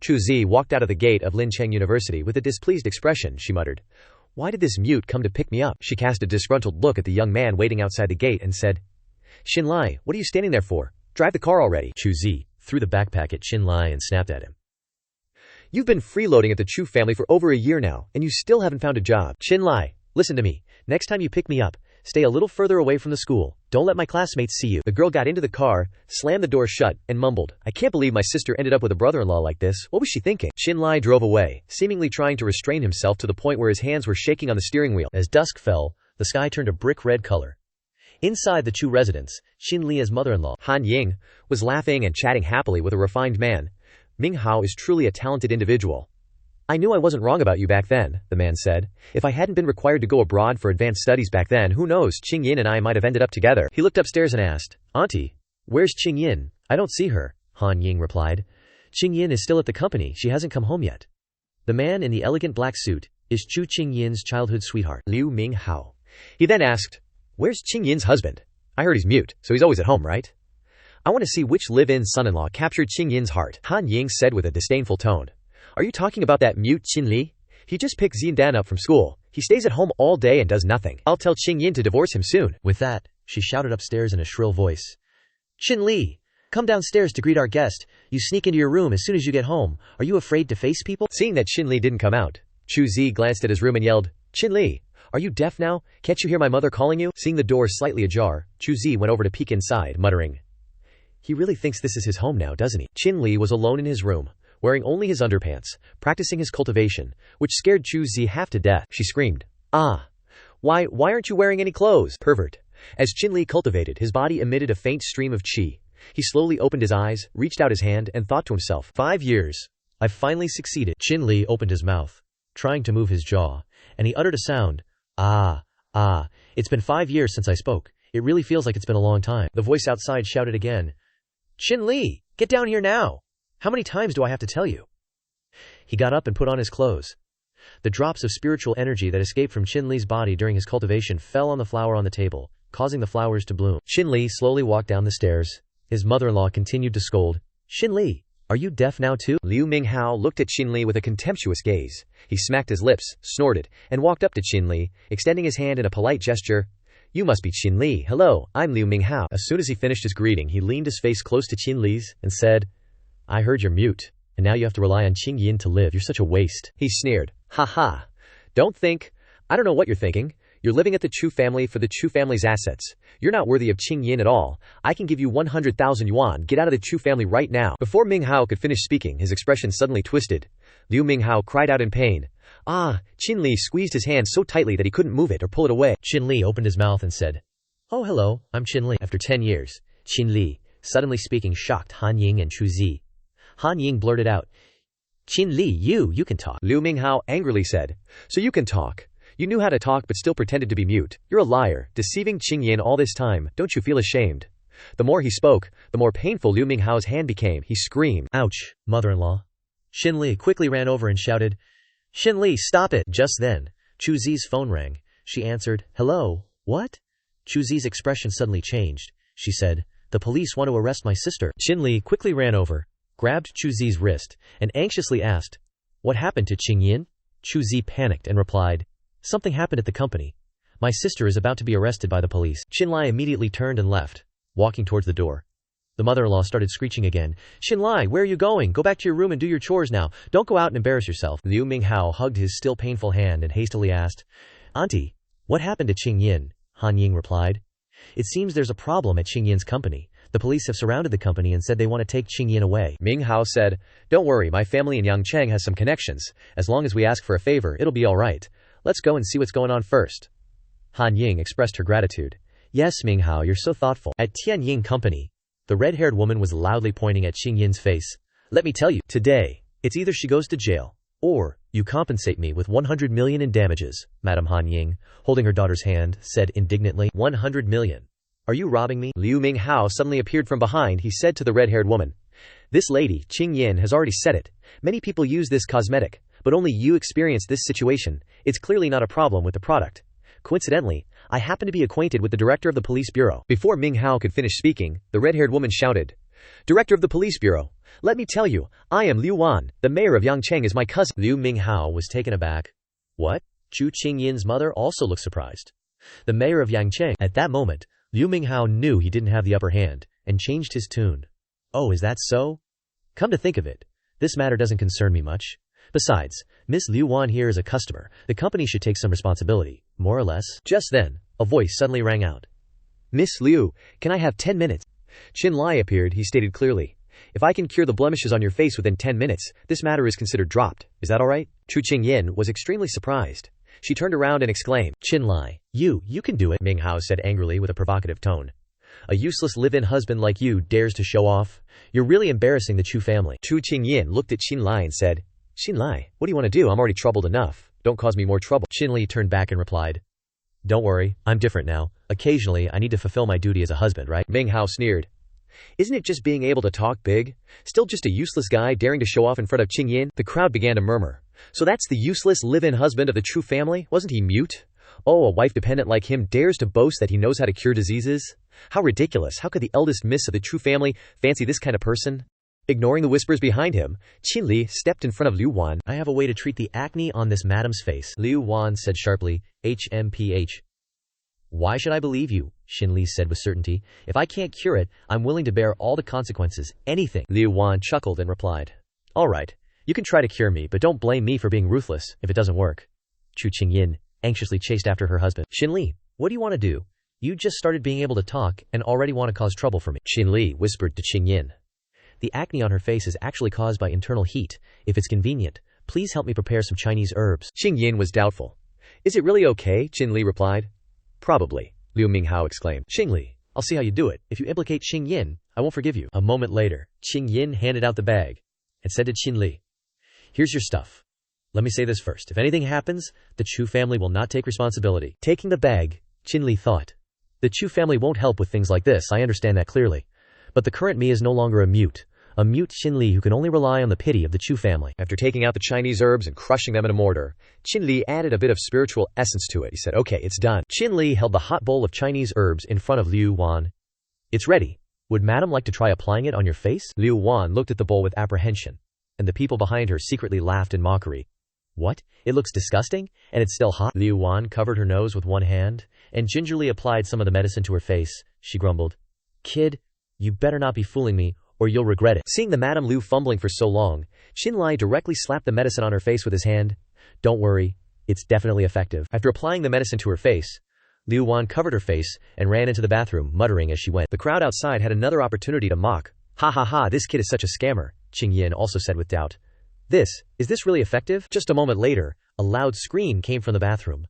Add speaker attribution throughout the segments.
Speaker 1: Chu Zi walked out of the gate of Lincheng University with a displeased expression. She muttered, "Why did this mute come to pick me up?" She cast a disgruntled look at the young man waiting outside the gate and said, "Shinli, what are you standing there for? Drive the car already." Chu Zi threw the backpack at Shinli and snapped at him. "You've been freeloading at the Chu family for over a year now, and you still haven't found a job. Shinli, listen to me. Next time you pick me up, stay a little further away from the school. Don't let my classmates see you." The girl got into the car, slammed the door shut, and mumbled, "I can't believe my sister ended up with a brother-in-law like this. What was she thinking?" Shinli drove away, seemingly trying to restrain himself to the point where his hands were shaking on the steering wheel. As dusk fell, the sky turned a brick red color. Inside the Chu residence, Shinli's mother-in-law, Han Ying, was laughing and chatting happily with a refined man. "Ming Hao is truly a talented individual. I knew I wasn't wrong about you back then," the man said. "If I hadn't been required to go abroad for advanced studies back then, who knows, Qing Yin and I might have ended up together." He looked upstairs and asked, "Auntie, where's Qing Yin? I don't see her." Han Ying replied, "Qing Yin is still at the company. She hasn't come home yet." The man in the elegant black suit is Chu Qing Yin's childhood sweetheart, Liu Ming Hao. He then asked, "Where's Qing Yin's husband? I heard he's mute, so he's always at home, right? I want to see which live-in son-in-law captured Qing Yin's heart." Han Ying said with a disdainful tone, "Are you talking about that mute Shinli? He just picked Xiandan up from school. He stays at home all day and does nothing. I'll tell Qing Yin to divorce him soon." With that, she shouted upstairs in a shrill voice, "Shinli, come downstairs to greet our guest. You sneak into your room as soon as you get home. Are you afraid to face people?" Seeing that Shinli didn't come out, Chu Zi glanced at his room and yelled, "Shinli, are you deaf now? Can't you hear my mother calling you?" Seeing the door slightly ajar, Chu Zi went over to peek inside, muttering, "He really thinks this is his home now, doesn't he?" Shinli was alone in his room, wearing only his underpants, practicing his cultivation, which scared Chu Zi half to death. She screamed, "Ah! Why aren't you wearing any clothes, pervert?" As Shinli cultivated, his body emitted a faint stream of qi. He slowly opened his eyes, reached out his hand, and thought to himself, 5 years. I've finally succeeded. Shinli opened his mouth, trying to move his jaw, and he uttered a sound. Ah, it's been 5 years since I spoke. It really feels like it's been a long time. The voice outside shouted again, "Shinli, get down here now. How many times do I have to tell you?" He got up and put on his clothes. The drops of spiritual energy that escaped from Shinli's body during his cultivation fell on the flower on the table, causing the flowers to bloom. Shinli slowly walked down the stairs. His mother-in-law continued to scold, "Shinli, are you deaf now too?" Liu Minghao looked at Shinli with a contemptuous gaze. He smacked his lips, snorted, and walked up to Shinli, extending his hand in a polite gesture. "You must be Shinli. Hello, I'm Liu Minghao." As soon as he finished his greeting, he leaned his face close to Shinli's and said, "I heard you're mute, and now you have to rely on Qing Yin to live. You're such a waste." He sneered, "Ha ha. Don't think. I don't know what you're thinking. You're living at the Chu family for the Chu family's assets. You're not worthy of Qing Yin at all. I can give you 100,000 yuan. Get out of the Chu family right now." Before Ming Hao could finish speaking, his expression suddenly twisted. Liu Ming Hao cried out in pain. Shinli squeezed his hand so tightly that he couldn't move it or pull it away. Shinli opened his mouth and said, "Oh, hello, I'm Shinli." After 10 years, Shinli, suddenly speaking, shocked Han Ying and Chu Zi. Han Ying blurted out, "Shinli, you can talk." Liu Minghao angrily said, "So you can talk? You knew how to talk but still pretended to be mute. You're a liar, deceiving Qing Yin all this time. Don't you feel ashamed?" The more he spoke, the more painful Liu Minghao's hand became. He screamed, "Ouch, mother-in-law." Shinli quickly ran over and shouted, "Shinli, stop it!" Just then, Chu Zi's phone rang. She answered, "Hello, what?" Chu Zi's expression suddenly changed. She said, "The police want to arrest my sister." Shinli quickly ran over, grabbed Chu Zi's wrist, and anxiously asked, "What happened to Qing Yin?" Chu Zi panicked and replied, "Something happened at the company. My sister is about to be arrested by the police." Shinli immediately turned and left, walking towards the door. The mother-in-law started screeching again, "Shinli, where are you going? Go back to your room and do your chores now. Don't go out and embarrass yourself." Liu Minghao hugged his still painful hand and hastily asked, "Auntie, what happened to Qing Yin?" Han Ying replied, "It seems there's a problem at Qing Yin's company. The police have surrounded the company and said they want to take Qing Yin away." Minghao said, "Don't worry, my family in Yangcheng has some connections. As long as we ask for a favor, it'll be all right. Let's go and see what's going on first." Han Ying expressed her gratitude. "Yes, Minghao, you're so thoughtful." At Tian Ying Company, the red-haired woman was loudly pointing at Qing Yin's face. "Let me tell you, today, it's either she goes to jail, or you compensate me with 100 million in damages." Madame Han Ying, holding her daughter's hand, said indignantly, 100 million? Are you robbing me?" Liu Minghao suddenly appeared from behind. He said to the red-haired woman, "This lady, Qing Yin, has already said it. Many people use this cosmetic, but only you experience this situation. It's clearly not a problem with the product. Coincidentally, I happen to be acquainted with the director of the police bureau." Before Ming Hao could finish speaking, the red-haired woman shouted, "Director of the police bureau, Let me tell you, I am Liu Wan, the mayor of Yangcheng is my cousin. Liu Minghao was taken aback. What? Chu Qingyin's mother also looked surprised. The mayor of Yangcheng. At that moment, Liu Minghao knew he didn't have the upper hand, and changed his tune. Oh, is that so? Come to think of it, this matter doesn't concern me much. Besides, Miss Liu Wan here is a customer. The company should take some responsibility, more or less. Just then, a voice suddenly rang out. Miss Liu, can I have 10 minutes? Shinli appeared. He stated clearly, if I can cure the blemishes on your face within 10 minutes, this matter is considered dropped. Is that alright? Chu Qingyin was extremely surprised. She turned around and exclaimed, Shinli, you can do it, Minghao said angrily with a provocative tone. A useless live-in husband like you dares to show off? You're really embarrassing the Chu family. Chu Qingyin looked at Shinli and said, Shinli, what do you want to do? I'm already troubled enough. Don't cause me more trouble. Shinli turned back and replied, don't worry, I'm different now. Occasionally, I need to fulfill my duty as a husband, right? Minghao sneered. Isn't it just being able to talk big? Still just a useless guy daring to show off in front of Qingyin? The crowd began to murmur. So that's the useless live-in husband of the Chu family? Wasn't he mute? Oh, a wife dependent like him dares to boast that he knows how to cure diseases? How ridiculous. How could the eldest miss of the Chu family fancy this kind of person? Ignoring the whispers behind him, Shinli stepped in front of Liu Wan. I have a way to treat the acne on this madam's face, Liu Wan said sharply. HMPH. Why should I believe you? Shinli said with certainty. If I can't cure it, I'm willing to bear all the consequences, anything. Liu Wan chuckled and replied, all right, you can try to cure me, but don't blame me for being ruthless if it doesn't work. Chu Qingyin anxiously chased after her husband. Shinli, what do you want to do? You just started being able to talk and already want to cause trouble for me. Shinli whispered to Qingyin. The acne on her face is actually caused by internal heat. If it's convenient, please help me prepare some Chinese herbs. Qingyin was doubtful. Is it really okay? Shinli replied. Probably, Liu Minghao exclaimed. Shinli, I'll see how you do it. If you implicate Qingyin, I won't forgive you. A moment later, Qingyin handed out the bag and said to Shinli, here's your stuff. Let me say this first. If anything happens, the Chu family will not take responsibility. Taking the bag, Shinli thought, the Chu family won't help with things like this, I understand that clearly. But the current me is no longer a mute Shinli who can only rely on the pity of the Chu family. After taking out the Chinese herbs and crushing them in a mortar, Shinli added a bit of spiritual essence to it. He said, okay, it's done. Shinli held the hot bowl of Chinese herbs in front of Liu Wan. It's ready. Would madam like to try applying it on your face? Liu Wan looked at the bowl with apprehension, and the people behind her secretly laughed in mockery. What? It looks disgusting? And it's still hot? Liu Wan covered her nose with one hand and gingerly applied some of the medicine to her face. She grumbled, Kid, you better not be fooling me, or you'll regret it. Seeing the Madame Liu fumbling for so long, Shinli directly slapped the medicine on her face with his hand. Don't worry, it's definitely effective. After applying the medicine to her face, Liu Wan covered her face and ran into the bathroom, muttering as she went. The crowd outside had another opportunity to mock. Ha ha ha, this kid is such a scammer, Qingyin also said with doubt. Is this really effective? Just a moment later, a loud scream came from the bathroom.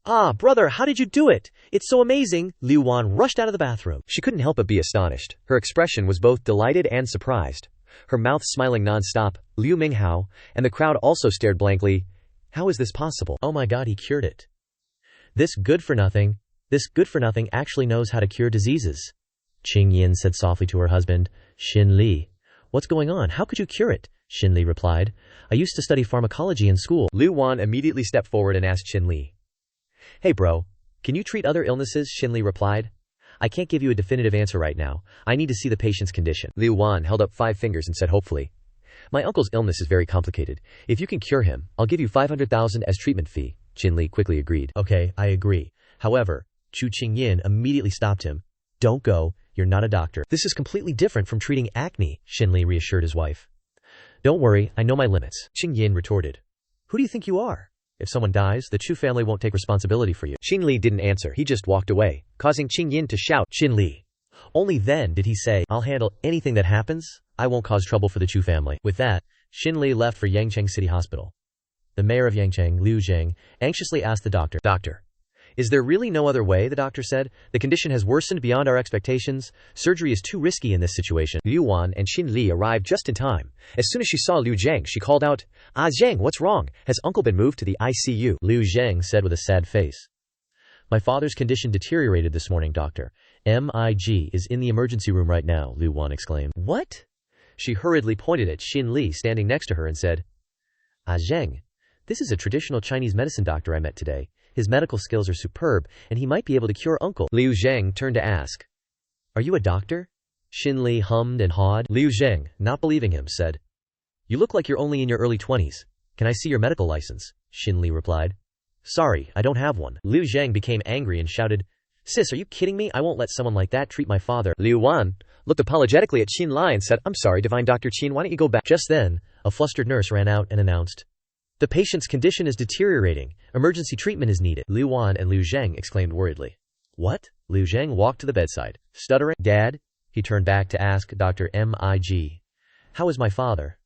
Speaker 1: Ah, brother, how did you do it? It's so amazing. Liu Wan rushed out of the bathroom. She couldn't help but be astonished. Her expression was both delighted and surprised. Her mouth smiling non-stop. Liu Minghao and the crowd also stared blankly. How is this possible? Oh my god, he cured it. This good-for-nothing actually knows how to cure diseases. Qingyin said softly to her husband, Shinli, what's going on? How could you cure it? Shinli replied, I used to study pharmacology in school. Liu Wan immediately stepped forward and asked Shinli, Hey bro, can you treat other illnesses? Shinli replied. I can't give you a definitive answer right now. I need to see the patient's condition. Liu Wan held up 5 fingers and said hopefully, My uncle's illness is very complicated. If you can cure him, I'll give you 500,000 as treatment fee. Shinli quickly agreed. Okay, I agree. However, Chu Qingyin immediately stopped him. Don't go, you're not a doctor. This is completely different from treating acne, Shinli reassured his wife. Don't worry, I know my limits, Qingyin retorted. Who do you think you are? If someone dies, the Chu family won't take responsibility for you. Shinli didn't answer. He just walked away, causing Qingyin to shout, Shinli. Only then did he say, I'll handle anything that happens. I won't cause trouble for the Chu family. With that, Shinli left for Yangcheng City Hospital. The mayor of Yangcheng, Liu Jang, anxiously asked the doctor, Doctor, is there really no other way? The doctor said. The condition has worsened beyond our expectations. Surgery is too risky in this situation. Liu Wan and Shinli arrived just in time. As soon as she saw Liu Jang, she called out, Ah Zhang, what's wrong? Has uncle been moved to the ICU? Liu Zhang said with a sad face. My father's condition deteriorated this morning, doctor. MIG is in the emergency room right now, Liu Wan exclaimed. What? She hurriedly pointed at Shinli standing next to her and said, Ah Zhang, this is a traditional Chinese medicine doctor I met today. His medical skills are superb, and he might be able to cure uncle. Liu Zhang turned to ask, Are you a doctor? Shinli hummed and hawed. Liu Zheng, not believing him, said, "You look like you're only in your early 20s. Can I see your medical license?" Shinli replied, "Sorry, I don't have one." Liu Zheng became angry and shouted, "Sis, are you kidding me? I won't let someone like that treat my father." Liu Wan looked apologetically at Shinli and said, "I'm sorry, Divine Dr. Qin, why don't you go back?" Just then, a flustered nurse ran out and announced, "The patient's condition is deteriorating. Emergency treatment is needed." Liu Wan and Liu Zheng exclaimed worriedly. "What?" Liu Zheng walked to the bedside, stuttering. "Dad?" He turned back to ask Dr. Mig. "How is my father?"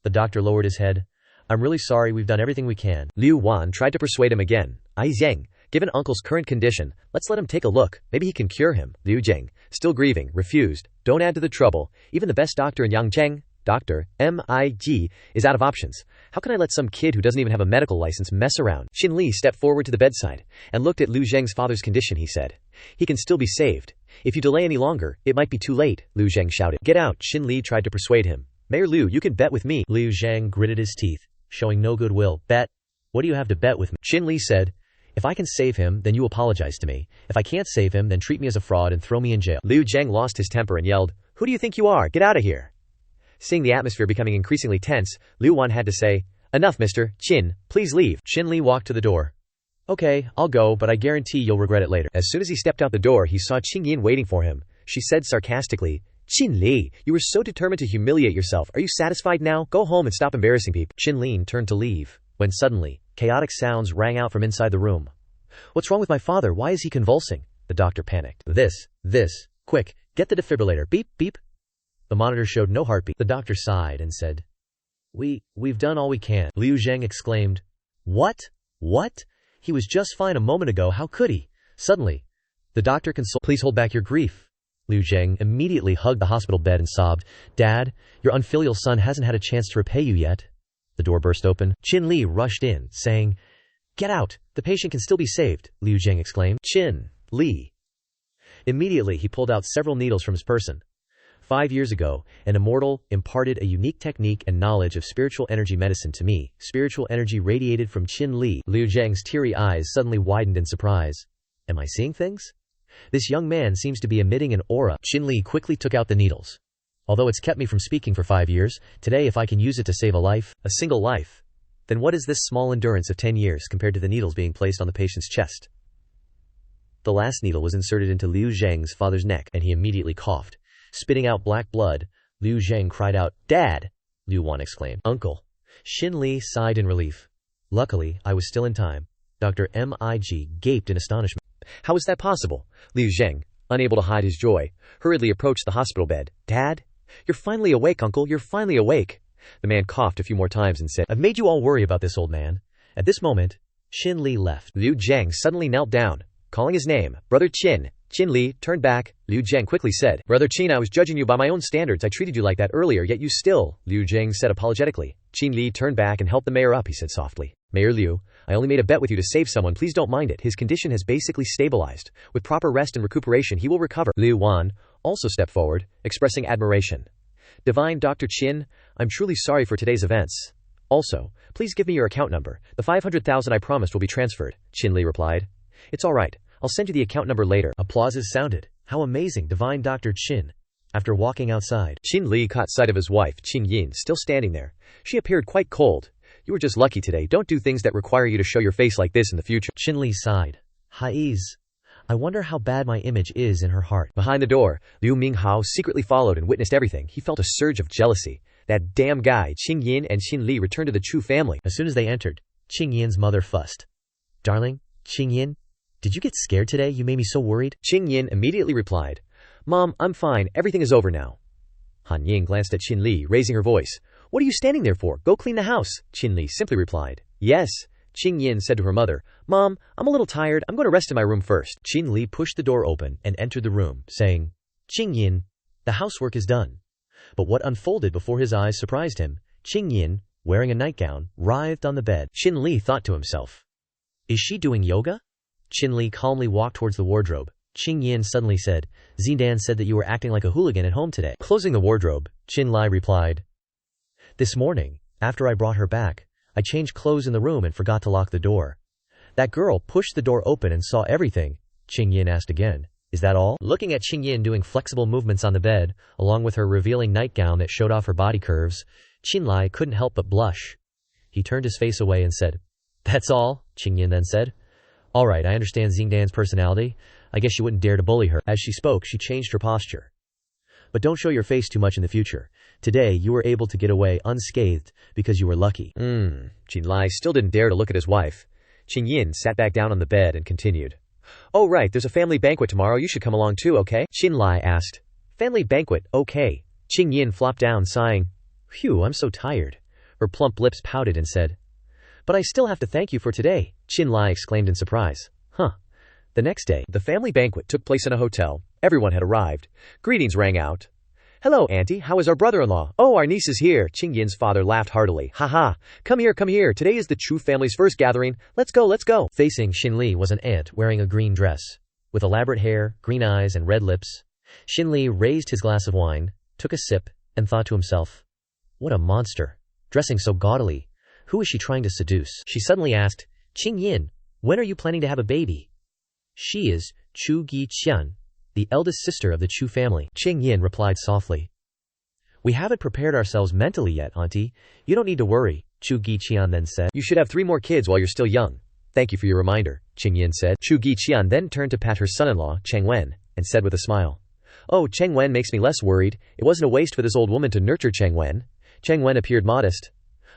Speaker 1: The doctor lowered his head. "I'm really sorry, we've done everything we can." Liu Wan tried to persuade him again. "Zheng, given Uncle's current condition, let's let him take a look. Maybe he can cure him." Liu Zheng, still grieving, refused. "Don't add to the trouble. Even the best doctor in Yangzheng, Dr. Mig, is out of options. How can I let some kid who doesn't even have a medical license mess around?" Shinli stepped forward to the bedside and looked at Liu Zheng's father's condition. He said, "He can still be saved. If you delay any longer, it might be too late." Liu Zheng shouted, "Get out." Shinli tried to persuade him. "Mayor Liu, you can bet with me." Liu Zheng gritted his teeth, showing no goodwill. "Bet? What do you have to bet with me?" Shinli said, "If I can save him, then you apologize to me. If I can't save him, then treat me as a fraud and throw me in jail." Liu Zheng lost his temper and yelled, "Who do you think you are? Get out of here." Seeing the atmosphere becoming increasingly tense, Liu Wan had to say, "Enough, Mr. Qin, please leave." Shinli walked to the door. "Okay, I'll go, but I guarantee you'll regret it later." As soon as he stepped out the door, he saw Qingyin waiting for him. She said sarcastically, "Qinli, you were so determined to humiliate yourself. Are you satisfied now? Go home and stop embarrassing people." Qinlin turned to leave, when suddenly, chaotic sounds rang out from inside the room. "What's wrong with my father? Why is he convulsing?" The doctor panicked. This, quick, get the defibrillator. Beep, beep." The monitor showed no heartbeat. The doctor sighed and said, We've done all we can." Liu Zheng exclaimed, What? He was just fine a moment ago, how could he?" Suddenly, the doctor consoled, "Please hold back your grief." Liu Zheng immediately hugged the hospital bed and sobbed, "Dad, your unfilial son hasn't had a chance to repay you yet." The door burst open. Qin rushed in, saying, "Get out! The patient can still be saved." Liu Zheng exclaimed, "Qin Li." Immediately he pulled out several needles from his person. 5 years ago, an immortal imparted a unique technique and knowledge of spiritual energy medicine to me. Spiritual energy radiated from Qin Li. Liu Zheng's teary eyes suddenly widened in surprise. "Am I seeing things? This young man seems to be emitting an aura." Qin Li quickly took out the needles. "Although it's kept me from speaking for 5 years, today if I can use it to save a single life, then what is this small endurance of 10 years compared to the needles being placed on the patient's chest?" The last needle was inserted into Liu Zheng's father's neck, and he immediately coughed, spitting out black blood. Liu Zheng cried out, "Dad!" Liu Wan exclaimed, "Uncle." Qin Li sighed in relief. "Luckily, I was still in time." Dr. Mig gaped in astonishment. "How is that possible?" Liu Zheng, unable to hide his joy, hurriedly approached the hospital bed. "Dad? You're finally awake, Uncle, you're finally awake." The man coughed a few more times and said, "I've made you all worry about this, old man." At this moment, Qin Li left. Liu Zheng suddenly knelt down, calling his name, "Brother Qin." Qin Li turned back. Liu Zheng quickly said, "Brother Qin, I was judging you by my own standards. I treated you like that earlier, yet you still..." Liu Zheng said apologetically. Qin Li turned back and helped the mayor up. He said softly, "Mayor Liu, I only made a bet with you to save someone. Please don't mind it. His condition has basically stabilized. With proper rest and recuperation, he will recover." Liu Wan also stepped forward, expressing admiration. "Divine Dr. Qin, I'm truly sorry for today's events. Also, please give me your account number. The 500,000 I promised will be transferred." Qin Li replied, "It's all right. I'll send you the account number later." Applauses sounded. "How amazing, Divine Dr. Qin." After walking outside, Qin Li caught sight of his wife, Qin Yin, still standing there. She appeared quite cold. "You were just lucky today. Don't do things that require you to show your face like this in the future." Qin Li sighed. "Haiz, I wonder how bad my image is in her heart." Behind the door, Liu Minghao secretly followed and witnessed everything. He felt a surge of jealousy. That damn guy, Qin Yin and Qin Li returned to the Chu family. As soon as they entered, Qin Yin's mother fussed. "Darling, Qin Yin, did you get scared today? You made me so worried." Qin Yin immediately replied, "Mom, I'm fine. Everything is over now." Han Ying glanced at Qin Li, raising her voice. "What are you standing there for? Go clean the house." Qin Li simply replied, "Yes." Qin Yin said to her mother, "Mom, I'm a little tired. I'm going to rest in my room first." Qin Li pushed the door open and entered the room, saying, "Qin Yin, the housework is done." But what unfolded before his eyes surprised him. Qin Yin, wearing a nightgown, writhed on the bed. Qin Li thought to himself, "Is she doing yoga?" Qin Li calmly walked towards the wardrobe. Qin Yin suddenly said, "Zidan said that you were acting like a hooligan at home today." Closing the wardrobe, Qin Li replied, "This morning, after I brought her back, I changed clothes in the room and forgot to lock the door. That girl pushed the door open and saw everything." Qin Yin asked again, Is that all? Looking at Qingyin doing flexible movements on the bed, along with her revealing nightgown that showed off her body curves, Qinlai couldn't help but blush. He turned his face away and said, "That's all?" Qingyin then said. "All right, I understand Xingdan's personality. I guess you wouldn't dare to bully her." As she spoke, she changed her posture. "But don't show your face too much in the future. Today, you were able to get away unscathed because you were lucky." Qinlai still didn't dare to look at his wife. Qingyin sat back down on the bed and continued. "Oh right, there's a family banquet tomorrow, you should come along too, okay?" Qinlai asked. "Family banquet, okay." Qingyin flopped down, sighing. "Phew, I'm so tired." Her plump lips pouted and said, "But I still have to thank you for today," Qinlai exclaimed in surprise. The next day, the family banquet took place in a hotel. Everyone had arrived. Greetings rang out. "Hello, auntie, how is our brother-in-law?" "Oh, our niece is here." Qingyin's father laughed heartily. "Ha. Come here. Today is the Chu family's first gathering. Let's go. Facing Shinli was an aunt wearing a green dress. With elaborate hair, green eyes, and red lips. Shinli raised his glass of wine, took a sip, and thought to himself, "What a monster. Dressing so gaudily. Who is she trying to seduce?" She suddenly asked, "Qingyin, when are you planning to have a baby?" "She is Chu Gi-qian, the eldest sister of the Chu family," Qingyin replied softly. "We haven't prepared ourselves mentally yet, auntie. You don't need to worry," Chu Gi-qian then said. "You should have 3 more kids while you're still young." "Thank you for your reminder," Qingyin said. Chu Gi-qian then turned to pat her son-in-law, Cheng Wen, and said with a smile, "Oh, Cheng Wen makes me less worried. It wasn't a waste for this old woman to nurture Cheng Wen." Cheng Wen appeared modest.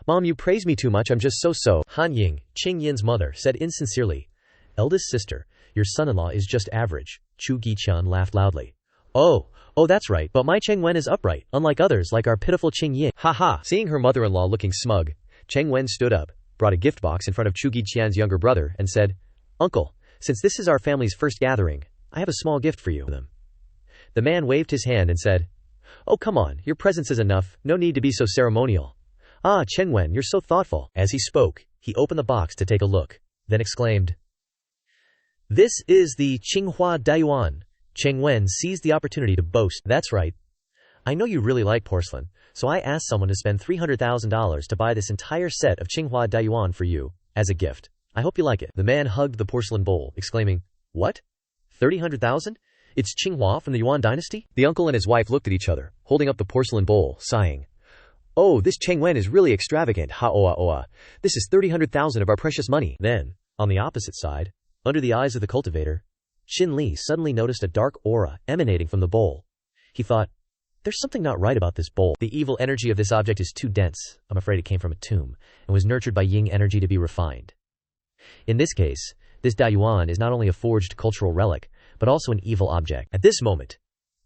Speaker 1: "Mom, you praise me too much, I'm just so." Han Ying, Qingyin's mother, said insincerely, "Eldest sister, your son-in-law is just average." Chu Gi-qian laughed loudly. Oh, that's right, but my Cheng Wen is upright, unlike others like our pitiful Qingyin. Ha. Seeing her mother-in-law looking smug, Cheng Wen stood up, brought a gift box in front of Chu Gi-qian's younger brother, and said, "Uncle, since this is our family's first gathering, I have a small gift for you." The man waved his hand and said, "Oh, come on, your presence is enough, no need to be so ceremonial." "Ah, Cheng Wen, you're so thoughtful." As he spoke, he opened the box to take a look, then exclaimed, "This is the Qinghua Daiyuan." Cheng Wen seized the opportunity to boast, "That's right. I know you really like porcelain, so I asked someone to spend $300,000 to buy this entire set of Qinghua Daiyuan for you, as a gift. I hope you like it." The man hugged the porcelain bowl, exclaiming, "What? 300,000? It's Qinghua from the Yuan dynasty?" The uncle and his wife looked at each other, holding up the porcelain bowl, sighing. "Oh, this Cheng Wen is really extravagant. Ha-oa. This is 300,000 of our precious money." Then, on the opposite side, under the eyes of the cultivator, Shinli suddenly noticed a dark aura emanating from the bowl. He thought, "There's something not right about this bowl. The evil energy of this object is too dense. I'm afraid it came from a tomb, and was nurtured by Ying energy to be refined. In this case, this Daiyuan is not only a forged cultural relic, but also an evil object." At this moment,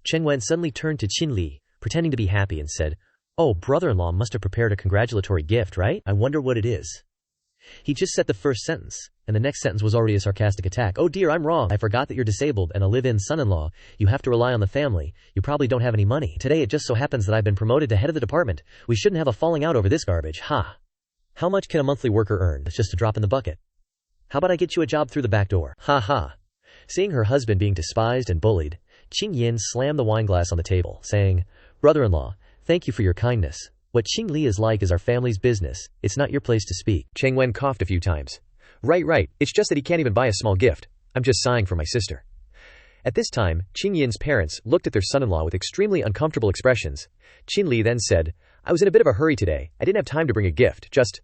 Speaker 1: Cheng Wen suddenly turned to Qinli, pretending to be happy, and said, "Oh, brother-in-law must have prepared a congratulatory gift, right? I wonder what it is." He just said the first sentence, and the next sentence was already a sarcastic attack. "Oh dear, I'm wrong. I forgot that you're disabled and a live-in son-in-law. You have to rely on the family. You probably don't have any money. Today it just so happens that I've been promoted to head of the department. We shouldn't have a falling out over this garbage. Ha. How much can a monthly worker earn? It's just a drop in the bucket. How about I get you a job through the back door? Ha. Seeing her husband being despised and bullied, Qingyin slammed the wineglass on the table, saying, "Brother-in-law, thank you for your kindness. What Qingli is like is our family's business. It's not your place to speak." Cheng Wen coughed a few times. Right. It's just that he can't even buy a small gift. I'm just sighing for my sister." At this time, Qingyin's parents looked at their son-in-law with extremely uncomfortable expressions. Qinli then said, "I was in a bit of a hurry today. I didn't have time to bring a gift, just..."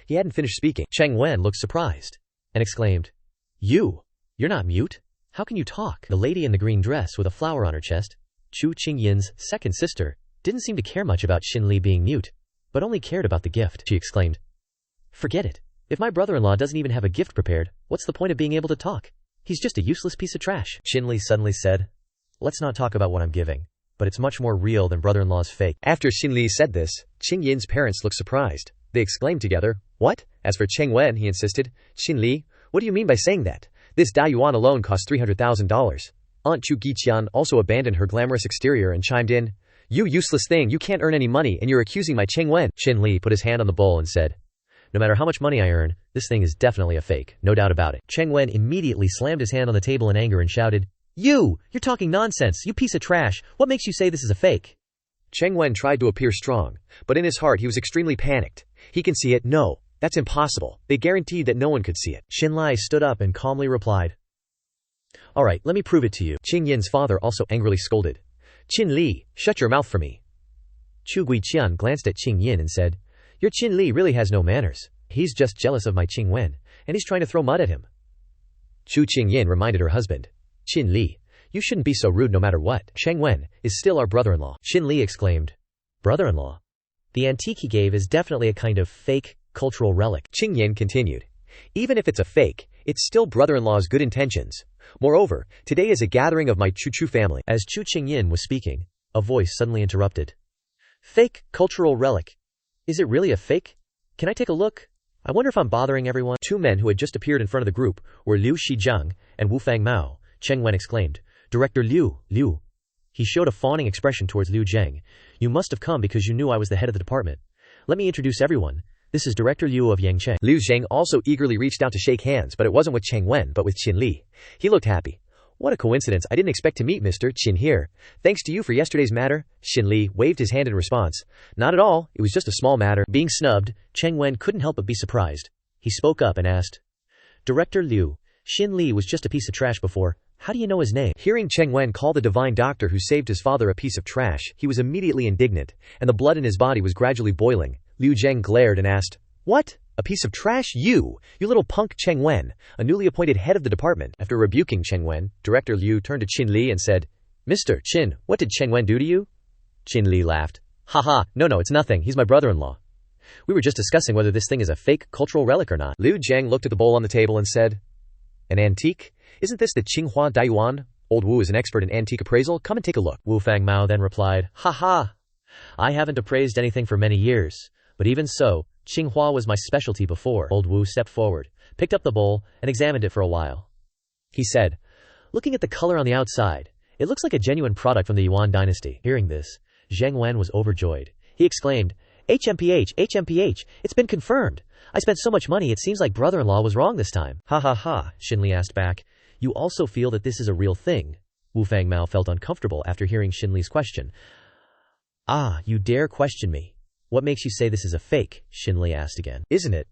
Speaker 1: He hadn't finished speaking. Cheng Wen looked surprised and exclaimed, You're not mute? How can you talk?" The lady in the green dress with a flower on her chest, Chu Qingyin's second sister, didn't seem to care much about Shinli being mute, but only cared about the gift. She exclaimed, "Forget it. If my brother-in-law doesn't even have a gift prepared, what's the point of being able to talk? He's just a useless piece of trash." Shinli suddenly said, "Let's not talk about what I'm giving, but it's much more real than brother-in-law's fake." After Shinli said this, Qingyin's parents looked surprised. They exclaimed together, "What?" As for Cheng Wen, he insisted, "Shinli, what do you mean by saying that? This Daiyuan alone cost $300,000. Aunt Chu Giqian also abandoned her glamorous exterior and chimed in, "You useless thing, you can't earn any money and you're accusing my Cheng Wen." Shinli put his hand on the bowl and said, "No matter how much money I earn, this thing is definitely a fake, no doubt about it." Cheng Wen immediately slammed his hand on the table in anger and shouted, You're talking nonsense, you piece of trash. What makes you say this is a fake?" Cheng Wen tried to appear strong, but in his heart he was extremely panicked. He can see it? No, that's impossible. They guaranteed that no one could see it. Shinli stood up and calmly replied, Alright, let me prove it to you. Qing Yin's father also angrily scolded. Shinli, shut your mouth for me. Chu Guiqian glanced at Qing Yin and said, Your Shinli really has no manners. He's just jealous of my Qing Wen, and he's trying to throw mud at him. Chu Qing Yin reminded her husband. Shinli, you shouldn't be so rude no matter what. Cheng Wen is still our brother-in-law. Shinli exclaimed. Brother-in-law? The antique he gave is definitely a kind of fake cultural relic. Qing Yin continued. Even if it's a fake, it's still brother-in-law's good intentions. Moreover, today is a gathering of my Chu family. As Chu Qing Yin was speaking, a voice suddenly interrupted. Fake cultural relic. Is it really a fake? Can I take a look? I wonder if I'm bothering everyone. Two men who had just appeared in front of the group were Liu Shijang and Wu Fang Mao. Cheng Wen exclaimed. Director Liu. He showed a fawning expression towards Liu Zhang. You must have come because you knew I was the head of the department. Let me introduce everyone. This is Director Liu of Yangcheng. Liu Zhang also eagerly reached out to shake hands, but it wasn't with Cheng Wen, but with Shinli. He looked happy. What a coincidence, I didn't expect to meet Mr. Qin here. Thanks to you for yesterday's matter. Shinli waved his hand in response. Not at all, it was just a small matter. Being snubbed, Cheng Wen couldn't help but be surprised. He spoke up and asked, Director Liu, Shinli was just a piece of trash before. How do you know his name? Hearing Cheng Wen call the divine doctor who saved his father a piece of trash, he was immediately indignant, and the blood in his body was gradually boiling. Liu Zhang glared and asked, What? A piece of trash? You little punk. Cheng Wen, a newly appointed head of the department. After rebuking Cheng Wen, Director Liu turned to Qin Li and said, Mr. Qin, what did Cheng Wen do to you? Qin Li laughed. Haha, no, it's nothing. He's my brother-in-law. We were just discussing whether this thing is a fake cultural relic or not. Liu Zhang looked at the bowl on the table and said, An antique? Isn't this the Qinghua Daiyuan? Old Wu is an expert in antique appraisal. Come and take a look. Wu Fang Mao then replied, Haha, I haven't appraised anything for many years, but even so, Qinghua was my specialty before. Old Wu stepped forward, picked up the bowl, and examined it for a while. He said, Looking at the color on the outside, it looks like a genuine product from the Yuan dynasty. Hearing this, Zhang Wen was overjoyed. He exclaimed, HMPH, it's been confirmed. I spent so much money it seems like brother-in-law was wrong this time. Ha, Shinli asked back. You also feel that this is a real thing? Wu Fang Mao felt uncomfortable after hearing Shinli's question. You dare question me? What makes you say this is a fake? Shinli asked again. Isn't it?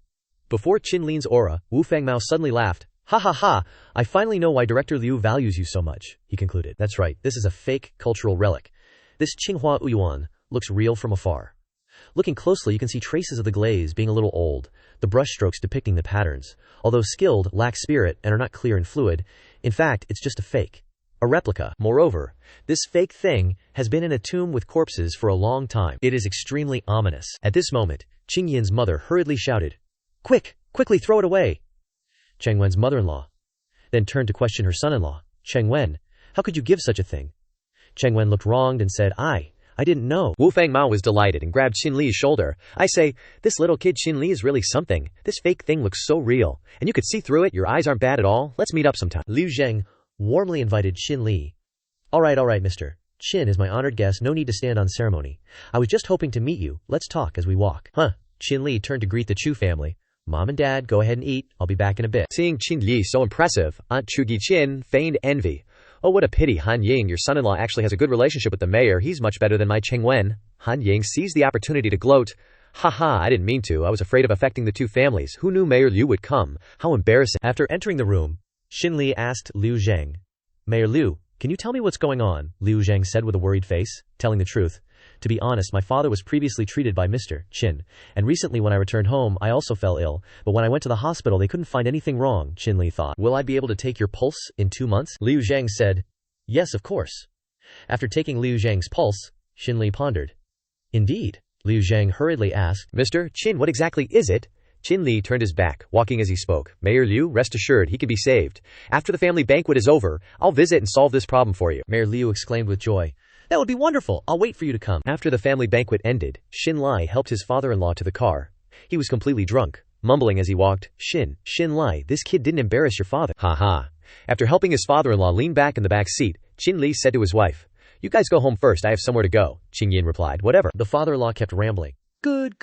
Speaker 1: Before Qin Lin's aura, Wu Fang Mao suddenly laughed. Ha, I finally know why Director Liu values you so much, he concluded. That's right, this is a fake cultural relic. This Qinghua Yuan looks real from afar. Looking closely, you can see traces of the glaze being a little old, the brushstrokes depicting the patterns. Although skilled, lack spirit, and are not clear and fluid. In fact, it's just a fake. A replica. Moreover, this fake thing has been in a tomb with corpses for a long time. It is extremely ominous. At this moment, Qing Yin's mother hurriedly shouted, Quickly throw it away! Cheng Wen's mother-in-law then turned to question her son-in-law. Cheng Wen, how could you give such a thing? Cheng Wen looked wronged and said, I didn't know. Wu Fang Mao was delighted and grabbed Qin Li's shoulder. I say, this little kid Qin Li is really something. This fake thing looks so real. And you could see through it. Your eyes aren't bad at all. Let's meet up sometime. Liu Zhang warmly invited Qin Li. All right, Mr. Qin is my honored guest. No need to stand on ceremony. I was just hoping to meet you. Let's talk as we walk. Qin Li turned to greet the Chu family. Mom and Dad, go ahead and eat. I'll be back in a bit. Seeing Qin Li so impressive, Aunt Chu Guiqian feigned envy. Oh, what a pity, Han Ying, your son-in-law actually has a good relationship with the mayor. He's much better than my Cheng Wen. Han Ying seized the opportunity to gloat. Haha, I didn't mean to. I was afraid of affecting the two families. Who knew Mayor Liu would come? How embarrassing. After entering the room, Shinli asked Liu Zhang, Mayor Liu, can you tell me what's going on? Liu Zhang said with a worried face, telling the truth. To be honest, my father was previously treated by Mr. Qin, and recently when I returned home, I also fell ill, but when I went to the hospital, they couldn't find anything wrong, Shinli thought. Will I be able to take your pulse in 2 months? Liu Zhang said, Yes, of course. After taking Liu Zhang's pulse, Shinli pondered. Indeed. Liu Zhang hurriedly asked, Mr. Qin, what exactly is it? Qin Li turned his back, walking as he spoke. Mayor Liu, rest assured, he can be saved. After the family banquet is over, I'll visit and solve this problem for you. Mayor Liu exclaimed with joy. That would be wonderful. I'll wait for you to come. After the family banquet ended, Shinli helped his father-in-law to the car. He was completely drunk, mumbling as he walked, Shinli, this kid didn't embarrass your father. Ha. After helping his father-in-law lean back in the back seat, Qin Li said to his wife, You guys go home first, I have somewhere to go. Qing Yin replied, Whatever. The father-in-law kept rambling. Good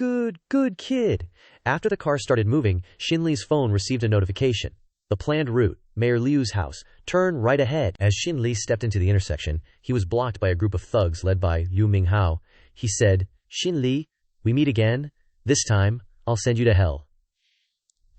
Speaker 1: kid. After the car started moving, Shinli's phone received a notification. The planned route, Mayor Liu's house, turn right ahead. As Shinli stepped into the intersection, he was blocked by a group of thugs led by Yu Minghao. He said, Shinli, we meet again. This time, I'll send you to hell.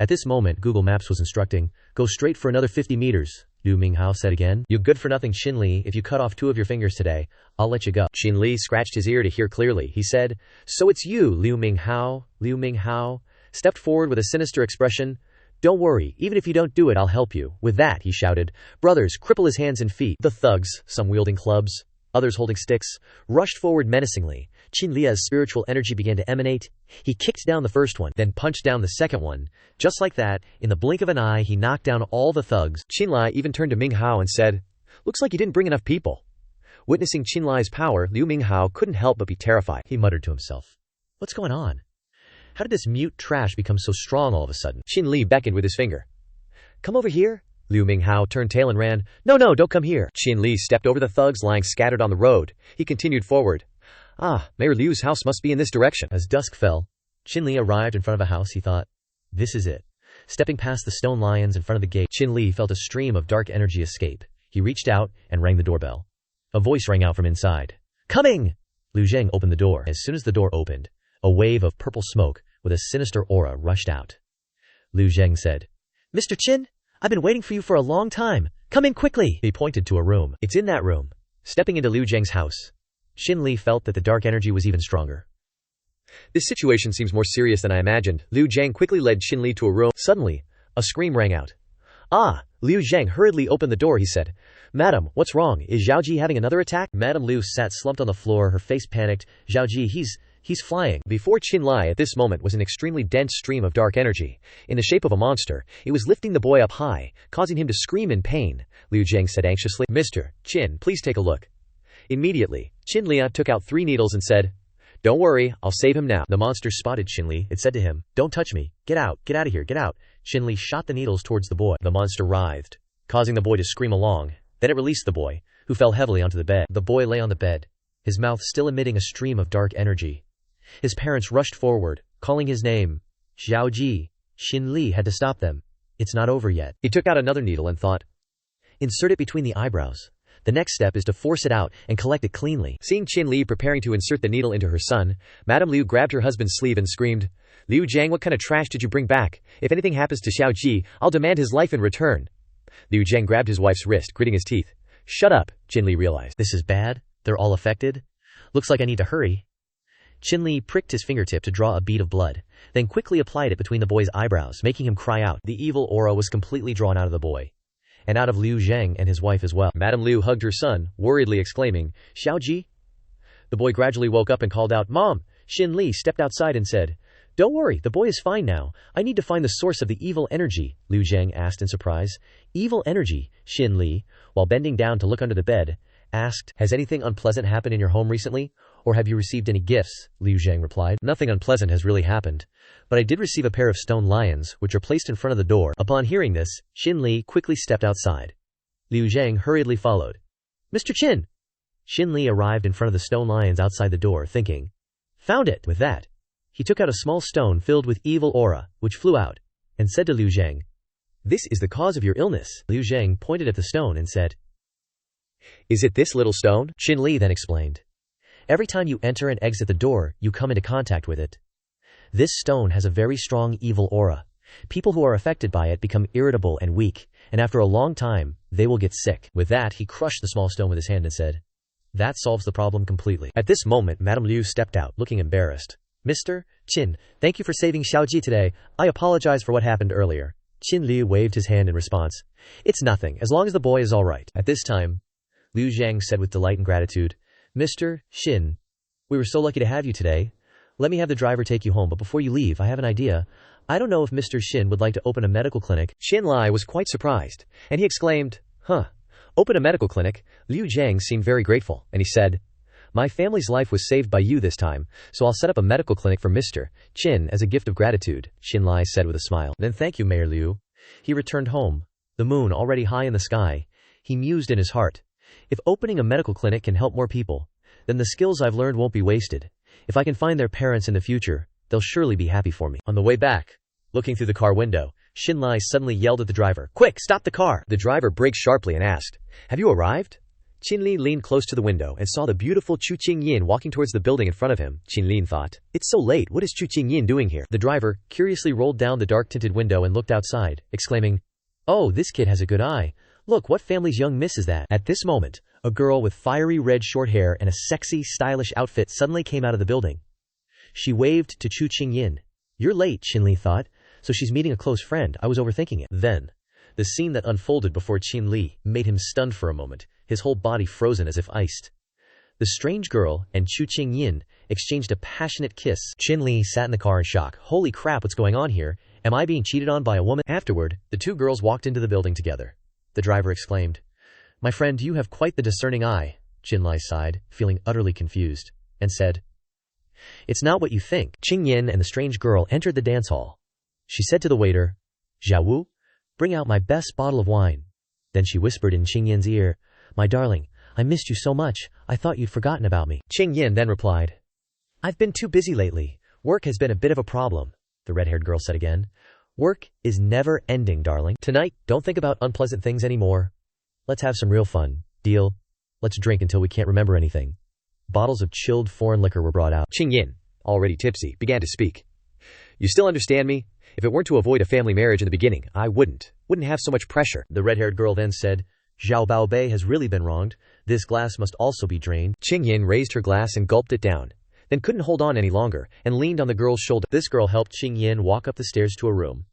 Speaker 1: At this moment, Google Maps was instructing, "Go straight for another 50 meters." Liu Minghao said again. "You good-for-nothing Shinli, if you cut off 2 of your fingers today, I'll let you go." Shinli scratched his ear to hear clearly. He said, "So it's you, Liu Minghao." Liu Minghao stepped forward with a sinister expression. "Don't worry, even if you don't do it, I'll help you." With that, he shouted, "Brothers, cripple his hands and feet." The thugs, some wielding clubs, others holding sticks, rushed forward menacingly. Qin Lia's spiritual energy began to emanate. He kicked down the first one, then punched down the second one. Just like that, in the blink of an eye, he knocked down all the thugs. Qin Li even turned to Ming Hao and said, "Looks like you didn't bring enough people." Witnessing Qin Li's power, Liu Minghao couldn't help but be terrified. He muttered to himself, "What's going on? How did this mute trash become so strong all of a sudden?" Qin Li beckoned with his finger. "Come over here." Liu Minghao turned tail and ran. No, don't come here." Qin Li stepped over the thugs lying scattered on the road. He continued forward. Mayor Liu's house must be in this direction. As dusk fell, Qin Li arrived in front of a house. He thought, "This is it." Stepping past the stone lions in front of the gate, Qin Li felt a stream of dark energy escape. He reached out and rang the doorbell. A voice rang out from inside. "Coming!" Liu Zhang opened the door. As soon as the door opened, a wave of purple smoke with a sinister aura rushed out. Liu Zhang said, "Mr. Qin, I've been waiting for you for a long time. Come in quickly." He pointed to a room. "It's in that room." Stepping into Liu Zhang's house, Shinli felt that the dark energy was even stronger. "This situation seems more serious than I imagined." Liu Zhang quickly led Shinli to a room. Suddenly, a scream rang out. Liu Zhang hurriedly opened the door. He said, "Madam, what's wrong? Is Zhaoji having another attack?" Madame Liu sat slumped on the floor, her face panicked. "Zhaoji, he's flying." Before Qin Li at this moment was an extremely dense stream of dark energy. In the shape of a monster, it was lifting the boy up high, causing him to scream in pain. Liu Zhang said anxiously, "Mr. Qin, please take a look." Immediately, Qin Li took out 3 needles and said, "Don't worry, I'll save him now." The monster spotted Shinli. It said to him, "Don't touch me. Get out of here, get out." Shinli shot the needles towards the boy. The monster writhed, causing the boy to scream along. Then it released the boy, who fell heavily onto the bed. The boy lay on the bed, his mouth still emitting a stream of dark energy. His parents rushed forward, calling his name. Zhaoji. Shinli had to stop them. "It's not over yet." He took out another needle and thought, "Insert it between the eyebrows. The next step is to force it out and collect it cleanly." Seeing Qin Li preparing to insert the needle into her son, Madame Liu grabbed her husband's sleeve and screamed, "Liu Zhang, what kind of trash did you bring back? If anything happens to Xiaoji, I'll demand his life in return." Liu Zhang grabbed his wife's wrist, gritting his teeth. "Shut up," Qin Li realized. "This is bad. They're all affected. Looks like I need to hurry." Qin Li pricked his fingertip to draw a bead of blood, then quickly applied it between the boy's eyebrows, making him cry out. The evil aura was completely drawn out of the boy, and out of Liu Zhang and his wife as well. Madame Liu hugged her son, worriedly exclaiming, "Xiaoji?" The boy gradually woke up and called out, "Mom!" Qin Li stepped outside and said, "Don't worry, the boy is fine now. I need to find the source of the evil energy," Liu Zhang asked in surprise. "Evil energy?" Qin Li, while bending down to look under the bed, asked, "Has anything unpleasant happened in your home recently? Or have you received any gifts?" Liu Zhang replied, "Nothing unpleasant has really happened. But I did receive a pair of stone lions, which are placed in front of the door." Upon hearing this, Qin Li quickly stepped outside. Liu Zhang hurriedly followed. "Mr. Qin!" Qin Li arrived in front of the stone lions outside the door, thinking, "Found it!" With that, he took out a small stone filled with evil aura, which flew out, and said to Liu Zhang, "This is the cause of your illness." Liu Zhang pointed at the stone and said, "Is it this little stone?" Qin Li then explained, "Every time you enter and exit the door, you come into contact with it. This stone has a very strong evil aura. People who are affected by it become irritable and weak, and after a long time, they will get sick." With that, he crushed the small stone with his hand and said, "That solves the problem completely." At this moment, Madame Liu stepped out, looking embarrassed. "Mr. Qin, thank you for saving Xiaoji today. I apologize for what happened earlier." Qin Li waved his hand in response. "It's nothing, as long as the boy is all right." At this time, Liu Zhang said with delight and gratitude, "Mr. Qin, we were so lucky to have you today. Let me have the driver take you home, but before you leave, I have an idea. I don't know if Mr. Qin would like to open a medical clinic." Qin Li was quite surprised, and he exclaimed, Open a medical clinic?" Liu Zhang seemed very grateful, and he said, "My family's life was saved by you this time, so I'll set up a medical clinic for Mr. Qin as a gift of gratitude," Qin Li said with a smile. "Then thank you, Mayor Liu." He returned home, the moon already high in the sky. He mused in his heart, "If opening a medical clinic can help more people, then the skills I've learned won't be wasted. If I can find their parents in the future, they'll surely be happy for me." On the way back, looking through the car window, Qin Li suddenly yelled at the driver, "Quick, stop the car!" The driver braked sharply and asked, "Have you arrived?" Shinli leaned close to the window and saw the beautiful Chu Qingyin walking towards the building in front of him. Shinli thought, "It's so late, what is Chu Qingyin doing here?" The driver curiously rolled down the dark-tinted window and looked outside, exclaiming, "Oh, this kid has a good eye. Look, what family's young miss is that?" At this moment, a girl with fiery red short hair and a sexy, stylish outfit suddenly came out of the building. She waved to Chu Qingyin. "You're late," Shinli thought, "so she's meeting a close friend. I was overthinking it." Then, the scene that unfolded before Shinli made him stunned for a moment, his whole body frozen as if iced. The strange girl and Chu Qingyin exchanged a passionate kiss. Shinli sat in the car in shock. Holy crap, what's going on here? Am I being cheated on by a woman? Afterward, the two girls walked into the building together. The driver exclaimed, "My friend, you have quite the discerning eye." Shinli sighed, feeling utterly confused, and said, "It's not what you think." Qingyin and the strange girl entered the dance hall. She said to the waiter, "Jiawu, bring out my best bottle of wine." Then she whispered in Qingyin's ear, "My darling, I missed you so much, I thought you'd forgotten about me." Qingyin then replied, "I've been too busy lately. Work has been a bit of a problem." The red-haired girl said again, "Work is never ending, darling. Tonight, don't think about unpleasant things anymore. Let's have some real fun. Deal? Let's drink until we can't remember anything." Bottles of chilled foreign liquor were brought out. Qingyin, already tipsy, began to speak. "You still understand me? If it weren't to avoid a family marriage in the beginning, I wouldn't have so much pressure." The red-haired girl then said, "Zhao Baobei has really been wronged. This glass must also be drained." Qingyin raised her glass and gulped it down, then couldn't hold on any longer, and leaned on the girl's shoulder. This girl helped Qingyin walk up the stairs to a room.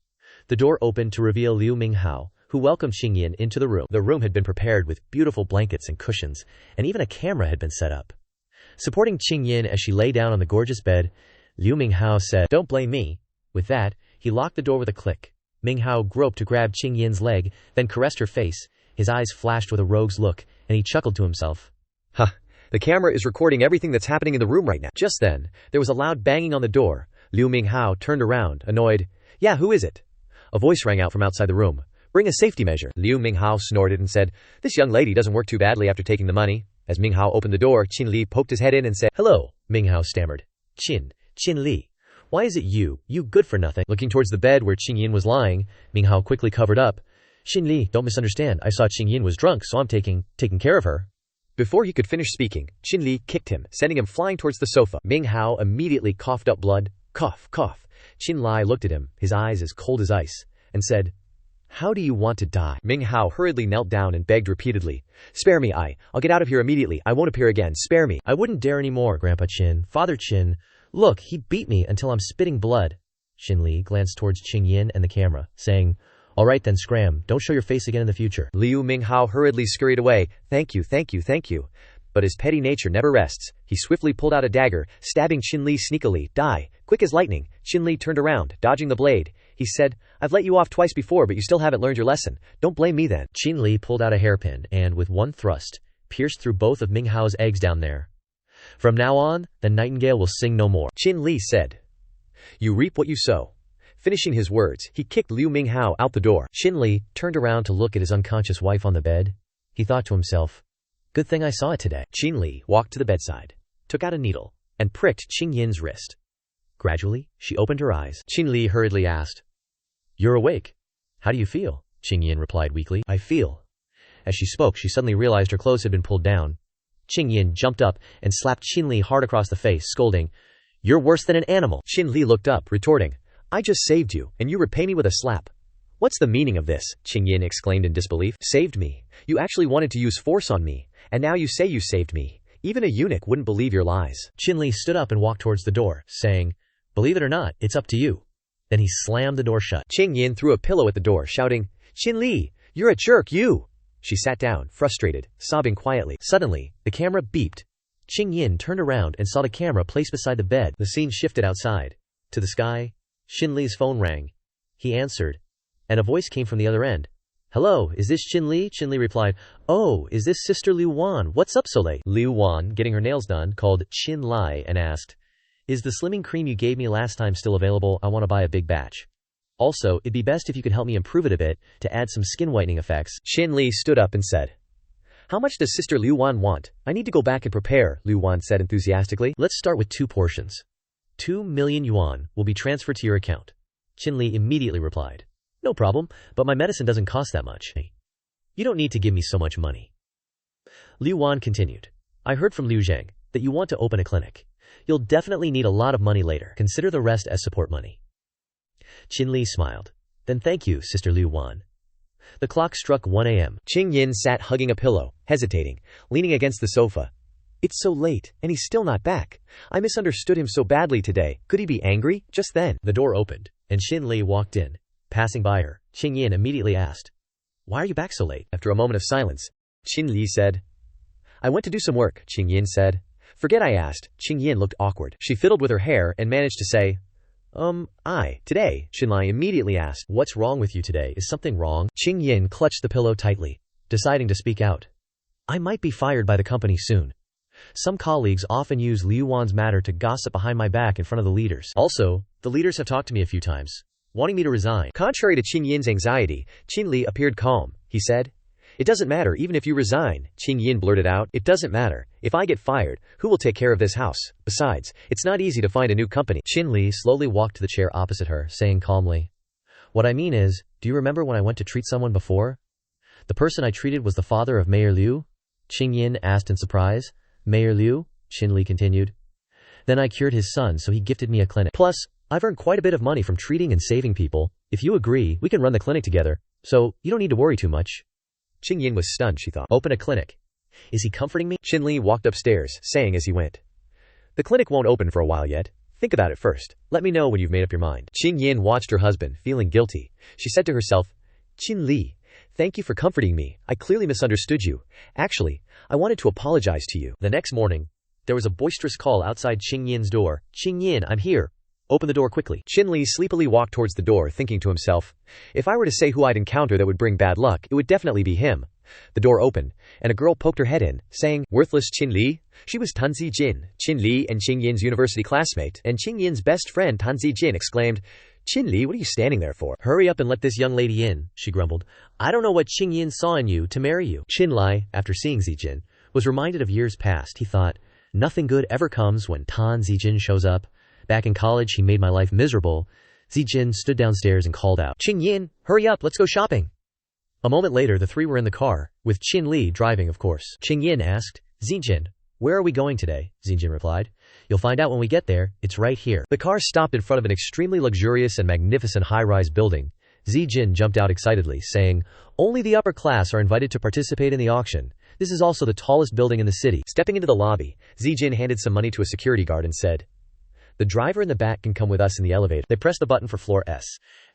Speaker 1: The door opened to reveal Liu Minghao, who welcomed Qingyin into the room. The room had been prepared with beautiful blankets and cushions, and even a camera had been set up. Supporting Qingyin as she lay down on the gorgeous bed, Liu Minghao said, "Don't blame me." With that, he locked the door with a click. Minghao groped to grab Qingyin's leg, then caressed her face. His eyes flashed with a rogue's look, and he chuckled to himself. "Ha, the camera is recording everything that's happening in the room right now." Just then, there was a loud banging on the door. Liu Minghao turned around, annoyed. "Yeah, who is it?" A voice rang out from outside the room. "Bring a safety measure." Liu Minghao snorted and said, "This young lady doesn't work too badly after taking the money." As Minghao opened the door, Shinli poked his head in and said, "Hello." Minghao stammered. Shinli. Why is it you good for nothing?" Looking towards the bed where Qingyin was lying, Minghao quickly covered up. "Shinli, don't misunderstand. I saw Qingyin was drunk, so I'm taking care of her." Before he could finish speaking, Shinli kicked him, sending him flying towards the sofa. Minghao immediately coughed up blood. Cough, cough. Qinli looked at him, his eyes as cold as ice, and said, "How do you want to die?" Minghao hurriedly knelt down and begged repeatedly, "Spare me, I'll get out of here immediately. I won't appear again. Spare me." "I wouldn't dare anymore, Grandpa Qin, Father Qin. Look, he beat me until I'm spitting blood." Shinli glanced towards Qingyin and the camera, saying, "All right then, scram. Don't show your face again in the future." Liu Minghao hurriedly scurried away. Thank you. But his petty nature never rests. He swiftly pulled out a dagger, stabbing Shinli sneakily. Die, quick as lightning. Shinli turned around, dodging the blade. He said, "I've let you off twice before, but you still haven't learned your lesson. Don't blame me then." Shinli pulled out a hairpin and, with one thrust, pierced through both of Minghao's eggs down there. "From now on, the nightingale will sing no more," Shinli said. "You reap what you sow." Finishing his words, he kicked Liu Minghao out the door. Shinli turned around to look at his unconscious wife on the bed. He thought to himself, "Good thing I saw it today." Shinli walked to the bedside, took out a needle, and pricked Qingyin's wrist. Gradually, she opened her eyes. Shinli hurriedly asked, "You're awake. How do you feel?" Qingyin replied weakly, "I feel." As she spoke, she suddenly realized her clothes had been pulled down. Qingyin jumped up and slapped Shinli hard across the face, scolding, "You're worse than an animal." Shinli looked up, retorting, "I just saved you, and you repay me with a slap." "What's the meaning of this?" Qingyin exclaimed in disbelief. "Saved me? You actually wanted to use force on me, and now you say you saved me. Even a eunuch wouldn't believe your lies." Shinli stood up and walked towards the door, saying, "Believe it or not, it's up to you." Then he slammed the door shut. Qingyin threw a pillow at the door, shouting, "Shinli, you're a jerk, you!" She sat down, frustrated, sobbing quietly. Suddenly, the camera beeped. Qingyin turned around and saw the camera placed beside the bed. The scene shifted outside. To the sky, Shinli's phone rang. He answered, and a voice came from the other end. "Hello, is this Shinli?" Shinli replied, "Oh, is this Sister Liu Wan? What's up so late?" Liu Wan, getting her nails done, called Shinli and asked, "Is the slimming cream you gave me last time still available? I want to buy a big batch. Also, it'd be best if you could help me improve it a bit, to add some skin whitening effects." Shinli stood up and said, "How much does Sister Liu Wan want? I need to go back and prepare," Liu Wan said enthusiastically. "Let's start with 2 portions. 2 million yuan will be transferred to your account." Shinli immediately replied, "No problem, but my medicine doesn't cost that much." "You don't need to give me so much money."
Speaker 2: Liu Wan continued. I heard from Liu Zhang that you want to open a clinic. You'll definitely need a lot of money later. Consider the rest as support money. Shinli smiled. Then thank you, Sister Liu Wan. The clock struck 1 a.m.
Speaker 1: Qing Yin sat hugging a pillow, hesitating, leaning against the sofa. It's so late, and he's still not back. I misunderstood him so badly today. Could he be angry? Just then,
Speaker 2: the door opened, and Shinli walked in. Passing by her, Qing Yin immediately asked, Why are you back so late?
Speaker 1: After a moment of silence, Shinli said, I went to do some work, Qing Yin said. Forget I asked. Qing Yin looked awkward. She fiddled with her hair and managed to say, today, Shinli immediately asked, What's wrong with you today? Is something wrong?
Speaker 2: Qing Yin clutched the pillow tightly, deciding to speak out. I might be fired by the company soon. Some colleagues often use Liu Wan's matter to gossip behind my back in front of the leaders. Also, the leaders have talked to me a few times, wanting me to resign.
Speaker 1: Contrary to Qing Yin's anxiety, Shinli appeared calm. He said, It doesn't matter even if you resign. Qing Yin blurted out, It doesn't matter. If I get fired, who will take care of this house? Besides, it's not easy to find a new company.
Speaker 2: Shinli slowly walked to the chair opposite her, saying calmly, What I mean is, do you remember when I went to treat someone before? The person I treated was the father of Mayor Liu? Qing Yin asked in surprise. Mayor Liu? Shinli continued. Then I cured his son, so he gifted me a clinic. Plus, I've earned quite a bit of money from treating and saving people. If you agree, we can run the clinic together, so you don't need to worry too much.
Speaker 1: Qing Yin was stunned, she thought.
Speaker 2: Open a clinic. Is he comforting me?
Speaker 1: Shinli walked upstairs, saying as he went, The clinic won't open for a while yet. Think about it first. Let me know when you've made up your mind. Qing Yin watched her husband, feeling guilty. She said to herself, Shinli, thank you for comforting me. I clearly misunderstood you. Actually, I wanted to apologize to you.
Speaker 2: The next morning, there was a boisterous call outside Qing Yin's door. Qing Yin, I'm here. Open the door quickly.
Speaker 1: Shinli sleepily walked towards the door, thinking to himself, If I were to say who I'd encounter that would bring bad luck, it would definitely be him. The door opened, and a girl poked her head in, saying, Worthless Shinli? She was Tan Zijin, Shinli and Qing Yin's university classmate, and Qing Yin's best friend Tan Zijin exclaimed, Shinli, what are you standing there for?
Speaker 2: Hurry up and let this young lady in, she grumbled. I don't know what Qing Yin saw in you to marry you. Shinli, after seeing Zijin, was reminded of years past. He thought, nothing good ever comes when Tan Zijin shows up. Back in college, he made my life miserable. Zijin stood downstairs and called out, Qing Yin, hurry up, let's go shopping. A moment later, the three were in the car, with Shinli driving, of course. Qing Yin asked, Zijin, where are we going today? Zijin replied, You'll find out when we get there. It's right here. The car stopped in front of an extremely luxurious and magnificent high-rise building. Zijin jumped out excitedly, saying, Only the upper class are invited to participate in the auction. This is also the tallest building in the city. Stepping into the lobby, Zijin handed some money to a security guard and said, The driver in the back can come with us in the elevator. They pressed the button for floor S.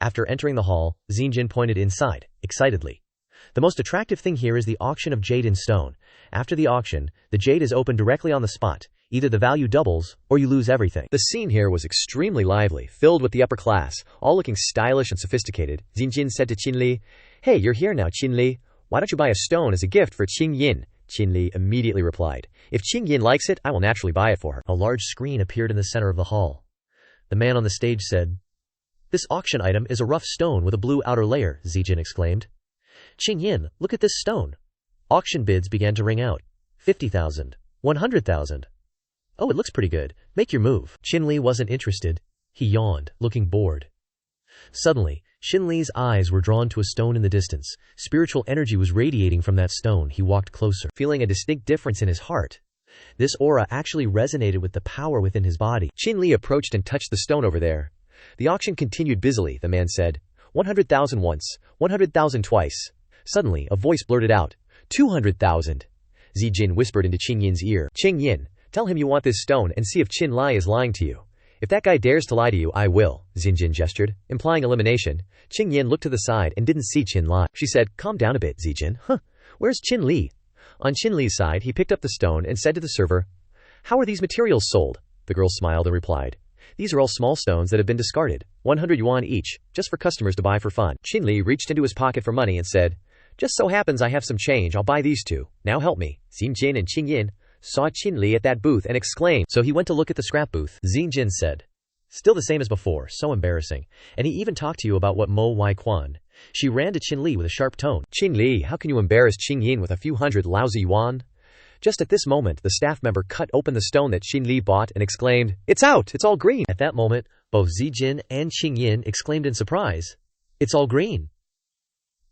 Speaker 2: After entering the hall, Zijin pointed inside, excitedly. The most attractive thing here is the auction of jade in stone. After the auction, the jade is opened directly on the spot. Either the value doubles, or you lose everything.
Speaker 1: The scene here was extremely lively, filled with the upper class, all looking stylish and sophisticated. Zijin said to Shinli, Hey, you're here now, Shinli. Why don't you buy a stone as a gift for Qing Yin? Shinli immediately replied, If Qing Yin likes it, I will naturally buy it for her.
Speaker 2: A large screen appeared in the center of the hall. The man on the stage said, This auction item is a rough stone with a blue outer layer, Zijin exclaimed. Qing Yin, look at this stone. Auction bids began to ring out. 50,000. 100,000. Oh, it looks pretty good. Make your move. Shinli wasn't interested. He yawned, looking bored. Suddenly, Shinli's eyes were drawn to a stone in the distance. Spiritual energy was radiating from that stone. He walked closer, feeling a distinct difference in his heart. This aura actually resonated with the power within his body.
Speaker 1: Shinli approached and touched the stone over there. The auction continued busily, the man said. 100,000 once, 100,000 twice. Suddenly, a voice blurted out, 200,000. Zijin whispered into Qing Yin's ear, Qing Yin, tell him you want this stone and see if Shinli is lying to you. If that guy dares to lie to you, I will, Zijin gestured, implying elimination. Qing Yin looked to the side and didn't see Shinli. She said, Calm down a bit, Zijin. Where's Shinli? On Shinli's side, he picked up the stone and said to the server, How are these materials sold? The girl smiled and replied, These are all small stones that have been discarded, 100 yuan each, just for customers to buy for fun. Shinli reached into his pocket for money and said, Just so happens I have some change, I'll buy these two. Now help me. Zijin and Qing Yin saw Shinli at that booth and exclaimed, So he went to look at the scrap booth. Zijin said, Still the same as before, so embarrassing. And he even talked to you about what Mo Wai Quan. She ran to Shinli with a sharp tone. Shinli, how can you embarrass Qing Yin with a few hundred lousy yuan? Just at this moment, the staff member cut open the stone that Shinli bought and exclaimed, It's out! It's all green! At that moment, both Zijin and Qing Yin exclaimed in surprise, It's all green!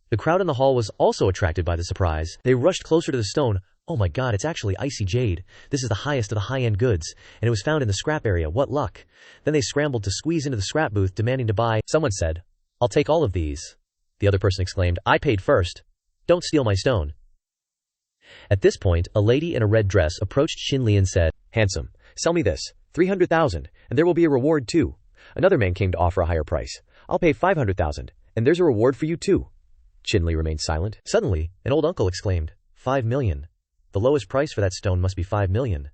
Speaker 1: The crowd in the hall was also attracted by the surprise. They rushed closer to the stone,
Speaker 2: Oh my god, it's actually icy jade. This is the highest of the high-end goods, and it was found in the scrap area. What luck. Then they scrambled to squeeze into the scrap booth demanding to buy. Someone said, I'll take all of these. The other person exclaimed, I paid first. Don't steal my stone. At this point, a lady in a red dress approached Shinli and said,
Speaker 1: Handsome, sell me this, 300,000, and there will be a reward too. Another man came to offer a higher price. I'll pay 500,000, and there's a reward for you too. Shinli remained silent.
Speaker 2: Suddenly, an old uncle exclaimed, 5 million. The lowest price for that stone must be 5 million.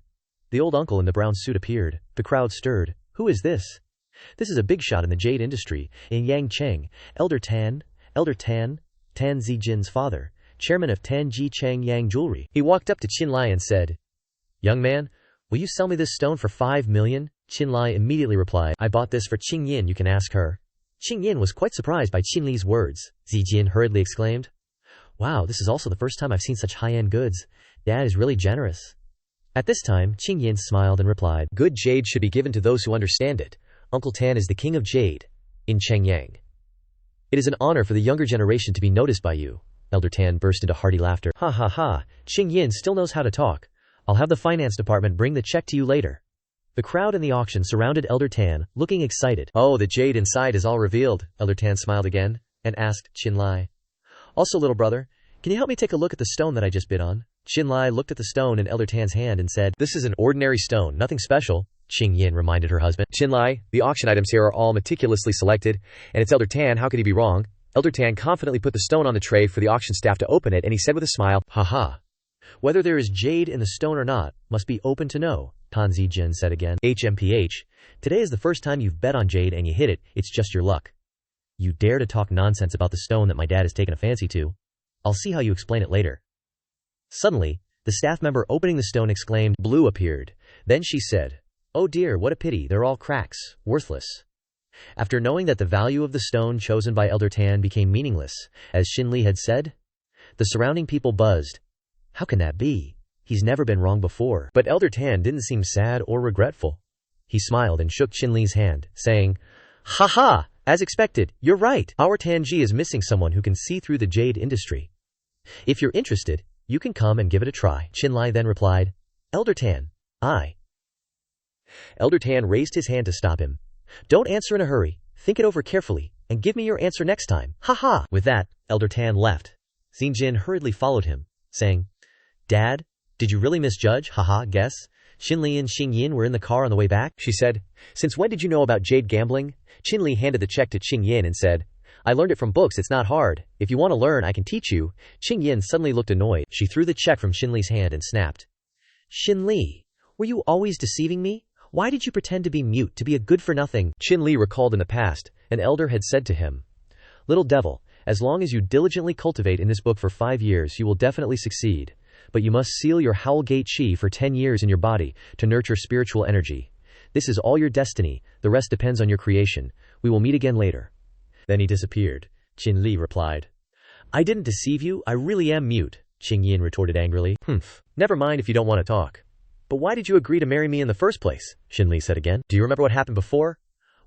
Speaker 2: The old uncle in the brown suit appeared. The crowd stirred. Who is this? This is a big shot in the jade industry. In Yang Cheng, Elder Tan Zijin's father, chairman of Tan Ji Cheng Yang Jewelry. He walked up to Qinlai and said, Young man, will you sell me this stone for 5 million? Qinlai immediately replied, I bought this for Qingyin, you can ask her. Qingyin was quite surprised by Qinli's words. Zijin hurriedly exclaimed, Wow, this is also the first time I've seen such high-end goods. Dad is really generous. At this time, Qingyin smiled and replied,
Speaker 1: Good jade should be given to those who understand it. Uncle Tan is the king of jade in Chengyang. It is an honor for the younger generation to be noticed by you. Elder Tan burst into hearty laughter. Ha ha ha, Qingyin still knows how to talk. I'll have the finance department bring the check to you later. The crowd in the auction surrounded Elder Tan, looking excited. Oh, the jade inside is all revealed. Elder Tan smiled again and asked Qinlai. Also, little brother, can you help me take a look at the stone that I just bid on? Qinlai looked at the stone in Elder Tan's hand and said, This is an ordinary stone, nothing special. Qingyin reminded her husband. Qinlai, the auction items here are all meticulously selected, and it's Elder Tan, how could he be wrong? Elder Tan confidently put the stone on the tray for the auction staff to open it, and he said with a smile, Ha ha. Whether there is jade in the stone or not, must be open to know, Tan Zijin said again. HMPH, today is the first time you've bet on jade and you hit it, it's just your luck. You dare to talk nonsense about the stone that my dad has taken a fancy to? I'll see how you explain it later. Suddenly, the staff member opening the stone exclaimed, Blue appeared. Then she said, Oh dear, what a pity, they're all cracks, worthless. After knowing that the value of the stone chosen by Elder Tan became meaningless, as Shinli had said, the surrounding people buzzed. How can that be? He's never been wrong before. But Elder Tan didn't seem sad or regretful. He smiled and shook Shinli's hand, saying, Ha ha, as expected, you're right. Our Tanji is missing someone who can see through the jade industry. If you're interested, you can come and give it a try. Qinlai then replied, Elder Tan, I. Elder Tan raised his hand to stop him. Don't answer in a hurry, think it over carefully, and give me your answer next time. Ha ha. With that, Elder Tan left. Xinjin hurriedly followed him, saying, Dad, did you really misjudge? Haha, guess. Shinli and Xingyin were in the car on the way back. She said, Since when did you know about jade gambling? Qinli handed the check to Qingyin and said, I learned it from books, it's not hard. If you want to learn, I can teach you. Qingyin suddenly looked annoyed. She threw the check from Shinli's hand and snapped. Shinli, were you always deceiving me? Why did you pretend to be mute, to be a good-for-nothing? Qinli recalled in the past, an elder had said to him, Little devil, as long as you diligently cultivate in this book for 5 years, you will definitely succeed. But you must seal your Howl Gate Chi for 10 years in your body, to nurture spiritual energy. This is all your destiny, the rest depends on your creation. We will meet again later. Then he disappeared. Qinli replied, I didn't deceive you, I really am mute. Qingyin retorted angrily. Never mind if you don't want to talk. But why did you agree to marry me in the first place? Shinli said again. Do you remember what happened before?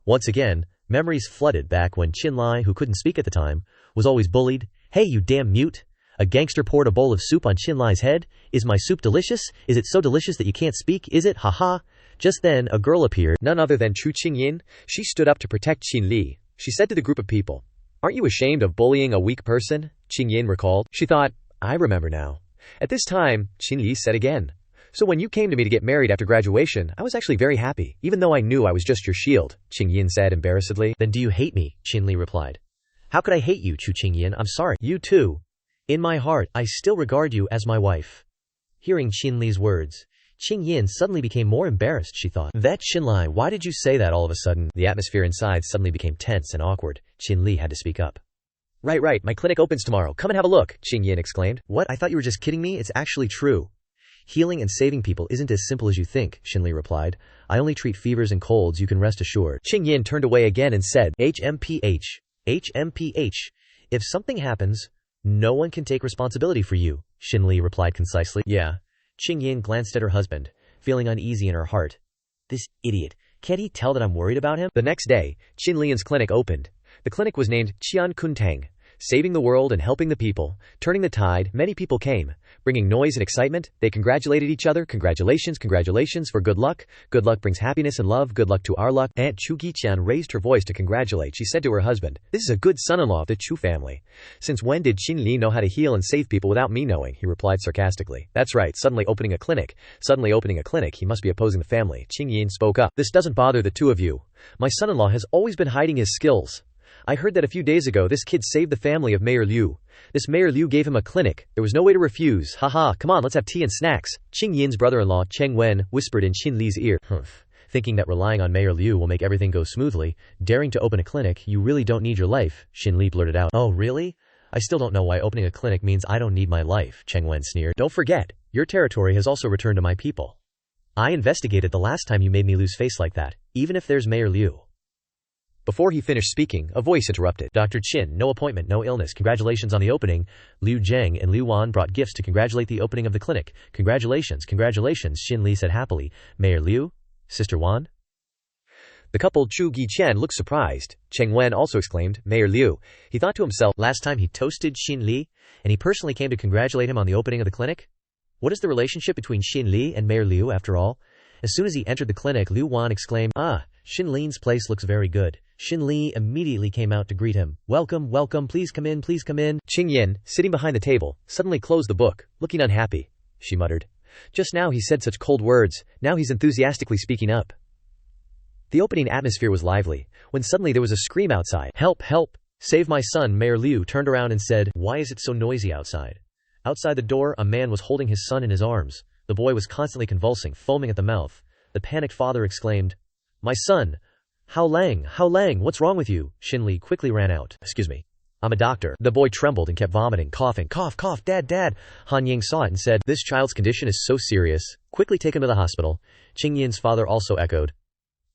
Speaker 1: Once again, memories flooded back when Qinlai, who couldn't speak at the time, was always bullied. Hey, you damn mute! A gangster poured a bowl of soup on Qinlai's head. Is my soup delicious? Is it so delicious that you can't speak? Is it? Haha. Just then, a girl appeared, none other than Chu Qingyin. She stood up to protect Qinli. She said to the group of people, Aren't you ashamed of bullying a weak person? Qingyin recalled. She thought, I remember now. At this time, Qinli said again, So when you came to me to get married after graduation, I was actually very happy, even though I knew I was just your shield, Qingyin said embarrassedly. Then do you hate me? Qinli replied. How could I hate you, Chu Qingyin? I'm sorry. You too. In my heart, I still regard you as my wife. Hearing Qinli's words, Qingyin suddenly became more embarrassed, she thought. That Qinlai, why did you say that all of a sudden? The atmosphere inside suddenly became tense and awkward. Qinli had to speak up. Right, my clinic opens tomorrow. Come and have a look, Qingyin exclaimed. What? I thought you were just kidding me? It's actually true. Healing and saving people isn't as simple as you think, Shinli replied. I only treat fevers and colds, you can rest assured. Qingyin turned away again and said, HMPH. If something happens, no one can take responsibility for you, Shinli replied concisely. Yeah. Qingyin glanced at her husband, feeling uneasy in her heart. This idiot. Can't he tell that I'm worried about him? The next day, Qinlian's clinic opened. The clinic was named Qian Kuntang, saving the world and helping the people, turning the tide. Many people came, bringing noise and excitement. They congratulated each other. Congratulations, congratulations for good luck. Good luck brings happiness and love. Good luck to our luck. Aunt Chu Giqian raised her voice to congratulate. She said to her husband, "This is a good son-in-law of the Chu family. Since when did Shinli know how to heal and save people without me knowing?" He replied sarcastically. "That's right, suddenly opening a clinic. He must be opposing the family." Qingyin spoke up. "This doesn't bother the two of you. My son-in-law has always been hiding his skills. I heard that a few days ago this kid saved the family of Mayor Liu. This Mayor Liu gave him a clinic. There was no way to refuse. Haha, come on, let's have tea and snacks." Qingyin's brother-in-law Cheng Wen whispered in Qinli's ear. Thinking that relying on Mayor Liu will make everything go smoothly, daring to open a clinic, you really don't need your life, Shinli blurted out. "Oh, really? I still don't know why opening a clinic means I don't need my life," Cheng Wen sneered. "Don't forget, your territory has also returned to my people. I investigated the last time you made me lose face like that, even if there's Mayor Liu." Before he finished speaking, a voice interrupted. "Dr. Qin, no appointment, no illness. Congratulations on the opening." Liu Zhang and Liu Wan brought gifts to congratulate the opening of the clinic. "Congratulations, congratulations," Shinli said happily. "Mayor Liu? Sister Wan?" The couple Chu Giqian looked surprised. Cheng Wen also exclaimed, "Mayor Liu." He thought to himself, last time he toasted Shinli, and he personally came to congratulate him on the opening of the clinic? What is the relationship between Shinli and Mayor Liu after all? As soon as he entered the clinic, Liu Wan exclaimed, "Ah, Shinli's place looks very good." Shinli immediately came out to greet him. "Welcome, welcome, please come in, please come in." Qingyin, sitting behind the table, suddenly closed the book, looking unhappy. She muttered, "Just now he said such cold words, now he's enthusiastically speaking up." The opening atmosphere was lively, when suddenly there was a scream outside. "Help, help! Save my son!" Mayor Liu turned around and said, "Why is it so noisy outside?" Outside the door, a man was holding his son in his arms. The boy was constantly convulsing, foaming at the mouth. The panicked father exclaimed, "My son! Hao Lang, what's wrong with you?" Shinli quickly ran out. "Excuse me. I'm a doctor." The boy trembled and kept vomiting, coughing. "Cough, cough, dad. Han Ying saw it and said, "This child's condition is so serious. Quickly take him to the hospital." Qingyin's father also echoed,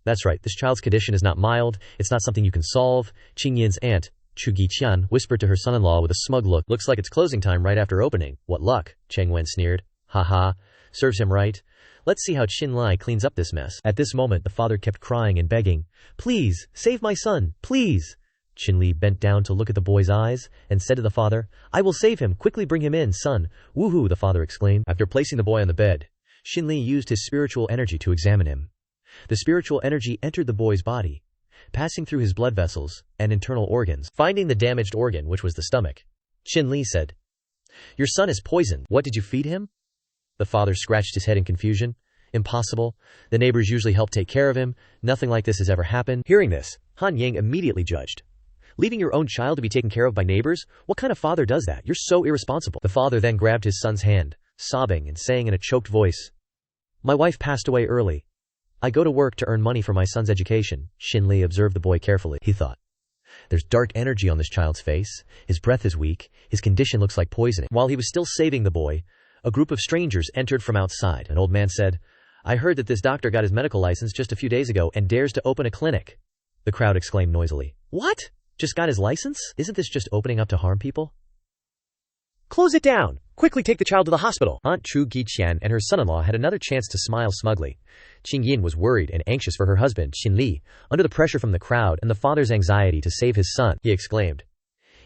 Speaker 1: "That's right, this child's condition is not mild. It's not something you can solve." Qingyin's aunt, Chu Giqian, whispered to her son-in-law with a smug look, "Looks like it's closing time right after opening." "What luck," Cheng Wen sneered. "Ha. Serves him right. Let's see how Qinli cleans up this mess." At this moment the father kept crying and begging, "Please, save my son, please." Qinli bent down to look at the boy's eyes, and said to the father, "I will save him, quickly bring him in, son." "Woohoo," the father exclaimed. After placing the boy on the bed, Qinli used his spiritual energy to examine him. The spiritual energy entered the boy's body, passing through his blood vessels and internal organs, finding the damaged organ, which was the stomach. Qinli said, "Your son is poisoned. What did you feed him?" The father scratched his head in confusion. "Impossible. The neighbors usually help take care of him. Nothing like this has ever happened." Hearing this, Han Ying immediately judged. "Leaving your own child to be taken care of by neighbors? What kind of father does that? You're so irresponsible." The father then grabbed his son's hand, sobbing and saying in a choked voice, "My wife passed away early. I go to work to earn money for my son's education." Shinli observed the boy carefully. He thought, "There's dark energy on this child's face. His breath is weak. His condition looks like poisoning." While he was still saving the boy, a group of strangers entered from outside. An old man said, "I heard that this doctor got his medical license just a few days ago and dares to open a clinic." The crowd exclaimed noisily, "What? Just got his license? Isn't this just opening up to harm people?" "Close it down! Quickly take the child to the hospital!" Aunt Chu Giqian and her son-in-law had another chance to smile smugly. Qingyin was worried and anxious for her husband, Shinli. Under the pressure from the crowd and the father's anxiety to save his son, he exclaimed,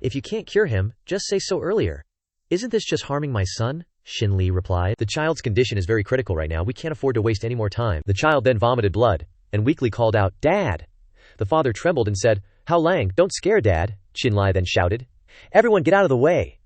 Speaker 1: "If you can't cure him, just say so earlier. Isn't this just harming my son?" Shinli replied, "The child's condition is very critical right now. We can't afford to waste any more time." The child then vomited blood and weakly called out, "Dad!" The father trembled and said, "Hao Lang, don't scare Dad." Qinli then shouted, "Everyone get out of the way."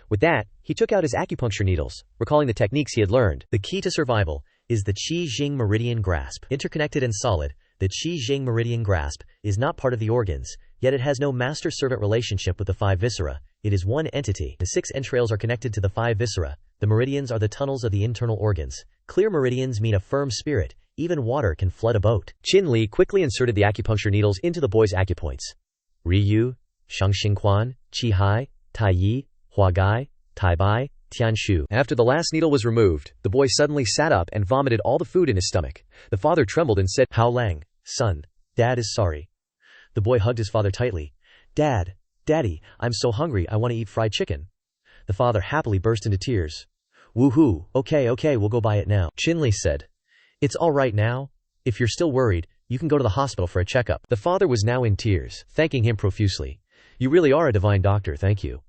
Speaker 1: With that, he took out his acupuncture needles, recalling the techniques he had learned. The key to survival is the Qi-Jing meridian grasp. Interconnected and solid, the Qi-Jing meridian grasp is not part of the organs, yet it has no master-servant relationship with the five viscera. It is one entity. The 6 entrails are connected to the 5 viscera. The meridians are the tunnels of the internal organs. Clear meridians mean a firm spirit. Even water can flood a boat. Qinli quickly inserted the acupuncture needles into the boy's acupoints. Riyu, Shangxingquan, Qihai, Taiyi, Huagai, Taibai, Tianshu. After the last needle was removed, the boy suddenly sat up and vomited all the food in his stomach. The father trembled and said, "Hao Lang, son, Dad is sorry." The boy hugged his father tightly. Daddy, I'm so hungry, I want to eat fried chicken." The father happily burst into tears. "Woohoo, okay, we'll go buy it now." Qinli said, "It's all right now. If you're still worried, you can go to the hospital for a checkup." The father was now in tears, thanking him profusely.
Speaker 2: You really are a divine doctor, thank you.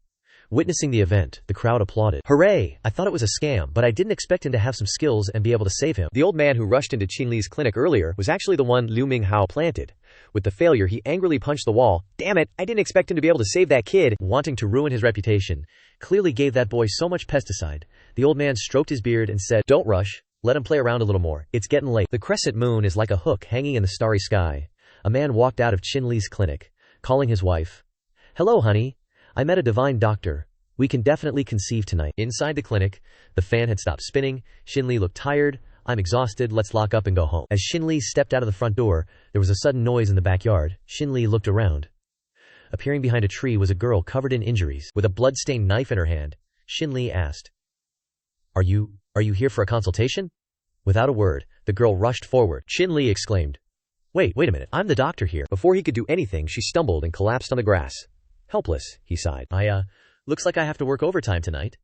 Speaker 2: Witnessing the event, the crowd applauded. Hooray! I thought it was a scam, but I didn't expect him to have some skills and be able to save him.
Speaker 1: The old man who rushed into Shinli's clinic earlier was actually the one Liu Minghao planted. With the failure, he angrily punched the wall. Damn it, I didn't expect him to be able to save that kid.
Speaker 2: Wanting to ruin his reputation, clearly gave that boy so much pesticide. The old man stroked his beard and said, Don't rush. Let him play around a little more. It's getting late. The crescent moon is like a hook hanging in the starry sky. A man walked out of Shinli's clinic, calling his wife. Hello, honey. I met a divine doctor. We can definitely conceive tonight. Inside the clinic, the fan had stopped spinning. Shinli looked tired. I'm exhausted. Let's lock up and go home. As Shinli stepped out of the front door, there was a sudden noise in the backyard. Shinli looked around. Appearing behind a tree was a girl covered in injuries. With a blood-stained knife in her hand, Shinli asked, Are you here for a consultation? Without a word, the girl rushed forward. Shinli exclaimed, Wait a minute, I'm the doctor here.
Speaker 1: Before he could do anything, she stumbled and collapsed on the grass. Helpless, he sighed.
Speaker 2: Looks like I have to work overtime tonight.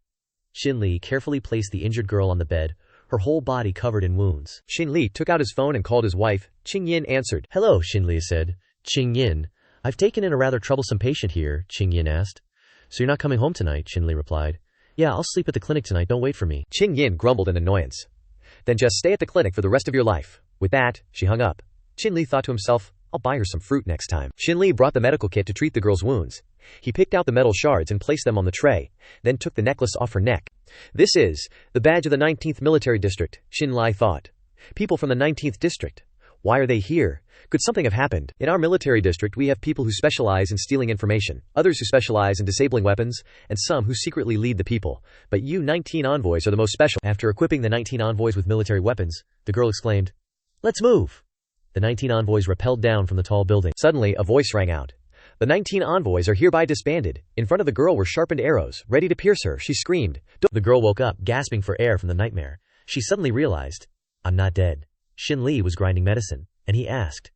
Speaker 2: Shinli carefully placed the injured girl on the bed, her whole body covered in wounds.
Speaker 1: Shinli took out his phone and called his wife. Qingyin answered.
Speaker 2: Hello, Shinli said. Qingyin, I've taken in a rather troublesome patient here, Qingyin asked. So you're not coming home tonight, Shinli replied. Yeah, I'll sleep at the clinic tonight, don't wait for me.
Speaker 1: Qingyin grumbled in annoyance. Then just stay at the clinic for the rest of your life. With that, she hung up. Shinli thought to himself, I'll buy her some fruit next time. Shinli brought the medical kit to treat the girl's wounds. He picked out the metal shards and placed them on the tray, then took the necklace off her neck. This is the badge of the 19th Military District, Shinli thought. People from the 19th District. Why are they here? Could something have happened? In our military district, we have people who specialize in stealing information, others who specialize in disabling weapons, and some who secretly lead the people. But you 19 envoys are the most special. After equipping the 19 envoys with military weapons, the girl exclaimed, Let's move! The 19 envoys rappelled down from the tall building. Suddenly, a voice rang out. The 19 envoys are hereby disbanded. In front of the girl were sharpened arrows, ready to pierce her. She screamed. The girl woke up, gasping for air from the nightmare. She suddenly realized, I'm not dead. Shinli was grinding medicine, and he asked,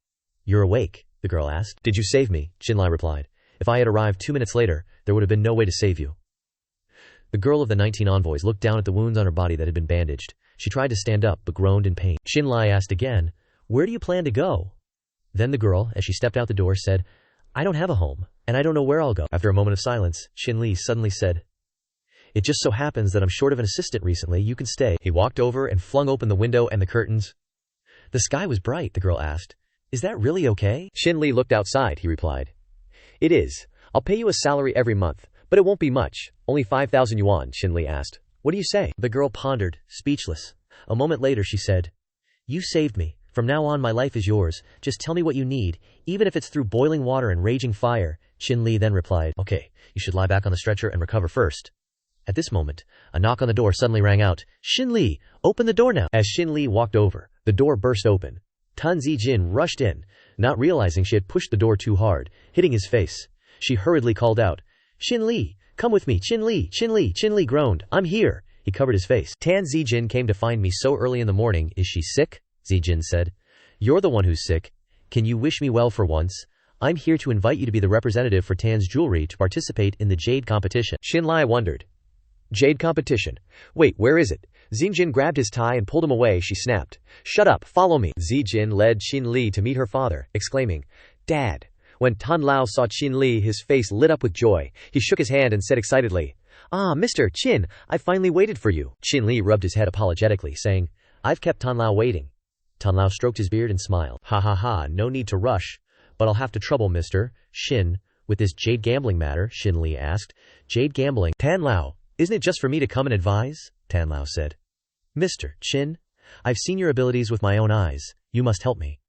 Speaker 1: You're awake? The girl asked. Did you save me? Shinli replied. If I had arrived 2 minutes later, there would have been no way to save you. The girl of the 19 envoys looked down at the wounds on her body that had been bandaged. She tried to stand up, but groaned in pain. Shinli asked again, Where do you plan to go? Then the girl, as she stepped out the door, said, I don't have a home, and I don't know where I'll go. After a moment of silence, Shinli suddenly said, It just so happens that I'm short of an assistant recently. You can stay. He walked over and flung open the window and the curtains. The sky was bright, the girl asked. Is that really okay? Shinli looked outside, he replied. It is. I'll pay you a salary every month, but it won't be much. Only 5,000 yuan, Shinli asked. What do you say?
Speaker 2: The girl pondered, speechless. A moment later she said, You saved me. From now on my life is yours. Just tell me what you need, even if it's through boiling water and raging fire. Shinli then replied, Okay, you should lie back on the stretcher and recover first. At this moment, a knock on the door suddenly rang out. Shinli, open the door now. As Shinli walked over, the door burst open. Tan Zijin rushed in, not realizing she had pushed the door too hard, hitting his face. She hurriedly called out, Shinli, come with me. Shinli groaned. I'm here. He covered his face. Tan Zijin came to find me so early in the morning. Is she sick? Zijin said. You're the one who's sick. Can you wish me well for once? I'm here to invite you to be the representative for Tan's jewelry to participate in the Jade competition.
Speaker 1: Shinli wondered. Jade competition? Wait, where is it? Zijin grabbed his tie and pulled him away. She snapped. Shut up, follow me. Zijin led Shinli to meet her father, exclaiming, Dad. When Tan Lao saw Shinli, his face lit up with joy. He shook his hand and said excitedly, Ah, Mr. Qin, I finally waited for you. Shinli rubbed his head apologetically, saying, I've kept Tan Lao waiting. Tan Lao stroked his beard and smiled. Ha, no need to rush. But I'll have to trouble Mr. Shin with this Jade gambling matter, Shinli asked. Jade gambling? Tan Lao, isn't it just for me to come and advise? Tan Lao said. Mr. Shin, I've seen your abilities with my own eyes. You must help me.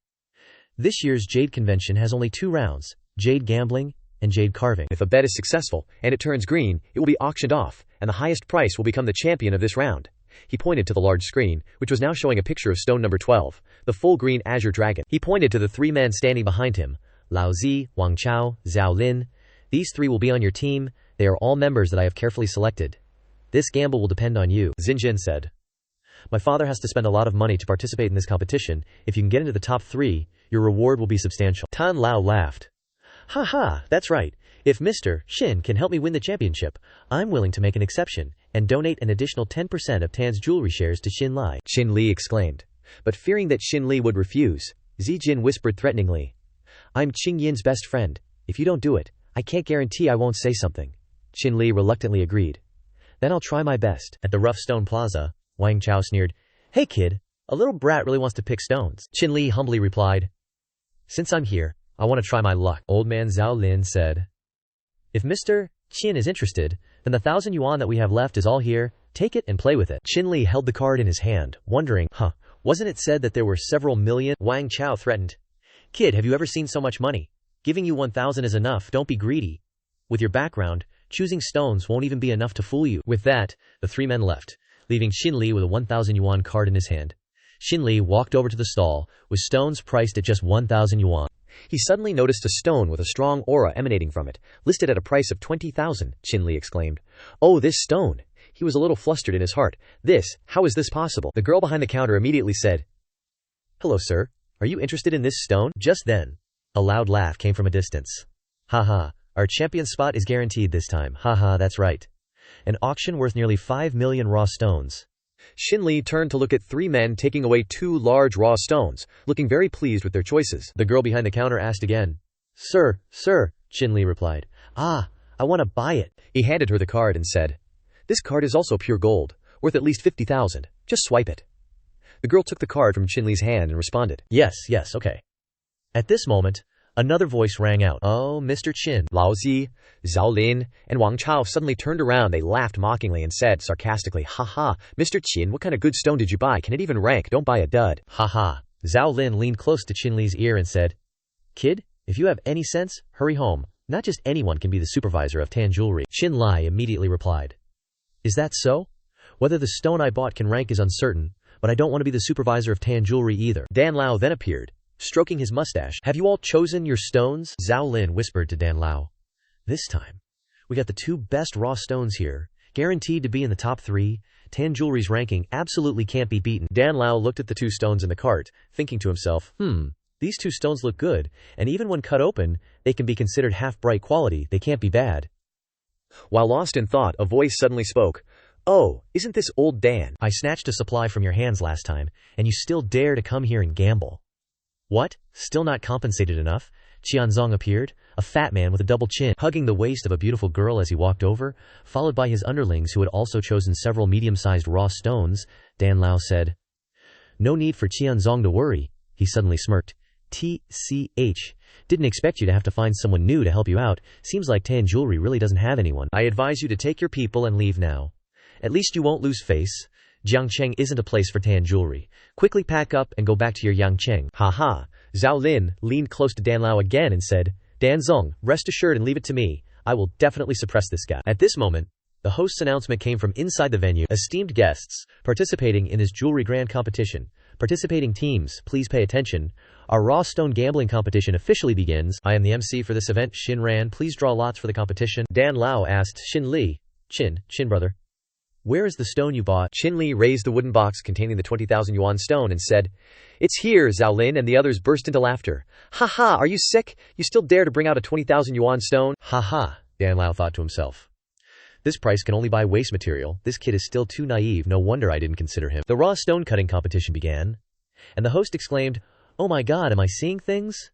Speaker 1: This year's Jade convention has only 2 rounds, Jade gambling and Jade carving. If a bet is successful and it turns green, it will be auctioned off, and the highest price will become the champion of this round. He pointed to the large screen, which was now showing a picture of stone number 12, the full green azure dragon. He pointed to the 3 men standing behind him, Lao Zi, Wang Chao, Zhao Lin. These 3 will be on your team. They are all members that I have carefully selected. This gamble will depend on you, Zijin said. My father has to spend a lot of money to participate in this competition. If you can get into the top 3, your reward will be substantial. Tan Lao laughed. Ha, that's right. If Mr. Shin can help me win the championship, I'm willing to make an exception and donate an additional 10% of Tan's jewelry shares to Shinli. Shinli exclaimed. But fearing that Shinli would refuse, Zijin whispered threateningly, I'm Qingyin's best friend. If you don't do it, I can't guarantee I won't say something. Shinli reluctantly agreed. Then I'll try my best.
Speaker 2: At the rough stone plaza, Wang Chao sneered, "Hey kid, a little brat really wants to pick stones." Shinli humbly replied, "Since I'm here, I want to try my luck." Old man Zhao Lin said, "If Mr. Qin is interested, then the 1,000 yuan that we have left is all here. Take it and play with it." Shinli held the card in his hand, wondering, wasn't it said that there were several million? Wang Chao threatened, "Kid, have you ever seen so much money? Giving you 1,000 is enough, don't be greedy. With your background, choosing stones won't even be enough to fool you." With that, the three men left, leaving Shinli with a 1,000 yuan card in his hand. Shinli walked over to the stall, with stones priced at just 1,000 yuan.
Speaker 1: He suddenly noticed a stone with a strong aura emanating from it, listed at a price of 20,000. Shinli exclaimed, "Oh, this stone!" He was a little flustered in his heart. How is this possible?" The girl behind the counter immediately said, "Hello, sir. Are you interested in this stone?" Just then, a loud laugh came from a distance. "Haha, our champion spot is guaranteed this time. Haha, that's right. An auction worth nearly 5 million raw stones." Shinli turned to look at three men taking away 2 large raw stones, looking very pleased with their choices. The girl behind the counter asked again. Sir, Shinli replied. "I want to buy it." He handed her the card and said, "This card is also pure gold, worth at least 50,000. Just swipe it." The girl took the card from Shinli's hand and responded, Yes, okay." At this moment, another voice rang out. "Oh, Mr. Qin." Lao Zi, Zhao Lin, and Wang Chao suddenly turned around. They laughed mockingly and said sarcastically, "Haha, Mr. Qin, what kind of good stone did you buy? Can it even rank? Don't buy a dud." Haha. Zhao Lin leaned close to Shinli's ear and said, "Kid, if you have any sense, hurry home. Not just anyone can be the supervisor of Tan Jewelry." Shinli immediately replied, "Is that so? Whether the stone I bought can rank is uncertain, but I don't want to be the supervisor of Tan Jewelry either." Dan Lao then appeared, stroking his mustache. "Have you all chosen your stones?" Zhao Lin whispered to Dan Lao. "This time, we got the 2 best raw stones here, guaranteed to be in the top 3. Tan Jewelry's ranking absolutely can't be beaten." Dan Lao looked at the 2 stones in the cart, thinking to himself, these 2 stones look good, and even when cut open, they can be considered half-bright quality. They can't be bad. While lost in thought, a voice suddenly spoke. "Oh, isn't this old Dan? I snatched a supply from your hands last time, and you still dare to come here and gamble." "What? Still not compensated enough?" Qianzong appeared, a fat man with a double chin, hugging the waist of a beautiful girl as he walked over, followed by his underlings who had also chosen several medium-sized raw stones. Dan Lao said, "No need for Qianzong to worry." He suddenly smirked. "TCH. Didn't expect you to have to find someone new to help you out. Seems like Tan Jewelry really doesn't have anyone. I advise you to take your people and leave now. At least you won't lose face. Jiangcheng isn't a place for Tan Jewelry. Quickly pack up and go back to your Yangcheng." Haha. Zhao Lin leaned close to Dan Lao again and said, "Dan Zong, rest assured and leave it to me. I will definitely suppress this guy." At this moment, the host's announcement came from inside the venue. "Esteemed guests, participating in this jewelry grand competition. Participating teams, please pay attention. Our raw stone gambling competition officially begins. I am the MC for this event, Shin Ran. Please draw lots for the competition." Dan Lao asked Shinli, Chin brother, "Where is the stone you bought?" Shinli raised the wooden box containing the 20,000 yuan stone and said, "It's here." Zhao Lin and the others burst into laughter. "Haha, are you sick? You still dare to bring out a 20,000 yuan stone?" Haha, Dan Lao thought to himself. This price can only buy waste material. This kid is still too naive. No wonder I didn't consider him. The raw stone cutting competition began, and the host exclaimed, "Oh my god, am I seeing things?"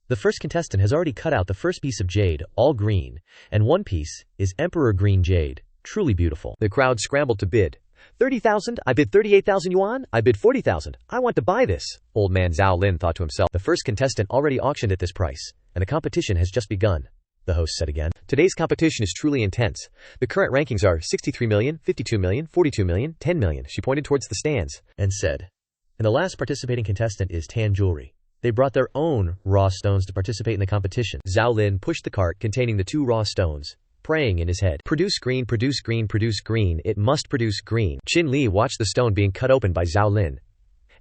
Speaker 1: The first contestant has already cut out the first piece of jade, all green, and one piece is Emperor Green Jade. Truly beautiful. The crowd scrambled to bid. 30,000? I bid 38,000 yuan? I bid 40,000. I want to buy this. Old man Zhao Lin thought to himself. The first contestant already auctioned at this price, and the competition has just begun. The host said again. Today's competition is truly intense. The current rankings are 63 million, 52 million, 42 million, 10 million. She pointed towards the stands and said, "And the last participating contestant is Tan Jewelry. They brought their own raw stones to participate in the competition." Zhao Lin pushed the cart containing the 2 raw stones, praying in his head, "Produce green, produce green, produce green. It must produce green." Shinli watched the stone being cut open by Zhao Lin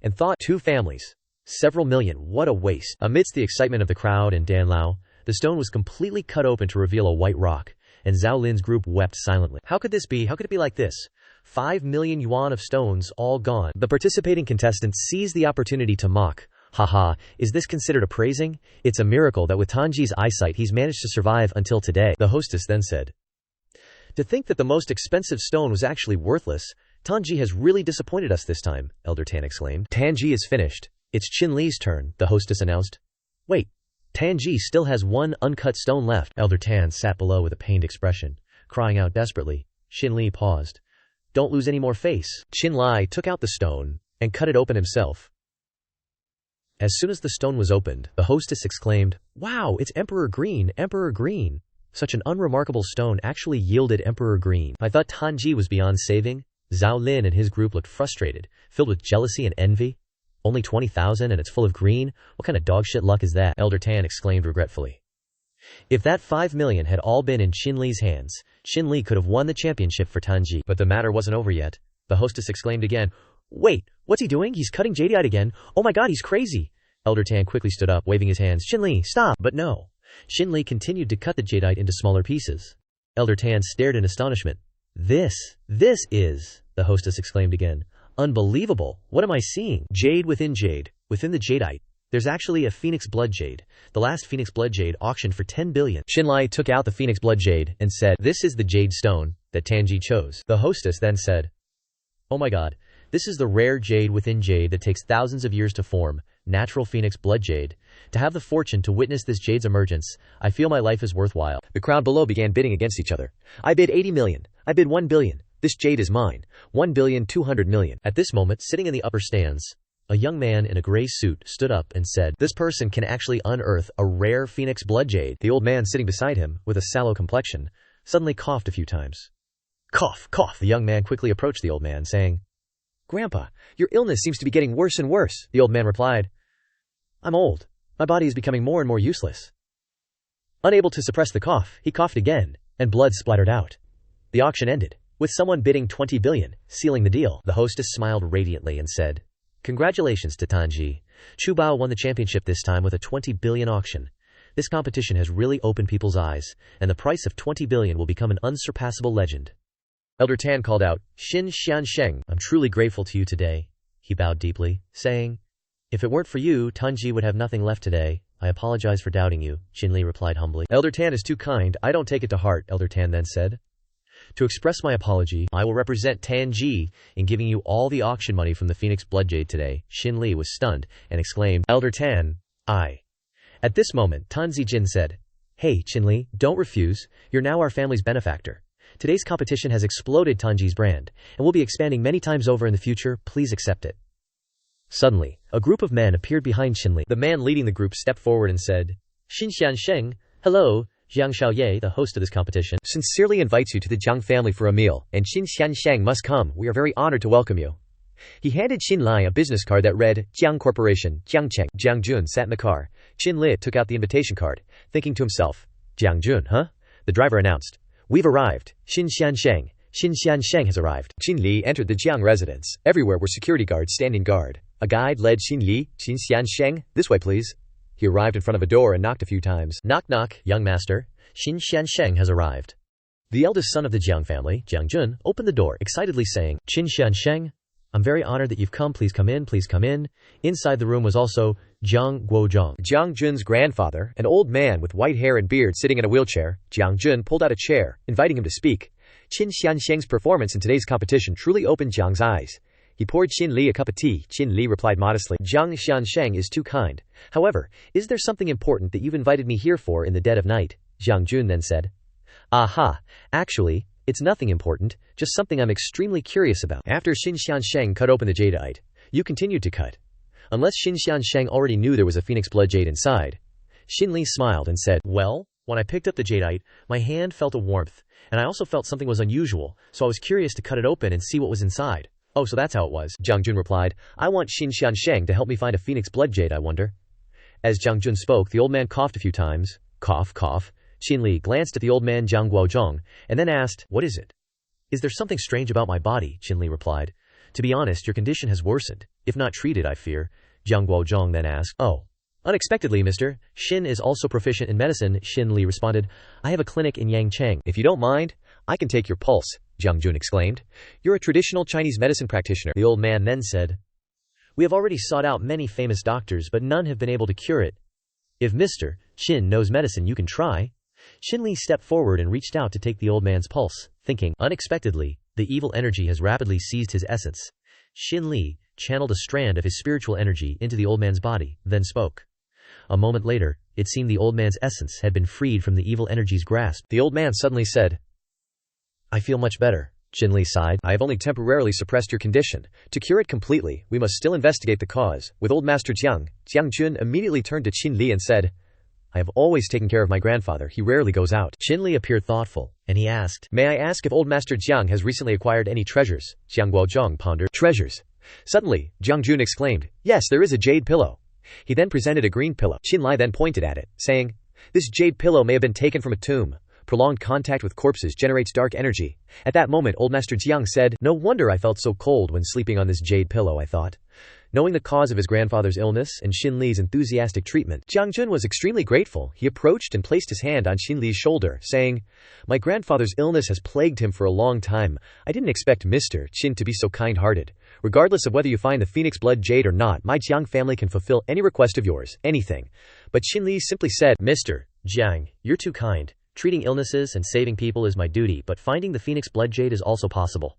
Speaker 1: and thought, 2 families, several million, what a waste. Amidst the excitement of the crowd and Dan Lao, the stone was completely cut open to reveal a white rock, and Zhao Lin's group wept silently. How could this be? How could it be like this? 5 million yuan of stones all gone. The participating contestants seized the opportunity to mock. Haha, is this considered appraising? It's a miracle that with Tanji's eyesight he's managed to survive until today. The hostess then said, "To think that the most expensive stone was actually worthless. Tanji has really disappointed us this time," Elder Tan exclaimed. "Tanji is finished. It's Qinli's turn," the hostess announced. "Wait,
Speaker 2: Tanji still has one uncut stone left. Elder Tan sat below with a pained expression, crying out desperately. Shinli paused. Don't lose any more face. Shinli took out the stone and cut it open himself. As soon as the stone was opened, the hostess exclaimed, "Wow, it's Emperor Green, Emperor Green." Such an unremarkable stone actually yielded Emperor Green. I thought Tanji was beyond saving. Zhao Lin and his group looked frustrated, filled with jealousy and envy. Only 20,000 and it's full of green? What kind of dogshit luck is that? Elder Tan exclaimed regretfully. If that 5 million had all been in Shinli's hands, Shinli could have won the championship for Tanji. But the matter wasn't over yet. The hostess exclaimed again, "Wait, what's he doing? He's cutting Jadeite again. Oh my god, he's crazy." Elder Tan quickly stood up, waving his hands. "Shinli, stop!" But no. Shinli continued to cut the Jadeite into smaller pieces. Elder Tan stared in astonishment. This is, the hostess exclaimed again. Unbelievable. What am I seeing? Jade. Within the Jadeite, there's actually a Phoenix Blood Jade. The last Phoenix Blood Jade auctioned for 10 billion. Shinli took out the Phoenix Blood Jade and said, "This is the Jade Stone that Tanji chose." The hostess then said, "Oh my god, this is the rare Jade within Jade that takes thousands of years to form, natural Phoenix Blood Jade. To have the fortune to witness this Jade's emergence, I feel my life is worthwhile." The crowd below began bidding against each other. "I bid 80 million. I bid 1 billion. This Jade is mine. 1,200,000,000. At this moment, sitting in the upper stands, a young man in a gray suit stood up and said, "This person can actually unearth a rare Phoenix Blood Jade." The old man sitting beside him, with a sallow complexion, suddenly coughed a few times. Cough, cough. The young man quickly approached the old man, saying, "Grandpa, your illness seems to be getting worse and worse." The old man replied, "I'm old. My body is becoming more and more useless." Unable to suppress the cough, he coughed again, and blood splattered out. The auction ended, with someone bidding 20 billion, sealing the deal. The hostess smiled radiantly and said, "Congratulations to Tanji. Chubao won the championship this time with a 20 billion auction. This competition has really opened people's eyes, and the price of 20 billion will become an unsurpassable legend." Elder Tan called out, "Xin Xiansheng, I'm truly grateful to you today." He bowed deeply, saying, "If it weren't for you, Tanji would have nothing left today. I apologize for doubting you," Shinli replied humbly. "Elder Tan is too kind. I don't take it to heart," Elder Tan then said. "To express my apology, I will represent Tanji in giving you all the auction money from the Phoenix Blood Jade today." Shinli was stunned and exclaimed, "Elder Tan, I." At this moment, Tan Zijin said, "Hey, Shinli, don't refuse. You're now our family's benefactor. Today's competition has exploded Tanji's brand, and will be expanding many times over in the future. Please accept it." Suddenly, a group of men appeared behind Shinli. The man leading the group stepped forward and said, "Xin Xiansheng, hello. Jiang Xiaoye, the host of this competition, sincerely invites you to the Jang family for a meal, and Xin Xiansheng must come. We are very honored to welcome you." He handed Shinli a business card that read, "Jiang Corporation, Jiangcheng." Jiang Jun sat in the car. Shinli took out the invitation card, thinking to himself, "Jiang Jun, huh?" The driver announced, "We've arrived. Xin Xiansheng has arrived." Shinli entered the Jiang residence. Everywhere were security guards standing guard. A guide led Xin Xiansheng, "This way, please." He arrived in front of a door and knocked a few times. "Knock knock, young master. Xin Xiansheng has arrived." The eldest son of the Jiang family, Jiang Jun, opened the door, excitedly saying, "Xin Xiansheng, I'm very honored that you've come. Please come in, please come in." Inside the room was also Jiang Guozhong, Jiang Jun's grandfather, an old man with white hair and beard sitting in a wheelchair. Jiang Jun pulled out a chair, inviting him to speak. Xin Xiansheng's performance in today's competition truly opened Jiang's eyes. He poured Shinli a cup of tea. Shinli replied modestly, "Jiang Xiansheng is too kind. However, is there something important that you've invited me here for in the dead of night?" Jiang Jun then said, "Aha, actually, it's nothing important, just something I'm extremely curious about." After Xin Xiansheng cut open the jadeite, you continued to cut. Unless Xin Xiansheng already knew there was a Phoenix Blood Jade inside. Shinli smiled and said, "Well, when I picked up the jadeite, my hand felt a warmth, and I also felt something was unusual, so I was curious to cut it open and see what was inside." "Oh, so that's how it was," Jiang Jun replied. "I want Xin Xiansheng to help me find a Phoenix Blood Jade, I wonder." As Jiang Jun spoke, the old man coughed a few times. Cough, cough. Shinli glanced at the old man Jiang Guozhong, and then asked, "What is it?" "Is there something strange about my body?" Shinli replied. "To be honest, your condition has worsened, if not treated, I fear." Jiang Guozhong then asked, "Oh. Unexpectedly, Mr. Shin is also proficient in medicine." Shinli responded, "I have a clinic in Yangcheng. If you don't mind, I can take your pulse," Jiang Jun exclaimed. "You're a traditional Chinese medicine practitioner." The old man then said, "We have already sought out many famous doctors, but none have been able to cure it. If Mr. Shin knows medicine, you can try." Shinli stepped forward and reached out to take the old man's pulse, thinking, unexpectedly, the evil energy has rapidly seized his essence. Shinli channeled a strand of his spiritual energy into the old man's body, then spoke. A moment later, It seemed the old man's essence had been freed from the evil energy's grasp.
Speaker 1: The old man suddenly said,
Speaker 2: "I feel much better."
Speaker 1: Shinli sighed. "I have only temporarily suppressed your condition. To cure it completely, we must still investigate the cause." With old Master Jiang, Jiang Jun immediately turned to Shinli and said, "I have always taken care of my grandfather. He rarely goes out."
Speaker 2: Shinli appeared thoughtful, and he asked,
Speaker 1: "May I ask if old Master Jiang has recently acquired any treasures?" Jiang Guozhong pondered. "Treasures?" Suddenly, Jiang Jun exclaimed, "Yes, there is a jade pillow." He then presented a green pillow. Shinli then pointed at it, saying, "This jade pillow may have been taken from a tomb. Prolonged contact with corpses generates dark energy." At that moment, old Master Jiang said, "No wonder I felt so cold when sleeping on this jade pillow," I thought. Knowing the cause of his grandfather's illness and Shinli's enthusiastic treatment, Jiang Jun was extremely grateful. He approached and placed his hand on Shinli's shoulder, saying, "My grandfather's illness has plagued him for a long time. I didn't expect Mr. Qin to be so kind-hearted. Regardless of whether you find the phoenix blood jade or not, my Jiang family can fulfill any request of yours, anything." But Shinli simply said,
Speaker 2: "Mr. Jiang, you're too kind. Treating illnesses and saving people is my duty, but finding the phoenix blood jade is also possible."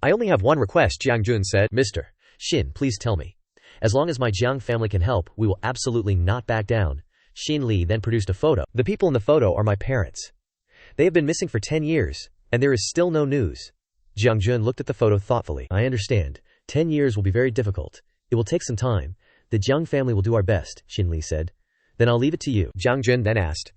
Speaker 1: "I only have one request," Jiang Jun said.
Speaker 2: "Mr. Shin, please tell me. As long as my Jiang family can help, we will absolutely not back down." Shinli then produced a photo.
Speaker 1: "The people in the photo are my parents. They have been missing for 10 years, and there is still no news."
Speaker 2: Jiang Jun looked at the photo thoughtfully. "I understand. 10 years will be very difficult. It will take some time. The Jiang family will do our best," Shinli said. "Then I'll leave it to you."
Speaker 1: Jiang Jun then asked,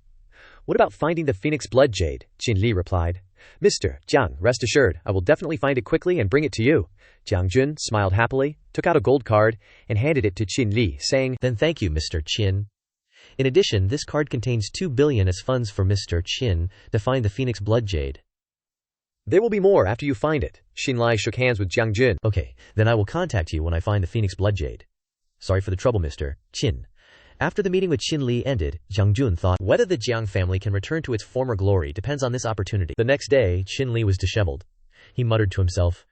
Speaker 1: "What about finding the phoenix blood jade?" Shinli replied, "Mr. Jiang, rest assured, I will definitely find it quickly and bring it to you." Jiang Jun smiled happily, took out a gold card, and handed it to Shinli, saying,
Speaker 2: "Then thank you, Mr. Qin. In addition, this card contains 2 billion as funds for Mr. Qin to find the phoenix blood jade."
Speaker 1: "There will be more after you find it." Shinli shook hands with Jiang Jun.
Speaker 2: "Okay, then I will contact you when I find the phoenix blood jade." "Sorry for the trouble, Mr. Qin." After the meeting with Shinli ended, Jiang Jun thought, whether the Jiang family can return to its former glory depends on this opportunity. The next day, Shinli was disheveled. He muttered to himself,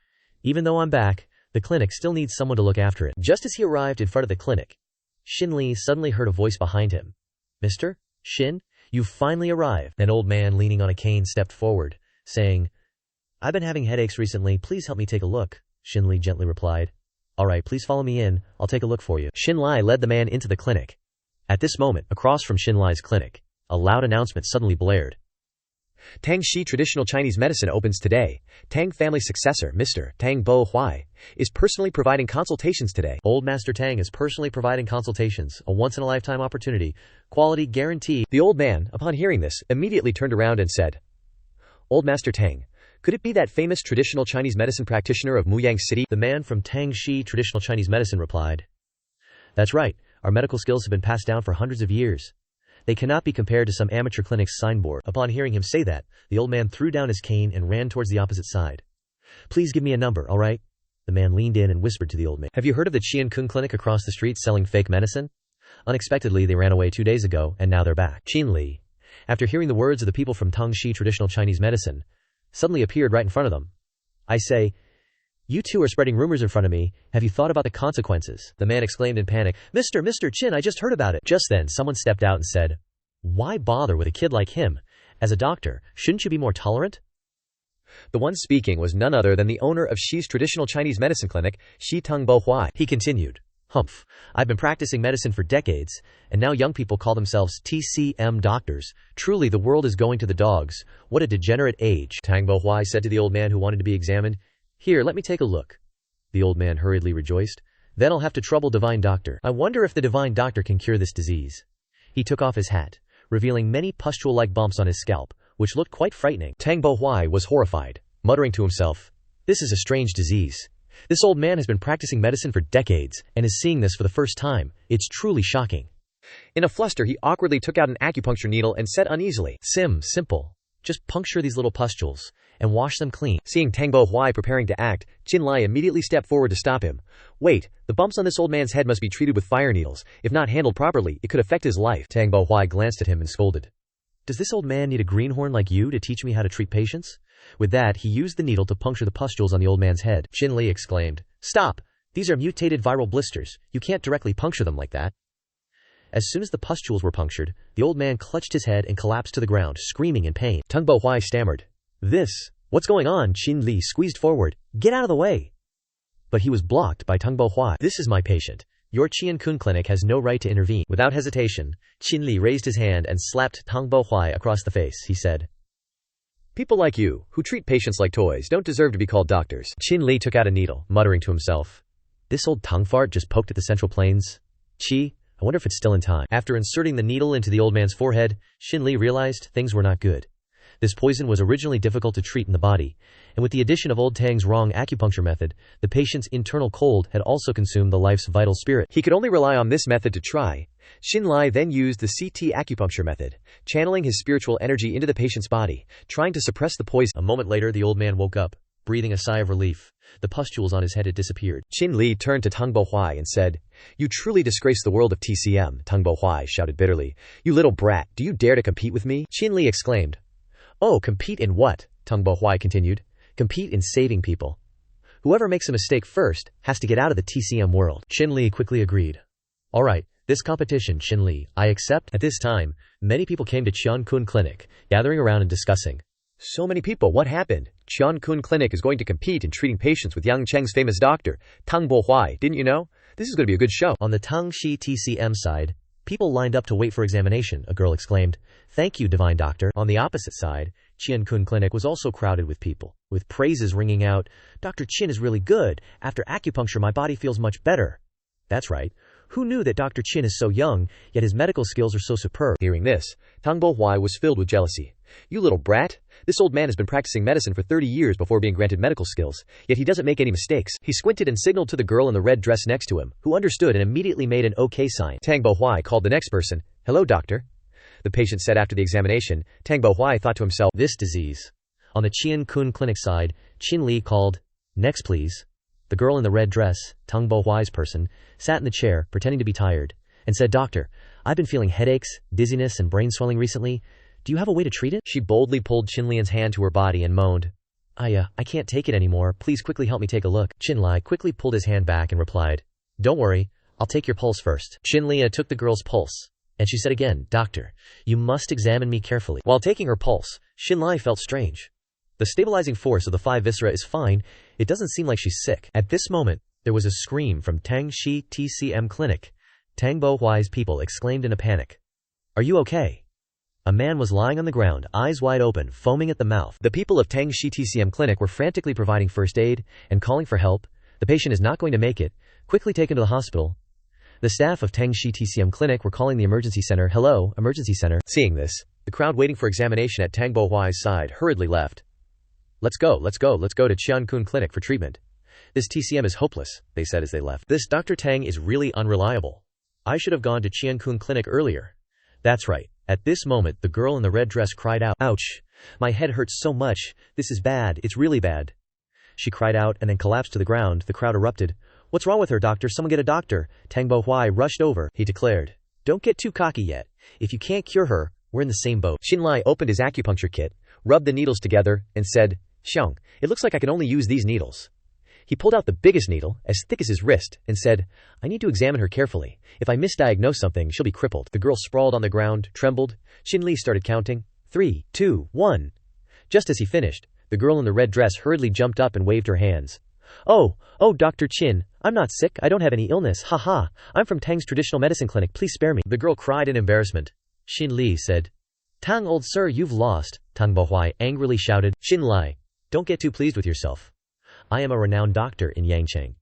Speaker 2: "Even though I'm back, the clinic still needs someone to look after it." Just as he arrived in front of the clinic, Shinli suddenly heard a voice behind him. "Mr. Shin, you've finally arrived." An old man leaning on a cane stepped forward, saying, "I've been having headaches recently. Please help me take a look." Shinli gently replied, "All right, please follow me in. I'll take a look for you." Shinli led the man into the clinic. At this moment, across from Shinli's clinic, a loud announcement suddenly blared.
Speaker 1: "Tang Shi Traditional Chinese Medicine opens today. Tang family successor, Mr. Tang Bo Huai, is personally providing consultations today."
Speaker 2: Old Master Tang is personally providing consultations, a once-in-a-lifetime opportunity, quality guaranteed.
Speaker 1: The old man, upon hearing this, immediately turned around and said, "Old Master Tang, could it be that famous traditional Chinese medicine practitioner of Muyang City?"
Speaker 2: The man from Tang Shi Traditional Chinese Medicine replied, "That's right. Our medical skills have been passed down for hundreds of years. They cannot be compared to some amateur clinic's signboard." Upon hearing him say that, the old man threw down his cane and ran towards the opposite side. "Please give me a number, all right?" The man leaned in and whispered to the old man. "Have you heard of the Qian Kung clinic across the street selling fake medicine? Unexpectedly, they ran away 2 days ago, and now they're back." Shinli, after hearing the words of the people from Tang Shi Traditional Chinese Medicine, suddenly appeared right in front of them. "I say, you two are spreading rumors in front of me. Have you thought about the consequences?" The man exclaimed in panic, Mr. Qin, I just heard about it." Just then, someone stepped out and said, "Why bother with a kid like him? As a doctor, shouldn't you be more tolerant?"
Speaker 1: The one speaking was none other than the owner of Shi's Traditional Chinese Medicine Clinic, Shi Tang Bo Huai.
Speaker 2: He continued, "Humph, I've been practicing medicine for decades, and now young people call themselves TCM doctors. Truly, the world is going to the dogs. What a degenerate age." Tang Bo Huai said to the old man who wanted to be examined, "Here, let me take a look." The old man hurriedly rejoiced. "Then I'll have to trouble Divine Doctor. I wonder if the Divine Doctor can cure this disease." He took off his hat, revealing many pustule-like bumps on his scalp, which looked quite frightening. Tang Bo Huai was horrified, muttering to himself, "This is a strange disease. This old man has been practicing medicine for decades, and is seeing this for the first time. It's truly shocking." In a fluster, he awkwardly took out an acupuncture needle and said uneasily, Simple. Just puncture these little pustules, and wash them clean." Seeing Tang Bo Huai preparing to act, Shinli immediately stepped forward to stop him. "Wait, the bumps on this old man's head must be treated with fire needles. If not handled properly, it could affect his life." Tang Bo Huai glanced at him and scolded, "Does this old man need a greenhorn like you to teach me how to treat patients?" With that, he used the needle to puncture the pustules on the old man's head. Shinli exclaimed, "Stop! These are mutated viral blisters. You can't directly puncture them like that." As soon as the pustules were punctured, the old man clutched his head and collapsed to the ground, screaming in pain. Tang Bo Huai stammered, What's going on?" Shinli squeezed forward, "Get out of the way!" But he was blocked by Tang Bo Huai. "This is my patient. Your Qian-kun clinic has no right to intervene. Without hesitation, Shinli raised his hand and slapped Tang Bohuai across the face. He said,
Speaker 1: People like you, who treat patients like toys, don't deserve to be called doctors.
Speaker 2: Shinli took out a needle, muttering to himself, This old tongue fart just poked at the central plains. I wonder if it's still in time. After inserting the needle into the old man's forehead, Shinli realized things were not good. This poison was originally difficult to treat in the body, and with the addition of old Tang's wrong acupuncture method, the patient's internal cold had also consumed the life's vital spirit.
Speaker 1: He could only rely on this method to try. Shinli then used the CT acupuncture method, channeling his spiritual energy into the patient's body, trying to suppress the poison.
Speaker 2: A moment later, the old man woke up, breathing a sigh of relief. The pustules on his head had disappeared.
Speaker 1: Shinli turned to Tang Bohuai and said, You truly disgrace the world of TCM, Tang Bohuai shouted bitterly. You little brat, do you dare to compete with me?
Speaker 2: Shinli exclaimed. Oh, compete in what? Tang Bohuai continued. Compete in saving people. Whoever makes a mistake first has to get out of the TCM world. Shinli quickly agreed. All right, this competition, Shinli, I accept. At this time, many people came to Qian-kun Clinic, gathering around and discussing.
Speaker 1: So many people, what happened? Qian-kun Clinic is going to compete in treating patients with Yang Cheng's famous doctor, Tang Bohuai, didn't you know? This is going to be a good show.
Speaker 2: On the Tangxi TCM side, people lined up to wait for examination, a girl exclaimed. Thank you, divine doctor. On the opposite side, Qian-kun Clinic was also crowded with people, with praises ringing out, Dr. Qin is really good. After acupuncture, my body feels much better. That's right. Who knew that Dr. Qin is so young, yet his medical skills are so superb?
Speaker 1: Hearing this, Tang Bohuai was filled with jealousy. You little brat, this old man has been practicing medicine for 30 years before being granted medical skills, yet he doesn't make any mistakes. He squinted and signaled to the girl in the red dress next to him, who understood and immediately made an OK sign. Tang Bohuai called the next person. Hello, doctor. The patient said after the examination. Tang Bohuai thought to himself,
Speaker 2: This disease. On the Qian-kun Clinic side, Shinli called, Next please. The girl in the red dress, Tang Bohuai's person, sat in the chair, pretending to be tired, and said, Doctor, I've been feeling headaches, dizziness, and brain swelling recently. Do you have a way to treat it? She boldly pulled Qinlian's hand to her body and moaned, I can't take it anymore. Please quickly help me take a look. Qinli quickly pulled his hand back and replied, Don't worry, I'll take your pulse first. Qinli took the girl's pulse, and she said again, Doctor, you must examine me carefully. While taking her pulse, Shinli felt strange. The stabilizing force of the 5 viscera is fine. It doesn't seem like she's sick. At this moment, there was a scream from Tangxi TCM Clinic. Tang Bohuai's people exclaimed in a panic. Are you okay? A man was lying on the ground, eyes wide open, foaming at the mouth. The people of Tangxi TCM Clinic were frantically providing first aid and calling for help. The patient is not going to make it. Quickly taken to the hospital. The staff of Tangxi TCM Clinic were calling the emergency center. Hello, emergency center.
Speaker 1: Seeing this, the crowd waiting for examination at Tang Bohuai's side hurriedly left. Let's go to Qian-kun Clinic for treatment. This TCM is hopeless, they said as they left. This Dr. Tang is really unreliable. I should have gone to Qian-kun Clinic earlier. That's right. At this moment, the girl in the red dress cried out, Ouch! My head hurts so much. This is bad. It's really bad. She cried out and then collapsed to the ground. The crowd erupted. What's wrong with her, doctor? Someone get a doctor. Tang Bohuai rushed over. He declared, Don't get too cocky yet. If you can't cure her, we're in the same boat. Shinli opened his acupuncture kit, rubbed the needles together, and said, Xiang, it looks like I can only use these needles. He pulled out the biggest needle, as thick as his wrist, and said, I need to examine her carefully. If I misdiagnose something, she'll be crippled. The girl sprawled on the ground, trembled. Shinli started counting. 3, 2, 1. Just as he finished, the girl in the red dress hurriedly jumped up and waved her hands. Oh, Dr. Qin, I'm not sick. I don't have any illness. Ha. I'm from Tang's traditional medicine clinic. Please spare me. The girl cried in embarrassment. Shinli said, Tang, old sir, you've lost. Tang Bohuai angrily shouted. Shinli, don't get too pleased with yourself. I am a renowned doctor in Yangcheng.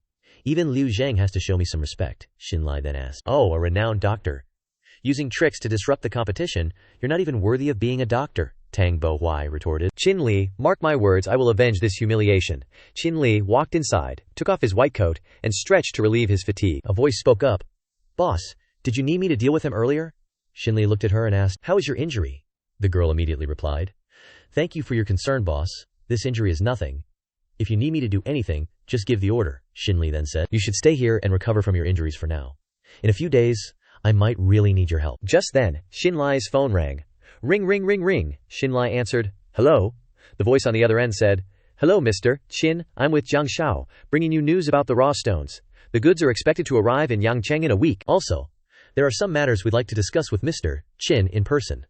Speaker 1: Even Liu Zhang has to show me some respect, Shinli then asked. Oh, a renowned doctor. Using tricks to disrupt the competition, you're not even worthy of being a doctor, Tang Bohuai retorted. Shinli, mark my words, I will avenge this humiliation. Shinli walked inside, took off his white coat, and stretched to relieve his fatigue. A voice spoke up. Boss, did you need me to deal with him earlier? Shinli looked at her and asked, How is your injury? The girl immediately replied. Thank you for your concern, boss. This injury is nothing. If you need me to do anything, just give the order, Shinli then said. You should stay here and recover from your injuries for now. In a few days, I might really need your help. Just then, Shinli's phone rang. Ring. Shinli answered. Hello? The voice on the other end said, Hello, Mr. Qin, I'm with Jiang Shao, bringing you news about the raw stones. The goods are expected to arrive in Yangcheng in a week. Also, there are some matters we'd like to discuss with Mr. Qin in person.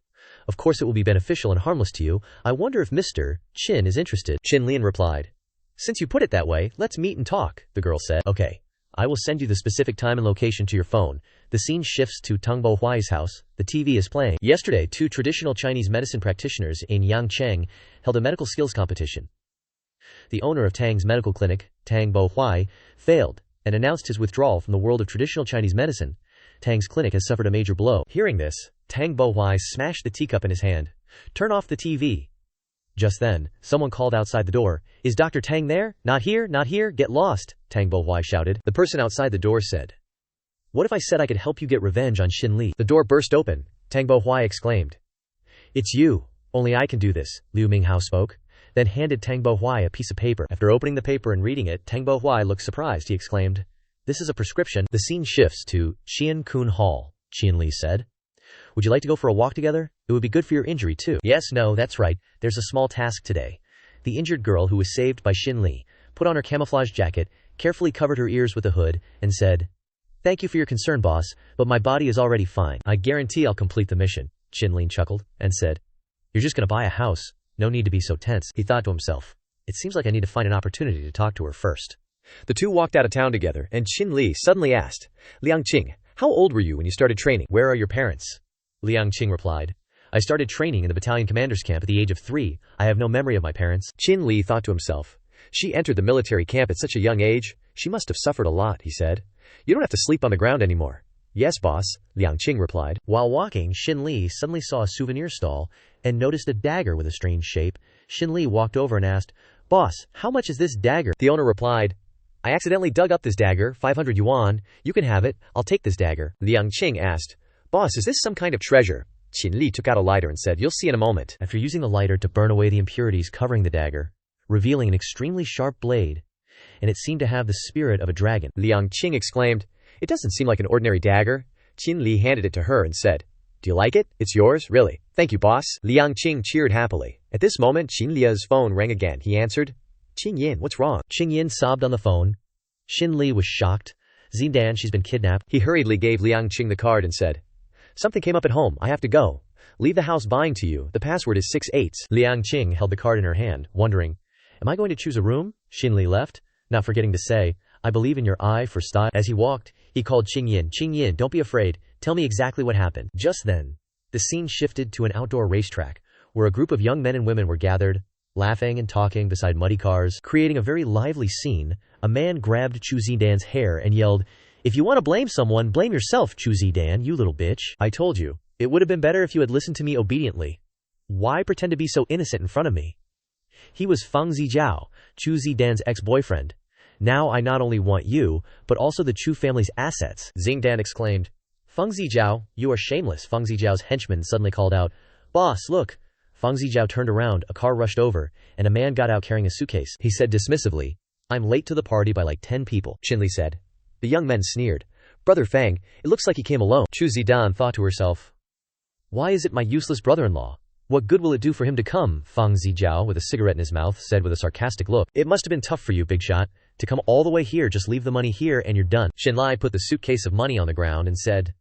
Speaker 1: Of course it will be beneficial and harmless to you. I wonder if Mr. Qin is interested. Qin Lian replied. Since you put it that way, let's meet and talk, the girl said. Okay,
Speaker 2: I will send you the specific time and location to your phone. The scene shifts to Tung Bo Huai's house. The TV is playing. Yesterday, 2 traditional Chinese medicine practitioners in Yangcheng held a medical skills competition. The owner of Tang's medical clinic, Tang Bo Huai, failed and announced his withdrawal from the world of traditional Chinese medicine. Tang's clinic has suffered a major blow. Hearing this, Tang Bo Huai smashed the teacup in his hand. Turn off the TV. Just then, someone called outside the door. Is Dr. Tang there? Not here, not here, get lost, Tang Bo Huai shouted. The person outside the door said, What if I said I could help you get revenge on Shinli? The door burst open. Tang Bo Huai exclaimed, It's you. Only I can do this, Liu Minghao spoke, then handed Tang Bo Huai a piece of paper. After opening the paper and reading it, Tang Bo Huai looked surprised. He exclaimed, This is a prescription. The scene shifts to Qian Kun Hall. Shinli said, Would you like to go for a walk together? It would be good for your injury too. Yes, no, that's right. There's a small task today. The injured girl who was saved by Shinli put on her camouflage jacket, carefully covered her ears with a hood, and said, Thank you for your concern, boss, but my body is already fine. I guarantee I'll complete the mission. Shinli chuckled and said, You're just gonna buy a house. No need to be so tense. He thought to himself, It seems like I need to find an opportunity to talk to her first.
Speaker 1: The two walked out of town together, and Shinli suddenly asked, Liangqing, how old were you when you started training?
Speaker 2: Where are your parents? Liangqing replied, I started training in the battalion commander's camp at the age of 3. I have no memory of my parents.
Speaker 1: Shinli thought to himself, She entered the military camp at such a young age. She must have suffered a lot, he said. You don't have to sleep on the ground anymore. Yes, boss, Liangqing replied.
Speaker 2: While walking, Shinli suddenly saw a souvenir stall and noticed a dagger with a strange shape. Shinli walked over and asked, Boss, how much is this dagger?
Speaker 1: The owner replied, I accidentally dug up this dagger, 500 yuan. You can have it. I'll take this dagger. Liangqing asked, Boss, is this some kind of treasure? Shinli took out a lighter and said, You'll see in a moment.
Speaker 2: After using the lighter to burn away the impurities covering the dagger, revealing an extremely sharp blade, and it seemed to have the spirit of a dragon.
Speaker 1: Liangqing exclaimed, It doesn't seem like an ordinary dagger. Shinli handed it to her and said, Do you like it? It's yours, really. Thank you, boss. Liangqing cheered happily. At this moment, Xinlia's phone rang again. He answered, Qingyin, what's wrong?
Speaker 2: Qingyin sobbed on the phone. Shinli was shocked. Zidan, she's been kidnapped.
Speaker 1: He hurriedly gave Liangqing the card and said, Something came up at home. I have to go. Leave the house buying to you. The password is 6/8.
Speaker 2: Liangqing held the card in her hand, wondering, Am I going to choose a room? Shinli left, not forgetting to say, I believe in your eye for style. As he walked, he called Qingyin. Qingyin, don't be afraid. Tell me exactly what happened. Just then, the scene shifted to an outdoor racetrack, where a group of young men and women were gathered, laughing and talking beside muddy cars, creating a very lively scene. A man grabbed Chu Zidan's hair and yelled, If you want to blame someone, blame yourself, Chu Zidan, you little bitch. I told you. It would have been better if you had listened to me obediently. Why pretend to be so innocent in front of me? He was Feng Zijiao, Chu Zidan's ex-boyfriend. Now I not only want you, but also the Chu family's assets. Zidan exclaimed. Feng Zijiao, you are shameless. Feng Zijiao's henchman suddenly called out, Boss, look. Feng Zijiao turned around, a car rushed over, and a man got out carrying a suitcase. He said dismissively, I'm late to the party by like 10 people.
Speaker 1: Shinli said. The young men sneered. Brother Feng, it looks like he came alone.
Speaker 2: Chu Zidan thought to herself, Why is it my useless brother-in-law? What good will it do for him to come? Feng Zijiao, with a cigarette in his mouth, said with a sarcastic look. It must have been tough for you, big shot, to come all the way here. Just leave the money here and you're done. Shinli put the suitcase of money on the ground and said,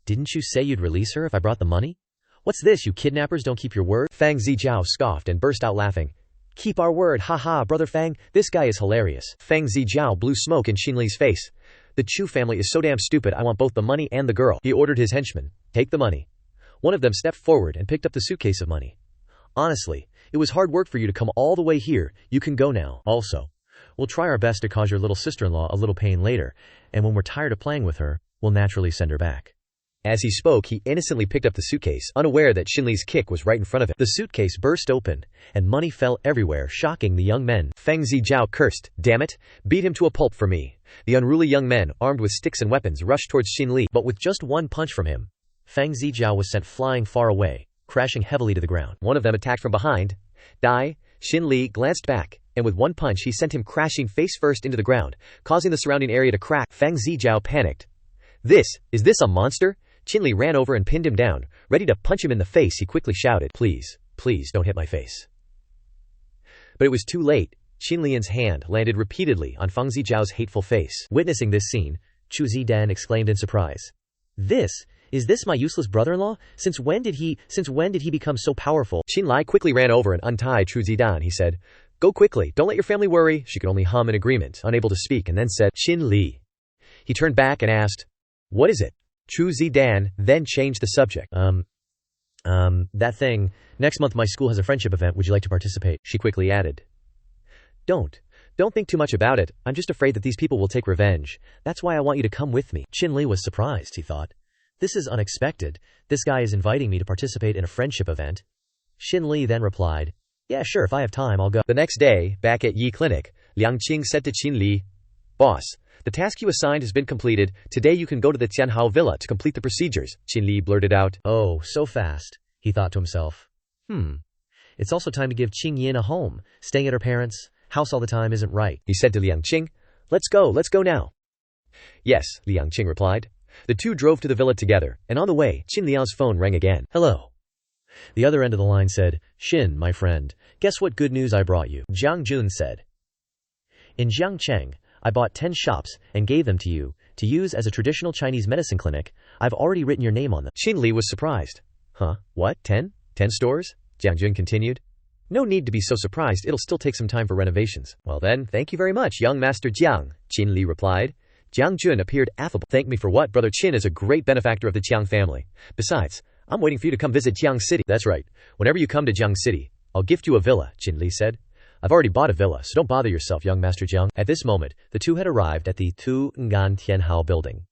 Speaker 2: Didn't you say you'd release her if I brought the money? What's this, you kidnappers don't keep your word?
Speaker 1: Feng Zijiao scoffed and burst out laughing. Keep our word, haha, brother Feng, this guy is hilarious. Feng Zijiao blew smoke in Shinli's face. The Chu family is so damn stupid, I want both the money and the girl. He ordered his henchmen, Take the money. One of them stepped forward and picked up the suitcase of money. Honestly, it was hard work for you to come all the way here. You can go now. Also, we'll try our best to cause your little sister-in-law a little pain later, and when we're tired of playing with her, we'll naturally send her back. As he spoke, he innocently picked up the suitcase, unaware that Shinli's kick was right in front of him.
Speaker 2: The suitcase burst open, and money fell everywhere, shocking the young men.
Speaker 1: Feng Zijiao cursed, Damn it, beat him to a pulp for me. The unruly young men, armed with sticks and weapons, rushed towards Shinli,
Speaker 2: but with just one punch from him, Feng Zijiao was sent flying far away, crashing heavily to the ground.
Speaker 1: One of them attacked from behind. Die. Shinli glanced back, and with one punch he sent him crashing face first into the ground, causing the surrounding area to crack. Feng Zijiao panicked. Is this a monster? Shinli ran over and pinned him down. Ready to punch him in the face, he quickly shouted, Please don't hit my face. But it was too late. Shinli's hand landed repeatedly on Feng Zijiao's hateful face.
Speaker 2: Witnessing this scene, Chu Zidan exclaimed in surprise, Is this my useless brother-in-law? Since when did he become so powerful?
Speaker 1: Shinli quickly ran over and untied Chu Zidan. He said, Go quickly, don't let your family worry. She could only hum in agreement, unable to speak, and then said, Shinli, He turned back and asked, "What is it?" Chu Zidan then changed the subject.
Speaker 2: That thing. Next month my school has a friendship event. Would you like to participate?
Speaker 1: She quickly added. Don't think too much about it. I'm just afraid that these people will take revenge. That's why I want you to come with me.
Speaker 2: Shinli was surprised, he thought. This is unexpected. This guy is inviting me to participate in a friendship event. Shinli then replied, "Yeah, sure, if I have time, I'll go."
Speaker 1: The next day, back at Yi Clinic, Liang Qing said to Shinli, "Boss, the task you assigned has been completed. Today you can go to the Tianhao Villa to complete the procedures." Shinli blurted out.
Speaker 2: Oh, so fast, he thought to himself. It's also time to give Qing Yin a home. Staying at her parents' house all the time isn't right.
Speaker 1: He said to Liang Qing, let's go now." "Yes," Liang Qing replied. The two drove to the villa together, and on the way, Qin Liao's phone rang again.
Speaker 2: "Hello." The other end of the line said, "Shin, my friend, guess what good news I brought you?" Zhang Jun said. "In Jiangcheng, I bought 10 shops and gave them to you, to use as a traditional Chinese medicine clinic. I've already written your name on them."
Speaker 1: Shinli was surprised. "Huh? What? 10? 10 stores?" Jiang Jun continued. "No need to be so surprised, it'll still take some time for renovations." "Well then, thank you very much, young Master Jiang," Shinli replied. Jiang Jun appeared affable. "Thank me for what? Brother Qin is a great benefactor of the Jiang family. Besides, I'm waiting for you to come visit Jiang City." "That's right. Whenever you come to Jiang City, I'll gift you a villa," Shinli said. "I've already bought a villa, so don't bother yourself, young Master Jiang." At this moment, the two had arrived at the Tu Ngan Tianhao building.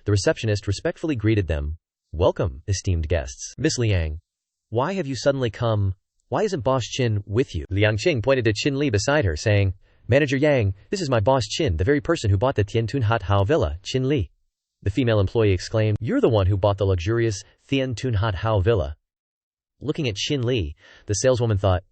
Speaker 1: The receptionist respectfully greeted them. "Welcome, esteemed guests. Miss Liang, why have you suddenly come? Why isn't Boss Qin with you?" Liang Qing pointed to Qin Li beside her, saying, "Manager Yang, this is my boss Qin, the very person who bought the Tiantun Hat Hao Villa." Qin Li, the female employee, exclaimed, "You're the one who bought the luxurious Tiantun Hat Hao Villa." Looking at Qin Li, the saleswoman thought,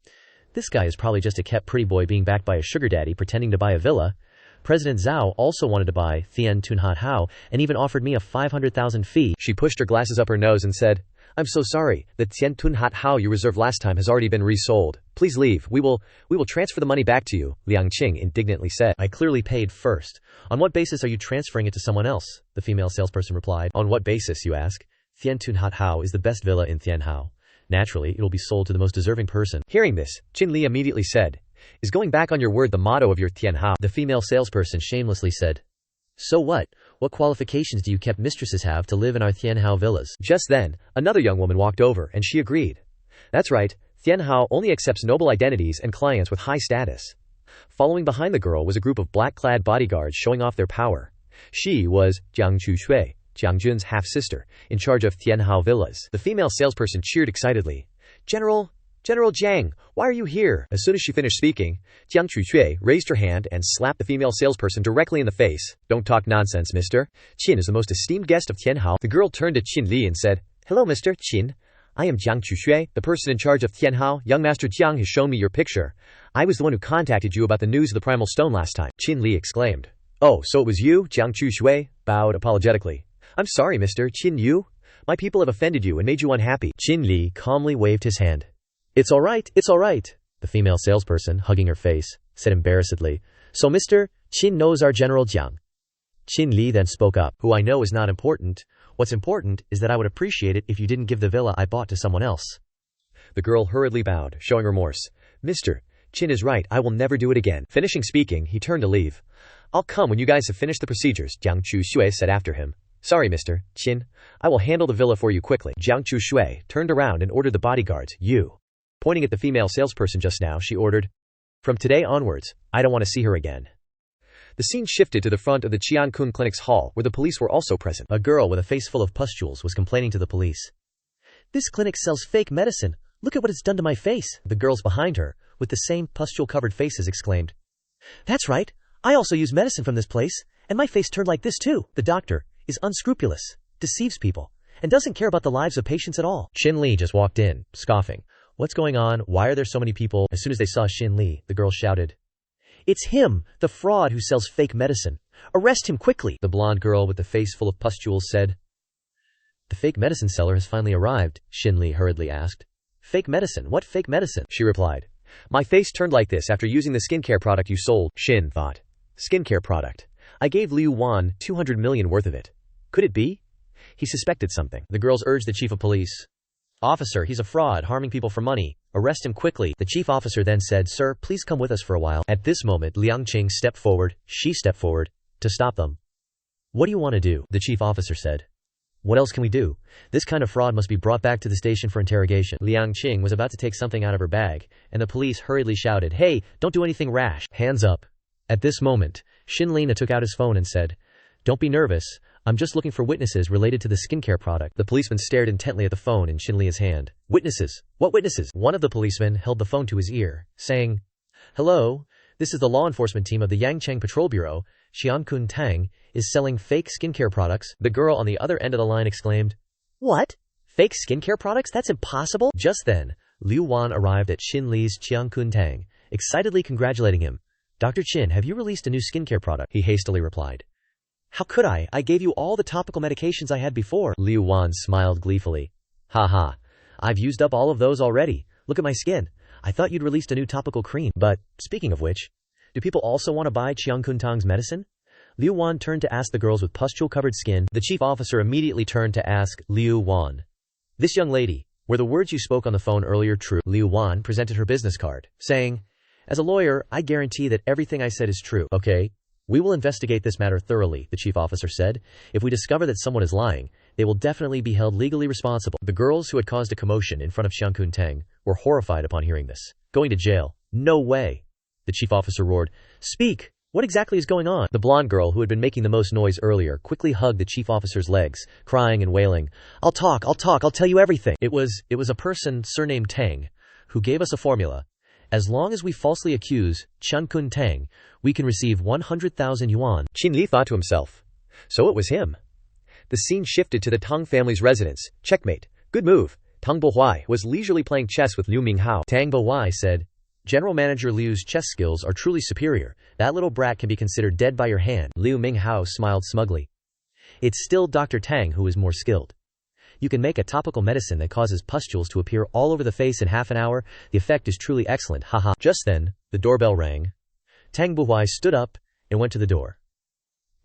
Speaker 1: this guy is probably just a kept pretty boy being backed by a sugar daddy pretending to buy a villa. President Zhao also wanted to buy Tiantun Hat Hao and even offered me a 500,000 fee. She pushed her glasses up her nose and said, "I'm so sorry. The Tiantun Hat Hao you reserved last time has already been resold. Please leave. We will transfer the money back to you," Liang Qing indignantly said. "I clearly paid first. On what basis are you transferring it to someone else?" the female salesperson replied. "On what basis, you ask? Tiantun Hat Hao is the best villa in Tianhao. Naturally, it will be sold to the most deserving person." Hearing this, Qin Li immediately said, "Is going back on your word the motto of your Tianhao?" The female salesperson shamelessly said, "So what? What qualifications do you kept mistresses have to live in our Tianhao villas?" Just then, another young woman walked over, and she agreed. "That's right, Tianhao only accepts noble identities and clients with high status." Following behind the girl was a group of black-clad bodyguards showing off their power. She was Jiang Chushui, Jiang Jun's half-sister, in charge of Tianhao villas. The female salesperson cheered excitedly. General Jang, why are you here?" As soon as she finished speaking, Jiang Chushui raised her hand and slapped the female salesperson directly in the face. "Don't talk nonsense, mister. Qin is the most esteemed guest of Tianhao." The girl turned to Qin Li and said, "Hello, Mr. Qin. I am Jiang Chushui, the person in charge of Tianhao. Young Master Jiang has shown me your picture. I was the one who contacted you about the news of the primal stone last time." Qin Li exclaimed. "Oh, so it was you?" Jiang Chushui bowed apologetically. "I'm sorry, Mr. Qin Yu. My people have offended you and made you unhappy." Qin Li calmly waved his hand. It's all right, the female salesperson, hugging her face, said embarrassedly. "So Mr. Qin knows our General Jiang." Qin Li then spoke up. "Who I know is not important. What's important is that I would appreciate it if you didn't give the villa I bought to someone else." The girl hurriedly bowed, showing remorse. "Mr. Qin is right, I will never do it again." Finishing speaking, he turned to leave. "I'll come when you guys have finished the procedures," Jiang Chushui said after him. "Sorry, Mr. Qin. I will handle the villa for you quickly." Jiang Chushui turned around and ordered the bodyguards, "You." Pointing at the female salesperson just now, she ordered, "From today onwards, I don't want to see her again." The scene shifted to the front of the Qiankun Clinic's hall, where the police were also present. A girl with a face full of pustules was complaining to the police. "This clinic sells fake medicine. Look at what it's done to my face." The girls behind her, with the same pustule-covered faces, exclaimed, "That's right. I also use medicine from this place, and my face turned like this too." The doctor is unscrupulous, deceives people, and doesn't care about the lives of patients at all. Qin Li just walked in, scoffing. "What's going on? Why are there so many people?" As soon as they saw Qin Li, the girl shouted, "It's him, the fraud who sells fake medicine. Arrest him quickly." The blonde girl with the face full of pustules said, "The fake medicine seller has finally arrived," Qin Li hurriedly asked. "Fake medicine? What fake medicine?" She replied, "My face turned like this after using the skincare product you sold." Qin thought, "Skincare product? I gave Liu Wan 200 million worth of it. Could it be?" He suspected something. The girls urged the chief of police. "Officer, he's a fraud, harming people for money. Arrest him quickly." The chief officer then said, "Sir, please come with us for a while." At this moment, Liang Qing stepped forward, to stop them.
Speaker 2: What do you want to do? The chief officer said. What else can we do? This kind of fraud must be brought back to the station for interrogation. Liang Qing was about to take something out of her bag, and the police hurriedly shouted, Hey, don't do anything rash. Hands up. At this moment, Shinli took out his phone and said, Don't be nervous. I'm just looking for witnesses related to the skincare product. The policeman stared intently at the phone in Shinli's hand. Witnesses? What witnesses? One of the policemen held the phone to his ear, saying, Hello, this is the law enforcement team of the Yangcheng Patrol Bureau. Xiangkun Tang is selling fake skincare products. The girl on the other end of the line exclaimed, What? Fake skincare products? That's impossible. Just then, Liu Wan arrived at Shinli's Xiangkun Tang, excitedly congratulating him. Dr. Chin, have you released a new skincare product? He hastily replied. How could I? I gave you all the topical medications I had before. Liu Wan smiled gleefully. Ha ha. I've used up all of those already. Look at my skin. I thought you'd released a new topical cream. But, speaking of which, do people also want to buy Qiangkun Tang's medicine? Liu Wan turned to ask the girls with pustule-covered skin. The chief officer immediately turned to ask Liu Wan. This young lady, were the words you spoke on the phone earlier true? Liu Wan presented her business card, saying, As a lawyer, I guarantee that everything I said is true. Okay? We will investigate this matter thoroughly, the chief officer said. If we discover that someone is lying, they will definitely be held legally responsible. The girls who had caused a commotion in front of Xiangkun Tang were horrified upon hearing this. Going to jail? No way. The chief officer roared. Speak! What exactly is going on? The blonde girl who had been making the most noise earlier quickly hugged the chief officer's legs, crying and wailing, I'll talk, I'll tell you everything. It was a person surnamed Tang who gave us a formula. As long as we falsely accuse Qiangkun Tang, we can receive 100,000 yuan.
Speaker 1: Shinli thought to himself. So it was him. The scene shifted to the Tang family's residence. Checkmate. Good move. Tang Bohuai was leisurely playing chess with Liu Minghao.
Speaker 2: Tang Bohuai said, General Manager Liu's chess skills are truly superior. That little brat can be considered dead by your hand. Liu Minghao smiled smugly. It's still Dr. Tang who is more skilled. You can make a topical medicine that causes pustules to appear all over the face in half an hour. The effect is truly excellent. Haha. Just then, the doorbell rang. Tang Bohuai stood up and went to the door.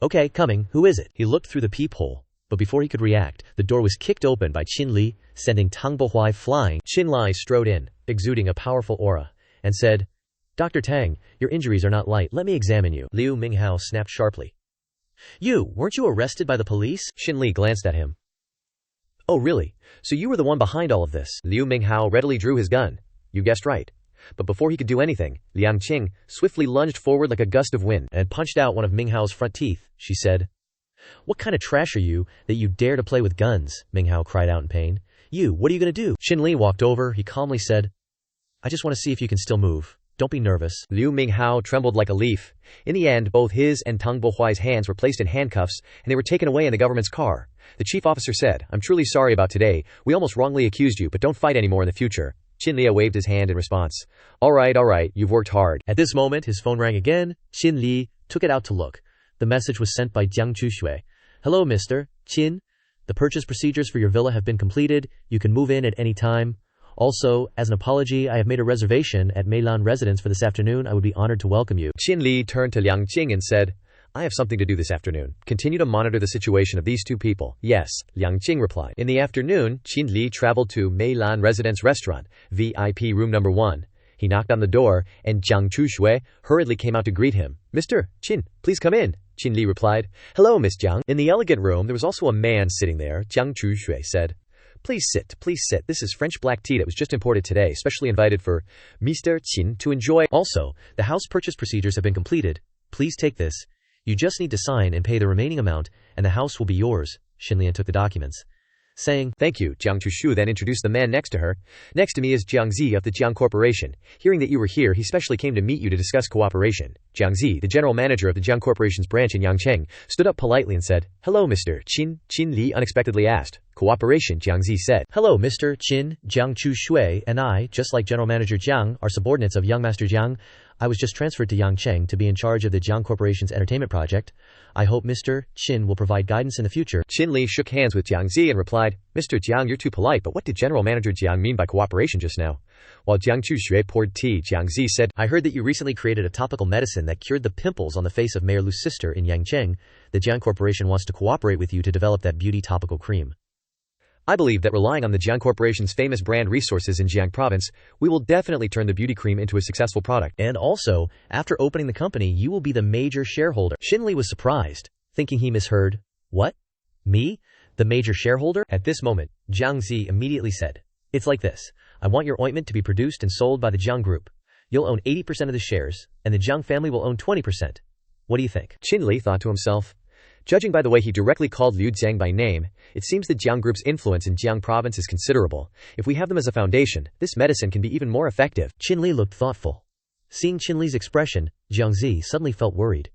Speaker 2: Okay, coming. Who is it? He looked through the peephole, but before he could react, the door was kicked open by Shinli, sending Tang Bohuai flying. Shinli strode in, exuding a powerful aura, and said, Dr. Tang, your injuries are not light. Let me examine you. Liu Minghao snapped sharply. You, weren't you arrested by the police? Shinli glanced at him. Oh really? So you were the one behind all of this?
Speaker 1: Liu Minghao readily drew his gun. You guessed right. But before he could do anything, Liang Qing swiftly lunged forward like a gust of wind
Speaker 2: and punched out one of Minghao's front teeth. She said, What kind of trash are you that you dare to play with guns? Minghao cried out in pain. You, what are you going to do? Shinli walked over. He calmly said, I just want to see if you can still move. Don't be nervous.
Speaker 1: Liu Minghao trembled like a leaf. In the end, both his and Tang Bohuai's hands were placed in handcuffs, and they were taken away in the government's car. The chief officer said, I'm truly sorry about today. We almost wrongly accused you, but don't fight anymore in the future. Shinli waved his hand in response. All right, you've worked hard.
Speaker 2: At this moment, his phone rang again. Shinli took it out to look. The message was sent by Jiang Chushui. Hello, Mr. Qin. The purchase procedures for your villa have been completed. You can move in at any time. Also, as an apology, I have made a reservation at Meilan Residence for this afternoon. I would be honored to welcome you.
Speaker 1: Shinli turned to Liang Qing and said, I have something to do this afternoon. Continue to monitor the situation of these two people. Yes, Liang Qing replied. In the afternoon, Shinli traveled to Meilan Residence Restaurant, VIP room number 1. He knocked on the door, and Jiang Chushui hurriedly came out to greet him. Mr. Qin, please come in. Shinli replied. Hello, Miss Jiang. In the elegant room, there was also a man sitting there. Jiang Chushui said, Please sit. This is French black tea that was just imported today, specially invited for Mr. Qin to enjoy. Also, the house purchase procedures have been completed. Please take this. You just need to sign and pay the remaining amount, and the house will be yours. Shinli took the documents, saying, Thank you. Jiang Chushu then introduced the man next to her. Next to me is Jiang Zi of the Jiang Corporation. Hearing that you were here, he specially came to meet you to discuss cooperation. Jiang Zi, the general manager of the Jiang Corporation's branch in Yangcheng, stood up politely and said, Hello, Mr. Qin. Li unexpectedly asked. Cooperation, Jiang Zi said. Hello, Mr. Qin. Jiang Chushui and I, just like General Manager Jiang, are subordinates of Young Master Jiang. I was just transferred to Yangcheng to be in charge of the Jiang Corporation's entertainment project. I hope Mr. Qin will provide guidance in the future. Shinli shook hands with Jiang Zi and replied, Mr. Jiang, you're too polite, but what did General Manager Jiang mean by cooperation just now? While Jiang Chushui poured tea, Jiang Zi said, I heard that you recently created a topical medicine that cured the pimples on the face of Mayor Lu's sister in Yangcheng. The Jiang Corporation wants to cooperate with you to develop that beauty topical cream. I believe that relying on the Jiang Corporation's famous brand resources in Jiang Province, we will definitely turn the beauty cream into a successful product. And also, after opening the company, you will be the major shareholder. Shinli was surprised,
Speaker 2: thinking he misheard. What? Me? The major shareholder? At this moment, Jiang Zi immediately said, "It's like this. I want your ointment to be produced and sold by the Jiang Group. You'll own 80% of the shares, and the Jiang family will own 20%. What do you think?"
Speaker 1: Shinli thought to himself. Judging by the way he directly called Liu Zhang by name, it seems the Jiang Group's influence in Jiang province is considerable. If we have them as a foundation, this medicine can be even more effective.
Speaker 2: Qinli looked thoughtful. Seeing Qinli's expression, Jiang Zi suddenly felt worried.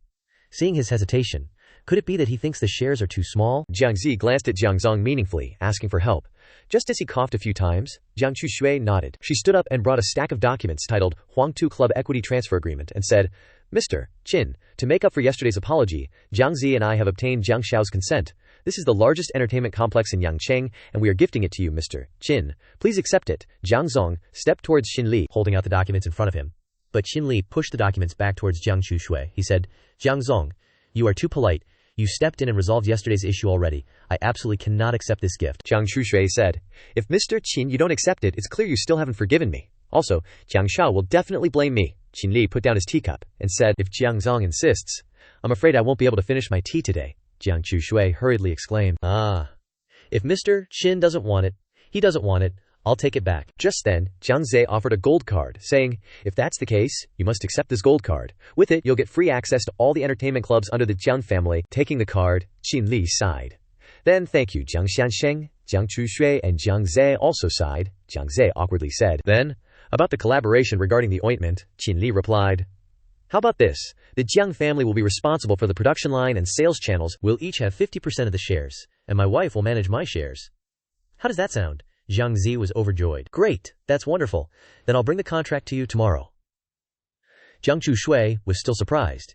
Speaker 2: Seeing his hesitation, could it be that he thinks the shares are too small?
Speaker 1: Jiang Zi glanced at Jiang Zong meaningfully, asking for help. Just as he coughed a few times, Jiang Chushui nodded. She stood up and brought a stack of documents titled Huangtu Club Equity Transfer Agreement and said, "Mr. Qin, to make up for yesterday's apology, Jiang Zi and I have obtained Jiang Xiao's consent. This is the largest entertainment complex in Yangcheng, and we are gifting it to you, Mr. Qin. Please accept it." Jiang Zong stepped towards Shinli,
Speaker 2: holding out the documents in front of him. But Shinli pushed the documents back towards Jiang Chushui. He said, "Jiang Zong, you are too polite. You stepped in and resolved yesterday's issue already. I absolutely cannot accept this gift."
Speaker 1: Jiang Chushui said, "If Mr. Qin you don't accept it, it's clear you still haven't forgiven me. Also, Jiang Xiao will definitely blame me." Shinli put down his teacup and said, "If Jiang Zong insists, I'm afraid I won't be able to finish my tea today." Jiang Chushui hurriedly exclaimed,
Speaker 2: If Mr. Qin doesn't want it, he doesn't want it. I'll take it back."
Speaker 1: Just then, Jiang Zi offered a gold card, saying, "If that's the case, you must accept this gold card. With it, you'll get free access to all the entertainment clubs under the Jiang family." Taking the card, Shinli sighed. "Then thank you, Jiang Xiansheng." Jiang Chushui and Jiang Zi also sighed. Jiang Zi awkwardly said, "Then, about the collaboration regarding the ointment," Shinli replied. "How about this? The Jiang family will be responsible for the production line and sales channels.
Speaker 2: We'll each have 50% of the shares, and my wife will manage my shares." "How does that sound?" Jiang Zi was overjoyed. "Great, that's wonderful. Then I'll bring the contract to you tomorrow." Jiang Chushui was still surprised.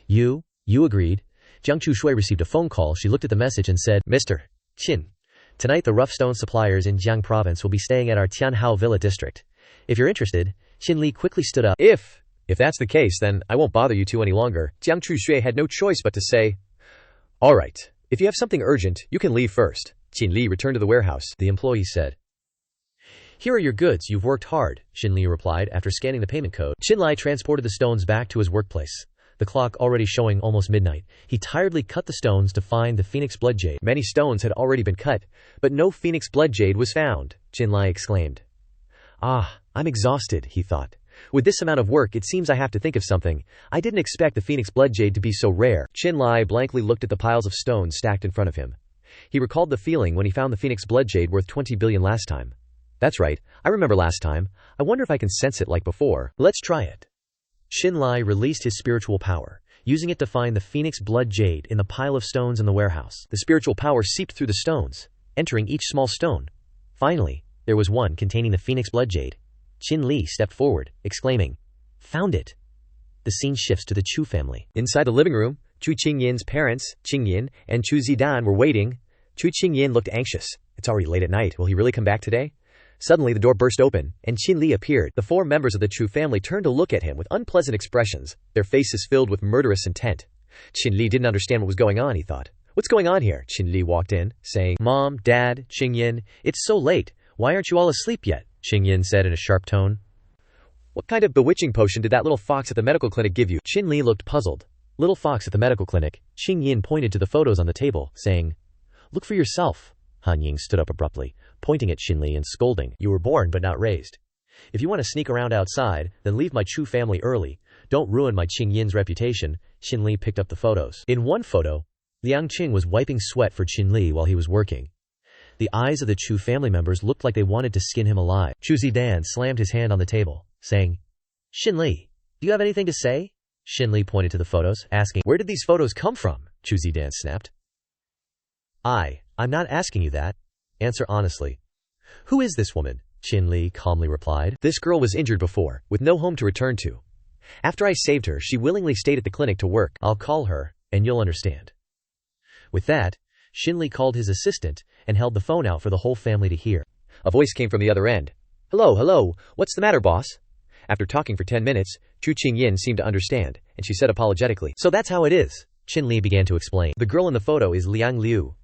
Speaker 2: You agreed." Jiang Chushui received a phone call. She looked at the message and said, "Mr. Qin, tonight the rough stone suppliers in Jiang province will be staying at our Tianhao Villa district. If you're interested." Shinli quickly stood up.
Speaker 1: If that's the case, then I won't bother you two any longer." Jiang Chushui had no choice but to say, "All right, if you have something urgent, you can leave first." Shinli returned to the warehouse.
Speaker 2: The employee said, "Here are your goods, you've worked hard," Shinli replied after scanning the payment code. Shinli transported the stones back to his workplace. The clock already showing almost midnight. He tiredly cut the stones to find the phoenix blood jade.
Speaker 1: Many stones had already been cut, but no phoenix blood jade was found. Shinli exclaimed. I'm exhausted," he thought. "With this amount of work, it seems I have to think of something. I didn't expect the phoenix blood jade to be so rare." Shinli blankly looked at the piles of stones stacked in front of him. He recalled the feeling when he found the phoenix blood jade worth 20 billion last time. "That's right, I remember last time. I wonder if I can sense it like before.
Speaker 2: Let's try it." Shinli released his spiritual power, using it to find the phoenix blood jade in the pile of stones in the warehouse. The spiritual power seeped through the stones, entering each small stone. Finally, there was one containing the phoenix blood jade. Shinli stepped forward, exclaiming, "Found it!" The scene shifts to the Chu family.
Speaker 1: Inside the living room, Chu Qingyin's parents, Qingyin and Chu Zidan, were waiting. Chu Qingyin looked anxious. It's already late at night. Will he really come back today? Suddenly the door burst open, and Shinli appeared. The four members of the Chu family turned to look at him with unpleasant expressions, their faces filled with murderous intent. Shinli didn't understand what was going on, he thought. "What's going on here?" Shinli walked in, saying,
Speaker 2: "Mom, Dad, Qingyin, it's so late. Why aren't you all asleep yet?" Qingyin said in a sharp tone.
Speaker 1: "What kind of bewitching potion did that little fox at the medical clinic give you?"
Speaker 2: Shinli looked puzzled. Little fox at the medical clinic. Qingyin pointed to the photos on the table, saying, "Look for yourself." Han Ying stood up abruptly, pointing at Shinli and scolding, "You were born but not raised. If you want to sneak around outside, then leave my Chu family early. Don't ruin my Qingyin's reputation." Shinli picked up the photos. In one photo, Liang Qing was wiping sweat for Shinli while he was working. The eyes of the Chu family members looked like they wanted to skin him alive. Chu Zidan slammed his hand on the table, saying, "Shinli, do you have anything to say?" Shinli pointed to the photos, asking, "Where did these photos come from?" Chu Zidan snapped. I'm not asking you that. Answer honestly." "Who is this woman?" Shinli calmly replied.
Speaker 1: "This girl was injured before, with no home to return to. After I saved her, she willingly stayed at the clinic to work."
Speaker 2: "I'll call her, and you'll understand." With that, Shinli called his assistant and held the phone out for the whole family to hear.
Speaker 1: A voice came from the other end. Hello, what's the matter, boss?" After talking for 10 minutes, Chu Qingyin seemed to understand, and she said apologetically,
Speaker 2: "So that's how it is." Shinli began to explain. "The girl in the photo is Liang Liu.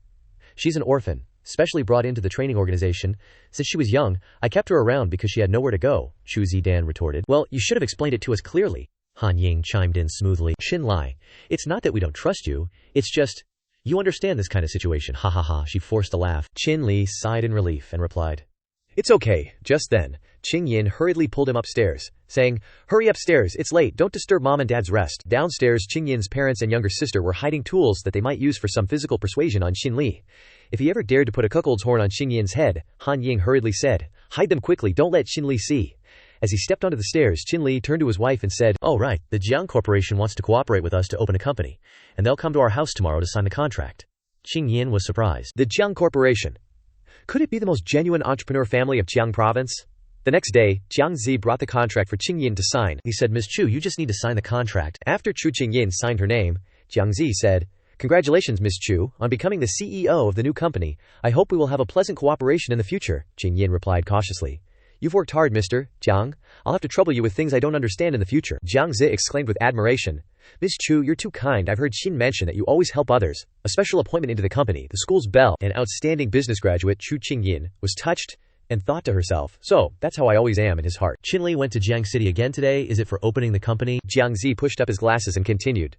Speaker 2: She's an orphan, specially brought into the training organization. Since she was young, I kept her around because she had nowhere to go," Chu Zidan retorted. "Well, you should have explained it to us clearly." Han Ying chimed in smoothly. "Shinli, it's not that we don't trust you, it's just, You understand this kind of situation, ha ha ha. She forced a laugh.
Speaker 1: Shinli sighed in relief and replied, "It's okay." Just then, Qingyin hurriedly pulled him upstairs, saying, "Hurry upstairs, it's late, don't disturb Mom and Dad's rest." Downstairs, Qingyin's parents and younger sister were hiding tools that they might use for some physical persuasion on Shinli. If he ever dared to put a cuckold's horn on Qingyin's head, Han Ying hurriedly said, "Hide them quickly, don't let Shinli see." As he stepped onto the stairs, Qinli turned to his wife and said,
Speaker 2: "Oh right, the Jang Corporation wants to cooperate with us to open a company, and they'll come to our house tomorrow to sign the contract." Qingyin was surprised.
Speaker 1: The Jang Corporation. Could it be the most genuine entrepreneur family of Jiang province? The next day, Jiang Zi brought the contract for Qingyin to sign.
Speaker 2: He said, "Ms. Chu, you just need to sign the contract."
Speaker 1: After Chu Qingyin signed her name, Jiang Zi said, "Congratulations, Ms. Chu, on becoming the CEO of the new company. I hope we will have a pleasant cooperation in the future." Qingyin replied cautiously, "You've worked hard, Mr. Jiang. I'll have to trouble you with things I don't understand in the future." Jiang Zi exclaimed with admiration, "Ms. Chu, you're too kind. I've heard Xin mention that you always help others. A special appointment into the company, the school's belle." An outstanding business graduate, Chu Qingyin, was touched and thought to herself, "So, that's how I always am," in his heart.
Speaker 2: Shinli went to Jiang City again today. Is it for opening the company?
Speaker 1: Jiang Zi pushed up his glasses and continued,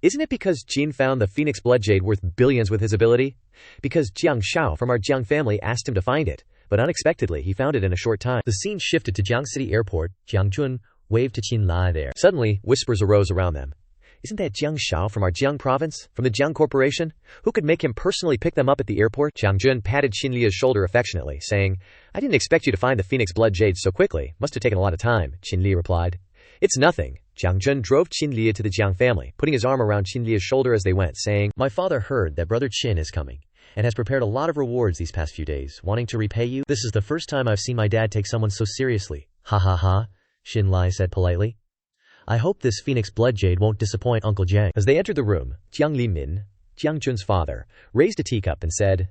Speaker 1: "Isn't it because Jin found the Phoenix Blood Jade worth billions with his ability? Because Jiang Shao from our Jiang family asked him to find it, but unexpectedly he found it in a short time."
Speaker 2: The scene shifted to Jiang City Airport. Jiang Jun waved to Shinli there.
Speaker 1: Suddenly, whispers arose around them. "Isn't that Jiang Shao from our Jiang province? From the Jiang Corporation? Who could make him personally pick them up at the airport?" Jiang Jun patted Xinli's shoulder affectionately, saying, "I didn't expect you to find the Phoenix Blood Jade so quickly. Must have taken a lot of time." Xinli replied, "It's nothing." Jiang Jun drove Xinli to the Jiang family, putting his arm around Xinli's shoulder as they went, saying,
Speaker 2: "My father heard that brother Qin is coming, and has prepared a lot of rewards these past few days, wanting to repay you. This is the first time I've seen my dad take someone so seriously." "Ha ha ha," Xinli said politely. "I hope this Phoenix Blood Jade won't disappoint Uncle Jang." As they entered the room, Jiang Limin, Jiang Jun's father, raised a teacup and said,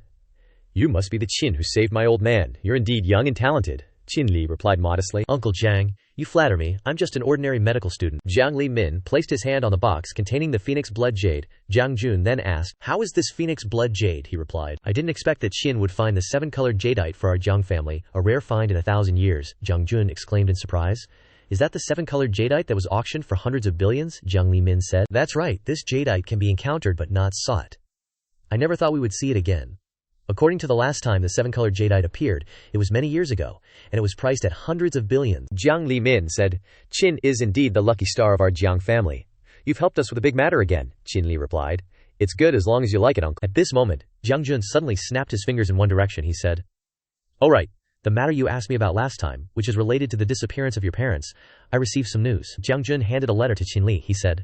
Speaker 2: "You must be the Qin who saved my old man. You're indeed young and talented." Qinli replied modestly, "Uncle Jang, you flatter me. I'm just an ordinary medical student." Jiang Limin placed his hand on the box containing the Phoenix Blood Jade. Jiang Jun then asked, "How is this Phoenix Blood Jade?" He replied, "I didn't expect that Qin would find the 7-colored jadeite for our Jiang family, a rare find in 1,000 years." Jiang Jun exclaimed in surprise. "Is that the 7-colored jadeite that was auctioned for hundreds of billions?" Jiang Limin said. "That's right, this jadeite can be encountered but not sought. I never thought we would see it again. According to the last time the 7-colored jadeite appeared, it was many years ago, and it was priced at hundreds of billions." Jiang Limin said, "Qin is indeed the lucky star of our Jiang family. You've helped us with a big matter again." Qinli replied, "It's good as long as you like it, uncle." At this moment, Jiang Jun suddenly snapped his fingers in one direction. He said, "All right. The matter you asked me about last time, which is related to the disappearance of your parents, I received some news." Jiang Jun handed a letter to Qinli. He said,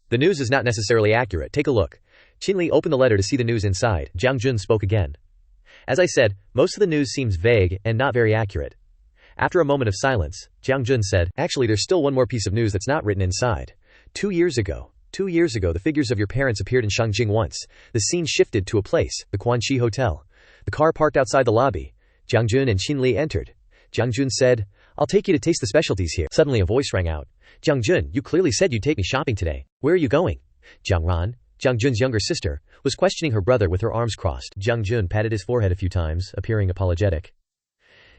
Speaker 2: "The news is not necessarily accurate. Take a look." Qinli opened the letter to see the news inside. Jiang Jun spoke again. "As I said, most of the news seems vague and not very accurate." After a moment of silence, Jiang Jun said, "Actually, there's still one more piece of news that's not written inside. 2 years ago, the figures of your parents appeared in Shangjing once. The scene shifted to a place, the Quanxi Hotel. The car parked outside the lobby. Jiang Jun and Qinli entered. Jiang Jun said, 'I'll take you to taste the specialties here.' Suddenly a voice rang out. 'Jiang Jun, you clearly said you'd take me shopping today. Where are you going?' Jiang Ran, Jiang Jun's younger sister, was questioning her brother with her arms crossed. Jiang Jun patted his forehead a few times, appearing apologetic.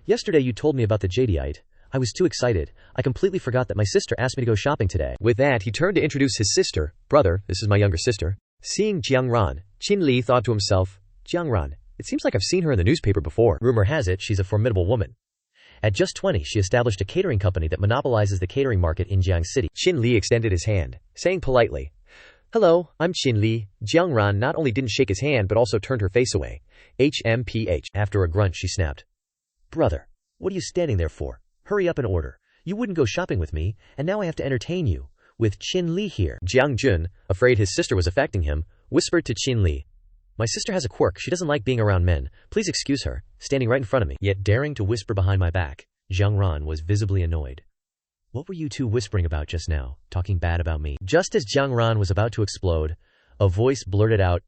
Speaker 2: 'Yesterday you told me about the jadeite. I was too excited. I completely forgot that my sister asked me to go shopping today.' With that, he turned to introduce his sister. 'Brother, this is my younger sister.' Seeing Jiang Ran, Qinli thought to himself, 'Jiang Ran, it seems like I've seen her in the newspaper before.' Rumor has it she's a formidable woman. At just 20, she established a catering company that monopolizes the catering market in Jiang City." Qinli extended his hand, saying politely, "Hello, I'm Qinli." Jiang Ran not only didn't shake his hand but also turned her face away. HMPH. After a grunt, she snapped, "Brother, what are you standing there for? Hurry up and order. You wouldn't go shopping with me, and now I have to entertain you. With Qinli here." Jiang Jun, afraid his sister was affecting him, whispered to Qinli, "My sister has a quirk. She doesn't like being around men. Please excuse her," standing right in front of me. Yet daring to whisper behind my back, Jiang Ran was visibly annoyed. "What were you two whispering about just now, talking bad about me?" Just as Jiang Ran was about to explode, a voice blurted out,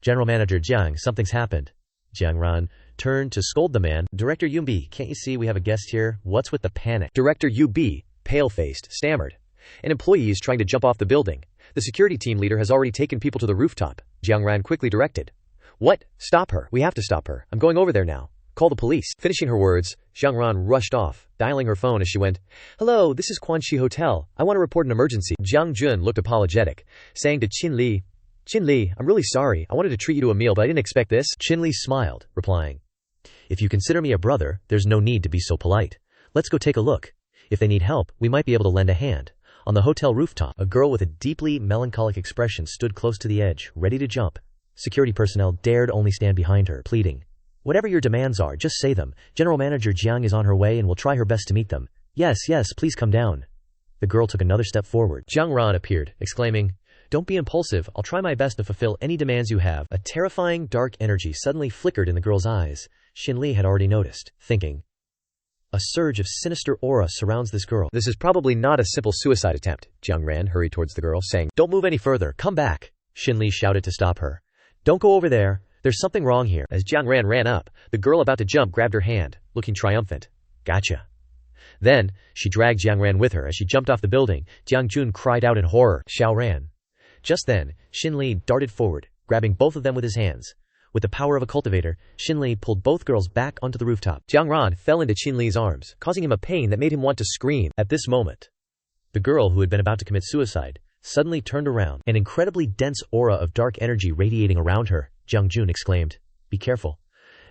Speaker 2: "General Manager Jiang, something's happened." Jiang Ran turned to scold the man. "Director Yunbi, can't you see we have a guest here? What's with the panic?" Director Yunbi, pale-faced, stammered. "An employee is trying to jump off the building. The security team leader has already taken people to the rooftop." Jiang Ran quickly directed. "What? Stop her. We have to stop her. I'm going over there now. Call the police." Finishing her words, Jiang Ran rushed off, dialing her phone as she went. "Hello, this is Quanxi Hotel. I want to report an emergency." Jiang Jun looked apologetic, saying to Qinli,
Speaker 1: Shinli, I'm really sorry. I wanted to treat you to a meal, but I didn't expect this.
Speaker 2: Shinli smiled, replying, "If you consider me a brother, there's no need to be so polite. Let's go take a look. If they need help, we might be able to lend a hand." On the hotel rooftop, a girl with a deeply melancholic expression stood close to the edge, ready to jump. Security personnel dared only stand behind her, pleading, "Whatever your demands are, just say them. General Manager Jang is on her way and will try her best to meet them. Yes, please come down." The girl took another step forward.
Speaker 1: Jang Ran appeared, exclaiming, "Don't be impulsive. I'll try my best to fulfill any demands you have."
Speaker 2: A terrifying dark energy suddenly flickered in the girl's eyes. Shinli had already noticed, thinking, a surge of sinister aura surrounds this girl.
Speaker 1: This is probably not a simple suicide attempt. Jang Ran hurried towards the girl, saying,
Speaker 2: "Don't move any further. Come back." Shinli shouted to stop her. "Don't go over there. There's something wrong here."
Speaker 1: As Jang Ran ran up, the girl about to jump grabbed her hand, looking triumphant.
Speaker 2: "Gotcha."
Speaker 1: Then, she dragged Jiang Ran with her. As she jumped off the building, Jiang Jun cried out in horror, "Xiao Ran." Just then, Shinli darted forward, grabbing both of them with his hands. With the power of a cultivator, Shinli pulled both girls back onto the rooftop. Jiang Ran fell into Shinli's arms, causing him a pain that made him want to scream. At this moment,
Speaker 2: the girl who had been about to commit suicide suddenly turned around, an incredibly dense aura of dark energy radiating around her. Jiang Jun exclaimed, "Be careful."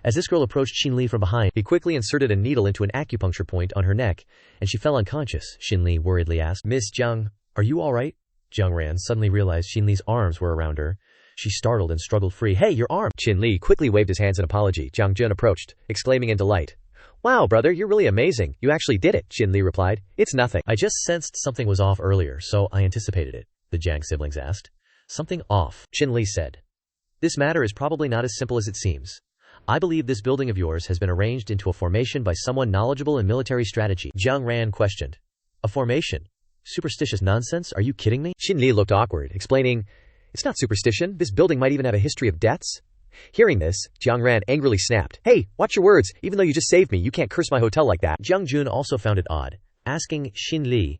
Speaker 2: As this girl approached Shinli from behind,
Speaker 1: he quickly inserted a needle into an acupuncture point on her neck, and she fell unconscious.
Speaker 2: Shinli worriedly asked,
Speaker 1: "Miss Jiang,
Speaker 2: are you all right?" Jiang Ran suddenly realized Shinli's arms were around her. She startled and struggled free. "Hey, your arm!"
Speaker 1: Shinli quickly waved his hands in apology. Jiang Jun approached, exclaiming in delight, "Wow, brother, you're really amazing. You actually did it." Shinli replied, "It's nothing.
Speaker 2: I just sensed something was off earlier, so I anticipated it," the Jang siblings asked. "Something off?" Shinli said. "This matter is probably not as simple as it seems. I believe this building of yours has been arranged into a formation by someone knowledgeable in military strategy." Jiang Ran questioned. "A formation? Superstitious nonsense? Are you kidding me?"
Speaker 1: Shinli looked awkward, explaining, "It's not superstition. This building might even have a history of deaths." Hearing this, Jiang Ran angrily snapped, "Hey, watch your words. Even though you just saved me, you can't curse my hotel like that."
Speaker 2: Jiang Jun also found it odd, asking Shinli,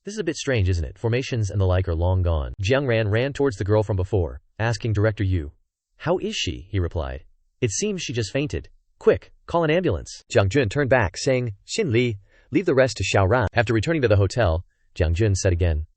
Speaker 2: "This is a bit strange, isn't it? Formations and the like are long gone." Jiang Ran ran towards the girl from before, asking Director Yu, "How is she?" He replied, "It seems she just fainted. Quick, call an ambulance."
Speaker 1: Jiang Jun turned back, saying, "Shinli, leave the rest to Xiao Ran." After returning to the hotel,
Speaker 2: Jiang Jun said again,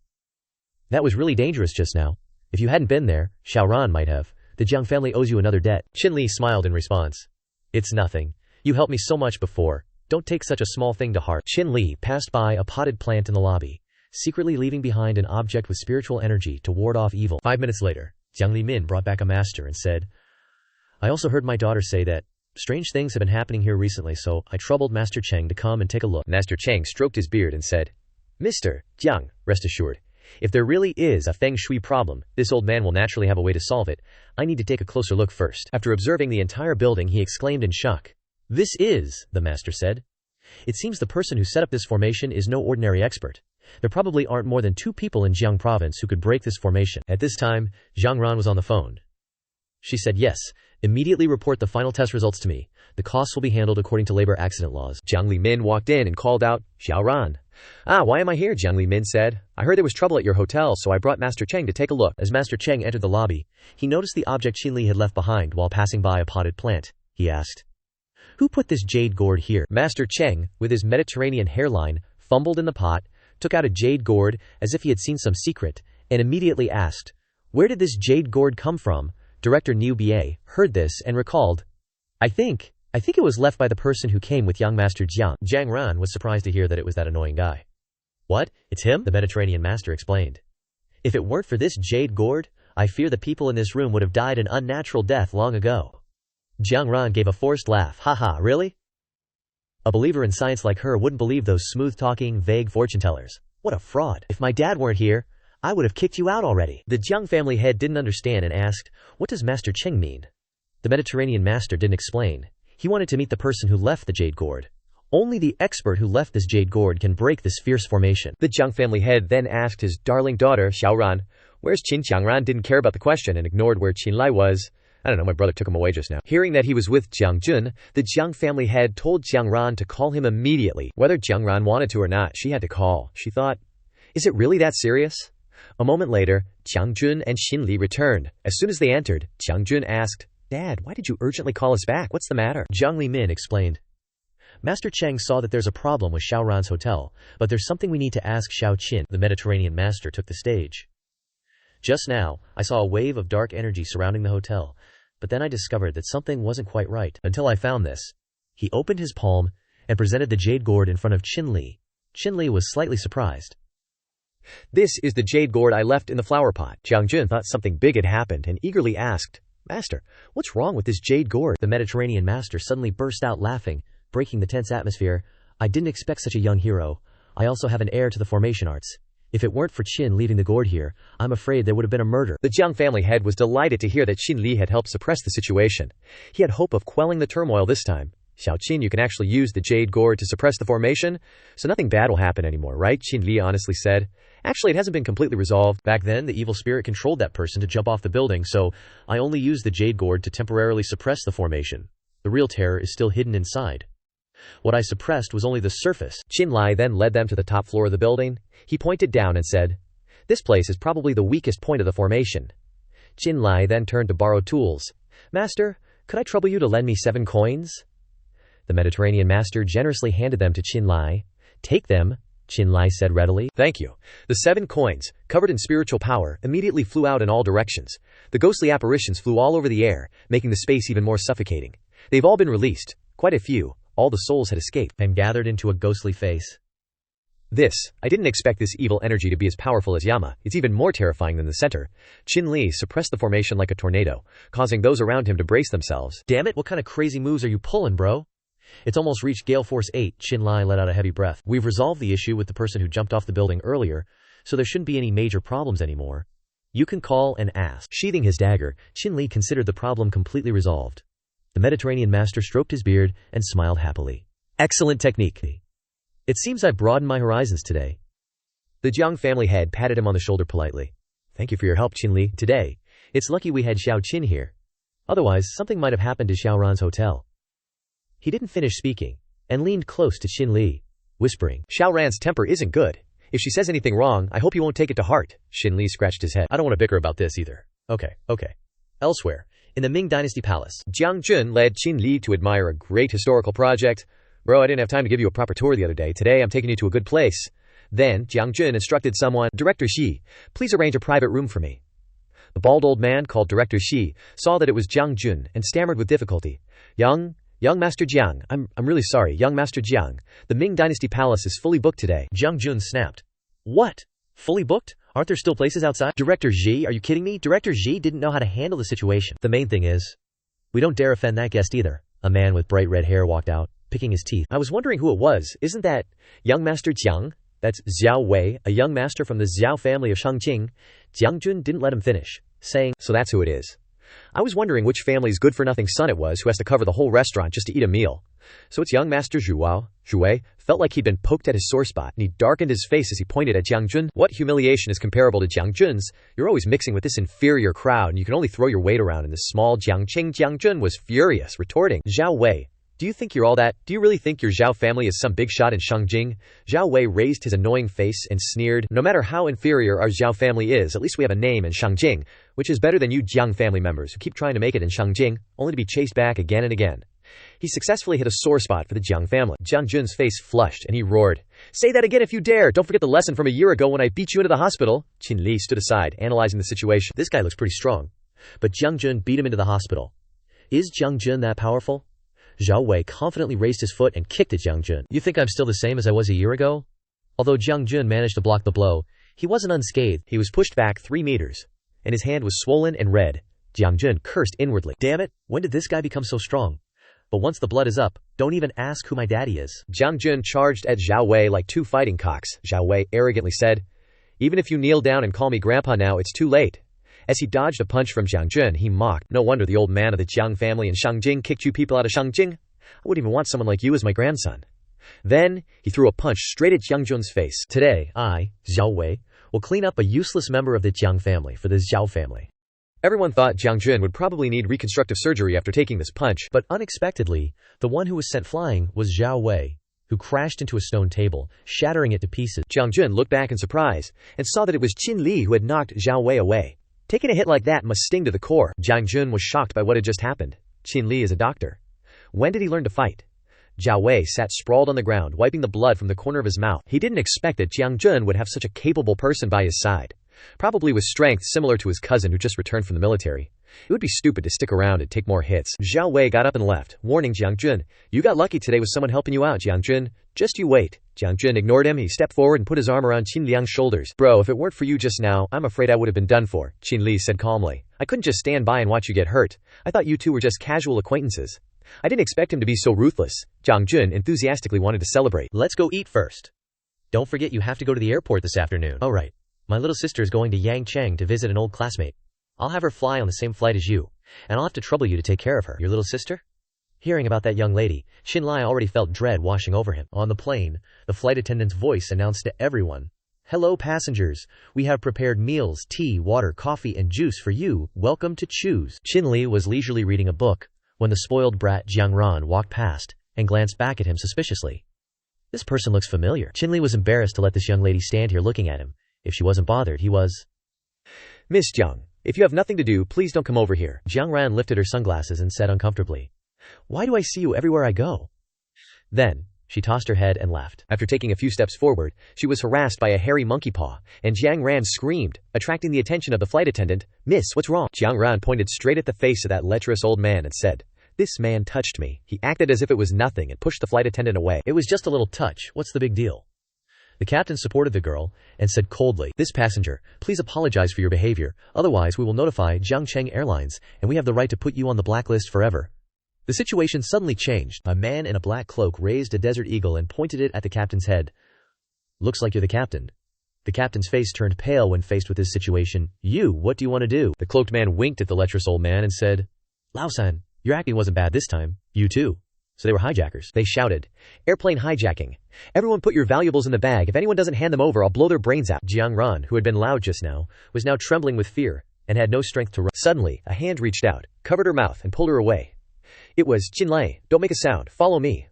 Speaker 2: "That was really dangerous just now. If you hadn't been there, Xiao Ran might have. The Jiang family owes you another debt."
Speaker 1: Shinli smiled in response.
Speaker 2: "It's nothing. You helped me so much before. Don't take such a small thing to heart." Shinli passed by a potted plant in the lobby, secretly leaving behind an object with spiritual energy to ward off evil. 5 minutes later, Jiang Limin brought back a master and said, "I also heard my daughter say that strange things have been happening here recently, so I troubled Master Cheng to come and take a look."
Speaker 1: Master Cheng stroked his beard and said, "Mr. Jiang, rest assured, if there really is a feng shui problem, this old man will naturally have a way to solve it. I need to take a closer look first." After observing the entire building, he exclaimed in shock,
Speaker 2: "This is," the master said. "It seems the person who set up this formation is no ordinary expert. There probably aren't more than 2 people in Jiang province who could break this formation." At this time, Jiang Ran was on the phone. She said, "Yes, immediately report the final test results to me. The costs will be handled according to labor accident laws."
Speaker 1: Jiang Limin walked in and called out, "Xiao Ran." "Ah, why am I here?" Jiang Limin said. "I heard there was trouble at your hotel, so I brought Master Cheng to take a look."
Speaker 2: As Master Cheng entered the lobby, he noticed the object Shinli had left behind while passing by a potted plant. He asked, "Who put this jade gourd here?"
Speaker 1: Master Cheng, with his Mediterranean hairline, fumbled in the pot, took out a jade gourd as if he had seen some secret, and immediately asked, "Where did this jade gourd come from?" Director Niu Bie heard this and recalled, I think it was left by the person who came with young Master Jiang."
Speaker 2: Jiang Ran was surprised to hear that it was that annoying guy. "What? It's him?" the Mediterranean master explained. "If it weren't for this jade gourd, I fear the people in this room would have died an unnatural death long ago." Jiang Ran gave a forced laugh. "Haha, really? A believer in science like her wouldn't believe those smooth-talking, vague fortune-tellers. What a fraud. If my dad weren't here, I would have kicked you out already." The Jiang family head didn't understand and asked, "What does Master Cheng mean?" The Mediterranean master didn't explain. He wanted to meet the person who left the jade gourd. Only the expert who left this jade gourd can break this fierce formation.
Speaker 1: The Jiang family head then asked his darling daughter, Xiao Ran, "Where's Qin?" Jiang Ran didn't care about the question and ignored where Qin Lai was. "I don't know, my brother took him away just now." Hearing that he was with Jiang Jun, the Jiang family head told Jiang Ran to call him immediately. Whether Jiang Ran wanted to or not, she had to call. She thought, "Is it really that serious?" A moment later, Jiang Jun and Shinli returned. As soon as they entered, Jiang Jun asked, "Dad, why did you urgently call us back? What's the matter?"
Speaker 2: Jiang Limin explained, "Master Cheng saw that there's a problem with Xiao Ran's hotel, but there's something we need to ask Xiao Qin." The Mediterranean master took the stage. Just now, I saw a wave of dark energy surrounding the hotel, but then I discovered that something wasn't quite right until I found this. He opened his palm and presented the jade gourd in front of Shinli. Shinli was slightly surprised.
Speaker 1: This is the jade gourd I left in the flower pot. Jiang Jun thought something big had happened and eagerly asked, Master, what's wrong with this jade gourd?
Speaker 2: The Mediterranean master suddenly burst out laughing, breaking the tense atmosphere. I didn't expect such a young hero. I also have an heir to the formation arts. If it weren't for Qin leaving the gourd here, I'm afraid there would have been a murder.
Speaker 1: The Jiang family head was delighted to hear that Shinli had helped suppress the situation. He had hope of quelling the turmoil this time. Xiao Qin, you can actually use the jade gourd to suppress the formation, so nothing bad will happen anymore, right? Shinli honestly said. Actually, it hasn't been completely resolved.
Speaker 2: Back then, the evil spirit controlled that person to jump off the building, so I only used the jade gourd to temporarily suppress the formation. The real terror is still hidden inside. What I suppressed was only the surface.
Speaker 1: Shinli then led them to the top floor of the building. He pointed down and said, This place is probably the weakest point of the formation. Shinli then turned to borrow tools. Master, could I trouble you to lend me 7 coins? The Mediterranean master generously handed them to Shinli. Take them, Shinli said readily. Thank you. The 7 coins, covered in spiritual power, immediately flew out in all directions. The ghostly apparitions flew all over the air, making the space even more suffocating. They've all been released, quite a few. All the souls had escaped
Speaker 2: and gathered into a ghostly face.
Speaker 1: I didn't expect this evil energy to be as powerful as Yama. It's even more terrifying than the center. Shinli suppressed the formation like a tornado, causing those around him to brace themselves.
Speaker 2: Damn it, what kind of crazy moves are you pulling, bro? It's almost reached Gale Force 8, Shinli let out a heavy breath. We've resolved the issue with the person who jumped off the building earlier, so there shouldn't be any major problems anymore. You can call and ask. Sheathing his dagger, Shinli considered the problem completely resolved. The Mediterranean master stroked his beard and smiled happily. Excellent technique. It seems I broadened my horizons today.
Speaker 1: The Jiang family head patted him on the shoulder politely. Thank you for your help, Shinli.
Speaker 2: Today, it's lucky we had Xiao Qin here. Otherwise, something might have happened to Xiaoran's hotel. He didn't finish speaking, and leaned close to Shinli, whispering,
Speaker 1: Xiaoran's temper isn't good. If she says anything wrong, I hope you won't take it to heart. Shinli scratched his head.
Speaker 2: I don't want to bicker about this either. Okay. Elsewhere, in the Ming Dynasty Palace,
Speaker 1: Jiang Jun led Shinli to admire a great historical project. Bro, I didn't have time to give you a proper tour the other day. Today I'm taking you to a good place. Then Jiang Jun instructed someone, Director Xi, please arrange a private room for me. The bald old man called Director Xi saw that it was Jiang Jun and stammered with difficulty. Young Master Jiang, I'm really sorry, young Master Jiang. The Ming Dynasty Palace is fully booked today.
Speaker 2: Jiang Jun snapped. What? Fully booked? Aren't there still places outside? Director Xi, are you kidding me? Director Xi didn't know how to handle the situation. The main thing is, we don't dare offend that guest either. A man with bright red hair walked out, picking his teeth.
Speaker 1: I was wondering who it was. Isn't that young Master Jiang? That's Xiao Wei, a young master from the Xiao family of Shangqing. Jiang Jun didn't let him finish, saying, So that's who it is. I was wondering which family's good-for-nothing son it was who has to cover the whole restaurant just to eat a meal. So it's young Master Zhuwei felt like he'd been poked at his sore spot, and he darkened his face as he pointed at Jiang Jun. What humiliation is comparable to Jiang Jun's? You're always mixing with this inferior crowd, and you can only throw your weight around in this small Jiangqing. Jiang Jun was furious, retorting, Xiao Wei, do you think you're all that? Do you really think your Zhao family is some big shot in Shangjing? Zhao Wei raised his annoying face and sneered, no matter how inferior our Zhao family is, at least we have a name in Shangjing, which is better than you Jiang family members who keep trying to make it in Shangjing, only to be chased back again and again. He successfully hit a sore spot for the Jiang family. Jiang Jun's face flushed and he roared, Say that again if you dare! Don't forget the lesson from a year ago when I beat you into the hospital. Shinli stood aside, analyzing the situation.
Speaker 2: This guy looks pretty strong. But Jiang Jun beat him into the hospital. Is Jiang Jun that powerful? Zhao Wei confidently raised his foot and kicked at Jiang Jun. You think I'm still the same as I was a year ago? Although Jiang Jun managed to block the blow, he wasn't unscathed.
Speaker 1: He was pushed back 3 meters, and his hand was swollen and red. Jiang Jun cursed inwardly.
Speaker 2: Damn it, when did this guy become so strong? But once the blood is up, don't even ask who my daddy is.
Speaker 1: Jiang Jun charged at Zhao Wei like 2 fighting cocks. Zhao Wei arrogantly said, Even if you kneel down and call me grandpa now, it's too late. As he dodged a punch from Jiang Jun, he mocked, No wonder the old man of the Jiang family in Shangjing kicked you people out of Shangjing. I wouldn't even want someone like you as my grandson. Then, he threw a punch straight at Jiang Jun's face.
Speaker 2: Today, I, Zhao Wei, will clean up a useless member of the Jiang family for the Zhao family.
Speaker 1: Everyone thought Jiang Jun would probably need reconstructive surgery after taking this punch.
Speaker 2: But unexpectedly, the one who was sent flying was Zhao Wei, who crashed into a stone table, shattering it to pieces.
Speaker 1: Jiang Jun looked back in surprise and saw that it was Shinli who had knocked Zhao Wei away. Taking a hit like that must sting to the core. Jiang Jun was shocked by what had just happened. Shinli is a doctor. When did he learn to fight? Zhao Wei sat sprawled on the ground, wiping the blood from the corner of his mouth. He didn't expect that Jiang Jun would have such a capable person by his side. Probably with strength similar to his cousin who just returned from the military. It would be stupid to stick around and take more hits. Zhao Wei got up and left, warning Jiang Jun. You got lucky today with someone helping you out, Jiang Jun. Just you wait. Jiang Jun ignored him. He stepped forward and put his arm around Qin Liang's shoulders. Bro, if it weren't for you just now, I'm afraid I would have been done for, Qin Li said calmly. I couldn't just stand by and watch you get hurt. I thought you two were just casual acquaintances. I didn't expect him to be so ruthless. Jiang Jun enthusiastically wanted to celebrate.
Speaker 2: Let's go eat first. Don't forget you have to go to the airport this afternoon. Oh right. My little sister is going to Yangcheng to visit an old classmate. I'll have her fly on the same flight as you, and I'll have to trouble you to take care of her. Your little sister? Hearing about that young lady, Shinli already felt dread washing over him. On the plane, the flight attendant's voice announced to everyone, "Hello passengers, we have prepared meals, tea, water, coffee, and juice for you. Welcome to choose." Shinli was leisurely reading a book when the spoiled brat Jiang Ran walked past and glanced back at him suspiciously. This person looks familiar. Shinli was embarrassed to let this young lady stand here looking at him. If she wasn't bothered, he was.
Speaker 1: Miss Jiang, if you have nothing to do, please don't come over here. Jiang Ran lifted her sunglasses and said uncomfortably, "Why do I see you everywhere I go?" Then, she tossed her head and left. After taking a few steps forward, she was harassed by a hairy monkey paw, and Jiang Ran screamed, attracting the attention of the flight attendant. "Miss, what's wrong?" Jiang Ran pointed straight at the face of that lecherous old man and said, "This man touched me." He acted as if it was nothing and pushed the flight attendant away.
Speaker 2: It was just a little touch. What's the big deal? The captain supported the girl and said coldly, "This passenger, please apologize for your behavior, otherwise we will notify Jiangcheng Airlines, and we have the right to put you on the blacklist forever." The situation suddenly changed. A man in a black cloak raised a desert eagle and pointed it at the captain's head. "Looks like you're the captain." The captain's face turned pale when faced with this situation. "You, what do you want to do?" The cloaked man winked at the lecherous old man and said, "Lao-san, your acting wasn't bad this time. You too." So they were hijackers. They shouted, "Airplane hijacking. Everyone put your valuables in the bag. If anyone doesn't hand them over, I'll blow their brains out." Jiang Ran, who had been loud just now, was now trembling with fear and had no strength to run. Suddenly, a hand reached out, covered her mouth, and pulled her away. It was Qinlei. "Don't make a sound. Follow me."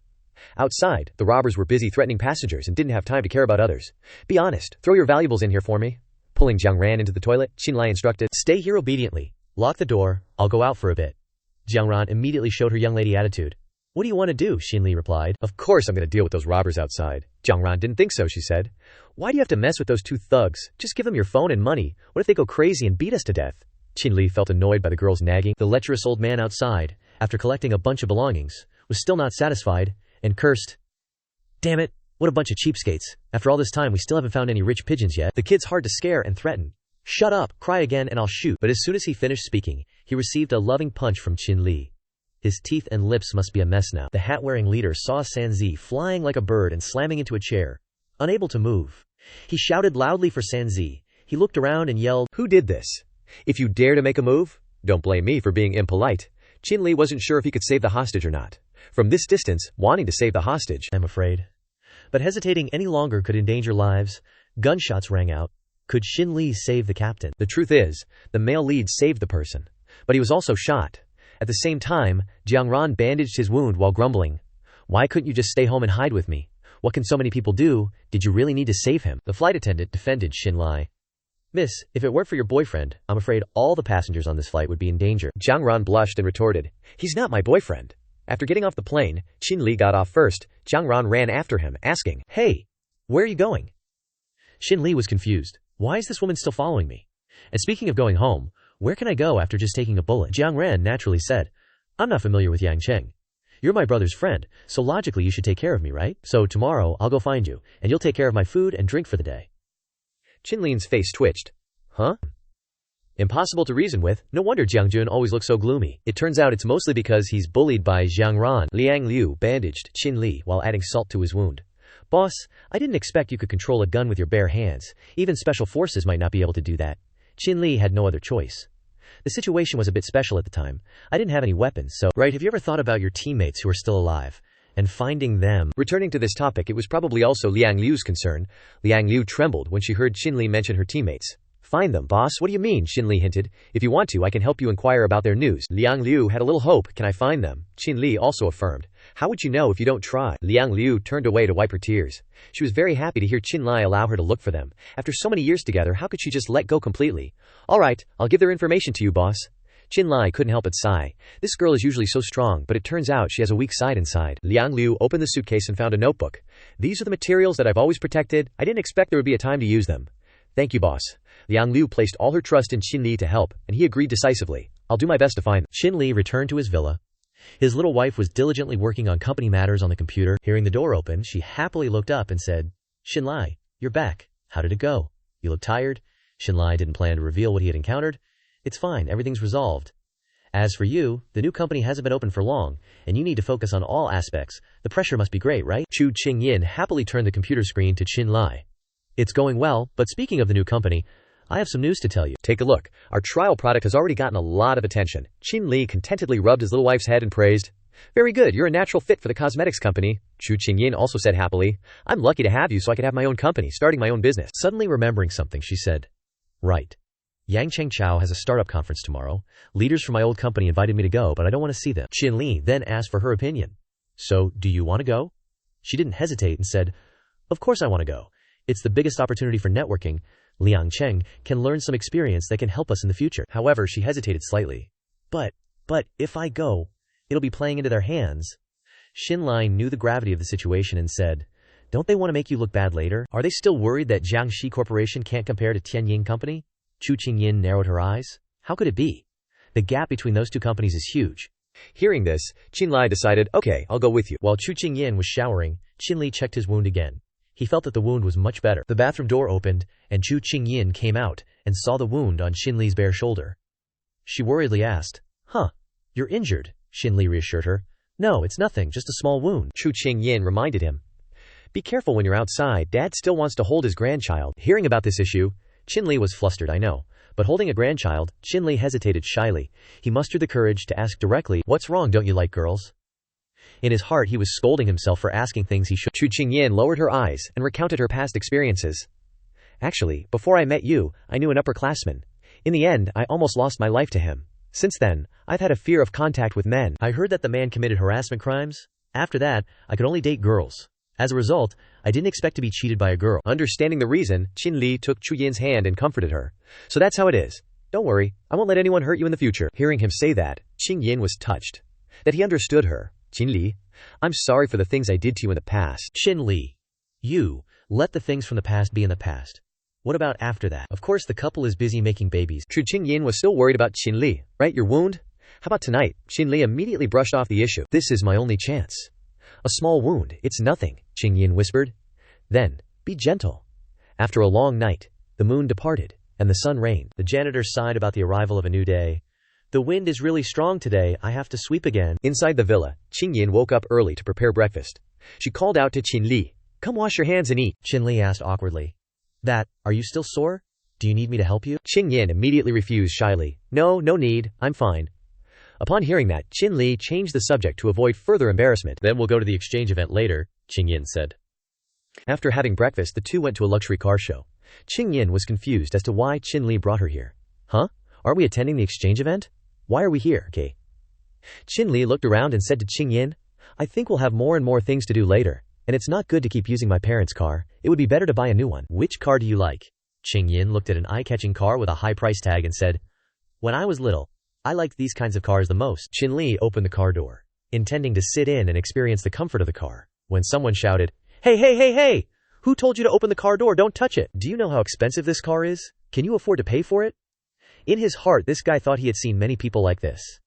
Speaker 2: Outside, the robbers were busy threatening passengers and didn't have time to care about others. "Be honest. Throw your valuables in here for me." Pulling Jiang Ran into the toilet, Qinlei instructed, "Stay here obediently. Lock the door. I'll go out for a bit." Jiang Ran immediately showed her young lady attitude. "What do you want to do?" Shinli replied. "Of course I'm going to deal with those robbers outside." Jiang Ran didn't think so, she said. "Why do you have to mess with those two thugs? Just give them your phone and money. What if they go crazy and beat us to death?" Shinli felt annoyed by the girl's nagging. The lecherous old man outside, after collecting a bunch of belongings, was still not satisfied, and cursed. "Damn it, what a bunch of cheapskates. After all this time we still haven't found any rich pigeons yet." The kid's hard to scare and threaten. "Shut up, cry again and I'll shoot." But as soon as he finished speaking, he received a loving punch from Shinli. His teeth and lips must be a mess now. The hat-wearing leader saw Sanzi flying like a bird and slamming into a chair, unable to move. He shouted loudly for Sanzi. He looked around and yelled, "Who did this? If you dare to make a move, don't blame me for being impolite." Qinli wasn't sure if he could save the hostage or not. From this distance, wanting to save the hostage, I'm afraid. But hesitating any longer could endanger lives. Gunshots rang out. Could Shinli save the captain? The truth is, the male lead saved the person, but he was also shot. At the same time, Jiang Ran bandaged his wound while grumbling. "Why couldn't you just stay home and hide with me? What can so many people do? Did you really need to save him?" The flight attendant defended Shinli. "Miss, if it weren't for your boyfriend, I'm afraid all the passengers on this flight would be in danger." Jiang Ran blushed and retorted, "He's not my boyfriend." After getting off the plane, Qinli got off first. Jiang Ran ran after him, asking, "Hey, where are you going?" Shinli was confused. Why is this woman still following me? And speaking of going home, where can I go after just taking a bullet? Jiang Ran naturally said, "I'm not familiar with Yangcheng. You're my brother's friend, so logically you should take care of me, right? So tomorrow I'll go find you, and you'll take care of my food and drink for the day." Qinlin's face twitched. Huh? Impossible to reason with. No wonder Jiang Jun always looks so gloomy. It turns out it's mostly because he's bullied by Jiang Ran. Liang Liu bandaged Qinli while adding salt to his wound. "Boss, I didn't expect you could control a gun with your bare hands. Even special forces might not be able to do that." Qinli had no other choice. The situation was a bit special at the time. I didn't have any weapons, so... Right, have you ever thought about your teammates who are still alive? And finding them? Returning to this topic, it was probably also Liang Liu's concern. Liang Liu trembled when she heard Qinli mention her teammates. "Find them, boss? What do you mean?" Qinli hinted. "If you want to, I can help you inquire about their news." Liang Liu had a little hope. "Can I find them?" Qinli also affirmed. "How would you know if you don't try?" Liang Liu turned away to wipe her tears. She was very happy to hear Qinli allow her to look for them. After so many years together, how could she just let go completely? "All right, I'll give their information to you, boss." Qinli couldn't help but sigh. This girl is usually so strong, but it turns out she has a weak side inside. Liang Liu opened the suitcase and found a notebook. "These are the materials that I've always protected. I didn't expect there would be a time to use them."
Speaker 1: Thank you, boss. Liang Liu placed all her trust in Shinli to help, and he agreed decisively. I'll do my best to find them.
Speaker 2: Shinli returned to his villa. His little wife was diligently working on company matters on the computer. Hearing the door open, she happily looked up and said, Shinli, you're back. How did it go? You look tired? Shinli didn't plan to reveal what he had encountered. It's fine, everything's resolved. As for you, the new company hasn't been open for long, and you need to focus on all aspects. The pressure must be great, right? Chu Qingyin happily turned the computer screen to Shinli. It's going well, but speaking of the new company, I have some news to tell you.
Speaker 1: Take a look. Our trial product has already gotten a lot of attention. Shinli contentedly rubbed his little wife's head and praised. Very good, you're a natural fit for the cosmetics company. Chu Qingyin also said happily. I'm lucky to have you so I could have my own company, starting my own business.
Speaker 2: Suddenly remembering something, she said, Right. Yang Chengchao has a startup conference tomorrow. Leaders from my old company invited me to go, but I don't want to see them. Shinli then asked for her opinion. So, do you want to go? She didn't hesitate and said, Of course I want to go. It's the biggest opportunity for networking. Liang Cheng can learn some experience that can help us in the future. However, she hesitated slightly. But if I go, it'll be playing into their hands. Shinli knew the gravity of the situation and said, Don't they want to make you look bad later? Are they still worried that Jiangxi Corporation can't compare to Tianying Company? Chu Qingyin narrowed her eyes. How could it be? The gap between those two companies is huge.
Speaker 1: Hearing this, Shinli decided, okay, I'll go with you.
Speaker 2: While Chu Qingyin was showering, Shinli checked his wound again. He felt that the wound was much better. The bathroom door opened, and Chu Qingyin came out and saw the wound on Shinli's bare shoulder. She worriedly asked, You're injured, Shinli reassured her. No, it's nothing, just a small wound.
Speaker 1: Chu Qingyin reminded him. Be careful when you're outside, Dad still wants to hold his grandchild. Hearing about this issue, Shinli was flustered, I know. But holding a grandchild, Shinli hesitated shyly. He mustered the courage to ask directly, What's wrong, don't you like girls? In his heart he was scolding himself for asking things he should. Chu Qingyin lowered her eyes and recounted her past experiences. Actually, before I met you, I knew an upperclassman. In the end, I almost lost my life to him. Since then, I've had a fear of contact with men.
Speaker 2: I heard that the man committed harassment crimes. After that, I could only date girls. As a result, I didn't expect to be cheated by a girl.
Speaker 1: Understanding the reason, Shinli took Chu Yin's hand and comforted her. So that's how it is. Don't worry, I won't let anyone hurt you in the future. Hearing him say that, Qing Yin was touched. That he understood her. Shinli, I'm sorry for the things I did to you in the past.
Speaker 2: Shinli, you, let the things from the past be in the past. What about after that? Of course the couple is busy making babies.
Speaker 1: Chu Qingyin was still worried about Shinli, right? Your wound? How about tonight? Shinli immediately brushed off the issue. This is my only chance. A small wound, it's nothing, Qingyin whispered. Then, be gentle. After a long night, the moon departed, and the sun reigned. The janitor sighed about the arrival of a new day. The wind is really strong today, I have to sweep again. Inside the villa, Qingyin woke up early to prepare breakfast. She called out to Qinli, Come wash your hands and eat.
Speaker 2: Qinli asked awkwardly. Are you still sore? Do you need me to help you?
Speaker 1: Qingyin immediately refused shyly. No need, I'm fine. Upon hearing that, Qinli changed the subject to avoid further embarrassment.
Speaker 2: Then we'll go to the exchange event later, Qingyin said.
Speaker 1: After having breakfast, the two went to a luxury car show. Qingyin was confused as to why Qinli brought her here. Aren't we attending the exchange event? Why are we here, okay? Qinli looked around and said to Qingyin, I think we'll have more and more things to do later, and it's not good to keep using my parents' car. It would be better to buy a new one.
Speaker 2: Which car do you like? Qingyin looked at an eye-catching car with a high price tag and said, When I was little, I liked these kinds of cars the most. Qinli opened the car door, intending to sit in and experience the comfort of the car, when someone shouted, Hey! Who told you to open the car door? Don't touch it. Do you know how expensive this car is? Can you afford to pay for it? In his heart, this guy thought he had seen many people like this.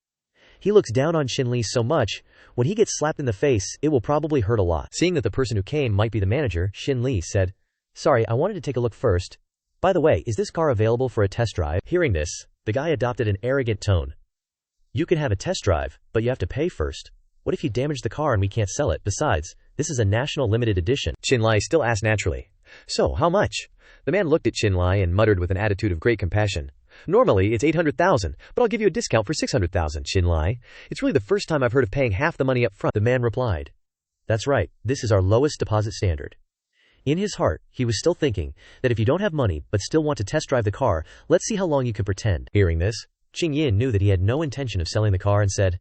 Speaker 2: He looks down on Shinli so much, when he gets slapped in the face, it will probably hurt a lot. Seeing that the person who came might be the manager, Shinli said, Sorry, I wanted to take a look first. By the way, is this car available for a test drive? Hearing this, the guy adopted an arrogant tone. You can have a test drive, but you have to pay first. What if you damage the car and we can't sell it? Besides, this is a national limited edition.
Speaker 1: Shinli still asked naturally. So, how much? The man looked at Shinli and muttered with an attitude of great compassion. Normally, it's 800,000, but I'll give you a discount for 600,000, Shinli. It's really the first time I've heard of paying half the money up front.
Speaker 2: The man replied. That's right, this is our lowest deposit standard. In his heart, he was still thinking that if you don't have money but still want to test drive the car, let's see how long you can pretend. Hearing this, Qingyin knew that he had no intention of selling the car and said,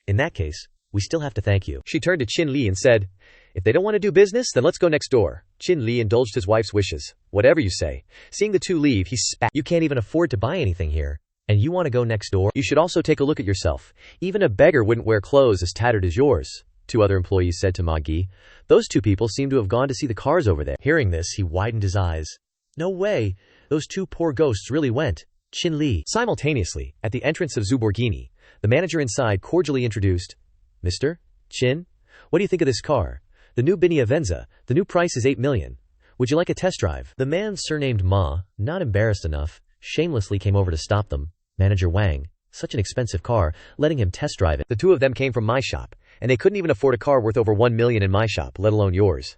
Speaker 2: In that case, we still have to thank you.
Speaker 1: She turned to Qinli and said, If they don't want to do business, then let's go next door. Qinli indulged his wife's wishes. Whatever you say. Seeing the two leave, he spat.
Speaker 2: You can't even afford to buy anything here, and you want to go next door?
Speaker 1: You should also take a look at yourself. Even a beggar wouldn't wear clothes as tattered as yours, two other employees said to Magi. Those two people seem to have gone to see the cars over there.
Speaker 2: Hearing this, he widened his eyes. No way. Those two poor ghosts really went. Shinli.
Speaker 1: Simultaneously, at the entrance of Zuborghini, the manager inside cordially introduced, Mr. Chin, what do you think of this car? The new Binia Venza, the new price is 8 million. Would you like a test drive?
Speaker 2: The man surnamed Ma, not embarrassed enough, shamelessly came over to stop them. Manager Wang, such an expensive car, letting him test drive it.
Speaker 1: The two of them came from my shop, and they couldn't even afford a car worth over 1 million in my shop, let alone yours.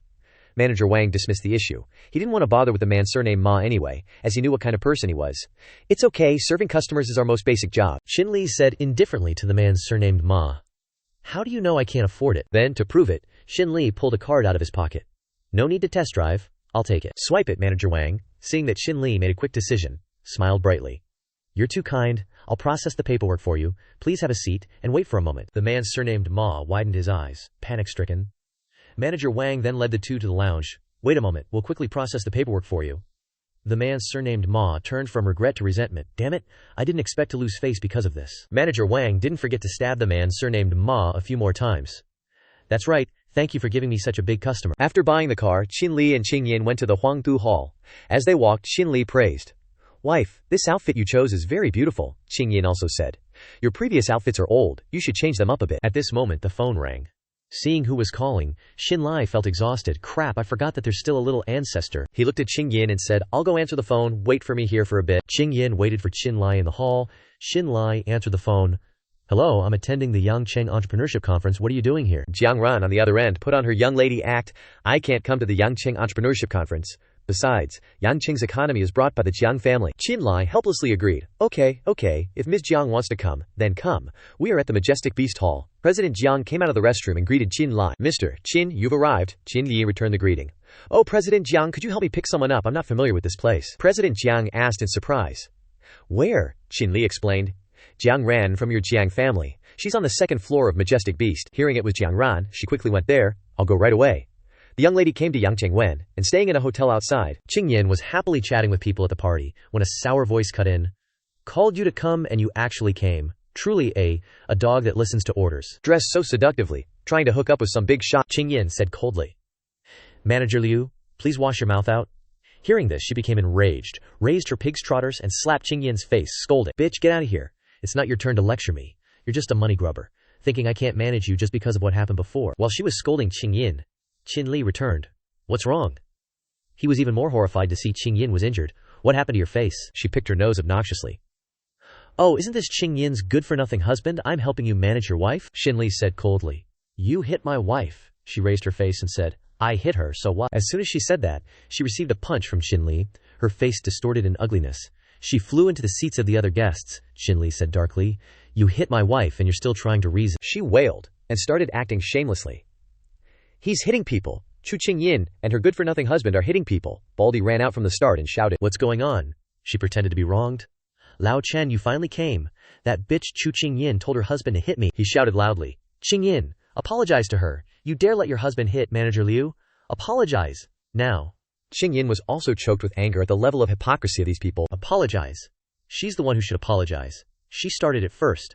Speaker 1: Manager Wang dismissed the issue. He didn't want to bother with the man surnamed Ma anyway, as he knew what kind of person he was. It's okay, serving customers is our most basic job,
Speaker 2: Shinli said indifferently to the man surnamed Ma. How do you know I can't afford it?
Speaker 1: Then, to prove it,
Speaker 2: Shinli pulled a card out of his pocket. No need to test drive. I'll take it.
Speaker 1: Swipe it, Manager Wang, seeing that Shinli made a quick decision, smiled brightly.
Speaker 2: You're too kind. I'll process the paperwork for you. Please have a seat and wait for a moment. The man surnamed Ma widened his eyes, panic-stricken. Manager Wang then led the two to the lounge. Wait a moment, we'll quickly process the paperwork for you. The man surnamed Ma turned from regret to resentment. Damn it, I didn't expect to lose face because of this. Manager Wang didn't forget to stab the man surnamed Ma a few more times. That's right, thank you for giving me such a big customer.
Speaker 1: After buying the car, Shinli and Qingyin went to the Huangdu Hall. As they walked, Shinli praised. Wife, this outfit you chose is very beautiful, Qingyin also said. Your previous outfits are old, you should change them up a bit.
Speaker 2: At this moment the phone rang. Seeing who was calling, Shinli felt exhausted. Crap, I forgot that there's still a little ancestor.
Speaker 1: He looked at Qingyin and said, I'll go answer the phone, wait for me here for a bit.
Speaker 2: Qingyin waited for Shinli in the hall. Shinli answered the phone. Hello, I'm attending the Yangcheng Entrepreneurship Conference. What are you doing here?
Speaker 1: Jiang Ran on the other end put on her young lady act. I can't come to the Yangcheng Entrepreneurship Conference. Besides, Yangcheng's economy is brought by the Jiang family. Qinlai helplessly agreed. Okay, if Ms. Jiang wants to come, then come. We are at the Majestic Beast Hall. President Jiang came out of the restroom and greeted Qinlai. Mr. Qin, you've arrived. Qin Yi returned the greeting. Oh, President Jiang, could you help me pick someone up? I'm not familiar with this place. President Jiang asked in surprise. Where? Qin Li explained. Jiang Ran from your Jiang family. She's on the second floor of Majestic Beast. Hearing it was Jiang Ran, she quickly went there. I'll go right away. The young lady came to Yangcheng Wen, and staying in a hotel outside.
Speaker 2: Qingyin was happily chatting with people at the party, when a sour voice cut in. Called you to come and you actually came. Truly a dog that listens to orders.
Speaker 1: Dressed so seductively, trying to hook up with some big shot,
Speaker 2: Qingyin said coldly. Manager Liu, please wash your mouth out. Hearing this, she became enraged, raised her pig's trotters and slapped Qingyin's face, scolding. Bitch, get out of here. It's not your turn to lecture me. You're just a money grubber, thinking I can't manage you just because of what happened before. While she was scolding Qingyin, Qin Li returned. What's wrong? He was even more horrified to see Qingyin was injured. What happened to your face? She picked her nose obnoxiously. Oh, isn't this Qingyin's good-for-nothing husband? I'm helping you manage your wife? Shinli said coldly. You hit my wife. She raised her face and said, I hit her, so what? As soon as she said that, she received a punch from Shinli, her face distorted in ugliness. She flew into the seats of the other guests. Shinli said darkly, You hit my wife and you're still trying to reason.
Speaker 1: She wailed and started acting shamelessly. He's hitting people. Chu Qingyin and her good-for-nothing husband are hitting people. Baldy ran out from the start and shouted,
Speaker 2: What's going on? She pretended to be wronged. Lao Chen, you finally came. That bitch Chu Qingyin told her husband to hit me. He shouted loudly. Qingyin, apologize to her. You dare let your husband hit Manager Liu? Apologize. Now.
Speaker 1: Qingyin was also choked with anger at the level of hypocrisy of these people.
Speaker 2: Apologize. She's the one who should apologize. She started it first.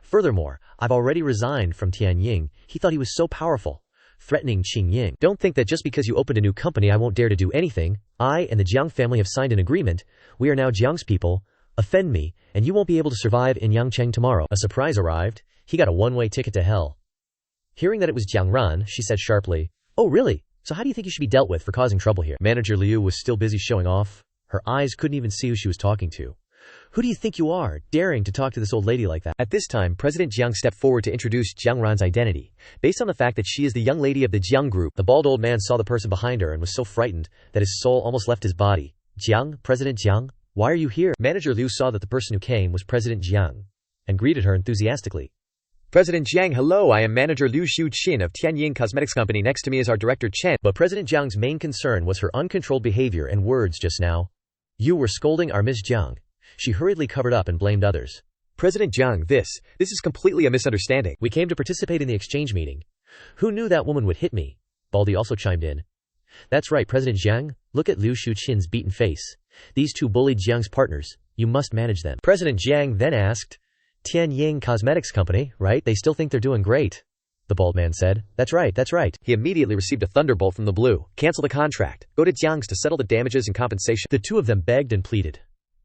Speaker 2: Furthermore, I've already resigned from Tianying. He thought he was so powerful. Threatening Qingying. Don't think that just because you opened a new company I won't dare to do anything. I and the Jiang family have signed an agreement. We are now Jiang's people. Offend me, and you won't be able to survive in Yangcheng tomorrow. A surprise arrived. He got a one-way ticket to hell. Hearing that it was Jiang Ran, she said sharply, Oh really? So how do you think you should be dealt with for causing trouble here? Manager Liu was still busy showing off. Her eyes couldn't even see who she was talking to. Who do you think you are, daring to talk to this old lady like that?
Speaker 1: At this time, President Jiang stepped forward to introduce Jiang Ran's identity. Based on the fact that she is the young lady of the Jiang group, the bald old man saw the person behind her and was so frightened that his soul almost left his body. Jiang, President Jiang, why are you here? Manager Liu saw that the person who came was President Jiang and greeted her enthusiastically. President Jiang, hello, I am Manager Liu Xiu-Chin of Tianying Cosmetics Company. Next to me is our Director Chen.
Speaker 2: But President Jiang's main concern was her uncontrolled behavior and words just now. You were scolding our Ms. Jiang. She hurriedly covered up and blamed others.
Speaker 1: President Jiang, this is completely a misunderstanding.
Speaker 2: We came to participate in the exchange meeting. Who knew that woman would hit me? Baldy also chimed in. That's right, President Jiang. Look at Liu Xiu-Chin's beaten face. These two bullied Jiang's partners. You must manage them. President Jiang then asked, Tianying Cosmetics Company, right? They still think they're doing great. the bald man said. That's right, that's right.
Speaker 1: He immediately received a thunderbolt from the blue. Cancel the contract. Go to Jiang's to settle the damages and compensation.
Speaker 2: The two of them begged and pleaded.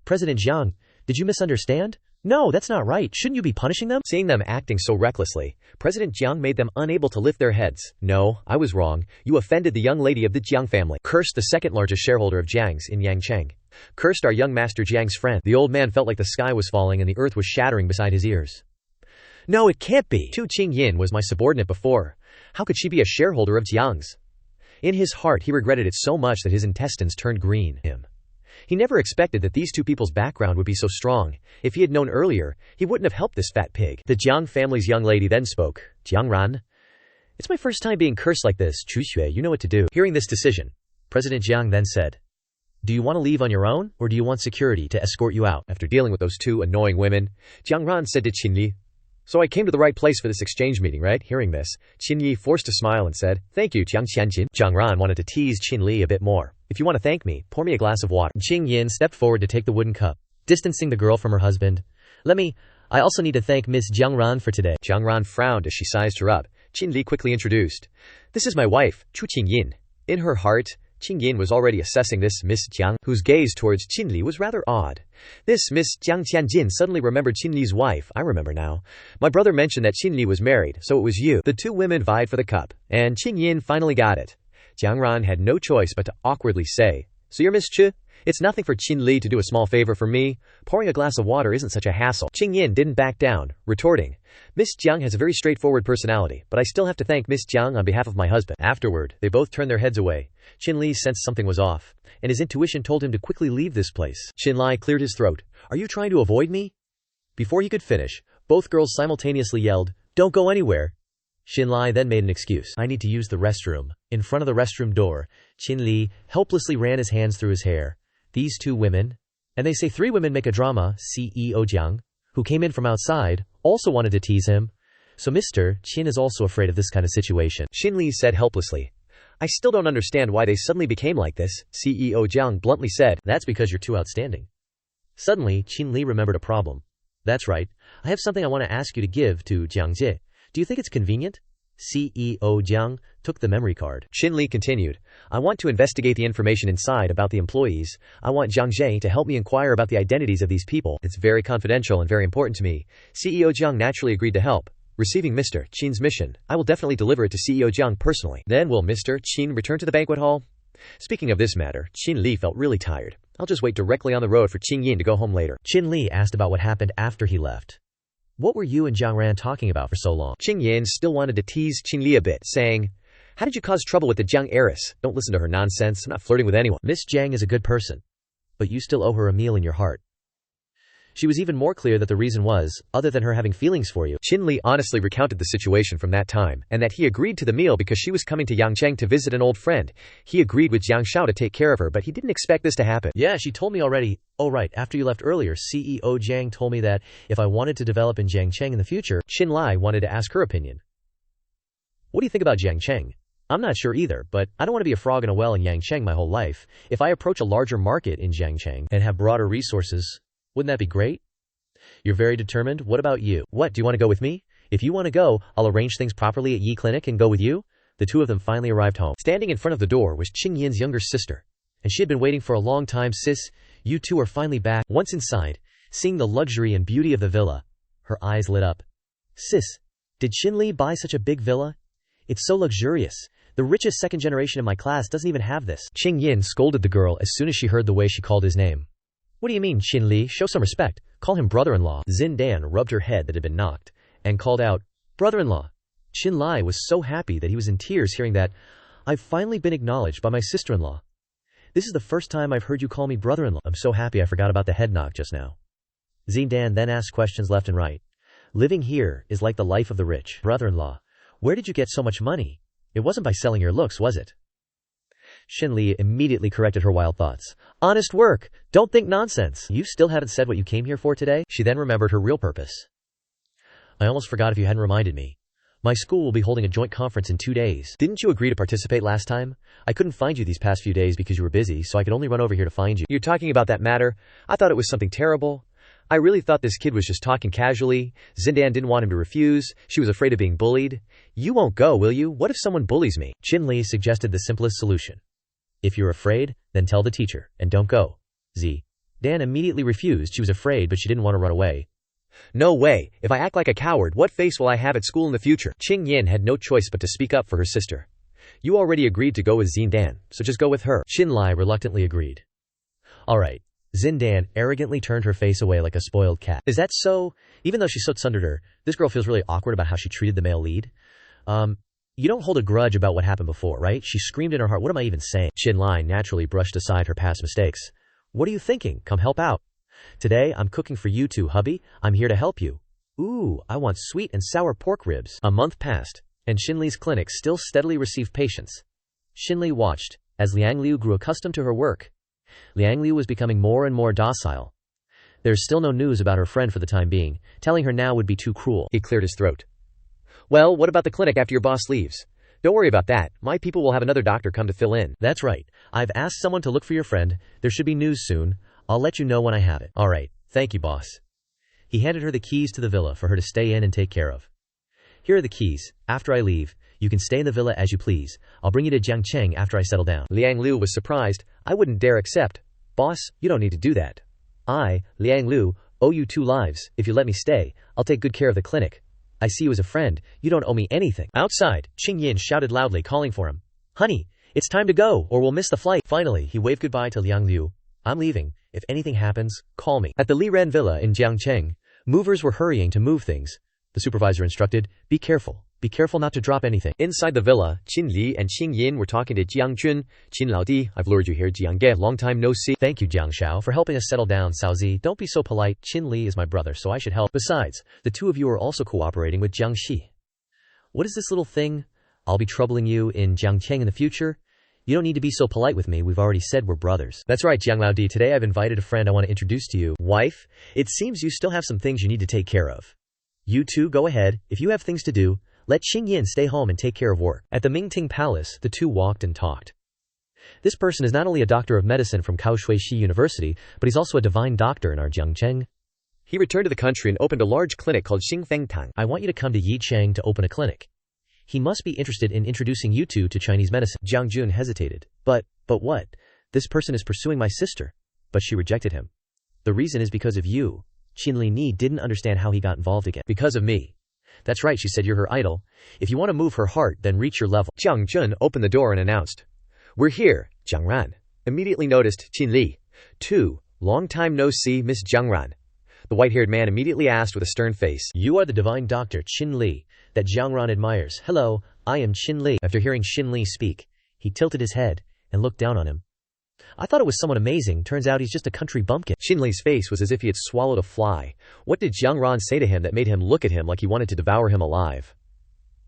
Speaker 2: President Jang, did you misunderstand? No, that's not right. Shouldn't you be punishing them?
Speaker 1: Seeing them acting so recklessly, President Jiang made them unable to lift their heads. No, I was wrong. You offended the young lady of the Jiang family. Cursed the second largest shareholder of Jiang's in Yangcheng. Cursed our young master Jiang's friend. The old man felt like the sky was falling and the earth was shattering beside his ears. No, it can't be. Tu Qingyin was my subordinate before. How could she be a shareholder of Jiang's? In his heart he regretted it so much that his intestines turned green. He never expected that these two people's background would be so strong. If he had known earlier, he wouldn't have helped this fat pig. The Jiang family's young lady then spoke. Jiang Ran, it's my first time being cursed like this. Chu Xue, you know what to do. Hearing this decision, President Jiang then said, do you want to leave on your own, or do you want security to escort you out? After dealing with those two annoying women, Jiang Ran said to Shinli, so I came to the right place for this exchange meeting, right? Hearing this, Qinyi forced a smile and said, thank you, Jiang Qianjin. Jiang Ran wanted to tease Qinli a bit more. If you want to thank me, pour me a glass of water. Qing Yin stepped forward to take the wooden cup, distancing the girl from her husband. I also need to thank Miss Jiang Ran for today. Jiang Ran frowned as she sized her up. Qinli quickly introduced. This is my wife, Chu Qingyin. In her heart, Qingyin was already assessing this Miss Jiang, whose gaze towards Qinli was rather odd. This Miss Jiang Tianjin suddenly remembered Qinli's wife. I remember now. My brother mentioned that Qinli was married, so it was you. The two women vied for the cup, and Qingyin finally got it. Jiang Ran had no choice but to awkwardly say, so you're Miss Chu? It's nothing for Qinli to do a small favor for me. Pouring a glass of water isn't such a hassle. Qingyin didn't back down, retorting, Miss Jiang has a very straightforward personality, but I still have to thank Miss Jiang on behalf of my husband. Afterward, they both turned their heads away. Qinli sensed something was off, and his intuition told him to quickly leave this place. Qinli cleared his throat. Are you trying to avoid me? Before he could finish, both girls simultaneously yelled, don't go anywhere. Qinli then made an excuse. I need to use the restroom. In front of the restroom door, Qinli helplessly ran his hands through his hair. These two women, and they say three women make a drama, CEO Jiang, who came in from outside, also wanted to tease him. So Mr. Qin is also afraid of this kind of situation. Shinli said helplessly. I still don't understand why they suddenly became like this. CEO Jiang bluntly said, that's because you're too outstanding. Suddenly, Qinli remembered a problem. That's right. I have something I want to ask you to give to Jiang Jie. Do you think it's convenient? CEO Jiang took the memory card. Shinli continued, I want to investigate the information inside about the employees. I want Jiang Jie to help me inquire about the identities of these people. It's very confidential and very important to me. CEO Jiang naturally agreed to help. Receiving Mr. Qin's mission, I will definitely deliver it to CEO Jiang personally. Then will Mr. Qin return to the banquet hall? Speaking of this matter, Qin Li felt really tired. I'll just wait directly on the road for Qing Yin to go home later. Qin Li asked about what happened after he left. What were you and Jiang Ran talking about for so long? Qing Yin still wanted to tease Qin Li a bit, saying, how did you cause trouble with the Jiang heiress? Don't listen to her nonsense. I'm not flirting with anyone. Miss Jang is a good person, but you still owe her a meal in your heart. She was even more clear that the reason was, other than her having feelings for you. Qin Li honestly recounted the situation from that time, and that he agreed to the meal because she was coming to Yangcheng to visit an old friend. He agreed with Jiang Shao to take care of her, but he didn't expect this to happen. Yeah, she told me already. Oh right, after you left earlier, CEO Jiang told me that if I wanted to develop in Jiangcheng in the future, Qin Li wanted to ask her opinion. What do you think about Jiangcheng? I'm not sure either, but I don't want to be a frog in a well in Yangcheng my whole life. If I approach a larger market in Jiangcheng and have broader resources, wouldn't that be great? You're very determined. What about you? What, do you want to go with me? If you want to go, I'll arrange things properly at Yi Clinic and go with you. The two of them finally arrived home. Standing in front of the door was Qing Yin's younger sister, and she had been waiting for a long time. Sis, you two are finally back. Once inside, seeing the luxury and beauty of the villa, her eyes lit up. Sis, did Shinli buy such a big villa? It's so luxurious. The richest second generation in my class doesn't even have this. Qing Yin scolded the girl as soon as she heard the way she called his name. What do you mean, Shinli? Show some respect. Call him brother-in-law. Xin rubbed her head that had been knocked, and called out, brother-in-law. Qinli was so happy that he was in tears hearing that. I've finally been acknowledged by my sister-in-law. This is the first time I've heard you call me brother-in-law. I'm so happy I forgot about the head knock just now. Xin then asked questions left and right. Living here is like the life of the rich. Brother-in-law, where did you get so much money? It wasn't by selling your looks, was it? Shinli immediately corrected her wild thoughts. Honest work. Don't think nonsense. You still haven't said what you came here for today? She then remembered her real purpose. I almost forgot if you hadn't reminded me. My school will be holding a joint conference in 2 days. Didn't you agree to participate last time? I couldn't find you these past few days because you were busy, so I could only run over here to find you. You're talking about that matter? I thought it was something terrible. I really thought this kid was just talking casually. Zindan didn't want him to refuse. She was afraid of being bullied. You won't go, will you? What if someone bullies me?
Speaker 2: Shinli suggested the simplest solution. If you're afraid, then tell the teacher, and don't go. Dan immediately refused. She was afraid, but she didn't want to run away.
Speaker 1: No way. If I act like a coward, what face will I have at school in the future? Qing Yin had no choice but to speak up for her sister. You already agreed to go with Zindan, so just go with her.
Speaker 2: Shinli reluctantly agreed. Alright. Zindan arrogantly turned her face away like a spoiled cat. Is that so? Even though she so tsundered her, this girl feels really awkward about how she treated the male lead. You don't hold a grudge about what happened before, right? She screamed in her heart, what am I even saying? Shinli naturally brushed aside her past mistakes. What are you thinking? Come help out. Today, I'm cooking for you two, hubby. I'm here to help you. Ooh, I want sweet and sour pork ribs. A month passed, and Shinli's clinic still steadily received patients. Shinli watched, as Liang Liu grew accustomed to her work. Liang Liu was becoming more and more docile. There's still no news about her friend for the time being. Telling her now would be too cruel.
Speaker 1: He cleared his throat. Well, what about the clinic after your boss leaves? Don't worry about that. My people will have another doctor come to fill in.
Speaker 2: That's right. I've asked someone to look for your friend. There should be news soon. I'll let you know when I have it. Alright, thank you, boss. He handed her the keys to the villa for her to stay in and take care of. Here are the keys. After I leave, you can stay in the villa as you please. I'll bring you to Jiangcheng after I settle down.
Speaker 1: Liang Liu was surprised. I wouldn't dare accept. Boss, you don't need to do that. I, Liang Liu, owe you 2 lives. If you let me stay, I'll take good care of the clinic. I see you as a friend. You don't owe me anything. Outside, Qing Yin shouted loudly, calling for him. Honey, it's time to go, or we'll miss the flight. Finally, he waved goodbye to Liang Liu. I'm leaving. If anything happens, call me. At the Li Ren Villa in Jiangcheng, movers were hurrying to move things. The supervisor instructed, be careful. Be careful not to drop anything. Inside the villa, Qin Li and Qing Yin were talking to Jiang Jun. Qin Laodi, I've lured you here, Jiang Ge. Long time no see. Thank you, Jiang Xiao, for helping us settle down. Cao Zi, don't be so polite. Qin Li is my brother, so I should help. Besides, the 2 of you are also cooperating with Jiang Xi. What is this little thing? I'll be troubling you in Jiangcheng in the future? You don't need to be so polite with me. We've already said we're brothers. That's right, Jiang Laodi. Today I've invited a friend I want to introduce to you. Wife, it seems you still have some things you need to take care of. You two go ahead. If you have things to do, let Qing Yin stay home and take care of work. At the Mingting Palace, the 2 walked and talked. This person is not only a doctor of medicine from Kaohsiung University, but he's also a divine doctor in our Jiangcheng. He returned to the country and opened a large clinic called Xingfengtang. I want you to come to Yicheng to open a clinic. He must be interested in introducing you two to Chinese medicine. Jiang Jun hesitated. But what? This person is pursuing my sister. But she rejected him. The reason is because of you. Qinli Ni didn't understand how he got involved again. Because of me. That's right, she said, you're her idol. If you want to move her heart, then reach your level. Jiang Jun opened the door and announced, we're here, Jiang Ran. Immediately noticed Qin Li. 2. Long time no see, Miss Jiang Ran. The white-haired man immediately asked with a stern face, you are the divine doctor, Qin Li, that Jiang Ran admires. Hello, I am Qin Li. After hearing Qin Li speak, he tilted his head and looked down on him. I thought it was someone amazing. Turns out he's just a country bumpkin. Qin Li's face was as if he had swallowed a fly. What did Jiang Ran say to him that made him look at him like he wanted to devour him alive?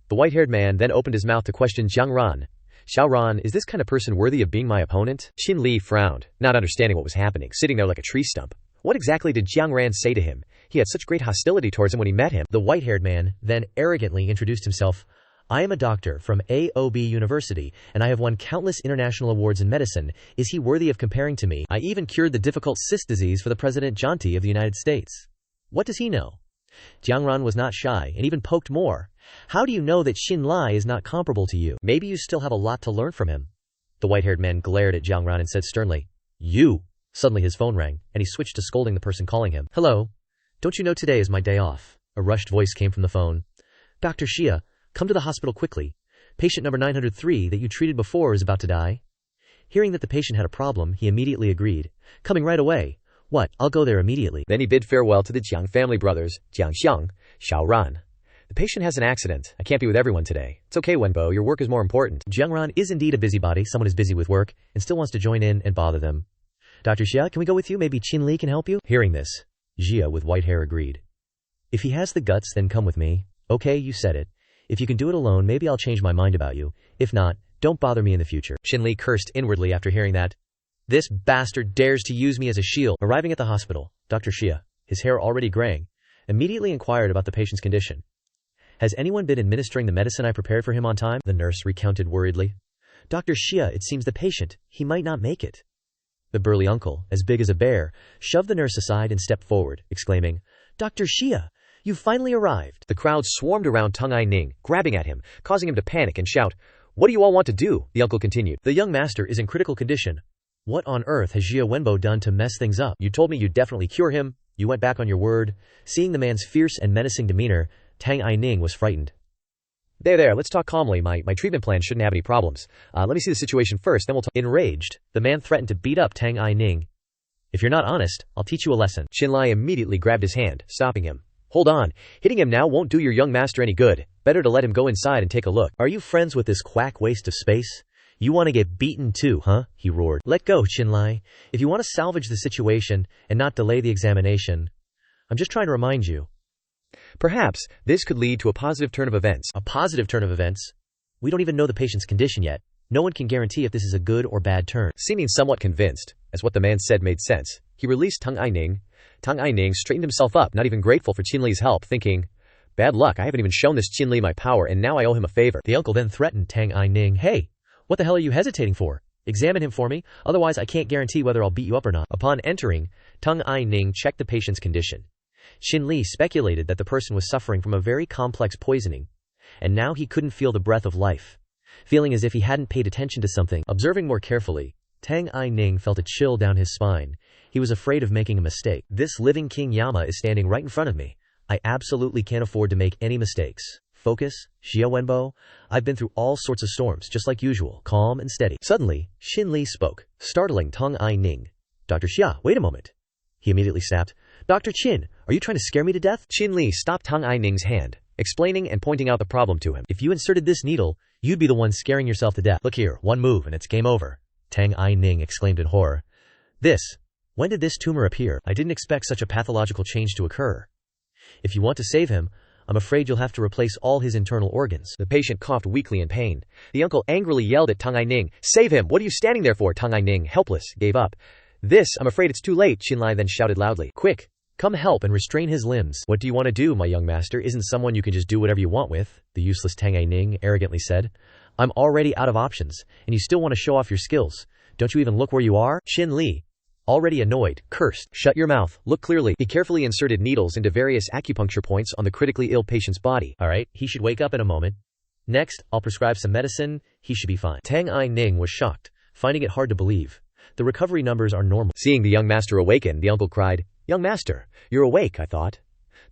Speaker 1: The white-haired man then opened his mouth to question Jiang Ran. Xiao Ran, is this kind of person worthy of being my opponent? Qin Li frowned, not understanding what was happening, sitting there like a tree stump. What exactly did Jiang Ran say to him? He had such great hostility towards him when he met him. The white-haired man then arrogantly introduced himself. I am a doctor from AOB University, and I have won countless international awards in medicine. Is he worthy of comparing to me? I even cured the difficult cyst disease for the President Janti of the United States. What does he know? Jiang Ran was not shy, and even poked more. How do you know that Xin Lai is not comparable to you? Maybe you still have a lot to learn from him. The white-haired man glared at Jiang Ran and said sternly, you! Suddenly his phone rang, and he switched to scolding the person calling him. Hello? Don't you know today is my day off? A rushed voice came from the phone. Dr. Xia, come to the hospital quickly. Patient number 903 that you treated before is about to die. Hearing that the patient had a problem, he immediately agreed. Coming right away. What? I'll go there immediately. Then he bid farewell to the Jiang family brothers, Jiang Xiang, Xiao Ran. The patient has an accident. I can't be with everyone today. It's okay, Wenbo, your work is more important. Jiang Ran is indeed a busybody, someone who's busy with work, and still wants to join in and bother them. Dr. Xia, can we go with you? Maybe Qin Li can help you? Hearing this, Xia with white hair agreed. If he has the guts, then come with me. Okay, you said it. If you can do it alone, maybe I'll change my mind about you. If not, don't bother me in the future. Qin Li cursed inwardly after hearing that. This bastard dares to use me as a shield. Arriving at the hospital, Dr. Xia, his hair already graying, immediately inquired about the patient's condition. Has anyone been administering the medicine I prepared for him on time? The nurse recounted worriedly. Dr. Xia, it seems the patient, he might not make it.
Speaker 2: The burly uncle, as big as a bear, shoved the nurse aside and stepped forward, exclaiming, "Dr. Xia, you've finally arrived."
Speaker 1: The crowd swarmed around Tang Ai-ning, grabbing at him, causing him to panic and shout, "What do you all want to do?" The uncle continued.
Speaker 2: "The young master is in critical condition. What on earth has Jia Wenbo done to mess things up? You told me you'd definitely cure him. You went back on your word." Seeing the man's fierce and menacing demeanor, Tang Ai-ning was frightened.
Speaker 1: There, let's talk calmly. My treatment plan shouldn't have any problems. Let me see the situation first, then we'll talk.
Speaker 2: Enraged, the man threatened to beat up Tang Ai-ning. "If you're not honest, I'll teach you a lesson."
Speaker 1: Shinli immediately grabbed his hand, stopping him. "Hold on, hitting him now won't do your young master any good. Better to let him go inside and take a look."
Speaker 2: "Are you friends with this quack waste of space? You want to get beaten too, huh?" he roared. "Let go, Shinli. If you want to salvage the situation and not delay the examination, I'm just trying to remind you."
Speaker 1: Perhaps this could lead to a positive turn of events.
Speaker 2: A positive turn of events? We don't even know the patient's condition yet. No one can guarantee if this is a good or bad turn.
Speaker 1: Seeming somewhat convinced, as what the man said made sense, he released Tang Ai-ning. Tang Ai-ning straightened himself up, not even grateful for Qinli's help, thinking, "Bad luck, I haven't even shown this Qinli my power and now I owe him a favor."
Speaker 2: The uncle then threatened Tang Ai-ning, "Hey, what the hell are you hesitating for? Examine him for me, otherwise I can't guarantee whether I'll beat you up or not." Upon entering, Tang Ai-ning checked the patient's condition. Shinli speculated that the person was suffering from a very complex poisoning, and now he couldn't feel the breath of life. Feeling as if he hadn't paid attention to something, observing more carefully, Tang Ai-ning felt a chill down his spine. He was afraid of making a mistake. This living King Yama is standing right in front of me. I absolutely can't afford to make any mistakes. Focus, Xia Wenbo. I've been through all sorts of storms, just like usual, calm and steady. Suddenly, Shinli spoke, startling Tang Ai-ning. "Dr. Xia, wait a moment." He immediately snapped, "Dr. Qin, are you trying to scare me to death?"
Speaker 1: Qinli stopped Tang Ai-ning's hand, explaining and pointing out the problem to him.
Speaker 2: "If you inserted this needle, you'd be the one scaring yourself to death. Look here, one move and it's game over," Tang Ai-ning exclaimed in horror. When did this tumor appear? I didn't expect such a pathological change to occur. If you want to save him, I'm afraid you'll have to replace all his internal organs."
Speaker 1: The patient coughed weakly in pain. The uncle angrily yelled at Tang Ai-ning, "Save him! What are you standing there for?" Tang Ai-ning, helpless, gave up. I'm afraid it's too late," Shinli then shouted loudly. "Quick, come help and restrain his limbs." "What do you want to do, my young master? Isn't someone you can just do whatever you want with?" the useless Tang Ai-ning arrogantly said. "I'm already out of options, and you still want to show off your skills. Don't you even look where you are?" Shinli, already annoyed, cursed. "Shut your mouth, look clearly." He carefully inserted needles into various acupuncture points on the critically ill patient's body.
Speaker 2: "Alright, he should wake up in a moment. Next, I'll prescribe some medicine. He should be fine." Tang Ai-ning was shocked, finding it hard to believe. The recovery numbers are normal.
Speaker 1: Seeing the young master awaken, the uncle cried, "Young master, you're awake, I thought."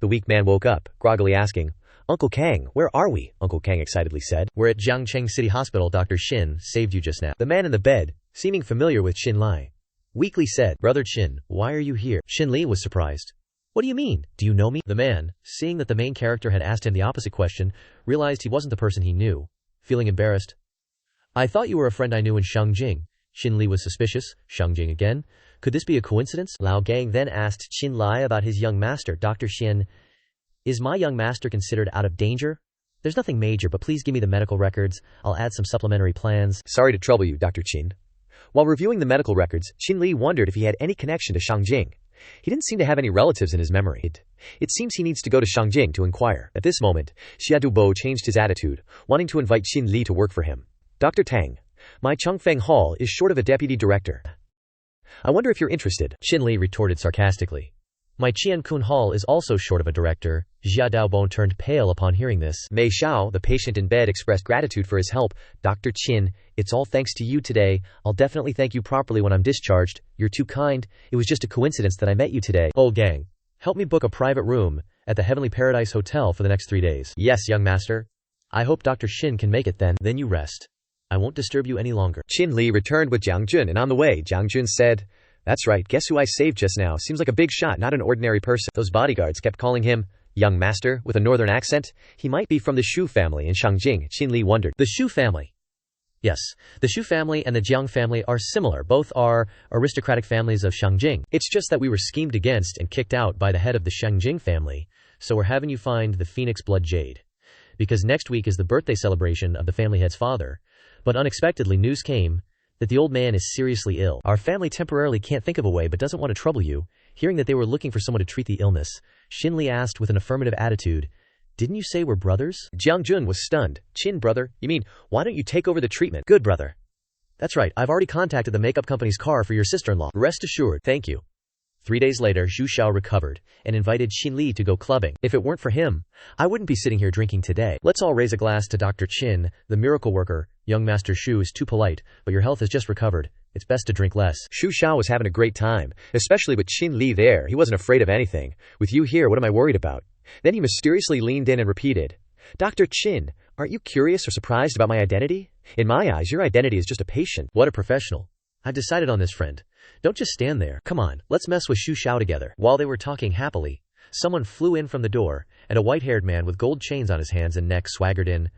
Speaker 1: The weak man woke up, groggily asking, "Uncle Kang, where are we?" Uncle Kang excitedly said,
Speaker 2: "We're at Jiangcheng City Hospital. Dr. Qin saved you just now." The man in the bed, seeming familiar with Shinli, weakly said, "Brother Qin, why are you here?" Shinli was surprised. "What do you mean? Do you know me?" The man, seeing that the main character had asked him the opposite question, realized he wasn't the person he knew. Feeling embarrassed, "I thought you were a friend I knew in Shangjing." Shinli was suspicious. Shangjing again? Could this be a coincidence? Lao Gang then asked Shinli about his young master. "Dr. Qin, is my young master considered out of danger?" "There's nothing major, but please give me the medical records. I'll add some supplementary plans."
Speaker 1: "Sorry to trouble you, Dr. Qin." While reviewing the medical records, Shinli wondered if he had any connection to Shangjing. He didn't seem to have any relatives in his memory. It seems he needs to go to Shangjing to inquire. At this moment, Xia Dubo changed his attitude, wanting to invite Shinli to work for him. "Dr. Tang, my Chongfeng Hall is short of a deputy director. I wonder if you're interested."
Speaker 2: Shinli retorted sarcastically. "My Qiankun Hall is also short of a director." Xia Daobon turned pale upon hearing this.
Speaker 1: Mei Xiao, the patient in bed, expressed gratitude for his help. "Dr. Qin, it's all thanks to you today. I'll definitely thank you properly when I'm discharged. You're too kind. It was just a coincidence that I met you today." "Old gang, help me book a private room at the Heavenly Paradise Hotel for the next 3 days." "Yes, young master." "I hope Dr. Qin can make it then." "Then you rest. I won't disturb you any longer." Qinli returned with Jiang Jun, and on the way, Jiang Jun said, "That's right, guess who I saved just now? Seems like a big shot, not an ordinary person." Those bodyguards kept calling him young master with a northern accent. He might be from the Shu family in Shangjing, Qinli wondered. The Shu family? Yes, the Shu family and the Jiang family are similar. Both are aristocratic families of Shangjing. It's just that we were schemed against and kicked out by the head of the Shangjing family, so we're having you find the Phoenix Blood Jade. Because next week is the birthday celebration of the family head's father. But unexpectedly, news came that the old man is seriously ill. Our family temporarily can't think of a way but doesn't want to trouble you. Hearing that they were looking for someone to treat the illness, Shinli asked with an affirmative attitude, "Didn't you say we're brothers?" Jiang Jun was stunned. "Qin brother? You mean, why don't you take over the treatment?" "Good brother.
Speaker 2: That's right, I've already contacted the makeup company's car for your sister-in-law. Rest assured, thank you. 3 days later, Zhu Xiao recovered and invited Shinli to go clubbing. If it weren't for him, I wouldn't be sitting here drinking today. Let's all raise a glass to Dr. Qin, the miracle worker. Young Master Shu is too polite, but your health has just recovered. It's best to drink less.
Speaker 1: Zhu Xiao was having a great time, especially with Shinli there. He wasn't afraid of anything. With you here, what am I worried about? Then he mysteriously leaned in and repeated, Dr. Qin, aren't you curious or surprised about my identity? In my eyes, your identity is just a patient.
Speaker 2: What a professional. I've decided on this, friend. Don't just stand there. Come on, let's mess with Zhu Xiao together. While they were talking happily, someone flew in from the door, and a white-haired man with gold chains on his hands and neck swaggered in.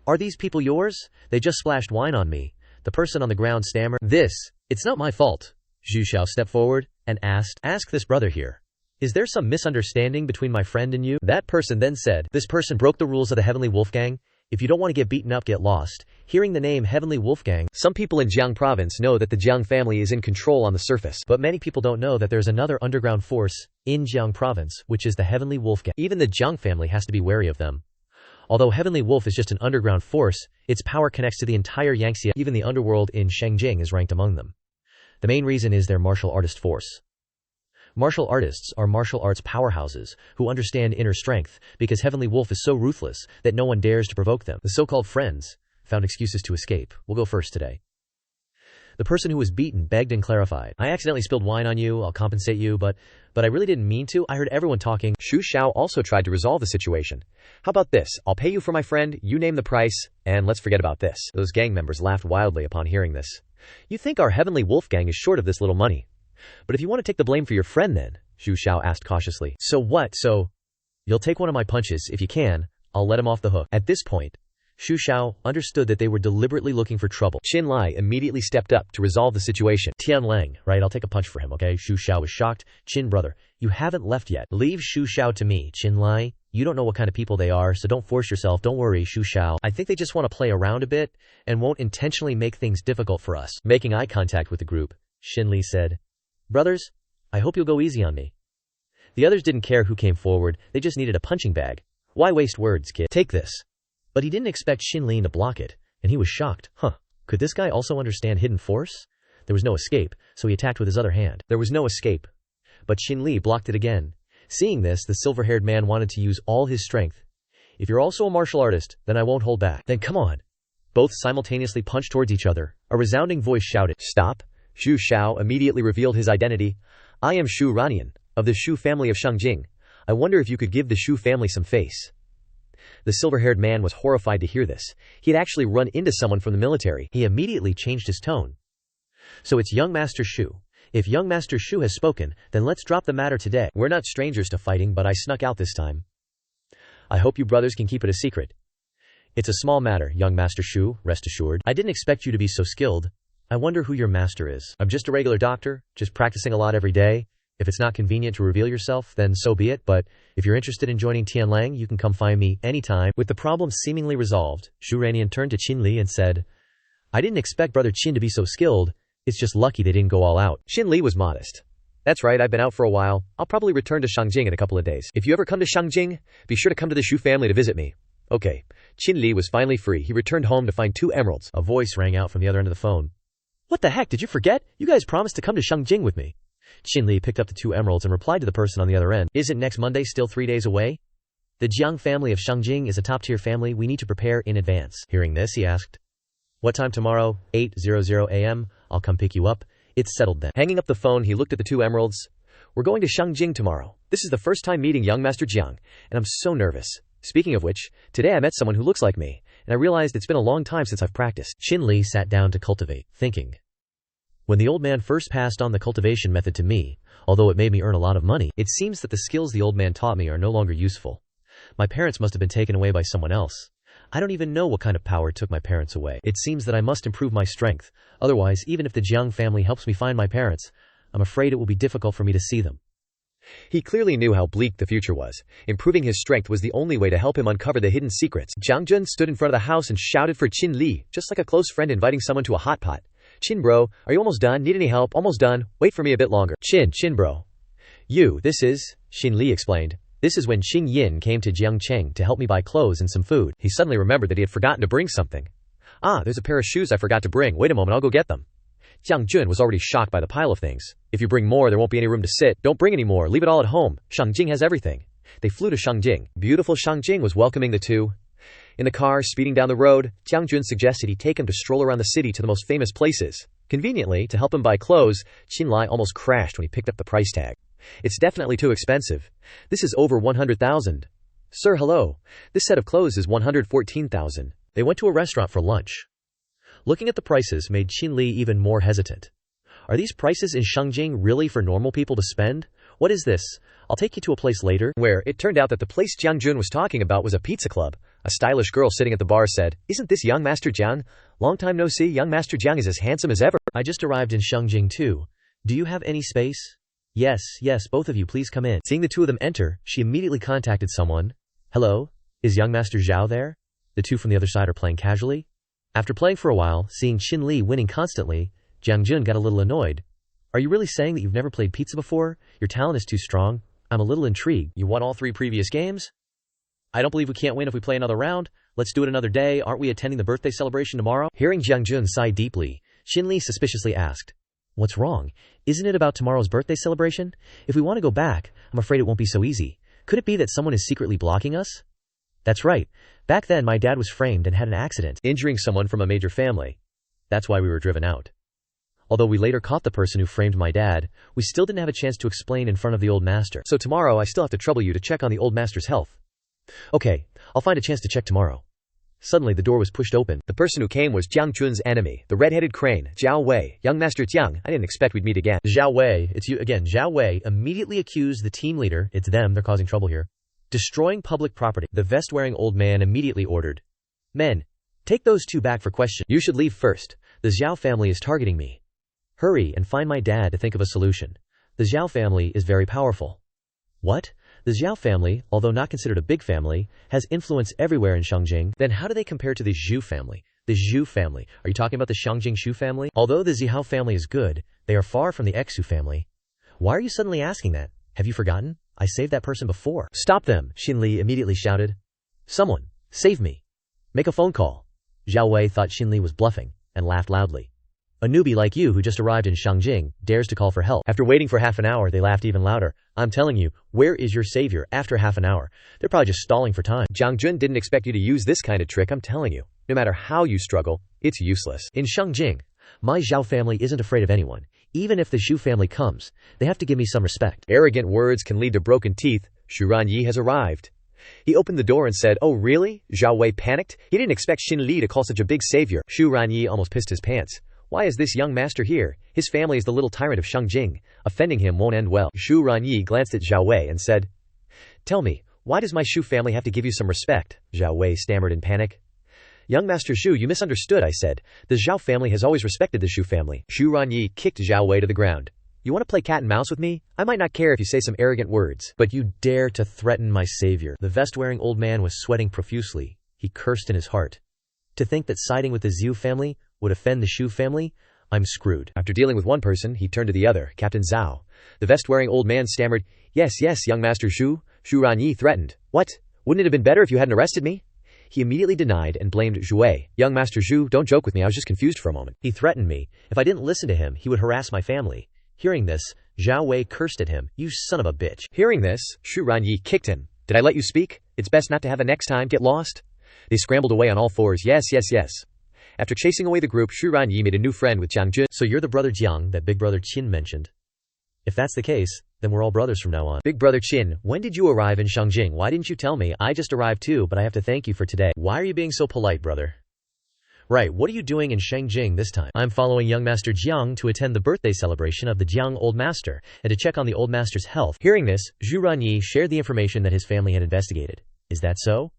Speaker 2: Are these people yours? They just splashed wine on me. The person on the ground stammered. It's not my fault. Zhu Xiao stepped forward and asked, Ask this brother here. Is there some misunderstanding between my friend and you? That person then said, This person broke the rules of the Heavenly Wolf Gang. If you don't want to get beaten up, get lost. Hearing the name Heavenly Wolf Gang,
Speaker 1: some people in Jiang province know that the Jiang family is in control on the surface.
Speaker 2: But many people don't know that there's another underground force in Jiang province, which is the Heavenly Wolf Gang. Even the Jiang family has to be wary of them. Although Heavenly Wolf is just an underground force, its power connects to the entire Yangtze. Even the underworld in Shengjing is ranked among them. The main reason is their martial artist force. Martial artists are martial arts powerhouses who understand inner strength because Heavenly Wolf is so ruthless that no one dares to provoke them. The so-called friends found excuses to escape. We'll go first today. The person who was beaten begged and clarified. I accidentally spilled wine on you. I'll compensate you, but I really didn't mean to. I heard everyone talking.
Speaker 1: Zhu Xiao also tried to resolve the situation. How about this? I'll pay you for my friend, you name the price, and let's forget about this. Those gang members laughed wildly upon hearing this. You think our Heavenly Wolf Gang is short of this little money. But if you want to take the blame for your friend then, Zhu Xiao asked cautiously. So what? So, you'll take one of my punches. If you can, I'll let him off the hook. At this point, Zhu Xiao understood that they were deliberately looking for trouble. Shinli immediately stepped up to resolve the situation.
Speaker 2: Tianlang, right, I'll take a punch for him, okay? Zhu Xiao was shocked. Qin brother, you haven't left yet. Leave Zhu Xiao to me, Qinli. You don't know what kind of people they are, so don't force yourself. Don't worry, Zhu Xiao. I think they just want to play around a bit and won't intentionally make things difficult for us. Making eye contact with the group, Shinli said, Brothers, I hope you'll go easy on me. The others didn't care who came forward, they just needed a punching bag. Why waste words, kid? Take this. But he didn't expect Shinli to block it, and he was shocked. Could this guy also understand hidden force? There was no escape, so he attacked with his other hand. There was no escape. But Shinli blocked it again. Seeing this, the silver-haired man wanted to use all his strength. If you're also a martial artist, then I won't hold back. Then come on. Both simultaneously punched towards each other. A resounding voice shouted, Stop. Zhu Xiao immediately revealed his identity. I am Shu Ranian, of the Shu family of Shengjing. I wonder if you could give the Shu family some face. The silver-haired man was horrified to hear this. He had actually run into someone from the military. He immediately changed his tone. So it's young Master Shu. If young Master Shu has spoken, then let's drop the matter today. We're not strangers to fighting, but I snuck out this time. I hope you brothers can keep it a secret. It's a small matter, young Master Shu, rest assured. I didn't expect you to be so skilled. I wonder who your master is. I'm just a regular doctor, just practicing a lot every day. If it's not convenient to reveal yourself, then so be it, but if you're interested in joining Tianlang, you can come find me anytime. With the problem seemingly resolved, Zhu Ranian turned to Qinli and said, I didn't expect Brother Qin to be so skilled. It's just lucky they didn't go all out.
Speaker 1: Shinli was modest. That's right, I've been out for a while. I'll probably return to Shengjing in a couple of days. If you ever come to Shengjing, be sure to come to the Shu family to visit me. Okay. Qinli was finally free. He returned home to find 2 emeralds.
Speaker 2: A voice rang out from the other end of the phone. What the heck, did you forget? You guys promised to come to Shengjing with me. Shinli picked up the 2 emeralds and replied to the person on the other end. Isn't next Monday still 3 days away? The Jiang family of Shengjing is a top-tier family. We need to prepare in advance. Hearing this, he asked, What time tomorrow? 8:00 a.m. I'll come pick you up. It's settled then.
Speaker 1: Hanging up the phone, he looked at the 2 emeralds. We're going to Shengjing tomorrow. This is the first time meeting young Master Jiang, and I'm so nervous. Speaking of which, today I met someone who looks like me, and I realized it's been a long time since I've practiced.
Speaker 2: Shinli sat down to cultivate, thinking. When the old man first passed on the cultivation method to me, although it made me earn a lot of money, it seems that the skills the old man taught me are no longer useful. My parents must have been taken away by someone else. I don't even know what kind of power took my parents away. It seems that I must improve my strength. Otherwise, even if the Jiang family helps me find my parents, I'm afraid it will be difficult for me to see them.
Speaker 1: He clearly knew how bleak the future was. Improving his strength was the only way to help him uncover the hidden secrets. Jiang Jun stood in front of the house and shouted for Qin Li, just like a close friend inviting someone to a hot pot. Qin bro, are you almost done? Need any help? Almost done. Wait for me a bit longer. Qin bro. This is, Shinli explained. This is when Xing Yin came to Jiangcheng to help me buy clothes and some food. He suddenly remembered that he had forgotten to bring something. Ah, there's a pair of shoes I forgot to bring. Wait a moment, I'll go get them. Jiang Jun was already shocked by the pile of things. If you bring more, there won't be any room to sit. Don't bring any more. Leave it all at home. Shangjing has everything. They flew to Shangjing. Beautiful Shangjing was welcoming the two. In the car, speeding down the road, Jiang Jun suggested he take him to stroll around the city to the most famous places. Conveniently, to help him buy clothes, Shinli almost crashed when he picked up the price tag. It's definitely too expensive. This is over 100,000. Sir, hello. This set of clothes is 114,000.
Speaker 2: They went to a restaurant for lunch. Looking at the prices made Shinli even more hesitant. Are these prices in Shangjing really for normal people to spend? What is this? I'll take you to a place later.
Speaker 1: Where it turned out that the place Jiang Jun was talking about was a pizza club. A stylish girl sitting at the bar said, "Isn't this young Master Jiang? Long time no see, young Master Jiang is as handsome as ever."
Speaker 2: I just arrived in Shangjing too. Do you have any space? Yes, both of you please come in. Seeing the two of them enter, she immediately contacted someone. Hello? Is young Master Zhao there? The two from the other side are playing casually. After playing for a while, seeing Shinli winning constantly, Jiang Jun got a little annoyed. Are you really saying that you've never played pizza before? Your talent is too strong. I'm a little intrigued. You won all 3 previous games? I don't believe we can't win if we play another round. Let's do it another day. Aren't we attending the birthday celebration tomorrow? Hearing Jiang Jun sigh deeply, Shinli suspiciously asked, What's wrong? Isn't it about tomorrow's birthday celebration? If we want to go back, I'm afraid it won't be so easy. Could it be that someone is secretly blocking us? That's right. Back then, my dad was framed and had an accident, injuring someone from a major family. That's why we were driven out. Although we later caught the person who framed my dad, we still didn't have a chance to explain in front of the old master. So tomorrow I still have to trouble you to check on the old master's health. Okay, I'll find a chance to check tomorrow. Suddenly the door was pushed open. The person who came was Jiang Jun's enemy, the red-headed crane, Zhao Wei. Young Master Jiang, I didn't expect we'd meet again. Zhao Wei, it's you again. Zhao Wei immediately accused the team leader, it's them, they're causing trouble here, destroying public property. The vest-wearing old man immediately ordered, Men, take those two back for question. You should leave first. The Zhao family is targeting me. Hurry and find my dad to think of a solution. The Zhao family is very powerful. What? The Zhao family, although not considered a big family, has influence everywhere in Shangjing. Then how do they compare to the Zhu family? The Zhu family. Are you talking about the Shangjing Shu family? Although the Zihao family is good, they are far from the Xu family. Why are you suddenly asking that? Have you forgotten? I saved that person before. Stop them, Shinli immediately shouted. Someone, save me. Make a phone call. Zhao Wei thought Shinli was bluffing, and laughed loudly. A newbie like you who just arrived in Shangjing dares to call for help. After waiting for half an hour, they laughed even louder. I'm telling you, where is your savior after half an hour? They're probably just stalling for time. Jiang Jun didn't expect you to use this kind of trick, I'm telling you. No matter how you struggle, it's useless. In Shangjing, my Zhao family isn't afraid of anyone. Even if the Zhu family comes, they have to give me some respect. Arrogant words can lead to broken teeth. Xu Ranyi has arrived. He opened the door and said, Oh really? Zhao Wei panicked. He didn't expect Shinli to call such a big savior. Xu Ranyi almost pissed his pants. Why is this young master here? His family is the little tyrant of Shangjing. Offending him won't end well. Xu Ranyi glanced at Zhao Wei and said, Tell me, why does my Shu family have to give you some respect? Zhao Wei stammered in panic. Young Master Zhu, you misunderstood, I said. The Zhao family has always respected the Shu family. Xu Ranyi kicked Zhao Wei to the ground. You want to play cat and mouse with me? I might not care if you say some arrogant words. But you dare to threaten my savior. The vest-wearing old man was sweating profusely. He cursed in his heart. To think that siding with the Zhu family would offend the Shu family? I'm screwed. After dealing with one person, he turned to the other, Captain Zhao. The vest-wearing old man stammered, Yes, young Master Zhu. Xu Ranyi threatened. What? Wouldn't it have been better if you hadn't arrested me? He immediately denied and blamed Zhu Wei. Young Master Zhu, don't joke with me, I was just confused for a moment. He threatened me. If I didn't listen to him, he would harass my family. Hearing this, Zhao Wei cursed at him. You son of a bitch. Hearing this, Xu Ranyi kicked him. Did I let you speak? It's best not to have a next time get lost. They scrambled away on all fours. Yes. After chasing away the group, Xu Ranyi made a new friend with Jiang Jun. So you're the brother Jiang that big brother Qin mentioned. If that's the case, then we're all brothers from now on. Big brother Qin, when did you arrive in Shangjing? Why didn't you tell me? I just arrived too, but I have to thank you for today. Why are you being so polite, brother? Right, what are you doing in Shangjing this time? I'm following young Master Jiang to attend the birthday celebration of the Jiang Old Master, and to check on the Old Master's health. Hearing this, Zhu Ranyi shared the information that his family had investigated. Is that so?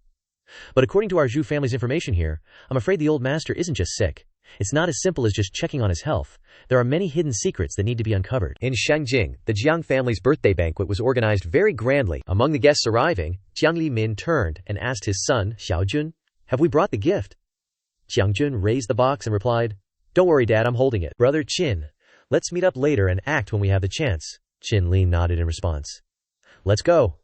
Speaker 2: But according to our Zhu family's information here, I'm afraid the Old Master isn't just sick. It's not as simple as just checking on his health. There are many hidden secrets that need to be uncovered. In Shangjing, the Jiang family's birthday banquet was organized very grandly. Among the guests arriving, Jiang Limin turned and asked his son, Xiaojun, Have we brought the gift? Jiang Jun raised the box and replied, Don't worry, Dad, I'm holding it. Brother Qin, let's meet up later and act when we have the chance. Qin Li nodded in response. Let's go.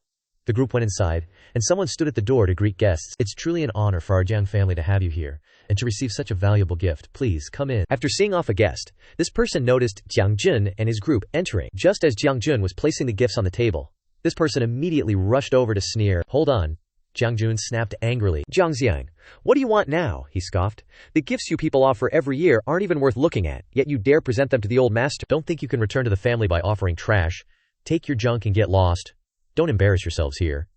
Speaker 2: The group went inside, and someone stood at the door to greet guests. It's truly an honor for our Jang family to have you here, and to receive such a valuable gift. Please, come in.
Speaker 1: After seeing off a guest, this person noticed Jiang Jun and his group entering. Just as Jiang Jun was placing the gifts on the table, this person immediately rushed over to sneer.
Speaker 2: Hold on. Jiang Jun snapped angrily.
Speaker 1: Jiang Xiang, what do you want now? He scoffed. The gifts you people offer every year aren't even worth looking at, yet you dare present them to the old master.
Speaker 2: Don't think you can return to the family by offering trash. Take your junk and get lost. Don't embarrass yourselves here.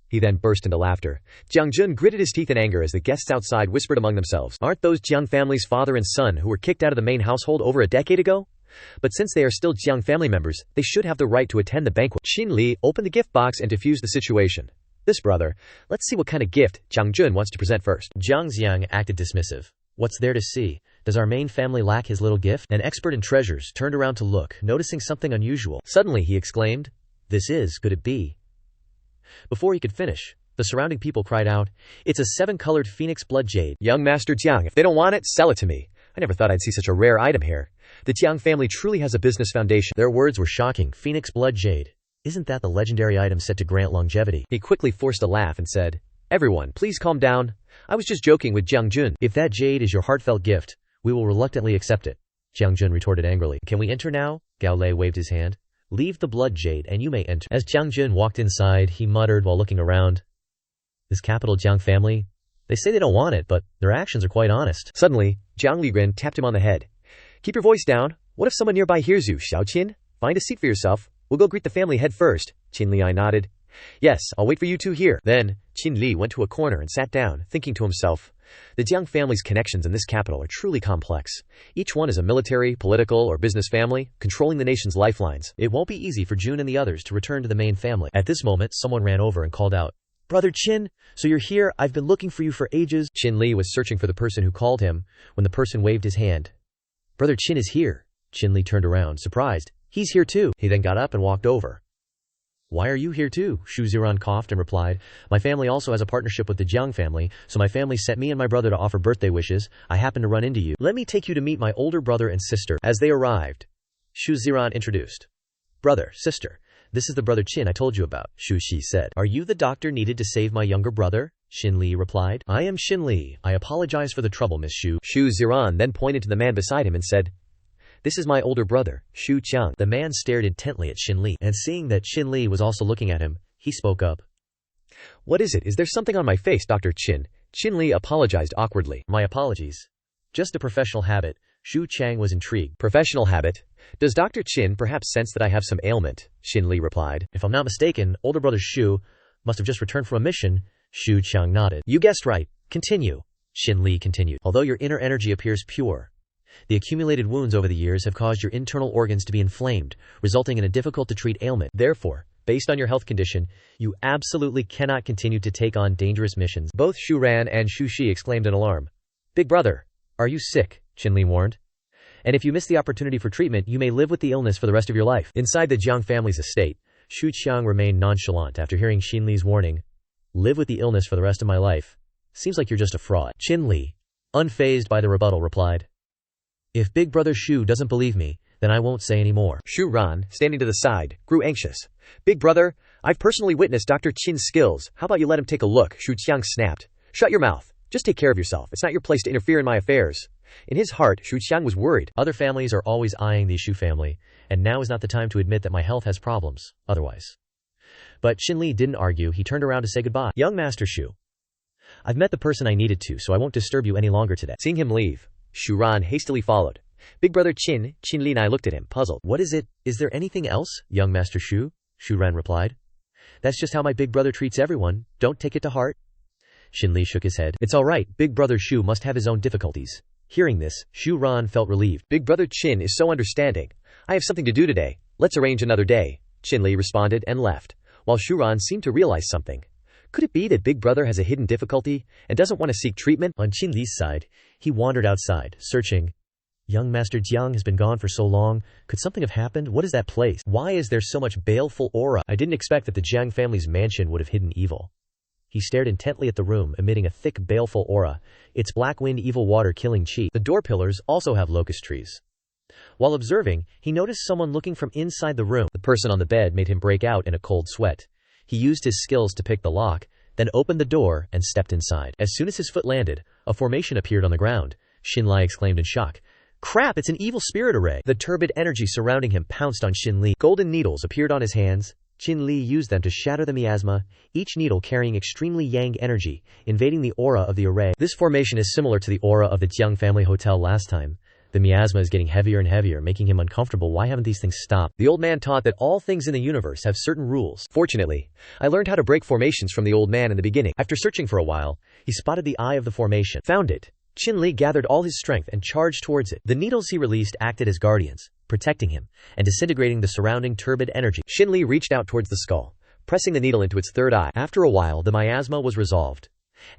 Speaker 1: He then burst into laughter. Jiang Jun gritted his teeth in anger as the guests outside whispered among themselves. Aren't those Jiang family's father and son who were kicked out of the main household over a decade ago? But since they are still Jiang family members, they should have the right to attend the banquet. Shinli opened the gift box and diffused the situation. This brother, let's see what kind of gift Jiang Jun wants to present first.
Speaker 2: Jiang Xiang acted dismissive. What's there to see? Does our main family lack his little gift? An expert in treasures turned around to look, noticing something unusual. Suddenly he exclaimed, "This is, could it be?" Before he could finish, the surrounding people cried out, "It's a 7-colored phoenix blood jade."
Speaker 1: Young Master Jiang, if they don't want it, sell it to me. I never thought I'd see such a rare item here. The Jiang family truly has a business foundation.
Speaker 2: Their words were shocking. Phoenix blood jade. Isn't that the legendary item said to grant longevity?
Speaker 1: He quickly forced a laugh and said, "Everyone, please calm down. I was just joking with Jiang Jun."
Speaker 2: If that jade is your heartfelt gift, we will reluctantly accept it. Jiang Jun retorted angrily. Can we enter now? Gao Lei waved his hand. Leave the blood jade and you may enter. As Jiang Jun walked inside, he muttered while looking around. This capital Jiang family, they say they don't want it, but their actions are quite honest.
Speaker 1: Suddenly, Jiang Ligren tapped him on the head. Keep your voice down. What if someone nearby hears you, Xiaoqin? Find a seat for yourself. We'll go greet the family head first. Qinli nodded. Yes, I'll wait for you two here. Then, Qinli went to a corner and sat down, thinking to himself, the Jiang family's connections in this capital are truly complex. Each one is a military, political, or business family, controlling the nation's lifelines.
Speaker 2: It won't be easy for Jun and the others to return to the main family. At this moment, someone ran over and called out, "Brother Qin, so you're here? I've been looking for you for ages."
Speaker 1: Qinli was searching for the person who called him, when the person waved his hand.
Speaker 2: "Brother Qin is here." Qinli turned around, surprised. "He's here too." He then got up and walked over. "Why are you here too?" Shu Ziran coughed and replied, "My family also has a partnership with the Jiang family, so my family sent me and my brother to offer birthday wishes. I happened to run into you. Let me take you to meet my older brother and sister." As they arrived, Shu Ziran introduced. "Brother, sister, this is the brother Qin I told you about," Shu Shi said. "Are you the doctor needed to save my younger brother?" Shinli replied. "I am Shinli. I apologize for the trouble, Miss Shu."
Speaker 1: Shu Ziran then pointed to the man beside him and said, "This is my older brother, Shu Qiang."
Speaker 2: The man stared intently at Shinli, and seeing that Shinli was also looking at him, he spoke up.
Speaker 1: "What is it? Is there something on my face, Dr. Qin?" Shinli apologized awkwardly.
Speaker 2: "My apologies. Just a professional habit." Shu Qiang was intrigued.
Speaker 1: "Professional habit? Does Dr. Qin perhaps sense that I have some ailment?" Shinli replied.
Speaker 2: "If I'm not mistaken, older brother Shu must have just returned from a mission." Shu Qiang nodded. "You guessed right. Continue." Shinli continued. "Although your inner energy appears pure, the accumulated wounds over the years have caused your internal organs to be inflamed, resulting in a difficult-to-treat ailment. Therefore, based on your health condition, you absolutely cannot continue to take on dangerous missions."
Speaker 1: Both Shu Ran and Shu Shi exclaimed in alarm.
Speaker 2: "Big brother, are you sick?" Qinli warned. "And if you miss the opportunity for treatment, you may live with the illness for the rest of your life." Inside the Jiang family's estate, Shu Qiang remained nonchalant after hearing Xinli's warning. "Live with the illness for the rest of my life? Seems like you're just a fraud." Qinli, unfazed by the rebuttal, replied, "If Big Brother Shu doesn't believe me, then I won't say any more."
Speaker 1: Shu Ran, standing to the side, grew anxious. "Big brother, I've personally witnessed Dr. Qin's skills. How about you let him take a look?" Shu Qiang snapped. "Shut your mouth. Just take care of yourself. It's not your place to interfere in my affairs." In his heart, Shu Qiang was worried. Other families are always eyeing the Shu family, and now is not the time to admit that my health has problems, otherwise. But Shinli didn't argue. He turned around to say goodbye. "Young Master Shu, I've met the person I needed to, so I won't disturb you any longer today." Seeing him leave, Shu Ran hastily followed. Big brother Qinli and I looked at him, puzzled. "What is it? Is there anything else, young Master Shu?" Shu Ran replied. "That's just how my big brother treats everyone. Don't take it to heart." Shinli shook his head. "It's all right. Big brother Shu must have his own difficulties." Hearing this, Shu Ran felt relieved. "Big brother Qin is so understanding. I have something to do today. Let's arrange another day." Qinli responded and left, while Shu Ran seemed to realize something. Could it be that Big Brother has a hidden difficulty and doesn't want to seek treatment? On Qinli's side, he wandered outside, searching. Young Master Jiang has been gone for so long. Could something have happened? What is that place? Why is there so much baleful aura? I didn't expect that the Jiang family's mansion would have hidden evil. He stared intently at the room, emitting a thick, baleful aura, its black wind evil water killing chi. The door pillars also have locust trees. While observing, he noticed someone looking from inside the room. The person on the bed made him break out in a cold sweat.
Speaker 2: He used his skills to pick the lock, then opened the door and stepped inside. As soon as his foot landed, a formation appeared on the ground. Shinli exclaimed in shock. Crap, it's an evil spirit array. The turbid energy surrounding him pounced on Shinli. Golden needles appeared on his hands. Shinli used them to shatter the miasma, each needle carrying extremely yang energy, invading the aura of the array. This formation is similar to the aura of the Jang family hotel last time. The miasma is getting heavier and heavier, making him uncomfortable. Why haven't these things stopped? The old man taught that all things in the universe have certain rules. Fortunately, I learned how to break formations from the old man in the beginning. After searching for a while, he spotted the eye of the formation. Found it. Shinli gathered all his strength and charged towards it. The needles he released acted as guardians, protecting him and disintegrating the surrounding turbid energy. Shinli reached out towards the skull, pressing the needle into its third eye. After a while, the miasma was resolved,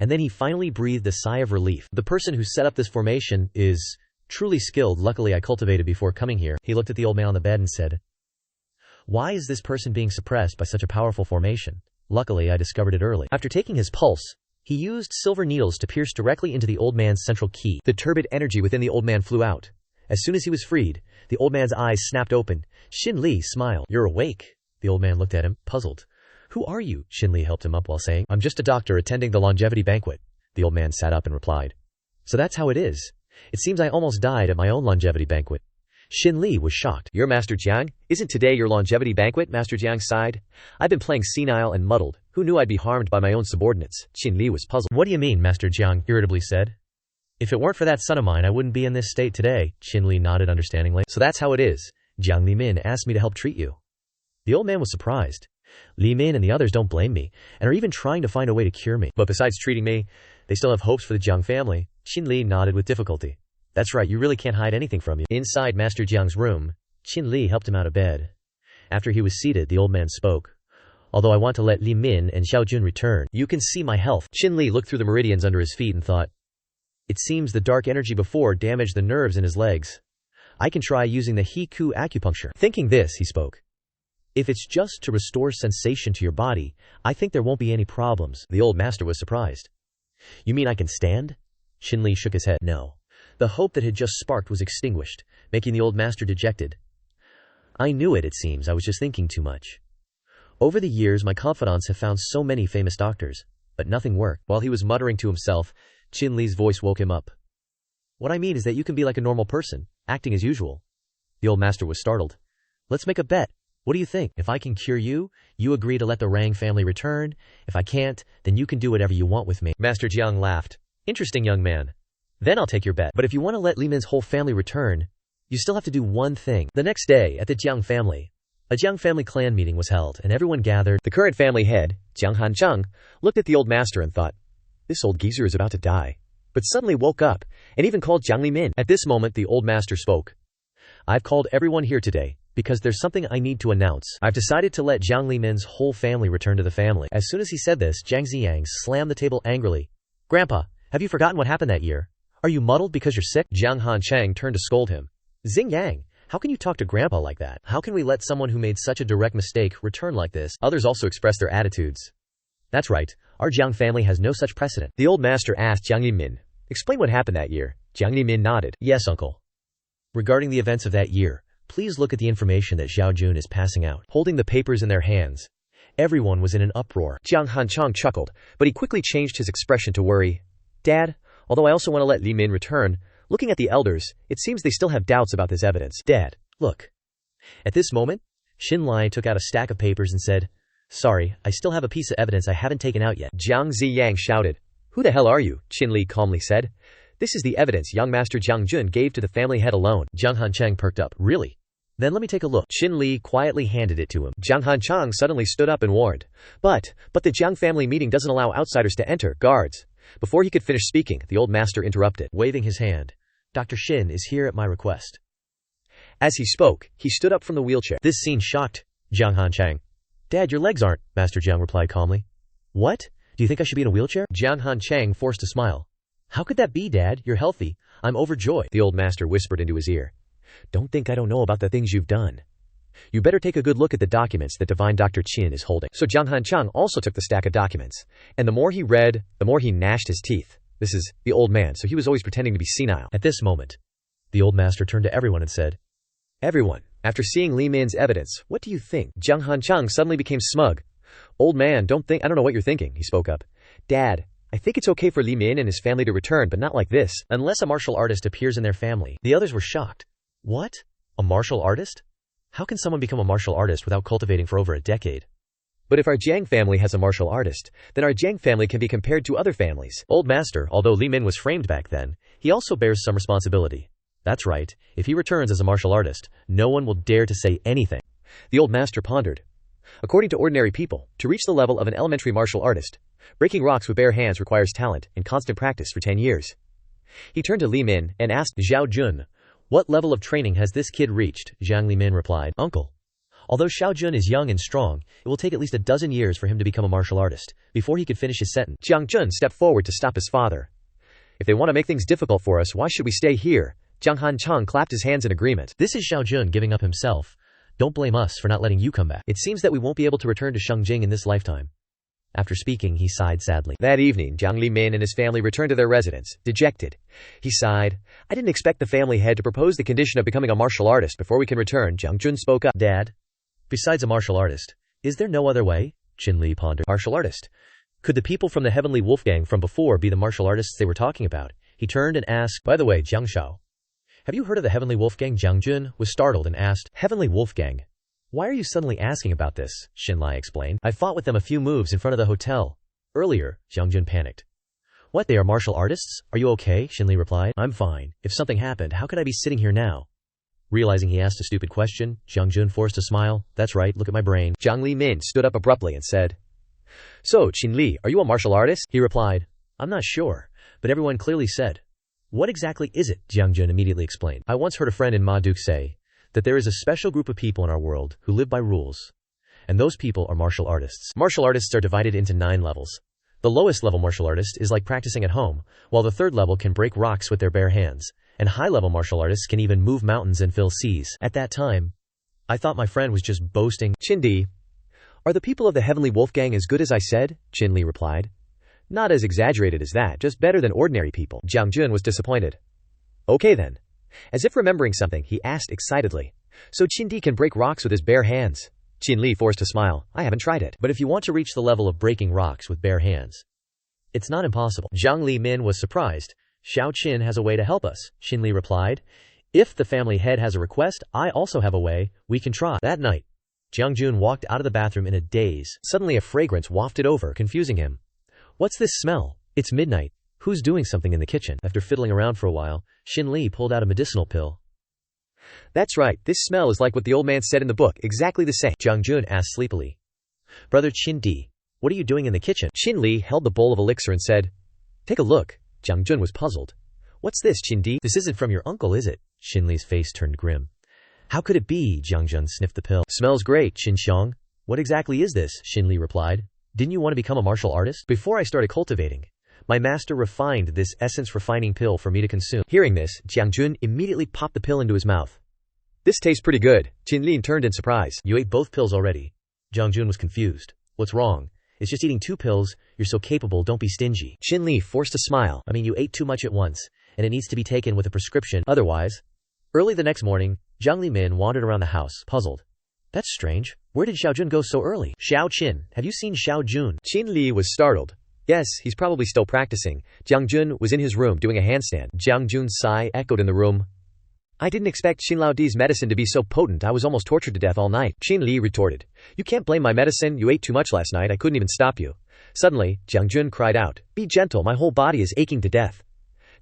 Speaker 2: and then he finally breathed a sigh of relief. The person who set up this formation is truly skilled. Luckily, I cultivated before coming here. He looked at the old man on the bed and said, "Why is this person being suppressed by such a powerful formation? Luckily, I discovered it early." After taking his pulse, he used silver needles to pierce directly into the old man's central key. The turbid energy within the old man flew out. As soon as he was freed, the old man's eyes snapped open. Shinli smiled. "You're awake." The old man looked at him, puzzled. "Who are you?" Shinli helped him up while saying, "I'm just a doctor attending the longevity banquet." The old man sat up and replied, "So that's how it is. It seems I almost died at my own longevity banquet." Shinli was shocked. "You're Master Jang? Isn't today your longevity banquet?" Master Jang sighed. "I've been playing senile and muddled. Who knew I'd be harmed by my own subordinates?" Shinli was puzzled. "What do you mean?" Master Jiang irritably said. "If it weren't for that son of mine, I wouldn't be in this state today." Shinli nodded understandingly. "So that's how it is. Jiang Limin asked me to help treat you." The old man was surprised. "Limin and the others don't blame me, and are even trying to find a way to cure me. But besides treating me, they still have hopes for the Jiang family." Shinli nodded with difficulty. "That's right, you really can't hide anything from you." Inside Master Jiang's room, Shinli helped him out of bed. After he was seated, the old man spoke. "Although I want to let Li Min and Xiaojun return, you can see my health." Shinli looked through the meridians under his feet and thought, "It seems the dark energy before damaged the nerves in his legs. I can try using the Hiku acupuncture." Thinking this, he spoke. "If it's just to restore sensation to your body, I think there won't be any problems." The old master was surprised. "You mean I can stand?" Shinli shook his head. "No." The hope that had just sparked was extinguished, making the old master dejected. "I knew it seems. I was just thinking too much. Over the years, my confidants have found so many famous doctors, but nothing worked." While he was muttering to himself, Shinli's voice woke him up. "What I mean is that you can be like a normal person, acting as usual." The old master was startled. "Let's make a bet. What do you think? If I can cure you, you agree to let the Rang family return. If I can't, then you can do whatever you want with me." Master Jiang laughed. "Interesting, young man. Then I'll take your bet. But if you want to let Li Min's whole family return, you still have to do one thing." The next day, at the Jiang family, a Jiang family clan meeting was held, and everyone gathered. The current family head, Jiang Hancheng, looked at the old master and thought, "This old geezer is about to die," but suddenly woke up, and even called Jiang Limin. At this moment, the old master spoke. "I've called everyone here today, because there's something I need to announce. I've decided to let Jiang Limin's whole family return to the family." As soon as he said this, Jiang Ziyang slammed the table angrily. "Grandpa, have you forgotten what happened that year? Are you muddled because you're sick?" Jiang Hancheng turned to scold him. "Xing Yang, how can you talk to Grandpa like that? How can we let someone who made such a direct mistake return like this?" Others also expressed their attitudes. "That's right, our Jiang family has no such precedent." The old master asked Jiang Limin, "Explain what happened that year." Jiang Limin nodded. "Yes, uncle. Regarding the events of that year, please look at the information that Xiaojun is passing out." Holding the papers in their hands, everyone was in an uproar. Jiang Hancheng chuckled, but he quickly changed his expression to worry. "Dad, although I also want to let Li Min return, looking at the elders, it seems they still have doubts about this evidence." "Dad, look." At this moment, Shinli took out a stack of papers and said, "Sorry, I still have a piece of evidence I haven't taken out yet." Jiang Ziyang shouted, "Who the hell are you?" Shinli calmly said, "This is the evidence young Master Jiang Jun gave to the family head alone." Jiang Hancheng perked up. "Really? Then let me take a look." Shinli quietly handed it to him. Jiang Hancheng suddenly stood up and warned, But the Jiang family meeting doesn't allow outsiders to enter. Guards." Before he could finish speaking, the old master interrupted, waving his hand. "Dr. Shin is here at my request." As he spoke, he stood up from the wheelchair. This scene shocked Jiang Hancheng. "Dad, your legs aren't," Master Jiang replied calmly. "What? Do you think I should be in a wheelchair?" Jiang Hancheng forced a smile. "How could that be, Dad? You're healthy. I'm overjoyed." The old master whispered into his ear. "Don't think I don't know about the things you've done. You better take a good look at the documents that divine Dr. Qin is holding." So Jiang Hancheng also took the stack of documents, and the more he read, the more he gnashed his teeth. This is the old man, so he was always pretending to be senile. At this moment, the old master turned to everyone and said, "Everyone, after seeing Li Min's evidence, what do you think?" Jiang Hancheng suddenly became smug.
Speaker 1: Old man, I don't know what you're thinking, he spoke up. Dad, I think it's okay for Li Min and his family to return, but not like this.
Speaker 2: Unless a martial artist appears in their family. The others were shocked. What? A martial artist? How can someone become a martial artist without cultivating for over a decade?
Speaker 1: But if our Jang family has a martial artist, then our Jang family can be compared to other families.
Speaker 2: Old master, although Li Min was framed back then, he also bears some responsibility. That's right, if he returns as a martial artist, no one will dare to say anything.
Speaker 1: The old master pondered. According to ordinary people, to reach the level of an elementary martial artist, breaking rocks with bare hands requires talent and constant practice for 10 years. He turned to Li Min and asked
Speaker 2: Zhao Jun, what level of training has this kid reached? Zhang Li Min replied, Uncle. Although Xiao Jun is young and strong, it will take at least a dozen years for him to become a martial artist, before he could finish his sentence.
Speaker 1: Jiang Jun stepped forward to stop his father. If they want to make things difficult for us, why should we stay here? Jiang Han Cheng clapped his hands in agreement.
Speaker 2: This is Xiao Jun giving up himself. Don't blame us for not letting you come back. It seems that we won't be able to return to Shengjing in this lifetime. After speaking, he sighed sadly.
Speaker 1: That evening, Jiang Li Min and his family returned to their residence, dejected. He sighed. I didn't expect the family head to propose the condition of becoming a martial artist before we can return. Jiang Jun spoke up.
Speaker 2: Dad, besides a martial artist, is there no other way? Shinli pondered. Martial artist? Could the people from the Heavenly Wolfgang from before be the martial artists they were talking about? He turned and asked, by the way, Jiang Shao, have you heard of the Heavenly Wolfgang? Jiang Jun was startled and asked, Heavenly Wolfgang? Why are you suddenly asking about this? Shinli explained. I fought with them a few moves in front of the hotel. Earlier, Jiang Jun panicked. What, they are martial artists? Are you okay? Shinli replied. I'm fine. If something happened, how could I be sitting here now? Realizing he asked a stupid question, Jiang Jun forced a smile. That's right, look at my brain.
Speaker 1: Jiang Li Min stood up abruptly and said, So, Shinli, are you a martial artist?
Speaker 2: He replied, I'm not sure, but everyone clearly said. What exactly is it? Jiang Jun immediately explained. I once heard a friend in Ma Duke say that there is a special group of people in our world who live by rules, and those people are martial artists. Martial artists are divided into 9 levels. The lowest level martial artist is like practicing at home, while the third level can break rocks with their bare hands, and high-level martial artists can even move mountains and fill seas. At that time, I thought my friend was just boasting.
Speaker 1: Chindi, are the people of the Heavenly Wolfgang as good as I said? Shinli replied. Not as exaggerated as that, just better than ordinary people. Jiang Jun was disappointed. Okay then. As if remembering something, he asked excitedly. So Chindi can break rocks with his bare hands? Shinli forced a smile. I haven't tried it.
Speaker 2: But if you want to reach the level of breaking rocks with bare hands, it's not impossible. Jiang Li Min was surprised. Xiao Qin has a way to help us, Shinli replied. If the family head has a request, I also have a way. We can try. That night, Jiang Jun walked out of the bathroom in a daze. Suddenly a fragrance wafted over, confusing him. What's this smell? It's midnight. Who's doing something in the kitchen? After fiddling around for a while, Shinli pulled out a medicinal pill.
Speaker 1: That's right, this smell is like what the old man said in the book, exactly the same.
Speaker 2: Jiang Jun asked sleepily. Brother Qindi, what are you doing in the kitchen?
Speaker 1: Shinli held the bowl of elixir and said, Take a look. Jiang Jun was puzzled. What's this, Qindi?
Speaker 2: This isn't from your uncle, is it? Shinli's face turned grim. How could it be? Jiang Jun sniffed the pill. Smells great, Xinxiang. What exactly is this? Shinli replied. Didn't you want to become a martial artist? Before I started cultivating, my master refined this essence refining pill for me to consume.
Speaker 1: Hearing this, Jiang Jun immediately popped the pill into his mouth. This tastes pretty good. Qinlin turned in surprise.
Speaker 2: You ate both pills already. Jiang Jun was confused. What's wrong? It's just eating 2 pills. You're so capable, don't be stingy.
Speaker 1: Qinli forced a smile.
Speaker 2: I mean, you ate too much at once, and it needs to be taken with a prescription, otherwise. Early the next morning, Jiang Li Min wandered around the house, puzzled. That's strange. Where did Xiao Jun go so early? Xiao Qin, have you seen Xiao Jun?
Speaker 1: Qinli was startled. Yes, he's probably still practicing. Jiang Jun was in his room doing a handstand. Jiang Jun's sigh echoed in the room. I didn't expect Xin Lao Di's medicine to be so potent. I was almost tortured to death all night. Qinli retorted. You can't blame my medicine. You ate too much last night. I couldn't even stop you. Suddenly, Jiang Jun cried out, Be gentle. My whole body is aching to death.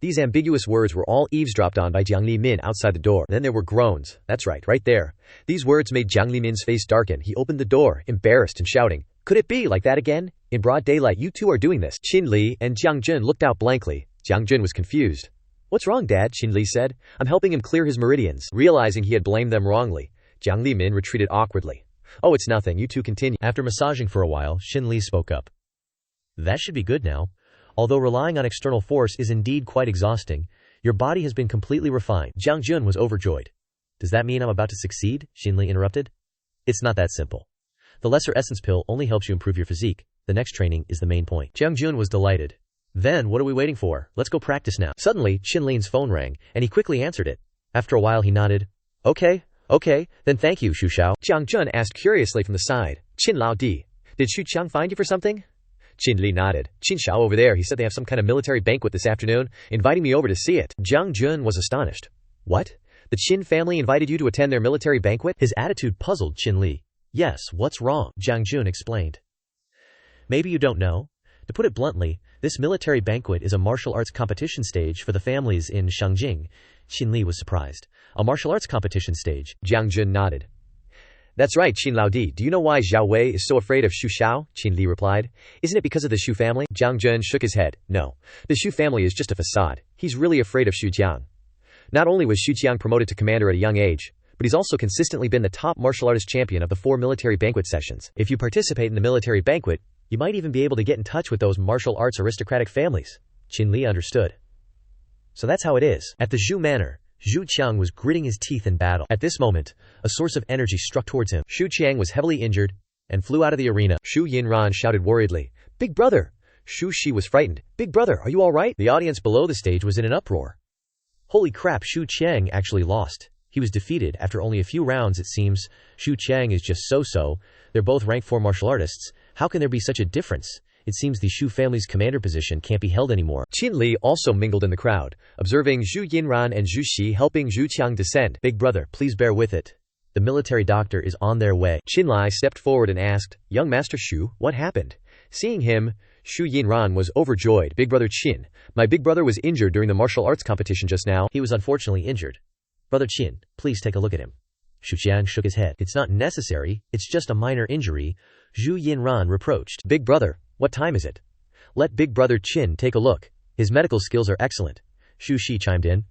Speaker 1: These ambiguous words were all eavesdropped on by Jiang Li Min outside the door. Then there were groans. That's right there. These words made Jiang Li Min's face darken. He opened the door, embarrassed and shouting, Could it be like that again? In broad daylight you two are doing this. Qinli and Jiang Jun looked out blankly. Jiang Jun was confused. What's wrong, Dad? Qinli said. I'm helping him clear his meridians. Realizing he had blamed them wrongly, Jiang Li Min retreated awkwardly. Oh, it's nothing. You two continue.
Speaker 2: After massaging for a while, Shinli spoke up. That should be good now. Although relying on external force is indeed quite exhausting, your body has been completely refined. Jiang Jun was overjoyed. Does that mean I'm about to succeed? Shinli interrupted. It's not that simple. The lesser essence pill only helps you improve your physique. The next training is the main point. Jiang Jun was delighted. Then, what are we waiting for? Let's go practice now. Suddenly, Shinlin's phone rang, and he quickly answered it. After a while he nodded. Okay, then thank you, Shu Shao.
Speaker 1: Jiang Jun asked curiously from the side. Qin Lao Di, Did Xu Qiang find you for something? Shinli nodded. Qin Shao over there, he said they have some kind of military banquet this afternoon, inviting me over to see it. Jiang Jun was astonished. What? The Qin family invited you to attend their military banquet?
Speaker 2: His attitude puzzled Shinli. Yes, what's wrong? Jiang Jun explained. Maybe you don't know? To put it bluntly, this military banquet is a martial arts competition stage for the families in Shangjing. Shinli was surprised. A martial arts competition stage.
Speaker 1: Jiang Jun nodded. That's right, Qin Laodi. Do you know why Zhao Wei is so afraid of Xu Xiao? Qin Li replied. Isn't it because of the Xu family? Jiang Jun shook his head. No. The Xu family is just a facade. He's really afraid of Xu Jiang. Not only was Xu Jiang promoted to commander at a young age, but he's also consistently been the top martial artist champion of the 4 military banquet sessions. If you participate in the military banquet, you might even be able to get in touch with those martial arts aristocratic families. Qin Li understood. So that's how it is. At the Zhu manor, Xu Qiang was gritting his teeth in battle. At this moment, a source of energy struck towards him. Xu Qiang was heavily injured and flew out of the arena. Xu Yinran shouted worriedly, Big brother! Xu Shi was frightened. Big brother, are you alright?
Speaker 2: The audience below the stage was in an uproar. Holy crap, Xu Qiang actually lost. He was defeated after only a few rounds, it seems. Xu Qiang is just so-so. They're both rank 4 martial artists. How can there be such a difference? It seems the Xu family's commander position can't be held anymore.
Speaker 1: Qin Li also mingled in the crowd, observing Zhu Yinran and Zhu Shi helping Xu Qiang descend.
Speaker 2: Big brother, please bear with it. The military doctor is on their way.
Speaker 1: Qin Li stepped forward and asked, Young Master Xu, what happened? Seeing him, Xu Yinran was overjoyed. Big brother Qin, my big brother was injured during the martial arts competition just now.
Speaker 2: He was unfortunately injured. Brother Qin, please take a look at him. Xu Qiang shook his head. It's not necessary, it's just a minor injury. Zhu Yinran reproached.
Speaker 1: Big brother, what time is it? Let big brother Qin take a look. His medical skills are excellent.
Speaker 2: Xu Shi chimed in.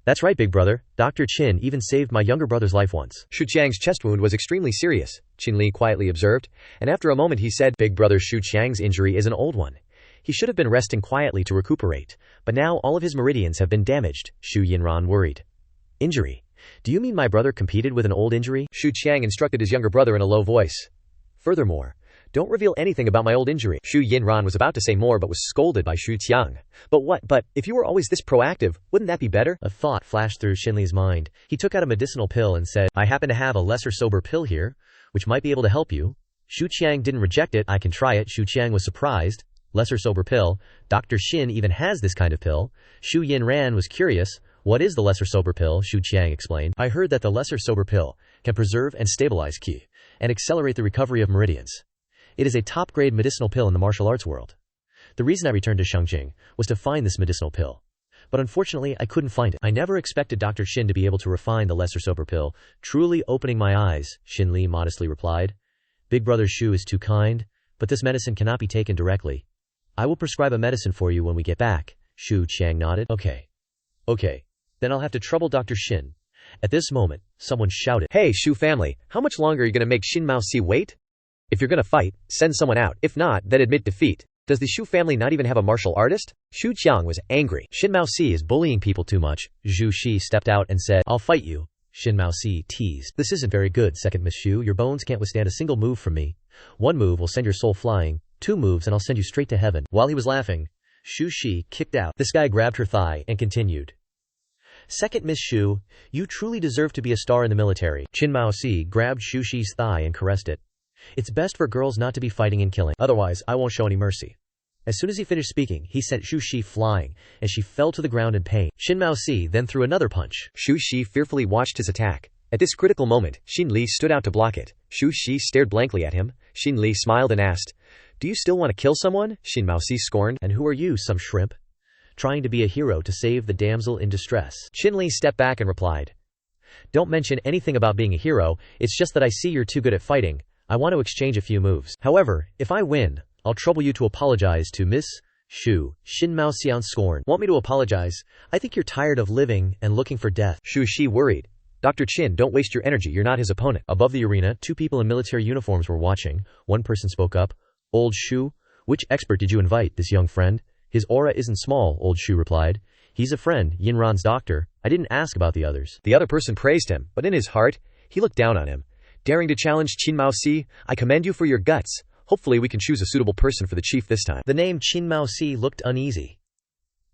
Speaker 2: That's right, big brother. Dr. Qin even saved my younger brother's life once.
Speaker 1: Xu Qiang's chest wound was extremely serious, Qin Li quietly observed, and after a moment he said, Big brother Xu Qiang's injury is an old one. He should have been resting quietly to recuperate, but now all of his meridians have been damaged. Xu Yinran worried.
Speaker 2: Injury? Do you mean my brother competed with an old injury?
Speaker 1: Xu Qiang instructed his younger brother in a low voice. Furthermore, don't reveal anything about my old injury. Xu Yinran was about to say more but was scolded by Xu Qiang. But if you were always this proactive, wouldn't that be better?
Speaker 2: A thought flashed through Shinli's mind. He took out a medicinal pill and said, I happen to have a lesser sober pill here, which might be able to help you. Xu Qiang didn't reject it. I can try it. Xu Qiang was surprised. Lesser sober pill. Dr. Shin even has this kind of pill. Xu Yinran was curious. What is the lesser sober pill? Xu Qiang explained. I heard that the lesser sober pill can preserve and stabilize qi and accelerate the recovery of meridians. It is a top-grade medicinal pill in the martial arts world. The reason I returned to Shangjing was to find this medicinal pill. But unfortunately, I couldn't find it. I never expected Dr. Shin to be able to refine the lesser sober pill. Truly opening my eyes, Shinli modestly replied. Big brother Xu is too kind, but this medicine cannot be taken directly. I will prescribe a medicine for you when we get back. Xu Qiang nodded. Okay. Then I'll have to trouble Dr. Shin. At this moment, someone shouted,
Speaker 1: Hey, Xu family, how much longer are you going to make Xin Mao Si wait? If you're going to fight, send someone out. If not, then admit defeat. Does the Xu family not even have a martial artist? Xu Qiang was angry.
Speaker 2: Xin Mao Si is bullying people too much. Zhu Shi stepped out and said, I'll fight you. Xin Mao Si teased. This isn't very good, second Miss Xu. Your bones can't withstand a single move from me. 1 move will send your soul flying. 2 moves and I'll send you straight to heaven. While he was laughing, Xu Shi kicked out. This guy grabbed her thigh and continued. Second Miss Xu, you truly deserve to be a star in the military. Qin Mao Si grabbed Xu Shi's thigh and caressed it. It's best for girls not to be fighting and killing. Otherwise, I won't show any mercy. As soon as he finished speaking, he sent Xu Shi flying, and she fell to the ground in pain. Qin Mao Si then threw another punch.
Speaker 1: Xu Shi fearfully watched his attack. At this critical moment, Shinli stood out to block it. Xu Shi stared blankly at him. Shinli smiled and asked, Do you still want to kill someone? Qin Mao Si scorned.
Speaker 2: And who are you, some shrimp? Trying to be a hero to save the damsel in distress.
Speaker 1: Shinli stepped back and replied,
Speaker 2: Don't mention anything about being a hero, it's just that I see you're too good at fighting. I want to exchange a few moves. However, if I win, I'll trouble you to apologize to Miss Xu. Qin Mao Xian scorned. Want me to apologize? I think you're tired of living and looking for death.
Speaker 1: Xu Shi worried. Dr. Qin, don't waste your energy, you're not his opponent.
Speaker 2: Above the arena, 2 people in military uniforms were watching. One person spoke up. Old Xu, which expert did you invite, this young friend? His aura isn't small, Old Xu replied. He's a friend, Yinran's doctor. I didn't ask about the others.
Speaker 1: The other person praised him, but in his heart, he looked down on him. Daring to challenge Qin Mao Si, I commend you for your guts. Hopefully we can choose a suitable person for the chief this time.
Speaker 2: The name Qin Mao Si looked uneasy.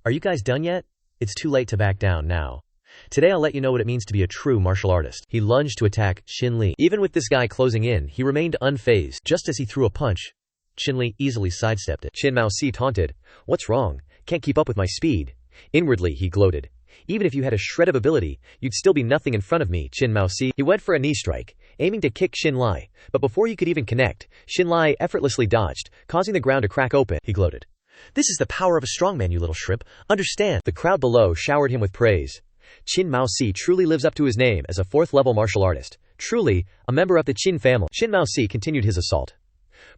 Speaker 2: Are you guys done yet? It's too late to back down now. Today I'll let you know what it means to be a true martial artist. He lunged to attack Shinli. Even with this guy closing in, he remained unfazed. Just as he threw a punch, Shinli easily sidestepped it.
Speaker 1: Qin Maozi taunted. What's wrong? Can't keep up with my speed. Inwardly, he gloated. Even if you had a shred of ability, you'd still be nothing in front of me, Qin Maozi. He went for a knee strike, aiming to kick Shinli, but before he could even connect, Shinli effortlessly dodged, causing the ground to crack open.
Speaker 2: He gloated. This is the power of a strongman, you little shrimp. Understand.
Speaker 1: The crowd below showered him with praise. Qin Maozi truly lives up to his name as a fourth-level martial artist. Truly, a member of the Qin family. Qin Maozi continued his assault.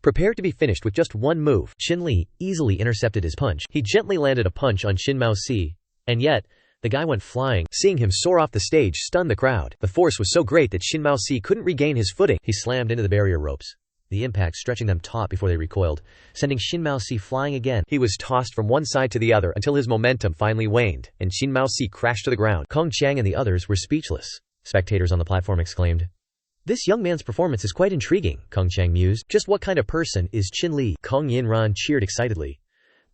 Speaker 1: Prepared to be finished with just one move,
Speaker 2: Shinli easily intercepted his punch. He gently landed a punch on Qin Maozi, and yet, the guy went flying.
Speaker 1: Seeing him soar off the stage stunned the crowd. The force was so great that Qin Maozi couldn't regain his footing.
Speaker 2: He slammed into the barrier ropes, the impact stretching them taut before they recoiled, sending Qin Maozi flying again.
Speaker 1: He was tossed from one side to the other until his momentum finally waned, and Qin Maozi crashed to the ground.
Speaker 2: Kong Qiang and the others were speechless. Spectators on the platform exclaimed, "This young man's performance is quite intriguing," Kong Qiang mused. "Just what kind of person is Qin Li?" Kong Yinran cheered excitedly.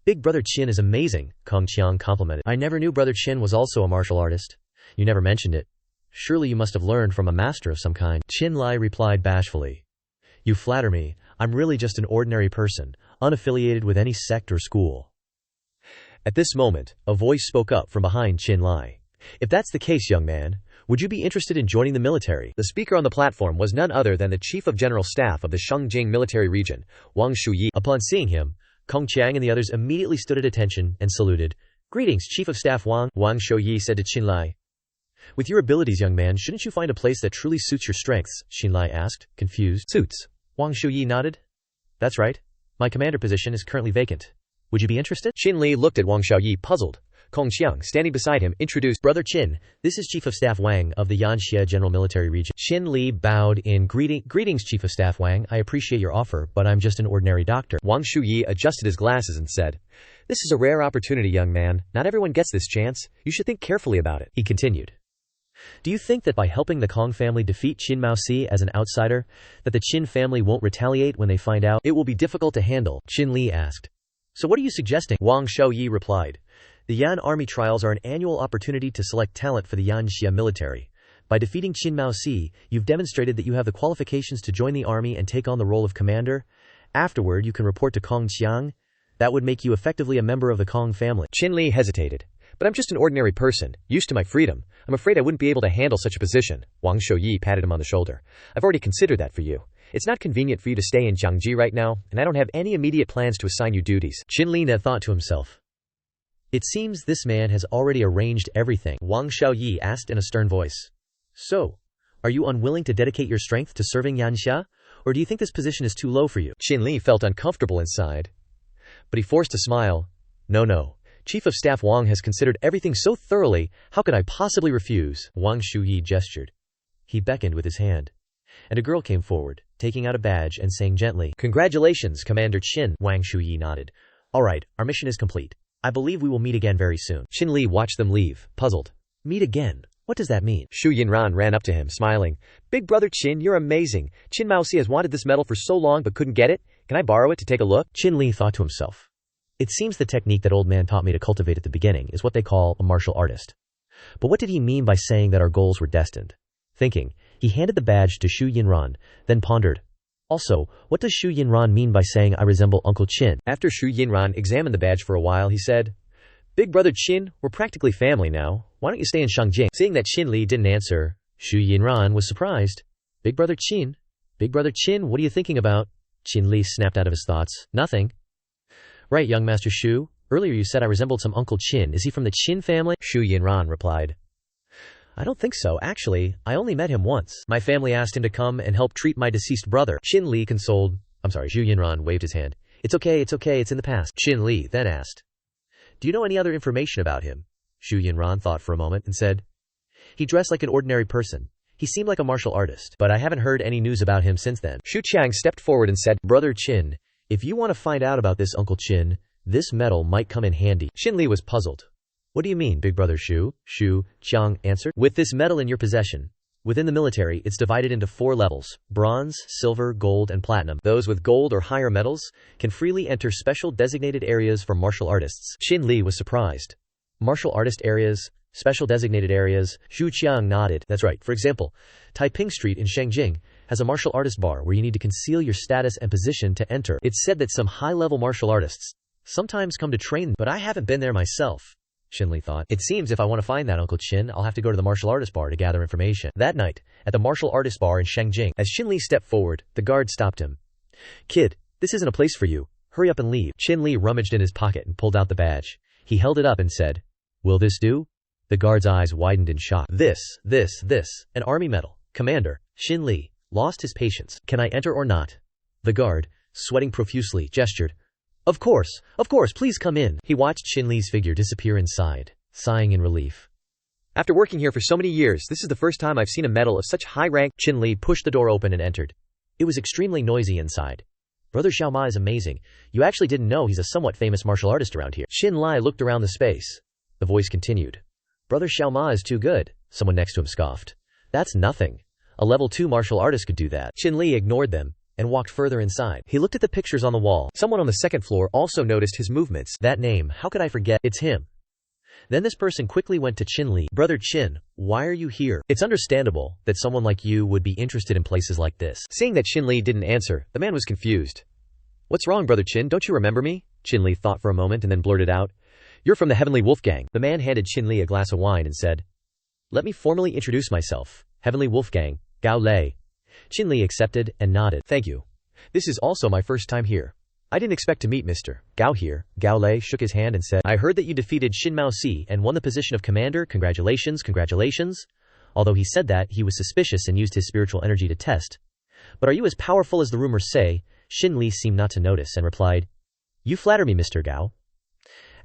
Speaker 2: "Big Brother Qin is amazing," Kong Qiang complimented. "I never knew Brother Qin was also a martial artist. You never mentioned it. Surely you must have learned from a master of some kind." Qin Li replied bashfully. "You flatter me. I'm really just an ordinary person, unaffiliated with any sect or school." At this moment, a voice spoke up from behind Qin Li. "If that's the case, young man, would you be interested in joining the military?"
Speaker 1: The speaker on the platform was none other than the Chief of General Staff of the Shengjing military region, Wang Shuyi.
Speaker 2: Upon seeing him, Kong Qiang and the others immediately stood at attention and saluted. "Greetings, Chief of Staff Wang," Wang Shuyi said to Qin Li. "With your abilities, young man, shouldn't you find a place that truly suits your strengths?" Qin Li asked, confused.
Speaker 1: "Suits."
Speaker 2: Wang Shuyi nodded. "That's right. My commander position is currently vacant. Would you be interested?"
Speaker 1: Qin Li looked at Wang Shuyi, puzzled. Kong Qiang, standing beside him, introduced,
Speaker 2: "Brother Qin, this is Chief of Staff Wang of the Yanxia General Military Region." Qin Li bowed in greetings, Chief of Staff Wang. "I appreciate your offer, but I'm just an ordinary doctor."
Speaker 1: Wang Shuyi adjusted his glasses and said, "This is a rare opportunity, young man. Not everyone gets this chance. You should think carefully about it."
Speaker 2: He continued. "Do you think that by helping the Kong family defeat Qin Maozi as an outsider, that the Qin family won't retaliate when they find out? It will be difficult to handle," Qin Li asked. "So what are you suggesting?" Wang Shuyi replied. "The Yan Army trials are an annual opportunity to select talent for the Yanxia military. By defeating Qin Maozi, you've demonstrated that you have the qualifications to join the army and take on the role of commander. Afterward, you can report to Kong Qiang. That would make you effectively a member of the Kong family."
Speaker 1: Qin Li hesitated. "But I'm just an ordinary person, used to my freedom. I'm afraid I wouldn't be able to handle such a position." Wang Shuyi patted him on the shoulder. "I've already considered that for you. It's not convenient for you to stay in Jiangji right now, and I don't have any immediate plans to assign you duties."
Speaker 2: Qin Li thought to himself. "It seems this man has already arranged everything," Wang Shuyi asked in a stern voice. "So, are you unwilling to dedicate your strength to serving Yanxia, or do you think this position is too low for you?"
Speaker 1: Qin Li felt uncomfortable inside, but he forced a smile. No. Chief of Staff Wang has considered everything so thoroughly, how could I possibly refuse?" Wang Shuyi gestured. He beckoned with his hand, and a girl came forward, taking out a badge and saying gently, "Congratulations, Commander Qin." Wang Shuyi nodded. "All right, our mission is complete. I believe we will meet again very soon." Qin Li watched them leave, puzzled.
Speaker 2: "Meet again? What does that mean?"
Speaker 1: Shu Yinran ran up to him, smiling. "Big Brother Qin, you're amazing. Qin Maozi has wanted this medal for so long but couldn't get it. Can I borrow it to take a look?"
Speaker 2: Qin Li thought to himself. It seems the technique that old man taught me to cultivate at the beginning is what they call a martial artist. But what did he mean by saying that our goals were destined? Thinking, he handed the badge to Shu Yinran, then pondered. Also, what does Shu Yinran mean by saying I resemble Uncle Qin?
Speaker 1: After Shu Yinran examined the badge for a while, he said, "Big Brother Qin, we're practically family now. Why don't you stay in Shengjing?" Seeing that Qin Li didn't answer, Shu Yinran was surprised. Big Brother Qin, what are you thinking about?" Qin Li snapped out of his thoughts. "Nothing." "Right, young Master Shu. Earlier you said I resembled some Uncle Qin. Is he from the Qin family?" Shu Yinran replied. "I don't think so. Actually, I only met him once. My family asked him to come and help treat my deceased brother." Qin Li consoled. Shu Yinran waved his hand. It's okay, it's in the past." Qin Li then asked, "Do you know any other information about him?" Shu Yinran thought for a moment and said, "He dressed like an ordinary person. He seemed like a martial artist, but I haven't heard any news about him since then." Shu Qiang stepped forward and said, "Brother Qin, if you want to find out about this Uncle Qin, this medal might come in handy." Qin Li was puzzled. "What do you mean, Big Brother Shu?" Shu Qiang answered. "With this medal in your possession, within the military, it's divided into 4 levels: bronze, silver, gold, and platinum. Those with gold or higher medals can freely enter special designated areas for martial artists." Qin Li was surprised. Martial artist areas?
Speaker 2: Special designated areas. Zhu Qiang nodded. That's right. For example, Taiping Street in Shangjing has a martial artist bar where you need to conceal your status and position to enter. It's said that some high-level martial artists sometimes come to train, but I haven't been there myself, Shinli thought. It seems if I want to find that Uncle Qin, I'll have to go to the martial artist bar to gather information. That night, at the martial artist bar in Shangjing, as Shinli stepped forward, the guard stopped him. Kid, this isn't a place for you. Hurry up and leave. Shinli rummaged in his pocket and pulled out the badge. He held it up and said, Will this do? The guard's eyes widened in shock. This, an army medal. Commander, Shinli, lost his patience. Can I enter or not? The guard, sweating profusely, gestured. Of course, please come in. He watched Shinli's figure disappear inside, sighing in relief.
Speaker 1: After working here for so many years, this is the first time I've seen a medal of such high rank.
Speaker 2: Shinli pushed the door open and entered. It was extremely noisy inside. Brother Xiaoma is amazing. You actually didn't know he's a somewhat famous martial artist around here. Shinli looked around the space. The voice continued. Brother Xiaoma is too good. Someone next to him scoffed. That's nothing. A level 2 martial artist could do that. Shinli ignored them and walked further inside. He looked at the pictures on the wall.
Speaker 1: Someone on the second floor also noticed his movements.
Speaker 2: That name, how could I forget? It's him. Then this person quickly went to Shinli. Brother Qin, why are you here? It's understandable that someone like you would be interested in places like this.
Speaker 1: Seeing that Shinli didn't answer, the man was confused. What's wrong, Brother Qin? Don't you remember me? Shinli thought for a moment and then blurted out. You're from the Heavenly Wolfgang.
Speaker 2: The man handed Shinli a glass of wine and said, Let me formally introduce myself. Heavenly Wolfgang, Gao Lei. Shinli accepted and nodded.
Speaker 1: Thank you. This is also my first time here. I didn't expect to meet Mr. Gao here.
Speaker 2: Gao Lei shook his hand and said, I heard that you defeated Shin Mao Si and won the position of commander. Congratulations. Although he said that, he was suspicious and used his spiritual energy to test. But are you as powerful as the rumors say? Shinli seemed not to notice and replied, You flatter me, Mr. Gao.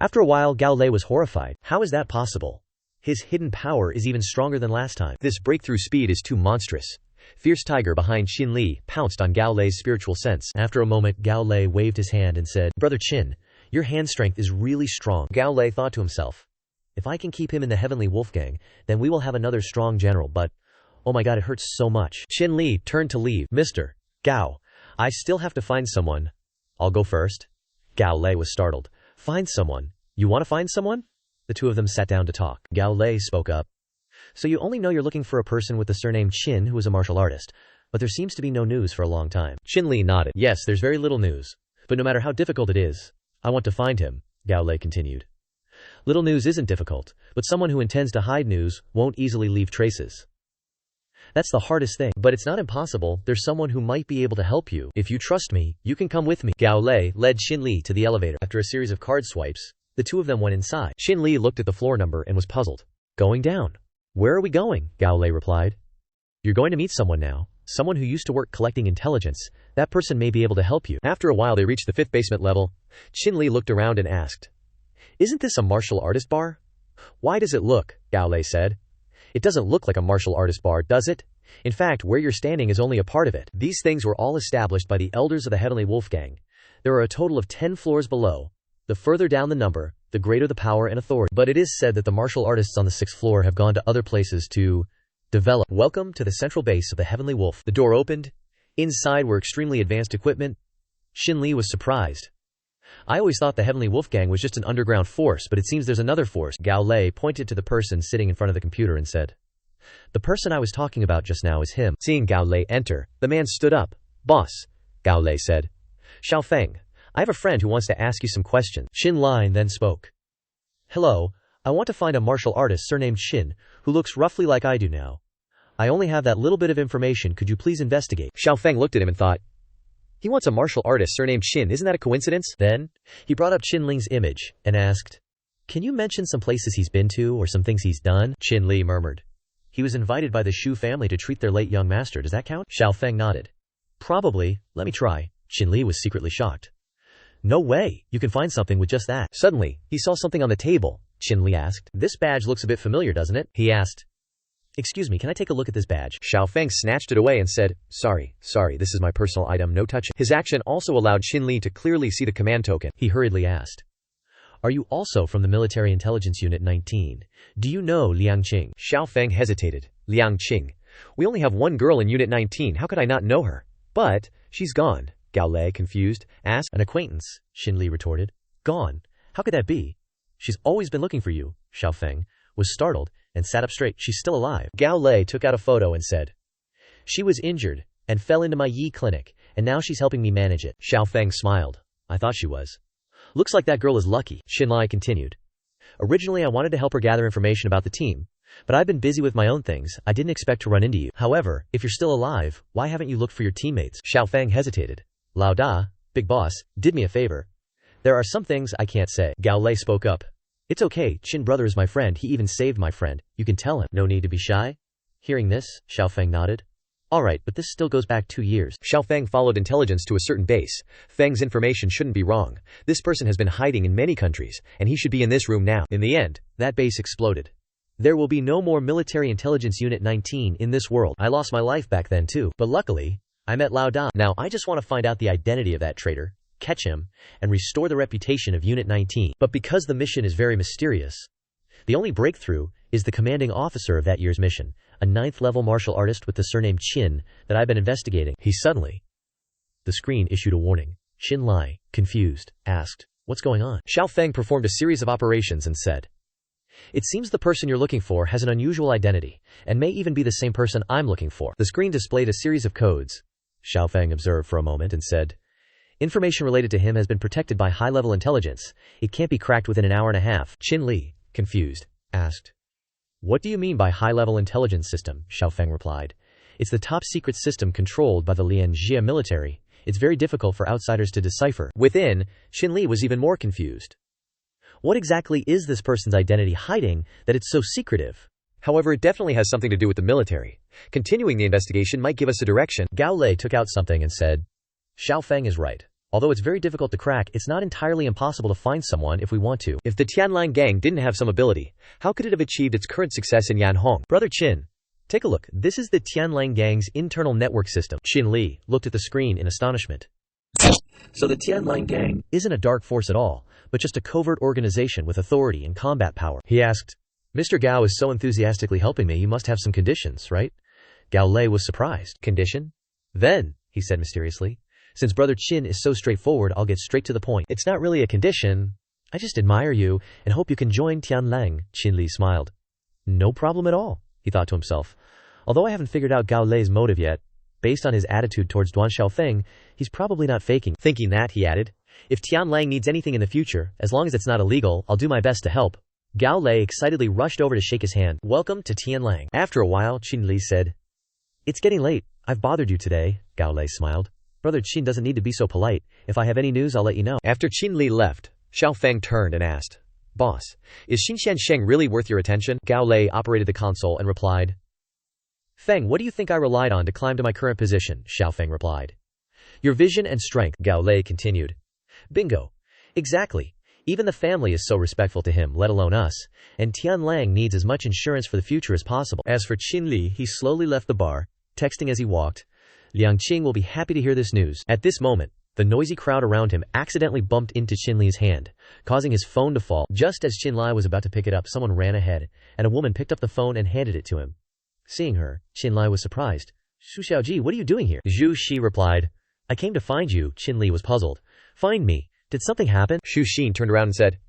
Speaker 2: After a while, Gao Lei was horrified. How is that possible? His hidden power is even stronger than last time.
Speaker 1: This breakthrough speed is too monstrous. Fierce tiger behind Shinli pounced on Gao Lei's spiritual sense.
Speaker 2: After a moment, Gao Lei waved his hand and said, Brother Qin, your hand strength is really strong. Gao Lei thought to himself, if I can keep him in the Heavenly Wolfgang, then we will have another strong general, but, oh my god, it hurts so much. Shinli turned to leave. Mr. Gao, I still have to find someone. I'll go first. Gao Lei was startled. Find someone? You want to find someone? The two of them sat down to talk. Gao Lei spoke up. So you only know you're looking for a person with the surname Qin who is a martial artist, but there seems to be no news for a long time. Shinli nodded. Yes, there's very little news, but no matter how difficult it is, I want to find him, Gao Lei continued. Little news isn't difficult, but someone who intends to hide news won't easily leave traces. That's the hardest thing, but it's not impossible. There's someone who might be able to help you. If you trust me, you can come with me. Gao Lei led Shinli to the elevator. After a series of card swipes, the two of them went inside. Shinli looked at the floor number and was puzzled. Going down. Where are we going? Gao Lei replied. You're going to meet someone now. Someone who used to work collecting intelligence. That person may be able to help you. After a while they reached the 5th basement level. Shinli looked around and asked, Isn't this a martial artist bar? Why does it look? Gao Lei said. It doesn't look like a martial artist bar, does it? In fact, where you're standing is only a part of it. These things were all established by the elders of the Heavenly Wolfgang. There are a total of 10 floors below. The further down the number, the greater the power and authority. But it is said that the martial artists on the 6th floor have gone to other places to develop. Welcome to the central base of the Heavenly Wolf. The door opened. Inside were extremely advanced equipment. Shinli was surprised. I always thought the Heavenly Wolfgang was just an underground force, but it seems there's another force. Gao Lei pointed to the person sitting in front of the computer and said, The person I was talking about just now is him. Seeing Gao Lei enter, the man stood up. Boss, Gao Lei said. Xiaofeng, I have a friend who wants to ask you some questions. Shinli then spoke. Hello, I want to find a martial artist surnamed Shin, who looks roughly like I do now. I only have that little bit of information, could you please investigate? Xiaofeng looked at him and thought, he wants a martial artist surnamed Shin, isn't that a coincidence? Then, he brought up Shinling's image, and asked, Can you mention some places he's been to, or some things he's done? Shinli murmured. He was invited by the Shu family to treat their late young master, does that count? Xiaofeng nodded. Probably, let me try. Shinli was secretly shocked. No way, you can find something with just that. Suddenly, he saw something on the table. Shinli asked, This badge looks a bit familiar, doesn't it? He asked. Excuse me, can I take a look at this badge? Xiaofeng snatched it away and said, Sorry, this is my personal item, no touching. His action also allowed Shinli to clearly see the command token. He hurriedly asked, Are you also from the Military Intelligence Unit 19? Do you know Liang Qing? Xiaofeng hesitated. Liang Qing. We only have one girl in Unit 19, how could I not know her? But, she's gone. Gao Lei, confused, asked. An acquaintance, Shinli retorted. Gone? How could that be? She's always been looking for you, Xiaofeng. was startled and sat up straight. She's still alive. Gao Lei took out a photo and said, "She was injured and fell into my Yi clinic, and now she's helping me manage it." Xiao Feng smiled. "I thought she was. Looks like that girl is lucky." Shinli continued. "Originally I wanted to help her gather information about the team, but I've been busy with my own things. I didn't expect to run into you. However, if you're still alive, why haven't you looked for your teammates?" Xiao Feng hesitated. "Lao Da, big boss, did me a favor. There are some things I can't say." Gao Lei spoke up. "It's okay, Chin brother is my friend, he even saved my friend. You can tell him. No need to be shy." Hearing this, Xiao Feng nodded. "Alright, but this still goes back 2 years.
Speaker 1: Xiao Feng followed intelligence to a certain base. Feng's information shouldn't be wrong. This person has been hiding in many countries, and he should be in this room now. In the end, that base exploded. There will be no more Military Intelligence Unit 19 in this world. I lost my life back then too, but luckily, I met Lao Da. Now I just want to find out the identity of that traitor, catch him, and restore the reputation of Unit 19. But because the mission is very mysterious, the only breakthrough is the commanding officer of that year's mission, a 9th-level martial artist with the surname Qin that I've been investigating." The screen issued a warning. Shinli, confused, asked, "What's going on?" Xiao Feng performed a series of operations and said,
Speaker 2: "It seems the person you're looking for has an unusual identity, and may even be the same person I'm looking for." The screen displayed a series of codes. Xiao Feng observed for a moment and said, "Information related to him has been protected by high-level intelligence. It can't be cracked within an hour and a half." Shinli, confused, asked, "What do you mean by high-level intelligence system?" Xiao Feng replied, "It's the top-secret system controlled by the Lianjia military. It's very difficult for outsiders to decipher." Within, Shinli was even more confused. What exactly is this person's identity hiding that it's so secretive?
Speaker 1: However, it definitely has something to do with the military. Continuing the investigation might give us a direction.
Speaker 2: Gao Lei took out something and said, "Xiao Feng is right. Although it's very difficult to crack, it's not entirely impossible to find someone if we want to."
Speaker 1: If the Tianlang gang didn't have some ability, how could it have achieved its current success in Yanhong?
Speaker 2: "Brother Qin, take a look. This is the Tianlang gang's internal network system." Shinli looked at the screen in astonishment. "So the Tianlang gang isn't a dark force at all, but just a covert organization with authority and combat power?" he asked. "Mr. Gao is so enthusiastically helping me, you must have some conditions, right?" Gao Lei was surprised. "Condition?" "Then," he said mysteriously, "since Brother Qin is so straightforward, I'll get straight to the point. It's not really a condition. I just admire you and hope you can join Tianlang." Shinli smiled. "No problem at all," he thought to himself. Although I haven't figured out Gao Lei's motive yet, based on his attitude towards Duan Xiaofeng, he's probably not faking. Thinking that, he added, "If Tianlang needs anything in the future, as long as it's not illegal, I'll do my best to help." Gao Lei excitedly rushed over to shake his hand. "Welcome to Tianlang." After a while, Shinli said, "It's getting late. I've bothered you today." Gao Lei smiled. "Brother Qin doesn't need to be so polite. If I have any news, I'll let you know."
Speaker 1: After Qinli left, Xiao Feng turned and asked, "Boss, is Xinxian Sheng really worth your attention?" Gao Lei operated the console and replied, "Feng, what do you think I relied on to climb to my current position?" Xiao Feng replied. "Your vision and strength," Gao Lei continued. "Bingo. Exactly. Even the family is so respectful to him, let alone us, and Tianlang needs as much insurance for the future as possible." As for Qinli, he slowly left the bar, texting as he walked, "Liang Qing will be happy to hear this news." At this moment, the noisy crowd around him accidentally bumped into Qinli's hand, causing his phone to fall. Just as Qinli was about to pick it up, someone ran ahead, and a woman picked up the phone and handed it to him. Seeing her, Qinli was surprised. "Xu Xiaoji, what are you doing here?" Zhu Shi replied. "I came to find you." Qinli was puzzled. "Find me? Did something happen?" Xu Xin turned around and said,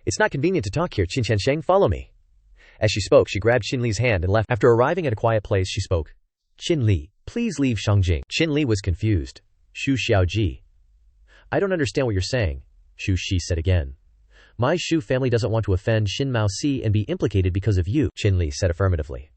Speaker 1: "It's not convenient to talk here, Qin Sheng, follow me." As she spoke, she grabbed Qinli's hand and left. After arriving at a quiet place, she spoke, "Qinli, please leave Shangjing." Qinli was confused. "Xu Xiaoji, I don't understand what you're saying," Xu Shi said again. "My Xu family doesn't want to offend Xin Mao Si and be implicated because of you," Qinli said affirmatively.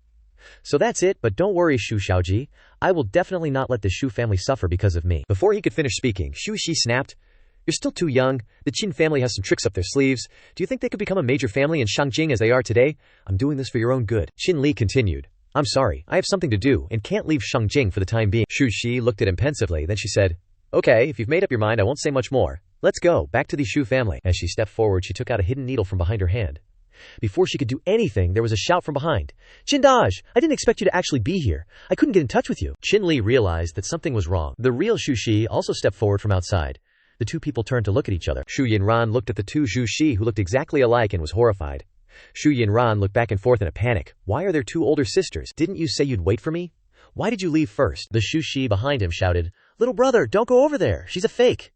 Speaker 1: "So that's it, but don't worry, Xu Xiaoji. I will definitely not let the Xu family suffer because of me." Before he could finish speaking, Xu Shi snapped, "You're still too young. The Qin family has some tricks up their sleeves. Do you think they could become a major family in Shangjing as they are today? I'm doing this for your own good." Qin Li continued, "I'm sorry, I have something to do and can't leave Shangjing for the time being." Xu Shi looked at him pensively, then she said, "Okay, if you've made up your mind, I won't say much more. Let's go, back to the Xu family." As she stepped forward, she took out a hidden needle from behind her hand. Before she could do anything, there was a shout from behind. "Qindaj, I didn't expect you to actually be here. I couldn't get in touch with you." Qin Li realized that something was wrong. The real Xu Shi also stepped forward from outside. The two people turned to look at each other. Xu Yinran looked at the two Xu Shi who looked exactly alike and was horrified. Xu Yinran looked back and forth in a panic. "Why are there two older sisters? Didn't you say you'd wait for me? Why did you leave first?" The Xu Shi behind him shouted, "Little brother, don't go over there. She's a fake."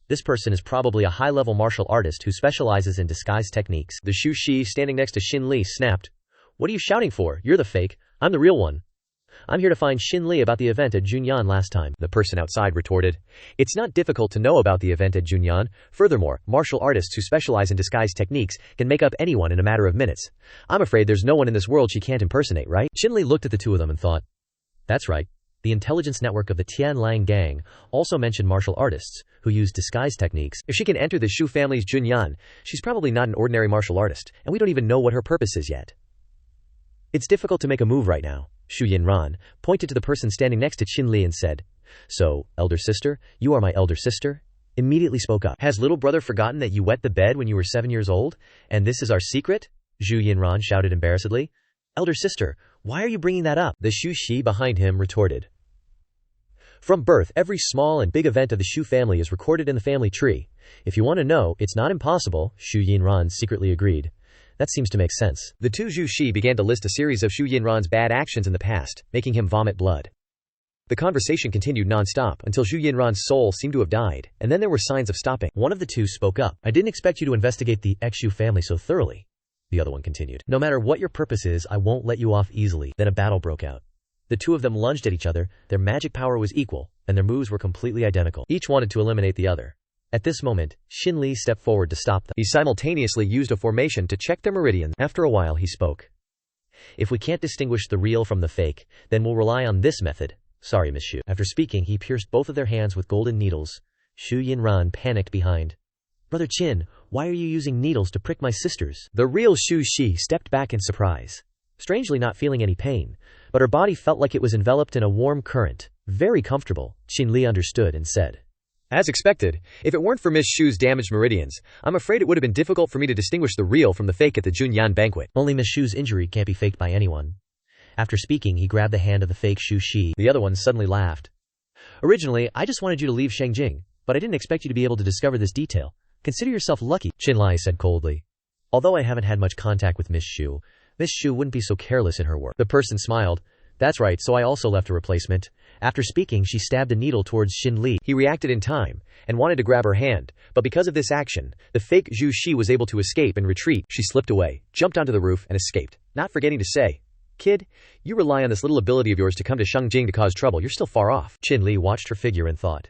Speaker 2: This person is probably a high-level martial artist who specializes in disguise techniques.
Speaker 1: The Shu Shi standing next to Shinli snapped.
Speaker 2: What are you shouting for? You're the fake. I'm the real one. I'm here to find Shinli about the event at Junyan last time.
Speaker 1: The person outside retorted. It's not difficult to know about the event at Junyan. Furthermore, martial artists who specialize in disguise techniques can make up anyone in a matter of minutes. I'm afraid there's no one in this world she can't impersonate, right?
Speaker 2: Shinli looked at the two of them and thought, that's right. The intelligence network of the Tianlang gang also mentioned martial artists who use disguise techniques.
Speaker 1: If she can enter the Shu family's Junyan, she's probably not an ordinary martial artist, and we don't even know what her purpose is yet. It's difficult to make a move right now. Shu Yinran pointed to the person standing next to Shinli and said, So, elder sister, you are my elder sister? Immediately spoke up.
Speaker 2: Has little brother forgotten that you wet the bed when you were 7 years old? And this is our secret? Zhu Yinran shouted embarrassedly. Elder sister, why are you bringing that up?
Speaker 1: The Shu Shi behind him retorted. From birth, every small and big event of the Shu family is recorded in the family tree. If you want to know, it's not impossible, Shu Yinran secretly agreed.
Speaker 2: That seems to make sense.
Speaker 1: The two Zhu Shi began to list a series of Shu Yinran's bad actions in the past, making him vomit blood. The conversation continued non-stop until Shu Yinran's soul seemed to have died, and then there were signs of stopping.
Speaker 2: One of the two spoke up. I didn't expect you to investigate the Xu family so thoroughly. The other one continued. No matter what your purpose is, I won't let you off easily. Then a battle broke out. The two of them lunged at each other, their magic power was equal, and their moves were completely identical. Each wanted to eliminate the other. At this moment, Shinli stepped forward to stop them.
Speaker 1: He simultaneously used a formation to check their meridians.
Speaker 2: After a while he spoke. If we can't distinguish the real from the fake, then we'll rely on this method. Sorry, Miss Shu. After speaking, he pierced both of their hands with golden needles. Shu Yinran panicked behind. Brother Qin, why are you using needles to prick my sisters?
Speaker 1: The real Shu Shi stepped back in surprise.
Speaker 2: Strangely not feeling any pain, but her body felt like it was enveloped in a warm current. Very comfortable, Shinli understood and said.
Speaker 1: As expected, if it weren't for Miss Shu's damaged meridians, I'm afraid it would have been difficult for me to distinguish the real from the fake at the Junyan banquet.
Speaker 2: Only Miss Shu's injury can't be faked by anyone. After speaking, he grabbed the hand of the fake Shu Shi.
Speaker 1: The other one suddenly laughed.
Speaker 2: Originally, I just wanted you to leave Shangjing, but I didn't expect you to be able to discover this detail. Consider yourself lucky, Qinlai said coldly. Although I haven't had much contact with Miss Shu wouldn't be so careless in her work.
Speaker 1: The person smiled.
Speaker 2: That's right, so I also left a replacement. After speaking, she stabbed a needle towards Shinli.
Speaker 1: He reacted in time, and wanted to grab her hand, but because of this action, the fake Zhu Shi was able to escape and retreat. She slipped away, jumped onto the roof, and escaped, not forgetting to say, Kid, you rely on this little ability of yours to come to Shangjing to cause trouble, you're still far off.
Speaker 2: Shinli watched her figure and thought.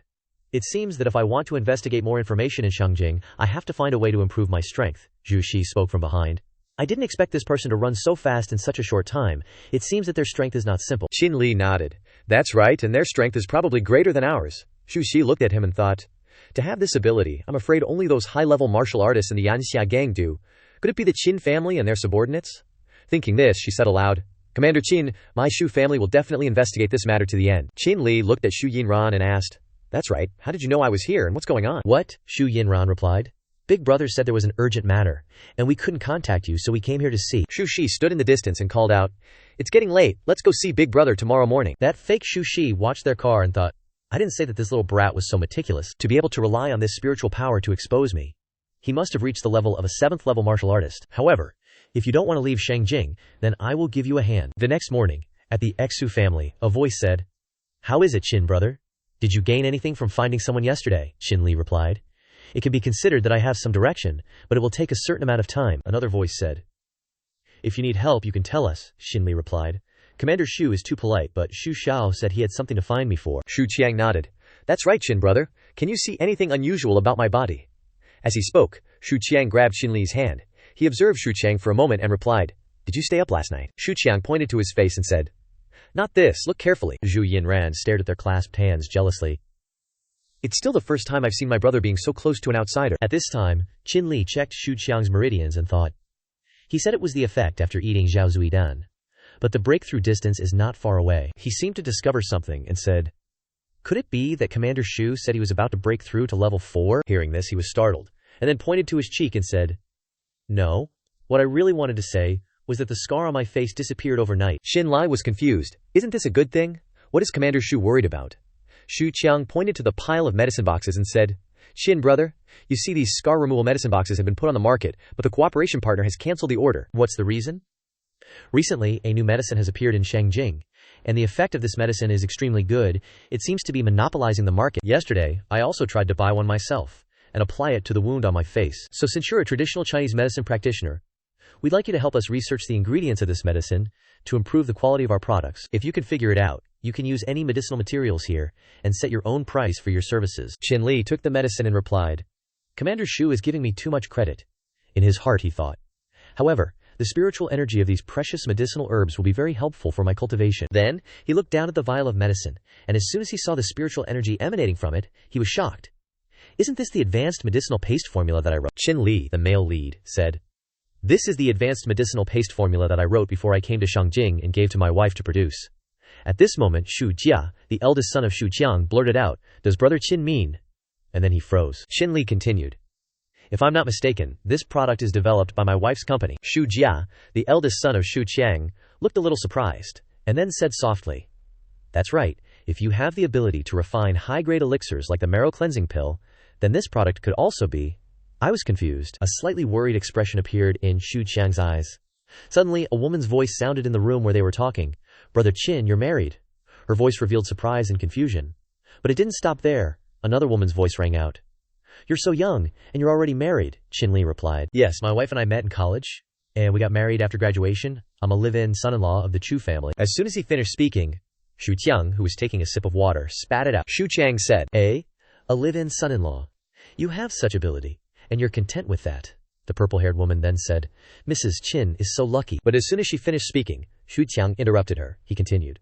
Speaker 2: It seems that if I want to investigate more information in Shangjing, I have to find a way to improve my strength, Zhu Shi spoke from behind. I didn't expect this person to run so fast in such a short time. It seems that their strength is not simple.
Speaker 1: Shinli nodded. That's right, and their strength is probably greater than ours. Zhu Shi looked at him and thought, to have this ability, I'm afraid only those high-level martial artists in the Yanxia gang do. Could it be the Qin family and their subordinates? Thinking this, she said aloud, Commander Qin, my Shu family will definitely investigate this matter to the end. Shinli looked at Shu Yinran and asked, That's right, how did you know I was here and what's going on?
Speaker 2: What? Shu Yinran replied. Big brother said there was an urgent matter, and we couldn't contact you, so we came here to see.
Speaker 1: Shu Shi stood in the distance and called out, It's getting late, let's go see Big Brother tomorrow morning.
Speaker 2: That fake Shu Shi watched their car and thought, I didn't say that this little brat was so meticulous to be able to rely on this spiritual power to expose me. He must have reached the level of a 7th level martial artist. However, if you don't want to leave Shangjing, then I will give you a hand. The next morning, at the Xu family, a voice said, How is it, Qin brother? Did you gain anything from finding someone yesterday? Shinli replied. It can be considered that I have some direction, but it will take a certain amount of time, another voice said. If you need help, you can tell us, Shinli replied. Commander Shu is too polite, but Shu Xiao said he had something to find me for.
Speaker 1: Shu Qiang nodded. That's right, Qin brother. Can you see anything unusual about my body? As he spoke, Shu Qiang grabbed Shinli's hand. He observed Shu Qiang for a moment and replied, Did you stay up last night? Shu Qiang pointed to his face and said, Not this, look carefully.
Speaker 2: Zhu Yinran stared at their clasped hands jealously.
Speaker 1: It's still the first time I've seen my brother being so close to an outsider.
Speaker 2: At this time, Qinli checked Shu Qiang's meridians and thought. He said it was the effect after eating Zhao Zuidan. But the breakthrough distance is not far away. He seemed to discover something and said, Could it be that Commander Shu said he was about to break through to level 4? Hearing this, he was startled, and then pointed to his cheek and said, No, what I really wanted to say was that the scar on my face disappeared overnight.
Speaker 1: Shinli was confused. Isn't this a good thing? What is Commander Shu worried about? Shu Qiang pointed to the pile of medicine boxes and said, Qin brother, you see these scar removal medicine boxes have been put on the market, but the cooperation partner has cancelled the order.
Speaker 2: What's the reason? Recently, a new medicine has appeared in Shangjing, and the effect of this medicine is extremely good. It seems to be monopolizing the market. Yesterday, I also tried to buy one myself and apply it to the wound on my face. So since you're a traditional Chinese medicine practitioner, we'd like you to help us research the ingredients of this medicine to improve the quality of our products. If you can figure it out, you can use any medicinal materials here and set your own price for your services. Shinli took the medicine and replied, Commander Shu is giving me too much credit. In his heart, he thought. However, the spiritual energy of these precious medicinal herbs will be very helpful for my cultivation. Then, he looked down at the vial of medicine, and as soon as he saw the spiritual energy emanating from it, he was shocked. Isn't this the advanced medicinal paste formula that I wrote? Shinli, the male lead, said, This is the advanced medicinal paste formula that I wrote before I came to Shangjing and gave to my wife to produce. At this moment, Shu Jia, the eldest son of Shu Jiang, blurted out, Does Brother Qin mean? And then he froze. Shinli continued, If I'm not mistaken, this product is developed by my wife's company. Shu Jia, the eldest son of Shu Qiang, looked a little surprised, and then said softly, That's right, if you have the ability to refine high-grade elixirs like the marrow cleansing pill, then this product could also be. I was confused. A slightly worried expression appeared in Shu Qiang's eyes. Suddenly, a woman's voice sounded in the room where they were talking. Brother Qin, you're married. Her voice revealed surprise and confusion. But it didn't stop there. Another woman's voice rang out. You're so young, and you're already married, Shinli replied. Yes, my wife and I met in college, and we got married after graduation. I'm a live-in son-in-law of the Chu family. As soon as he finished speaking, Shu Qiang, who was taking a sip of water, spat it out. Shu Qiang said, A live-in son-in-law. You have such ability, and you're content with that. The purple-haired woman then said, Mrs. Qin is so lucky. But as soon as she finished speaking, Shu Qiang interrupted her. He continued,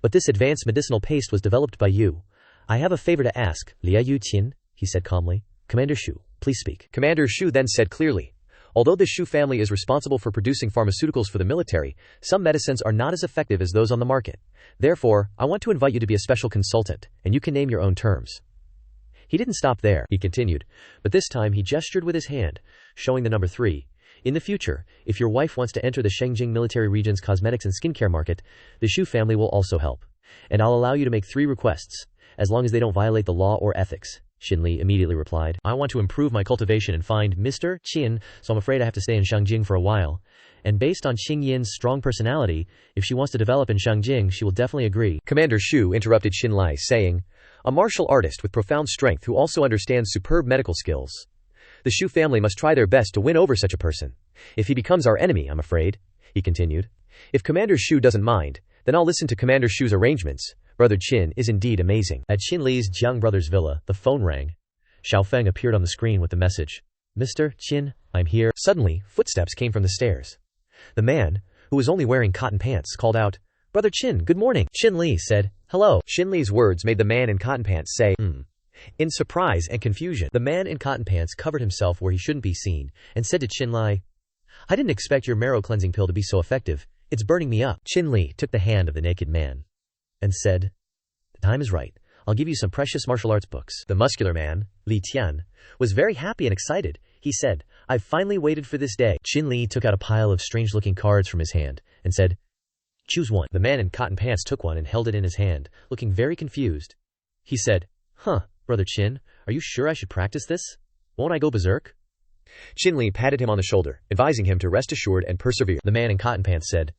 Speaker 2: But this advanced medicinal paste was developed by you. I have a favor to ask, Liu Qin, he said calmly. Commander Shu, please speak. Commander Shu then said clearly, Although the Shu family is responsible for producing pharmaceuticals for the military, some medicines are not as effective as those on the market. Therefore, I want to invite you to be a special consultant, and you can name your own terms. He didn't stop there, he continued, but this time he gestured with his hand, showing the number 3. In the future, if your wife wants to enter the Shengjing military region's cosmetics and skincare market, the Shu family will also help. And I'll allow you to make 3 requests, as long as they don't violate the law or ethics. Shinli immediately replied, I want to improve my cultivation and find Mr. Qin, so I'm afraid I have to stay in Shangjing for a while. And based on Xing Yin's strong personality, if she wants to develop in Shangjing, she will definitely agree. Commander Shu interrupted Shinli, saying, A martial artist with profound strength who also understands superb medical skills. The Shu family must try their best to win over such a person. If he becomes our enemy, I'm afraid, he continued. If Commander Shu doesn't mind, then I'll listen to Commander Shu's arrangements. Brother Qin is indeed amazing. At Shinli's Jiang brothers' villa, the phone rang. Xiaofeng appeared on the screen with the message. Mr. Qin, I'm here. Suddenly, footsteps came from the stairs. The man, who was only wearing cotton pants, called out, Brother Qin, good morning. Shinli said, Hello. Shinli's words made the man in cotton pants say, In surprise and confusion, the man in cotton pants covered himself where he shouldn't be seen, and said to Shinli, I didn't expect your marrow cleansing pill to be so effective. It's burning me up. Shinli took the hand of the naked man and said, The time is right. I'll give you some precious martial arts books. The muscular man, Li Tian, was very happy and excited. He said, I've finally waited for this day. Shinli took out a pile of strange-looking cards from his hand and said, Choose one. The man in cotton pants took one and held it in his hand, looking very confused. He said, Brother Qin, are you sure I should practice this? Won't I go berserk? Shinli patted him on the shoulder, advising him to rest assured and persevere. The man in cotton pants said,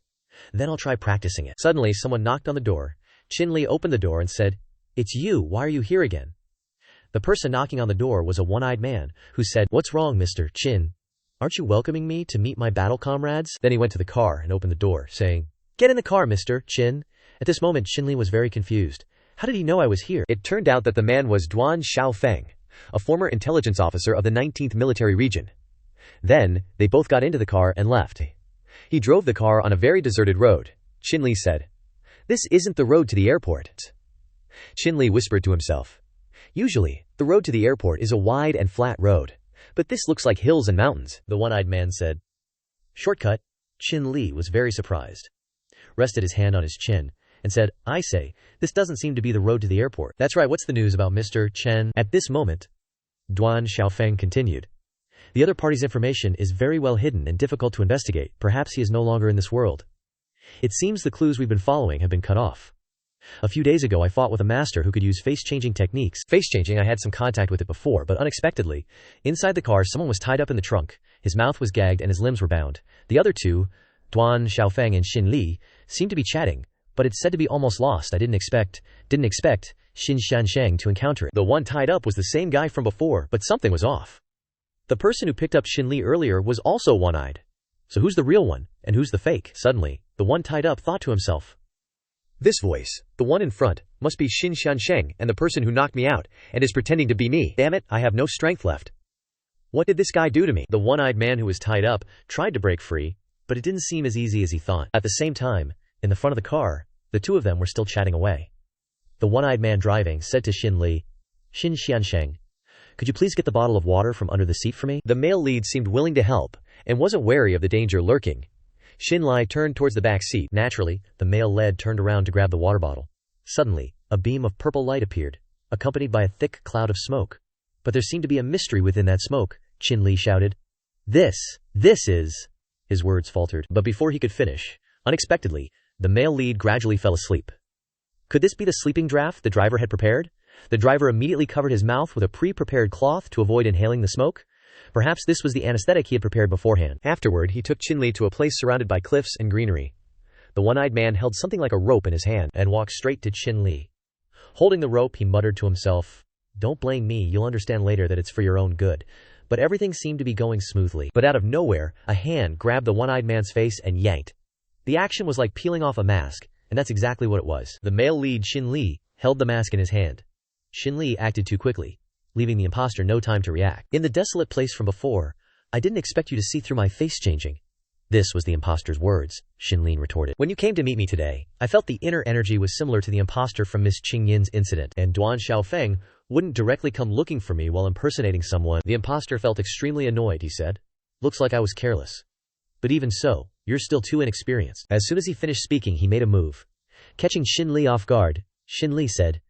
Speaker 2: Then I'll try practicing it. Suddenly, someone knocked on the door. Shinli opened the door and said, It's you. Why are you here again? The person knocking on the door was a one-eyed man, who said, What's wrong, Mr. Qin? Aren't you welcoming me to meet my battle comrades? Then he went to the car and opened the door, saying, Get in the car, Mr. Qin. At this moment, Shinli was very confused. How did he know I was here? It turned out that the man was Duan Xiaofeng, a former intelligence officer of the 19th Military Region. Then, they both got into the car and left. He drove the car on a very deserted road. Shinli said, This isn't the road to the airport. Shinli whispered to himself. Usually, the road to the airport is a wide and flat road, but this looks like hills and mountains. The one-eyed man said. Shortcut. Shinli was very surprised, rested his hand on his chin, and said, I say, this doesn't seem to be the road to the airport. That's right, what's the news about Mr. Chen? At this moment, Duan Xiaofeng continued. The other party's information is very well hidden and difficult to investigate. Perhaps he is no longer in this world. It seems the clues we've been following have been cut off. A few days ago I fought with a master who could use face-changing techniques. Face-changing, I had some contact with it before, but unexpectedly, inside the car someone was tied up in the trunk, his mouth was gagged and his limbs were bound. The other two, Duan Xiaofeng and Shinli, seemed to be chatting, but it's said to be almost lost. I didn't expect Xin Xiansheng to encounter it.
Speaker 1: The one tied up was the same guy from before, but something was off.
Speaker 2: The person who picked up Shinli earlier was also one-eyed. So who's the real one, and who's the fake? Suddenly, the one tied up thought to himself.
Speaker 1: This voice, the one in front, must be Xin Xiansheng and the person who knocked me out, and is pretending to be me. Damn it, I have no strength left. What did this guy do to me?
Speaker 2: The one-eyed man who was tied up tried to break free, but it didn't seem as easy as he thought. At the same time, in the front of the car, the two of them were still chatting away. The one-eyed man driving said to Xin Xiansheng, could you please get the bottle of water from under the seat for me?
Speaker 1: The male lead seemed willing to help, and wasn't wary of the danger lurking. Shinli turned towards the back seat.
Speaker 2: Naturally, the male lead turned around to grab the water bottle. Suddenly, a beam of purple light appeared, accompanied by a thick cloud of smoke. But there seemed to be a mystery within that smoke. Shinli shouted, This is... His words faltered, but before he could finish, unexpectedly, the male lead gradually fell asleep. Could this be the sleeping draft the driver had prepared? The driver immediately covered his mouth with a pre-prepared cloth to avoid inhaling the smoke. Perhaps this was the anesthetic he had prepared beforehand.
Speaker 1: Afterward, he took Shinli to a place surrounded by cliffs and greenery. The one-eyed man held something like a rope in his hand
Speaker 2: and walked straight to Shinli. Holding the rope, he muttered to himself, Don't blame me, you'll understand later that it's for your own good. But everything seemed to be going smoothly. But out of nowhere, a hand grabbed the one-eyed man's face and yanked. The action was like peeling off a mask, and that's exactly what it was. The male lead, Shinli, held the mask in his hand. Shinli acted too quickly, leaving the imposter no time to react. In the desolate place from before, I didn't expect you to see through my face changing. This was the imposter's words, Shinli retorted. When you came to meet me today, I felt the inner energy was similar to the imposter from Miss Qingyin's incident, and Duan Xiaofeng wouldn't directly come looking for me while impersonating someone. The imposter felt extremely annoyed, he said. Looks like I was careless. But even so, you're still too inexperienced. As soon as he finished speaking, he made a move. Catching Shinli off guard, Shinli said,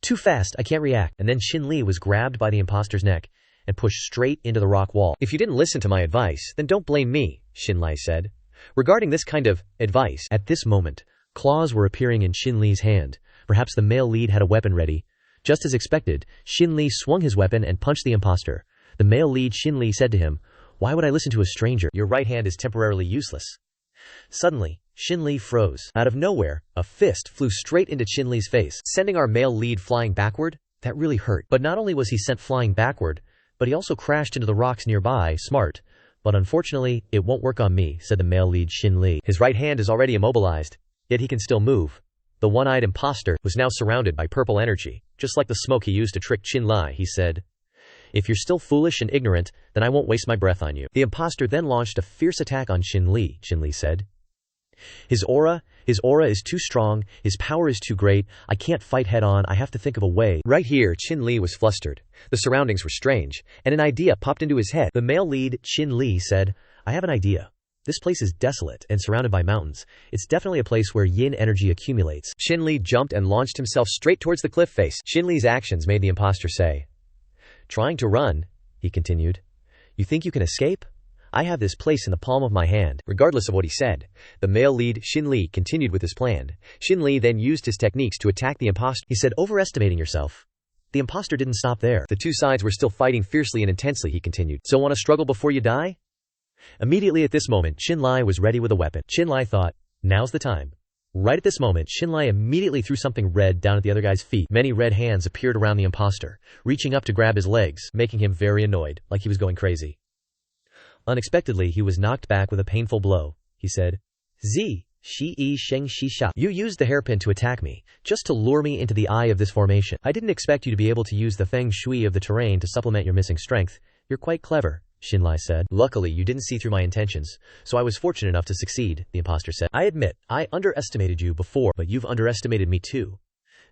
Speaker 2: Too fast, I can't react. And then Shinli was grabbed by the imposter's neck and pushed straight into the rock wall.
Speaker 1: If you didn't listen to my advice, then don't blame me, Shinli said. Regarding this kind of advice,
Speaker 2: at this moment, claws were appearing in Shinli's hand. Perhaps the male lead had a weapon ready. Just as expected, Shinli swung his weapon and punched the imposter. The male lead, Shinli, said to him, Why would I listen to a stranger? Your right hand is temporarily useless. Suddenly, Shinli froze. Out of nowhere, a fist flew straight into Shinli's face, sending our male lead flying backward. That really hurt. But not only was he sent flying backward, but he also crashed into the rocks nearby. Smart. But unfortunately, it won't work on me, said the male lead, Shinli.
Speaker 1: His right hand is already immobilized, yet he can still move. The one-eyed imposter was now surrounded by purple energy, just like the smoke he used to trick Shinli, he said. If you're still foolish and ignorant, then I won't waste my breath on you. The imposter then launched a fierce attack on Shinli, Shinli said. His aura is too strong, his power is too great, I can't fight head-on, I have to think of a way. Right here, Shinli was flustered. The surroundings were strange, and an idea popped into his head.
Speaker 2: The male lead, Shinli, said, I have an idea. This place is desolate and surrounded by mountains. It's definitely a place where yin energy accumulates.
Speaker 1: Shinli jumped and launched himself straight towards the cliff face. Shinli's actions made the imposter say, Trying to run, he continued. You think you can escape? I have this place in the palm of my hand. Regardless of what he said, the male lead, Shinli, continued with his plan. Shinli then used his techniques to attack the imposter.
Speaker 2: He said, overestimating yourself. The imposter didn't stop there.
Speaker 1: The two sides were still fighting fiercely and intensely, he continued.
Speaker 2: So want to struggle before you die? Immediately at this moment, Shinli was ready with a weapon. Shinli thought, now's the time. Right at this moment, Shinli immediately threw something red down at the other guy's feet. Many red hands appeared around the imposter, reaching up to grab his legs, making him very annoyed, like he was going crazy. Unexpectedly, he was knocked back with a painful blow. He said, Sheng Shi Sha. You used the hairpin to attack me, just to lure me into the eye of this formation. I didn't expect you to be able to use the feng shui of the terrain to supplement your missing strength. You're quite clever, Shinli said. Luckily, you didn't see through my intentions, so I was fortunate enough to succeed, the imposter said. I admit, I underestimated you before, but you've underestimated me too.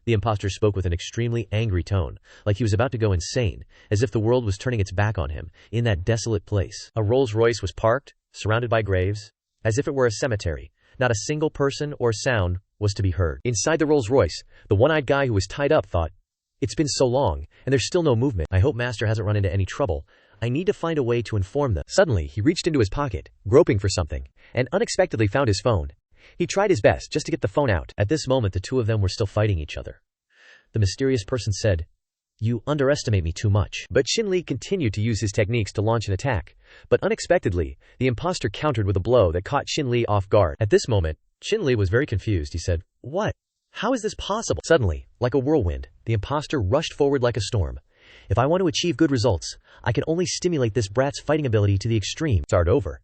Speaker 2: The imposter spoke with an extremely angry tone, like he was about to go insane, as if the world was turning its back on him, in that desolate place. A Rolls-Royce was parked, surrounded by graves, as if it were a cemetery. Not a single person or sound was to be heard. Inside the Rolls-Royce, the one-eyed guy who was tied up thought, It's been so long, and there's still no movement. I hope Master hasn't run into any trouble. I need to find a way to inform them. Suddenly, he reached into his pocket, groping for something, and unexpectedly found his phone. He tried his best just to get the phone out. At this moment, the two of them were still fighting each other. The mysterious person said, You underestimate me too much. But Shinli continued to use his techniques to launch an attack. But unexpectedly, the imposter countered with a blow that caught Shinli off guard. At this moment, Shinli was very confused. He said, "What? How is this possible?" Suddenly, like a whirlwind, the imposter rushed forward like a storm. "If I want to achieve good results, I can only stimulate this brat's fighting ability to the extreme. Start over."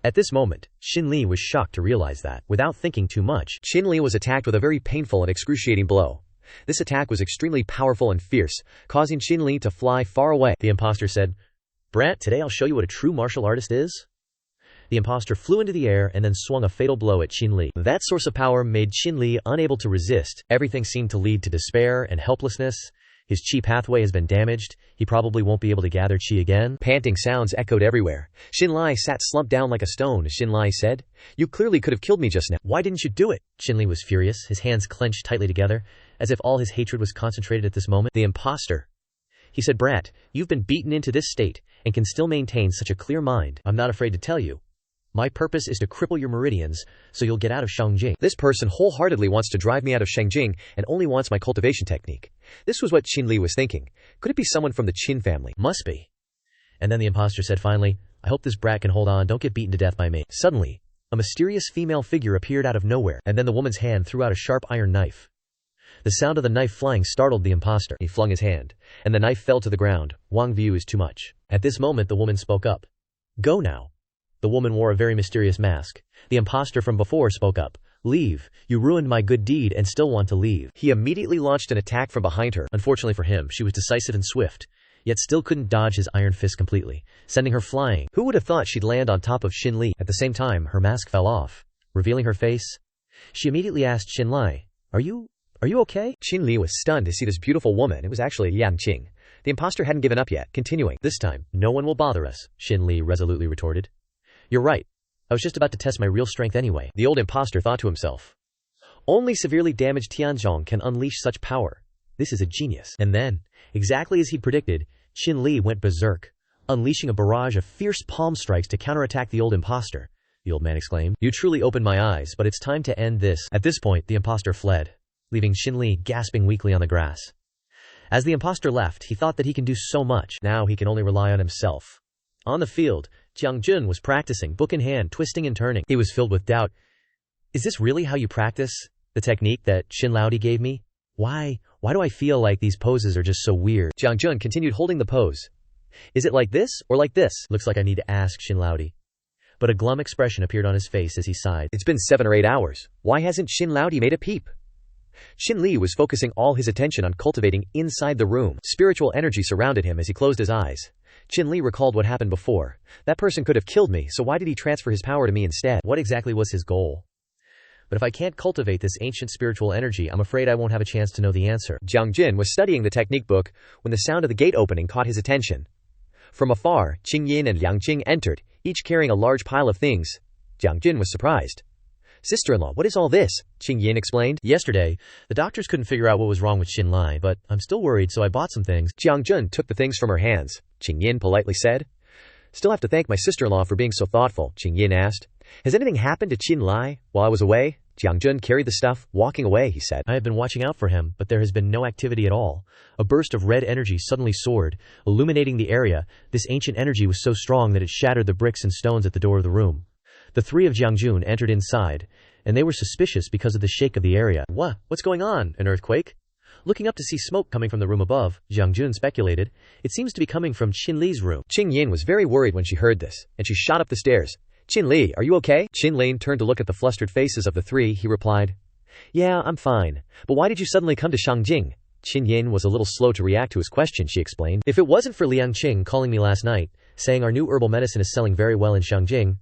Speaker 2: At this moment, Shinli was shocked to realize that, without thinking too much,
Speaker 1: Shinli was attacked with a very painful and excruciating blow. This attack was extremely powerful and fierce, causing Shinli to fly far away.
Speaker 2: The imposter said, "Brat, today I'll show you what a true martial artist is." The imposter flew into the air and then swung a fatal blow at Shinli. That source of power made Shinli unable to resist. Everything seemed to lead to despair and helplessness. His chi pathway has been damaged. He probably won't be able to gather chi again.
Speaker 1: Panting sounds echoed everywhere. Shinli sat slumped down like a stone. Shinli said, "You clearly could have killed me just now.
Speaker 2: Why didn't you do it?" Shinli was furious, his hands clenched tightly together, as if all his hatred was concentrated at this moment. The imposter. He said, "Brat, you've been beaten into this state, and can still maintain such a clear mind. I'm not afraid to tell you. My purpose is to cripple your meridians, so you'll get out of Shangjing."
Speaker 1: This person wholeheartedly wants to drive me out of Shangjing and only wants my cultivation technique. This was what Shinli was thinking. Could it be someone from the Qin family?
Speaker 2: Must be. And then the imposter said finally, "I hope this brat can hold on, don't get beaten to death by me." Suddenly, a mysterious female figure appeared out of nowhere, and then the woman's hand threw out a sharp iron knife. The sound of the knife flying startled the imposter. He flung his hand, and the knife fell to the ground. "Wang View is too much." At this moment the woman spoke up. "Go now." The woman wore a very mysterious mask. The imposter from before spoke up. "Leave. You ruined my good deed and still want to leave."
Speaker 1: He immediately launched an attack from behind her.
Speaker 2: Unfortunately for him, she was decisive and swift, yet still couldn't dodge his iron fist completely, sending her flying. Who would have thought she'd land on top of Shinli? At the same time, her mask fell off, revealing her face. She immediately asked Shinli, Are you okay?"
Speaker 1: Shinli was stunned to see this beautiful woman. It was actually Liang Qing. The imposter hadn't given up yet, continuing.
Speaker 2: "This time, no one will bother us," Shinli resolutely retorted. "You're right. I was just about to test my real strength anyway." The old imposter thought to himself. Only severely damaged Tianzhong can unleash such power. This is a genius. And then, exactly as he predicted, Shinli went berserk, unleashing a barrage of fierce palm strikes to counterattack the old imposter. The old man exclaimed, "You truly opened my eyes, but it's time to end this." At this point, the imposter fled, leaving Shinli gasping weakly on the grass. As the imposter left, he thought that he can do so much. Now he can only rely on himself. On the field, Jiang Jun was practicing, book in hand, twisting and turning. He was filled with doubt. "Is this really how you practice? The technique that Shin Laodi gave me? Why do I feel like these poses are just so weird?"
Speaker 1: Jiang Jun continued holding the pose.
Speaker 2: "Is it like this or like this? Looks like I need to ask Shin Laodi." But a glum expression appeared on his face as he sighed.
Speaker 1: "It's been 7 or 8 hours. Why hasn't Shin Laodi made a peep?" Shinli was focusing all his attention on cultivating inside the room. Spiritual energy surrounded him as he closed his eyes. Shinli recalled what happened before. That person could have killed me, so why did he transfer his power to me instead? What exactly was his goal? But if I can't cultivate this ancient spiritual energy, I'm afraid I won't have a chance to know the answer. Jiang Jin was studying the technique book when the sound of the gate opening caught his attention. From afar, Qing Yin and Liang Qing entered, each carrying a large pile of things. Jiang Jin was surprised. "Sister-in-law, what is all this?" Qing Yin explained. "Yesterday, the doctors couldn't figure out what was wrong with Shinli, but I'm still worried, so I bought some things." Jiang Jun took the things from her hands. Qing Yin politely said. "Still have to thank my sister-in-law for being so thoughtful," Qing Yin asked. "Has anything happened to Qinli while I was away?" Jiang Jun carried the stuff, walking away, he said. "I have been watching out for him, but there has been no activity at all." A burst of red energy suddenly soared, illuminating the area. This ancient energy was so strong that it shattered the bricks and stones at the door of the room. The three of Jiangjun entered inside, and they were suspicious because of the shake of the area. What's going on? An earthquake? Looking up to see smoke coming from the room above, Jiangjun speculated, "It seems to be coming from Qinli's room." Qing Yin was very worried when she heard this, and she shot up the stairs. "Qinli, are you okay?" Qin Lin turned to look at the flustered faces of the three. He replied, "Yeah, I'm fine. But why did you suddenly come to Shangjing?" Qin Yin was a little slow to react to his question, she explained. "If it wasn't for Liang Qing calling me last night, saying our new herbal medicine is selling very well in Shangjing,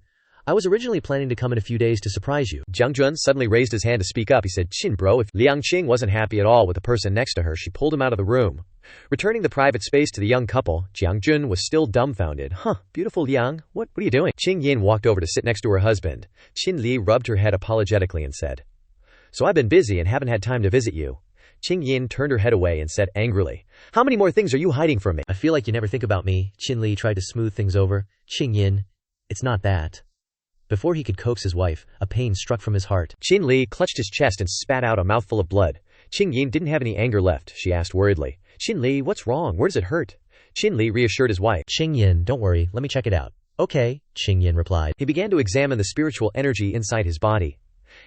Speaker 1: I was originally planning to come in a few days to surprise you." Jiang Jun suddenly raised his hand to speak up. He said, "Qin bro, if Liang Qing wasn't happy at all with the person next to her, she pulled him out of the room." Returning the private space to the young couple, Jiang Jun was still dumbfounded. Beautiful Liang, what are you doing?" Qing Yin walked over to sit next to her husband. Qin Li rubbed her head apologetically and said, "So I've been busy and haven't had time to visit you." Qing Yin turned her head away and said angrily, "How many more things are you hiding from me?" "I feel like you never think about me." Qin Li tried to smooth things over. "Qing Yin, it's not that." Before he could coax his wife, a pain struck from his heart. Qin Li clutched his chest and spat out a mouthful of blood. Qing Yin didn't have any anger left. She asked worriedly, "Qin Li, what's wrong? Where does it hurt?" Qin Li reassured his wife. "Qing Yin, don't worry, let me check it out." "Okay," Qing Yin replied. He began to examine the spiritual energy inside his body.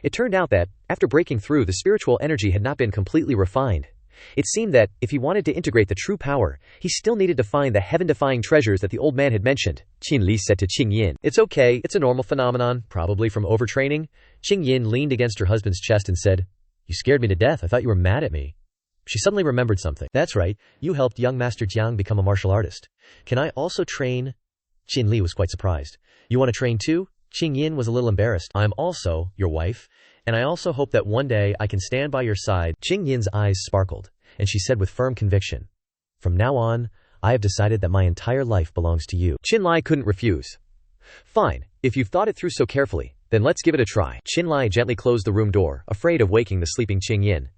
Speaker 1: It turned out that, after breaking through, the spiritual energy had not been completely refined. It seemed that, if he wanted to integrate the true power, he still needed to find the heaven-defying treasures that the old man had mentioned. Shinli said to Qingyin, "It's okay, it's a normal phenomenon, probably from overtraining." Qingyin leaned against her husband's chest and said, "You scared me to death, I thought you were mad at me." She suddenly remembered something. "That's right, you helped young Master Jang become a martial artist. Can I also train?" Shinli was quite surprised. "You want to train too?" Qingyin was a little embarrassed. "I'm also your wife, and I also hope that one day I can stand by your side." Qingyin's eyes sparkled, and she said with firm conviction, "From now on, I have decided that my entire life belongs to you." Shinli couldn't refuse. "Fine, if you've thought it through so carefully, then let's give it a try." Shinli gently closed the room door, afraid of waking the sleeping Qingyin.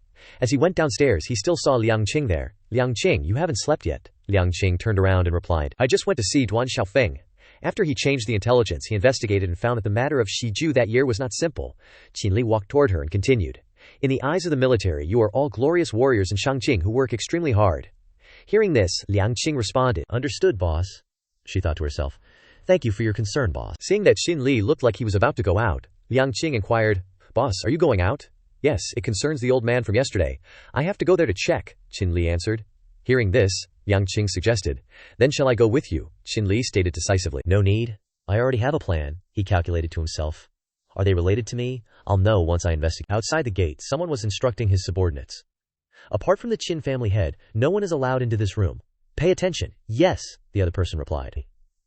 Speaker 1: As he went downstairs, he still saw Liang Qing there. "Liang Qing, you haven't slept yet." Liang Qing turned around and replied, "I just went to see Duan Xiaofeng." After he changed the intelligence, he investigated and found that the matter of Shiju that year was not simple. Qinli walked toward her and continued, "In the eyes of the military, you are all glorious warriors in Shangqing who work extremely hard." Hearing this, Liang Qing responded, "Understood, boss." She thought to herself, "Thank you for your concern, boss." Seeing that Shinli looked like he was about to go out, Liang Qing inquired, "Boss, are you going out?" "Yes, it concerns the old man from yesterday. I have to go there to check," Shinli answered. Hearing this, Liang Qing suggested, "Then shall I go with you?" Shinli stated decisively, "No need. I already have a plan," he calculated to himself. "Are they related to me? I'll know once I investigate." Outside the gate, someone was instructing his subordinates. "Apart from the Qin family head, no one is allowed into this room. Pay attention." "Yes," the other person replied.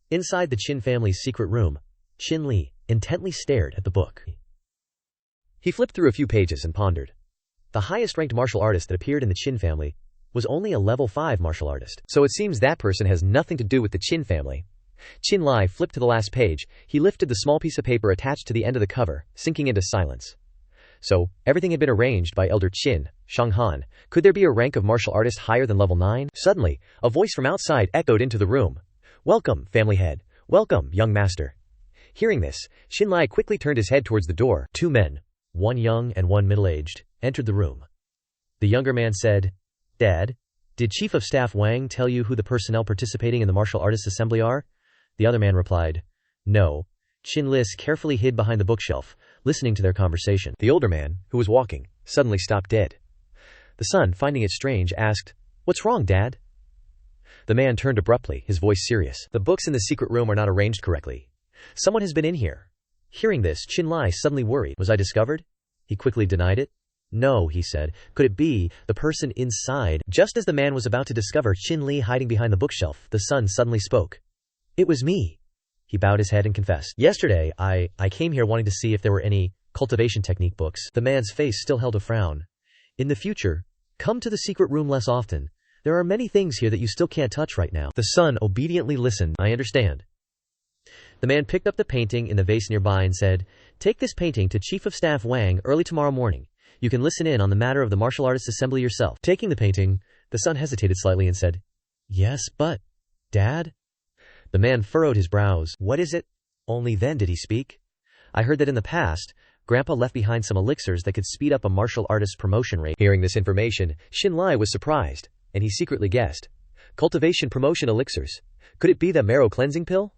Speaker 1: Inside the Qin family's secret room, Shinli intently stared at the book. He flipped through a few pages and pondered. The highest-ranked martial artist that appeared in the Qin family was only a level 5 martial artist. So it seems that person has nothing to do with the Qin family. Shinli flipped to the last page. He lifted the small piece of paper attached to the end of the cover, sinking into silence. So, everything had been arranged by Elder Qin, Shanghan. Could there be a rank of martial artist higher than level 9? Suddenly, a voice from outside echoed into the room. "Welcome, family head. Welcome, young master." Hearing this, Shinli quickly turned his head towards the door. 2 men, one young and one middle-aged, entered the room. The younger man said, "Dad, did Chief of Staff Wang tell you who the personnel participating in the martial artists assembly are?" The other man replied, "No." Shinli carefully hid behind the bookshelf, listening to their conversation. The older man, who was walking, suddenly stopped dead. The son, finding it strange, asked, "What's wrong, Dad?" The man turned abruptly, his voice serious. "The books in the secret room are not arranged correctly. Someone has been in here." Hearing this, Shinli suddenly worried. "Was I discovered?" He quickly denied it. "No," he said. "Could it be the person inside?" Just as the man was about to discover Shinli hiding behind the bookshelf, the son suddenly spoke. "It was me." He bowed his head and confessed. "Yesterday, I came here wanting to see if there were any cultivation technique books." The man's face still held a frown. "In the future, come to the secret room less often. There are many things here that you still can't touch right now." The son obediently listened. "I understand." The man picked up the painting in the vase nearby and said, "Take this painting to Chief of Staff Wang early tomorrow morning. You can listen in on the matter of the martial artists assembly yourself." Taking the painting, the son hesitated slightly and said, "Yes, but, Dad?" The man furrowed his brows. "What is it?" Only then did he speak. "I heard that in the past, Grandpa left behind some elixirs that could speed up a martial artist's promotion rate." Hearing this information, Shinli was surprised, and he secretly guessed. Cultivation promotion elixirs. Could it be the marrow cleansing pill?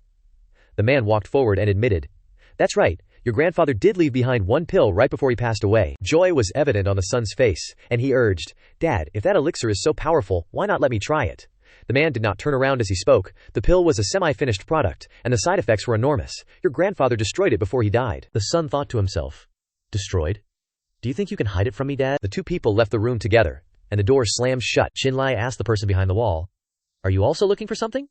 Speaker 1: The man walked forward and admitted, "That's right. Your grandfather did leave behind one pill right before he passed away." Joy was evident on the son's face, and he urged, "Dad, if that elixir is so powerful, why not let me try it?" The man did not turn around as he spoke. The pill was a semi-finished product, and the side effects were enormous. Your grandfather destroyed it before he died. The son thought to himself, "Destroyed? Do you think you can hide it from me, Dad?" The two people left the room together, and the door slammed shut. Shinli asked the person behind the wall, "Are you also looking for something?"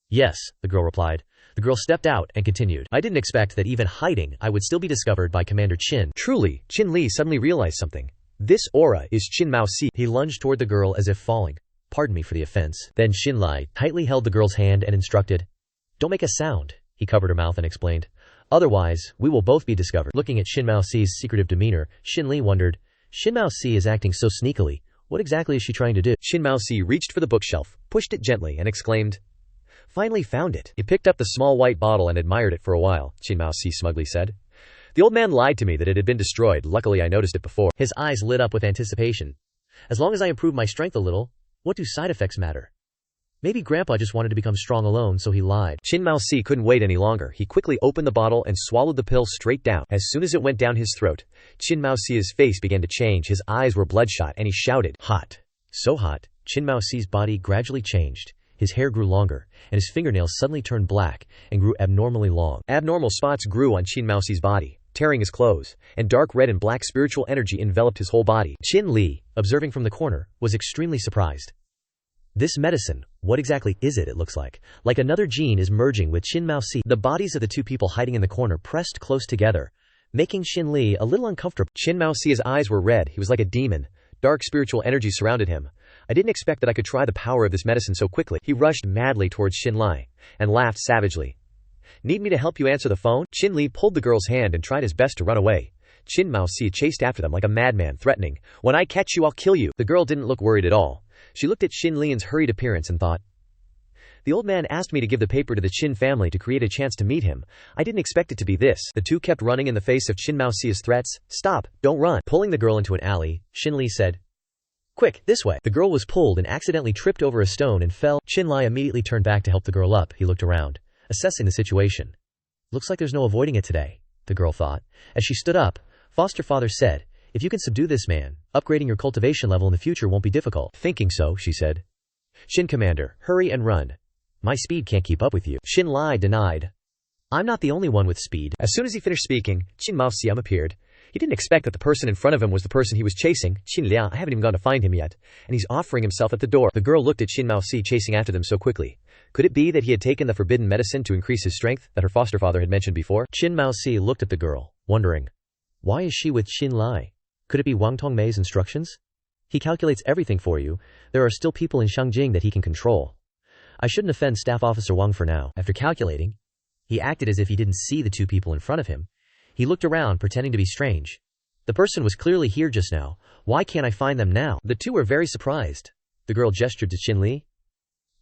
Speaker 1: "Yes," the girl replied. The girl stepped out and continued, "I didn't expect that even hiding, I would still be discovered by Commander Qin." Truly, Shinli suddenly realized something. This aura is Qin Mao Si. He lunged toward the girl as if falling. "Pardon me for the offense." Then Shinli tightly held the girl's hand and instructed, "Don't make a sound." He covered her mouth and explained, "Otherwise, we will both be discovered." Looking at Qin Mao Si's secretive demeanor, Shinli wondered, Qin Mao Si is acting so sneakily. What exactly is she trying to do? Qin Mao Si reached for the bookshelf, pushed it gently, and exclaimed, "Finally found it." He picked up the small white bottle and admired it for a while, Qin Mao Si smugly said. "The old man lied to me that it had been destroyed. Luckily I noticed it before." His eyes lit up with anticipation. "As long as I improve my strength a little, what do side effects matter?"
Speaker 2: Maybe Grandpa just wanted to become strong alone, so he lied.
Speaker 1: Qin Maosi couldn't wait any longer. He quickly opened the bottle and swallowed the pill straight down. As soon as it went down his throat, Qin Maosi's face began to change. His eyes were bloodshot and he shouted, "Hot." So hot, Qin Maosi's body gradually changed. His hair grew longer, and his fingernails suddenly turned black and grew abnormally long. Abnormal spots grew on Qin Maosi's body, tearing his clothes, and dark red and black spiritual energy enveloped his whole body. Shinli, observing from the corner, was extremely surprised. This medicine, what exactly is it? It looks like another gene is merging with Qin Maosi. The bodies of the two people hiding in the corner pressed close together, making Shinli a little uncomfortable. Qin Maosi's eyes were red. He was like a demon. Dark spiritual energy surrounded him. I didn't expect that I could try the power of this medicine so quickly. He rushed madly towards Shinli and laughed savagely. Need me to help you answer the phone? Shinli pulled the girl's hand and tried his best to run away. Qin Maosi chased after them like a madman, threatening, "When I catch you, I'll kill you." The girl didn't look worried at all. She looked at Shinli's hurried appearance and thought, "The old man asked me to give the paper to the Qin family to create a chance to meet him. I didn't expect it to be this." The two kept running in the face of Qin Maosi's threats. "Stop, don't run." Pulling the girl into an alley, Shinli said, "Quick, this way." The girl was pulled and accidentally tripped over a stone and fell. Shinli immediately turned back to help the girl up. He looked around, assessing the situation. "Looks like there's no avoiding it today," the girl thought. As she stood up, foster father said, "If you can subdue this man, upgrading your cultivation level in the future won't be difficult." "Thinking so," she said. "Shin Commander, hurry and run. My speed can't keep up with you." Shinli denied. "I'm not the only one with speed." As soon as he finished speaking, Qin Maosi appeared. He didn't expect that the person in front of him was the person he was chasing. "Qin Liang, I haven't even gone to find him yet, and he's offering himself at the door." The girl looked at Qin Maosi chasing after them so quickly. Could it be that he had taken the forbidden medicine to increase his strength that her foster father had mentioned before? Qin Maosi looked at the girl, wondering, why is she with Shinli? Could it be Wang Tongmei's instructions? He calculates everything for you. There are still people in Shangjing that he can control. I shouldn't offend Staff Officer Wang for now. After calculating, he acted as if he didn't see the two people in front of him. He looked around, pretending to be strange. The person was clearly here just now. Why can't I find them now? The two were very surprised. The girl gestured to Shinli.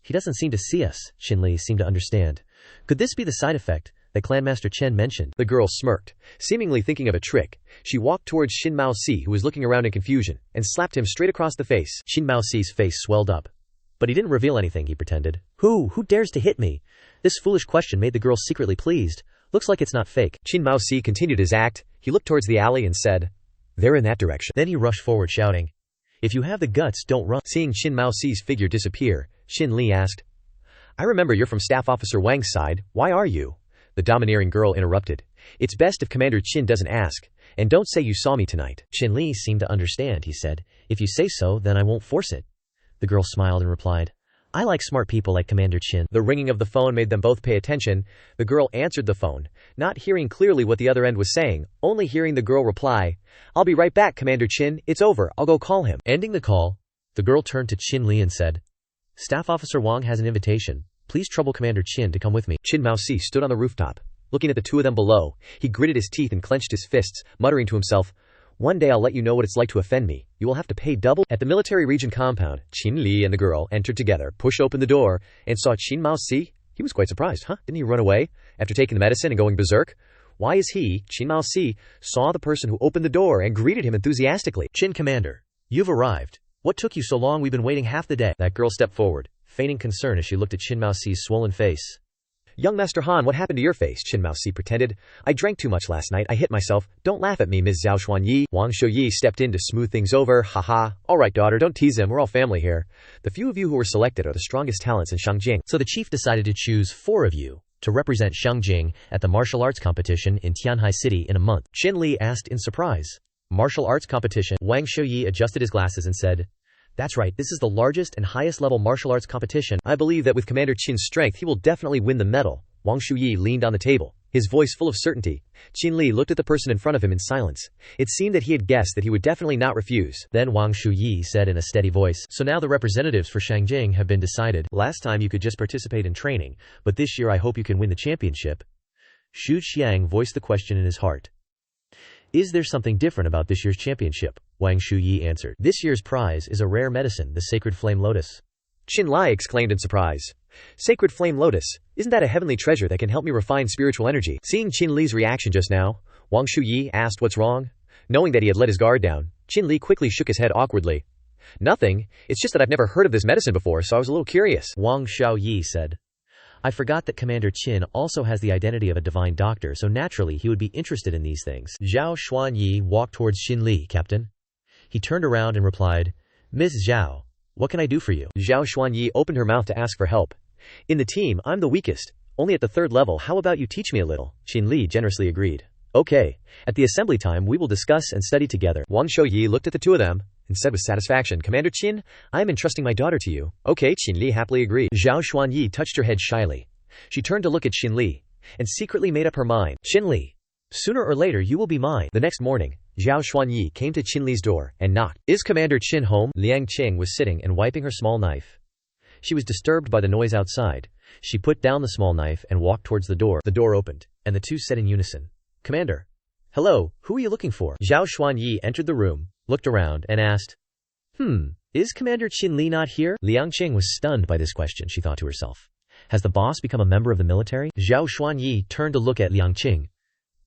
Speaker 1: He doesn't seem to see us. Shinli seemed to understand. Could this be the side effect that Clanmaster Chen mentioned? The girl smirked, seemingly thinking of a trick. She walked towards Qin Maosi, who was looking around in confusion, and slapped him straight across the face. Qin Maosi's face swelled up. But he didn't reveal anything, he pretended. Who dares to hit me? This foolish question made the girl secretly pleased. Looks like it's not fake. Qin Maosi continued his act. He looked towards the alley and said, "They're in that direction." Then he rushed forward shouting, "If you have the guts, don't run." Seeing Qin Maosi's figure disappear, Shinli asked, "I remember you're from Staff Officer Wang's side. Why are you?" The domineering girl interrupted. "It's best if Commander Qin doesn't ask. And don't say you saw me tonight." Shinli seemed to understand. He said, "If you say so, then I won't force it." The girl smiled and replied, "I like smart people like Commander Qin." The ringing of the phone made them both pay attention. The girl answered the phone, not hearing clearly what the other end was saying, only hearing the girl reply, "I'll be right back, Commander Qin. It's over. I'll go call him." Ending the call, the girl turned to Shinli and said, "Staff Officer Wang has an invitation. Please trouble Commander Qin to come with me." Qin Maosi stood on the rooftop, looking at the two of them below. He gritted his teeth and clenched his fists, muttering to himself, "One day I'll let you know what it's like to offend me. You will have to pay double." At the military region compound, Shinli and the girl entered together, pushed open the door, and saw Qin Maosi. He was quite surprised. Didn't he run away after taking the medicine and going berserk? Why is he, Qin Maosi, saw the person who opened the door and greeted him enthusiastically. "Qin Commander, you've arrived. What took you so long? We've been waiting half the day." That girl stepped forward, feigning concern as she looked at Qin Maosi's swollen face. "Young Master Han, what happened to your face?" Qin Maosi pretended. "I drank too much last night. I hit myself. Don't laugh at me, Ms. Zhao Xuanyi." Wang Shouyi stepped in to smooth things over. "Haha. All right, daughter, don't tease him. We're all family here. The few of you who were selected are the strongest talents in Shangjing." So the chief decided to choose 4 of you to represent Shangjing at the martial arts competition in Tianhai City in a month. Shinli asked in surprise, "Martial arts competition?" Wang Shouyi adjusted his glasses and said, "That's right, this is the largest and highest level martial arts competition. I believe that with Commander Qin's strength he will definitely win the medal." Wang Shouyi leaned on the table, his voice full of certainty. Qinli looked at the person in front of him in silence. It seemed that he had guessed that he would definitely not refuse. Then Wang Shouyi said in a steady voice, "So now the representatives for Shangjing have been decided. Last time you could just participate in training, but this year I hope you can win the championship." Xu Xiang voiced the question in his heart. "Is there something different about this year's championship?" Wang Shouyi answered. "This year's prize is a rare medicine, the Sacred Flame Lotus." Shinli exclaimed in surprise. "Sacred Flame Lotus? Isn't that a heavenly treasure that can help me refine spiritual energy?" Seeing Shinli's reaction just now, Wang Shouyi asked what's wrong. Knowing that he had let his guard down, Shinli quickly shook his head awkwardly. Nothing, it's just that I've never heard of this medicine before, so I was a little curious.
Speaker 2: Wang Xiaoyi said. I forgot that Commander Qin also has the identity of a divine doctor, so naturally he would be interested in these things. Zhao Xuanyi walked towards Shinli, Captain. He turned around and replied, Ms. Zhao, what can I do for you?
Speaker 1: Zhao Xuanyi opened her mouth to ask for help. In the team, I'm the weakest, only at the 3rd level. How about you teach me a little? Shinli generously agreed. Okay, at the assembly time we will discuss and study together. Wang Xiaoyi looked at the two of them and said with satisfaction, Commander Qin, I am entrusting my daughter to you. Okay, Shinli happily agreed. Zhao Xuanyi touched her head shyly. She turned to look at Shinli and secretly made up her mind. Shinli, sooner or later you will be mine. The next morning, Zhao Xuanyi came to Qinli's door and knocked. Is Commander Qin home? Liang Qing was sitting and wiping her small knife. She was disturbed by the noise outside. She put down the small knife and walked towards the door. The door opened, and the two said in unison, Commander. Hello, who are you looking for? Zhao Xuanyi entered the room, looked around, and asked, is Commander Qinli not here? Liang Qing was stunned by this question, she thought to herself. Has the boss become a member of the military? Zhao Xuanyi turned to look at Liang Qing.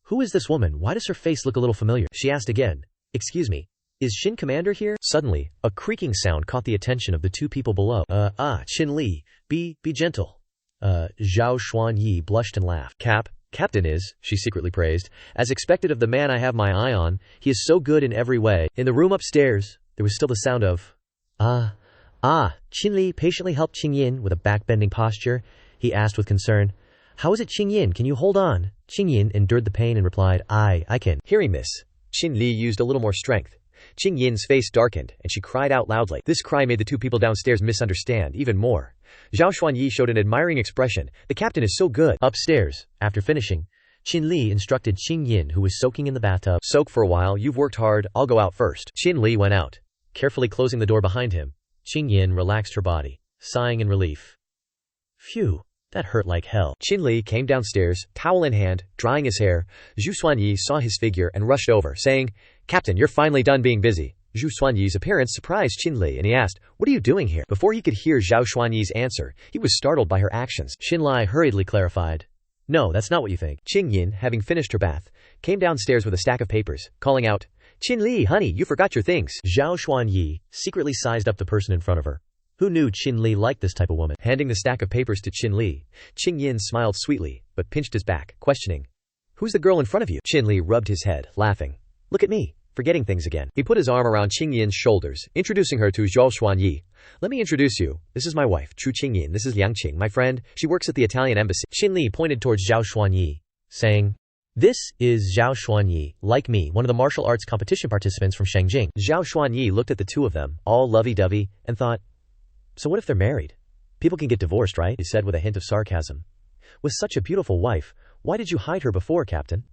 Speaker 1: Who is this woman? Why does her face look a little familiar? She asked again. Excuse me, is Shin Commander here? Suddenly, a creaking sound caught the attention of the two people below. Qinli, be gentle. Zhao Xuanyi blushed and laughed. Captain is, she secretly praised, as expected of the man I have my eye on. He is so good in every way. In the room upstairs, there was still the sound of, Qinli patiently helped Qingyin with a back-bending posture. He asked with concern, How is it, Qingyin? Can you hold on? Qingyin endured the pain and replied, I can. Hearing this, Qinli used a little more strength. Qingyin's face darkened, and she cried out loudly. This cry made the two people downstairs misunderstand even more. Zhao Xuanyi showed an admiring expression. The captain is so good. Upstairs, after finishing, Qinli instructed Qingyin, who was soaking in the bathtub. Soak for a while, you've worked hard, I'll go out first. Qinli went out, carefully closing the door behind him. Qingyin relaxed her body, sighing in relief. Phew, that hurt like hell. Qinli came downstairs, towel in hand, drying his hair. Zhu Xuanyi saw his figure and rushed over, saying, Captain, you're finally done being busy. Zhu Xuanyi's appearance surprised Qinli, and he asked, What are you doing here? Before he could hear Zhao Xuanyi's answer, he was startled by her actions. Xinli hurriedly clarified, No, that's not what you think. Qingyin, having finished her bath, came downstairs with a stack of papers, calling out, Qinli, honey, you forgot your things. Zhao Xuanyi secretly sized up the person in front of her. Who knew Qinli liked this type of woman? Handing the stack of papers to Qinli, Qingyin smiled sweetly, but pinched his back, questioning, Who's the girl in front of you? Qinli rubbed his head, laughing. Look at me, forgetting things again. He put his arm around Qingyin's shoulders, introducing her to Zhao Xuanyi. Let me introduce you. This is my wife, Chu Qingyin. This is Liang Qing, my friend. She works at the Italian embassy. Qinli pointed towards Zhao Xuanyi, saying, This is Zhao Xuanyi, like me, one of the martial arts competition participants from Shangjing. Zhao Xuanyi looked at the two of them, all lovey-dovey, and thought, So what if they're married? People can get divorced, right? He said with a hint of sarcasm. With such a beautiful wife, why did you hide her before, Captain?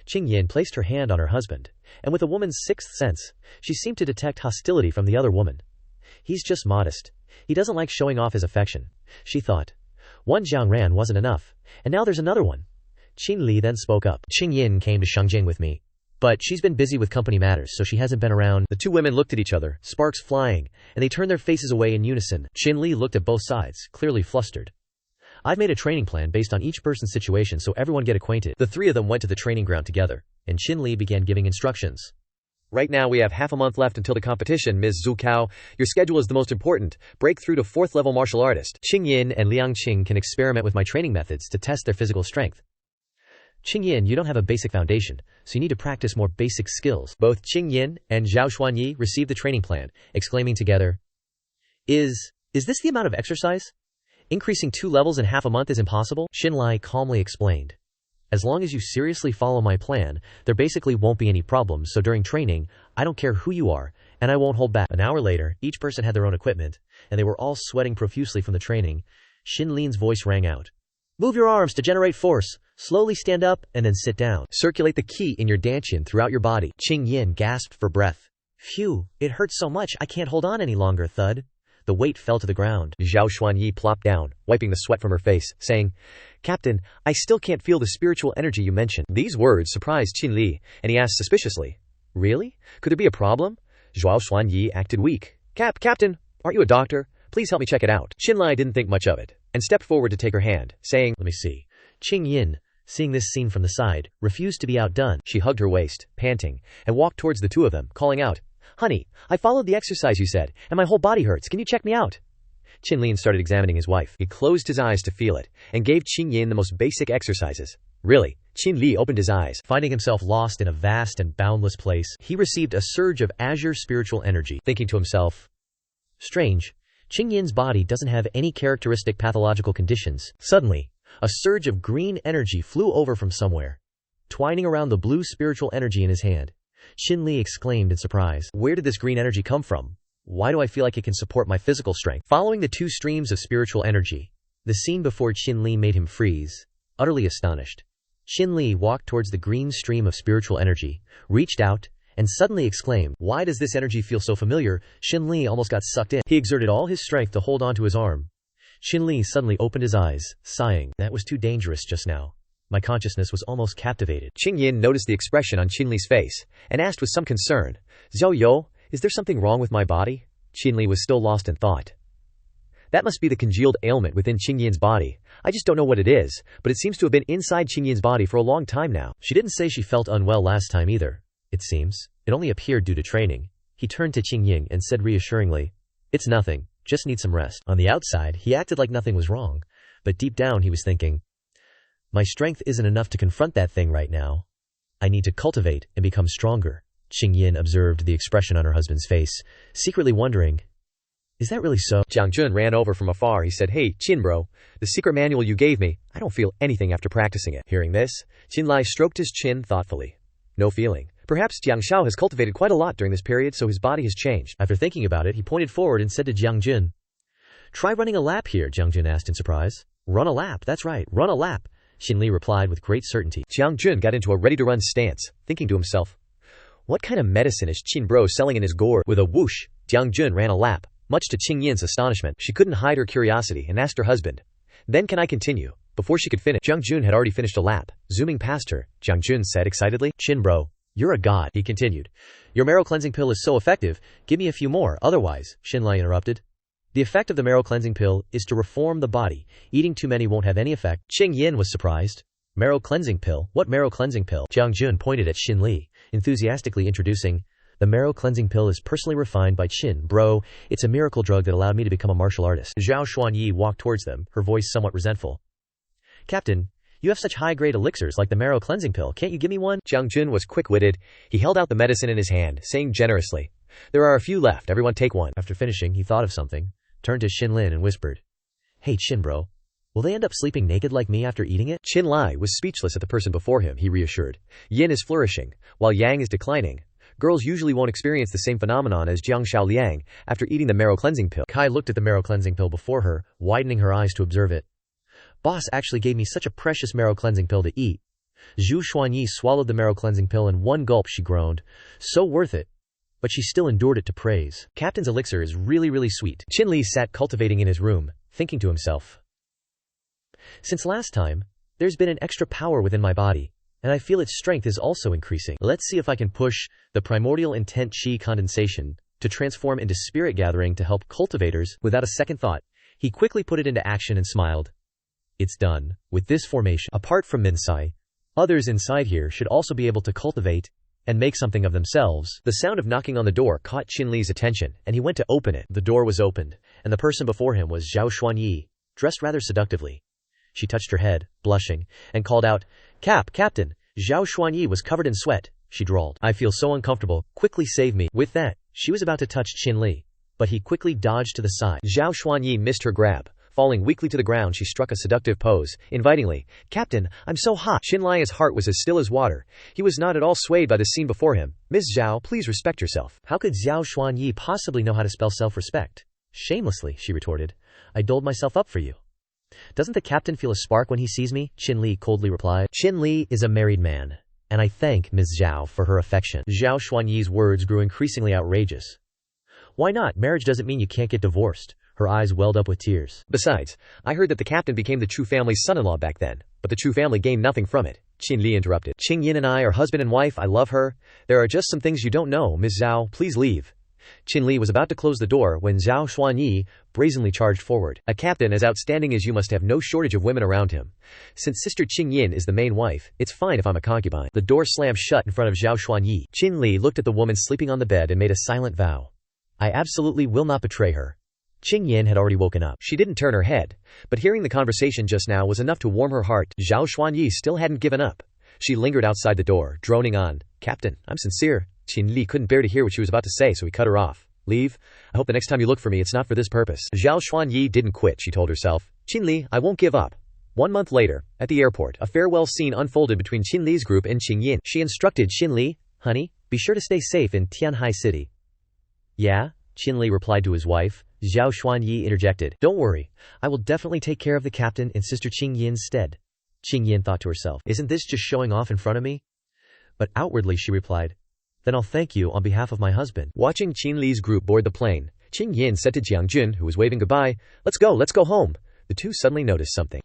Speaker 1: Qingyin placed her hand on her husband, and with a woman's sixth sense, she seemed to detect hostility from the other woman. He's just modest. He doesn't like showing off his affection, she thought. One Jiangran wasn't enough, and now there's another one. Qinli then spoke up. Qingyin came to Shangjing with me, but she's been busy with company matters, so she hasn't been around. The two women looked at each other, sparks flying, and they turned their faces away in unison. Qinli looked at both sides, clearly flustered. I've made a training plan based on each person's situation so everyone get acquainted. The three of them went to the training ground together, and Qinli began giving instructions. Right now we have half a month left until the competition, Ms. Zhu Cao. Your schedule is the most important. Break through to 4th level martial artist. Qingyin and Liang Qing can experiment with my training methods to test their physical strength. Qingyin, you don't have a basic foundation, so you need to practice more basic skills. Both Qingyin and Zhao Xuanyi received the training plan, exclaiming together, Is this the amount of exercise? Increasing 2 levels in half a month is impossible? Xinli calmly explained. As long as you seriously follow my plan, there basically won't be any problems, so during training, I don't care who you are, and I won't hold back. An hour later, each person had their own equipment, and they were all sweating profusely from the training. Xinli's voice rang out. Move your arms to generate force. Slowly stand up, and then sit down. Circulate the qi in your dantian throughout your body. Qingyin gasped for breath. Phew, it hurts so much I can't hold on any longer, thud. The weight fell to the ground. Zhao Xuanyi plopped down, wiping the sweat from her face, saying, Captain, I still can't feel the spiritual energy you mentioned. These words surprised Qinli, and he asked suspiciously, Really? Could there be a problem? Zhao Xuanyi acted weak. Captain, aren't you a doctor? Please help me check it out. Xinli didn't think much of it, and stepped forward to take her hand, saying, Let me see. Qingyin, seeing this scene from the side, refused to be outdone. She hugged her waist, panting, and walked towards the two of them, calling out, Honey, I followed the exercise you said, and my whole body hurts. Can you check me out? Qinlin started examining his wife. He closed his eyes to feel it, and gave Qingyin the most basic exercises. Really? Qinli opened his eyes.
Speaker 2: Finding himself lost in a vast and boundless place, he received a surge of azure spiritual energy, thinking to himself, strange, Qingyin's body doesn't have any characteristic pathological conditions. Suddenly, a surge of green energy flew over from somewhere, twining around the blue spiritual energy in his hand. Shinli exclaimed in surprise, where did this green energy come from? Why do I feel like it can support my physical strength? Following the two streams of spiritual energy, the scene before Qinli made him freeze, utterly astonished. Qinli walked towards the green stream of spiritual energy, reached out, and suddenly exclaimed, why does this energy feel so familiar? Qinli almost got sucked in. He exerted all his strength to hold onto his arm. Qinli suddenly opened his eyes, sighing, that was too dangerous just now. My consciousness was almost captivated.
Speaker 1: Qingyin noticed the expression on Qinli's face, and asked with some concern, Xiao Yo, is there something wrong with my body? Qinli was still lost in thought. That must be the congealed ailment within Qingyin's body. I just don't know what it is, but it seems to have been inside Qingyin's body for a long time now.
Speaker 2: She didn't say she felt unwell last time either, it seems. It only appeared due to training. He turned to Qingyin and said reassuringly, it's nothing, just need some rest. On the outside, he acted like nothing was wrong, but deep down he was thinking, my strength isn't enough to confront that thing right now. I need to cultivate and become stronger. Qingyin observed the expression on her husband's face, secretly wondering, is that really so?
Speaker 1: Jiang Jun ran over from afar. He said, hey, Qin bro, the secret manual you gave me, I don't feel anything after practicing it. Hearing this, Qinlai stroked his chin thoughtfully. No feeling. Perhaps Jiang Shao has cultivated quite a lot during this period, so his body has changed.
Speaker 2: After thinking about it, he pointed forward and said to Jiang Jun, try running a lap here, Jiang Jun asked in surprise. Run a lap, that's right, run a lap, Shinli replied with great certainty.
Speaker 1: Jiang Jun got into a ready-to-run stance, thinking to himself, what kind of medicine is Qin bro selling in his gourd? With a whoosh, Jiang Jun ran a lap. Much to Qingyin's astonishment, she couldn't hide her curiosity and asked her husband, then can I continue? Before she could finish, Jiang Jun had already finished a lap. Zooming past her, Jiang Jun said excitedly, Qin bro, you're a god, he continued. Your marrow cleansing pill is so effective, give me a few more, otherwise, Shinli interrupted. The effect of the marrow cleansing pill is to reform the body. Eating too many won't have any effect. Qingyin was surprised. Marrow cleansing pill? What marrow cleansing pill? Jiang Jun pointed at Shinli, enthusiastically introducing, the marrow cleansing pill is personally refined by Qin, bro. It's a miracle drug that allowed me to become a martial artist. Zhao Xuanyi walked towards them, her voice somewhat resentful. Captain, you have such high-grade elixirs like the marrow cleansing pill. Can't you give me one? Jiang Jun was quick-witted. He held out the medicine in his hand, saying generously, there are a few left. Everyone take one. After finishing, he thought of something, turned to Shinlin and whispered, hey, Qin bro, will they end up sleeping naked like me after eating it? Qin Lai was speechless at the person before him, he reassured. Yin is flourishing, while Yang is declining. Girls usually won't experience the same phenomenon as Jiang Shao Liang after eating the marrow cleansing pill. Kai looked at the marrow cleansing pill before her, widening her eyes to observe it. Boss actually gave me such a precious marrow cleansing pill to eat. Zhu Xuanyi swallowed the marrow cleansing pill in one gulp. She groaned. So worth it. But she still endured it to praise. Captain's elixir is really sweet. Qinli sat cultivating in his room, thinking to himself. Since last time, there's been an extra power within my body, and I feel its strength is also increasing. Let's see if I can push the primordial intent chi condensation to transform into spirit gathering to help cultivators. Without a second thought, he quickly put it into action and smiled. It's done. With this formation, apart from Minsai, others inside here should also be able to cultivate and make something of themselves. The sound of knocking on the door caught Qinli's attention, and he went to open it. The door was opened, and the person before him was Zhao Xuanyi, dressed rather seductively. She touched her head, blushing, and called out, Captain. Zhao Xuanyi was covered in sweat. She drawled, I feel so uncomfortable, quickly save me. With that, she was about to touch Qinli, but he quickly dodged to the side. Zhao Xuanyi missed her grab. Falling weakly to the ground, she struck a seductive pose, invitingly, Captain, I'm so hot. Xinlai's heart was as still as water. He was not at all swayed by the scene before him. Ms. Zhao, please respect yourself. How could Zhao Xuanyi possibly know how to spell self-respect? Shamelessly, she retorted. I doled myself up for you. Doesn't the captain feel a spark when he sees me? Qinli coldly replied. Qinli is a married man, and I thank Ms. Zhao for her affection. Zhao Xuanyi's words grew increasingly outrageous. Why not? Marriage doesn't mean you can't get divorced. Her eyes welled up with tears. Besides, I heard that the captain became the Chu family's son-in-law back then, but the Chu family gained nothing from it. Qinli interrupted. Qingyin and I are husband and wife. I love her. There are just some things you don't know. Ms. Zhao, please leave. Qin was about to close the door when Zhao Xuanyi brazenly charged forward. A captain as outstanding as you must have no shortage of women around him. Since Sister Qingyin is the main wife, it's fine if I'm a concubine. The door slammed shut in front of Zhao Xuanyi. Qin looked at the woman sleeping on the bed and made a silent vow. I absolutely will not betray her. Qingyin had already woken up. She didn't turn her head, but hearing the conversation just now was enough to warm her heart. Zhao Xuanyi still hadn't given up. She lingered outside the door, droning on, Captain, I'm sincere. Qin couldn't bear to hear what she was about to say, so he cut her off. Leave? I hope the next time you look for me it's not for this purpose. Zhao Xuanyi didn't quit, she told herself. Qin I won't give up. 1 month later, at the airport, a farewell scene unfolded between Qin group and Qingyin. She instructed Qin honey, be sure to stay safe in Tianhai City. Yeah? Qin replied to his wife. Zhao Xuanyi interjected. Don't worry, I will definitely take care of the captain in Sister Qingyin's stead. Qingyin thought to herself, isn't this just showing off in front of me? But outwardly she replied, then I'll thank you on behalf of my husband. Watching Qin group board the plane, Qingyin said to Jiang Jun, who was waving goodbye, let's go home. The two suddenly noticed something.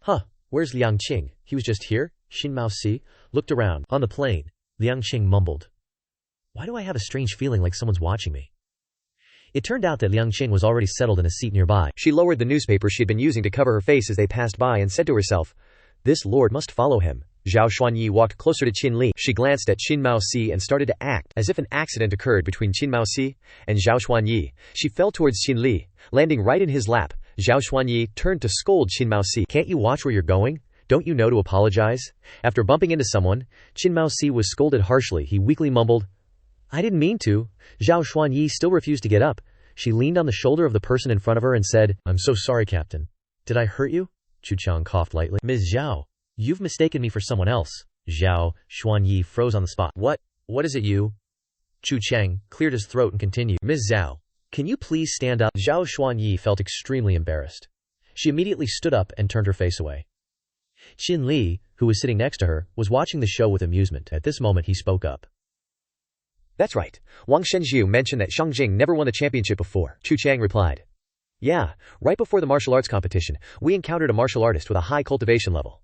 Speaker 1: Where's Liang Qing? He was just here? Xin Maosi looked around. On the plane, Liang Qing mumbled. Why do I have a strange feeling like someone's watching me? It turned out that Liang Qing was already settled in a seat nearby. She lowered the newspaper she had been using to cover her face as they passed by and said to herself, this lord must follow him. Zhao Xuanyi walked closer to Qin. She glanced at Xin Maosi and started to act as if an accident occurred between Xin Maosi and Zhao Xuanyi. She fell towards Qin, landing right in his lap. Zhao Xuanyi turned to scold Xin Maosi. Can't you watch where you're going? Don't you know to apologize? After bumping into someone, Xin Maosi was scolded harshly. He weakly mumbled, I didn't mean to. Zhao Xuanyi still refused to get up. She leaned on the shoulder of the person in front of her and said, I'm so sorry, Captain. Did I hurt you? Chu Chang coughed lightly. Ms. Zhao, you've mistaken me for someone else. Zhao Xuanyi froze on the spot. What is it you? Chu Chang cleared his throat and continued. Ms. Zhao, can you please stand up? Zhao Xuanyi felt extremely embarrassed. She immediately stood up and turned her face away. Qin, who was sitting next to her, was watching the show with amusement. At this moment he spoke up. That's right. Wang Shenzhu mentioned that Shangjing never won the championship before. Chu Chang replied. Yeah, right before the martial arts competition, we encountered a martial artist with a high cultivation level.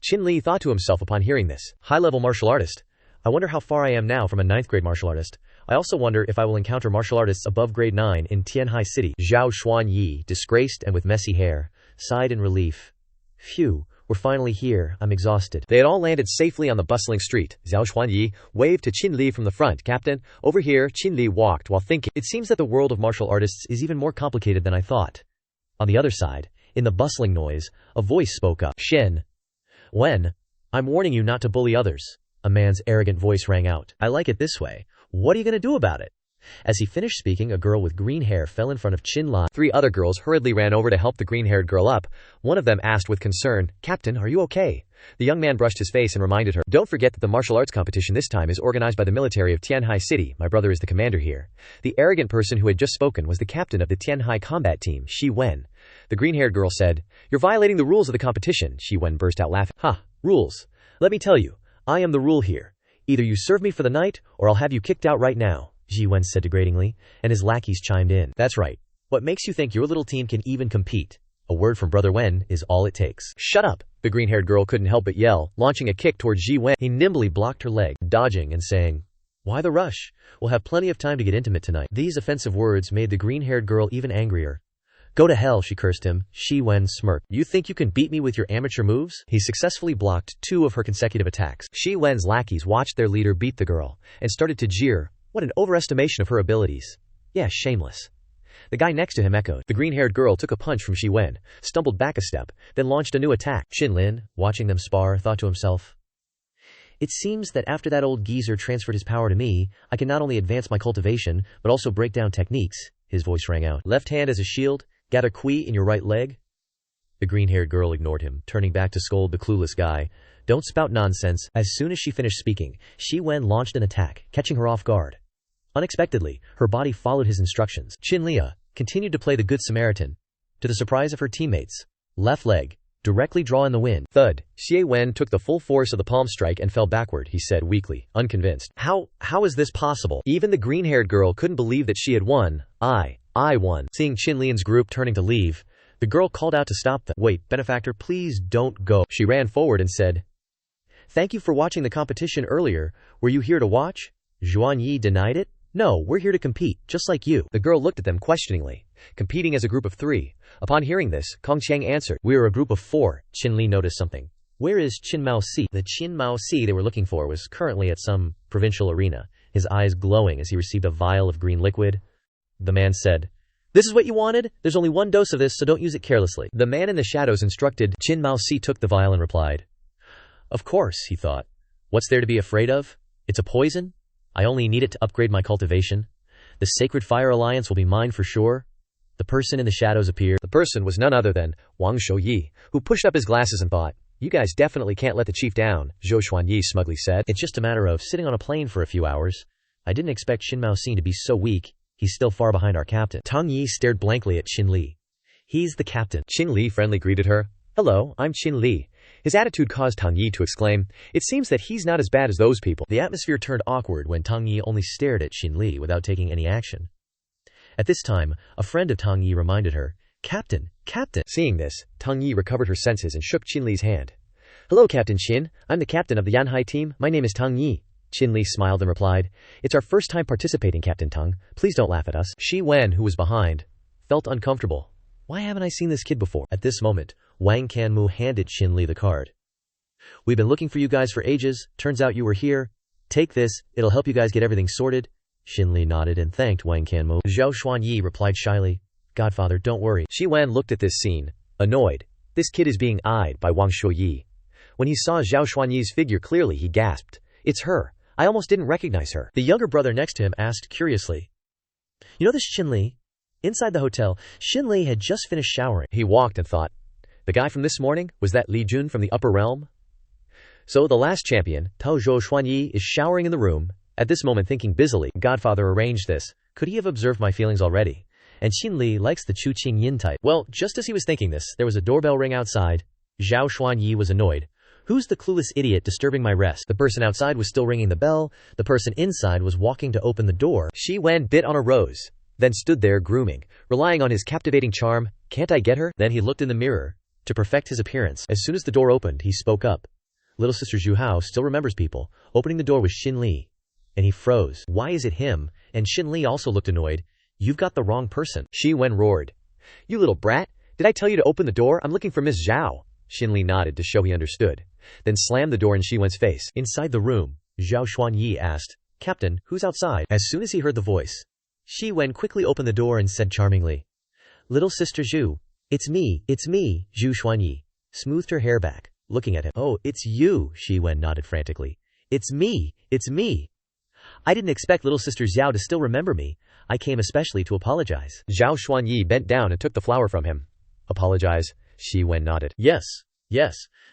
Speaker 1: Qin thought to himself upon hearing this. High-level martial artist? I wonder how far I am now from a 9th grade martial artist. I also wonder if I will encounter martial artists above grade 9 in Tianhai City. Zhao Xuanyi, disgraced and with messy hair, sighed in relief. Phew. We're finally here. I'm exhausted. They had all landed safely on the bustling street. Zhao Xuanyi waved to Qin from the front. Captain, over here. Qin walked while thinking. It seems that the world of martial artists is even more complicated than I thought. On the other side, in the bustling noise, a voice spoke up. Shen. When? I'm warning you not to bully others. A man's arrogant voice rang out. I like it this way. What are you going to do about it? As he finished speaking, a girl with green hair fell in front of Qin. 3 other girls hurriedly ran over to help the green-haired girl up. One of them asked with concern, Captain, are you okay? The young man brushed his face and reminded her, don't forget that the martial arts competition this time is organized by the military of Tianhai City. My brother is the commander here. The arrogant person who had just spoken was the captain of the Tianhai combat team, Shi Wen. The green-haired girl said, you're violating the rules of the competition. Shi Wen burst out laughing. Rules. Let me tell you, I am the rule here. Either you serve me for the night, or I'll have you kicked out right now. Ji Wen said degradingly, and his lackeys chimed in. That's right. What makes you think your little team can even compete? A word from Brother Wen is all it takes. Shut up! The green-haired girl couldn't help but yell, launching a kick towards Ji Wen. He nimbly blocked her leg, dodging and saying, why the rush? We'll have plenty of time to get intimate tonight. These offensive words made the green-haired girl even angrier. Go to hell, she cursed him. Shi Wen smirked. You think you can beat me with your amateur moves? He successfully blocked 2 of her consecutive attacks. Shi Wen's lackeys watched their leader beat the girl, and started to jeer. What an overestimation of her abilities. Yeah, shameless. The guy next to him echoed. The green-haired girl took a punch from Shi Wen, stumbled back a step, then launched a new attack. Qin, watching them spar, thought to himself, it seems that after that old geezer transferred his power to me, I can not only advance my cultivation, but also break down techniques. His voice rang out. Left hand as a shield, gather Qi in your right leg. The green-haired girl ignored him, turning back to scold the clueless guy. Don't spout nonsense. As soon as she finished speaking, Shi Wen launched an attack, catching her off guard. Unexpectedly, her body followed his instructions. Qin continued to play the Good Samaritan. To the surprise of her teammates, left leg, directly draw in the wind. Thud. Xie Wen took the full force of the palm strike and fell backward, he said weakly, unconvinced. How is this possible? Even the green-haired girl couldn't believe that she had won. I won. Seeing Qin's group turning to leave, the girl called out to stop them. Wait, benefactor, please don't go. She ran forward and said, thank you for watching the competition earlier. Were you here to watch? Zhuan Yi denied it.
Speaker 2: No, we're here to compete, just like you.
Speaker 1: The girl looked at them questioningly. Competing as a group of 3. Upon hearing this, Kong Qiang answered,
Speaker 2: We are a group of 4. Shinli noticed something. Where is Qin Mao Si? The Qin Mao Si they were looking for was currently at some provincial arena, his eyes glowing as he received a vial of green liquid. The man said, This is what you wanted? There's only 1 dose of this, so don't use it carelessly.
Speaker 1: The man in the shadows instructed.
Speaker 2: Qin Mao Si took the vial and replied, Of course, he thought. What's there to be afraid of? It's a poison? I only need it to upgrade my cultivation. The Sacred Fire Alliance will be mine for sure. The person in the shadows appeared.
Speaker 1: The person was none other than Wang Shouyi, who pushed up his glasses and thought, You guys definitely can't let the chief down, Zhou Xuanyi smugly said.
Speaker 2: It's just a matter of sitting on a plane for a few hours. I didn't expect Qin Mao Si to be so weak. He's still far behind our captain. Tang Yi stared blankly at Shinli. He's the captain.
Speaker 1: Shinli friendly greeted her. Hello, I'm Shinli. His attitude caused Tang Yi to exclaim, It seems that he's not as bad as those people.
Speaker 2: The atmosphere turned awkward when Tang Yi only stared at Shinli without taking any action. At this time, a friend of Tang Yi reminded her, Captain, Captain.
Speaker 1: Seeing this, Tang Yi recovered her senses and shook Shinli's hand. Hello, Captain Qin. I'm the captain of the Yanhai team. My name is Tang Yi. Shinli smiled and replied, It's our first time participating, Captain Tang. Please don't laugh at us.
Speaker 2: Shi Wen, who was behind, felt uncomfortable. Why haven't I seen this kid before? At this moment, Wang Kanmu handed Shinli the card. We've been looking for you guys for ages. Turns out you were here. Take this. It'll help you guys get everything sorted. Shinli nodded and thanked Wang Kanmu. Zhou Xuanyi replied shyly, Godfather, don't worry.
Speaker 1: Shi Wen looked at this scene, annoyed. This kid is being eyed by Wang Shouyi. When he saw Zhou Xuanyi's figure clearly, he gasped, It's her. I almost didn't recognize her.
Speaker 2: The younger brother next to him asked curiously, You know this Shinli? Inside the hotel, Shinli had just finished showering.
Speaker 1: He walked and thought, The guy from this morning? Was that Li Jun from the upper realm? So the last champion, Tao Zhou Xuanyi, is showering in the room, at this moment thinking busily, Godfather arranged this. Could he have observed my feelings already? And Shinli likes the Chu Qing Yin type. Well, just as he was thinking this, there was a doorbell ring outside. Zhou Xuanyi was annoyed. Who's the clueless idiot disturbing my rest? The person outside was still ringing the bell. The person inside was walking to open the door. Shi Wen bit on a rose, then stood there grooming, relying on his captivating charm. Can't I get her?
Speaker 2: Then he looked in the mirror to perfect his appearance. As soon as the door opened, he spoke up. Little sister Zhu Hao still remembers people. Opening the door was Shinli. And he froze. Why is it him? And Shinli also looked annoyed. You've got the wrong person.
Speaker 1: Shi Wen roared. You little brat. Did I tell you to open the door? I'm looking for Miss Zhao. Shinli nodded to show he understood, then slammed the door in Shi Wen's face.
Speaker 2: Inside the room, Zhou Xuanyi asked, Captain, who's outside? As soon as he heard the voice, Shi Wen quickly opened the door and said charmingly, Little sister Zhu. It's me, Zhou Xuanyi smoothed her hair back, looking at him. Oh, it's you, Shi Wen nodded frantically. It's me. I didn't expect little sister Xiao to still remember me. I came especially to apologize.
Speaker 1: Zhou Xuanyi bent down and took the flower from him. Apologize? Shi Wen nodded.
Speaker 2: Yes.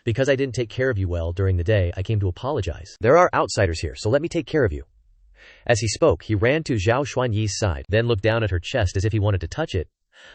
Speaker 2: Because I didn't take care of you well during the day, I came to apologize.
Speaker 1: There are outsiders here, so let me take care of you. As he spoke, he ran to Zhou Xuanyi's side, then looked down at her chest as if he wanted to touch it.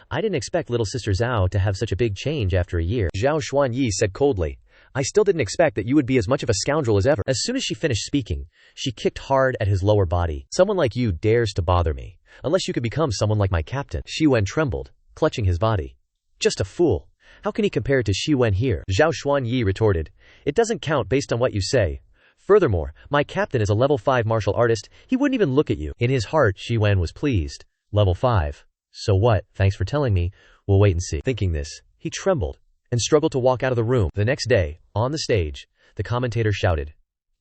Speaker 1: I didn't expect little sister Zhao to have such a big change after a year. Zhou Xuanyi said coldly, I still didn't expect that you would be as much of a scoundrel as ever.
Speaker 2: As soon as she finished speaking, she kicked hard at his lower body.
Speaker 1: Someone like you dares to bother me, unless you could become someone like my captain. Shi Wen trembled, clutching his body. Just a fool. How can he compare to Shi Wen here? Zhou Xuanyi retorted, It doesn't count based on what you say. Furthermore, my captain is a level 5 martial artist. He wouldn't even look at you.
Speaker 2: In his heart, Shi Wen was pleased. Level 5. So what? Thanks for telling me. We'll wait and see.
Speaker 1: Thinking this, he trembled and struggled to walk out of the room. The next day, on the stage, the commentator shouted,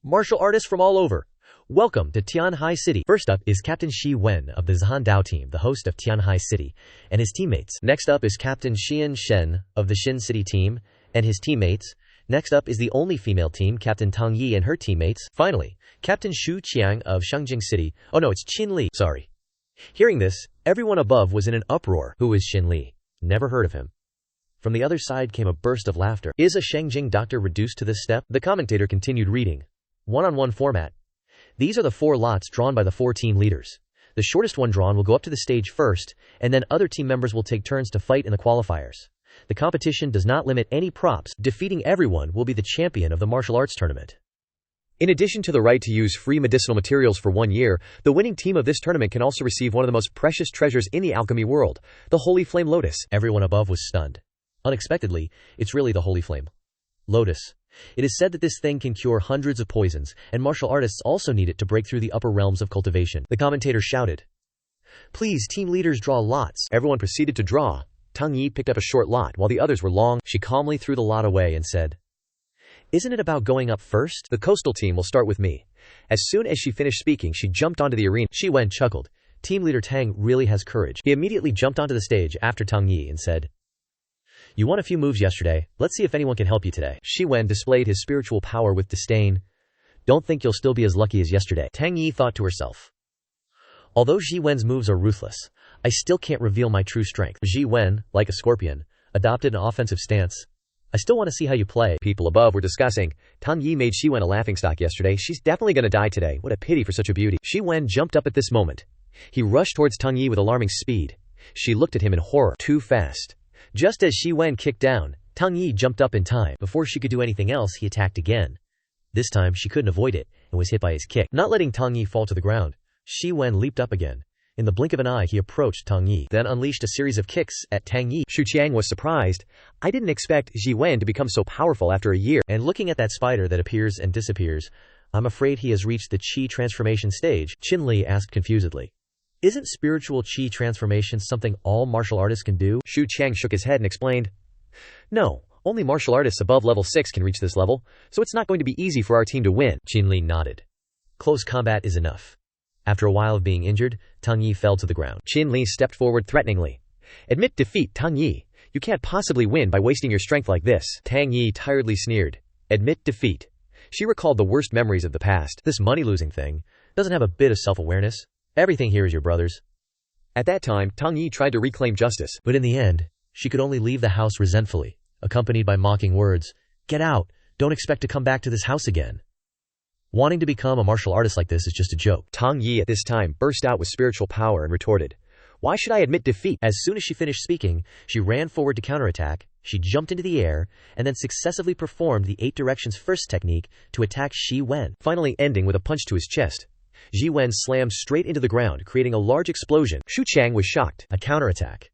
Speaker 1: Martial artists from all over, welcome to Tianhai City. First up is Captain Shi Wen of the Zhan Dao team, the host of Tianhai City, and his teammates. Next up is Captain Xian Shen of the Xin City team and his teammates. Next up is the only female team, Captain Tang Yi and her teammates. Finally, Captain Shu Qiang of Shangjing City. Oh no, it's Qin Li. Sorry. Hearing this, everyone above was in an uproar. Who is Qin Li? Never heard of him. From the other side came a burst of laughter. Is a Shangjing doctor reduced to this step? The commentator continued reading. One-on-one format. These are the 4 lots drawn by the 4 team leaders. The shortest one drawn will go up to the stage first, and then other team members will take turns to fight in the qualifiers. The competition does not limit any props. Defeating everyone will be the champion of the martial arts tournament. In addition to the right to use free medicinal materials for 1 year, the winning team of this tournament can also receive one of the most precious treasures in the alchemy world, the Holy Flame Lotus. Everyone above was stunned. Unexpectedly, it's really the Holy Flame Lotus.
Speaker 2: It is said that this thing can cure hundreds of poisons, and martial artists also need it to break through the upper realms of cultivation. The commentator shouted. Please, team leaders, draw lots.
Speaker 1: Everyone proceeded to draw. Tang Yi picked up a short lot while the others were long.
Speaker 2: She calmly threw the lot away and said, Isn't it about going up first?
Speaker 1: The coastal team will start with me. As soon as she finished speaking, she jumped onto the arena.
Speaker 2: Shi Wen chuckled. Team leader Tang really has courage. He immediately jumped onto the stage after Tang Yi and said, You won a few moves yesterday. Let's see if anyone can help you today.
Speaker 1: Shi Wen displayed his spiritual power with disdain.
Speaker 2: Don't think you'll still be as lucky as yesterday. Tang Yi thought to herself. Although Shi Wen's moves are ruthless, I still can't reveal my true strength. Shi Wen, like a scorpion, adopted an offensive stance. I still want to see how you play.
Speaker 1: People above were discussing. Tang Yi made Shi Wen a laughingstock yesterday. She's definitely gonna die today. What a pity for such a beauty. Shi Wen jumped up at this moment. He rushed towards Tang Yi with alarming speed. She looked at him in horror. Too fast. Just as Shi Wen kicked down, Tang Yi jumped up in time. Before she could do anything else, he attacked again. This time, she couldn't avoid it and was hit by his kick. Not letting Tang Yi fall to the ground, Shi Wen leaped up again. In the blink of an eye, he approached Tang Yi, then unleashed a series of kicks at Tang Yi. Shu Qiang was surprised. I didn't expect Shi Wen to become so powerful after a year.
Speaker 2: And looking at that spider that appears and disappears, I'm afraid he has reached the Qi transformation stage, Shinli asked confusedly. Isn't spiritual Qi transformation something all martial artists can do?
Speaker 1: Shu Qiang shook his head and explained. No, only martial artists above level 6 can reach this level, so it's not going to be easy for our team to win.
Speaker 2: Shinli nodded. Close combat is enough. After a while of being injured, Tang Yi fell to the ground.
Speaker 1: Shinli stepped forward threateningly. Admit defeat, Tang Yi. You can't possibly win by wasting your strength like this. Tang Yi tiredly sneered. Admit defeat. She recalled the worst memories of the past.
Speaker 2: This money-losing thing doesn't have a bit of self-awareness. Everything here is your brother's.
Speaker 1: At that time, Tang Yi tried to reclaim justice.
Speaker 2: But in the end, she could only leave the house resentfully, accompanied by mocking words. Get out! Don't expect to come back to this house again. Wanting to become a martial artist like this is just a joke.
Speaker 1: Tang Yi at this time burst out with spiritual power and retorted. Why should I admit defeat?
Speaker 2: As soon as she finished speaking, she ran forward to counterattack, she jumped into the air, and then successively performed the 8 directions first technique to attack Shi Wen,
Speaker 1: finally ending with a punch to his chest. Shi Wen slammed straight into the ground, creating a large explosion. Shu Qiang was shocked.
Speaker 2: A counterattack.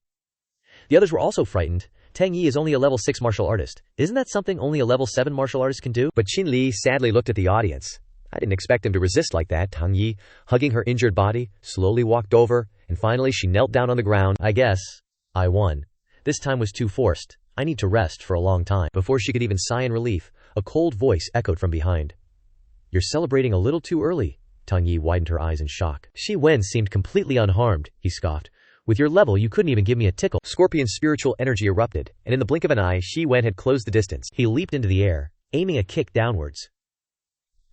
Speaker 2: The others were also frightened. Tang Yi is only a level 6 martial artist. Isn't that something only a level 7 martial artist can do?
Speaker 1: But Shinli sadly looked at the audience. I didn't expect him to resist like that. Tang Yi, hugging her injured body, slowly walked over, and finally she knelt down on the ground.
Speaker 2: I guess I won. This time was too forced. I need to rest for a long time.
Speaker 1: Before she could even sigh in relief, a cold voice echoed from behind.
Speaker 2: You're celebrating a little too early. Tang Yi widened her eyes in shock. Shi Wen seemed completely unharmed, he scoffed. With your level, you couldn't even give me a tickle.
Speaker 1: Scorpion's spiritual energy erupted, and in the blink of an eye, Shi Wen had closed the distance.
Speaker 2: He leaped into the air, aiming a kick downwards.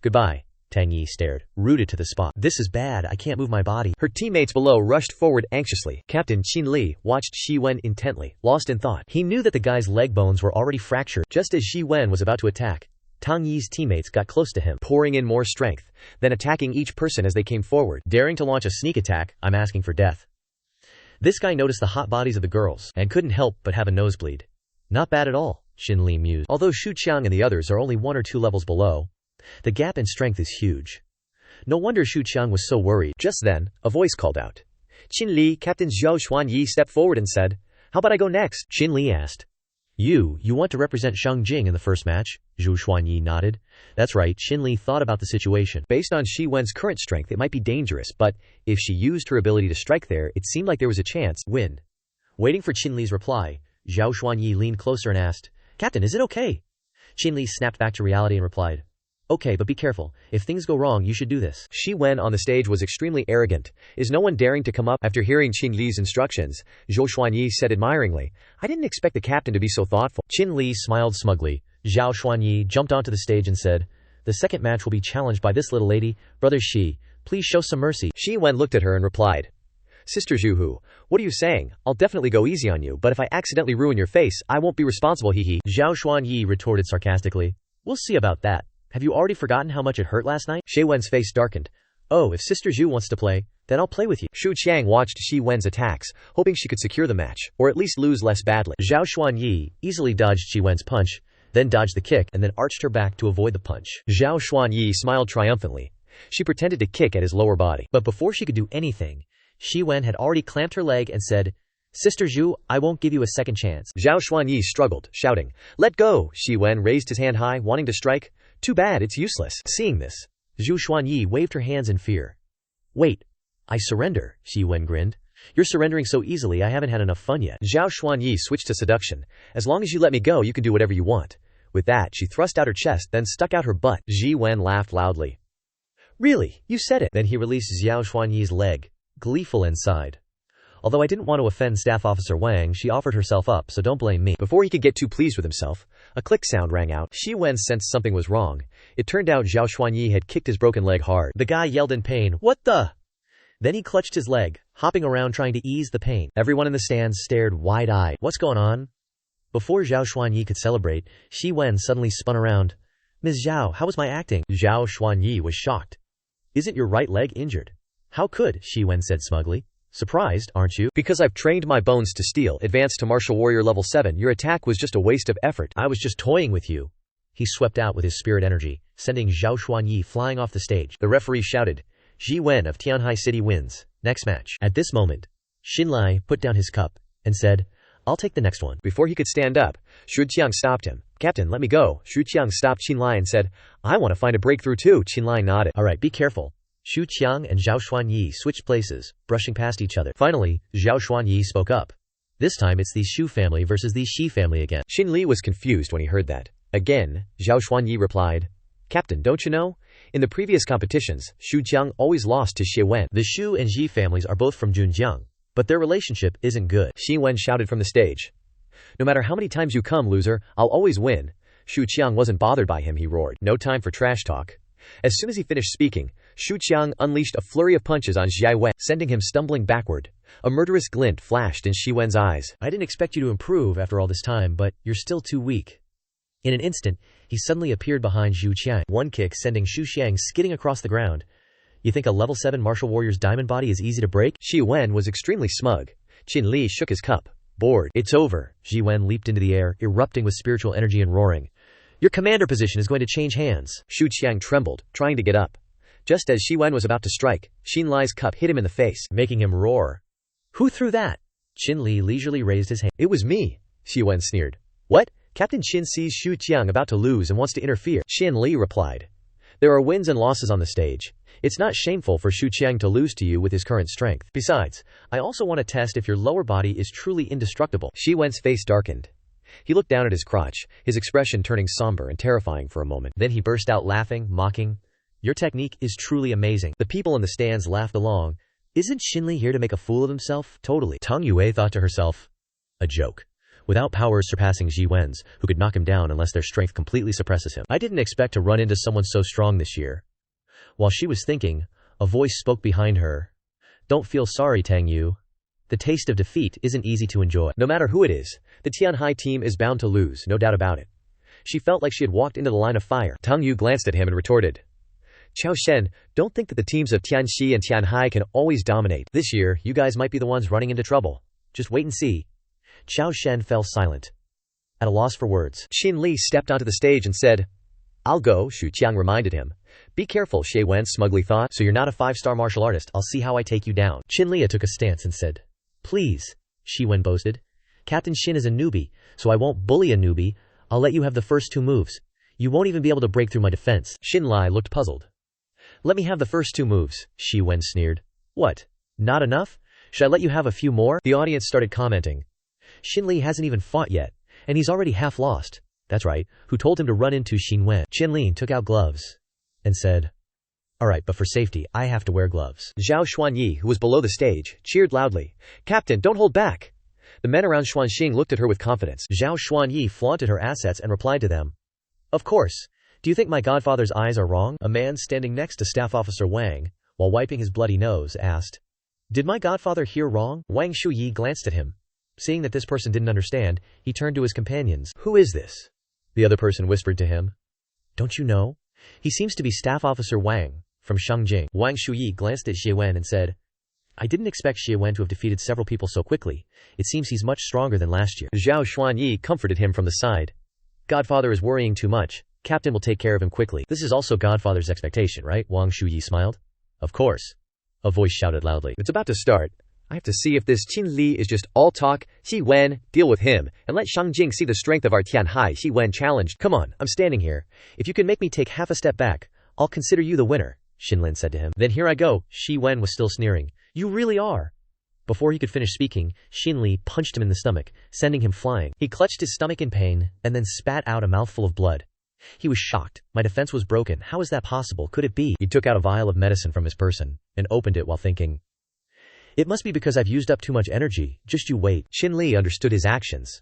Speaker 2: Goodbye. Tang Yi stared, rooted to the spot. This is bad, I can't move my body.
Speaker 1: Her teammates below rushed forward anxiously. Captain Shinli watched Shi Wen intently, lost in thought.
Speaker 2: He knew that the guy's leg bones were already fractured. Just as Shi Wen was about to attack, Tang Yi's teammates got close to him,
Speaker 1: pouring in more strength, then attacking each person as they came forward.
Speaker 2: Daring to launch a sneak attack, I'm asking for death. This guy noticed the hot bodies of the girls, and couldn't help but have a nosebleed. Not bad at all, Shinli mused. Although Shu Qiang and the others are only 1 or 2 levels below, the gap in strength is huge. No wonder Shu Qiang was so worried.
Speaker 1: Just then, a voice called out. Shinli, Captain Zhou Xuanyi stepped forward and said, How about I go next?
Speaker 2: Shinli asked. You want to represent Shang Jing in the first match? Zhou Xuanyi nodded. That's right, Shinli thought about the situation.
Speaker 1: Based on Shi Wen's current strength, it might be dangerous, but if she used her ability to strike there, it seemed like there was a chance.
Speaker 2: Win. Waiting for Shinli's reply, Zhou Xuanyi leaned closer and asked, Captain, is it okay? Shinli snapped back to reality and replied, Okay, but be careful. If things go wrong, you should do this.
Speaker 1: Shi Wen on the stage was extremely arrogant. Is no one daring to come up? After hearing Qin Li's instructions, Zhou Xuanyi said admiringly, I didn't expect the captain to be so thoughtful.
Speaker 2: Qin Li smiled smugly. Zhou Xuanyi jumped onto the stage and said, The second match will be challenged by this little lady. Brother Shi, please show some mercy.
Speaker 1: Shi Wen looked at her and replied, Sister Zhuhu, what are you saying? I'll definitely go easy on you, but if I accidentally ruin your face, I won't be responsible, hee.
Speaker 2: Zhou Xuanyi retorted sarcastically. We'll see about that. Have you already forgotten how much it hurt last night?
Speaker 1: Shi Wen's face darkened.
Speaker 2: Oh, if Sister Zhu wants to play, then I'll play with you.
Speaker 1: Shu Qiang watched Shi Wen's attacks, hoping she could secure the match, or at least lose less badly.
Speaker 2: Zhou Xuanyi easily dodged Shi Wen's punch, then dodged the kick and then arched her back to avoid the punch.
Speaker 1: Zhou Xuanyi smiled triumphantly. She pretended to kick at his lower body.
Speaker 2: But before she could do anything, Shi Wen had already clamped her leg and said, Sister Zhu, I won't give you a second chance.
Speaker 1: Zhao Xuanyi struggled, shouting, "Let go!" Shi Wen raised his hand high, wanting to strike. "Too bad, it's useless." Seeing this,
Speaker 2: Zhu Xuanyi waved her hands in fear. Wait, I surrender, Shi Wen grinned. You're surrendering so easily I haven't had enough fun yet.
Speaker 1: Zhao Xuanyi switched to seduction. "As long as you let me go, you can do whatever you want." With that, she thrust out her chest, then stuck out her butt. Ji Wen laughed loudly. "Really? You said it."
Speaker 2: Then he released Zhao Xuanyi's leg, gleeful inside. Although I didn't want to offend Staff Officer Wang, she offered herself up, so don't blame me.
Speaker 1: Before he could get too pleased with himself, a click sound rang out. Shi Wen sensed something was wrong. It turned out Zhao Xuanyi had kicked his broken leg hard.
Speaker 2: The guy yelled in pain, "What the?" Then he clutched his leg, hopping around trying to ease the pain. Everyone in the stands stared wide-eyed. What's going on? Before Zhao Xuanyi could celebrate, Shi Wen suddenly spun around. "Ms. Zhao, how was my acting?"
Speaker 1: Zhao Xuanyi was shocked.
Speaker 2: "Isn't your right leg injured?" "How could?" Shi Wen said smugly. "Surprised, aren't you?"
Speaker 1: "Because I've trained my bones to steel, advanced to martial warrior level 7. Your attack was just a waste of effort."
Speaker 2: "I was just toying with you." He swept out with his spirit energy, sending Zhao Xuanyi flying off the stage.
Speaker 1: The referee shouted,
Speaker 2: Ji Wen of Tianhai City wins. Next match. At this moment, Shinli put down his cup and said, "I'll take the next one."
Speaker 1: Before he could stand up, Shu Qiang stopped him. "Captain, let me go." Shu Qiang stopped Shinli and said, "I want to find a breakthrough too." Shinli nodded.
Speaker 2: "All right, be careful." Shu Qiang and Zhao Xuanyi switched places, brushing past each other. Finally, Zhao Xuanyi spoke up. This time it's the Shu family versus the Shi family again.
Speaker 1: Shinli was confused when he heard that. Again, Zhao Xuanyi replied, "Captain, don't you know? In the previous competitions, Shu Jiang always lost to Xie Wen."
Speaker 2: The Shu and Ji families are both from Junjiang, but their relationship isn't good.
Speaker 1: Xie Wen shouted from the stage. "No matter how many times you come, loser, I'll always win." Shu Qiang wasn't bothered by him, he roared. "No time for trash talk." As soon as he finished speaking, Shu Qiang unleashed a flurry of punches on Xie Wen, sending him stumbling backward. A murderous glint flashed in Xie Wen's eyes.
Speaker 2: "I didn't expect you to improve after all this time, but you're still too weak." In an instant, he suddenly appeared behind Zhu Qiang, one kick sending Shu Qiang skidding across the ground. "You think a level 7 martial warrior's diamond body is easy to break?"
Speaker 1: Xie Wen was extremely smug. Qin Li shook his cup. Bored.
Speaker 2: "It's over." Ji Wen leaped into the air, erupting with spiritual energy and roaring. "Your commander position is going to change hands."
Speaker 1: Shu Qiang trembled, trying to get up. Just as Xie Wen was about to strike, Xin Li's cup hit him in the face,
Speaker 2: making him roar. "Who threw that?" Qin Li leisurely raised his hand.
Speaker 1: "It was me," Xie Wen sneered. "What?" Captain Qin sees Shu Qiang about to lose and wants to interfere. Qin Li replied, "There are wins and losses on the stage. It's not shameful for Shu Qiang to lose to you with his current strength. Besides, I also want to test if your lower body is truly indestructible." Xie Wen's face darkened. He looked down at his crotch, his expression turning somber and terrifying for a moment.
Speaker 2: Then he burst out laughing, mocking, "Your technique is truly amazing."
Speaker 1: The people in the stands laughed along.
Speaker 2: "Isn't Shinli here to make a fool of himself?" "Totally." Tang Yue thought to herself, "A joke." Without powers surpassing Ji Wen's, who could knock him down unless their strength completely suppresses him. "I didn't expect to run into someone so strong this year." While she was thinking, a voice spoke behind her. "Don't feel sorry, Tang Yu. The taste of defeat isn't easy to enjoy."
Speaker 1: No matter who it is, the Tianhai team is bound to lose, no doubt about it. She felt like she had walked into the line of fire. Tang Yu glanced at him and retorted, "Qiao Shen, don't think that the teams of Tianxi and Tianhai can always dominate. This year, you guys might be the ones running into trouble. Just wait and see."
Speaker 2: Qiao Shen fell silent, at a loss for words.
Speaker 1: Qin Li stepped onto the stage and said, "I'll go," Shu Qiang reminded him. "Be careful," Xie Wen smugly thought.
Speaker 2: "So you're not a 5-star martial artist. I'll see how I take you down." Qin Li took a stance and said, "Please," Xie Wen boasted. "Captain Shin is a newbie, so I won't bully a newbie. I'll let you have the first 2 moves. You won't even be able to break through my defense."
Speaker 1: Shinli looked puzzled.
Speaker 2: "Let me have the first 2 moves," Xie Wen sneered. "What? Not enough? Should I let you have a few more?"
Speaker 1: The audience started commenting.
Speaker 2: "Shinli hasn't even fought yet, and he's already half lost." "That's right. Who told him to run into Xin Wen?" Qin took out gloves and said, "All right, but for safety, I have to wear gloves."
Speaker 1: Zhao Xuanyi, who was below the stage, cheered loudly. "Captain, don't hold back." The men around Xuanxing looked at her with confidence.
Speaker 2: Zhao Xuanyi flaunted her assets and replied to them, "Of course. Do you think my godfather's eyes are wrong?" A man standing next to Staff Officer Wang, while wiping his bloody nose, asked, "Did my godfather hear wrong?" Wang Shuyi glanced at him. Seeing that this person didn't understand, he turned to his companions.
Speaker 1: "Who is this?" The other person whispered to him.
Speaker 2: "Don't you know? He seems to be Staff Officer Wang, from Shangjing." Wang Shuyi glanced at Xie Wen and said, "I didn't expect Xie Wen to have defeated several people so quickly. It seems he's much stronger than last year."
Speaker 1: Zhao Xuanyi comforted him from the side. "Godfather is worrying too much. Captain will take care of him quickly."
Speaker 2: "This is also Godfather's expectation, right?" Wang Shuyi smiled. "Of course," a voice shouted loudly.
Speaker 1: "It's about to start. I have to see if this Shinli is just all talk. Xi Wen, deal with him, and let Shang Jing see the strength of our Tianhai. Xi Wen challenged. Come on, I'm standing here. If you can make me take half a step back, I'll consider you the winner, Shinlin said to him. Then here I go. Xi Wen was still sneering. You really are. Before he could finish speaking, Shinli punched him in the stomach, sending him flying. He clutched his stomach in pain, and then spat out a mouthful of blood. He was shocked. My defense was broken. How is that possible? Could it be? He took out a vial of medicine from his person, and opened it while thinking. It must be because I've used up too much energy. Just you wait. Shinli understood his actions.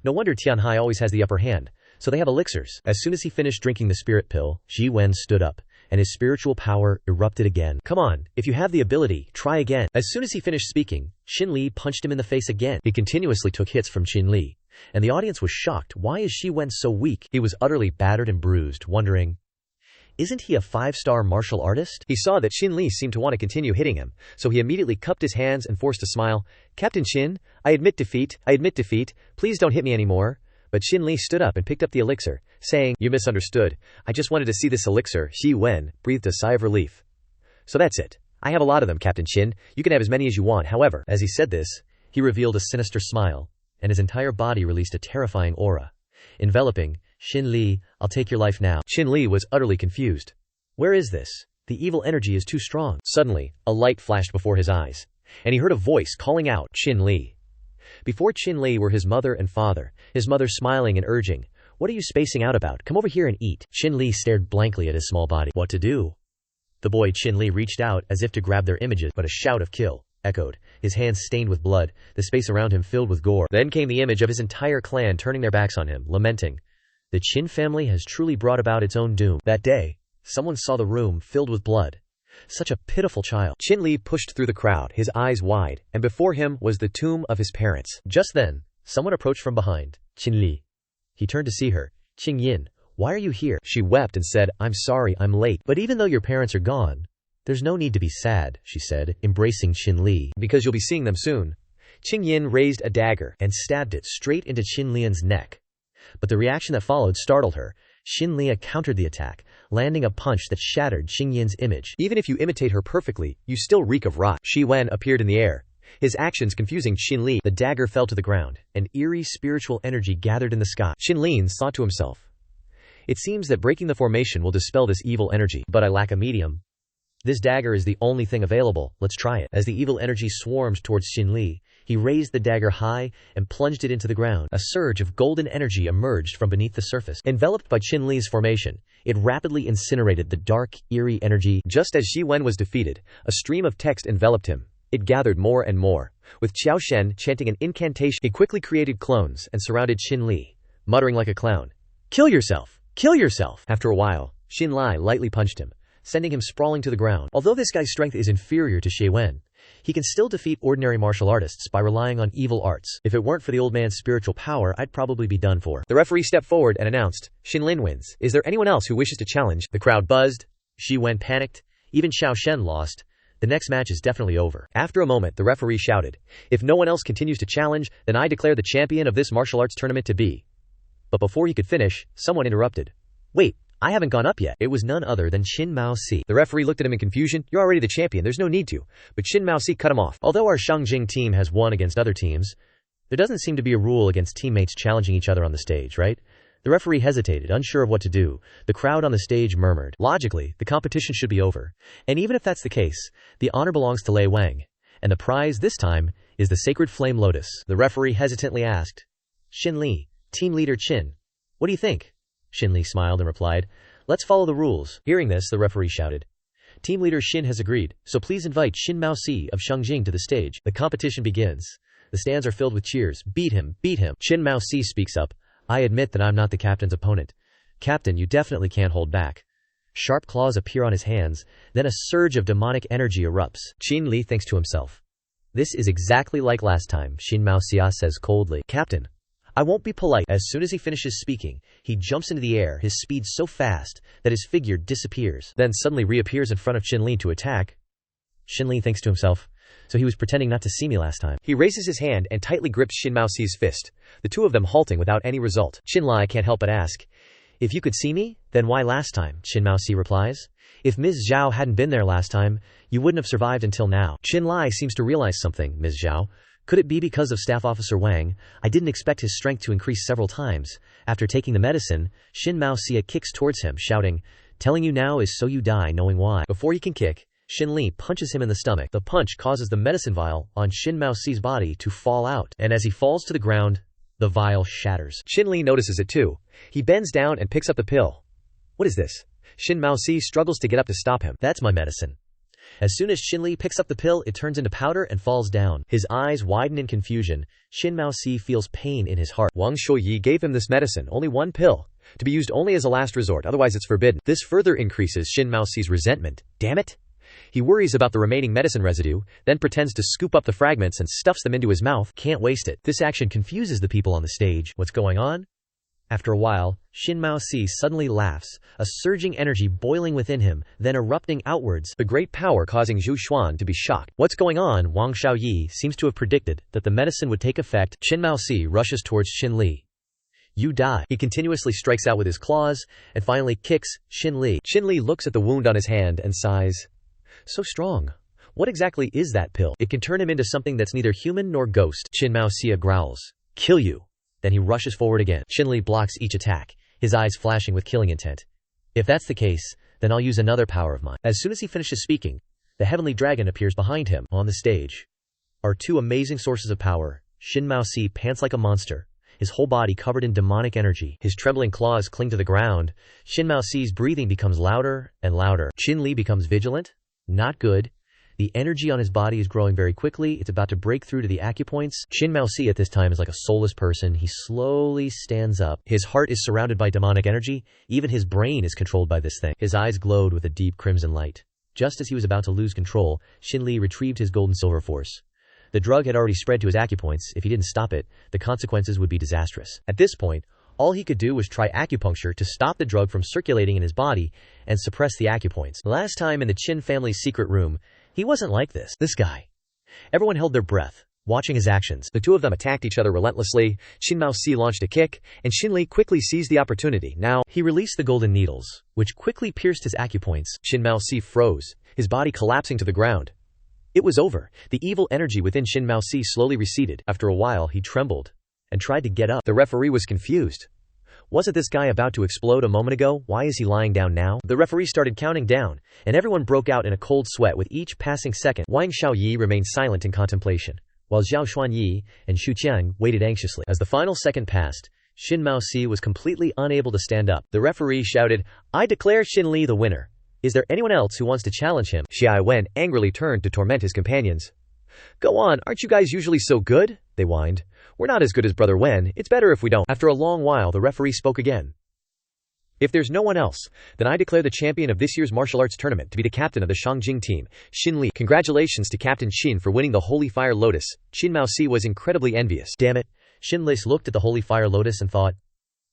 Speaker 1: No wonder Tianhai always has the upper hand, so they have elixirs. As soon as he finished drinking the spirit pill, Xi Wen stood up, and his spiritual power erupted again. Come on, if you have the ability, try again. As soon as he finished speaking, Shinli punched him in the face again. He continuously took hits from Shinli, and the audience was shocked. Why is Xi Wen so weak? He was utterly battered and bruised, wondering, isn't he a 5-star martial artist? He saw that Shinli seemed to want to continue hitting him, so he immediately cupped his hands and forced a smile. Captain Shin, I admit defeat. Please don't hit me anymore. But Shinli stood up and picked up the elixir, saying, You misunderstood. I just wanted to see this elixir. Xi Wen breathed a sigh of relief. So that's it. I have a lot of them, Captain Shin. You can have as many as you want. However, as he said this, he revealed a sinister smile, and his entire body released a terrifying aura, enveloping Shinli. I'll take your life now. Shinli was utterly confused. Where is this? The evil energy is too strong. Suddenly, a light flashed before his eyes, and he heard a voice calling out, Shinli. Before Shinli were his mother and father, his mother smiling and urging, What are you spacing out about? Come over here and eat. Shinli stared blankly at his small body. What to do? The boy Shinli reached out as if to grab their images, but a shout of kill echoed, his hands stained with blood, the space around him filled with gore. Then came the image of his entire clan turning their backs on him, lamenting. The Qin family has truly brought about its own doom. That day, someone saw the room filled with blood. Such a pitiful child. Shinli pushed through the crowd, his eyes wide, and before him was the tomb of his parents. Just then, someone approached from behind. Shinli. He turned to see her. Qingyin, why are you here? She wept and said, I'm sorry, I'm late. But even though your parents are gone, there's no need to be sad, she said, embracing Shinli. Because you'll be seeing them soon. Qingyin raised a dagger and stabbed it straight into Qinlian's neck. But the reaction that followed startled her. Shinli countered the attack, landing a punch that shattered Qingyin's image. Even if you imitate her perfectly, you still reek of rot. Xi Wen appeared in the air, his actions confusing Shinli. The dagger fell to the ground, and eerie spiritual energy gathered in the sky. Shinli thought to himself, it seems that breaking the formation will dispel this evil energy, but I lack a medium. This dagger is the only thing available, let's try it. As the evil energy swarmed towards Shinli, he raised the dagger high and plunged it into the ground. A surge of golden energy emerged from beneath the surface. Enveloped by Shinli's formation, it rapidly incinerated the dark, eerie energy. Just as Xi Wen was defeated, a stream of text enveloped him. It gathered more and more. With Qiao Shen chanting an incantation, he quickly created clones and surrounded Shinli, muttering like a clown. Kill yourself! Kill yourself! After a while, Shinli lightly punched him, sending him sprawling to the ground. Although this guy's strength is inferior to Xi Wen, he can still defeat ordinary martial artists by relying on evil arts. If it weren't for the old man's spiritual power, I'd probably be done for. The referee stepped forward and announced, Shinlin wins. Is there anyone else who wishes to challenge? The crowd buzzed. Xi Wen panicked. Even Xiao Shen lost. The next match is definitely over. After a moment, the referee shouted, if no one else continues to challenge, then I declare the champion of this martial arts tournament to be. But before he could finish, someone interrupted. Wait. I haven't gone up yet. It was none other than Qin Maosi. The referee looked at him in confusion. You're already the champion, there's no need to. But Qin Maosi cut him off. Although our Shangjing team has won against other teams, there doesn't seem to be a rule against teammates challenging each other on the stage, right? The referee hesitated, unsure of what to do. The crowd on the stage murmured. Logically, the competition should be over. And even if that's the case, the honor belongs to Lei Wang. And the prize, this time, is the Sacred Flame Lotus. The referee hesitantly asked, Shinli, team leader Qin, what do you think? Shinli smiled and replied, let's follow the rules. Hearing this, the referee shouted, team leader Shin has agreed, so please invite Qin Maosi of Shangjing to the stage. The competition begins. The stands are filled with cheers. Beat him, beat him. Qin Maosi speaks up. I admit that I'm not the captain's opponent. Captain, you definitely can't hold back. Sharp claws appear on his hands, then a surge of demonic energy erupts. Qin Li thinks to himself. This is exactly like last time, Qin Maosia says coldly. Captain, I won't be polite. As soon as he finishes speaking, he jumps into the air, his speed so fast that his figure disappears, then suddenly reappears in front of Shinli to attack. Shinli thinks to himself, so he was pretending not to see me last time. He raises his hand and tightly grips Qin Maosi's fist, the two of them halting without any result. Shinli can't help but ask,
Speaker 2: If you could see me, then why last time? Qin Maoxi replies. If Ms. Zhao hadn't been there last time, you wouldn't have survived until now. Shinli seems to realize something. Ms. Zhao. Could it be because of Staff Officer Wang? I didn't expect his strength to increase several times. After taking the medicine, Qin Maoxi kicks towards him, shouting, telling you now is so you die knowing why. Before he can kick, Shinli punches him in the stomach. The punch causes the medicine vial on Qin Maoxi's body to fall out, and as he falls to the ground, the vial shatters.
Speaker 1: Shinli notices it too. He bends down and picks up the pill. What is this? Qin Maoxi struggles to get up to stop him.
Speaker 2: That's my medicine. As soon as Shinli picks up the pill, it turns into powder and falls down. His eyes widen in confusion. Qin Maoxi feels pain in his heart.
Speaker 1: Wang Shuyi gave him this medicine, only one pill, to be used only as a last resort, otherwise it's forbidden. This further increases Qin Maoxi's resentment. Damn it! He worries about the remaining medicine residue, then pretends to scoop up the fragments and stuffs them into his mouth.
Speaker 2: Can't waste it. This action confuses the people on the stage. What's going on? After a while, Qin Maoxi suddenly laughs, a surging energy boiling within him, then erupting outwards,
Speaker 1: the great power causing Zhu Xuan to be shocked.
Speaker 2: What's going on? Wang Xiaoyi seems to have predicted that the medicine would take effect. Qin Maoxi rushes towards Shinli. You die. He continuously strikes out with his claws, and finally kicks Shinli.
Speaker 1: Shinli looks at the wound on his hand and sighs. So strong. What exactly is that pill?
Speaker 2: It can turn him into something that's neither human nor ghost. Qin Maoxi growls. Kill you. Then he rushes forward again. Shinli blocks each attack, his eyes flashing with killing intent. If that's the case, then I'll use another power of mine. As soon as he finishes speaking, the heavenly dragon appears behind him. On the stage are two amazing sources of power. Qin Maoxi pants like a monster, his whole body covered in demonic energy. His trembling claws cling to the ground. Qin Maoxi's breathing becomes louder and louder. Shinli becomes vigilant. Not good. The energy on his body is growing very quickly. It's about to break through to the acupoints. Qin Maoxi at this time is like a soulless person. He slowly stands up. His heart is surrounded by demonic energy. Even his brain is controlled by this thing. His eyes glowed with a deep crimson light. Just as he was about to lose control, Shinli retrieved his gold and silver force. The drug had already spread to his acupoints. If he didn't stop it, the consequences would be disastrous. At this point, all he could do was try acupuncture to stop the drug from circulating in his body and suppress the acupoints. Last time in the Qin family's secret room, he wasn't like this. This guy. Everyone held their breath, watching his actions.
Speaker 1: The two of them attacked each other relentlessly. Qin Maoxi launched a kick, and Shinli quickly seized the opportunity. Now,
Speaker 2: he released the golden needles, which quickly pierced his acupoints.
Speaker 1: Qin Maoxi froze, his body collapsing to the ground. It was over. The evil energy within Qin Maoxi slowly receded. After a while, he trembled and tried to get up. The referee was confused. Wasn't this guy about to explode a moment ago? Why is he lying down now? The referee started counting down, and everyone broke out in a cold sweat with each passing second. Wang Xiaoyi remained silent in contemplation, while Zhao Xuanyi and Xu Qiang waited anxiously. As the final second passed, Qin Maoxi was completely unable to stand up. The referee shouted, I declare Shinli the winner. Is there anyone else who wants to challenge him? Xia Wen angrily turned to torment his companions. Go on, aren't you guys usually so good? They whined. We're not as good as Brother Wen, it's better if we don't. After a long while, the referee spoke again. If there's no one else, then I declare the champion of this year's martial arts tournament to be the captain of the Shangjing team, Shinli. Congratulations to Captain Qin for winning the Holy Fire Lotus. Qin Maoxi was incredibly envious.
Speaker 2: Damn it. Shinli looked at the Holy Fire Lotus and thought,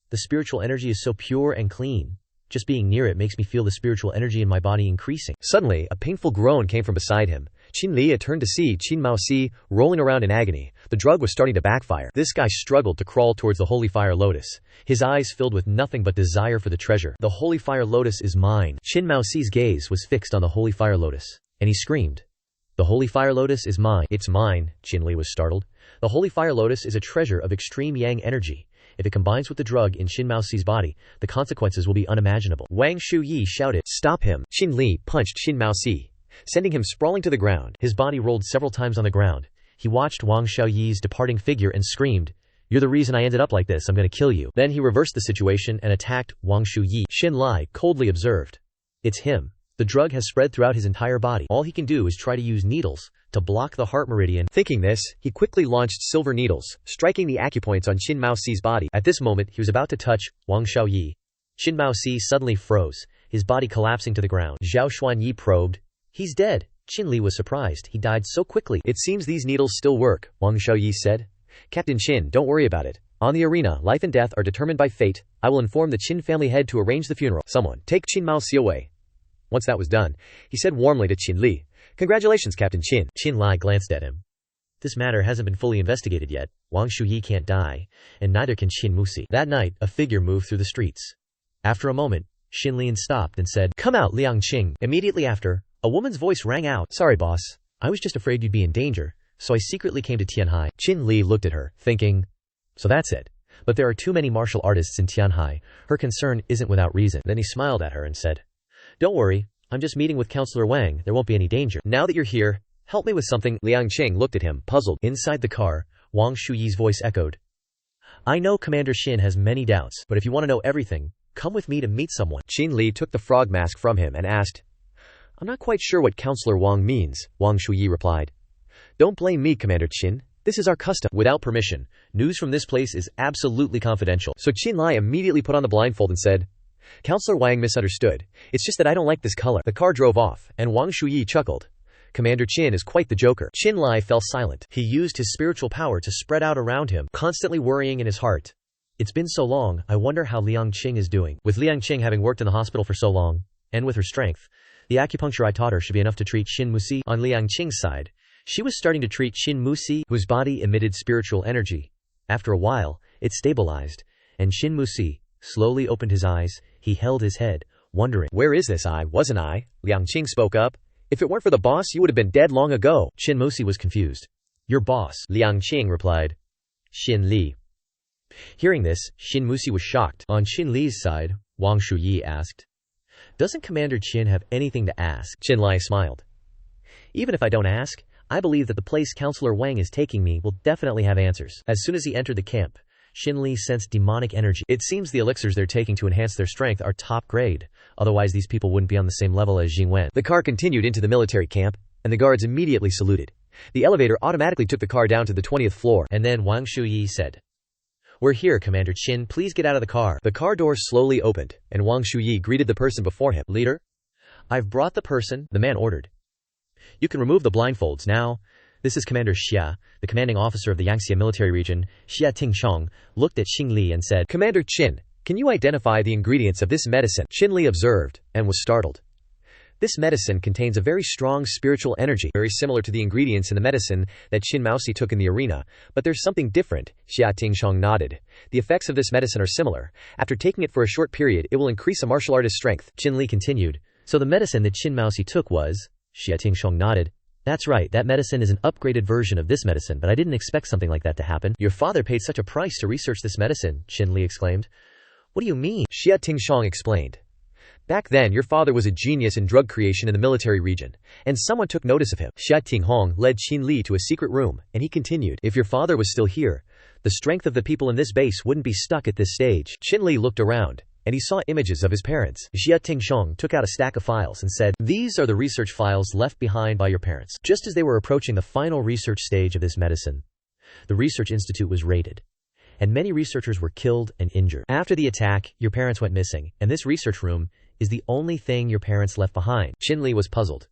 Speaker 2: the spiritual energy is so pure and clean. Just being near it makes me feel the spiritual energy in my body increasing.
Speaker 1: Suddenly, a painful groan came from beside him. Shinli turned to see Qin Maoxi rolling around in agony. The drug was starting to backfire. This guy struggled to crawl towards the Holy Fire Lotus, his eyes filled with nothing but desire for the treasure. The Holy Fire Lotus is mine. Qin Maoxi's gaze was fixed on the Holy Fire Lotus, and he screamed. The Holy Fire Lotus is mine. It's mine. Shinli was startled. The Holy Fire Lotus is a treasure of extreme yang energy. If it combines with the drug in Qin Maoxi's body, the consequences will be unimaginable. Wang Shuyi shouted, Stop him! Shinli punched Qin Maoxi, sending him sprawling to the ground. His body rolled several times on the ground. He watched Wang Xiaoyi's departing figure and screamed, You're the reason I ended up like this, I'm gonna kill you. Then he reversed the situation and attacked Wang Shuyi. Shinli coldly observed. It's him. The drug has spread throughout his entire body. All he can do is try to use needles to block the heart meridian. Thinking this, he quickly launched silver needles, striking the acupoints on Qin Maoxi's body. At this moment, he was about to touch Wang Xiaoyi. Qin Maoxi suddenly froze, his body collapsing to the ground. Zhao Xuanyi probed. He's dead. Qinli was surprised. He died so quickly. It seems these needles still work, Wang Xiaoyi said. Captain Qin, don't worry about it. On the arena, life and death are determined by fate. I will inform the Qin family head to arrange the funeral. Someone, take Qin Maoxi away. Once that was done, he said warmly to Qinli, Congratulations, Captain Qin. Qinli glanced at him. This matter hasn't been fully investigated yet. Wang Shuyi can't die, and neither can Qin Maoxi. That night, a figure moved through the streets.
Speaker 2: After a moment, Shinli stopped and said, "Come out, Liang Qing." Immediately after, a woman's voice rang out, "Sorry boss, I was just afraid you'd be in danger, so I secretly came to Tianhai." Shinli looked at her, thinking, so that's it. But there are too many martial artists in Tianhai. Her concern isn't without reason. Then he smiled at her and said, "Don't worry, I'm just meeting with Counselor Wang. There won't be any danger. Now that you're here, help me with something." Liang Qing looked at him, puzzled. Inside the car, Wang Shuyi's voice echoed, "I know Commander Shin has many doubts, but if you want to know everything, come with me to meet someone." Shinli took the frog mask from him and asked, "I'm not quite sure what Counselor Wang means." Wang Shuyi replied, "Don't blame me, Commander Qin. This is our custom. Without permission, news from this place is absolutely confidential." So Qinlai immediately put on the blindfold and said, "Counselor Wang misunderstood. It's just that I don't like this color." The car drove off, and Wang Shuyi chuckled. Commander Qin is quite the joker. Qinlai fell silent. He used his spiritual power to spread out around him, constantly worrying in his heart. It's been so long, I wonder how Liang Qing is doing. With Liang Qing having worked in the hospital for so long, and with her strength, the acupuncture I taught her should be enough to treat Shin Musi. On Liang Qing's side, she was starting to treat Shin Musi, whose body emitted spiritual energy. After a while, it stabilized, and Shin Musi slowly opened his eyes. He held his head, wondering, "Where is this? Wasn't I?" Liang Qing spoke up. "If it weren't for the boss, you would have been dead long ago." Shin Musi was confused. "Your boss?" Liang Qing replied. "Shinli." Hearing this, Shin Musi was shocked. On Shinli's side, Wang Shuyi asked, "Doesn't Commander Qin have anything to ask?" Qinlai smiled. "Even if I don't ask, I believe that the place Counselor Wang is taking me will definitely have answers." As soon as he entered the camp, Shinli sensed demonic energy. It seems the elixirs they're taking to enhance their strength are top grade, otherwise these people wouldn't be on the same level as Jingwen. The car continued into the military camp, and the guards immediately saluted. The elevator automatically took the car down to the 20th floor, and then Wang Shuyi said, "We're here, Commander Qin. Please get out of the car." The car door slowly opened, and Wang Shuyi greeted the person before him. "Leader? I've brought the person," the man ordered. "You can remove the blindfolds now. This is Commander Xia, the commanding officer of the Yangtze military region." Xia Tingshong looked at Xingli and said, "Commander Qin, can you identify the ingredients of this medicine?" Xingli observed, and was startled. This medicine contains a very strong spiritual energy, very similar to the ingredients in the medicine that Qin Maosi took in the arena, but there's something different. Xia Tingshong nodded. "The effects of this medicine are similar. After taking it for a short period, it will increase a martial artist's strength." Qinli continued, "So the medicine that Qin Maosi took was?" Xia Tingshong nodded. "That's right, that medicine is an upgraded version of this medicine, but I didn't expect something like that to happen." "Your father paid such a price to research this medicine," Shinli exclaimed. "What do you mean?" Xia Tingshong explained. "Back then, your father was a genius in drug creation in the military region, and someone took notice of him." Xia Tinghong led Qinli to a secret room, and he continued, "If your father was still here, the strength of the people in this base wouldn't be stuck at this stage." Qinli looked around, and he saw images of his parents. Xia Tingshong took out a stack of files and said, "These are the research files left behind by your parents." Just as they were approaching the final research stage of this medicine, the research institute was raided, and many researchers were killed and injured. After the attack, your parents went missing, and this research room is the only thing your parents left behind. Qinli was puzzled.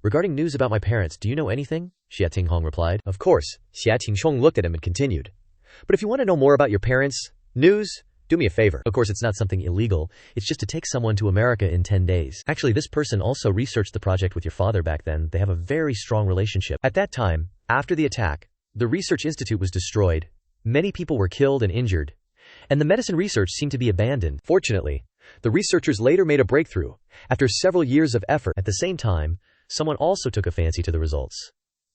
Speaker 2: "Regarding news about my parents, do you know anything?" Xia Tinghong replied. "Of course." Xia Tingshong looked at him and continued, "But if you want to know more about your parents' news, do me a favor. Of course, it's not something illegal. It's just to take someone to America in 10 days. Actually, this person also researched the project with your father back then. They have a very strong relationship." At that time, after the attack, the research institute was destroyed. Many people were killed and injured, and the medicine research seemed to be abandoned. Fortunately, the researchers later made a breakthrough, after several years of effort. At the same time, someone also took a fancy to the results,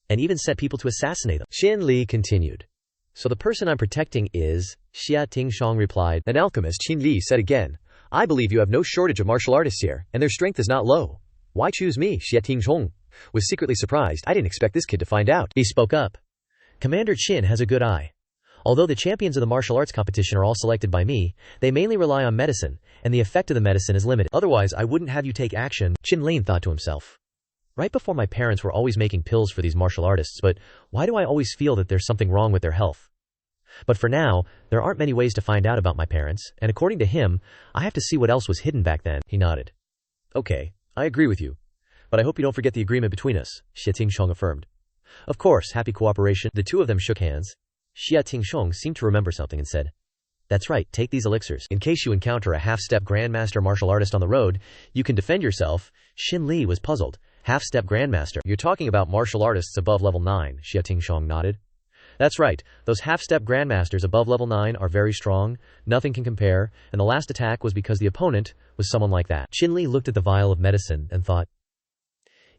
Speaker 2: and even sent people to assassinate them. Shinli continued, "So the person I'm protecting is?" Xia Tingshong replied. An alchemist, Shinli said again, "I believe you have no shortage of martial artists here, and their strength is not low. Why choose me?" Xia Tingshong was secretly surprised. "I didn't expect this kid to find out." He spoke up. "Commander Qin has a good eye. Although the champions of the martial arts competition are all selected by me, they mainly rely on medicine, and the effect of the medicine is limited. Otherwise, I wouldn't have you take action." Qin Lin thought to himself. Right before, my parents were always making pills for these martial artists, but why do I always feel that there's something wrong with their health? But for now, there aren't many ways to find out about my parents, and according to him, I have to see what else was hidden back then. He nodded. "Okay, I agree with you. But I hope you don't forget the agreement between us," Xia Tingshong affirmed. "Of course, happy cooperation." The two of them shook hands. Xia Tingshong seemed to remember something and said, "That's right, take these elixirs. In case you encounter a half-step grandmaster martial artist on the road, you can defend yourself." Shinli was puzzled. "Half-step grandmaster? You're talking about martial artists above level 9, Xia Tingshong nodded. That's right, those half-step grandmasters above level 9 are very strong, nothing can compare, and the last attack was because the opponent was someone like that. Shinli looked at the vial of medicine and thought,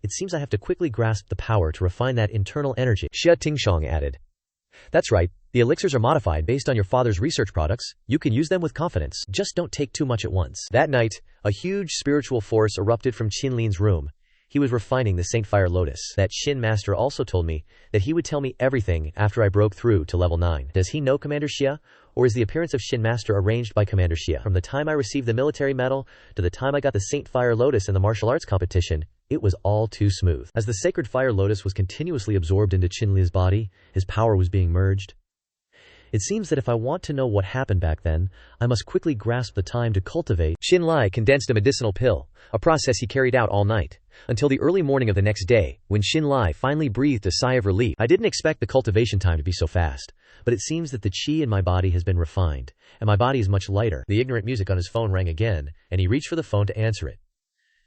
Speaker 2: it seems I have to quickly grasp the power to refine that internal energy.
Speaker 1: Xia Tingshong added. That's right, the elixirs are modified based on your father's research products. You can use them with confidence.
Speaker 2: Just don't take too much at once.
Speaker 1: That night, a huge spiritual force erupted from Qinlin's room. He was refining the Saint Fire Lotus.
Speaker 2: That Shin Master also told me that he would tell me everything after I broke through to level 9. Does he know Commander Xia, or is the appearance of Shin Master arranged by Commander Xia? From the time I received the military medal to the time I got the Saint Fire Lotus in the martial arts competition, it was all too smooth. As the sacred Fire Lotus was continuously absorbed into Qinli's body, his power was being merged. It seems that if I want to know what happened back then, I must quickly grasp the time to cultivate.
Speaker 1: Xinli condensed a medicinal pill, a process he carried out all night, until the early morning of the next day, when Xinli finally breathed a sigh of relief.
Speaker 2: I didn't expect the cultivation time to be so fast, but it seems that the qi in my body has been refined, and my body is much lighter. The ignorant music on his phone rang again, and he reached for the phone to answer it.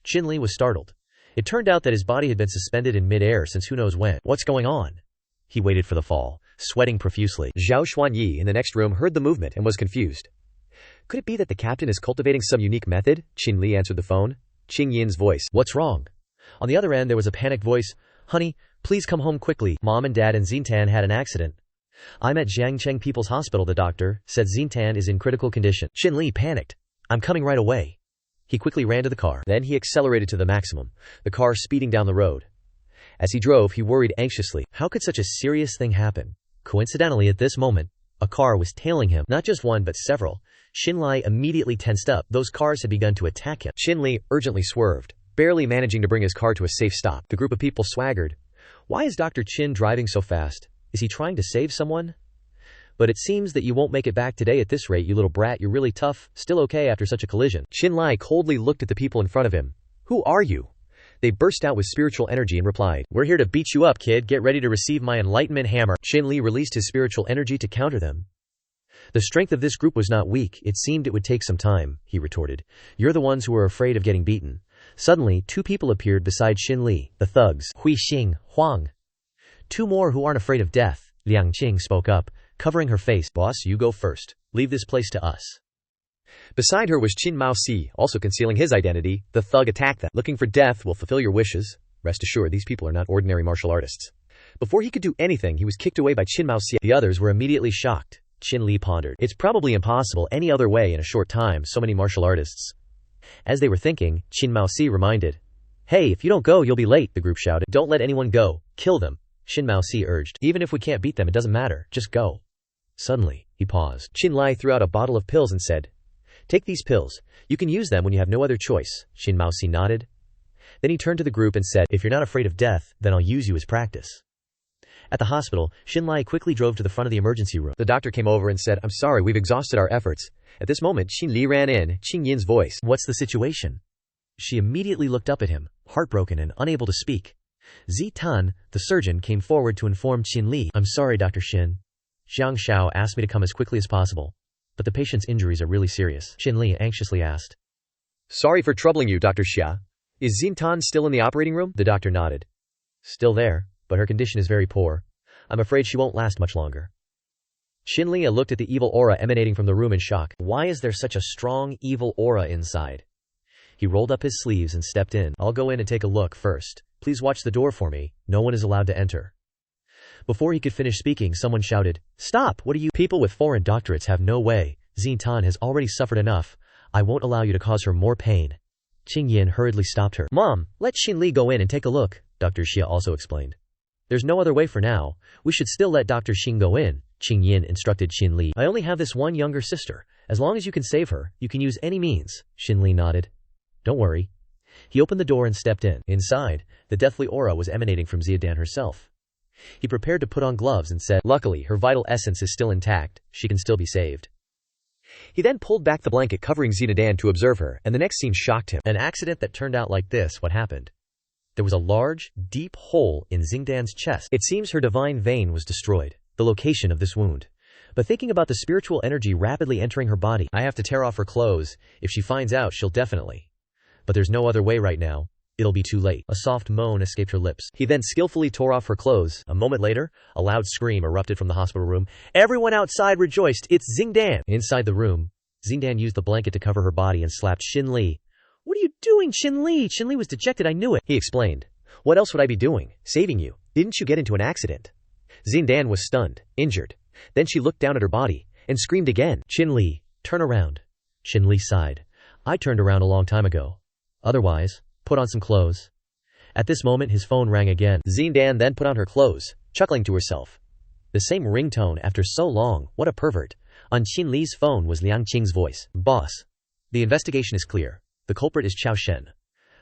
Speaker 2: Xinli was startled. It turned out that his body had been suspended in mid-air since who knows when. What's going on? He waited for the fall, sweating profusely.
Speaker 1: Zhao Xuanyi in the next room heard the movement and was confused. Could it be that the captain is cultivating some unique method? Qinli answered the phone. Qing Yin's voice.
Speaker 2: What's wrong? On the other end there was a panicked voice. Honey, please come home quickly. Mom and Dad and Xintan had an accident. I'm at Jiangcheng People's Hospital. The doctor said Xintan is in critical condition. Xinli panicked. I'm coming right away. He quickly ran to the car.
Speaker 1: Then he accelerated to the maximum, the car speeding down the road. As he drove, he worried anxiously.
Speaker 2: How could such a serious thing happen? Coincidentally, at this moment, a car was tailing him. Not just one, but several. Xinli immediately tensed up. Those cars had begun to attack him.
Speaker 1: Xinli urgently swerved, barely managing to bring his car to a safe stop. The group of people swaggered.
Speaker 2: Why is Dr. Qin driving so fast? Is he trying to save someone? But it seems that you won't make it back today at this rate, you little brat. You're really tough. Still okay after such a collision.
Speaker 1: Xinli coldly looked at the people in front of him. Who are you? They burst out with spiritual energy and replied,
Speaker 2: We're here to beat you up, kid. Get ready to receive my enlightenment hammer.
Speaker 1: Xinli released his spiritual energy to counter them.
Speaker 2: The strength of this group was not weak. It seemed it would take some time, he retorted. You're the ones who are afraid of getting beaten. Suddenly, two people appeared beside Xinli, the thugs, Hui Xing, Huang. Two more who aren't afraid of death. Liang Qing spoke up, covering her face. Boss, you go first. Leave this place to us.
Speaker 1: Beside her was Qin Mao Si, also concealing his identity. The thug attacked them. Looking for death will fulfill your wishes. Rest assured, these people are not ordinary martial artists. Before he could do anything, he was kicked away by Qin Mao Si.
Speaker 2: The others were immediately shocked. Xinli pondered. It's probably impossible any other way in a short time, so many martial artists. As they were thinking, Qin Mao Si reminded. Hey, if you don't go, you'll be late, the group shouted. Don't let anyone go. Kill them. Qin Mao Si urged. Even if we can't beat them, it doesn't matter. Just go. Suddenly, he paused.
Speaker 1: Xinli threw out a bottle of pills and said,
Speaker 2: Take these pills. You can use them when you have no other choice. Qin Mao Si nodded. Then he turned to the group and said, If you're not afraid of death, then I'll use you as practice. At the hospital, Xinli quickly drove to the front of the emergency room.
Speaker 1: The doctor came over and said, I'm sorry, we've exhausted our efforts. At this moment, Xinli ran in, Qing Yin's voice.
Speaker 2: What's the situation? She immediately looked up at him, heartbroken and unable to speak. Zi Tan, the surgeon, came forward to inform Xinli. I'm sorry, Dr. Xin. Zhang Xiao asked me to come as quickly as possible. But the patient's injuries are really serious. Xinli anxiously asked.
Speaker 1: Sorry for troubling you, Dr. Xia. Is Xintan still in the operating room?
Speaker 2: The doctor nodded. Still there, but her condition is very poor. I'm afraid she won't last much longer. Xinli looked at the evil aura emanating from the room in shock. Why is there such a strong evil aura inside? He rolled up his sleeves and stepped in. I'll go in and take a look first. Please watch the door for me. No one is allowed to enter. Before he could finish speaking, someone shouted, Stop! What are you? People with foreign doctorates have no way. Xintan has already suffered enough. I won't allow you to cause her more pain. Qing Yin hurriedly stopped her. Mom, let Xinli go in and take a look, Dr. Xia also explained. There's no other way for now. We should still let Dr. Xing go in, Qing Yin instructed Xinli. I only have this one younger sister. As long as you can save her, you can use any means. Xinli nodded. Don't worry. He opened the door and stepped in. Inside, the deathly aura was emanating from Xiadan herself. He prepared to put on gloves and said, Luckily, her vital essence is still intact. She can still be saved.
Speaker 1: He then pulled back the blanket covering Xiadan to observe her, and the next scene shocked him.
Speaker 2: An accident that turned out like this. What happened? There was a large, deep hole in Xingdan's chest. It seems her divine vein was destroyed, the location of this wound. But thinking about the spiritual energy rapidly entering her body, I have to tear off her clothes. If she finds out, she'll definitely. But there's no other way right now. It'll be too late. A soft moan escaped her lips. He then skillfully tore off her clothes. A moment later, a loud scream erupted from the hospital room. Everyone outside rejoiced. It's Xingdan! Inside the room, Xingdan used the blanket to cover her body and slapped Shinli. What are you doing, Shinli? Shinli was dejected, I knew it.
Speaker 1: He explained. What else would I be doing? Saving you. Didn't you get into an accident? Xingdan was stunned, injured. Then she looked down at her body and screamed again.
Speaker 2: Shinli, turn around. Shinli sighed. I turned around a long time ago. Otherwise, put on some clothes. At this moment his phone rang again.
Speaker 1: Xingdan then put on her clothes, chuckling to herself. The same ringtone after so long, what a pervert. On Shinli's phone was Liang Qing's voice. Boss. The investigation is clear. The culprit is Chao Shen.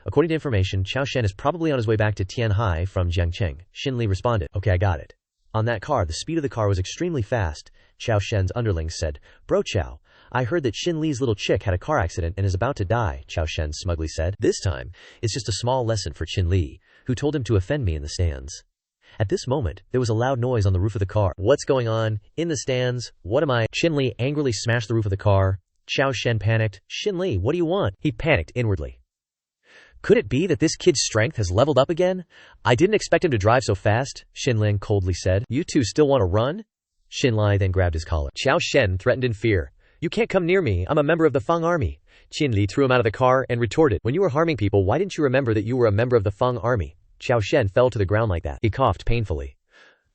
Speaker 1: According to information, Chao Shen is probably on his way back to Tianhai from Jiangcheng. Shinli responded. Okay, I got it. On that car, the speed of the car was extremely fast. Chao Shen's underlings said, Bro Chao, I heard that Shinli's little chick had a car accident and is about to die, Chao Shen smugly said. This time, it's just a small lesson for Shinli, who told him to offend me in the stands. At this moment, there was a loud noise on the roof of the car. What's going on? In the stands? What am I? Shinli angrily smashed the roof of the car. Chao Shen panicked. Shinli, what do you want? He panicked inwardly. Could it be that this kid's strength has leveled up again? I didn't expect him to drive so fast, Shinli coldly said. You two still want to run?
Speaker 2: Shinli then grabbed his collar.
Speaker 1: Chao Shen threatened in fear. You can't come near me, I'm a member of the Feng army. Shinli threw him out of the car and retorted. When you were harming people, why didn't you remember that you were a member of the Feng army? Chao Shen fell to the ground like that. He coughed painfully.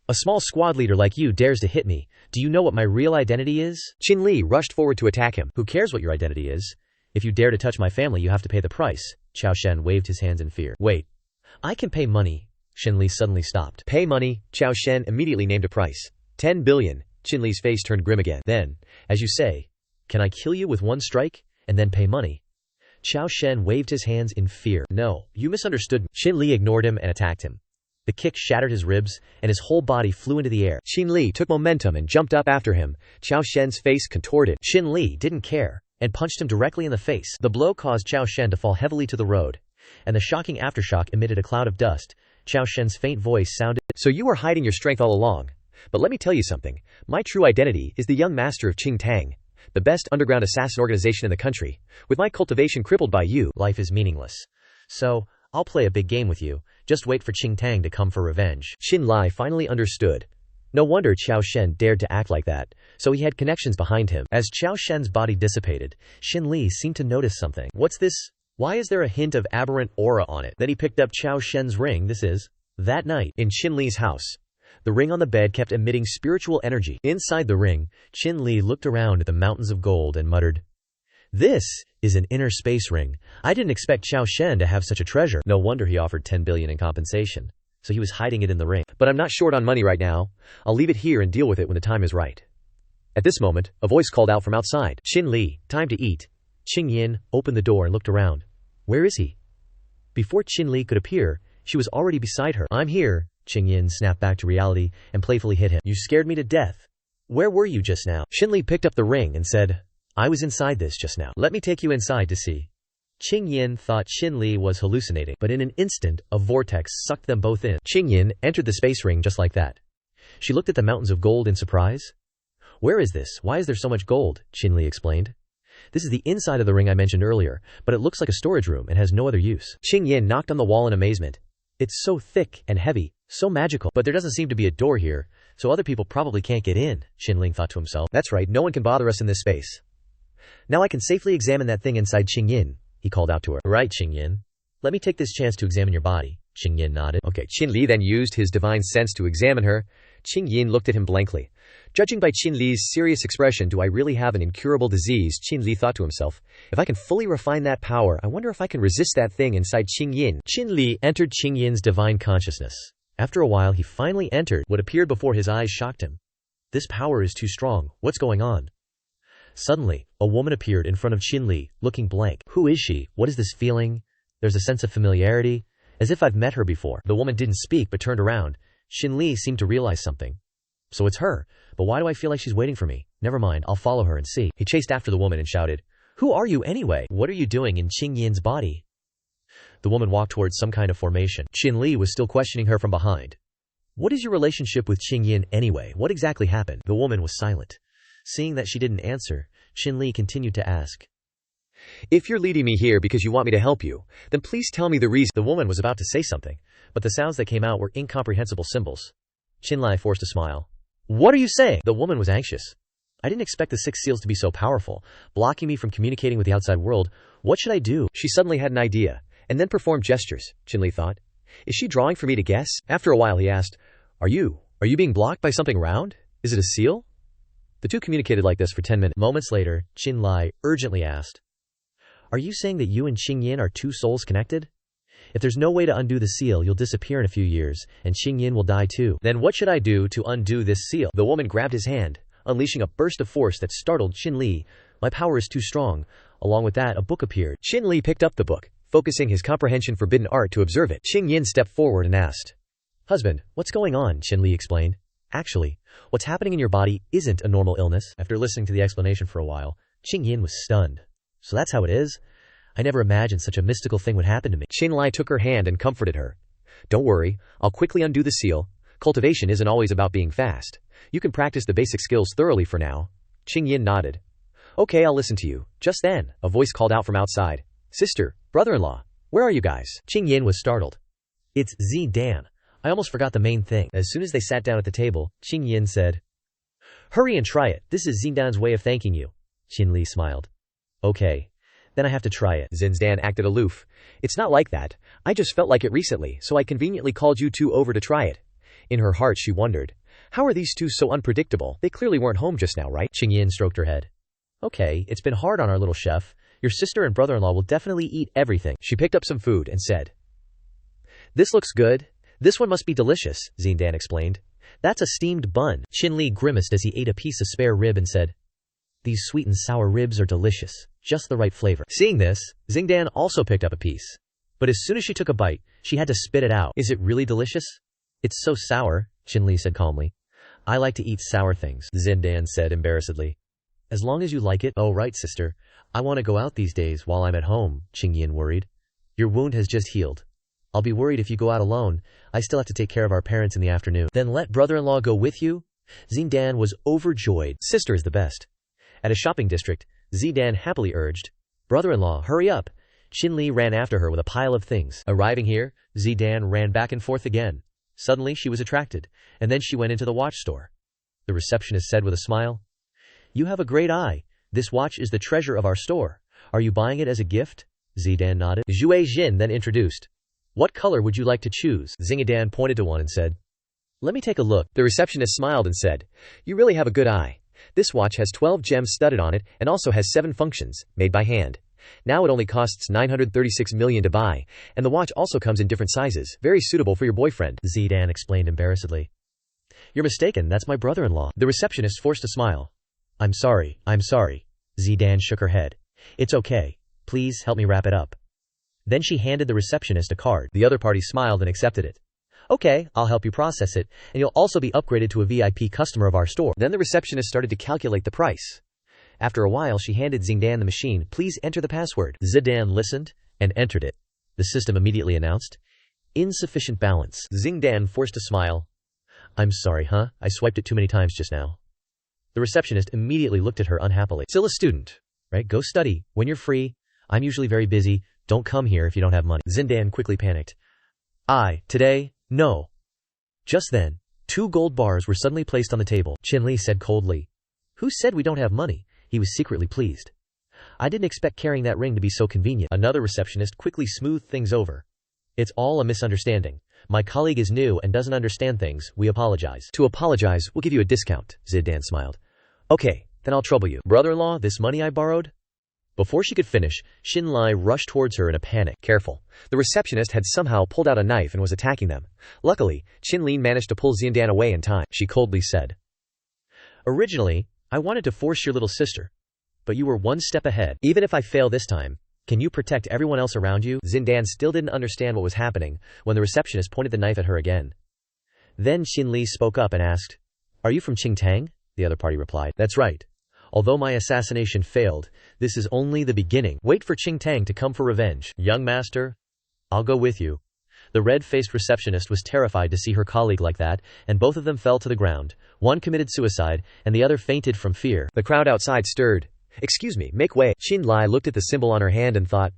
Speaker 1: A small squad leader like you dares to hit me. Do you know what my real identity is? Shinli rushed forward to attack him.
Speaker 2: Who cares what your identity is? If you dare to touch my family, you have to pay the price. Chao Shen waved his hands in fear.
Speaker 1: Wait.
Speaker 2: I can pay money. Shinli suddenly stopped.
Speaker 1: Pay money? Chao Shen immediately named a price. 10 billion. Shinli's face turned grim again.
Speaker 2: Then, as you say, can I kill you with one strike, and then pay money? Chao Shen waved his hands in fear. No, you misunderstood me. Shinli ignored him and attacked him. The kick shattered his ribs, and his whole body flew into the air.
Speaker 1: Shinli took momentum and jumped up after him. Chao Shen's face contorted.
Speaker 2: Shinli didn't care, and punched him directly in the face. The blow caused Chao Shen to fall heavily to the road, and the shocking aftershock emitted a cloud of dust. Chao Shen's faint voice sounded.
Speaker 1: So you were hiding your strength all along. But let me tell you something. My true identity is the young master of Qing Tang, the best underground assassin organization in the country. With my cultivation crippled by you,
Speaker 2: life is meaningless. So, I'll play a big game with you. Just wait for Qing Tang to come for revenge.
Speaker 1: Shinli finally understood. No wonder Chao Shen dared to act like that, so he had connections behind him.
Speaker 2: As Chao Shen's body dissipated, Shinli seemed to notice something. What's this? Why is there a hint of aberrant aura on it? Then he picked up Chao Shen's ring. That night,
Speaker 1: in Shinli's house. The ring on the bed kept emitting spiritual energy.
Speaker 2: Inside the ring, Shinli looked around at the mountains of gold and muttered, This is an inner space ring. I didn't expect Chao Shen to have such a treasure. No wonder he offered 10 billion in compensation. So he was hiding it in the ring.
Speaker 1: But I'm not short on money right now. I'll leave it here and deal with it when the time is right. At this moment, a voice called out from outside.
Speaker 2: Shinli, time to eat. Qingyin opened the door and looked around. Where is he? Before Shinli could appear, she was already beside her. I'm here. Qingyin snapped back to reality and playfully hit him. You scared me to death. Where were you just now?
Speaker 1: Shinli picked up the ring and said,
Speaker 2: I was inside this just now. Let me take you inside to see. Qingyin thought Shinli was hallucinating, but in an instant, a vortex sucked them both in. Qingyin entered the space ring just like that. She looked at the mountains of gold in surprise. Where is this? Why is there so much gold? Shinli explained. This is the inside of the ring I mentioned earlier, but it looks like a storage room and has no other use.
Speaker 1: Qingyin knocked on the wall in amazement.
Speaker 2: It's so thick and heavy, so magical, but there doesn't seem to be a door here, so other people probably can't get in, Shinli thought to himself.
Speaker 1: That's right, no one can bother us in this space. Now I can safely examine that thing inside Qingyin, he called out to her.
Speaker 2: Right, Qingyin. Let me take this chance to examine your body. Qingyin nodded.
Speaker 1: Okay, Shinli then used his divine sense to examine her. Qingyin looked at him blankly. Judging by Shinli's serious expression, do I really have an incurable disease? Shinli thought to himself. If I can fully refine that power, I wonder if I can resist that thing inside Qingyin.
Speaker 2: Shinli entered Qingyin's divine consciousness. After a while, he finally entered. What appeared before his eyes shocked him. This power is too strong. What's going on? Suddenly, a woman appeared in front of Shinli, looking blank. Who is she? What is this feeling? There's a sense of familiarity, as if I've met her before. The woman didn't speak but turned around. Shinli seemed to realize something. So it's her. But why do I feel like she's waiting for me? Never mind, I'll follow her and see. He chased after the woman and shouted, Who are you anyway? What are you doing in Qingyin's body? The woman walked towards some kind of formation. Shinli was still questioning her from behind. What is your relationship with Qingyin anyway? What exactly happened? The woman was silent. Seeing that she didn't answer, Shinli continued to ask.
Speaker 1: If you're leading me here because you want me to help you, then please tell me the reason.
Speaker 2: The woman was about to say something, but the sounds that came out were incomprehensible symbols. Shinli forced a smile. What are you saying? The woman was anxious. I didn't expect the 6 seals to be so powerful, blocking me from communicating with the outside world. What should I do?
Speaker 1: She suddenly had an idea, and then performed gestures, Shinli thought. Is she drawing for me to guess? After a while he asked, Are you being blocked by something round? Is it a seal? The two communicated like this for 10 minutes.
Speaker 2: Moments later, Shinli urgently asked, Are you saying that you and Xingyin are 2 souls connected? If there's no way to undo the seal, you'll disappear in a few years, and Xingyin will die too.
Speaker 1: Then what should I do to undo this seal? The woman grabbed his hand, unleashing a burst of force that startled Shinli. My power is too strong. Along with that, a book appeared. Shinli picked up the book, focusing his comprehension forbidden art to observe it. Xingyin stepped forward and asked,
Speaker 2: Husband, what's going on? Shinli explained. Actually, what's happening in your body isn't a normal illness. After listening to the explanation for a while, Xingyin was stunned. So that's how it is? I never imagined such a mystical thing would happen to me.
Speaker 1: Shinli took her hand and comforted her. Don't worry, I'll quickly undo the seal. Cultivation isn't always about being fast. You can practice the basic skills thoroughly for now. Xingyin nodded. Okay, I'll listen to you. Just then, a voice called out from outside. Sister, brother-in-law, where are you guys?
Speaker 2: Xingyin was startled. It's Jade. I almost forgot the main thing. As soon as they sat down at the table, Xingyin said, Hurry and try it. This is Jade's way of thanking you. Shinli smiled. Okay. Then I have to try it.
Speaker 1: Jade acted aloof. It's not like that. I just felt like it recently, so I conveniently called you two over to try it. In her heart she wondered, how are these two so unpredictable? They clearly weren't home just now, right?
Speaker 2: Xingyin stroked her head. Okay, it's been hard on our little chef. Your sister and brother-in-law will definitely eat everything.
Speaker 1: She picked up some food and said,
Speaker 2: This looks good. This one must be delicious, Jade explained. That's a steamed bun. Shinli grimaced as he ate a piece of spare rib and said, These sweet and sour ribs are delicious. Just the right flavor.
Speaker 1: Seeing this,
Speaker 2: Jade also picked up a piece. But as soon as she took a bite, she had to spit it out. Is it really delicious? It's so sour, Shinli said calmly. I like to eat sour things, Jade said embarrassedly. As long as you like it. Oh right, sister. I want to go out these days while I'm at home, Xingyin worried. Your wound has just healed. I'll be worried if you go out alone. I still have to take care of our parents in the afternoon. Then let brother-in-law go with you? Jade was overjoyed. Sister is the best. At a shopping district, Jade happily urged, Brother-in-law, hurry up. Shinli ran after her with a pile of things. Arriving here, Jade ran back and forth again. Suddenly she was attracted, and then she went into the watch store. The receptionist said with a smile, You have a great eye. This watch is the treasure of our store. Are you buying it as a gift? Jade nodded. Zhue Jin then introduced, What color would you like to choose? Jade pointed to one and said, Let me take a look.
Speaker 1: The receptionist smiled and said, You really have a good eye. This watch has 12 gems studded on it and also has 7 functions, made by hand. Now it only costs 936 million to buy, and the watch also comes in different sizes, very suitable for your boyfriend,
Speaker 2: Jade explained embarrassedly. You're mistaken, that's my brother-in-law. The receptionist forced a smile. I'm sorry. Jade shook her head. It's okay. Please help me wrap it up. Then she handed the receptionist a card. The other party smiled and accepted it. Okay, I'll help you process it, and you'll also be upgraded to a VIP customer of our store.
Speaker 1: Then the receptionist started to calculate the price. After a while she handed Jade the machine. Please enter the password.
Speaker 2: Jade listened and entered it. The system immediately announced, Insufficient balance.
Speaker 1: Jade forced a smile.
Speaker 2: I'm sorry, I swiped it too many times just now. The receptionist immediately looked at her unhappily.
Speaker 1: Still a student,
Speaker 2: right? Go study. When you're free. I'm usually very busy. Don't come here if you don't have money.
Speaker 1: Jade quickly panicked.
Speaker 2: Today? No. Just then, 2 gold bars were suddenly placed on the table. Shinli said coldly, Who said we don't have money? He was secretly pleased. I didn't expect carrying that ring to be so convenient. Another receptionist quickly smoothed things over. It's all a misunderstanding. My colleague is new and doesn't understand things. We apologize.
Speaker 1: To apologize, we'll give you a discount, Jade smiled. Okay, then I'll trouble you. Brother-in-law, this money I borrowed?
Speaker 2: Before she could finish, Shinli rushed towards her in a panic.
Speaker 1: Careful. The receptionist had somehow pulled out a knife and was attacking them. Luckily, Shinli managed to pull Jade away in time. She coldly said,
Speaker 2: Originally, I wanted to force your little sister, but you were one step ahead. Even if I fail this time, can you protect everyone else around you?
Speaker 1: Jade still didn't understand what was happening when the receptionist pointed the knife at her again.
Speaker 2: Then Shinli spoke up and asked, Are you from Qingtang? The other party replied, That's right. Although my assassination failed, this is only the beginning. Wait for Qingtang to come for revenge. Young master, I'll go with you. The red-faced receptionist was terrified to see her colleague like that, and both of them fell to the ground. One committed suicide, and the other fainted from fear.
Speaker 1: The crowd outside stirred. Excuse me, make way. Shinli looked at the symbol on her hand and thought,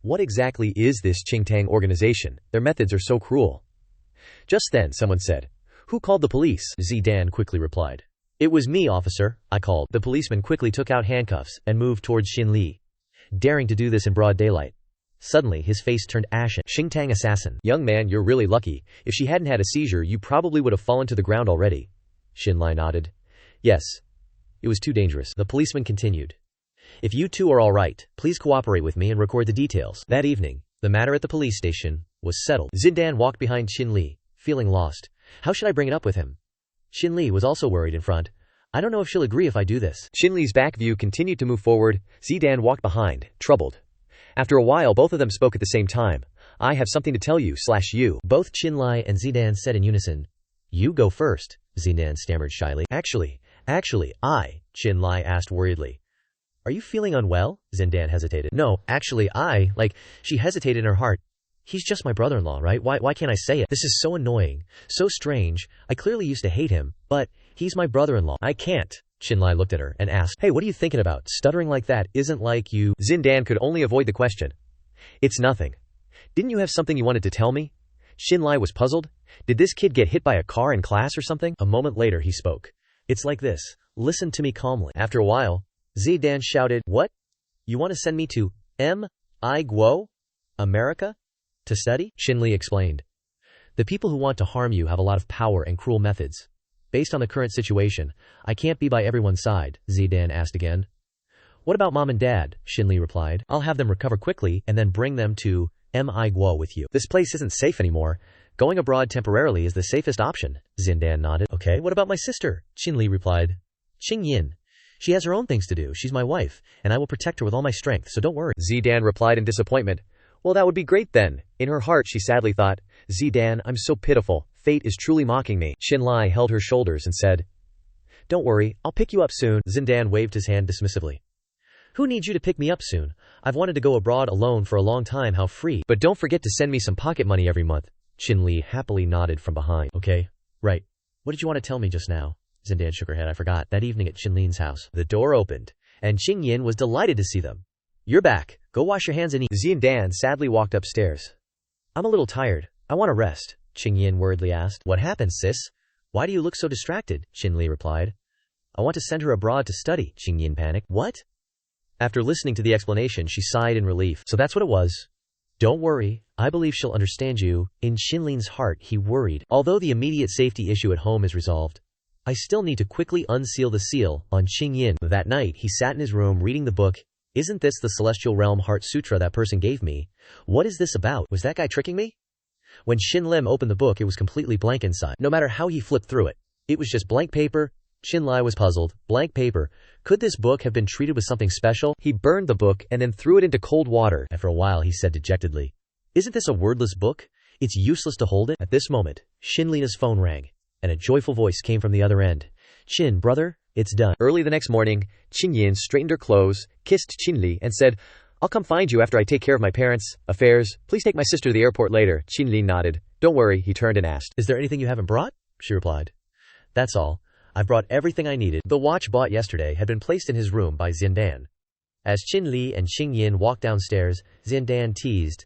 Speaker 1: what exactly is this Qingtang organization? Their methods are so cruel. Just then, someone said, who called the police?
Speaker 2: Zidan quickly replied. It was me, officer, I called. The policeman quickly took out handcuffs and moved towards Shinli, daring to do this in broad daylight. Suddenly, his face turned ashen. Qingtang assassin.
Speaker 1: Young man, you're really lucky. If she hadn't had a seizure, you probably would have fallen to the ground already. Shinli nodded. Yes. It was too dangerous.
Speaker 2: The policeman continued. If you two are all right, please cooperate with me and record the details. That evening, the matter at the police station was settled. Zidan walked behind Shinli, feeling lost. How should I bring it up with him? Shinli was also worried in front. I don't know if she'll agree if I do this.
Speaker 1: Shinli's back view continued to move forward. Zidan walked behind, troubled. After a while, both of them spoke at the same time. I have something to tell you/you.
Speaker 2: Both Shinli and Zidan said in unison. You go first, Zidan stammered shyly. Actually, I, Shinli asked worriedly. Are you feeling unwell? Zidan hesitated. No, actually, she hesitated in her heart. He's just my brother-in-law, right? Why can't I say it? This is so annoying, so strange. I clearly used to hate him, but he's my brother-in-law. I can't. Shinli looked at her and asked, hey, what are you thinking about? Stuttering like that isn't like you.
Speaker 1: Zidan could only avoid the question. It's nothing. Didn't you have something you wanted to tell me? Shinli was puzzled. Did this kid get hit by a car in class or something?
Speaker 2: A moment later he spoke. It's like this. Listen to me calmly. After a while, Zidan shouted, what? You want to send me to M.I.Guo? America? To study? Shinli explained. The people who want to harm you have a lot of power and cruel methods. Based on the current situation, I can't be by everyone's side, Zidan asked again. What about mom and dad? Shinli replied. I'll have them recover quickly and then bring them to M.I.Guo with you.
Speaker 1: This place isn't safe anymore. Going abroad temporarily is the safest option.
Speaker 2: Zidan nodded. Okay, what about my sister? Shinli replied. Qingyin. She has her own things to do. She's my wife, and I will protect her with all my strength, so don't worry.
Speaker 1: Zidan replied in disappointment. Well, that would be great then. In her heart, she sadly thought, Zidan, I'm so pitiful. Fate is truly mocking me. Shinli held her shoulders and said, don't worry, I'll pick you up soon.
Speaker 2: Zidan waved his hand dismissively. Who needs you to pick me up soon? I've wanted to go abroad alone for a long time. How free.
Speaker 1: But don't forget to send me some pocket money every month.
Speaker 2: Shinli happily nodded from behind. Okay, right. What did you want to tell me just now? Zidan shook her head. I forgot. That evening at Shinlin's house. The door opened, and Qingyin was delighted to see them. You're back. Go wash your hands and eat.
Speaker 1: Zidan sadly walked upstairs.
Speaker 2: I'm a little tired. I want to rest, Qingyin worriedly asked. What happened, sis? Why do you look so distracted? Shinli replied. I want to send her abroad to study, Qingyin panicked. What? After listening to the explanation, she sighed in relief. So that's what it was. Don't worry. I believe she'll understand you. In Shinlin's heart, he worried. Although the immediate safety issue at home is resolved, I still need to quickly unseal the seal on Qingyin. That night, he sat in his room reading the book. Isn't this the Celestial Realm Heart Sutra that person gave me? What is this about? Was that guy tricking me? When Shinlim opened the book, it was completely blank inside. No matter how he flipped through it, it was just blank paper. Shinli was puzzled. Blank paper. Could this book have been treated with something special? He burned the book and then threw it into cold water. After a while, he said dejectedly, Isn't this a wordless book? It's useless to hold it. At this moment, Shinli's phone rang, and a joyful voice came from the other end. Chin, brother, it's done.
Speaker 1: Early the next morning, Qingyin straightened her clothes, kissed Shinli, and said, I'll come find you after I take care of my parents' affairs. Please take my sister to the airport later. Shinli nodded. Don't worry, he turned and asked.
Speaker 2: Is there anything you haven't brought? She replied. That's all. I've brought everything I needed. The watch bought yesterday had been placed in his room by Zindan. As Shinli and Qingyin walked downstairs, Zindan teased.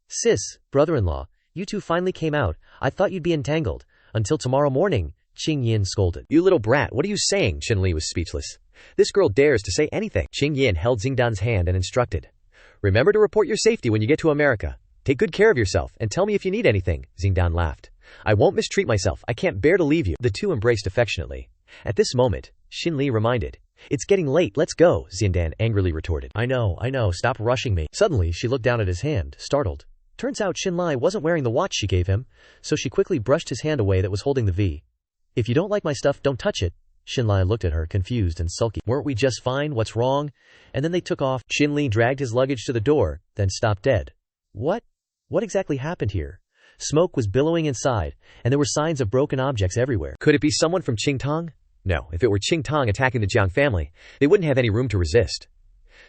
Speaker 2: Sis, brother-in-law, you two finally came out. I thought you'd be entangled. Until tomorrow morning, Qingyin scolded.
Speaker 1: You little brat, what are you saying? Shinli was speechless. This girl dares to say anything. Qingyin held Zindan's hand and instructed. Remember to report your safety when you get to America. Take good care of yourself and tell me if you need anything. Zindan laughed. I won't mistreat myself. I can't bear to leave you. The two embraced affectionately. At this moment, Shinli reminded. It's getting late. Let's go. Zindan angrily retorted.
Speaker 2: I know. Stop rushing me. Suddenly, she looked down at his hand, startled. Turns out Shinli wasn't wearing the watch she gave him, so she quickly brushed his hand away that was holding the V. If you don't like my stuff, don't touch it. Shinli looked at her, confused and sulky. Weren't we just fine? What's wrong? And then they took off. Shinli dragged his luggage to the door, then stopped dead. What? What exactly happened here? Smoke was billowing inside, and there were signs of broken objects everywhere.
Speaker 1: Could it be someone from Qingtang? No, if it were Qingtang attacking the Jang family, they wouldn't have any room to resist.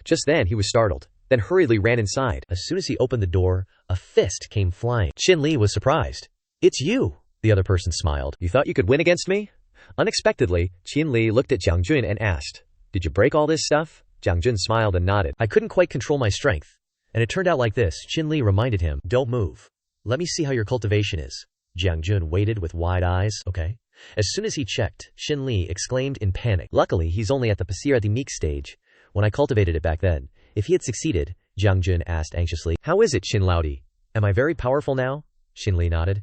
Speaker 1: Just then he was startled, then hurriedly ran inside.
Speaker 2: As soon as he opened the door, a fist came flying. Shinli was surprised. It's you, the other person smiled.
Speaker 1: You thought you could win against me? Unexpectedly, Shinli looked at Jiang Jun and asked, Did you break all this stuff? Jiang Jun smiled and nodded.
Speaker 2: I couldn't quite control my strength. And it turned out like this. Shinli reminded him, don't move. Let me see how your cultivation is. Jiang Jun waited with wide eyes. Okay. As soon as he checked, Shinli exclaimed in panic. Luckily, he's only at the pasir at the meek stage. When I cultivated it back then. If he had succeeded, Jiang Jun asked anxiously.
Speaker 1: How is it, Shin Laodi? Am I very powerful now?
Speaker 2: Shinli nodded.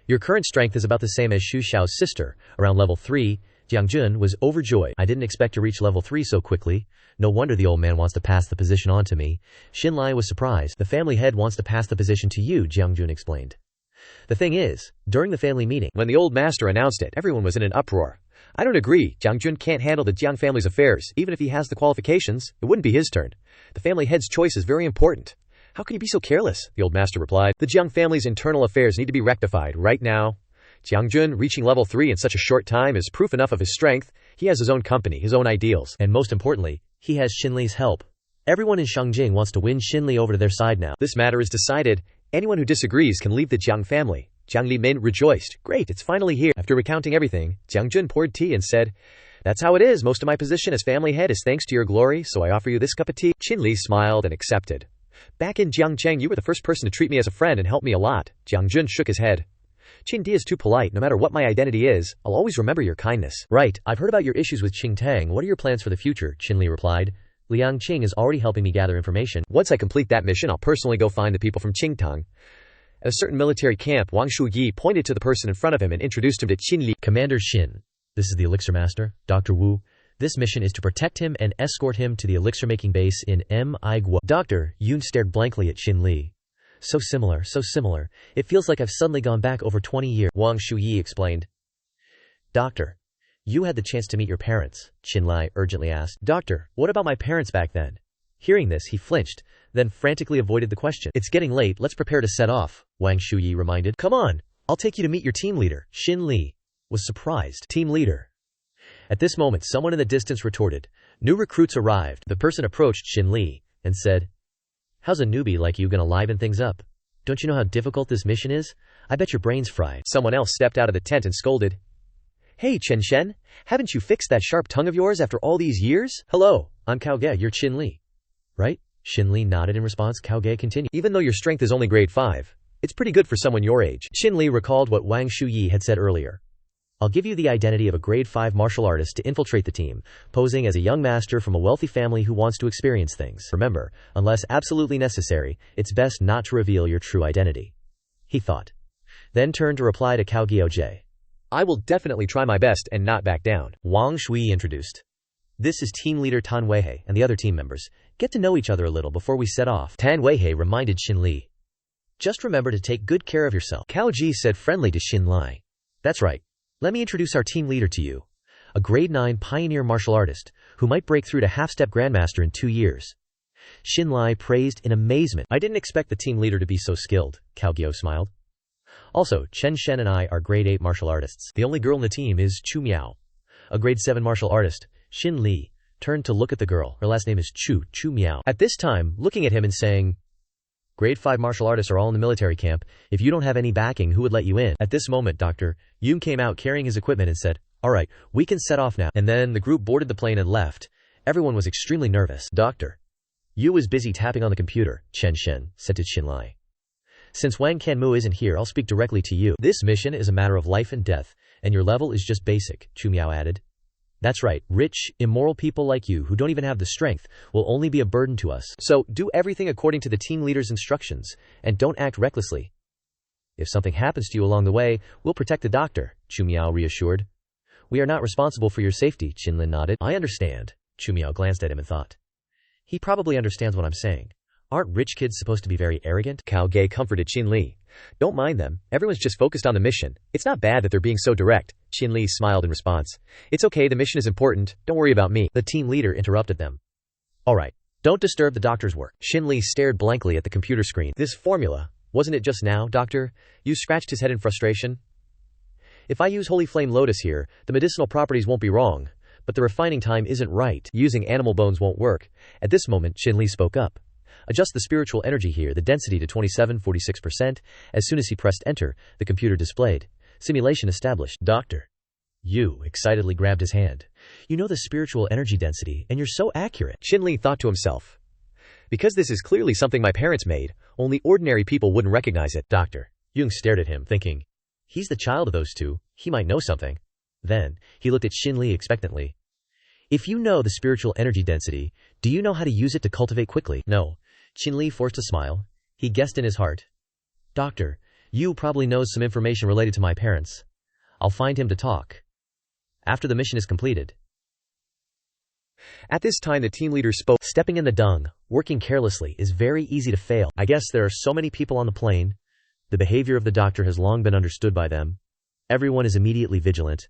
Speaker 2: Your current strength is about the same as Xu Xiao's sister, around level 3. Jiang Jun was overjoyed. I didn't expect to reach level 3 so quickly. No wonder the old man wants to pass the position on to me. Shinli was surprised. The family head wants to pass the position to you, Jiang Jun explained. The thing is, during the family meeting,
Speaker 1: when the old master announced it, everyone was in an uproar. I don't agree. Jiang Jun can't handle the Jiang family's affairs. Even if he has the qualifications, it wouldn't be his turn. The family head's choice is very important. How can you be so careless? The old master replied. The Jiang family's internal affairs need to be rectified right now. Jiang Jun reaching level 3 in such a short time is proof enough of his strength. He has his own company, his own ideals.
Speaker 2: And most importantly, he has Shinli's help. Everyone in Shangjing wants to win Shinli over to their side now.
Speaker 1: This matter is decided. Anyone who disagrees can leave the Jiang family. Jiang Limin rejoiced. Great, it's finally here. After recounting everything, Jiang Jun poured tea and said, that's how it is. Most of my position as family head is thanks to your glory, so I offer you this cup of tea. Shinli smiled and accepted. Back in Jiangcheng, you were the first person to treat me as a friend and help me a lot. Jiang Jun shook his head. Qingdi is too polite. No matter what my identity is, I'll always remember your kindness.
Speaker 2: Right, I've heard about your issues with Qingtang. What are your plans for the future? Shinli replied. Liang Qing is already helping me gather information.
Speaker 1: Once I complete that mission, I'll personally go find the people from Qingtang. At a certain military camp, Wang Shuyi pointed to the person in front of him and introduced him to Qinli.
Speaker 2: Commander Shin. This is the Elixir Master, Dr. Wu. This mission is to protect him and escort him to the elixir-making base in M'Igua. Dr. Yun stared blankly at Shinli. So similar, so similar. It feels like I've suddenly gone back over 20 years, Wang Shuyi explained. Doctor, you had the chance to meet your parents, Shinli urgently asked. Doctor, what about my parents back then? Hearing this, he flinched, then frantically avoided the question. It's getting late, let's prepare to set off, Wang Shuyi reminded. Come on, I'll take you to meet your team leader. Shinli was surprised. Team leader. At this moment, someone in the distance retorted. New recruits arrived. The person approached Shinli and said, how's a newbie like you gonna liven things up? Don't you know how difficult this mission is? I bet your brain's fried.
Speaker 1: Someone else stepped out of the tent and scolded. Hey, Chen Shen, haven't you fixed that sharp tongue of yours after all these years?
Speaker 2: Hello, I'm Cao Ge, you're Shinli. Right? Shinli nodded in response. Cao Ge continued.
Speaker 1: Even though your strength is only grade 5, it's pretty good for someone your age.
Speaker 2: Shinli recalled what Wang Shuyi had said earlier. I'll give you the identity of a grade 5 martial artist to infiltrate the team, posing as a young master from a wealthy family who wants to experience things. Remember, unless absolutely necessary, it's best not to reveal your true identity. He thought. Then turned to reply to Cao Geoje.
Speaker 1: I will definitely try my best and not back down.
Speaker 2: Wang Shui introduced. This is team leader Tan Weihei and the other team members. Get to know each other a little before we set off. Tan Weihei reminded Shinli. Just remember to take good care of yourself. Cao Ji said friendly to Shinli. That's right. Let me introduce our team leader to you. A grade 9 pioneer martial artist, who might break through to half-step grandmaster in 2 years. Shinli praised in amazement. I didn't expect the team leader to be so skilled, Cao Gyo smiled. Also, Chen Shen and I are grade 8 martial artists. The only girl in the team is Chu Miao. A grade 7 martial artist, Shin Li, turned to look at the girl. Her last name is Chu Miao. At this time, looking at him and saying, Grade 5 martial artists are all in the military camp. If you don't have any backing, who would let you in? At this moment, Dr. Yun came out carrying his equipment and said, Alright, we can set off now. And then the group boarded the plane and left. Everyone was extremely nervous. Dr. Yu was busy tapping on the computer, Chen Shen said to Shinli. Since Wang Kanmu isn't here, I'll speak directly to you. This mission is a matter of life and death, and your level is just basic, Chu Miao added. That's right, rich, immoral people like you who don't even have the strength will only be a burden to us. So, do everything according to the team leader's instructions, and don't act recklessly. If something happens to you along the way, we'll protect the doctor, Chu Miao reassured. We are not responsible for your safety, Qinlin nodded. I understand, Chu Miao glanced at him and thought. He probably understands what I'm saying. Aren't rich kids supposed to be very arrogant?
Speaker 1: Cao Ge comforted Qinli. Don't mind them, everyone's just focused on the mission. It's not bad that they're being so direct. Qinli smiled in response. It's okay, the mission is important, don't worry about me.
Speaker 2: The team leader interrupted them. Alright, don't disturb the doctor's work.
Speaker 1: Qinli stared blankly at the computer screen. This formula, wasn't it just now, doctor? Yu scratched his head in frustration. If I use Holy Flame Lotus here, the medicinal properties won't be wrong, but the refining time isn't right. Using animal bones won't work. At this moment, Qinli spoke up. Adjust the spiritual energy here, the density to 27-46%. As soon as he pressed enter, the computer displayed. Simulation established. Dr.
Speaker 2: Yu excitedly grabbed his hand. You know the spiritual energy density, and you're so accurate.
Speaker 1: Shinli thought to himself. Because this is clearly something my parents made, only ordinary people wouldn't recognize it.
Speaker 2: Doctor. Jung stared at him, thinking, he's the child of those two, he might know something. Then, he looked at Shinli expectantly. If you know the spiritual energy density, do you know how to use it to cultivate quickly? No. Shinli forced a smile. He guessed in his heart. Doctor, Yu probably knows some information related to my parents. I'll find him to talk. After the mission is completed.
Speaker 1: At this time the team leader spoke.
Speaker 2: Stepping in the dung, working carelessly, is very easy to fail. I guess there are so many people on the plane. The behavior of the doctor has long been understood by them. Everyone is immediately vigilant.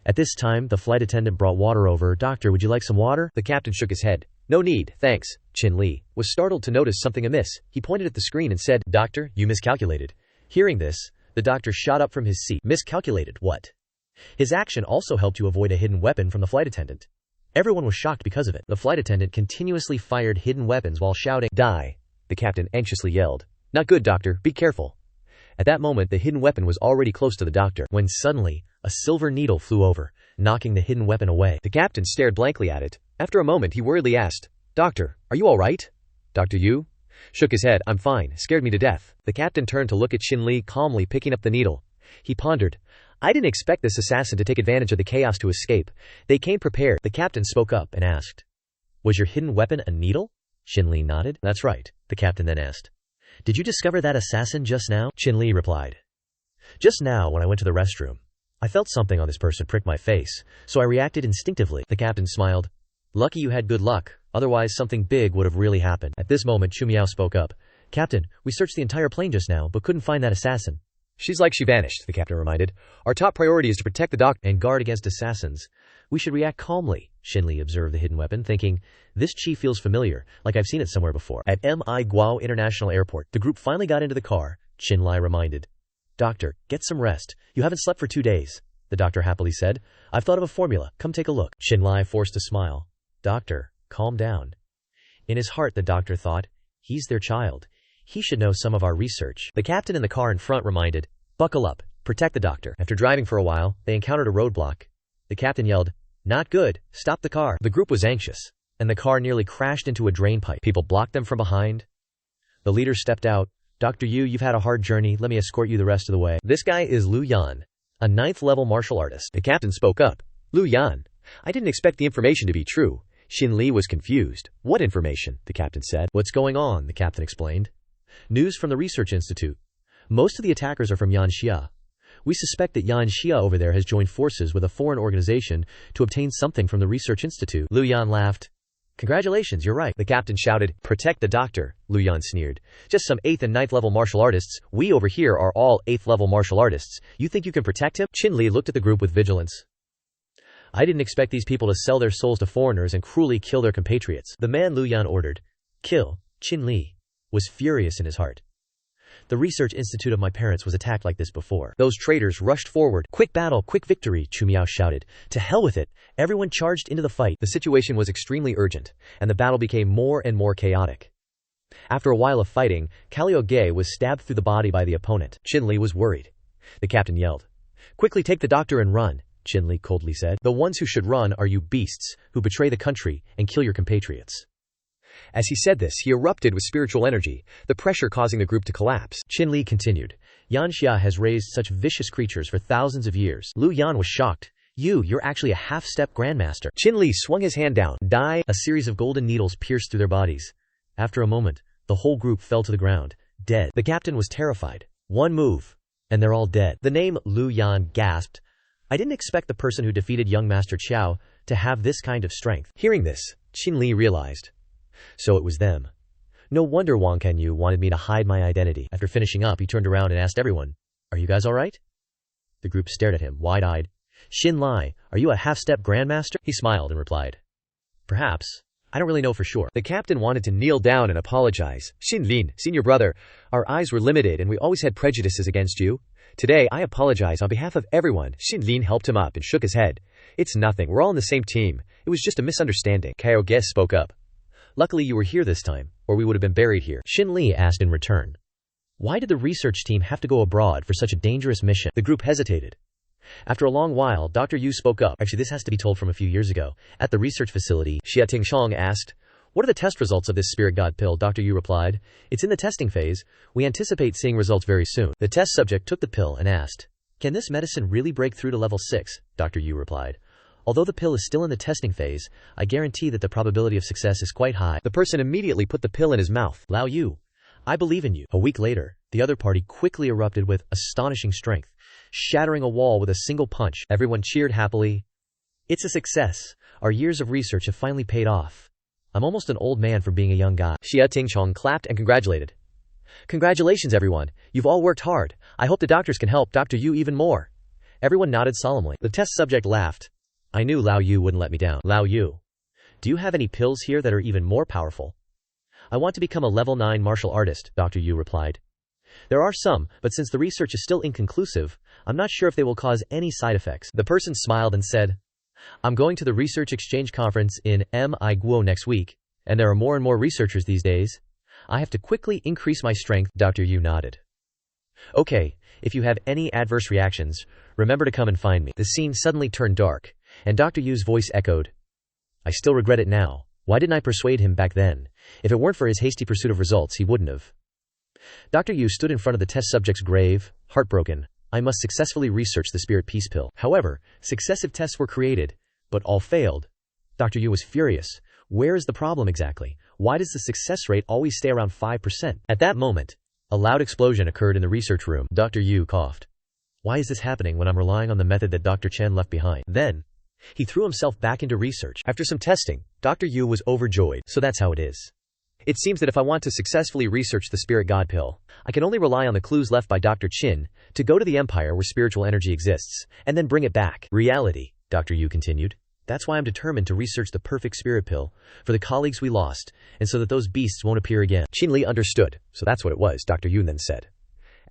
Speaker 2: At this time, the flight attendant brought water over. Doctor, would you like some water?
Speaker 1: The captain shook his head. No need, thanks. Shinli was startled to notice something amiss. He pointed at the screen and said, Doctor, you miscalculated. Hearing this, the doctor shot up from his seat. Miscalculated what? His action also helped you avoid a hidden weapon from the flight attendant. Everyone was shocked because of it. The flight attendant continuously fired hidden weapons while shouting, Die! The captain anxiously yelled. Not good, doctor, be careful. At that moment, the hidden weapon was already close to the doctor, when suddenly, a silver needle flew over, knocking the hidden weapon away. The captain stared blankly at it. After a moment, he worriedly asked, Doctor, are you all right? Dr. Yu shook his head. I'm fine. Scared me to death. The captain turned to look at Shinli, calmly picking up the needle. He pondered. I didn't expect this assassin to take advantage of the chaos to escape. They came prepared. The captain spoke up and asked, Was your hidden weapon a needle? Shinli nodded. That's right. The captain then asked, Did you discover that assassin just now? Shinli replied, Just now when I went to the restroom. I felt something on this person prick my face, so I reacted instinctively. The captain smiled. Lucky you had good luck, otherwise something big would have really happened. At this moment Chumiao spoke up. Captain, we searched the entire plane just now, but couldn't find that assassin. She's like she vanished, the captain reminded. Our top priority is to protect the doctor
Speaker 2: and guard against assassins. We should react calmly. Shinli observed the hidden weapon, thinking, This chi feels familiar, like I've seen it somewhere before. At Mi Guao International Airport, the group finally got into the car. Shinli reminded. Doctor, get some rest. You haven't slept for 2 days. The doctor happily said. I've thought of a formula. Come take a look. Shinli forced a smile. Doctor, calm down. In his heart the doctor thought, he's their child. He should know some of our research. The captain in the car in front reminded, Buckle up. Protect the doctor. After driving for a while, they encountered a roadblock. The captain yelled, Not good. Stop the car. The group was anxious, and the car nearly crashed into a drain pipe. People blocked them from behind. The leader stepped out. Dr. Yu, you've had a hard journey. Let me escort you the rest of the way. This guy is Lu Yan, a 9th-level martial artist.
Speaker 1: The captain spoke up. Lu Yan. I didn't expect the information to be true. Shinli was confused. What information? The captain said.
Speaker 2: What's going on? The captain explained. News from the research institute. Most of the attackers are from Yanxia. We suspect that Yanxia over there has joined forces with a foreign organization to obtain something from the research institute. Lu Yan laughed. Congratulations, you're right.
Speaker 1: The captain shouted. Protect the doctor. Lu Yan sneered. Just some 8th and 9th level martial artists. We over here are all 8th level martial artists. You think you can protect him? Shinli looked at the group with vigilance.
Speaker 2: I didn't expect these people to sell their souls to foreigners and cruelly kill their compatriots. The man Lu Yan ordered, Kill, Shinli, was furious in his heart. The research institute of my parents was attacked like this before. Those traitors rushed forward. Quick battle, quick victory, Chumiao shouted. To hell with it. Everyone charged into the fight.
Speaker 1: The situation was extremely urgent, and the battle became more and more chaotic. After a while of fighting, Kalio Ge was stabbed through the body by the opponent. Shinli was worried. The captain yelled, Quickly take the doctor and run. Shinli coldly said. The ones who should run are you beasts, who betray the country and kill your compatriots. As he said this, he erupted with spiritual energy, the pressure causing the group to collapse.
Speaker 2: Shinli continued. Yanxia has raised such vicious creatures for thousands of years. Lu Yan was shocked. You're actually a half-step grandmaster.
Speaker 1: Shinli swung his hand down. Die!
Speaker 2: A series of golden needles pierced through their bodies. After a moment, the whole group fell to the ground, dead. The captain was terrified. One move, and they're all dead. The name Lu Yan gasped. I didn't expect the person who defeated young Master Qiao to have this kind of strength.
Speaker 1: Hearing this, Shinli realized. So it was them. No wonder Wang Kanyu wanted me to hide my identity.
Speaker 2: After finishing up, he turned around and asked everyone, Are you guys alright? The group stared at him, wide-eyed. Shinli, are you a half-step grandmaster? He smiled and replied, Perhaps. I don't really know for sure.
Speaker 1: The captain wanted to kneel down and apologize. Shinlin, senior brother, our eyes were limited and we always had prejudices against you. Today, I apologize on behalf of everyone. Shinlin helped him up and shook his head. It's nothing. We're all on the same team. It was just a misunderstanding. Kaioge spoke up.
Speaker 2: Luckily you were here this time, or we would have been buried here. Shinli asked in return. Why did the research team have to go abroad for such a dangerous mission? The group hesitated. After a long while, Dr. Yu spoke up. Actually, this has to be told from a few years ago. At the research facility, Xia Tingshong asked, "What are the test results of this spirit god pill?" Dr. Yu replied, "It's in the testing phase. We anticipate seeing results very soon." The test subject took the pill and asked, "Can this medicine really break through to level 6? Dr. Yu replied, "Although the pill is still in the testing phase, I guarantee that the probability of success is quite high."
Speaker 1: The person immediately put the pill in his mouth.
Speaker 2: "Lao Yu, I believe in you." A week later, the other party quickly erupted with astonishing strength, shattering a wall with a single punch. Everyone cheered happily. "It's a success. Our years of research have finally paid off. I'm almost an old man from being a young guy."
Speaker 1: Xia Tingchong clapped and congratulated.
Speaker 2: "Congratulations, everyone. You've all worked hard. I hope the doctors can help Dr. Yu even more." Everyone nodded solemnly. The test subject laughed. "I knew Lao Yu wouldn't let me down." "Lao Yu, do you have any pills here that are even more powerful?" "I want to become a level 9 martial artist," Dr. Yu replied. "There are some, but since the research is still inconclusive, I'm not sure if they will cause any side effects." The person smiled and said, "I'm going to the research exchange conference in Mi Guo next week, and there are more and more researchers these days. I have to quickly increase my strength." Dr. Yu nodded. "Okay, if you have any adverse reactions, remember to come and find me." The scene suddenly turned dark, and Dr. Yu's voice echoed, "I still regret it now. Why didn't I persuade him back then? If it weren't for his hasty pursuit of results, he wouldn't have." Dr. Yu stood in front of the test subject's grave, heartbroken. "I must successfully research the spirit peace pill." However, successive tests were created, but all failed. Dr. Yu was furious. Where is the problem exactly? Why does the success rate always stay around 5%? At that moment, a loud explosion occurred in the research room. Dr. Yu coughed. "Why is this happening when I'm relying on the method that Dr. Chen left behind?" Then, he threw himself back into research. After some testing, Dr. Yu was overjoyed. "So that's how it is. It seems that if I want to successfully research the spirit god pill, I can only rely on the clues left by Dr. Qin to go to the empire where spiritual energy exists, and then bring it back. Reality," Dr. Yu continued. "That's why I'm determined to research the perfect spirit pill, for the colleagues we lost, and so that those beasts won't appear again."
Speaker 1: Shinli understood. "So that's what it was," Dr. Yu then said.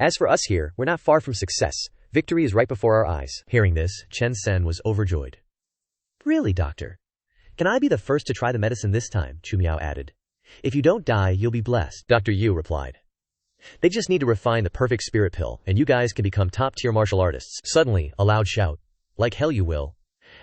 Speaker 1: "As for us here, we're not far from success. Victory is right before our eyes."
Speaker 2: Hearing this, Chen Sen was overjoyed. "Really, doctor? Can I be the first to try the medicine this time?" Chu Miao added. "If you don't die, you'll be blessed." Dr. Yu replied. "They just need to refine the perfect spirit pill, and you guys can become top-tier martial artists." Suddenly, a loud shout. "Like hell you will."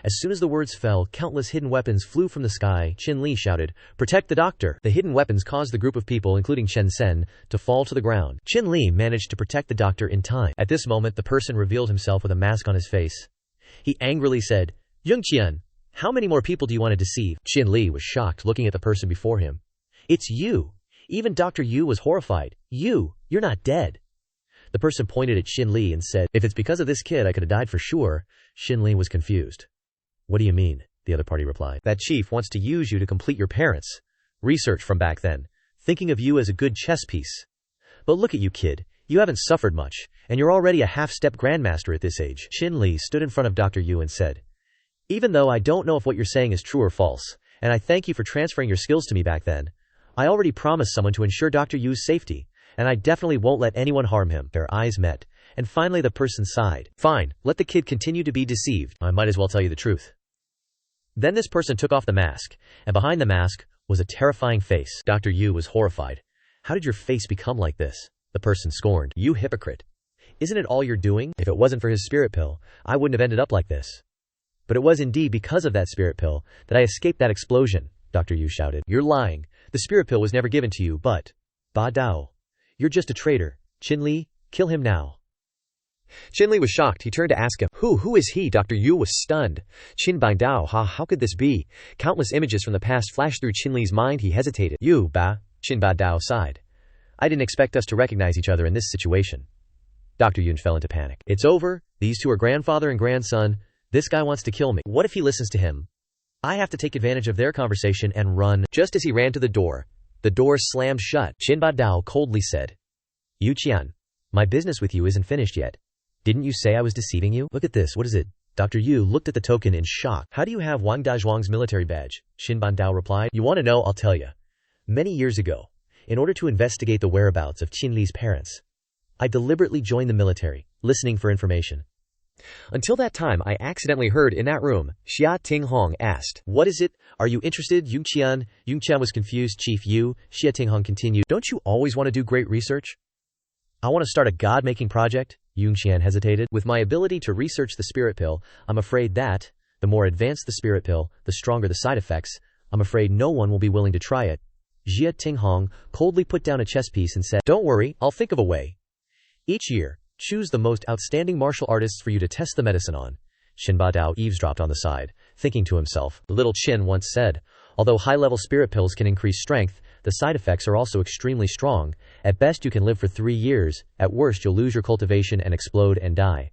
Speaker 2: As soon as the words fell, countless hidden weapons flew from the sky. Qin shouted, "Protect the doctor!" The hidden weapons caused the group of people, including Chen Sen, to fall to the ground. Qin managed to protect the doctor in time. At this moment, the person revealed himself with a mask on his face. He angrily said, "Yungqian, how many more people do you want to deceive?" Qin was shocked, looking at the person before him. "It's you!" Even Dr. Yu was horrified. You're not dead." The person pointed at Qin and said, "If it's because of this kid, I could have died for sure." Qin was confused. "What do you mean?" the other party replied. "That chief wants to use you to complete your parents' research from back then, thinking of you as a good chess piece. But look at you, kid. You haven't suffered much, and you're already a half-step grandmaster at this age." Qin stood in front of Dr. Yu and said, "Even though I don't know if what you're saying is true or false, and I thank you for transferring your skills to me back then, I already promised someone to ensure Dr. Yu's safety, and I definitely won't let anyone harm him." Their eyes met, and finally the person sighed. "Fine, let the kid continue to be deceived. I might as well tell you the truth." Then this person took off the mask, and behind the mask was a terrifying face. Dr. Yu was horrified. "How did your face become like this?" The person scorned. "You hypocrite. Isn't it all you're doing? If it wasn't for his spirit pill, I wouldn't have ended up like this." "But it was indeed because of that spirit pill that I escaped that explosion," Dr. Yu shouted. "You're lying. The spirit pill was never given to you, but Ba Dao, you're just a traitor. Qin, kill him now."
Speaker 1: Qin was shocked. He turned to ask him, Who is he?" Dr. Yu was stunned. "Qin Bai Dao, how could this be?" Countless images from the past flashed through Qin's mind. He hesitated. "You, Ba," Qin Ba Dao sighed. "I didn't expect us to recognize each other in this situation." Dr. Yun fell into panic. "It's over. These two are grandfather and grandson. This guy wants to kill me. What if he listens to him? I have to take advantage of their conversation and run." Just as he ran to the door slammed shut. Qin Ba Dao coldly said, "Yu Qian, my business with you isn't finished yet. Didn't you say I was deceiving you? Look at this, what is it?" Dr. Yu looked at the token in shock. "How do you have Wang Dazhuang's military badge?" Qin Ban Dao replied. "You want to know? I'll tell you. Many years ago, in order to investigate the whereabouts of Qin's parents, I deliberately joined the military, listening for information. Until that time, I accidentally heard in that room, Xia Tinghong asked, 'What is it? Are you interested?' Yungqian was confused. Chief Yu, Xia Tinghong continued, 'Don't you always want to do great research?'
Speaker 2: I want to start a god-making project. Yunqian hesitated. With my ability to research the spirit pill, I'm afraid that, the more advanced the spirit pill, the stronger the side effects. I'm afraid no one will be willing to try it. Jia Tinghong coldly put down a chess piece and said, "Don't worry, I'll think of a way. Each year, choose the most outstanding martial artists for you to test the medicine on." Xinba Dao eavesdropped on the side, thinking to himself, Little Qin once said, although high-level spirit pills can increase strength, the side effects are also extremely strong. At best you can live for 3 years, at worst you'll lose your cultivation and explode and die.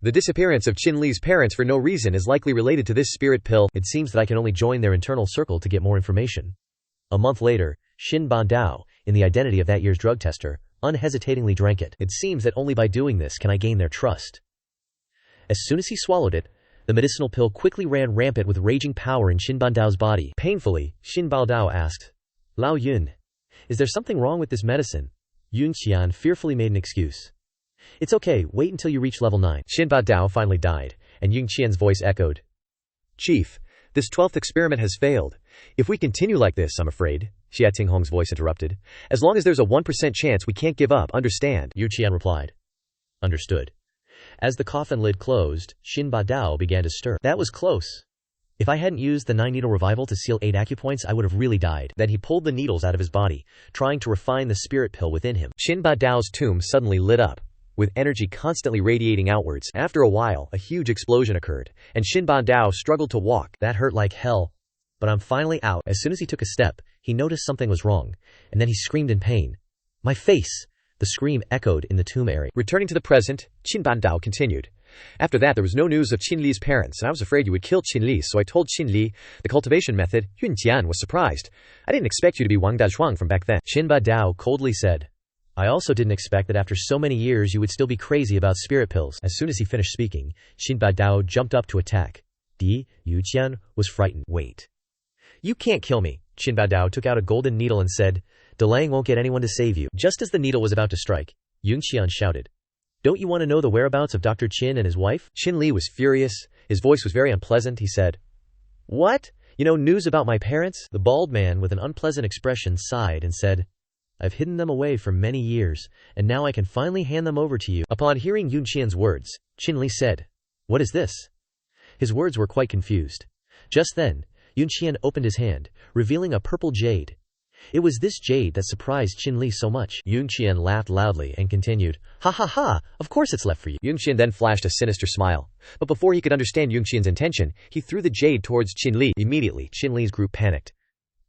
Speaker 1: The disappearance of Shinli's parents for no reason is likely related to this spirit pill.
Speaker 2: It seems that I can only join their internal circle to get more information. A month later, Xinba Dao, in the identity of that year's drug tester, unhesitatingly drank it. It seems that only by doing this can I gain their trust. As soon as he swallowed it, the medicinal pill quickly ran rampant with raging power in Xinba Dao's body. Painfully, Xinba Dao asked, Lao Yun, is there something wrong with this medicine? Yun Qian fearfully made an excuse. It's okay, wait until you reach level 9.
Speaker 1: Xinba Dao finally died, and Yun Qian's voice echoed. Chief, this 12th experiment has failed. If we continue like this, I'm afraid, Xia Tinghong's voice interrupted. As long as there's a 1% chance, we can't give up, understand?
Speaker 2: Yu Qian replied. Understood. As the coffin lid closed, Xinba Dao began to stir. That was close. If I hadn't used the 9-needle revival to seal 8 acupoints, I would have really died. Then he pulled the needles out of his body, trying to refine the spirit pill within him.
Speaker 1: Xinba Dao's tomb suddenly lit up, with energy constantly radiating outwards. After a while, a huge explosion occurred, and Xinba Dao struggled to walk.
Speaker 2: That hurt like hell. But I'm finally out. As soon as he took a step, he noticed something was wrong, and then he screamed in pain. My face! The scream echoed in the tomb area.
Speaker 1: Returning to the present, Xinba Dao continued. After that, there was no news of Qinli's parents, and I was afraid you would kill Qinli, so I told Qinli the cultivation method. Yun Jian was surprised. I didn't expect you to be Wang Dazhuang from back then.
Speaker 2: Xinba Dao coldly said. I also didn't expect that after so many years you would still be crazy about spirit pills. As soon as he finished speaking, Xinba Dao jumped up to attack. Yu Qian was frightened. Wait. You can't kill me. Xinba Dao took out a golden needle and said, delaying won't get anyone to save you. Just as the needle was about to strike, Yun Qian shouted. Don't you want to know the whereabouts of Dr. Qin and his wife?
Speaker 1: Xinli was furious. His voice was very unpleasant. He said, What? You know news about my parents?
Speaker 2: The bald man with an unpleasant expression sighed and said, I've hidden them away for many years, and now I can finally hand them over to you. Upon hearing Yun Qian's words, Qinli said, What is this? His words were quite confused. Just then, Yun Qian opened his hand, revealing a purple jade. It was this jade that surprised Qinli so much. Yun Qian laughed loudly and continued, Ha ha ha, of course it's left for you.
Speaker 1: Yun Qian then flashed a sinister smile. But before he could understand Yun Qian's intention, he threw the jade towards Qinli. Immediately, Qinli's group panicked.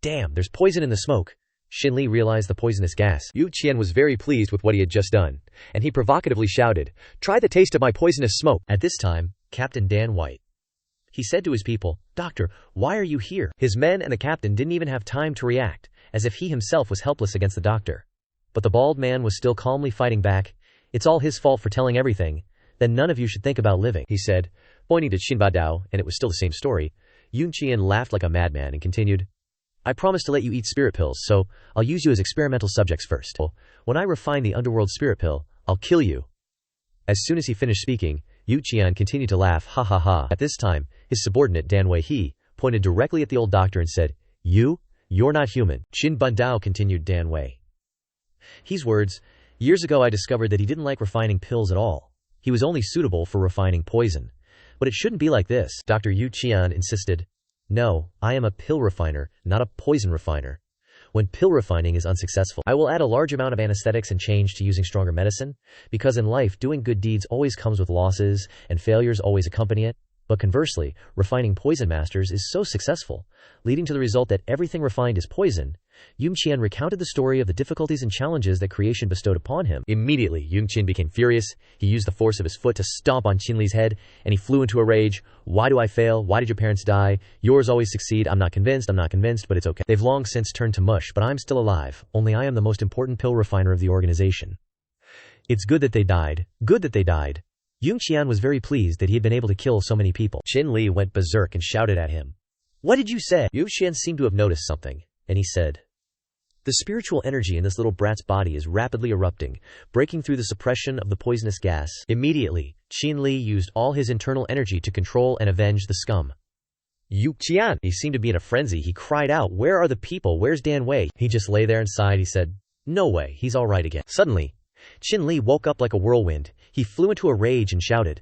Speaker 2: Damn, there's poison in the smoke. Shinli realized the poisonous gas.
Speaker 1: Yu Qian was very pleased with what he had just done, and he provocatively shouted, Try the taste of my poisonous smoke.
Speaker 2: At this time, Captain Dan White. He said to his people, Doctor, why are you here? His men and the captain didn't even have time to react, as if he himself was helpless against the doctor. But the bald man was still calmly fighting back. It's all his fault for telling everything. Then none of you should think about living, he said, pointing to Xinba Dao, and it was still the same story. Yun Qian laughed like a madman and continued, I promised to let you eat spirit pills, so I'll use you as experimental subjects first. When I refine the underworld spirit pill, I'll kill you. As soon as he finished speaking, Yu Qian continued to laugh, ha ha ha. At this time, his subordinate Dan Wei He pointed directly at the old doctor and said, You're not human. Xinba Dao, continued Dan Wei He's words, years ago I discovered that he didn't like refining pills at all. He was only suitable for refining poison. But it shouldn't be like this, Dr. Yu Qian insisted. No, I am a pill refiner, not a poison refiner. When pill refining is unsuccessful, I will add a large amount of anesthetics and change to using stronger medicine, because in life doing good deeds always comes with losses, and failures always accompany it. But conversely, refining poison masters is so successful, leading to the result that everything refined is poison. Yun Qian recounted the story of the difficulties and challenges that creation bestowed upon him. Immediately, Yun Qian became furious. He used the force of his foot to stomp on Qinli's head, and he flew into a rage. Why do I fail? Why did your parents die? Yours always succeed. I'm not convinced, but it's okay. They've long since turned to mush, but I'm still alive. Only I am the most important pill refiner of the organization. It's good that they died. Good that they died. Yun Qian was very pleased that he had been able to kill so many people. Qinli went berserk and shouted at him. What did you say? Yun Qian seemed to have noticed something, and he said, The spiritual energy in this little brat's body is rapidly erupting, breaking through the suppression of the poisonous gas. Immediately, Qinli used all his internal energy to control and avenge the scum. Yu Qian! He seemed to be in a frenzy. He cried out, Where are the people? Where's Dan Wei? He just lay there and sighed. He said, No way, he's all right again. Suddenly, Shinli woke up like a whirlwind. He flew into a rage and shouted,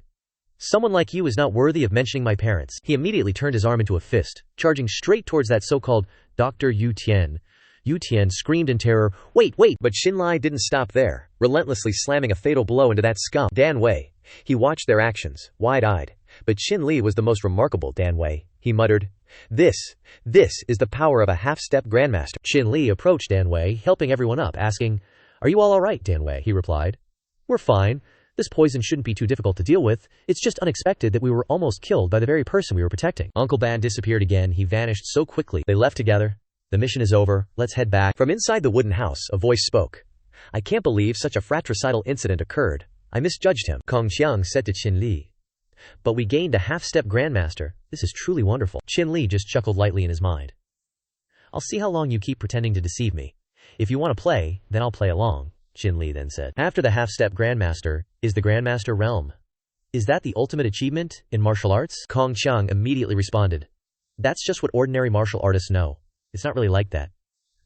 Speaker 2: "Someone like you is not worthy of mentioning my parents." He immediately turned his arm into a fist, charging straight towards that so-called Dr. Yu Tian. Yu Tian screamed in terror, "Wait, wait!"
Speaker 1: But Shinli didn't stop there, relentlessly slamming a fatal blow into that scum, Dan Wei. He watched their actions, wide-eyed. But Shinli was the most remarkable, Dan Wei. He muttered, This is the power of a half-step grandmaster."
Speaker 2: Shinli approached Dan Wei, helping everyone up, asking, "Are you all right, Dan Wei?" He replied, "We're fine. This poison shouldn't be too difficult to deal with. It's just unexpected that we were almost killed by the very person we were protecting." Uncle Ban disappeared again. He vanished so quickly. They left together. "The mission is over. Let's head back."
Speaker 1: From inside the wooden house, a voice spoke. "I can't believe such a fratricidal incident occurred. I misjudged him," Kong Qiang said to Shinli.
Speaker 2: "But we gained a half-step grandmaster. This is truly wonderful." Shinli just chuckled lightly in his mind. "I'll see how long you keep pretending to deceive me. If you want to play, then I'll play along," Shinli then said. "After the half-step grandmaster is the grandmaster realm. Is that the ultimate achievement in martial arts?" Kong Qiang immediately responded, "That's just what ordinary martial artists know. It's not really like that.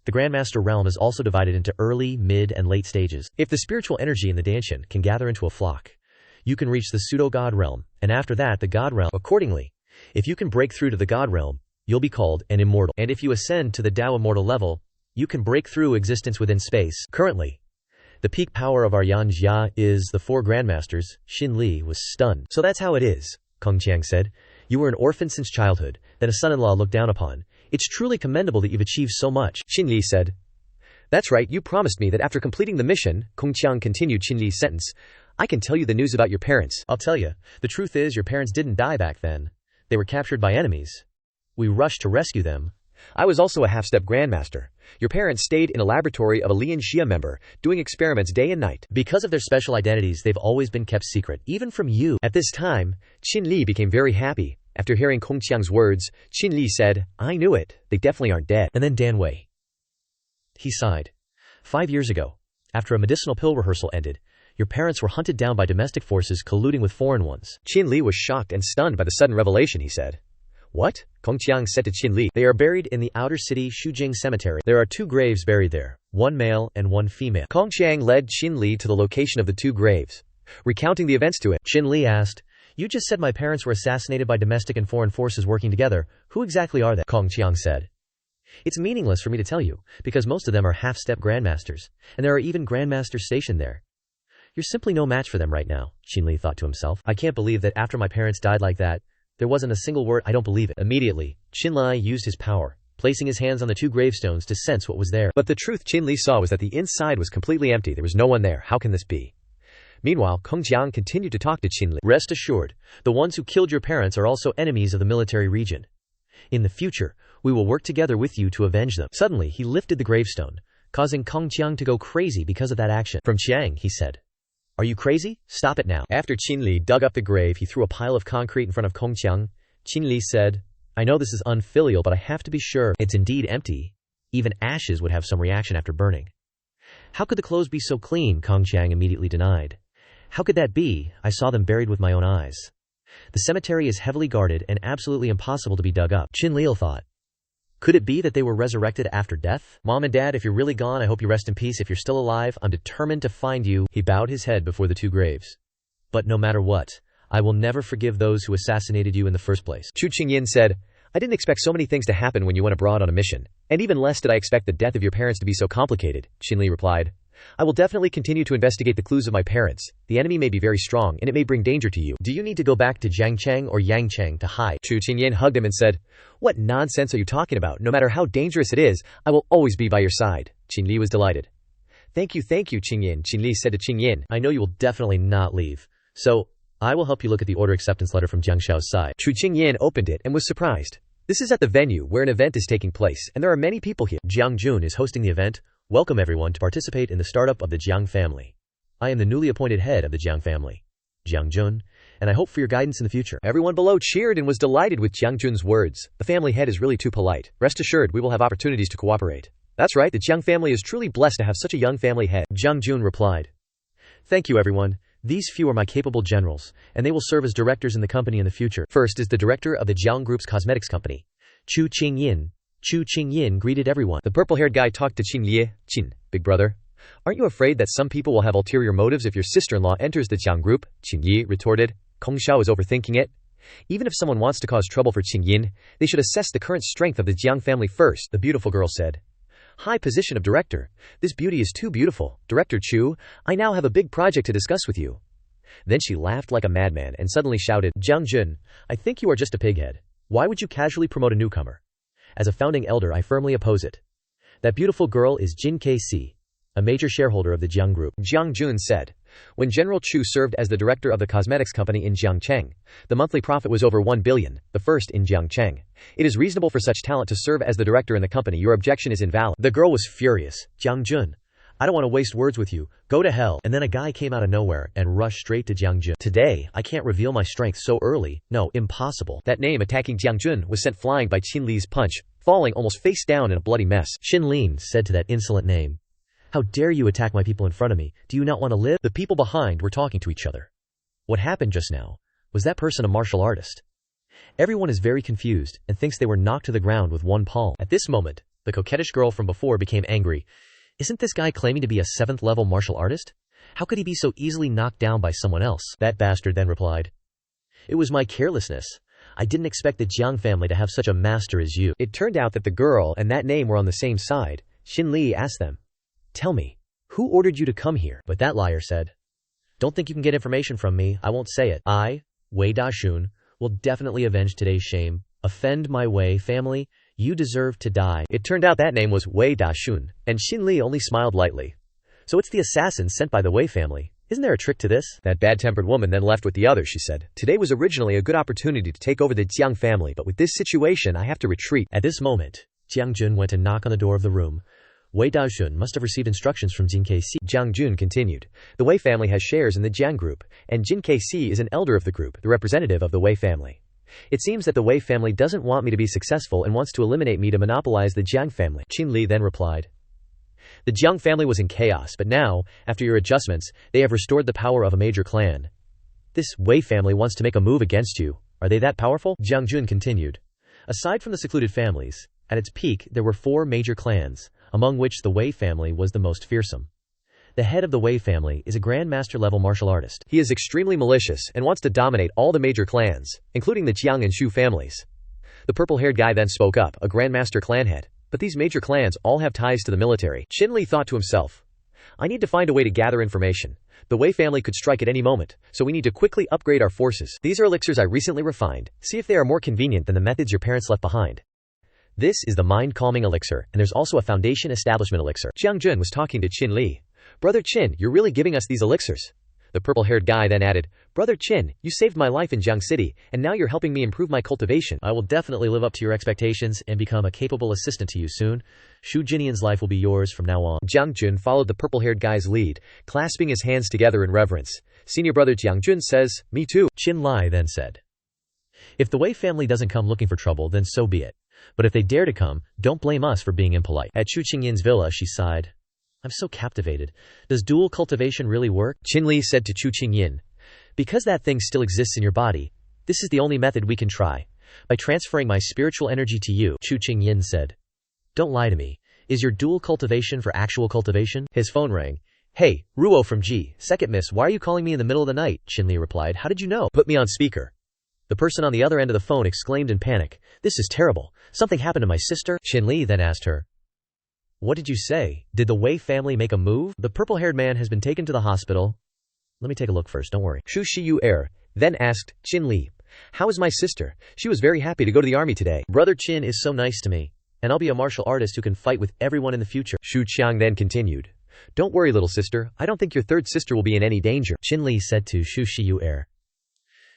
Speaker 2: The grandmaster realm is also divided into early, mid, and late stages. If the spiritual energy in the Danshin can gather into a flock, you can reach the pseudo-god realm, and after that the god realm. Accordingly, if you can break through to the god realm, you'll be called an immortal. And if you ascend to the Tao immortal level, you can break through existence within space. Currently, the peak power of our Yanjia is the 4 grandmasters." Shinli was stunned. "So that's how it is," Kong Qiang said. "You were an orphan since childhood, then a son-in-law looked down upon. It's truly commendable that you've achieved so much."
Speaker 1: Shinli said. "That's right, you promised me that after completing the mission," Kong Qiang continued Shinli's sentence, "I can tell you the news about your parents."
Speaker 2: "I'll tell you. The truth is your parents didn't die back then. They were captured by enemies. We rushed to rescue them."
Speaker 1: "I was also a half-step grandmaster. Your parents stayed in a laboratory of a Lian Xia member, doing experiments day and night.
Speaker 2: Because of their special identities, they've always been kept secret, even from you."
Speaker 1: At this time, Shinli became very happy. After hearing Kong Qiang's words, Shinli said, "I knew it. They definitely aren't dead."
Speaker 2: And then Dan Wei. He sighed. 5 years ago, after a medicinal pill rehearsal ended, your parents were hunted down by domestic forces colluding with foreign ones.
Speaker 1: Shinli was shocked and stunned by the sudden revelation. He said, "What?" Kong Qiang said to Shinli,
Speaker 2: "They are buried in the outer city Shujing Cemetery. There are 2 graves buried there, 1 male and 1 female."
Speaker 1: Kong Qiang led Shinli to the location of the 2 graves. Recounting the events to him,
Speaker 2: Shinli asked, "You just said my parents were assassinated by domestic and foreign forces working together. Who exactly are they?" Kong Qiang said, "It's meaningless for me to tell you, because most of them are half-step grandmasters, and there are even grandmasters stationed there. You're simply no match for them right now," Shinli thought to himself. "I can't believe that after my parents died like that, there wasn't a single word. I don't believe it." Immediately, Shinli used his power, placing his hands on the 2 gravestones to sense what was there.
Speaker 1: But the truth Shinli saw was that the inside was completely empty. There was no one there. How can this be? Meanwhile, Kong Qiang continued to talk to Shinli.
Speaker 2: "Rest assured, the ones who killed your parents are also enemies of the military region. In the future, we will work together with you to avenge them." Suddenly, he lifted the gravestone, causing Kong Qiang to go crazy because of that action. "From Chiang," he said. "Are you crazy? Stop it now."
Speaker 1: After Shinli dug up the grave, he threw a pile of concrete in front of Kong Qiang. Shinli said, "I know this is unfilial, but I have to be sure it's indeed empty. Even ashes would have some reaction after burning." "How could the clothes be so clean?" Kong Qiang immediately denied. "How could that be? I saw them buried with my own eyes. The cemetery is heavily guarded and absolutely impossible to be dug up." Shinli thought, "Could it be that they were resurrected after death? Mom and Dad, if you're really gone, I hope you rest in peace. If you're still alive, I'm determined to find you." He bowed his head before the 2 graves. "But no matter what, I will never forgive those who assassinated you in the first place." Chu Qingyin said, "I didn't expect so many things to happen when you went abroad on a mission, and even less did I expect the death of your parents to be so complicated." Shinli replied, "I will definitely continue to investigate the clues of my parents. The enemy may be very strong, and it may bring danger to you. Do you need to go back to Jiangcheng or Yangcheng to hide?" Chu Qingyin hugged him and said, "What nonsense are you talking about? No matter how dangerous it is, I will always be by your side." Shinli was delighted. Thank you, Qingyin," Shinli said to Qingyin. "I know you will definitely not leave. So, I will help you look at the order acceptance letter from Jiang Shao's side." Chu Qingyin opened it and was surprised. This is at the venue where an event is taking place, and there are many people here. "Jiang Jun is hosting the event. Welcome everyone to participate in the startup of the Jiang family. I am the newly appointed head of the Jiang family, Jiang Jun, and I hope for your guidance in the future." Everyone below cheered and was delighted with Jiang Jun's words. The family head is really too polite. Rest assured, we will have opportunities to cooperate. That's right, the Jiang family is truly blessed to have such a young family head. Jiang Jun replied, "Thank you everyone. These few are my capable generals, and they will serve as directors in the company in the future." First is the director of the Jiang Group's cosmetics company, Chu Qingyin. Chu Qingyin greeted everyone. The purple-haired guy talked to Qin Big brother. Aren't you afraid that some people will have ulterior motives if your sister-in-law enters the Jiang group? Qingyi retorted. Kong Xiao is overthinking it. Even if someone wants to cause trouble for Qingyin, they should assess the current strength of the Jiang family first, the beautiful girl said. High position of director. This beauty is too beautiful. Director Chu, I now have a big project to discuss with you. Then she laughed like a madman and suddenly shouted, Jiang Jun, I think you are just a pighead. Why would you casually promote a newcomer? As a founding elder, I firmly oppose it. That beautiful girl is Jin Kc, a major shareholder of the Jiang group. Jiang Jun said. When General Chu served as the director of the cosmetics company in Jiangcheng, the monthly profit was over 1 billion, the first in Jiangcheng. It is reasonable for such talent to serve as the director in the company. Your objection is invalid. The girl was furious. Jiang Jun, I don't want to waste words with you. Go to hell. And then a guy came out of nowhere and rushed straight to Jiang Jun. Today, I can't reveal my strength so early. No, impossible. That name attacking Jiang Jun was sent flying by Qinli's punch, falling almost face down in a bloody mess. Shinli said to that insolent name, How dare you attack my people in front of me? Do you not want to live? The people behind were talking to each other. What happened just now? Was that person a martial artist? Everyone is very confused and thinks they were knocked to the ground with one palm. At this moment, the coquettish girl from before became angry. Isn't this guy claiming to be a 7th level martial artist? How could he be so easily knocked down by someone else? That bastard then replied. It was my carelessness. I didn't expect the Jiang family to have such a master as you. It turned out that the girl and that name were on the same side. Shinli asked them. Tell me, who ordered you to come here? But that liar said, Don't think you can get information from me. I won't say it. I, Wei Dashun, will definitely avenge today's shame. Offend my Wei family. You deserve to die. It turned out that name was Wei Dashun, and Shinli only smiled lightly. So it's the assassin sent by the Wei family. Isn't there a trick to this? That bad-tempered woman then left with the others, she said. Today was originally a good opportunity to take over the Jiang family, but with this situation, I have to retreat. At this moment, Jiang Jun went to knock on the door of the room. Wei Daojun must have received instructions from Jin Kc. Jiang Jun continued. The Wei family has shares in the Jiang group, and Jin Kc is an elder of the group, the representative of the Wei family. It seems that the Wei family doesn't want me to be successful and wants to eliminate me to monopolize the Jiang family. Qinli then replied. The Jiang family was in chaos, but now, after your adjustments, they have restored the power of a major clan. This Wei family wants to make a move against you. Are they that powerful? Jiang Jun continued. Aside from the secluded families, at its peak there were 4 major clans, among which the Wei family was the most fearsome. The head of the Wei family is a grandmaster level martial artist. He is extremely malicious and wants to dominate all the major clans, including the Jiang and Shu families. The purple-haired guy then spoke up, a grandmaster clan head. But these major clans all have ties to the military. Shinli thought to himself, I need to find a way to gather information. The Wei family could strike at any moment, so we need to quickly upgrade our forces. These are elixirs I recently refined. See if they are more convenient than the methods your parents left behind. This is the mind-calming elixir, and there's also a foundation establishment elixir. Jiang Jun was talking to Qin Li. Brother Qin, you're really giving us these elixirs. The purple-haired guy then added, Brother Qin, you saved my life in Jiang City, and now you're helping me improve my cultivation. I will definitely live up to your expectations and become a capable assistant to you soon. Shu Jinian's life will be yours from now on. Jiang Jun followed the purple-haired guy's lead, clasping his hands together in reverence. Senior brother Jiang Jun says, Me too. Qin Lai then said, If the Wei family doesn't come looking for trouble, then so be it. But if they dare to come, don't blame us for being impolite. At Chu Qingyin's villa, she sighed. I'm so captivated. Does dual cultivation really work? Qinli said to Chu Qingyin. Because that thing still exists in your body, this is the only method we can try. By transferring my spiritual energy to you, Chu Qingyin said. Don't lie to me. Is your dual cultivation for actual cultivation? His phone rang. Hey, Ruo from G. Second miss, why are you calling me in the middle of the night? Qinli replied. How did you know? Put me on speaker. The person on the other end of the phone exclaimed in panic. This is terrible. Something happened to my sister. Qinli then asked her. What did you say? Did the Wei family make a move? The purple-haired man has been taken to the hospital. Let me take a look first, don't worry. Shu Shiyu Heir then asked Qin Li, How is my sister? She was very happy to go to the army today. Brother Qin is so nice to me, and I'll be a martial artist who can fight with everyone in the future. Shu Qiang then continued. Don't worry, little sister. I don't think your third sister will be in any danger. Qin Li said to Shu Shiyu Heir.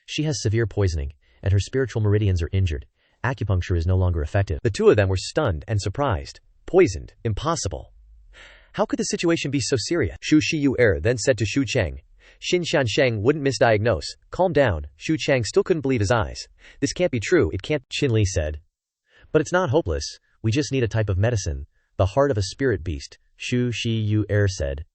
Speaker 1: She has severe poisoning, and her spiritual meridians are injured. Acupuncture is no longer effective. The two of them were stunned and surprised. Poisoned. Impossible. How could the situation be so serious? Shu Shiyu Heir then said to Shu Cheng. Xin Shansheng wouldn't misdiagnose. Calm down. Shu Cheng still couldn't believe his eyes. This can't be true. It can't, Qin Li said. But it's not hopeless. We just need a type of medicine. The heart of a spirit beast, Shu Shiyu Heir said.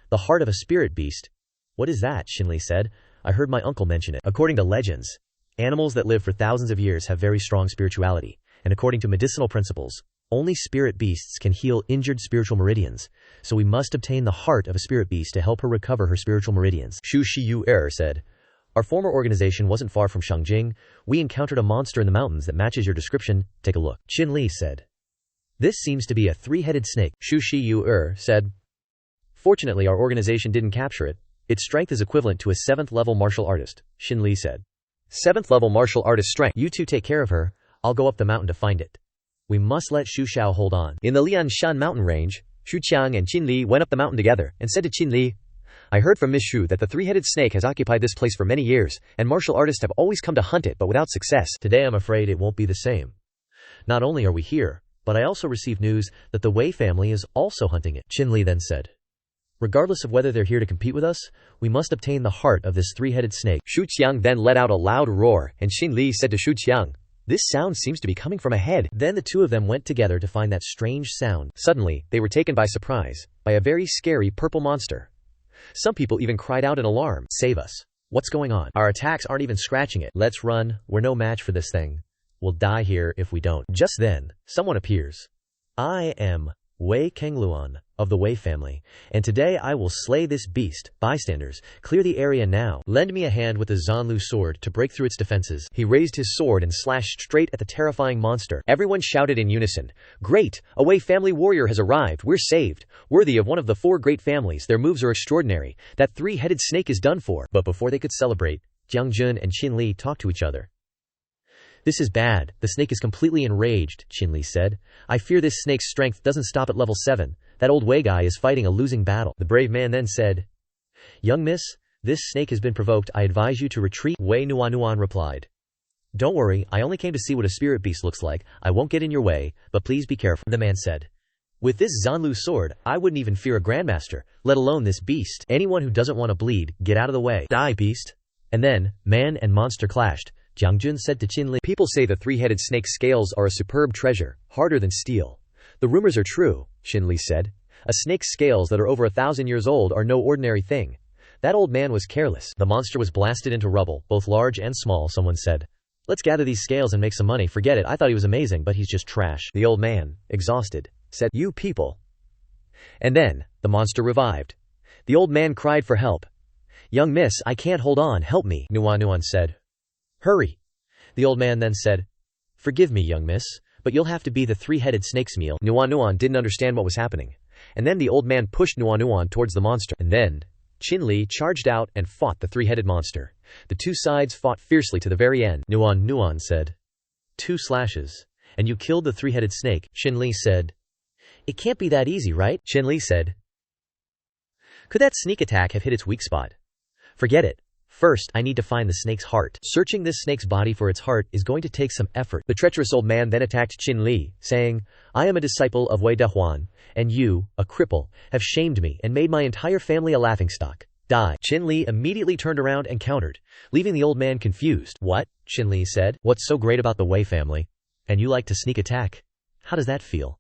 Speaker 1: The heart of a spirit beast? What is that? Qin Li said. I heard my uncle mention it. According to legends, animals that live for thousands of years have very strong spirituality, and according to medicinal principles,
Speaker 2: Only spirit beasts can heal injured spiritual meridians, so we must obtain the heart of a spirit beast to help her recover her spiritual meridians.
Speaker 1: Shu Shiyu Heir said, "Our former organization wasn't far from Shangjing. We encountered a monster in the mountains that matches your description. Take a look."
Speaker 2: Shinli said, "This seems to be a three-headed snake."
Speaker 1: Shu Shiyu Heir said, "Fortunately, our organization didn't capture it. Its strength is equivalent to a 7th-level martial artist," Shinli said. 7th-level martial artist strength.
Speaker 2: "You two take care of her. I'll go up the mountain to find it. We must let Xu Xiao hold on."
Speaker 1: In the Lianshan mountain range, Xu Qiang and Qin Li went up the mountain together and said to Qin Li, "I heard from Miss Xu that the three-headed snake has occupied this place for many years, and martial artists have always come to hunt it but without success.
Speaker 2: Today I'm afraid it won't be the same. Not only are we here, but I also received news that the Wei family is also hunting it." Qin Li then said, "Regardless of whether they're here to compete with us, we must obtain the heart of this three-headed snake."
Speaker 1: Xu Qiang then let out a loud roar, and Qin Li said to Xu Qiang, "This sound seems to be coming from ahead."
Speaker 2: Then the two of them went together to find that strange sound.
Speaker 1: Suddenly, they were taken by surprise by a very scary purple monster. Some people even cried out in alarm.
Speaker 2: "Save us. What's going on? Our attacks aren't even scratching it. Let's run. We're no match for this thing. We'll die here if we don't." Just then, someone appears. "I am Wei Kengluan of the Wei family, and today I will slay this beast. Bystanders, clear the area now. Lend me a hand with the Zanlu sword to break through its defenses."
Speaker 1: He raised his sword and slashed straight at the terrifying monster. Everyone shouted in unison, "Great! A Wei family warrior has arrived. We're saved. Worthy of one of the 4 great families. Their moves are extraordinary. That three-headed snake is done for."
Speaker 2: But before they could celebrate, Jiang Jun and Qin Li talked to each other. "This is bad. The snake is completely enraged," Qin Li said. "I fear this snake's strength doesn't stop at level 7. That old Wei guy is fighting a losing battle."
Speaker 1: The brave man then said,
Speaker 2: "Young miss, this snake has been provoked. I advise you to retreat."
Speaker 1: Wei Nuanuan replied,
Speaker 2: "Don't worry, I only came to see what a spirit beast looks like. I won't get in your way, but please be careful." The man said, "With this Zanlu sword, I wouldn't even fear a grandmaster, let alone this beast. Anyone who doesn't want to bleed, get out of the way. Die, beast." And then, man and monster clashed. Jiang Jun said to Qin Li,
Speaker 1: "People say the three-headed snake's scales are a superb treasure, harder than steel. The rumors are true," Qin Li said. "A snake's scales that are over 1,000 years old are no ordinary thing. That old man was careless."
Speaker 2: The monster was blasted into rubble, both large and small. Someone said, "Let's gather these scales and make some money. Forget it, I thought he was amazing, but he's just trash."
Speaker 1: The old man, exhausted, said, "You people." And then, the monster revived. The old man cried for help. "Young miss, I can't hold on, help me," Nuanuan said.
Speaker 2: "Hurry." The old man then said, "Forgive me, young miss, but you'll have to be the three-headed snake's meal."
Speaker 1: Nuanuan didn't understand what was happening. And then the old man pushed Nuanuan towards the monster. And then, Qin Li charged out and fought the three-headed monster. The two sides fought fiercely to the very end.
Speaker 2: Nuan said, "2 slashes, and you killed the three-headed snake." Qin Li said, "It can't be that easy, right?"
Speaker 1: Qin Li said,
Speaker 2: "Could that sneak attack have hit its weak spot?" "Forget it. First, I need to find the snake's heart. Searching this snake's body for its heart is going to take some effort."
Speaker 1: The treacherous old man then attacked Qin Li, saying, "I am a disciple of Wei Dehuan, and you, a cripple, have shamed me and made my entire family a laughingstock. Die." Qin Li immediately turned around and countered, leaving the old man confused.
Speaker 2: "What?" Qin Li said. "What's so great about the Wei family? And you like to sneak attack? How does that feel?"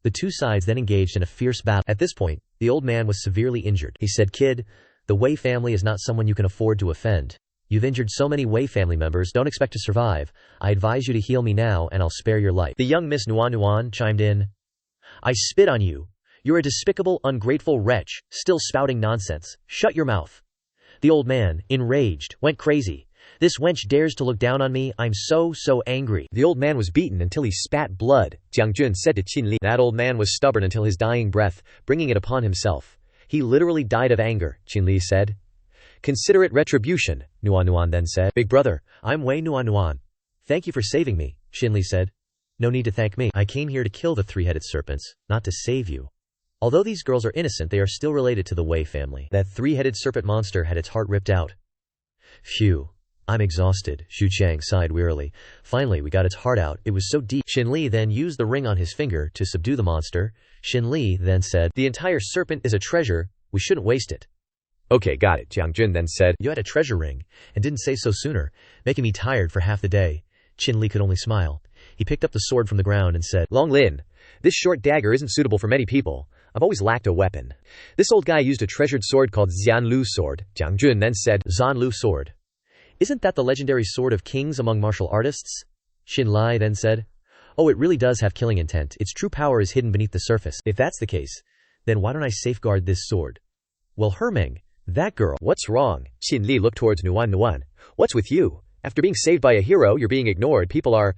Speaker 2: The two sides then engaged in a fierce battle. At this point, the old man was severely injured. He said, "Kid, the Wei family is not someone you can afford to offend. You've injured so many Wei family members, don't expect to survive. I advise you to heal me now and I'll spare your life."
Speaker 1: The young Miss Nuanuan chimed in,
Speaker 2: "I spit on you. You're a despicable, ungrateful wretch, still spouting nonsense. Shut your mouth." The old man, enraged, went crazy. "This wench dares to look down on me. I'm so angry."
Speaker 1: The old man was beaten until he spat blood. Jiang Jun said to Qin Li, "That old man was stubborn until his dying breath, bringing it upon himself. He literally died of anger," Qin Li said. "Consider it retribution," Nuanuan then said.
Speaker 2: "Big brother, I'm Wei Nuanuan. Thank you for saving me," Qin Li said. "No need to thank me. I came here to kill the three-headed serpents, not to save you. Although these girls are innocent, they are still related to the Wei family." That three-headed serpent monster had its heart ripped out. "Phew, I'm exhausted," Xu Qiang sighed wearily. "Finally, we got its heart out. It was so deep." Qin Li then used the ring on his finger to subdue the monster. Qin Li then said,
Speaker 1: "The entire serpent is a treasure. We shouldn't waste it." "Okay, got it," Jiang Jun then said.
Speaker 2: "You had a treasure ring, and didn't say so sooner, making me tired for half the day." Qin Li could only smile. He picked up the sword from the ground and said,
Speaker 1: "Long Lin, this short dagger isn't suitable for many people. I've always lacked a weapon. This old guy used a treasured sword called Xianlu sword." Jiang Jun then said,
Speaker 2: "Zanlu sword? Isn't that the legendary sword of kings among martial artists?" Qin Li then said, Oh, it really does have killing intent. Its true power is hidden beneath the surface. If that's the case, then why don't I safeguard this sword? Well, Hermeng, that girl.
Speaker 1: What's wrong? Shinli looked towards Nuan. What's with you? After being saved by a hero, you're being ignored. People are...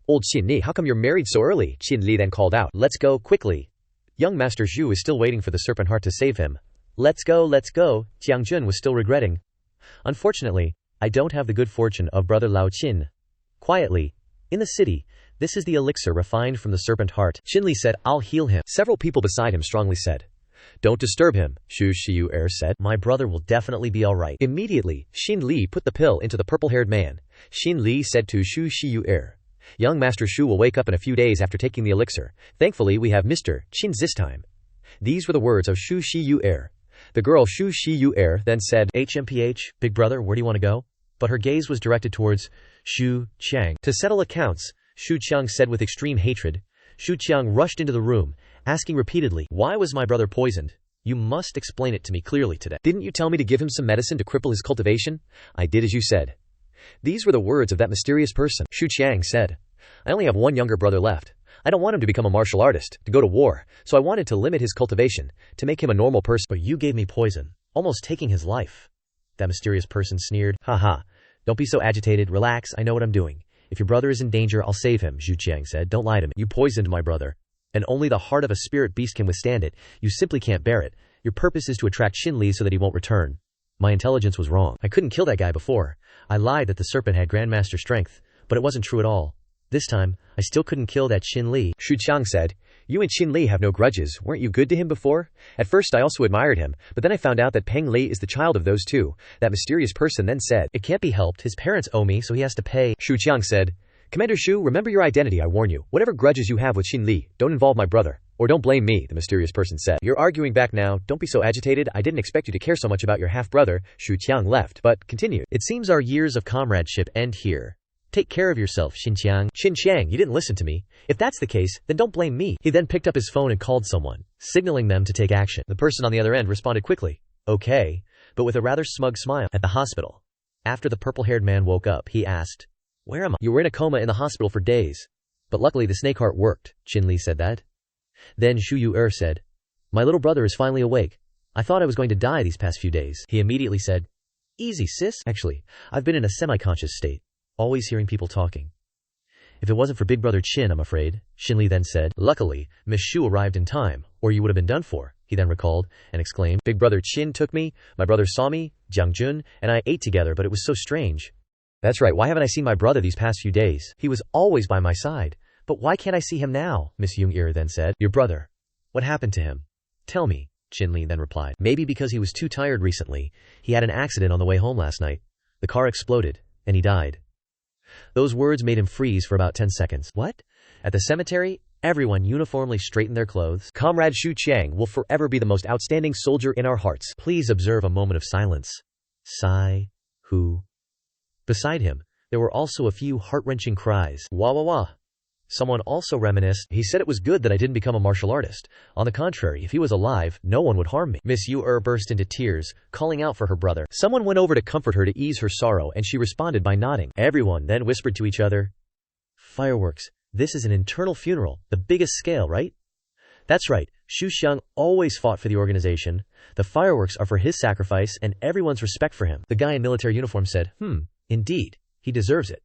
Speaker 1: Old Shinli, how come you're married so early? Shinli then called out. Let's go, quickly. Young Master Zhu is still waiting for the serpent heart to save him. Let's go. Jiang Jun was still regretting. Unfortunately, I don't have the good fortune of brother Lao Qin. Quietly, in the city, this is the elixir refined from the serpent heart. Shinli said, I'll heal him. Several people beside him strongly said, don't disturb him, Shu Shiyu said. My brother will definitely be alright. Immediately, Shinli put the pill into the purple-haired man. Shinli said to Shu Shiyu, young Master Shu will wake up in a few days after taking the elixir. Thankfully, we have Mr. Qin's this time. These were the words of Shu Shiyu. The girl Shu Shiyu then said, HMPH, big brother, where do you want to go? But her gaze was directed towards Shu Qiang. To settle accounts, Shu Qiang said with extreme hatred. Shu Qiang rushed into the room, asking repeatedly, why was my brother poisoned? You must explain it to me clearly today. Didn't you tell me to give him some medicine to cripple his cultivation? I did as you said. These were the words of that mysterious person. Shu Qiang said, I only have one younger brother left. I don't want him to become a martial artist, to go to war, so I wanted to limit his cultivation, to make him a normal person. But you gave me poison, almost taking his life. That mysterious person sneered. Haha, don't be so agitated, relax, I know what I'm doing. If your brother is in danger, I'll save him, Zhu Qiang said. Don't lie to me. You poisoned my brother. And only the heart of a spirit beast can withstand it. You simply can't bear it. Your purpose is to attract Shinli so that he won't return. My intelligence was wrong. I couldn't kill that guy before. I lied that the serpent had grandmaster strength, but it wasn't true at all. This time, I still couldn't kill that Shinli. Shu Qiang said, you and Shinli have no grudges. Weren't you good to him before? At first I also admired him, but then I found out that Peng Li is the child of those two. That mysterious person then said, it can't be helped. His parents owe me, so he has to pay. Shu Qiang said, Commander Shu, remember your identity, I warn you. Whatever grudges you have with Shinli, don't involve my brother. Or don't blame me, the mysterious person said. You're arguing back now, don't be so agitated. I didn't expect you to care so much about your half-brother. Shu Qiang left, but continued. It seems our years of comradeship end here. Take care of yourself, Xinqiang. Xinqiang, you didn't listen to me. If that's the case, then don't blame me. He then picked up his phone and called someone, signaling them to take action. The person on the other end responded quickly. Okay, but with a rather smug smile. At the hospital. After the purple-haired man woke up, he asked, where am I? You were in a coma in the hospital for days. But luckily the snake heart worked. Shinli said that. Then Shu Yu said, my little brother is finally awake. I thought I was going to die these past few days. He immediately said, easy sis. Actually, I've been in a semi-conscious state, always hearing people talking. If it wasn't for big brother Qin, I'm afraid. Shinli then said, luckily, Miss Shu arrived in time, or you would have been done for. He then recalled, and exclaimed, big brother Qin took me, my brother saw me, Jiang Jun, and I ate together, but it was so strange. That's right, why haven't I seen my brother these past few days? He was always by my side. But why can't I see him now? Miss Jung then said. Your brother. What happened to him? Tell me, Shinli then replied. Maybe because he was too tired recently. He had an accident on the way home last night. The car exploded, and he died. Those words made him freeze for about 10 seconds. What? At the cemetery, everyone uniformly straightened their clothes. Comrade Shu Qiang will forever be the most outstanding soldier in our hearts. Please observe a moment of silence. Sigh. Who? Beside him, there were also a few heart-wrenching cries. Wah wah wah. Someone also reminisced, he said it was good that I didn't become a martial artist. On the contrary, if he was alive, no one would harm me. Miss Yu burst into tears, calling out for her brother. Someone went over to comfort her to ease her sorrow, and she responded by nodding. Everyone then whispered to each other, fireworks. This is an internal funeral, the biggest scale, right? That's right, Shu Xiang always fought for the organization. The fireworks are for his sacrifice and everyone's respect for him. The guy in military uniform said, indeed, he deserves it.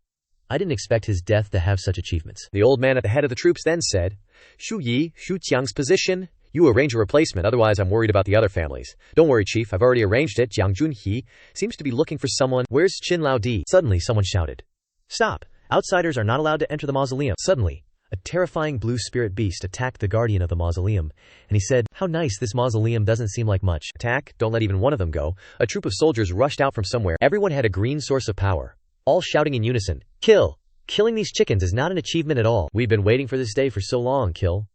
Speaker 1: I didn't expect his death to have such achievements. The old man at the head of the troops then said, Shu Yi, Shu Qiang's position. You arrange a replacement, otherwise I'm worried about the other families. Don't worry, Chief, I've already arranged it. Jiang Junhe seems to be looking for someone. Where's Qin Lao Di? Suddenly someone shouted. Stop! Outsiders are not allowed to enter the mausoleum. Suddenly, a terrifying blue spirit beast attacked the guardian of the mausoleum, and he said, how nice, this mausoleum doesn't seem like much. Attack, don't let even one of them go. A troop of soldiers rushed out from somewhere. Everyone had a green source of power, all shouting in unison, kill! Killing these chickens is not an achievement at all. We've been waiting for this day for so long, kill.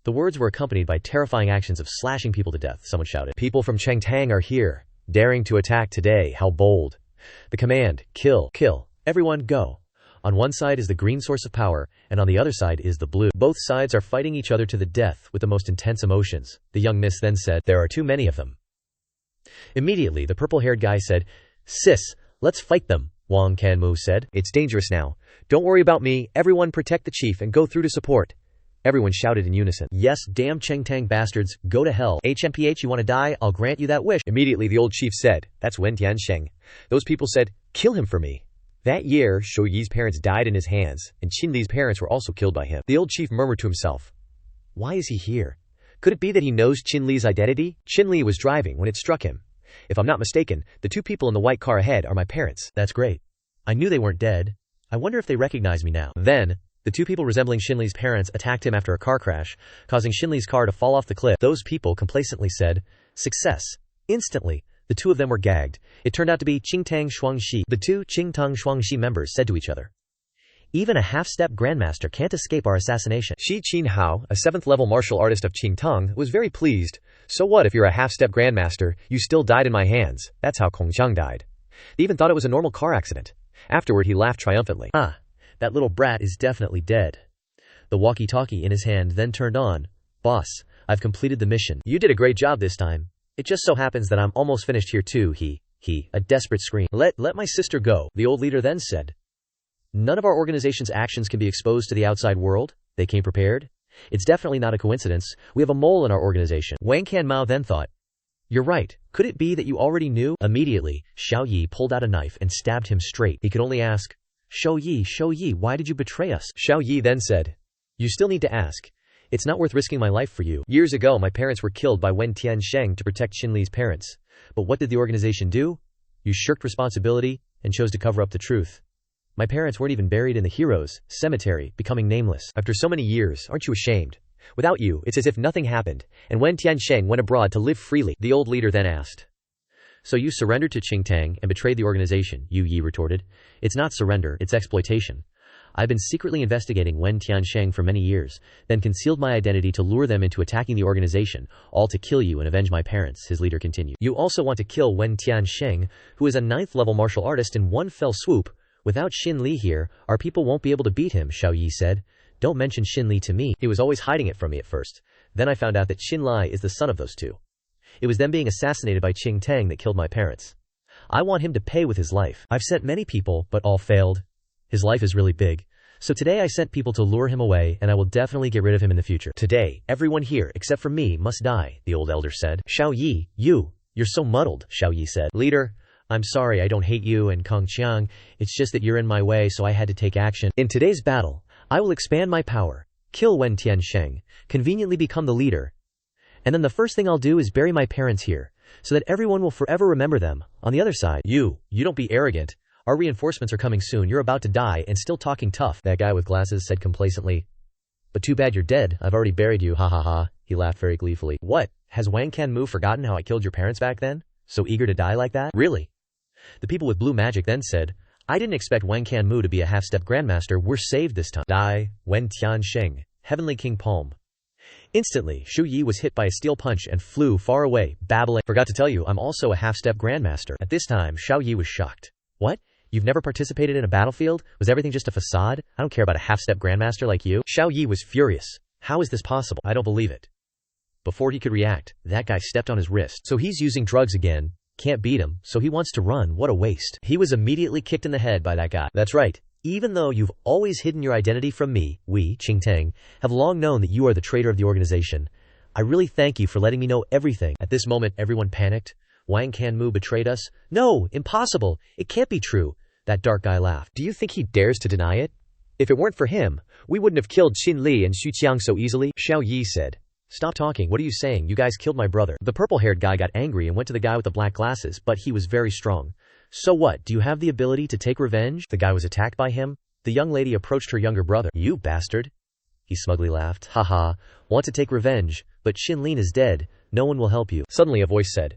Speaker 1: The words were accompanied by terrifying actions of slashing people to death. Someone shouted, people from Chengtang are here, daring to attack today, how bold. The command, kill, kill, everyone go. On one side is the green source of power, and on the other side is the blue. Both sides are fighting each other to the death with the most intense emotions. The young miss then said, there are too many of them. Immediately, the purple-haired guy said, sis, let's fight them.
Speaker 2: Wang Kanmu said.
Speaker 1: It's dangerous now. Don't worry about me, everyone protect the chief and go through to support. Everyone shouted in unison.
Speaker 2: Yes, damn Chengtang bastards, go to hell. HMPH, you want to die? I'll grant you that wish.
Speaker 1: Immediately the old chief said, that's Wen Tiansheng. Those people said, kill him for me. That year, Shou Yi's parents died in his hands, and Shinli's parents were also killed by him. The old chief murmured to himself, why is he here? Could it be that he knows Shinli's identity? Shinli was driving when it struck him. If I'm not mistaken, the two people in the white car ahead are my parents.
Speaker 2: That's great. I knew they weren't dead. I wonder if they recognize me now. Then, the two people resembling Shinli's parents attacked him after a car crash, causing Shinli's car to fall off the cliff. Those people complacently said, success. Instantly, the two of them were gagged. It turned out to be Qingtang Shuangxi. The two Qingtang Shuangxi members said to each other, even a half-step grandmaster can't escape our assassination.
Speaker 1: Shi Qinhao, a 7th-level martial artist of Qingtang, was very pleased. So what if you're a half-step grandmaster, you still died in my hands. That's how Kongqiang died. They even thought it was a normal car accident. Afterward he laughed triumphantly.
Speaker 2: Ah, that little brat is definitely dead. The walkie-talkie in his hand then turned on. Boss, I've completed the mission. You did a great job this time. It just so happens that I'm almost finished here too, a desperate scream. Let my sister go, the old leader then said. None of our organization's actions can be exposed to the outside world. They came prepared. It's definitely not a coincidence. We have a mole in our organization. Wang Kanmao then thought, you're right. Could it be that you already knew? Immediately, Xiao Yi pulled out a knife and stabbed him straight. He could only ask, Shou Yi, why did you betray us?
Speaker 1: Xiao Yi then said, you still need to ask. It's not worth risking my life for you. Years ago, my parents were killed by Wen Tiansheng to protect Shinli's parents. But what did the organization do? You shirked responsibility and chose to cover up the truth. My parents weren't even buried in the heroes' cemetery, becoming nameless. After so many years, aren't you ashamed? Without you, it's as if nothing happened, and Wen Tiansheng went abroad to live freely. The old leader then asked. So you surrendered to Qingtang and betrayed the organization, Yu Yi retorted. It's not surrender, it's exploitation. I've been secretly investigating Wen Tiansheng for many years, then concealed my identity to lure them into attacking the organization, all to kill you and avenge my parents, his leader continued. You also want to kill Wen Tiansheng, who is a 9th-level martial artist in one fell swoop. Without Shinli here, our people won't be able to beat him, Xiao Yi said. Don't mention Shinli to me. He was always hiding it from me at first. Then I found out that Shinli is the son of those two. It was them being assassinated by Qingtang that killed my parents. I want him to pay with his life. I've sent many people, but all failed. His life is really big. So today I sent people to lure him away, and I will definitely get rid of him in the future. Today, everyone here, except for me, must die, the old elder said. Xiao Yi, you're so muddled, Xiao Yi said. Leader, I'm sorry, I don't hate you and Kongqiang. It's just that you're in my way, so I had to take action. In today's battle, I will expand my power, kill Wen Tiansheng, conveniently become the leader. And then the first thing I'll do is bury my parents here, so that everyone will forever remember them. On the other side, you don't be arrogant. Our reinforcements are coming soon. You're about to die and still talking tough, that guy with glasses said complacently. But too bad you're dead. I've already buried you, ha ha ha. He laughed very gleefully. What? Has Wang Kanmu forgotten how I killed your parents back then? So eager to die like that? Really? The people with blue magic then said, I didn't expect Wang Kanmu to be a half-step grandmaster. We're saved this time. Die, Wen Tiansheng, Heavenly King Palm. Instantly, Shu Yi was hit by a steel punch and flew far away, babbling. Forgot to tell you, I'm also a half-step grandmaster. At this time, Xiao Yi was shocked. What? You've never participated in a battlefield? Was everything just a facade? I don't care about a half-step grandmaster like you. Xiao Yi was furious. How is this possible? I don't believe it. Before he could react, that guy stepped on his wrist. So he's using drugs again. Can't beat him, so he wants to run. What a waste. He was immediately kicked in the head by that guy. That's right. Even though you've always hidden your identity from me, we, Qingtang, have long known that you are the traitor of the organization. I really thank you for letting me know everything. At this moment, everyone panicked. Wang Kanmu betrayed us? No, impossible. It can't be true. That dark guy laughed. Do you think he dares to deny it? If it weren't for him, we wouldn't have killed Shinli and Xuqiang so easily, Xiao Yi said. Stop talking, what are you saying? You guys killed my brother. The purple-haired guy got angry and went to the guy with the black glasses, but he was very strong. So what, do you have the ability to take revenge? The guy was attacked by him. The young lady approached her younger brother. You bastard. He smugly laughed. Haha, want to take revenge, but Shinlin is dead. No one will help you. Suddenly a voice said,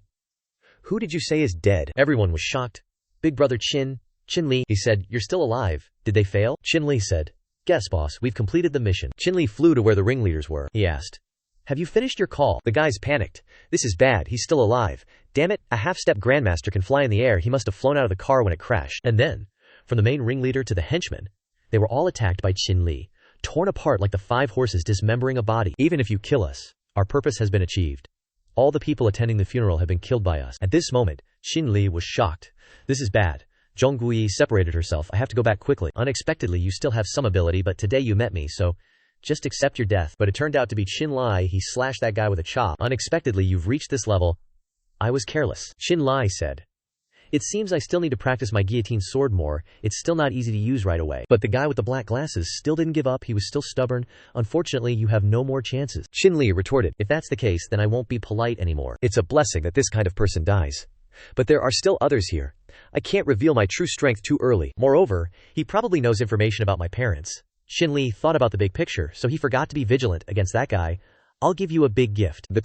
Speaker 1: Who did you say is dead? Everyone was shocked. Big brother Qinli, he said, you're still alive. Did they fail? Qinli said, Guess boss, we've completed the mission. Qinli flew to where the ringleaders were. He asked, Have you finished your call? The guys panicked. This is bad, he's still alive. Damn it, a half-step grandmaster can fly in the air. He must have flown out of the car when it crashed. And then, from the main ringleader to the henchmen, they were all attacked by Qinli, torn apart like the 5 horses dismembering a body. Even if you kill us, our purpose has been achieved. All the people attending the funeral have been killed by us. At this moment, Shinli was shocked. This is bad.
Speaker 2: Zhongguyi separated herself. I have to go back quickly. Unexpectedly, you still have some ability, but today you met me, so just accept your death. But it turned out to be Shinli. He slashed that guy with a chop. Unexpectedly, you've reached this level. I was careless. Shinli said. It seems I still need to practice my guillotine sword more. It's still not easy to use right away. But the guy with the black glasses still didn't give up. He was still stubborn. Unfortunately, you have no more chances.
Speaker 1: Shinli retorted.
Speaker 2: If that's the case, then I won't be polite anymore.
Speaker 1: It's a blessing that this kind of person dies. But there are still others here. I can't reveal my true strength too early. Moreover, he probably knows information about my parents.
Speaker 2: Shinli thought about the big picture, so he forgot to be vigilant against that guy. I'll give you a big gift. This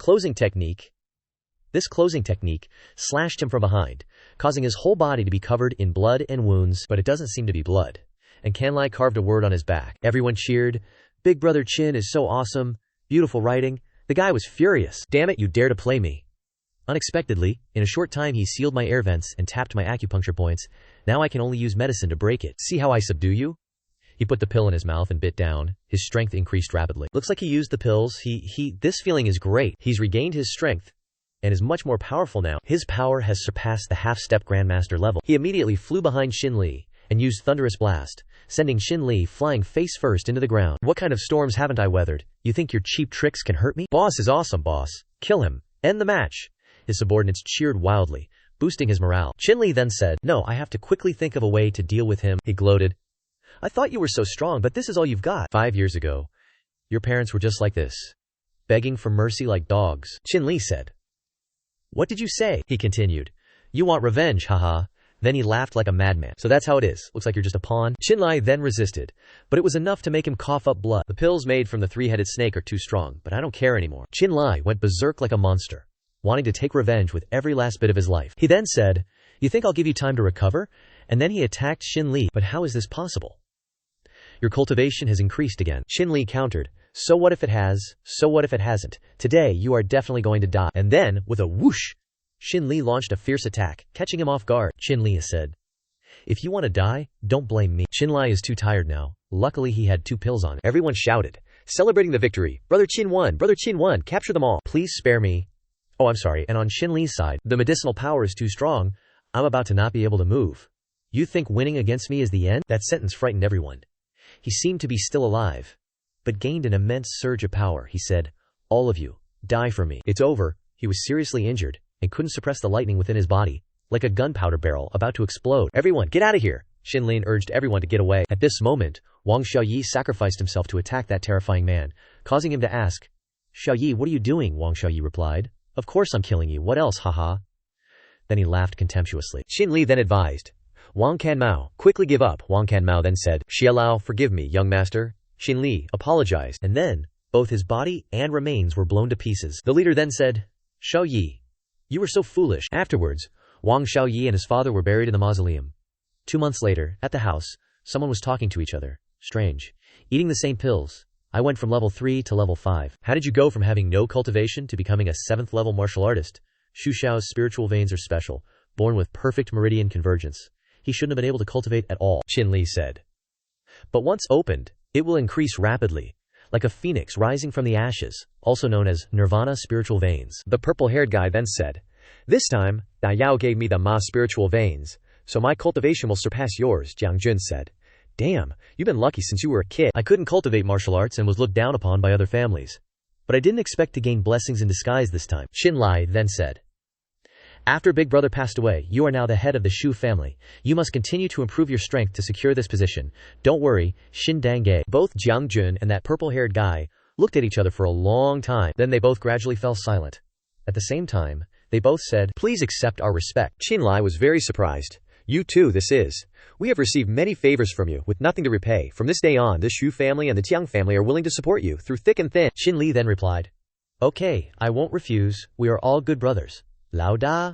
Speaker 2: closing technique slashed him from behind, causing his whole body to be covered in blood and wounds, but it doesn't seem to be blood. And Canlai carved a word on his back. Everyone cheered. Big Brother Chin is so awesome. Beautiful writing. The guy was furious. Damn it, you dare to play me. Unexpectedly, in a short time he sealed my air vents and tapped my acupuncture points. Now I can only use medicine to break it. See how I subdue you? He put the pill in his mouth and bit down. His strength increased rapidly. Looks like he used the pills. This feeling is great. He's regained his strength and is much more powerful now. His power has surpassed the half-step Grandmaster level. He immediately flew behind Shinli and used Thunderous Blast, sending Shinli flying face first into the ground. What kind of storms haven't I weathered? You think your cheap tricks can hurt me? Boss is awesome, boss. Kill him. End the match. His subordinates cheered wildly, boosting his morale. Shinli then said, no, I have to quickly think of a way to deal with him. He gloated. I thought you were so strong, but this is all you've got. 5 years ago, your parents were just like this, begging for mercy like dogs. Shinli said. What did you say? He continued. You want revenge, haha. Then he laughed like a madman. So that's how it is. Looks like you're just a pawn. Shinli then resisted, but it was enough to make him cough up blood. The pills made from the three-headed snake are too strong, but I don't care anymore. Shinli went berserk like a monster, wanting to take revenge with every last bit of his life. He then said, you think I'll give you time to recover? And then he attacked Shinli. But how is this possible? Your cultivation has increased again. Shinli countered. So what if it has? So what if it hasn't? Today you are definitely going to die. And then, with a whoosh, Shinli launched a fierce attack, catching him off guard. Shinli said, if you want to die, don't blame me. Shinli is too tired now. Luckily he had 2 pills on him. Everyone shouted, celebrating the victory. Brother Chin won, capture them all. Please spare me. Oh, I'm sorry. And on Shinli's side, the medicinal power is too strong. I'm about to not be able to move. You think winning against me is the end? That sentence frightened everyone. He seemed to be still alive, but gained an immense surge of power. He said, all of you, die for me. It's over. He was seriously injured and couldn't suppress the lightning within his body, like a gunpowder barrel about to explode. Everyone, get out of here! Shinlin urged everyone to get away. At this moment, Wang Xiaoyi sacrificed himself to attack that terrifying man, causing him to ask, Xiaoyi, what are you doing? Wang Xiaoyi replied, of course I'm killing you. What else, haha? Then he laughed contemptuously. Shinli then advised, Wang Canmao, quickly give up. Wang Canmao then said, Xialao, forgive me, young master. Shinli apologized, and then both his body and remains were blown to pieces. The leader then said, Xiaoyi, you were so foolish. Afterwards, Wang Xiaoyi and his father were buried in the mausoleum. 2 months later, at the house, someone was talking to each other. Strange. Eating the same pills. I went from level 3 to level 5. How did you go from having no cultivation to becoming a 7th level martial artist? Xu Xiao's spiritual veins are special, born with perfect meridian convergence. He shouldn't have been able to cultivate at all, Shinli said. But once opened, it will increase rapidly, like a phoenix rising from the ashes, also known as nirvana spiritual veins. The purple-haired guy then said, this time, Da Yao gave me the Ma spiritual veins, so my cultivation will surpass yours, Jiang Jun said. Damn, you've been lucky since you were a kid. I couldn't cultivate martial arts and was looked down upon by other families. But I didn't expect to gain blessings in disguise this time, Shinli then said. After Big Brother passed away, you are now the head of the Shu family. You must continue to improve your strength to secure this position. Don't worry, Shin Dange. Both Jiang Jun and that purple-haired guy looked at each other for a long time. Then they both gradually fell silent. At the same time, they both said, please accept our respect. Shinli was very surprised. You too, this is. We have received many favors from you, with nothing to repay. From this day on, the Shu family and the Jiang family are willing to support you, through thick and thin. Shinli then replied, okay, I won't refuse. We are all good brothers. Lao Da.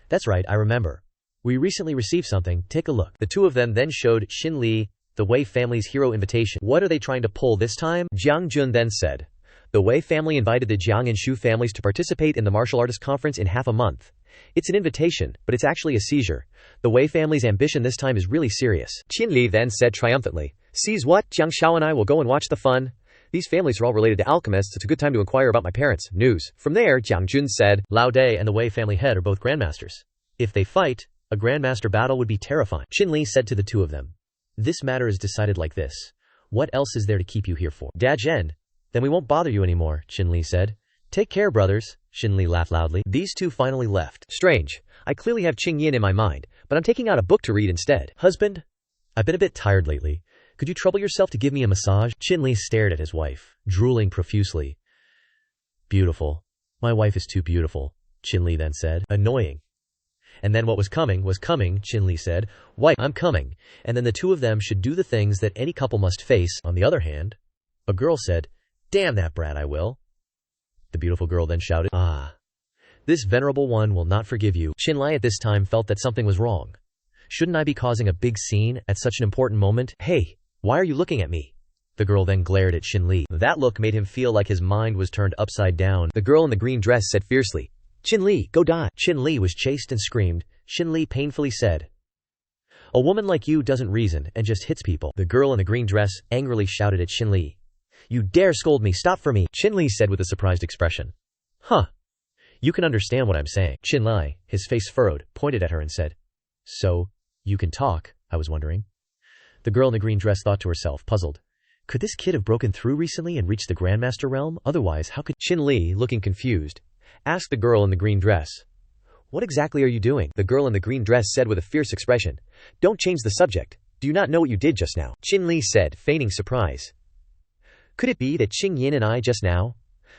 Speaker 2: That's right, I remember. We recently received something, take a look. The two of them then showed Shinli the Wei family's hero invitation. What are they trying to pull this time? Jiang Jun then said, the Wei family invited the Jiang and Shu families to participate in the martial artist conference in half a month. It's an invitation, but it's actually a seizure. The Wei family's ambition this time is really serious. Qinli then said triumphantly, seize what? Jiang Xiao and I will go and watch the fun. These families are all related to alchemists. It's a good time to inquire about my parents. News. From there, Jiang Jun said, Lao Dai and the Wei family head are both grandmasters. If they fight, A grandmaster battle would be terrifying. Shinli said to the two of them. This matter is decided like this. What else is there to keep you here for? Dajen. Then we won't bother you anymore, Shinli said. Take care, brothers. Shinli laughed loudly. These two finally left.
Speaker 1: Strange. I clearly have Qingyin in my mind, but I'm taking out a book to read instead.
Speaker 2: Husband? I've been a bit tired lately. Could you trouble yourself to give me a massage? Shinli stared at his wife, drooling profusely. Beautiful. My wife is too beautiful, Shinli then said. Annoying. And then what was coming, Shinli said. Wife, I'm coming. And then the two of them should do the things that any couple must face. On the other hand, a girl said, Damn that brat, I will. The beautiful girl then shouted, Ah. This venerable one will not forgive you. Shinli at this time felt that something was wrong. Shouldn't I be causing a big scene at such an important moment? Hey, why are you looking at me? The girl then glared at Shinli. That look made him feel like his mind was turned upside down.
Speaker 1: The girl in the green dress said fiercely, Shinli, go die.
Speaker 2: Shinli was chased and screamed. Shinli painfully said, A woman like you doesn't reason and just hits people. The girl in the green dress angrily shouted at Shinli. You dare scold me, stop for me,
Speaker 1: Shinli said with a surprised expression.
Speaker 2: Huh. You can understand what I'm saying. Shinli, his face furrowed, pointed at her and said, So, you can talk, I was wondering. The girl in the green dress thought to herself, puzzled. Could this kid have broken through recently and reached the Grandmaster realm? Otherwise, how could
Speaker 1: Shinli, looking confused, asked the girl in the green dress. What exactly are you doing? The girl in the green dress said with a fierce expression. Don't change the subject. Do you not know what you did just now? Shinli said, feigning surprise. Could it be that Qingyin and I just now?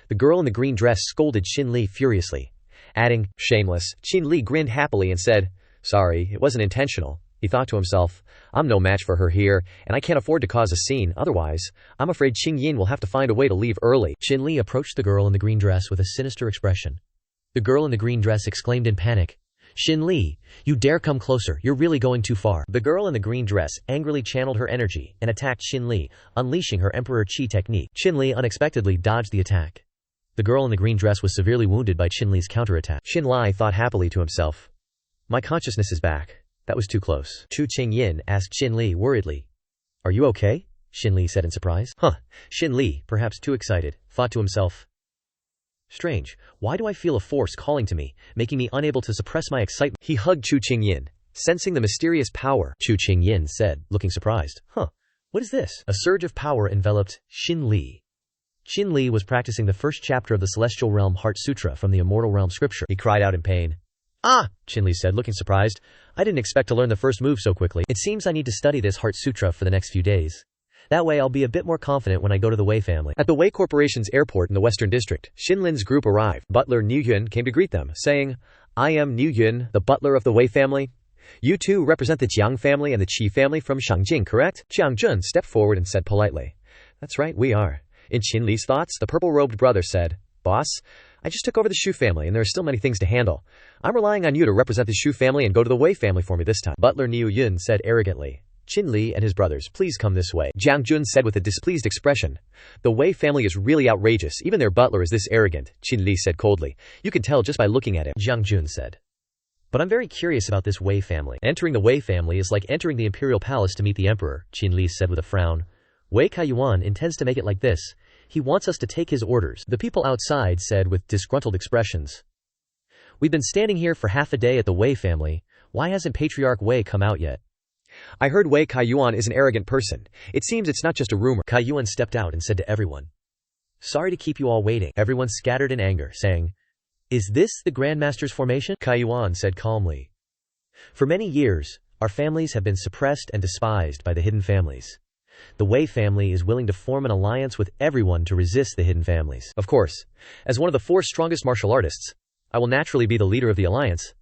Speaker 1: The girl in the green dress scolded Shinli furiously, adding, shameless. Shinli grinned happily and said, Sorry, it wasn't intentional. He thought to himself, I'm no match for her here, and I can't afford to cause a scene, otherwise, I'm afraid Qingyin will have to find a way to leave early.
Speaker 2: Shinli approached the girl in the green dress with a sinister expression. The girl in the green dress exclaimed in panic, Shinli, you dare come closer, you're really going too far. The girl in the green dress angrily channeled her energy and attacked Shinli, unleashing her Emperor Qi technique. Shinli unexpectedly dodged the attack. The girl in the green dress was severely wounded by Shinli's counterattack.
Speaker 1: Shinli thought happily to himself. My consciousness is back. That was too close.
Speaker 2: Chu Qingyin asked Shinli worriedly. Are you okay? Shinli said in surprise. Shinli, perhaps too excited, thought to himself. Strange, why do I feel a force calling to me, making me unable to suppress my excitement?
Speaker 1: He hugged Chu Qingyin, sensing the mysterious power.
Speaker 2: Chu Qingyin said, looking surprised. What is this? A surge of power enveloped Shinli. Shinli was practicing the first chapter of the Celestial Realm Heart Sutra from the Immortal Realm scripture. He cried out in pain. Ah, Shinli said, looking surprised. I didn't expect to learn the first move so quickly. It seems I need to study this Heart Sutra for the next few days. That way I'll be a bit more confident when I go to the Wei family.
Speaker 1: At the Wei Corporation's airport in the Western District, Shinlin's group arrived. Butler Niu Yun came to greet them, saying, I am Niu Yun, the butler of the Wei family. You two represent the Jiang family and the Qi family from Shangjing, correct? Jiang Jun stepped forward and said politely, That's right, we are. In Shinli's thoughts, the purple-robed brother said, Boss, I just took over the Shu family and there are still many things to handle. I'm relying on you to represent the Shu family and go to the Wei family for me this time. Butler Niu Yun said arrogantly, Shinli and his brothers, please come this way. Jiang Jun said with a displeased expression, The Wei family is really outrageous, even their butler is this arrogant. Shinli said coldly, You can tell just by looking at him.
Speaker 2: Jiang Jun said, But I'm very curious about this Wei family. Entering the Wei family is like entering the imperial palace to meet the emperor, Shinli said with a frown. Wei Kaiyuan intends to make it like this. He wants us to take his orders. The people outside said with disgruntled expressions. We've been standing here for half a day at the Wei family. Why hasn't Patriarch Wei come out yet?
Speaker 1: I heard Wei Kaiyuan is an arrogant person. It seems it's not just a rumor.
Speaker 2: Kaiyuan stepped out and said to everyone. Sorry to keep you all waiting. Everyone scattered in anger, saying, Is this the Grandmaster's formation? Kaiyuan said calmly. For many years, our families have been suppressed and despised by the hidden families. The Wei family is willing to form an alliance with everyone to resist the hidden families.
Speaker 1: Of course, as one of the 4 strongest martial artists, I will naturally be the leader of the alliance.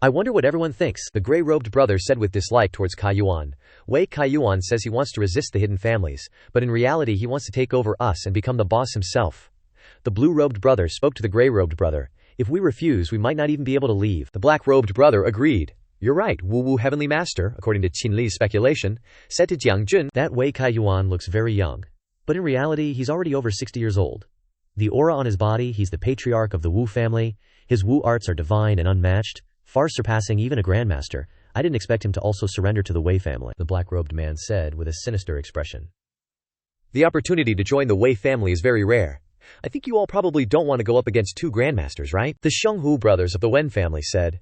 Speaker 1: I wonder what everyone thinks, the gray-robed brother said with dislike towards Kaiyuan. Wei Kaiyuan says he wants to resist the hidden families, but in reality he wants to take over us and become the boss himself. The blue-robed brother spoke to the gray-robed brother. If we refuse, we might not even be able to leave. The black-robed brother agreed. You're right, Wu Heavenly Master, according to Qinli's speculation, said to Jiang Jun, That Wei Kaiyuan looks very young. But in reality, he's already over 60 years old. The aura on his body, he's the patriarch of the Wu family. His Wu arts are divine and unmatched, far surpassing even a grandmaster. I didn't expect him to also surrender to the Wei family, the black-robed man said with a sinister expression. The opportunity to join the Wei family is very rare. I think you all probably don't want to go up against 2 grandmasters, right? The Shenghu brothers of the Wen family said.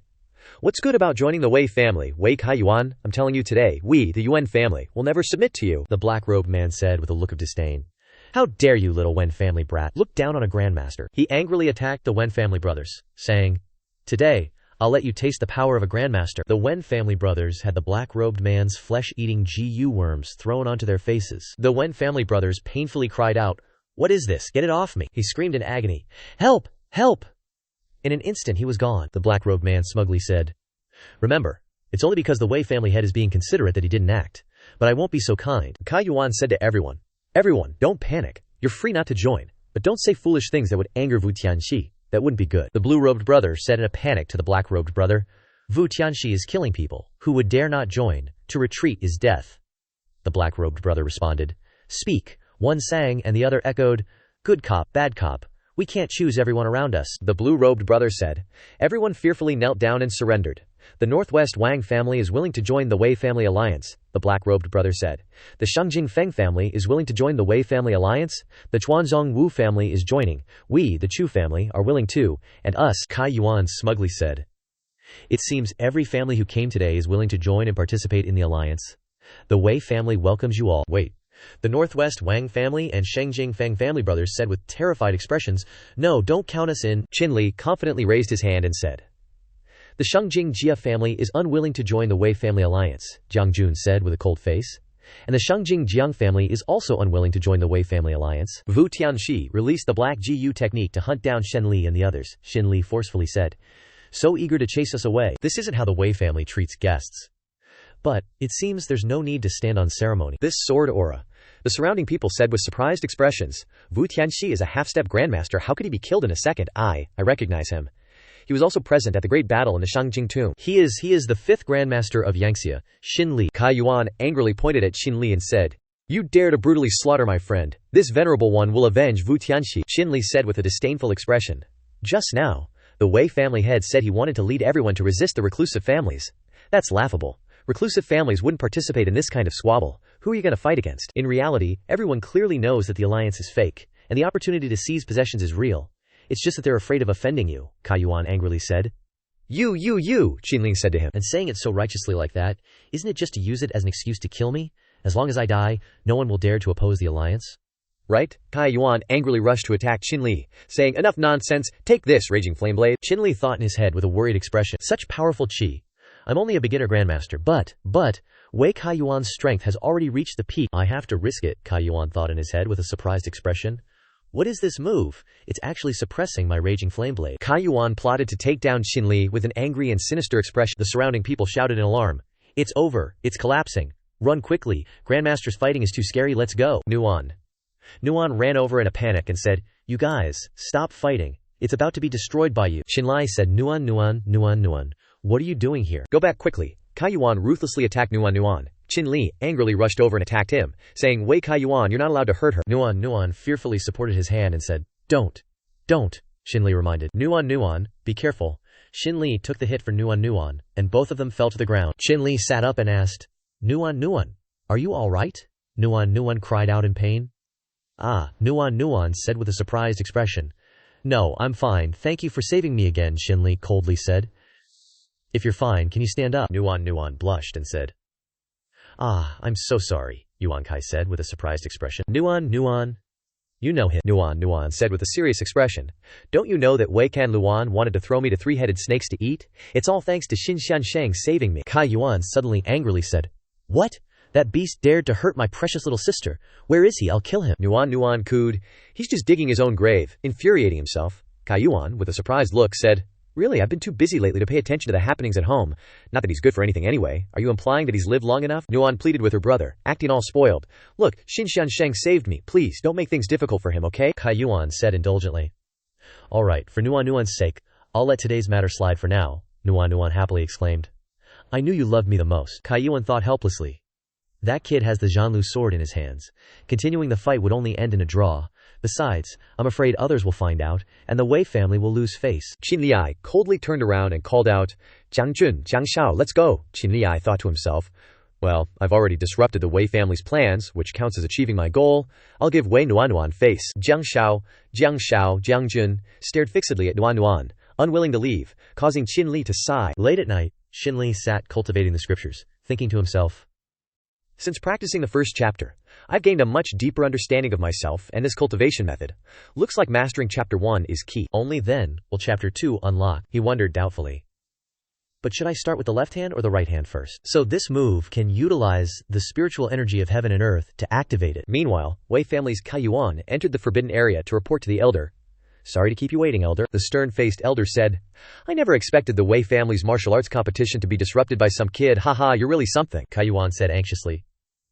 Speaker 1: What's good about joining the Wei family, Wei Kaiyuan? I'm telling you today, we, the Yuan family, will never submit to you,
Speaker 2: the black-robed man said with a look of disdain. How dare you, little Wen family brat, look down on a grandmaster. He angrily attacked the Wen family brothers, saying, Today, I'll let you taste the power of a grandmaster. The Wen family brothers had the black-robed man's flesh-eating GU worms thrown onto their faces. The Wen family brothers painfully cried out, What is this? Get it off me. He screamed in agony. Help! Help! In an instant he was gone. The black-robed man smugly said, Remember, it's only because the Wei family head is being considerate that he didn't act. But I won't be so kind.
Speaker 1: Kaiyuan said to everyone, Everyone, don't panic. You're free not to join. But don't say foolish things that would anger Wu Tianxi. That wouldn't be good. The blue-robed brother said in a panic to the black-robed brother, Wu Tianxi is killing people. Who would dare not join? To retreat is death. The black-robed brother responded, Speak. One sang and the other echoed, Good cop, bad cop. We can't choose everyone around us. The blue-robed brother said. Everyone fearfully knelt down and surrendered. The Northwest Wang family is willing to join the Wei family alliance, the black-robed brother said. The Shangjing Feng family is willing to join the Wei family alliance. The Chuanzong Wu family is joining. We, the Chu family, are willing too. And us, Kaiyuan smugly said. It seems every family who came today is willing to join and participate in the alliance. The Wei family welcomes you all. Wait. The Northwest Wang family and Shangjing Feng family brothers said with terrified expressions, No, don't count us in. Shinli confidently raised his hand and said, The Shangjing Jia family is unwilling to join the Wei family alliance, Jiang Jun said with a cold face. And the Shangjing Jiang family is also unwilling to join the Wei family alliance. Wu Tianxi released the black GU technique to hunt down Shinli and the others, Shinli forcefully said. So eager to chase us away. This isn't how the Wei family treats guests. But, it seems there's no need to stand on ceremony. This sword aura. The surrounding people said with surprised expressions, Wu Tianxi is a half-step grandmaster, how could he be killed in a second? I recognize him. He was also present at the great battle in the Shangjing tomb. He is the 5th grandmaster of Yangxia, Shinli. Kaiyuan angrily pointed at Shinli and said, You dare to brutally slaughter my friend. This venerable one will avenge Wu Tianxi, Shinli said with a disdainful expression. Just now, the Wei family head said he wanted to lead everyone to resist the reclusive families. That's laughable. Reclusive families wouldn't participate in this kind of squabble. Who are you going to fight against? In reality, everyone clearly knows that the alliance is fake, and the opportunity to seize possessions is real. It's just that they're afraid of offending you, Kaiyuan angrily said. You, Shinli said to him. And saying it so righteously like that, isn't it just to use it as an excuse to kill me? As long as I die, no one will dare to oppose the alliance. Right? Kaiyuan angrily rushed to attack Shinli, saying, Enough nonsense, take this, raging flameblade. Shinli thought in his head with a worried expression. Such powerful chi. I'm only a beginner grandmaster, but, Wei Kaiyuan's strength has already reached the peak. I have to risk it, Kaiyuan thought in his head with a surprised expression. What is this move? It's actually suppressing my raging flameblade. Kaiyuan plotted to take down Shinli with an angry and sinister expression. The surrounding people shouted in alarm. It's over. It's collapsing. Run quickly. Grandmaster's fighting is too scary. Let's go. Nuan ran over in a panic and said, You guys, stop fighting. It's about to be destroyed by you. Shinli said, Nuan. What are you doing here? Go back quickly. Kaiyuan ruthlessly attacked Nuan. Shinli angrily rushed over and attacked him, saying, Wei Kaiyuan, you're not allowed to hurt her. Nuan fearfully supported his hand and said, Don't, Shinli reminded. Nuan, be careful. Shinli took the hit for Nuan, and both of them fell to the ground. Shinli sat up and asked, Nuan, are you all right? Nuan cried out in pain. Nuan said with a surprised expression. No, I'm fine, thank you for saving me again, Shinli coldly said. If you're fine, can you stand up? Nuan blushed and said. I'm so sorry, Yuan Kai said with a surprised expression. Nuan, you know him. Nuan said with a serious expression. Don't you know that Wei Kan Luan wanted to throw me to 3-headed snakes to eat? It's all thanks to Xin Xiansheng saving me. Kaiyuan suddenly angrily said. What? That beast dared to hurt my precious little sister. Where is he? I'll kill him. Nuan cooed. He's just digging his own grave, infuriating himself. Kaiyuan, with a surprised look, said, Really, I've been too busy lately to pay attention to the happenings at home. Not that he's good for anything anyway. Are you implying that he's lived long enough? Nuan pleaded with her brother, acting all spoiled. Look, Xin Xiansheng saved me. Please, don't make things difficult for him, okay? Kaiyuan said indulgently. All right, for Nuan's sake, I'll let today's matter slide for now, Nuan happily exclaimed. I knew you loved me the most, Kaiyuan thought helplessly. That kid has the Zhanlu sword in his hands. Continuing the fight would only end in a draw. Besides, I'm afraid others will find out, and the Wei family will lose face. Qin coldly turned around and called out, Jiang Xiao, let's go. Qin thought to himself, well, I've already disrupted the Wei family's plans, which counts as achieving my goal. I'll give Wei Nuan face. Jiang Jun stared fixedly at Nuan, unwilling to leave, causing Shinli to sigh.
Speaker 2: Late at night, Shinli sat cultivating the scriptures, thinking to himself,
Speaker 1: Since practicing the first chapter, I've gained a much deeper understanding of myself and this cultivation method. Looks like mastering chapter 1 is key.
Speaker 2: only then will chapter 2 unlock. He wondered doubtfully. But should I start with the left hand or the right hand first? So this move can utilize the spiritual energy of heaven and earth to activate it.
Speaker 1: Meanwhile, Wei family's Kaiyuan entered the forbidden area to report to the elder. Sorry to keep you waiting, elder. The stern-faced elder said, I never expected the Wei family's martial arts competition to be disrupted by some kid. Haha, you're really something.
Speaker 2: Kaiyuan said anxiously.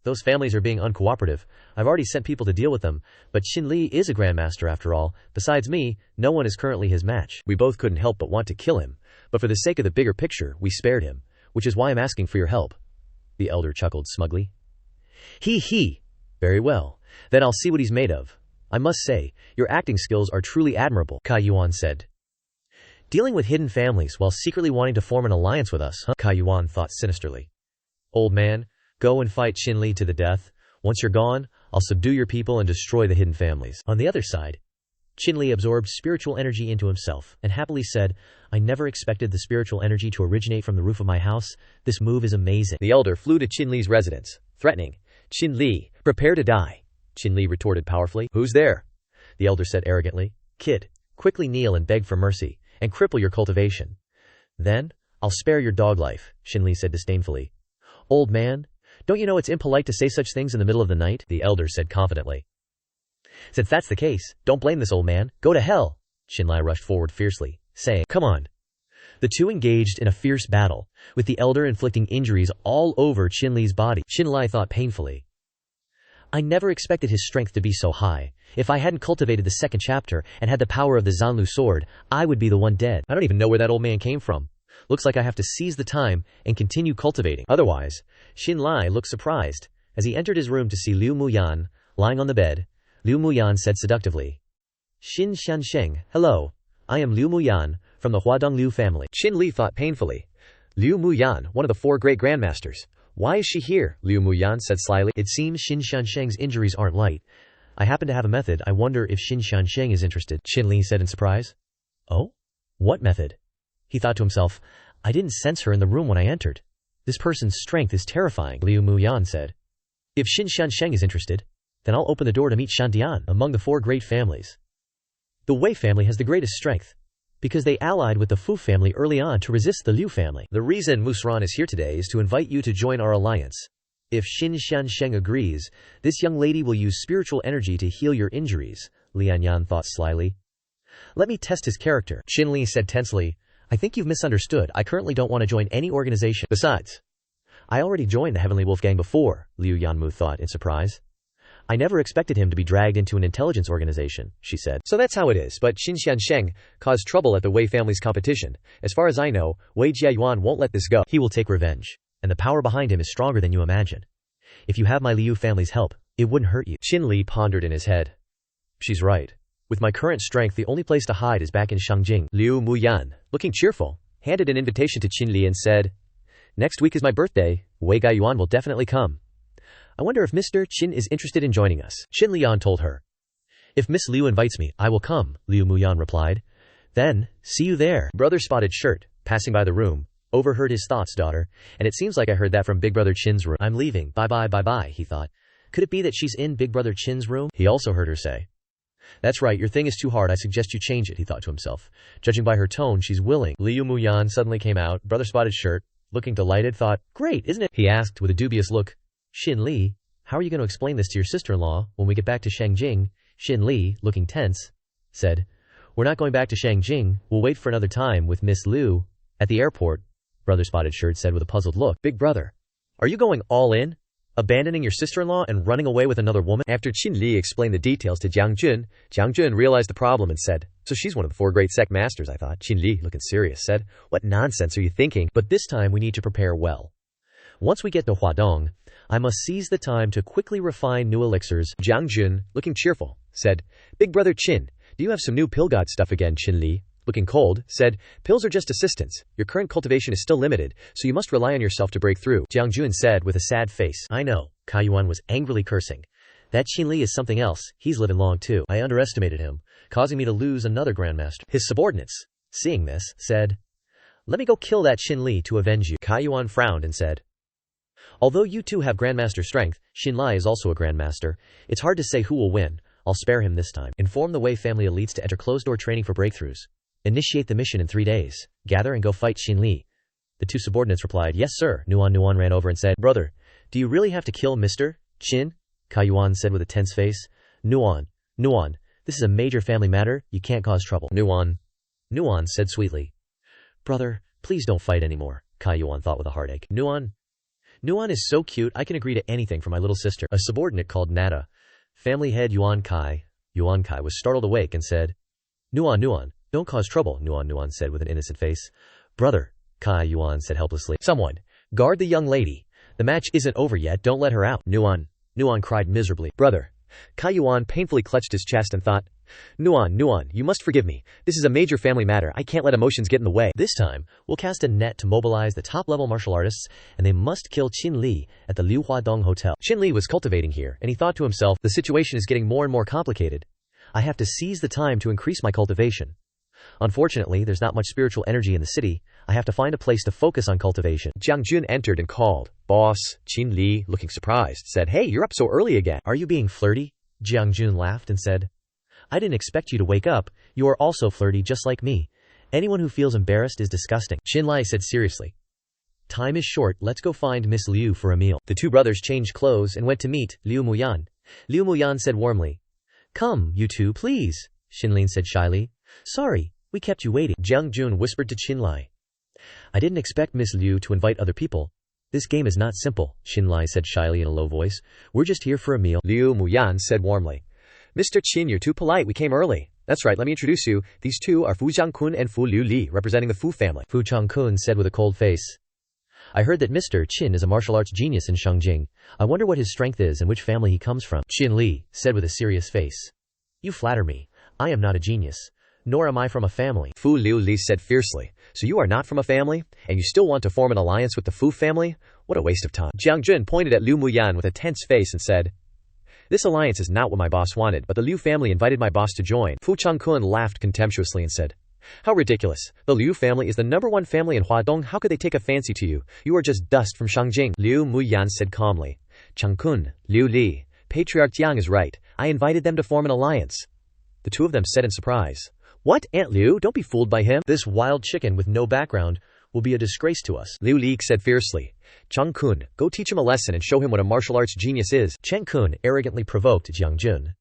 Speaker 2: Those families are being uncooperative. I've already sent people to deal with them, but Shinli is a grandmaster after all. Besides me, no one is currently his match.
Speaker 1: We both couldn't help but want to kill him, but for the sake of the bigger picture, we spared him, which is why I'm asking for your help. The elder chuckled smugly.
Speaker 2: He. Very well. Then I'll see what he's made of. I must say, your acting skills are truly admirable, Kaiyuan said. Dealing with hidden families while secretly wanting to form an alliance with us, huh? Kaiyuan thought sinisterly. Old man, go and fight Shinli to the death. Once you're gone, I'll subdue your people and destroy the hidden families. On the other side, Shinli absorbed spiritual energy into himself and happily said, I never expected the spiritual energy to originate from the roof of my house. This move is amazing.
Speaker 1: The elder flew to Shinli's residence, threatening, Shinli, prepare to die. Shinli retorted powerfully. Who's there?
Speaker 2: The elder said arrogantly. Kid, quickly kneel and beg for mercy, and cripple your cultivation. Then, I'll spare your dog life, Shinli said disdainfully. Old man, don't you know it's impolite to say such things in the middle of the night? The elder said confidently. Since that's the case, don't blame this old man. Go to hell. Shinli rushed forward fiercely, saying, Come on. The two engaged in a fierce battle, with the elder inflicting injuries all over Shinli's body. Shinli thought painfully. I never expected his strength to be so high. If I hadn't cultivated the second chapter and had the power of the Zanlu sword, I would be the one dead. I don't even know where that old man came from. Looks like I have to seize the time and continue cultivating. Otherwise, Shinli looked surprised. As he entered his room to see Liu Muyan lying on the bed, Liu Muyan said seductively, Xin Xiansheng, hello. I am Liu Muyan, from the Huadong Liu family.
Speaker 1: Shinli thought painfully. Liu Muyan, one of the 4 great grandmasters. Why is she here? Liu Muyan said slyly.
Speaker 2: It seems Xin Xiansheng's injuries aren't light. I happen to have a method. I wonder if Xin Xiansheng is interested, Shinli said in surprise. Oh? What method? He thought to himself, I didn't sense her in the room when I entered. This person's strength is terrifying, Liu Muyan said. If Xin Xiansheng is interested, then I'll open the door to meet Shantian. Among the 4 great families, the Wei family has the greatest strength, because they allied with the Fu family early on to resist the Liu family. The reason Musran is here today is to invite you to join our alliance. If Xin Xiansheng agrees, this young lady will use spiritual energy to heal your injuries, Lianyan thought slyly. Let me test his character, Shinli said tensely. I think you've misunderstood. I currently don't want to join any organization. Besides, I already joined the Heavenly Wolf Gang before, Liu Yanmu thought in surprise. I never expected him to be dragged into an intelligence organization, she said.
Speaker 1: So that's how it is, but Xin Xiansheng caused trouble at the Wei family's competition. As far as I know, Wei Jiayuan won't let this go.
Speaker 2: He will take revenge, and the power behind him is stronger than you imagine. If you have my Liu family's help, it wouldn't hurt you.
Speaker 1: Shinli pondered in his head.
Speaker 2: She's right. With my current strength, the only place to hide is back in Shangjing.
Speaker 1: Liu Muyan, looking cheerful, handed an invitation to Shinli and said, Next week is my birthday. Wei Gaiyuan will definitely come. I wonder if Mr. Qin is interested in joining us.
Speaker 2: Xin Lian told her. If Miss Liu invites me, I will come, Liu Muyan replied. Then, see you there.
Speaker 1: Brother Spotted Shirt, passing by the room, overheard his thoughts, daughter, and it seems like I heard that from Big Brother Qin's room.
Speaker 2: I'm leaving. Bye, he thought. Could it be that she's in Big Brother Qin's room? He also heard her say. That's right, your thing is too hard. I suggest you change it, he thought to himself. Judging by her tone, she's willing. Liu Muyan suddenly came out. Brother Spotted Shirt, looking delighted, thought, Great, isn't it? He asked with a dubious look. Shinli, how are you going to explain this to your sister-in-law when we get back to Shangjing? Shinli, looking tense, said, We're not going back to Shangjing. We'll wait for another time with Miss Liu. At the airport, Brother Spotted Shirt said with a puzzled look.
Speaker 1: Big brother, are you going all in? Abandoning your sister-in-law and running away with another woman? After Shinli explained the details to Jiang Jun realized the problem and said, So she's one of the 4 great sect masters, I thought. Shinli, looking serious, said, What nonsense are you thinking?
Speaker 2: But this time we need to prepare well. Once we get to Huadong, I must seize the time to quickly refine new elixirs.
Speaker 1: Jiang Jun, looking cheerful, said, Big brother Qin, do you have some new pill god stuff again? Shinli, looking cold, said, Pills are just assistants. Your current cultivation is still limited, so you must rely on yourself to break through.
Speaker 2: Jiang Jun said with a sad face. I know, Kaiyuan was angrily cursing. That Shinli is something else. He's living long too. I underestimated him, causing me to lose another grandmaster. His subordinates, seeing this, said, "Let me go kill that Shinli to avenge you." Kai Yuan frowned and said, "Although you two have grandmaster strength, Shinli is also a grandmaster. It's hard to say who will win. I'll spare him this time. Inform the Wei family elites to enter closed-door training for breakthroughs. Initiate the mission in 3 days. Gather and go fight Shinli." The two subordinates replied, "Yes, sir." Nuan ran over and said, "Brother, do you really have to kill Mr. Chin?" Kai Yuan said with a tense face. Nuan, this is a major family matter. You can't cause trouble." Nuan said sweetly, "Brother, please don't fight anymore." Kai Yuan thought with a heartache. Nuan is so cute, I can agree to anything for my little sister. A subordinate called Nada, family head Yuan Kai was startled awake and said, Nuan, don't cause trouble." Nuan said with an innocent face. "Brother," Kai Yuan said helplessly. "Someone, guard the young lady. The match isn't over yet, don't let her out." Nuan cried miserably.
Speaker 1: "Brother." Kai Yuan painfully clutched his chest and thought, Nuan, you must forgive me. This is a major family matter. I can't let emotions get in the way.
Speaker 2: This time, we'll cast a net to mobilize the top-level martial artists, and they must kill Shinli at the Liu Huadong Hotel.
Speaker 1: Shinli was cultivating here, and he thought to himself, the situation is getting more and more complicated.
Speaker 2: I have to seize the time to increase my cultivation. Unfortunately, there's not much spiritual energy in the city. I have to find a place to focus on cultivation.
Speaker 1: Jiang Jun entered and called. Boss, Shinli, looking surprised, said, "Hey, you're up so early again."
Speaker 2: "Are you being flirty?" Jiang Jun laughed and said, "I didn't expect you to wake up. You are also flirty just like me. Anyone who feels embarrassed is disgusting." Shinli said seriously, "Time is short, let's go find Miss Liu for a meal." The two brothers changed clothes and went to meet Liu Muyan. Liu Muyan said warmly, "Come, you two, please." Shinli said shyly, "Sorry, we kept you waiting."
Speaker 1: Jiang Jun whispered to Shinli,
Speaker 2: "I didn't expect Miss Liu to invite other people. This game is not simple," Shinli said shyly in a low voice. "We're just here for a meal."
Speaker 1: Liu Muyan said warmly, "Mr. Qin, you're too polite. We came early." "That's right, let me introduce you. These two are Fu Zhangkun and Fu Liu Li, representing the Fu family."
Speaker 2: Fu Changkun said with a cold face, "I heard that Mr. Qin is a martial arts genius in Shangjing. I wonder what his strength is and which family he comes from." Shinli said with a serious face, "You flatter me. I am not a genius, nor am I from a family."
Speaker 1: Fu Liu Li said fiercely, "So you are not from a family? And you still want to form an alliance with the Fu family? What a waste of time." Jiang Jun pointed at Liu Muyan with a tense face and said, "This alliance is not what my boss wanted, but the Liu family invited my boss to join." Fu Changkun laughed contemptuously and said, "How ridiculous. The Liu family is the #1 family in Huadong. How could they take a fancy to you? You are just dust from Shangjing." Liu Muyan said calmly, "Changkun, Liu Li, Patriarch Jiang is right. I invited them to form an alliance." The two of them said in surprise, "What, Aunt Liu? Don't be fooled by him.
Speaker 2: This wild chicken with no background will be a disgrace to us."
Speaker 1: Liu Li said fiercely, "Changkun, go teach him a lesson and show him what a martial arts genius is."
Speaker 2: Changkun arrogantly provoked Jiang Jun.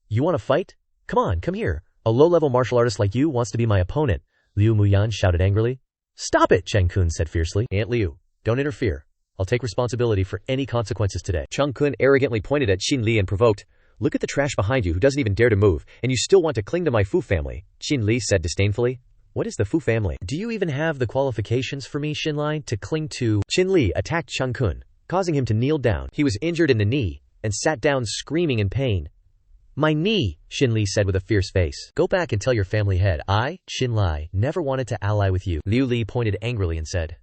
Speaker 2: "You want to fight? Come here. A low-level martial artist like you wants to be my opponent." Liu Muyan shouted angrily. "Stop it," Changkun said fiercely.
Speaker 1: "Aunt Liu, don't interfere.
Speaker 2: I'll take responsibility for any consequences today."
Speaker 1: Changkun arrogantly pointed at Shinli and provoked, "Look at the trash behind you who doesn't even dare to move, and you still want to cling to my Fu family." Shinli said disdainfully, "What is the Fu family?"
Speaker 2: "Do you even have the qualifications for me, Shinli, to cling to?"
Speaker 1: Shinli attacked Changkun, causing him to kneel down. He was injured in the knee, and sat down screaming in pain.
Speaker 2: "My knee," Shinli said with a fierce face. "Go back and tell your family head I, Shinli, never wanted to ally with you." Liu Li pointed angrily and said,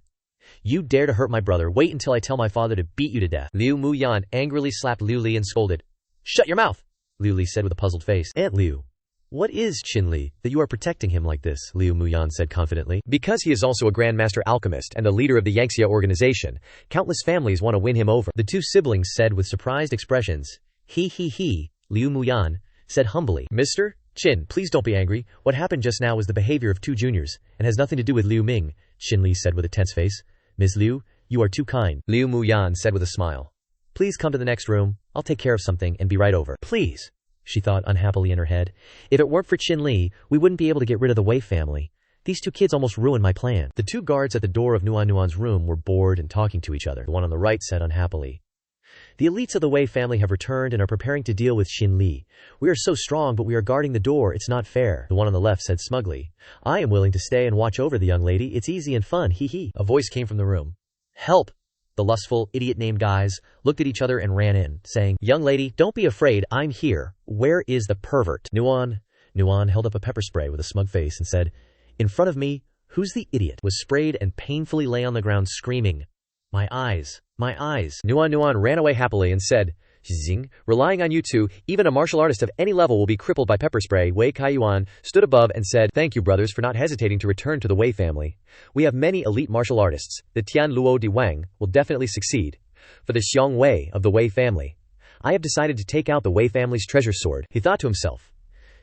Speaker 2: "You dare to hurt my brother, wait until I tell my father to beat you to death." Liu Muyan angrily slapped Liu Li and scolded, "Shut your mouth," Liu Li said with a puzzled face. "Aunt Liu, what is Shinli that you are protecting him like this?" Liu Muyan said confidently.
Speaker 1: "Because he is also a grandmaster alchemist and the leader of the Yangxia organization. Countless families want to win him over."
Speaker 2: The two siblings said with surprised expressions. He. Liu Muyan said humbly, "Mr. Qin, please don't be angry. What happened just now was the behavior of two juniors, and has nothing to do with Liu Ming." Shinli said with a tense face. "Miss Liu, you are too kind."
Speaker 1: Liu Muyan said with a smile,
Speaker 2: "Please come to the next room. I'll take care of something and be right over." "Please," she thought unhappily in her head. "If it weren't for Shinli, we wouldn't be able to get rid of the Wei family. These two kids almost ruined my plan." The two guards at the door of Nuan's room were bored and talking to each other. The one on the right said unhappily, "The elites of the Wei family have returned and are preparing to deal with Shinli. We are so strong, but we are guarding the door. It's not fair." The one on the left said smugly, "I am willing to stay and watch over the young lady. It's easy and fun, he." A voice came from the room. "Help!" The lustful, idiot-named guys looked at each other and ran in, saying, "Young lady, don't be afraid, I'm here. Where is the pervert?" Nuan held up a pepper spray with a smug face and said, "In front of me, who's the idiot?" Was sprayed and painfully lay on the ground screaming, My eyes. Nuan ran away happily and said,
Speaker 1: Xing, relying on you two, even a martial artist of any level will be crippled by pepper spray. Wei Kaiyuan stood above and said, "Thank you brothers for not hesitating to return to the Wei family. We have many elite martial artists. The Tian Luo Di Wang will definitely succeed. For the Xiong Wei of the Wei family, I have decided to take out the Wei family's treasure sword." He thought to himself,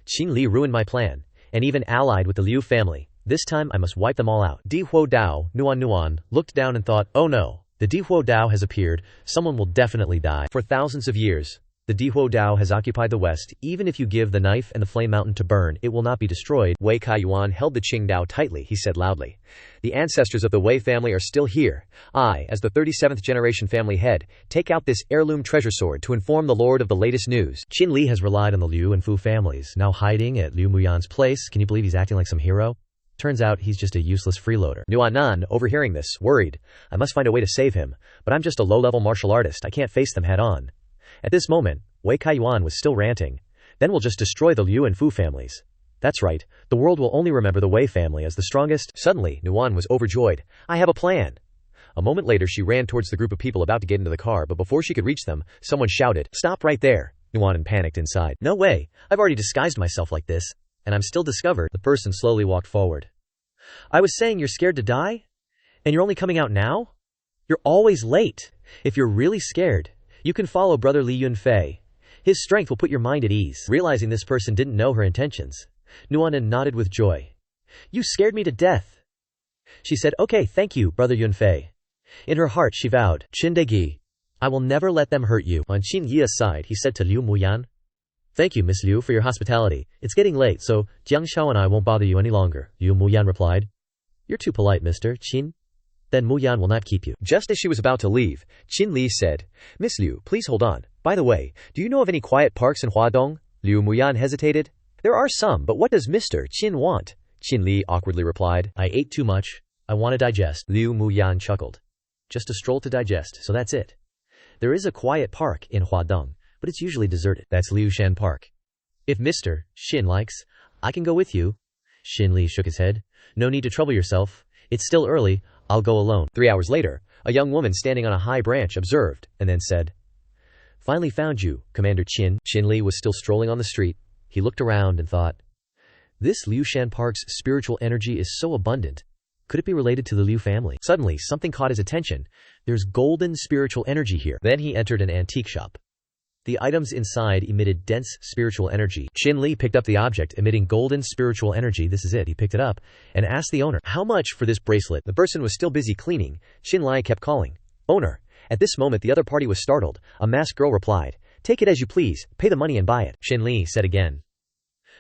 Speaker 1: Xinli ruined my plan, and even allied with the Liu family. This time I must wipe them all out. Di Huo Dao, Nuan, looked down and thought, oh no. The Di Huo Dao has appeared, someone will definitely die. For thousands of years, the Di Huo Dao has occupied the West. Even if you give the knife and the flame mountain to burn, it will not be destroyed. Wei Kaiyuan held the Qing Dao tightly. He said loudly, "The ancestors of the Wei family are still here. I, as the 37th generation family head, take out this heirloom treasure sword to inform the Lord of the latest news."
Speaker 2: Qin has relied on the Liu and Fu families, now hiding at Liu Muyan's place. Can you believe he's acting like some hero? Turns out he's just a useless freeloader.
Speaker 1: Nuan, overhearing this, worried. I must find a way to save him, but I'm just a low-level martial artist. I can't face them head-on. At this moment, Wei Kaiyuan was still ranting. Then we'll just destroy the Liu and Fu families. That's right, the world will only remember the Wei family as the strongest. Suddenly, Nuan was overjoyed. I have a plan. A moment later she ran towards the group of people about to get into the car, but before she could reach them, someone shouted, "Stop right there." Nuan panicked inside. No way, I've already disguised myself like this, and I'm still discovered. The person slowly walked forward. I was saying you're scared to die? And you're only coming out now? You're always late. If you're really scared, you can follow Brother Li Yunfei. His strength will put your mind at ease. Realizing this person didn't know her intentions, Nuanan nodded with joy. You scared me to death. She said, okay, thank you, Brother Yunfei. In her heart she vowed, Qindegi, I will never let them hurt you. On Qin Yi's side, he said to Liu Muyan, Thank you, Miss Liu, for your hospitality. It's getting late, so Jiang Xiao and I won't bother you any longer. Liu Muyan replied. You're too polite, Mr. Qin. Then Muyan will not keep you. Just as she was about to leave, Qin Li said, Miss Liu, please hold on. By the way, do you know of any quiet parks in Huadong? Liu Muyan hesitated. There are some, but what does Mr. Qin want? Qin Li awkwardly replied. I ate too much. I want to digest. Liu Muyan chuckled. Just a stroll to digest, so that's it. There is a quiet park in Huadong, but it's usually deserted. That's Liu Shan Park. If Mr. Xin likes, I can go with you. Shinli shook his head. No need to trouble yourself. It's still early. I'll go alone. 3 hours later, a young woman standing on a high branch observed, and then said, Finally found you, Commander Qin. Shinli was still strolling on the street. He looked around and thought, This Liu Shan Park's spiritual energy is so abundant. Could it be related to the Liu family? Suddenly, something caught his attention. There's golden spiritual energy here. Then he entered an antique shop. The items inside emitted dense spiritual energy. Qin Li picked up the object emitting golden spiritual energy. This is it. He picked it up and asked the owner, How much for this bracelet? The person was still busy cleaning. Qin Li kept calling, Owner. At this moment the other party was startled. A masked girl replied, Take it as you please. Pay the money and buy it. Qin Li said again.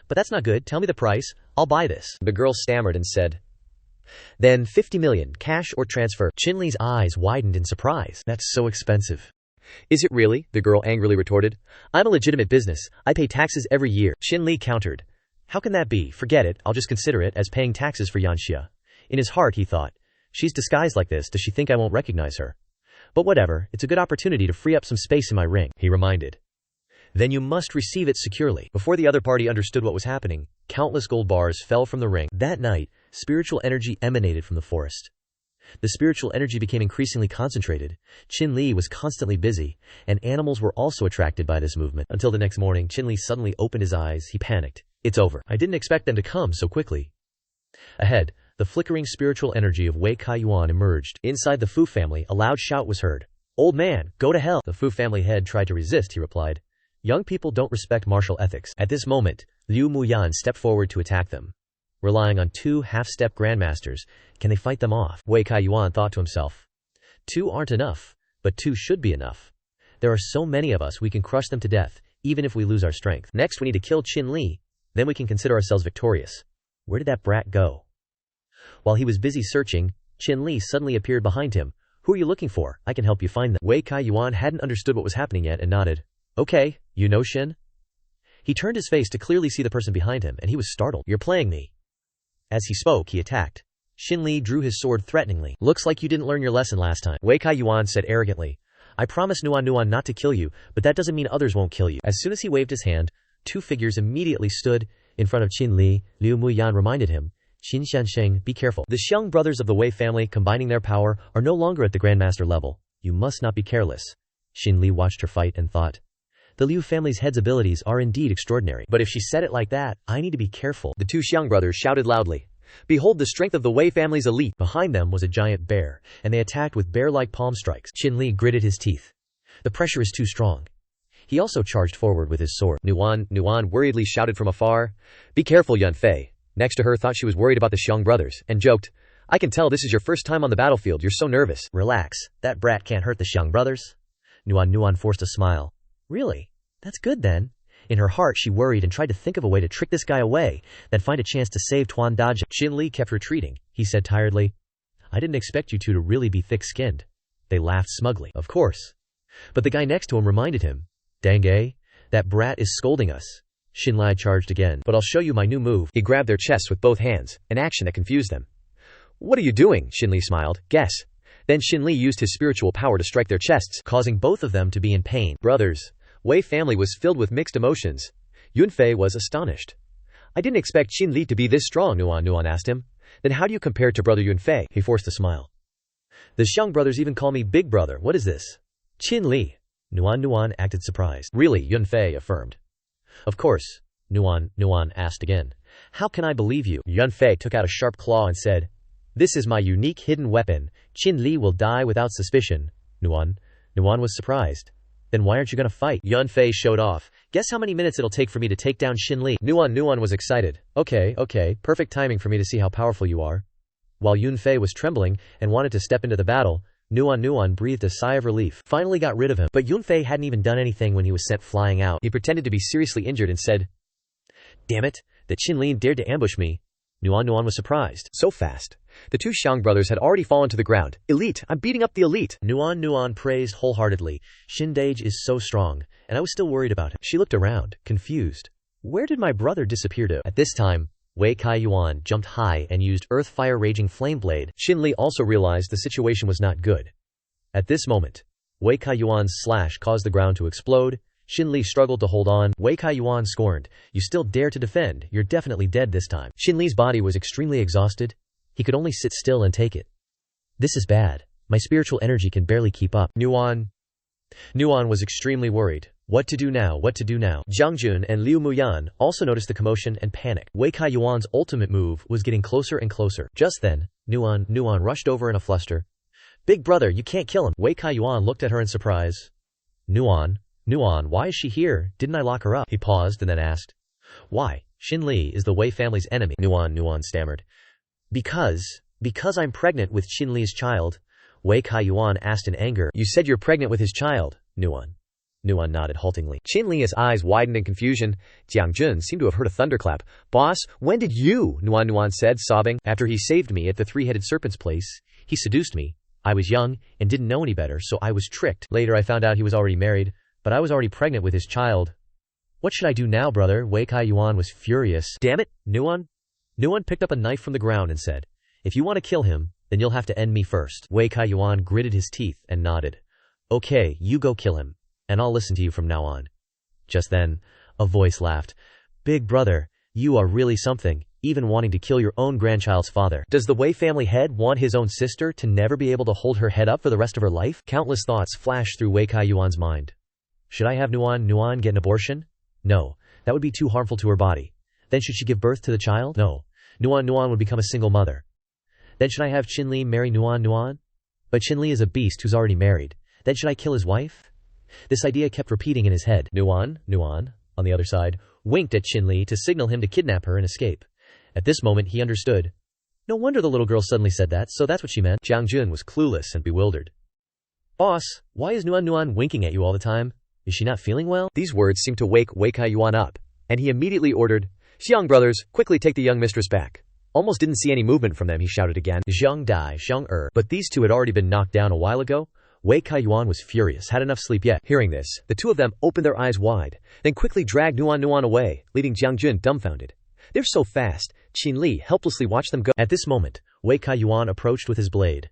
Speaker 1: But that's not good. Tell me the price. I'll buy this. The girl stammered and said, Then 50 million, cash or transfer. Qin Li's eyes widened in surprise. That's so expensive. Is it really? The girl angrily retorted. I'm a legitimate business. I pay taxes every year. Qin Li countered. How can that be? Forget it. I'll just consider it as paying taxes for Yanxia. In his heart he thought, She's disguised like this. Does she think I won't recognize her? But whatever, it's a good opportunity to free up some space in my ring, he reminded. Then you must receive it securely. Before the other party understood what was happening, countless gold bars fell from the ring. That night, spiritual energy emanated from the forest. The spiritual energy became increasingly concentrated. Qin Li was constantly busy, and animals were also attracted by this movement. Until the next morning, Qin Li suddenly opened his eyes. He panicked. It's over. I didn't expect them to come so quickly. Ahead, the flickering spiritual energy of Wei Kaiyuan emerged. Inside the Fu family, a loud shout was heard. Old man, go to hell. The Fu family head tried to resist, he replied. Young people don't respect martial ethics. At this moment, Liu Muyan stepped forward to attack them. Relying on 2 half-step grandmasters, can they fight them off? Wei Kaiyuan thought to himself. 2 aren't enough, but 2 should be enough. There are so many of us we can crush them to death, even if we lose our strength. Next we need to kill Qin Li, then we can consider ourselves victorious. Where did that brat go? While he was busy searching, Qin Li suddenly appeared behind him. Who are you looking for? I can help you find them. Wei Kaiyuan hadn't understood what was happening yet and nodded. Okay, you know Shin? He turned his face to clearly see the person behind him, and he was startled. You're playing me. As he spoke, he attacked. Shinli drew his sword threateningly. Looks like you didn't learn your lesson last time. Wei Kaiyuan said arrogantly. I promised Nuan not to kill you, but that doesn't mean others won't kill you. As soon as he waved his hand, 2 figures immediately stood in front of Qin Li. Liu Muyan reminded him. Qin Shansheng, be careful. The Xiang brothers of the Wei family, combining their power, are no longer at the grandmaster level. You must not be careless. Shinli watched her fight and thought.
Speaker 2: The Liu family's head's abilities are indeed extraordinary. But if she said it like that, I need to be careful.
Speaker 1: The two Xiang brothers shouted loudly. Behold the strength of the Wei family's elite.
Speaker 2: Behind them was a giant bear, and they attacked with bear-like palm strikes. Shinli gritted his teeth. The pressure is too strong. He also charged forward with his sword.
Speaker 1: Nuan worriedly shouted from afar. Be careful, Yunfei. Next to her thought she was worried about the Xiang brothers, and joked, I can tell this is your first time on the battlefield, you're so nervous.
Speaker 2: Relax, that brat can't hurt the Xiang brothers. Nuan forced a smile. Really? That's good then. In her heart she worried and tried to think of a way to trick this guy away, then find a chance to save Tuan Dajia. Shinli kept retreating. He said tiredly, I didn't expect you two to really be thick-skinned. They laughed smugly. Of course. But the guy next to him reminded him, Dang, that brat is scolding us. Shinli charged again. But I'll show you my new move.
Speaker 1: He grabbed their chests with both hands, an action that confused them. What are you doing? Shinli smiled. Guess. Then Shinli used his spiritual power to strike their chests,
Speaker 2: causing both of them to be in pain.
Speaker 1: Brothers. Wei family was filled with mixed emotions. Yunfei was astonished. I didn't expect Shinli to be this strong, Nuan asked him. Then how do you compare to brother Yunfei? He forced a smile.
Speaker 2: The Xiang brothers even call me big brother. What is this? Shinli. Nuan acted surprised.
Speaker 1: Really? Yunfei affirmed.
Speaker 2: Of course. Nuan asked again. How can I believe you?
Speaker 1: Yunfei took out a sharp claw and said, This is my unique hidden weapon. Shinli will die without suspicion.
Speaker 2: Nuan was surprised. Then why aren't you going to fight?
Speaker 1: Yunfei showed off.
Speaker 2: Guess how many minutes it'll take for me to take down Shinli?
Speaker 1: Nuan was excited. Okay, perfect timing for me to see how powerful you are.
Speaker 2: While Yunfei was trembling and wanted to step into the battle, Nuan breathed a sigh of relief. Finally got rid of him. But Yunfei hadn't even done anything when he was sent flying out.
Speaker 1: He pretended to be seriously injured and said,
Speaker 2: Damn it, that Shinli dared to ambush me. Nuan was surprised.
Speaker 1: So fast. The two Xiang brothers had already fallen to the ground. Elite! I'm beating up the elite!
Speaker 2: Nuan praised wholeheartedly. Shindage is so strong, and I was still worried about him. She looked around, confused. Where did my brother disappear to? At this time, Wei Kaiyuan jumped high and used Earth Fire Raging Flame Blade.
Speaker 1: Shinli also realized the situation was not good.
Speaker 2: At this moment, Wei Kaiyuan's slash caused the ground to explode. Shinli struggled to hold on. Wei Kaiyuan scorned. You still dare to defend? You're definitely dead this time. Shinli's body was extremely exhausted. He could only sit still and take it. This is bad. My spiritual energy can barely keep up. Nuan was extremely worried. What to do now? Jiang Jun and Liu Muyan also noticed the commotion and panic. Wei Kaiyuan's ultimate move was getting closer and closer. Just then, Nuan rushed over in a fluster. Big brother, you can't kill him. Wei Kaiyuan looked at her in surprise. Nuan, why is she here? Didn't I lock her up? He paused and then asked. Why? Shinli is the Wei family's enemy. Nuan stammered. Because I'm pregnant with Shinli's child. Wei Kaiyuan asked in anger.
Speaker 1: You said you're pregnant with his child.
Speaker 2: Nuan nodded haltingly.
Speaker 1: Shinli's eyes widened in confusion. Jiang Jun seemed to have heard a thunderclap. Boss, when did you? Nuan said, sobbing.
Speaker 2: After he saved me at the three-headed serpent's place, he seduced me. I was young and didn't know any better, so I was tricked. Later I found out he was already married, but I was already pregnant with his child. What should I do now, brother? Wei Kaiyuan was furious.
Speaker 1: Damn it,
Speaker 2: Nuan picked up a knife from the ground and said, If you want to kill him, then you'll have to end me first. Wei Kaiyuan gritted his teeth and nodded. Okay, you go kill him, and I'll listen to you from now on. Just then, a voice laughed. Big brother, you are really something, even wanting to kill your own grandchild's father. Does the Wei family head want his own sister to never be able to hold her head up for the rest of her life? Countless thoughts flashed through Wei Kaiyuan's mind. Should I have Nuan get an abortion? No, that would be too harmful to her body. Then should she give birth to the child? No. Nuan would become a single mother. Then should I have Shinli marry Nuan? But Shinli is a beast who's already married. Then should I kill his wife? This idea kept repeating in his head. Nuan, on the other side, winked at Shinli to signal him to kidnap her and escape. At this moment he understood. No wonder the little girl suddenly said that, so that's what she meant.
Speaker 1: Jiang Jun was clueless and bewildered.
Speaker 2: Boss, why is Nuan winking at you all the time? Is she not feeling well?
Speaker 1: These words seemed to wake Wei Kaiyuan up, and he immediately ordered, Xiang brothers, quickly take the young mistress back. Almost didn't see any movement from them, he shouted again.
Speaker 2: Zhang Dai, Zhang But these two had already been knocked down a while ago. Wei Kaiyuan was furious, had enough sleep yet.
Speaker 1: Hearing this, the two of them opened their eyes wide, then quickly dragged Nuan away, leaving Jiang Jun dumbfounded. They're so fast. Shinli helplessly watched them go.
Speaker 2: At this moment, Wei Kaiyuan approached with his blade.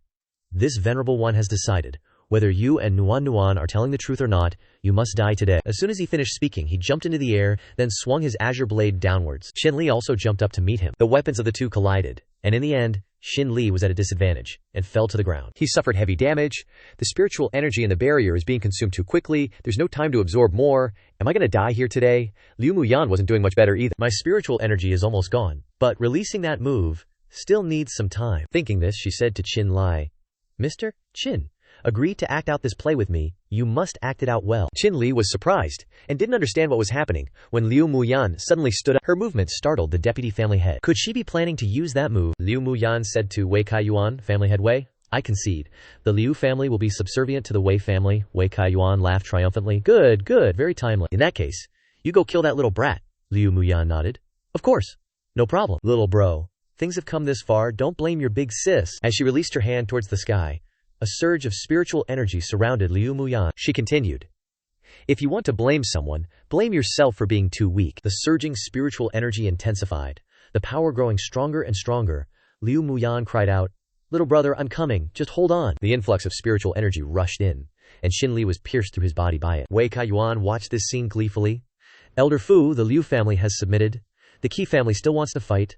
Speaker 2: This venerable one has decided. Whether you and Nuan are telling the truth or not, you must die today. As soon as he finished speaking, he jumped into the air, then swung his azure blade downwards. Shinli also jumped up to meet him. The weapons of the two collided, and in the end, Shinli was at a disadvantage, and fell to the ground.
Speaker 1: He suffered heavy damage. The spiritual energy in the barrier is being consumed too quickly. There's no time to absorb more. Am I gonna die here today? Liu Muyan wasn't doing much better either.
Speaker 2: My spiritual energy is almost gone, but releasing that move still needs some time. Thinking this, she said to Qin, Mr. Qin, agree to act out this play with me. You must act it out well.
Speaker 1: Qin was surprised and didn't understand what was happening when Liu Muyan suddenly stood up.
Speaker 2: Her movement startled the deputy family head. Could she be planning to use that move?
Speaker 1: Liu Muyan said to Wei Kaiyuan, family head Wei.
Speaker 2: I concede. The Liu family will be subservient to the Wei family. Wei Kaiyuan laughed triumphantly. Good, very timely. In that case, you go kill that little brat. Liu Muyan nodded. Of course. No problem. Little bro. Things have come this far, don't blame your big sis. As she released her hand towards the sky, a surge of spiritual energy surrounded Liu Muyan.
Speaker 1: She continued. If you want to blame someone, blame yourself for being too weak.
Speaker 2: The surging spiritual energy intensified, the power growing stronger and stronger. Liu Muyan cried out, Little brother, I'm coming, just hold on.
Speaker 1: The influx of spiritual energy rushed in, and Shinli was pierced through his body by it.
Speaker 2: Wei Kaiyuan watched this scene gleefully. Elder Fu, the Liu family has submitted. The Qi family still wants to fight.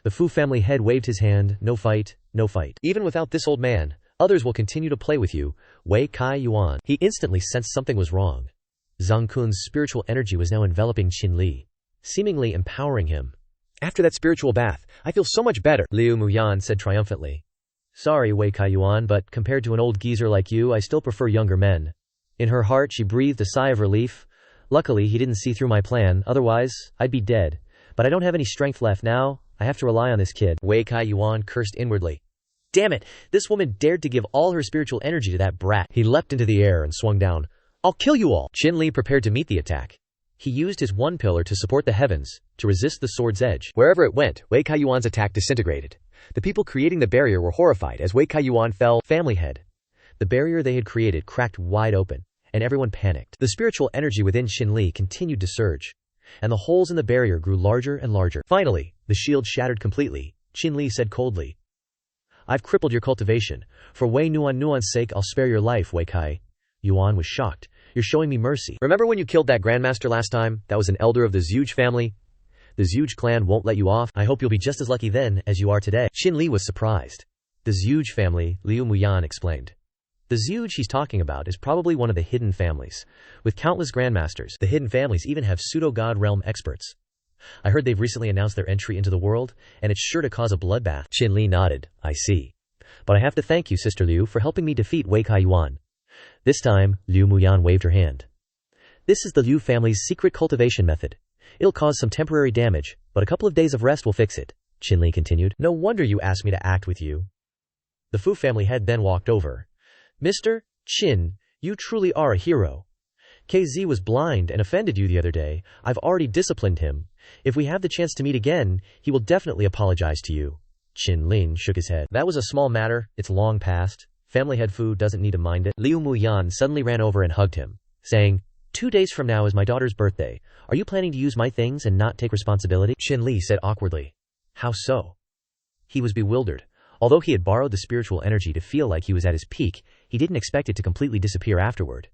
Speaker 2: The Fu family head waved his hand. No fight, no fight.
Speaker 1: Even without this old man, others will continue to play with you.
Speaker 2: Wei Kaiyuan. He instantly sensed something was wrong. Zhang Kun's spiritual energy was now enveloping Shinli, seemingly empowering him.
Speaker 1: After that spiritual bath, I feel so much better,
Speaker 2: Liu Muyan said triumphantly. Sorry, Wei Kaiyuan, but compared to an old geezer like you, I still prefer younger men. In her heart, she breathed a sigh of relief. Luckily, he didn't see through my plan, otherwise, I'd be dead. But I don't have any strength left now. I have to rely on this kid.
Speaker 1: Wei Kaiyuan cursed inwardly.
Speaker 2: Damn it! This woman dared to give all her spiritual energy to that brat. He leapt into the air and swung down. I'll kill you all!
Speaker 1: Shinli prepared to meet the attack.
Speaker 2: He used his one pillar to support the heavens, to resist the sword's edge.
Speaker 1: Wherever it went, Wei Kaiyuan's attack disintegrated. The people creating the barrier were horrified as Wei Kaiyuan fell.
Speaker 2: Family head. The barrier they had created cracked wide open, and everyone panicked. The spiritual energy within Shinli continued to surge, and the holes in the barrier grew larger and larger. Finally, the shield shattered completely. Shinli said coldly, I've crippled your cultivation. For Wei Nuan's sake, I'll spare your life, Wei Kai. Yuan was shocked. You're showing me mercy.
Speaker 1: Remember when you killed that grandmaster last time? That was an elder of the Zhuge family.
Speaker 2: The Zhuge clan won't let you off. I hope you'll be just as lucky then as you are today. Shinli was surprised. The Zhuge family, Liu Muyan explained. The Zhuge he's talking about is probably one of the hidden families, with countless grandmasters. The hidden families even have pseudo-god realm experts. I heard they've recently announced their entry into the world, and it's sure to cause a bloodbath.
Speaker 1: Shinli nodded. I see.
Speaker 2: But I have to thank you, Sister Liu, for helping me defeat Wei Kaiyuan. This time, Liu Muyan waved her hand. This is the Liu family's secret cultivation method. It'll cause some temporary damage, but a couple of days of rest will fix it, Shinli continued. No wonder you asked me to act with you. The Fu family head then walked over. Mr. Qin, you truly are a hero. KZ was blind and offended you the other day. I've already disciplined him. If we have the chance to meet again, he will definitely apologize to you. Qin Lin shook his head. That was a small matter, it's long past. Family head Fu doesn't need to mind it. Liu Muyan suddenly ran over and hugged him, saying, 2 days from now is my daughter's birthday. Are you planning to use my things and not take responsibility? Shinli said awkwardly. How so? He was bewildered. Although he had borrowed the spiritual energy to feel like he was at his peak, he didn't expect it to completely disappear afterward.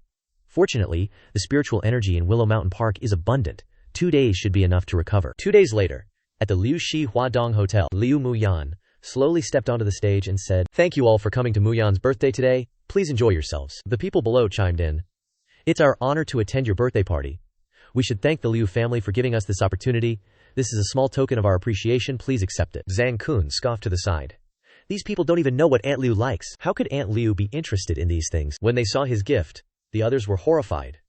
Speaker 2: Fortunately, the spiritual energy in Willow Mountain Park is abundant. 2 days should be enough to recover. 2 days later, at the Liu Shi Huadong Hotel, Liu Muyan slowly stepped onto the stage and said, Thank you all for coming to Muyan's birthday today. Please enjoy yourselves. The people below chimed in. It's our honor to attend your birthday party. We should thank the Liu family for giving us this opportunity. This is a small token of our appreciation. Please accept it.
Speaker 1: Zhang Kun scoffed to the side.
Speaker 2: These people don't even know what Aunt Liu likes. How could Aunt Liu be interested in these things? When they saw his gift, the others were horrified.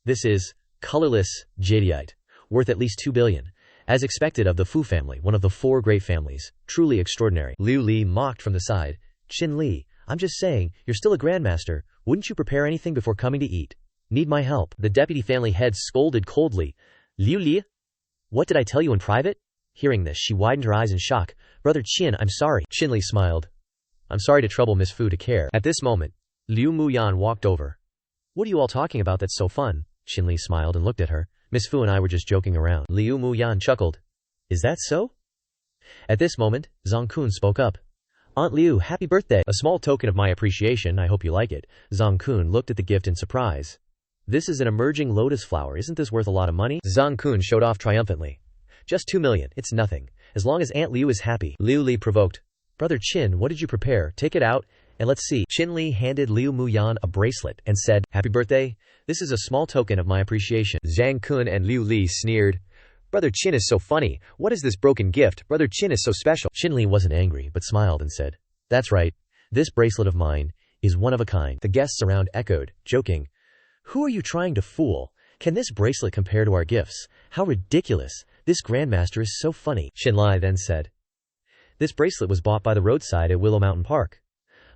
Speaker 2: This is colorless jadeite, worth at least 2 billion. As expected of the Fu family, one of the 4 great families. Truly extraordinary. Liu Li mocked from the side. Qin Li, I'm just saying, you're still a grandmaster. Wouldn't you prepare anything before coming to eat? Need my help? The deputy family head scolded coldly. Liu Li? What did I tell you in private? Hearing this, she widened her eyes in shock. Brother Qin, I'm sorry. Qin Li smiled. I'm sorry to trouble Miss Fu to care. At this moment, Liu Muyan walked over. What are you all talking about that's so fun? Qin Li smiled and looked at her. Miss Fu and I were just joking around. Liu Muyan chuckled. Is that so? At this moment, Zhang Kun spoke up. Aunt Liu, happy birthday. A small token of my appreciation, I hope you like it. Zhang Kun looked at the gift in surprise. This is an emerging lotus flower, isn't this worth a lot of money?
Speaker 1: Zhang Kun showed off triumphantly. Just 2 million, it's nothing. As long as Aunt Liu is happy.
Speaker 2: Liu Li provoked. Brother Qin, what did you prepare? Take it out, and let's see. Shinli handed Liu Muyan a bracelet and said, happy birthday. This is a small token of my appreciation.
Speaker 1: Zhang Kun and Liu Li sneered. Brother Qin is so funny. What is this broken gift? Brother Qin is so special.
Speaker 2: Shinli wasn't angry, but smiled and said, that's right. This bracelet of mine is one of a kind. The guests around echoed, joking. Who are you trying to fool? Can this bracelet compare to our gifts? How ridiculous. This grandmaster is so funny.
Speaker 1: Shinli then said.
Speaker 2: This bracelet was bought by the roadside at Willow Mountain Park.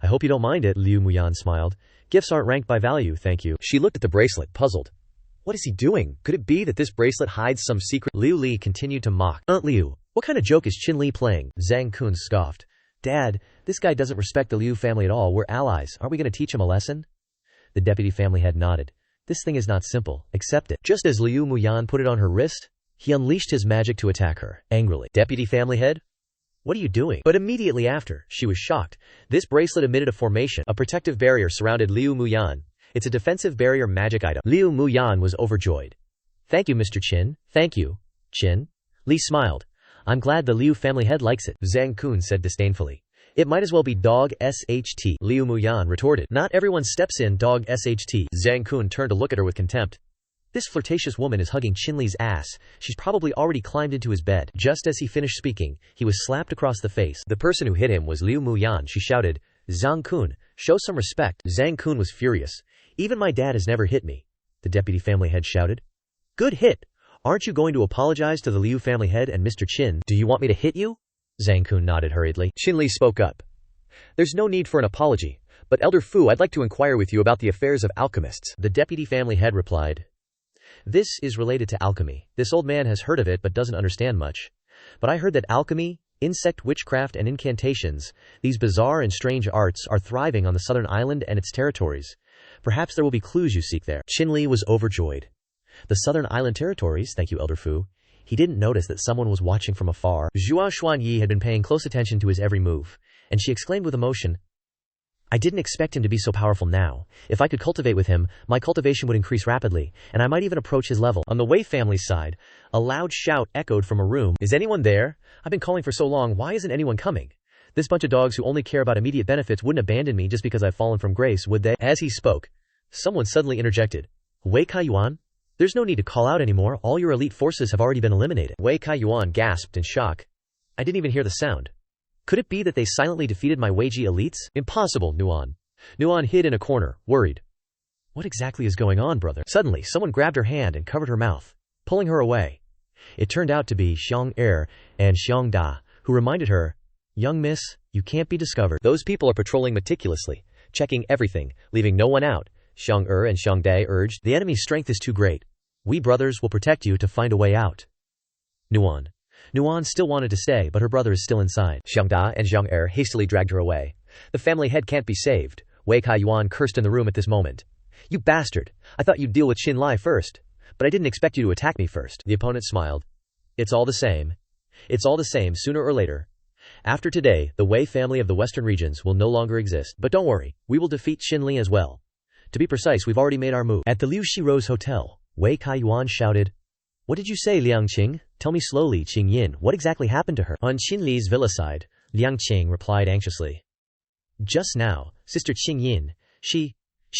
Speaker 2: I hope you don't mind it. Liu Muyan smiled. Gifts aren't ranked by value, thank you.
Speaker 1: She looked at the bracelet, puzzled. What is he doing? Could it be that this bracelet hides some secret?
Speaker 2: Liu Li continued to mock. Aunt Liu, what kind of joke is Qin Li playing? Zhang Kun scoffed. Dad, this guy doesn't respect the Liu family at all. We're allies. Aren't we going to teach him a lesson? The deputy family head nodded. This thing is not simple. Accept it. Just as Liu Muyan put it on her wrist, he unleashed his magic to attack her, angrily. Deputy family head? What are you doing? But immediately after, she was shocked. This bracelet emitted a formation. A protective barrier surrounded Liu Muyan. It's a defensive barrier magic item. Liu Muyan was overjoyed. Thank you, Mr. Qin. Thank you, Qin. Li smiled. I'm glad the Liu family head likes it. Zhang Kun said disdainfully. It might as well be dog SHT. Liu Muyan retorted. Not everyone steps in dog SHT. Zhang Kun turned to look at her with contempt. This flirtatious woman is hugging Qinli's ass. She's probably already climbed into his bed. Just as he finished speaking, he was slapped across the face. The person who hit him was Liu Muyan. She shouted, Zhang Kun, show some respect. Zhang Kun was furious. Even my dad has never hit me. The deputy family head shouted. Good hit. Aren't you going to apologize to the Liu family head and Mr. Qin? Do you want me to hit you? Zhang Kun nodded hurriedly.
Speaker 1: Shinli spoke up. There's no need for an apology, but Elder Fu, I'd like to inquire with you about the affairs of alchemists.
Speaker 2: The deputy family head replied. This is related to alchemy. This old man has heard of it but doesn't understand much. But I heard that alchemy, insect witchcraft and incantations, these bizarre and strange arts are thriving on the southern island and its territories. Perhaps there will be clues you seek there. Shinli was overjoyed. The southern island territories, thank you, Elder Fu. He didn't notice that someone was watching from afar. Zhuo Xuanyi had been paying close attention to his every move, and she exclaimed with emotion, I didn't expect him to be so powerful now. If I could cultivate with him, my cultivation would increase rapidly, and I might even approach his level. On the Wei family's side, a loud shout echoed from a room. Is anyone there? I've been calling for so long, why isn't anyone coming? This bunch of dogs who only care about immediate benefits wouldn't abandon me just because I've fallen from grace, would they? As he spoke, someone suddenly interjected. Wei Kaiyuan? There's no need to call out anymore, all your elite forces have already been eliminated. Wei Kaiyuan gasped in shock. I didn't even hear the sound. Could it be that they silently defeated my Weiji elites? Impossible, Nuan. Nuan hid in a corner, worried. What exactly is going on, brother? Suddenly, someone grabbed her hand and covered her mouth, pulling her away. It turned out to be Xiang Heir and Xiang Da, who reminded her, Young miss, you can't be discovered.
Speaker 1: Those people are patrolling meticulously, checking everything, leaving no one out. Xiang Er and Xiang Da urged.
Speaker 2: The enemy's strength is too great. We brothers will protect you to find a way out. Nuan still wanted to stay, but her brother is still inside.
Speaker 1: Xiang Da and Xiang Er hastily dragged her away. The family head can't be saved. Wei Kaiyuan cursed in the room at this moment. You bastard! I thought you'd deal with Xinli first. But I didn't expect you to attack me first.
Speaker 2: The opponent smiled. It's all the same. It's all the same sooner or later. After today, the Wei family of the western regions will no longer exist. But don't worry, we will defeat Xinli as well. To be precise, we've already made our move. At the Liu Shiro's hotel, Wei Kaiyuan shouted, What did you say, Liang Qing? Tell me slowly, Qing Yin. What exactly happened to her? On Xinli's villa side, Liang Qing replied anxiously. Just now, Sister Qing Yin, she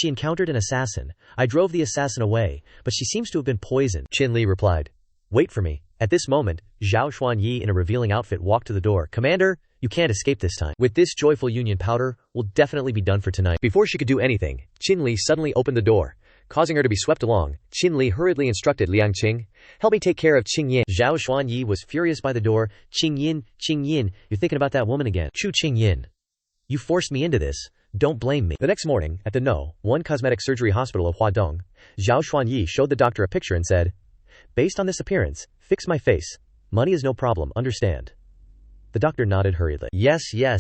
Speaker 2: encountered an assassin. I drove the assassin away, but she seems to have been poisoned. Xinli replied. Wait for me. At this moment, Zhao Xuanyi in a revealing outfit walked to the door. Commander, you can't escape this time. With this joyful union powder, we'll definitely be done for tonight.
Speaker 1: Before she could do anything, Xinli suddenly opened the door, causing her to be swept along. Xinli hurriedly instructed Liang Qing, help me take care of Qing Yin.
Speaker 2: Zhao Xuanyi was furious by the door. Qing Yin, you're thinking about that woman again. Chu Qing Yin. You forced me into this. Don't blame me.
Speaker 1: The next morning, at the No. 1 Cosmetic Surgery Hospital of Huadong, Zhao Xuanyi showed the doctor a picture and said, Based on this appearance, fix my face. Money is no problem, understand? The doctor nodded hurriedly. Yes, Zhao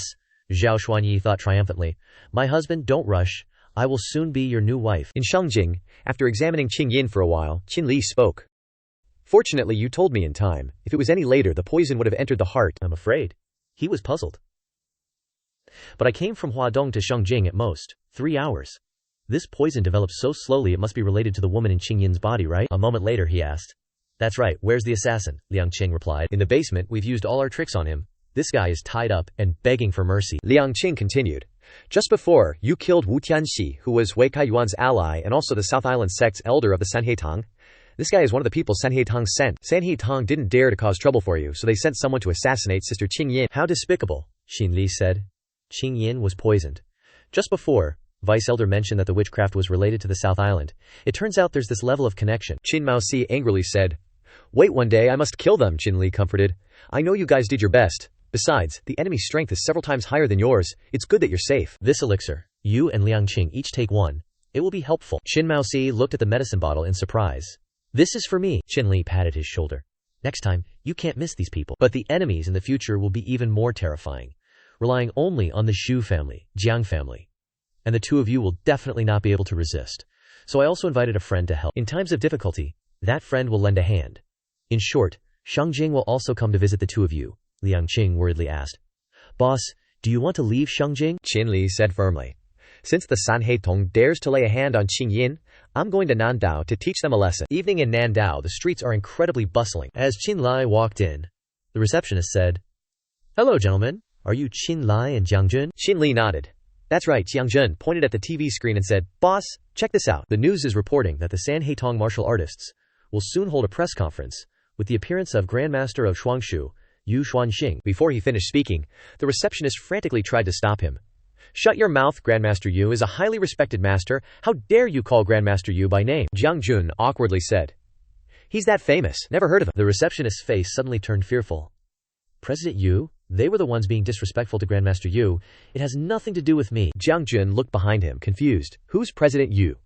Speaker 1: Xuanyi thought triumphantly. My husband, don't rush. I will soon be your new wife. In Shangjing, after examining Qing Yin for a while, Qin Li spoke. Fortunately, you told me in time. If it was any later, the poison would have entered the heart.
Speaker 2: I'm afraid. He was puzzled. But I came from Huadong to Shangjing at most 3 hours. This poison developed so slowly it must be related to the woman in Qingyin's body, right? A moment later he asked. That's right, where's the assassin? Liang Qing replied. In the basement, we've used all our tricks on him. This guy is tied up and begging for mercy.
Speaker 1: Liang Qing continued. Just before, you killed Wu Tianxi, who was Wei Kaiyuan's ally and also the South Island sect's elder of the Sanheitang. This guy is one of the people Sanheitang sent. Sanheitang didn't dare to cause trouble for you, so they sent someone to assassinate Sister Qingyin.
Speaker 2: How despicable, Shinli said. Qingyin was poisoned. Just before, Vice Elder mentioned that the witchcraft was related to the South Island. It turns out there's this level of connection.
Speaker 1: Qin Maosi angrily said. Wait one day, I must kill them, Qin Li comforted. I know you guys did your best. Besides, the enemy's strength is several times higher than yours. It's good that you're safe.
Speaker 2: This elixir, you and Liang Qing each take one. It will be helpful. Qin Maosi looked at the medicine bottle in surprise. This is for me. Qin Li patted his shoulder. Next time, you can't miss these people. But the enemies in the future will be even more terrifying, relying only on the Shu family, Jang family. And the two of you will definitely not be able to resist. So I also invited a friend to help. In times of difficulty, that friend will lend a hand. In short, Shangjing will also come to visit the two of you, Liang Qing worriedly asked. Boss, do you want to leave Shangjing?
Speaker 1: Qin Li said firmly. Since the Sanheitong dares to lay a hand on Qingyin, I'm going to Nandao to teach them a lesson.
Speaker 2: Evening in Nandao, the streets are incredibly bustling. As Qin Lai walked in, the receptionist said, Hello, gentlemen. Are you Qin Lai and Jiang Jun?
Speaker 1: Qin Li nodded. That's right, Jiang Jun pointed at the TV screen and said, Boss, check this out. The news is reporting that the Sanheitong martial artists will soon hold a press conference with the appearance of Grandmaster of Shuangshu, Yu Xuanxing. Before he finished speaking, the receptionist frantically tried to stop him. Shut your mouth, Grandmaster Yu is a highly respected master. How dare you call Grandmaster Yu by name? Jiang Jun awkwardly said. He's that famous. Never heard of him.
Speaker 2: The receptionist's face suddenly turned fearful. President Yu? They were the ones being disrespectful to Grandmaster Yu. It has nothing to do with me.
Speaker 1: Jiang Jun looked behind him, confused. Who's President Yu?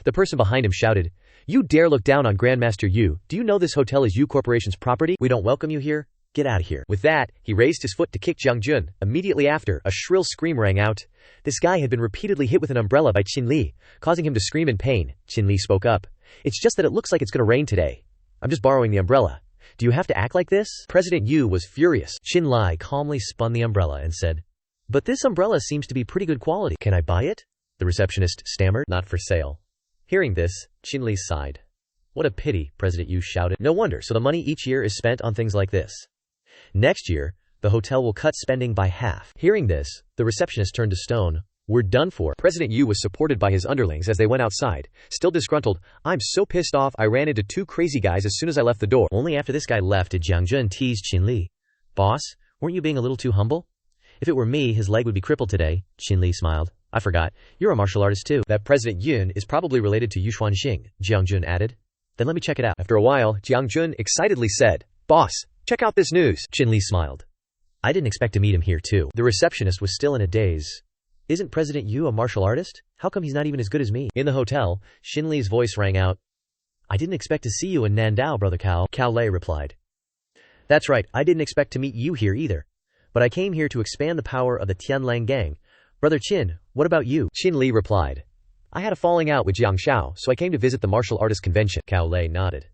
Speaker 1: The person behind him shouted, You dare look down on Grandmaster Yu. Do you know this hotel is Yu Corporation's property?
Speaker 2: We don't welcome you here. Get out of here.
Speaker 1: With that, he raised his foot to kick Jiang Jun. Immediately after, a shrill scream rang out. This guy had been repeatedly hit with an umbrella by Qin Li, causing him to scream in pain. Qin Li spoke up. It's just that it looks like it's going to rain today. I'm just borrowing the umbrella. Do you have to act like this? President Yu was furious.
Speaker 2: Qin Lai calmly spun the umbrella and said, But this umbrella seems to be pretty good quality. Can I buy it? The receptionist stammered.
Speaker 1: Not for sale. Hearing this, Qin Li sighed.
Speaker 2: What a pity, President Yu shouted.
Speaker 1: No wonder, so the money each year is spent on things like this.
Speaker 2: Next year, the hotel will cut spending by half.
Speaker 1: Hearing this, the receptionist turned to stone. We're done for. President Yu was supported by his underlings as they went outside. Still disgruntled, I'm so pissed off I ran into two crazy guys as soon as I left the door.
Speaker 2: Only after this guy left did Jiang Jun tease Qin Li. Boss, weren't you being a little too humble? If it were me, his leg would be crippled today. Qin Li smiled. I forgot. You're a martial artist too.
Speaker 1: That President Yun is probably related to Yu Xuanxing,
Speaker 2: Jiang Jun added. Then let me check it out.
Speaker 1: After a while, Jiang Jun excitedly said, Boss, check out this news.
Speaker 2: Qin Li smiled. I didn't expect to meet him here too.
Speaker 1: The receptionist was still in a daze.
Speaker 2: Isn't President Yu a martial artist? How come he's not even as good as me? In the hotel, Shinli's voice rang out. I didn't expect to see you in Nandao, Brother Cao. Cao Lei replied. That's right, I didn't expect to meet you here either. But I came here to expand the power of the Tianlang gang. Brother Qin, what about you?
Speaker 1: Qin Li replied. I had a falling out with Jiang Shao, so I came to visit the martial artist convention.
Speaker 2: Cao Lei nodded.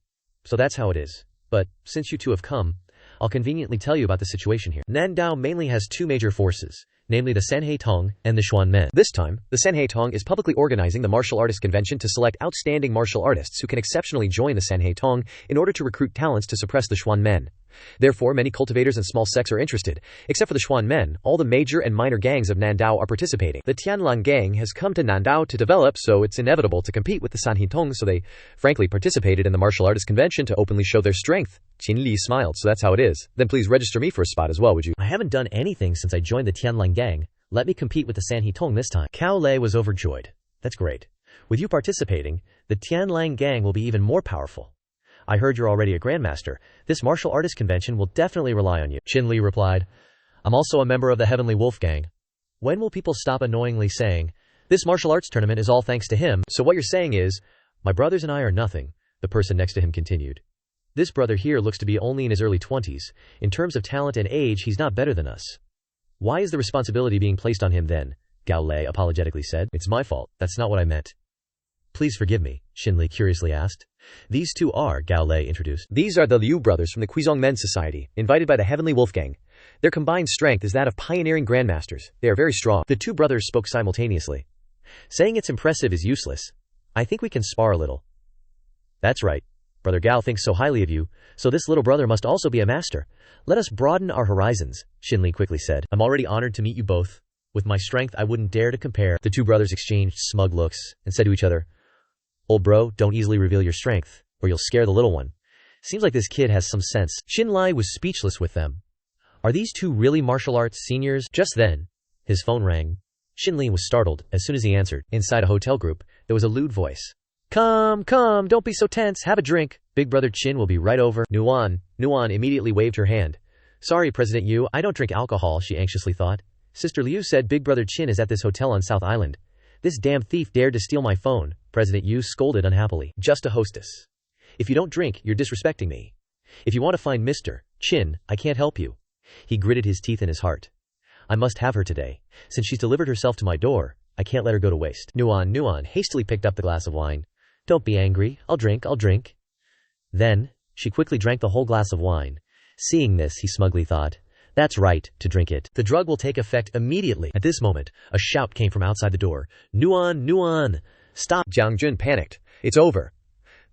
Speaker 2: So that's how it is. But, since you two have come, I'll conveniently tell you about the situation here. Nandao mainly has two major forces, namely the Sanheitong and the Xuanmen.
Speaker 1: This time, the Sanheitong is publicly organizing the martial artist convention to select outstanding martial artists who can exceptionally join the Sanheitong in order to recruit talents to suppress the Xuanmen. Therefore, many cultivators and small sects are interested. Except for the Xuanmen, all the major and minor gangs of Nandao are participating. The Tianlang gang has come to Nandao to develop, so it's inevitable to compete with the Sanheitong, so they frankly participated in the martial artist convention to openly show their strength. Qin Li smiled. So that's how it is. Then please register me for a spot as well, would you?
Speaker 2: I haven't done anything since I joined the Tianlang gang. Let me compete with the Sanheitong this time. Cao Lei was overjoyed. That's great. With you participating, the Tianlang gang will be even more powerful. I heard you're already a grandmaster. This martial artist convention will definitely rely on you. Qin Li replied. I'm also a member of the Heavenly Wolf gang. When will people stop annoyingly saying, this martial arts tournament is all thanks to him?
Speaker 1: So what you're saying is,
Speaker 2: my brothers and I are nothing, the person next to him continued. This brother here looks to be only in his early 20s. In terms of talent and age, he's not better than us. Why is the responsibility being placed on him then? Cao Lei apologetically said. It's my fault. That's not what I meant. Please forgive me, Shinli curiously asked. These two are, Cao Lei introduced.
Speaker 1: These are the Liu brothers from the Quizong Men's Society, invited by the Heavenly Wolf Gang. Their combined strength is that of pioneering grandmasters. They are very strong. The two brothers spoke simultaneously.
Speaker 2: Saying it's impressive is useless. I think we can spar a little. That's right. Brother Gao thinks so highly of you, so this little brother must also be a master. Let us broaden our horizons, Shinli quickly said. I'm already honored to meet you both. With my strength, I wouldn't dare to compare. The two brothers exchanged smug looks and said to each other, Old bro, don't easily reveal your strength, or you'll scare the little one. Seems like this kid has some sense. Shinli was speechless with them. Are these two really martial arts seniors? Just then, his phone rang. Shinli was startled as soon as he answered. Inside a hotel group, there was a lewd voice. Come, don't be so tense, have a drink. Big brother Chin will be right over. Nuan immediately waved her hand. Sorry, President Yu, I don't drink alcohol, she anxiously thought. Sister Liu said Big brother Chin is at this hotel on South Island. This damn thief dared to steal my phone, President Yu scolded unhappily. Just a hostess. If you don't drink, you're disrespecting me. If you want to find Mr. Chin, I can't help you. He gritted his teeth in his heart. I must have her today. Since she's delivered herself to my door, I can't let her go to waste. Nuan hastily picked up the glass of wine. Don't be angry. I'll drink. Then, she quickly drank the whole glass of wine. Seeing this, he smugly thought, that's right, to drink it. The drug will take effect immediately. At this moment, a shout came from outside the door. Nuan! Stop!
Speaker 1: Jiang Jun panicked. It's over.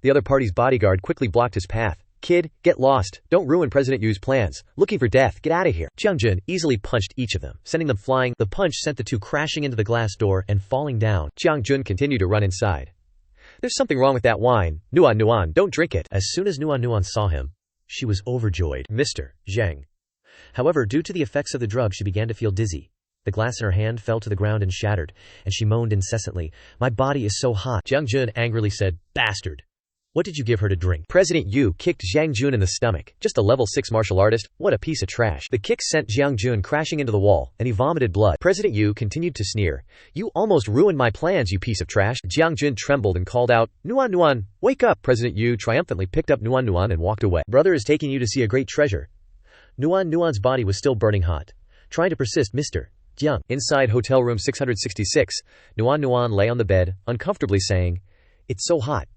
Speaker 1: The other party's bodyguard quickly blocked his path. Kid, get lost. Don't ruin President Yu's plans. Looking for death. Get out of here. Jiang Jun easily punched each of them, sending them flying. The punch sent the two crashing into the glass door and falling down. Jiang Jun continued to run inside. There's something wrong with that wine. Nuan, don't drink it. As soon as Nuan saw him, she was overjoyed. Mr. Zhang. However, due to the effects of the drug, she began to feel dizzy. The glass in her hand fell to the ground and shattered, and she moaned incessantly. My body is so hot. Jiang Jun angrily said, Bastard. What did you give her to drink? President Yu kicked Jiang Jun in the stomach. Just a level 6 martial artist? What a piece of trash. The kick sent Jiang Jun crashing into the wall, and he vomited blood. President Yu continued to sneer. You almost ruined my plans, you piece of trash. Jiang Jun trembled and called out, Nuan, wake up. President Yu triumphantly picked up Nuan and walked away. Brother is taking you to see a great treasure. Nuan's body was still burning hot. Trying to persist, Mr. Jiang. Inside hotel room 666, Nuan lay on the bed, uncomfortably saying, It's so hot.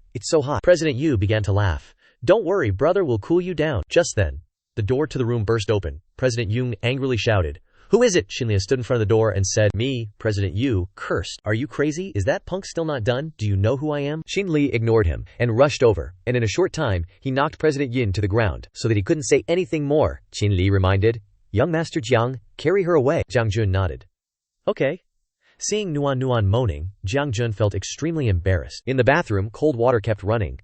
Speaker 1: President Yu began to laugh. Don't worry, brother will cool you down. Just then, the door to the room burst open. President Yu angrily shouted, Who is it? Shinli stood in front of the door and said, Me. President Yu cursed. Are you crazy? Is that punk still not done? Do you know who I am? Shinli ignored him and rushed over, and in a short time, he knocked President Yin to the ground so that he couldn't say anything more. Shinli reminded, Young Master Jiang, carry her away. Jiang Jun nodded. Okay. Seeing Nuan moaning, Jiang Jun felt extremely embarrassed. In the bathroom, cold water kept running.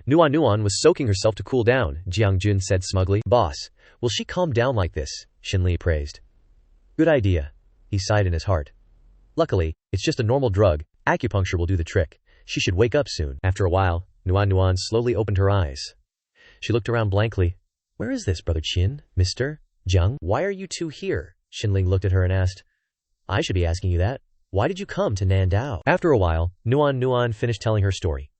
Speaker 1: Nuan was soaking herself to cool down, Jiang Jun said smugly. Boss, will she calm down like this? Shinli praised. Good idea. He sighed in his heart. Luckily, it's just a normal drug. Acupuncture will do the trick. She should wake up soon. After a while, Nuan slowly opened her eyes. She looked around blankly. Where is this, Brother Qin? Mr. Jiang? Why are you two here? Shinli looked at her and asked. I should be asking you that. Why did you come to Nandao? After a while, Nuan finished telling her story.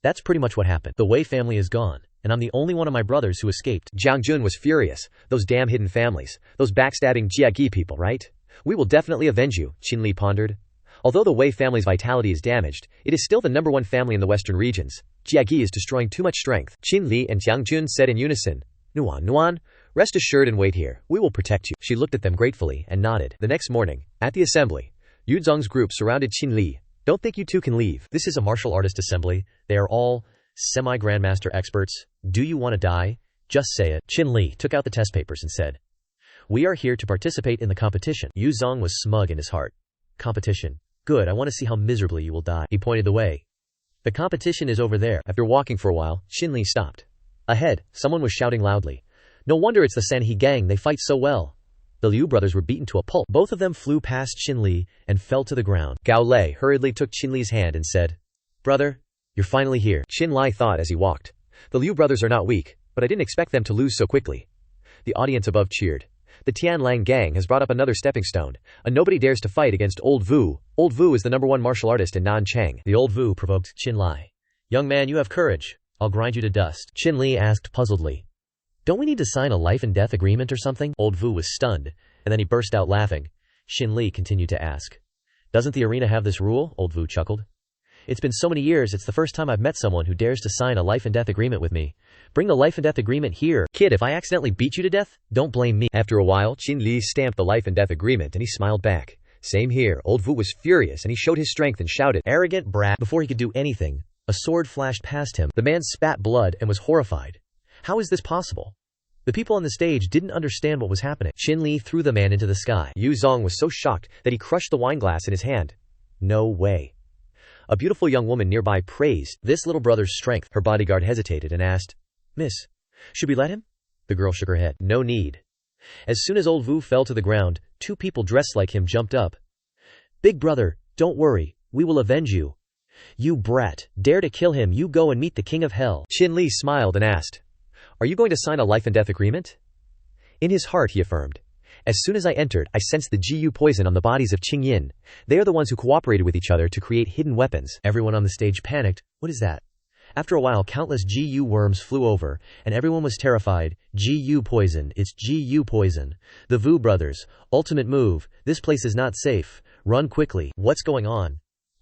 Speaker 1: That's pretty much what happened. The Wei family is gone, and I'm the only one of my brothers who escaped. Jiang Jun was furious. Those damn hidden families. Those backstabbing Jiagi people, right? We will definitely avenge you, Qinli pondered. Although the Wei family's vitality is damaged, it is still the #1 family in the western regions. Jiagi is destroying too much strength. Qinli and Jiang Jun said in unison, Nuan, rest assured and wait here. We will protect you. She looked at them gratefully and nodded. The next morning, at the assembly, Yu Zong's group surrounded Qinli. Don't think you two can leave. This is a martial artist assembly. They are all semi-grandmaster experts. Do you want to die? Just say it. Qinli took out the test papers and said, We are here to participate in the competition. Yu Zong was smug in his heart. Competition. Good, I want to see how miserably you will die. He pointed the way. The competition is over there. After walking for a while, Qinli stopped. Ahead, someone was shouting loudly. No wonder it's the Sanhe gang, they fight so well. The Liu brothers were beaten to a pulp. Both of them flew past Qinli and fell to the ground. Gao Lei hurriedly took Qinli's hand and said, Brother, you're finally here. Qinli thought as he walked. The Liu brothers are not weak, but I didn't expect them to lose so quickly. The audience above cheered. The Tianlang gang has brought up another stepping stone. A nobody dares to fight against Old Vu. Old Vu is the #1 martial artist in Nanchang. The Old Vu provoked Qinli. Young man, you have courage. I'll grind you to dust. Qinli asked puzzledly. Don't we need to sign a life and death agreement or something? Old Vu was stunned, and then he burst out laughing. Shinli continued to ask. Doesn't the arena have this rule? Old Vu chuckled. It's been so many years, it's the first time I've met someone who dares to sign a life and death agreement with me.
Speaker 2: Bring the life and death agreement here. Kid, if I accidentally beat you to death, don't blame me.
Speaker 1: After a while, Shinli stamped the life and death agreement and he smiled back. Same here. Old Vu was furious and he showed his strength and shouted,
Speaker 2: "Arrogant brat." Before he could do anything, a sword flashed past him. The man spat blood and was horrified. How is this possible? The people on the stage didn't understand what was happening. Shinli threw the man into the sky.
Speaker 1: Yu Zong was so shocked that he crushed the wine glass in his hand. No way. A beautiful young woman nearby praised
Speaker 2: this little brother's strength.
Speaker 1: Her bodyguard hesitated and asked,
Speaker 2: "Miss, should we let him?" The girl shook her head.
Speaker 1: No need.
Speaker 2: As soon as old Vu fell to the ground, two people dressed like him jumped up. "Big brother, don't worry, we will avenge you. You brat, dare to kill him, you go and meet the king of hell."
Speaker 1: Shinli smiled and asked, "Are you going to sign a life and death agreement?" In his heart he affirmed, "As soon as I entered, I sensed the GU poison on the bodies of Qingyin. They are the ones who cooperated with each other to create hidden weapons."
Speaker 2: Everyone on the stage panicked. What is that? After a while, countless GU worms flew over, and everyone was terrified. GU poison, it's GU poison. The Vu brothers, ultimate move, this place is not safe. Run quickly. What's going on?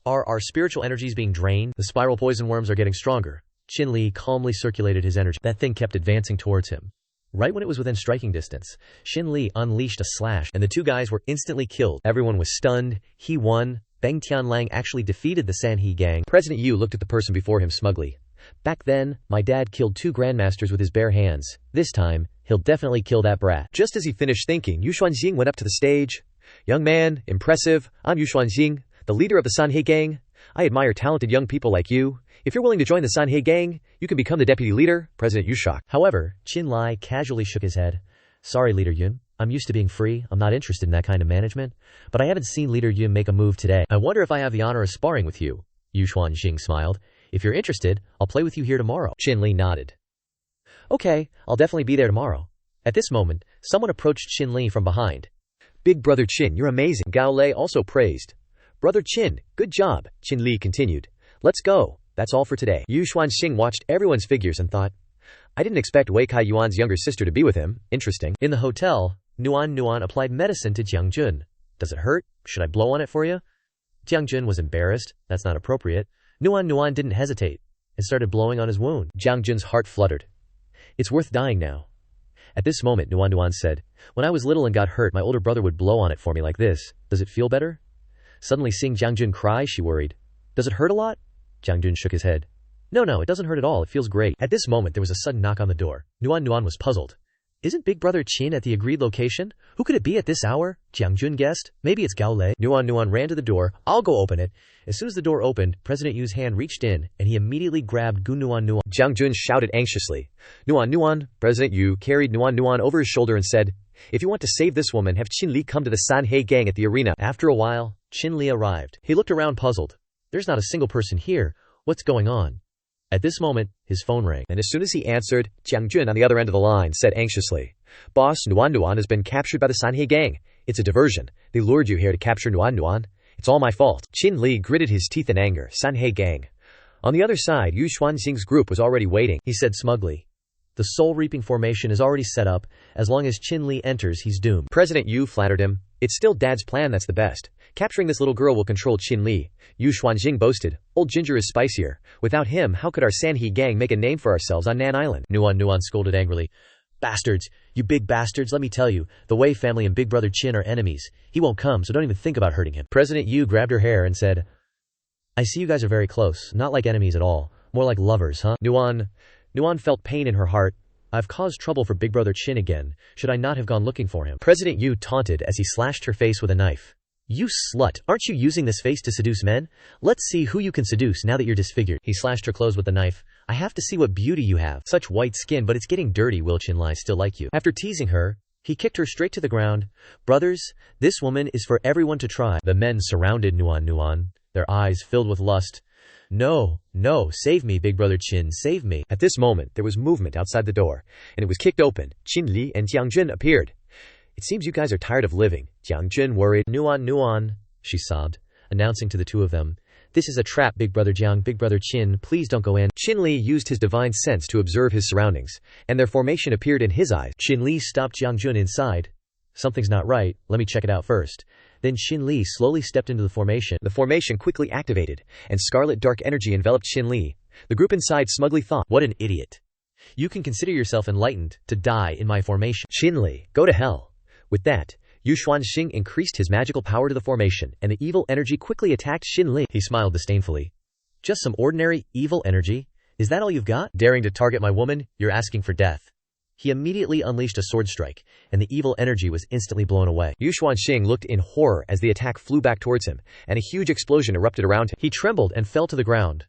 Speaker 2: Are our spiritual energies being drained? The spiral poison worms are getting stronger. Shinli calmly circulated his energy. That thing kept advancing towards him. Right when it was within striking distance, Shinli unleashed a slash, and the two guys were instantly killed. Everyone was stunned. He won. Beng Tianlang actually defeated the Sanhe gang.
Speaker 1: President Yu looked at the person before him smugly.
Speaker 2: Back then, my dad killed 2 grandmasters with his bare hands. This time, he'll definitely kill that brat.
Speaker 1: Just as he finished thinking, Yu Xuanxing went up to the stage. "Young man, impressive. I'm Yu Xuanxing, the leader of the Sanhe gang. I admire talented young people like you. If you're willing to join the Sanhe gang, you can become the deputy leader." President Yu shocked.
Speaker 2: However, Qinlai casually shook his head. "Sorry, Leader Yun. I'm used to being free. I'm not interested in that kind of management. But I haven't seen Leader Yun make a move today. I wonder if I have the honor of sparring with you." Yu Xuanxing smiled. "If you're interested, I'll play with you here tomorrow."
Speaker 1: Shinli nodded.
Speaker 2: "Okay, I'll definitely be there tomorrow." At this moment, someone approached Shinli from behind.
Speaker 1: "Big brother Qin, you're amazing." Gao Lei also praised. "Brother Qin, good job." Shinli continued. "Let's go. That's all for today." Yu Xuanxing watched everyone's figures and thought, "I didn't expect Wei Kai Yuan's younger sister to be with him. Interesting."
Speaker 2: In the hotel, Nuan applied medicine to Jiang Jun. "Does it hurt? Should I blow on it for you?" Jiang Jun was embarrassed. That's not appropriate. Nuan didn't hesitate and started blowing on his wound.
Speaker 1: Jiang Jun's heart fluttered.
Speaker 2: "It's worth dying now." At this moment, Nuan said, "When I was little and got hurt, my older brother would blow on it for me like this. Does it feel better?" Suddenly seeing Jiang Jun cry, she worried. "Does it hurt a lot?" Jiang Jun shook his head. No, it doesn't hurt at all. It feels great." At this moment, there was a sudden knock on the door. Nuan was puzzled. "Isn't Big Brother Qin at the agreed location? Who could it be at this hour?" Jiang Jun guessed. "Maybe it's Gao Lei." Nuan ran to the door. "I'll go open it." As soon as the door opened, President Yu's hand reached in, and he immediately grabbed Gu Nuan.
Speaker 1: Jiang Jun shouted anxiously. Nuan. President Yu carried Nuan over his shoulder and said, "If you want to save this woman, have Qinli come to the Sanhe gang at the arena."
Speaker 2: After a while, Qinli arrived. He looked around puzzled. There's not a single person here. What's going on? At this moment, his phone rang.
Speaker 1: And as soon as he answered, Jiang Jun on the other end of the line said anxiously, "Boss, Nuan has been captured by the Sanhe gang. It's a diversion. They lured you here to capture Nuan. It's all my fault." Qinli gritted his teeth in anger. Sanhe gang. On the other side, Yu Xuanxing's group was already waiting.
Speaker 2: He said smugly, "The soul reaping formation is already set up. As long as Qinli enters, he's doomed."
Speaker 1: President Yu flattered him. "It's still Dad's plan that's the best. Capturing this little girl will control Qinli." Yu Xuanxing boasted. "Old Ginger is spicier. Without him, how could our Sanhe gang make a name for ourselves on Nan Island?"
Speaker 2: Nuan scolded angrily. "Bastards! You big bastards, let me tell you, the Wei family and Big Brother Qin are enemies. He won't come, so don't even think about hurting him." President Yu grabbed her hair and said, "I see you guys are very close, not like enemies at all. More like lovers, huh?" Nuan felt pain in her heart. "I've caused trouble for Big Brother Qin again. Should I not have gone looking for him?" President Yu taunted as he slashed her face with a knife. "You slut, aren't you using this face to seduce men? Let's see who you can seduce now that you're disfigured." He slashed her clothes with the knife. "I have to see what beauty you have. Such white skin, but it's getting dirty. Will Qinli still like you?" After teasing her, he kicked her straight to the ground. "Brothers, this woman is for everyone to try." The men surrounded Nuan, their eyes filled with lust. No, save me, Big Brother Qin, save me."
Speaker 1: At this moment, there was movement outside the door, and it was kicked open. Qinli and Jiang Jun appeared. "It seems you guys are tired of living." Jiang Jun worried.
Speaker 2: Nuan, she sobbed, announcing to the two of them, "This is a trap, Big Brother Jiang, Big Brother Qin, please don't go in."
Speaker 1: Qinli used his divine sense to observe his surroundings, and their formation appeared in his eyes.
Speaker 2: Qinli stopped Jiang Jun inside. "Something's not right, let me check it out first." Then Qinli slowly stepped into the formation.
Speaker 1: The formation quickly activated, and scarlet dark energy enveloped Qinli. The group inside smugly thought, "What an idiot.
Speaker 2: You can consider yourself enlightened to die in my formation.
Speaker 1: Shinli, go to hell. With that, Yu Xuanxing increased his magical power to the formation, and the evil energy quickly attacked Shinli.
Speaker 2: He smiled disdainfully. Just some ordinary, evil energy? Is that all you've got? Daring to target my woman, you're asking for death. He immediately unleashed a sword strike, and the evil energy was instantly blown away.
Speaker 1: Yu Xuanxing looked in horror as the attack flew back towards him, and a huge explosion erupted around him.
Speaker 2: He trembled and fell to the ground.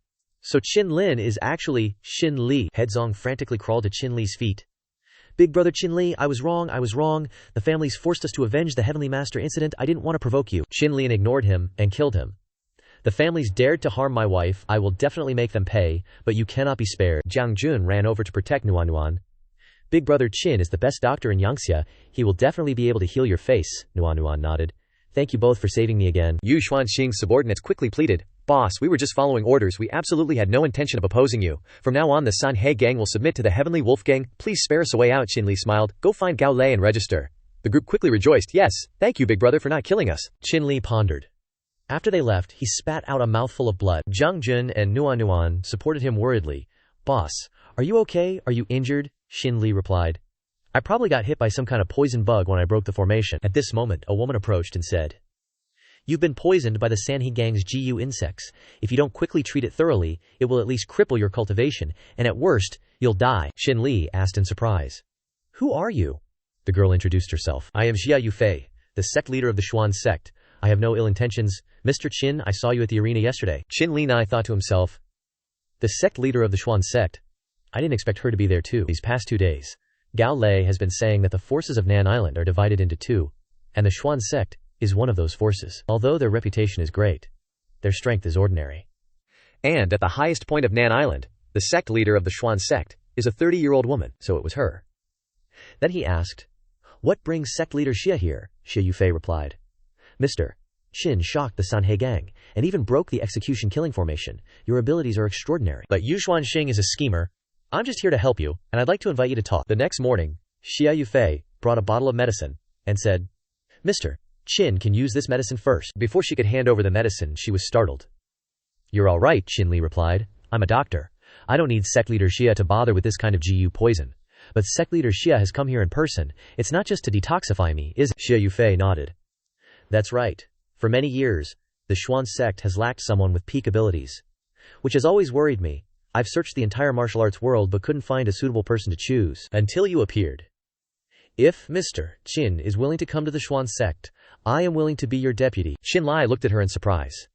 Speaker 2: So Qin Lin is actually Shinli. Headzong frantically crawled to Qin Li's feet. Big brother Qin Li, I was wrong. The families forced us to avenge the Heavenly Master incident. I didn't want to provoke you.
Speaker 1: Qin Lin ignored him and killed him.
Speaker 2: The families dared to harm my wife. I will definitely make them pay, but you cannot be spared.
Speaker 1: Jiang Jun ran over to protect Nuan.
Speaker 2: Big brother Qin is the best doctor in Yangxia. He will definitely be able to heal your face. Nuan nodded. Thank you both for saving me again.
Speaker 1: Yu Xuanxing's subordinates quickly pleaded, Boss, we were just following orders. We absolutely had no intention of opposing you. From now on the Sanhe gang will submit to the Heavenly Wolf gang. Please spare us a way out. Shinli smiled. Go find Gao Lei and register. The group quickly rejoiced. Yes, thank you big brother for not killing us.
Speaker 2: Shinli pondered. After they left, he spat out a mouthful of blood. Jiang Jun and Nuan supported him worriedly. Boss, are you okay? Are you injured? Shinli replied. I probably got hit by some kind of poison bug when I broke the formation. At this moment, a woman approached and said, You've been poisoned by the Sanhe gang's GU insects. If you don't quickly treat it thoroughly, it will at least cripple your cultivation, and at worst, you'll die.
Speaker 1: Shinli asked in surprise.
Speaker 2: Who are you?
Speaker 1: The girl introduced herself.
Speaker 2: I am Xia Yufei, the sect leader of the Xuan sect. I have no ill intentions. Mr. Qin, I saw you at the arena yesterday.
Speaker 1: Shinli Nai thought to himself.
Speaker 2: The sect leader of the Xuan sect. I didn't expect her to be there too. These past 2 days, Gao Lei has been saying that the forces of Nan Island are divided into two, and the Xuan sect is one of those forces. Although their reputation is great, their strength is ordinary.
Speaker 1: And at the highest point of Nan Island, the sect leader of the Xuan sect is a 30-year-old woman, so it was her.
Speaker 2: Then he asked, What brings sect leader Xia here? Xia Yufei replied. Mr. Qin shocked the Sanhe gang, and even broke the execution killing formation. Your abilities are extraordinary. But Yu Xuanxing is a schemer. I'm just here to help you, and I'd like to invite you to talk. The next morning, Xia Yufei brought a bottle of medicine, and said, Mr. Qin can use this medicine first. Before she could hand over the medicine, she was startled. You're all right, Shinli replied. I'm a doctor. I don't need sect leader Xia to bother with this kind of GU poison. But sect leader Xia has come here in person. It's not just to detoxify me, is it? Xia Yufei nodded. That's right. For many years, the Xuan sect has lacked someone with peak abilities, which has always worried me. I've searched the entire martial arts world but couldn't find a suitable person to choose until you appeared. If Mr. Qin is willing to come to the Xuan sect, I am willing to be your deputy.
Speaker 1: Shinli looked at her in surprise.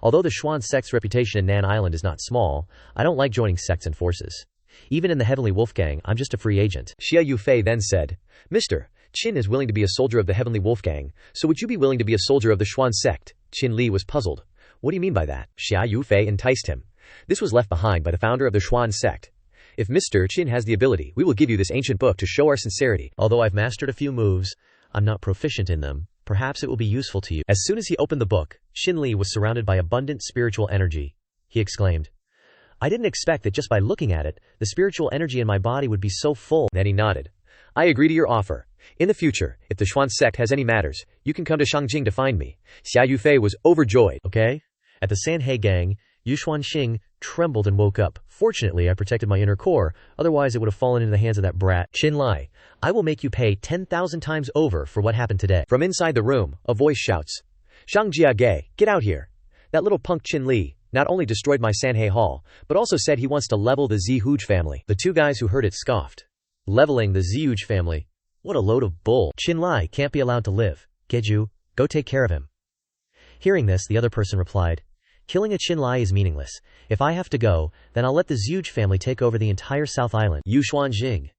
Speaker 2: Although the Xuan sect's reputation in Nan Island is not small, I don't like joining sects and forces. Even in the Heavenly Wolf Gang, I'm just a free agent.
Speaker 1: Xia Yufei then said, Mr. Qin is willing to be a soldier of the Heavenly Wolf Gang, so would you be willing to be a soldier of the Xuan sect? Shinli was puzzled. What do you mean by that? Xia Yufei enticed him. This was left behind by the founder of the Xuan sect. If Mr. Qin has the ability, we will give you this ancient book to show our sincerity.
Speaker 2: Although I've mastered a few moves, I'm not proficient in them. Perhaps it will be useful to you. As soon as he opened the book, Shinli was surrounded by abundant spiritual energy. He exclaimed, I didn't expect that just by looking at it, the spiritual energy in my body would be so full.
Speaker 1: Then he nodded. I agree to your offer. In the future, if the Xuan sect has any matters, you can come to Shangjing to find me. Xia Yufei was overjoyed.
Speaker 2: Okay? At the Sanhe gang, Yu Xuanxing trembled and woke up. Fortunately, I protected my inner core, otherwise it would have fallen into the hands of that brat.
Speaker 1: Shinli,
Speaker 2: I will make you pay 10,000 times over for what happened today.
Speaker 1: From inside the room, a voice shouts, Shangjiage, get out here. That little punk Shinli not only destroyed my Sanhe Hall, but also said he wants to level the Zihuge family.
Speaker 2: The two guys who heard it scoffed. Leveling the Zihuge family? What a load of bull. Shinli can't be allowed to live. Geju, go take care of him. Hearing this, the other person replied, Killing a Shinli is meaningless. If I have to go, then I'll let the Zihuge family take over the entire South Island.
Speaker 1: Yu Xuanxing,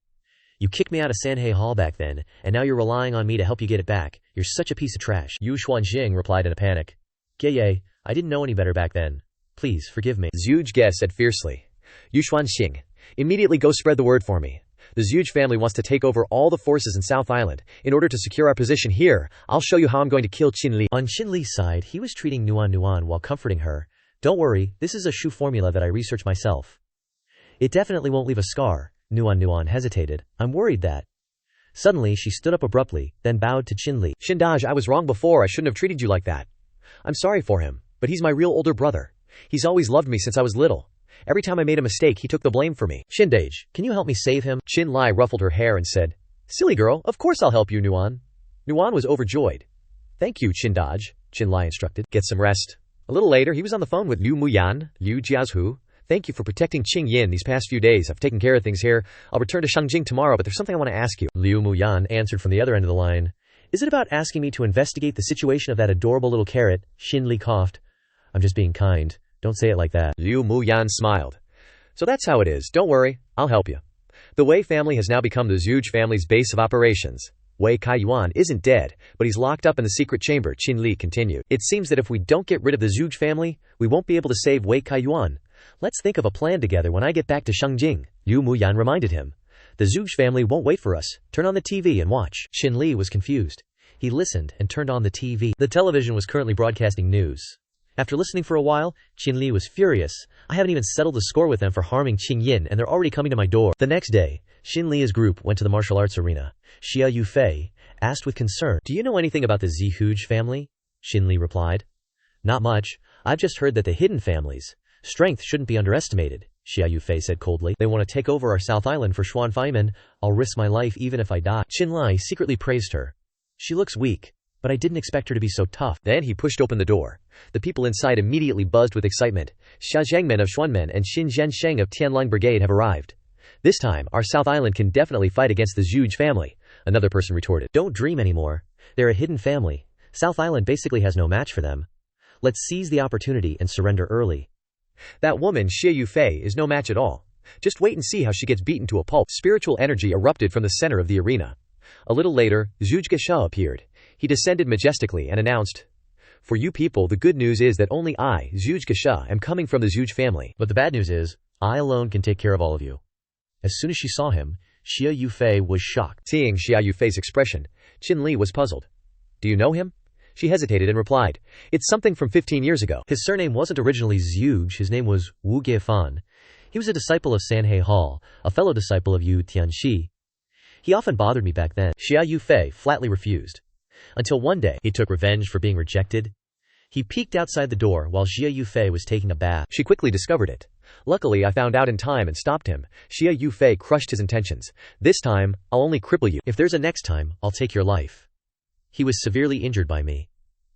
Speaker 2: you kicked me out of Sanhe Hall back then, and now you're relying on me to help you get it back. You're such a piece of trash.
Speaker 1: Yu Xuanxing replied in a panic.
Speaker 2: Geye, I didn't know any better back then. Please, forgive me.
Speaker 1: Zihuge said fiercely. Yu Xuanxing, immediately go spread the word for me. The Zihuge family wants to take over all the forces in South Island. In order to secure our position here, I'll show you how I'm going to kill Shinli.
Speaker 2: On Shinli's side, he was treating Nuan while comforting her. Don't worry, this is a shu formula that I researched myself. It definitely won't leave a scar. Nuan hesitated. I'm worried that. Suddenly, she stood up abruptly, then bowed to Shinli.
Speaker 1: Shindaj, I was wrong before. I shouldn't have treated you like that. I'm sorry for him, but he's my real older brother. He's always loved me since I was little. Every time I made a mistake, he took the blame for me.
Speaker 2: Shindage, can you help me save him?
Speaker 1: Shinli ruffled her hair and said, Silly girl, of course I'll help you, Nuan. Nuan was overjoyed. Thank you, Chindaj, Shinli instructed. Get some rest. A little later, he was on the phone with Liu Muyan, Liu Jiazhu. Thank you for protecting Qing Yin these past few days. I've taken care of things here. I'll return to Shangjing tomorrow, but there's something I want to ask you.
Speaker 2: Liu Muyan answered from the other end of the line. Is it about asking me to investigate the situation of that adorable little carrot? Shinli coughed. I'm just being kind. Don't say it like that.
Speaker 1: Liu Muyan smiled. So that's how it is. Don't worry. I'll help you. The Wei family has now become the Zhuge family's base of operations. Wei Kaiyuan isn't dead, but he's locked up in the secret chamber, Qinli continued. It seems that if we don't get rid of the Zhuge family, we won't be able to save Wei Kaiyuan. Let's think of a plan together when I get back to Shangjing, Liu Muyan reminded him. The Zhuge family won't wait for us. Turn on the TV and watch. Shinli was confused. He listened and turned on the TV. The television was currently broadcasting news. After listening for a while, Qinli was furious. I haven't even settled the score with them for harming Qing Yin, and they're already coming to my door. The next day, Shinli's group went to the martial arts arena. Xia Yufei asked with concern, Do you know anything about the Zihuge family? Shinli replied, Not much. I've just heard that the hidden families' strength shouldn't be underestimated, Xia Yufei said coldly. They want to take over our South Island for Xuan Feiman. I'll risk my life even if I die. Qinli secretly praised her. She looks weak, but I didn't expect her to be so tough. Then he pushed open the door. The people inside immediately buzzed with excitement. Xia Zhangmen of Xuanmen and Xin Zhensheng of Tianlang Brigade have arrived. This time, our South Island can definitely fight against the Zhuge family, another person retorted. Don't dream anymore. They're a hidden family. South Island basically has no match for them. Let's seize the opportunity and surrender early. That woman, Xia Yufei, is no match at all. Just wait and see how she gets beaten to a pulp. Spiritual energy erupted from the center of the arena. A little later, Zhuge Gesha appeared. He descended majestically and announced, For you people, the good news is that only I, Zhuge Gesha, am coming from the Zhuge family. But the bad news is, I alone can take care of all of you. As soon as she saw him, Xia Yufei was shocked. Seeing Xia Yufei's expression, Qinli was puzzled. Do you know him? She hesitated and replied, It's something from 15 years ago. His surname wasn't originally Zhuge, his name was Wu Gefan. He was a disciple of Sanhe Hall, a fellow disciple of Yu Tianxi. He often bothered me back then. Xia Yufei flatly refused. Until one day, he took revenge for being rejected. He peeked outside the door while Xia Yufei was taking a bath. She quickly discovered it. Luckily, I found out in time and stopped him. Xia Yufei crushed his intentions. This time, I'll only cripple you. If there's a next time, I'll take your life. He was severely injured by me.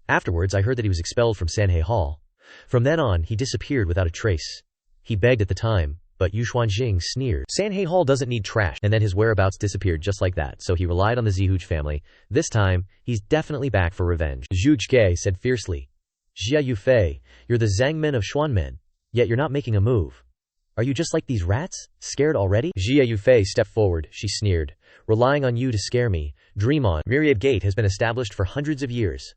Speaker 1: Afterwards, I heard that he was expelled from Sanhe Hall. From then on, he disappeared without a trace. He begged at the time, but Yu Xuanjing sneered. Sanhe Hall doesn't need trash. And then his whereabouts disappeared just like that, so he relied on the Zihuge family. This time, he's definitely back for revenge. Zhuge Ge said fiercely. Xia Yufei, you're the Zhangmen of Xuanmen, yet you're not making a move. Are you just like these rats? Scared already? Xia Yufei stepped forward, she sneered. Relying on you to scare me. Dream on. Myriad Gate has been established for hundreds of years.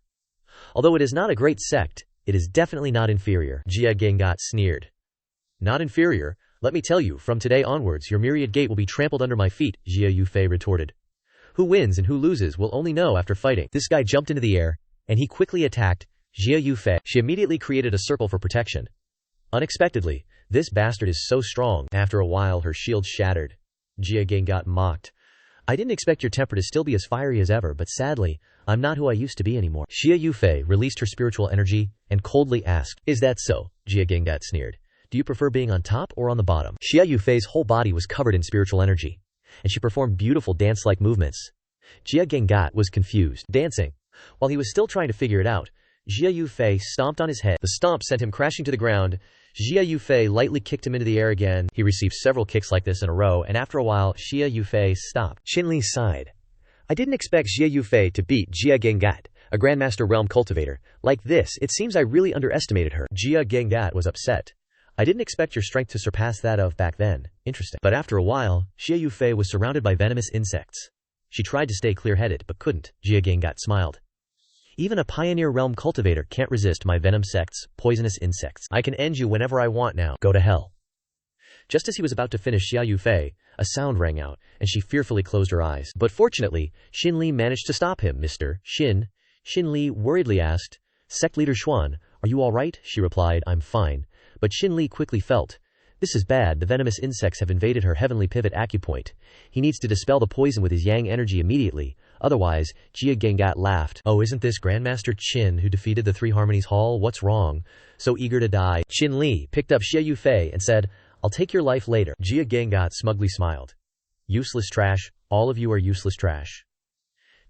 Speaker 1: Although it is not a great sect, it is definitely not inferior. Jia Gengat sneered. Not inferior? Let me tell you, from today onwards your Myriad Gate will be trampled under my feet, Xia Yufei retorted. Who wins and who loses will only know after fighting. This guy jumped into the air, and he quickly attacked Xia Yufei. She immediately created a circle for protection. Unexpectedly, this bastard is so strong. After a while her shield shattered. Jia Gengat mocked. I didn't expect your temper to still be as fiery as ever, but sadly, I'm not who I used to be anymore. Xia Yufei released her spiritual energy and coldly asked, Is that so? Jia Gengat sneered. Do you prefer being on top or on the bottom? Xia Yufei's whole body was covered in spiritual energy, and she performed beautiful dance-like movements. Jia Gengat was confused. Dancing. While he was still trying to figure it out, Xia Yufei stomped on his head. The stomp sent him crashing to the ground. Xia Yufei lightly kicked him into the air again. He received several kicks like this in a row, and after a while, Xia Yufei stopped. Qinli sighed. I didn't expect Xia Yufei to beat Jia Gengat, a Grandmaster Realm Cultivator. Like this, it seems I really underestimated her. Jia Gengat was upset. I didn't expect your strength to surpass that of back then. Interesting. But after a while, Xia Yufei was surrounded by venomous insects. She tried to stay clear-headed, but couldn't. Jia Gengat smiled. Even a Pioneer Realm Cultivator can't resist my venom sect's poisonous insects. I can end you whenever I want now. Go to hell. Just as he was about to finish Xia Yufei, a sound rang out, and she fearfully closed her eyes. But fortunately, Shinli managed to stop him. Mr. Shin. Shinli worriedly asked, Sect Leader Xuan, are you alright? She replied, I'm fine. But Shinli quickly felt, this is bad, the venomous insects have invaded her heavenly pivot acupoint. He needs to dispel the poison with his yang energy immediately,
Speaker 2: Otherwise, Jia Gengat laughed. Oh, isn't this Grandmaster Qin who defeated the Three Harmonies Hall? What's wrong? So eager to die. Shinli picked up Xie Yufei and said, I'll take your life later. Jia Gengat smugly smiled. Useless trash. All of you are useless trash.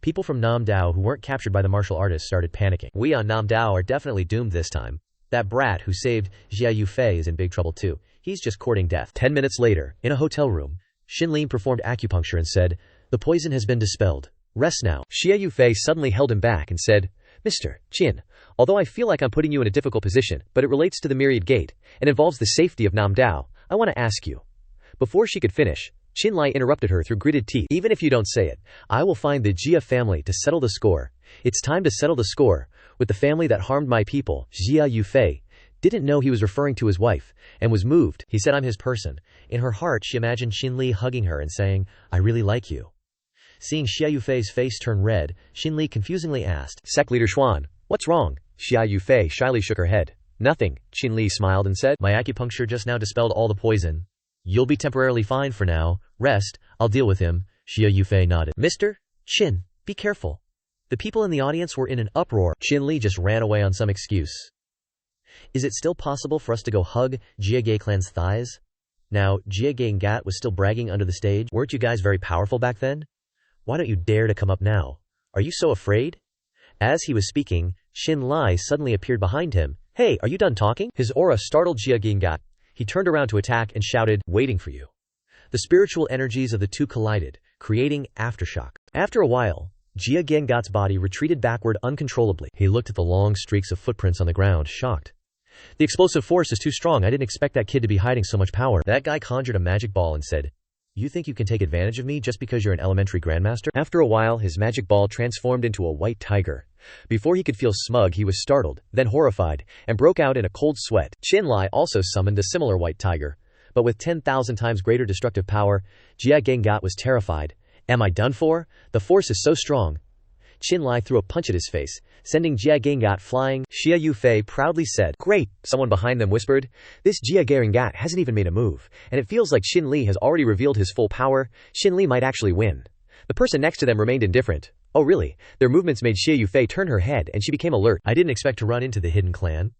Speaker 2: People from Nam Dao who weren't captured by the martial artists started panicking. We on Nam Dao are definitely doomed this time. That brat who saved Xie Yufei is in big trouble too. He's just courting death. 10 minutes later, in a hotel room, Shinli performed acupuncture and said, the poison has been dispelled. Rest now.
Speaker 1: Xie Yufei suddenly held him back and said, Mr. Qin, although I feel like I'm putting you in a difficult position, but it relates to the Myriad Gate and involves the safety of Nam Dao, I want to ask you. Before she could finish, Qinlai interrupted her through gritted teeth. Even if you don't say it, I will find the Jia family to settle the score. It's time to settle the score with the family that harmed my people. Xie Yufei didn't know he was referring to his wife and was moved. He said, I'm his person. In her heart, she imagined Shinli hugging her and saying, I really like you. Seeing Xie Yufei's face turn red, Shinli confusingly asked, Sect Leader Xuan, what's wrong? Xie Yufei shyly shook her head. Nothing, Shinli smiled and said, my acupuncture just now dispelled all the poison. You'll be temporarily fine for now. Rest, I'll deal with him. Xie Yufei nodded. Mr. Qin, be careful. The people in the audience were in an uproar. Shinli just ran away on some excuse. Is it still possible for us to go hug Jia Clan's thighs? Now, Jia Ngat was still bragging under the stage. Weren't you guys very powerful back then? Why don't you dare to come up now? Are you so afraid? As he was speaking, Shinli suddenly appeared behind him. Hey, are you done talking? His aura startled Jia Ngat. He turned around to attack and shouted, waiting for you. The spiritual energies of the two collided, creating aftershock. After a while, Jia Ngat's body retreated backward uncontrollably. He looked at the long streaks of footprints on the ground, shocked. The explosive force is too strong. I didn't expect that kid to be hiding so much power. That guy conjured a magic ball and said, you think you can take advantage of me just because you're an elementary grandmaster? After a while, his magic ball transformed into a white tiger. Before he could feel smug, he was startled, then horrified, and broke out in a cold sweat. Qinlai also summoned a similar white tiger, but with 10,000 times greater destructive power. Jia Gengat was terrified. Am I done for? The force is so strong. Qinlai threw a punch at his face, sending Jia Gengat flying. Xie Yufei proudly said, great. Someone behind them whispered, this Jia Gengat hasn't even made a move, and it feels like Shinli has already revealed his full power. Shinli might actually win. The person next to them remained indifferent. Oh really? Their movements made Xie Yufei turn her head and she became alert. I didn't expect to run into the hidden clan.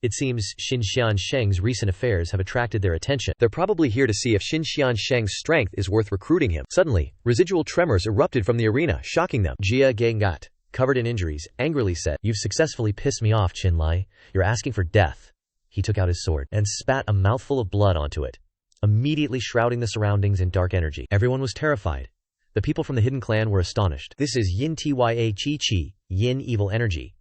Speaker 1: It seems Xinxian Sheng's recent affairs have attracted their attention. They're probably here to see if Xinxian Sheng's strength is worth recruiting him. Suddenly, residual tremors erupted from the arena, shocking them. Jia Gengat, covered in injuries, angrily said, you've successfully pissed me off, Qinlai. You're asking for death. He took out his sword and spat a mouthful of blood onto it, immediately shrouding the surroundings in dark energy. Everyone was terrified. The people from the hidden clan were astonished. This is Yin Tya Chi Chi, Yin evil energy.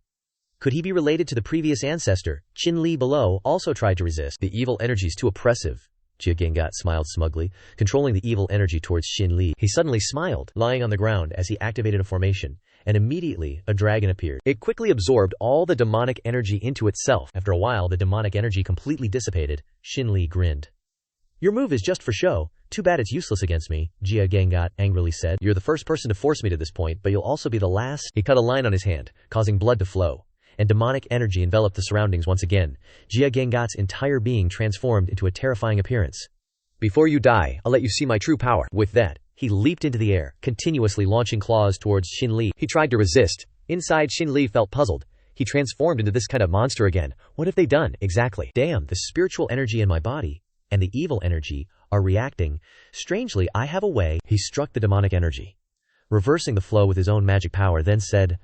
Speaker 1: Could he be related to the previous ancestor? Qinli below also tried to resist. The evil energy is too oppressive. Jia Gengat smiled smugly, controlling the evil energy towards Shinli. He suddenly smiled, lying on the ground as he activated a formation, and immediately a dragon appeared. It quickly absorbed all the demonic energy into itself. After a while, the demonic energy completely dissipated. Shinli grinned. Your move is just for show. Too bad it's useless against me, Jia Gengat angrily said. You're the first person to force me to this point, but you'll also be the last. He cut a line on his hand, causing blood to flow, and demonic energy enveloped the surroundings once again. Jia Gengat's entire being transformed into a terrifying appearance. Before you die, I'll let you see my true power. With that, he leaped into the air, continuously launching claws towards Shinli. He tried to resist. Inside, Shinli felt puzzled. He transformed into this kind of monster again. What have they done, exactly? Damn, the spiritual energy in my body and the evil energy are reacting. Strangely, I have a way. He struck the demonic energy, reversing the flow with his own magic power, then said,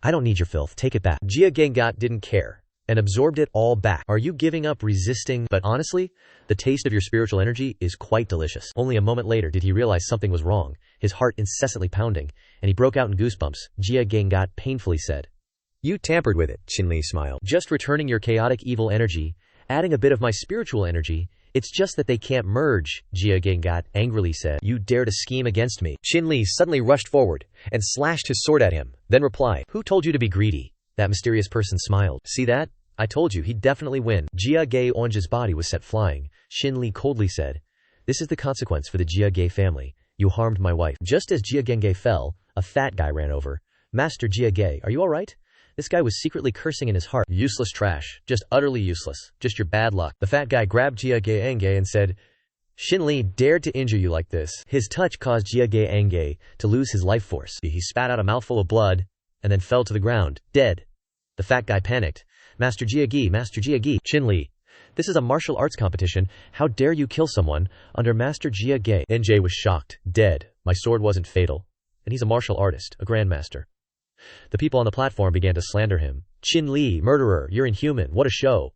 Speaker 1: I don't need your filth, take it back. Jia Gengat didn't care and absorbed it all back. Are you giving up resisting? But honestly, the taste of your spiritual energy is quite delicious. Only a moment later did he realize something was wrong, his heart incessantly pounding, and he broke out in goosebumps. Jia Gengat painfully said, you tampered with it, Shinli smiled. Just returning your chaotic evil energy, adding a bit of my spiritual energy. It's just that they can't merge, Jia Gengat angrily said. You dare to scheme against me? Shinli suddenly rushed forward and slashed his sword at him, then replied, who told you to be greedy? That mysterious person smiled. See that? I told you he'd definitely win. Jia Ge-onge's body was set flying. Shinli coldly said, this is the consequence for the Jia Ge family. You harmed my wife. Just as Jia Genge fell, a fat guy ran over. Master Jia Ge, are you alright? This guy was secretly cursing in his heart. Useless trash. Just utterly useless. Just your bad luck. The fat guy grabbed Jia Ge-enge and said,
Speaker 2: Shinli dared to injure you like this. His touch caused Jia to lose his life force. He spat out a mouthful of blood and then fell to the ground, dead. The fat guy panicked. Master Jia, Shinli, this is a martial arts competition. How dare you kill someone under Master Jia? NJ was shocked. Dead. My sword wasn't fatal. And he's a martial artist, a grandmaster. The people on the platform began to slander him. Shinli, murderer, you're inhuman, what a show.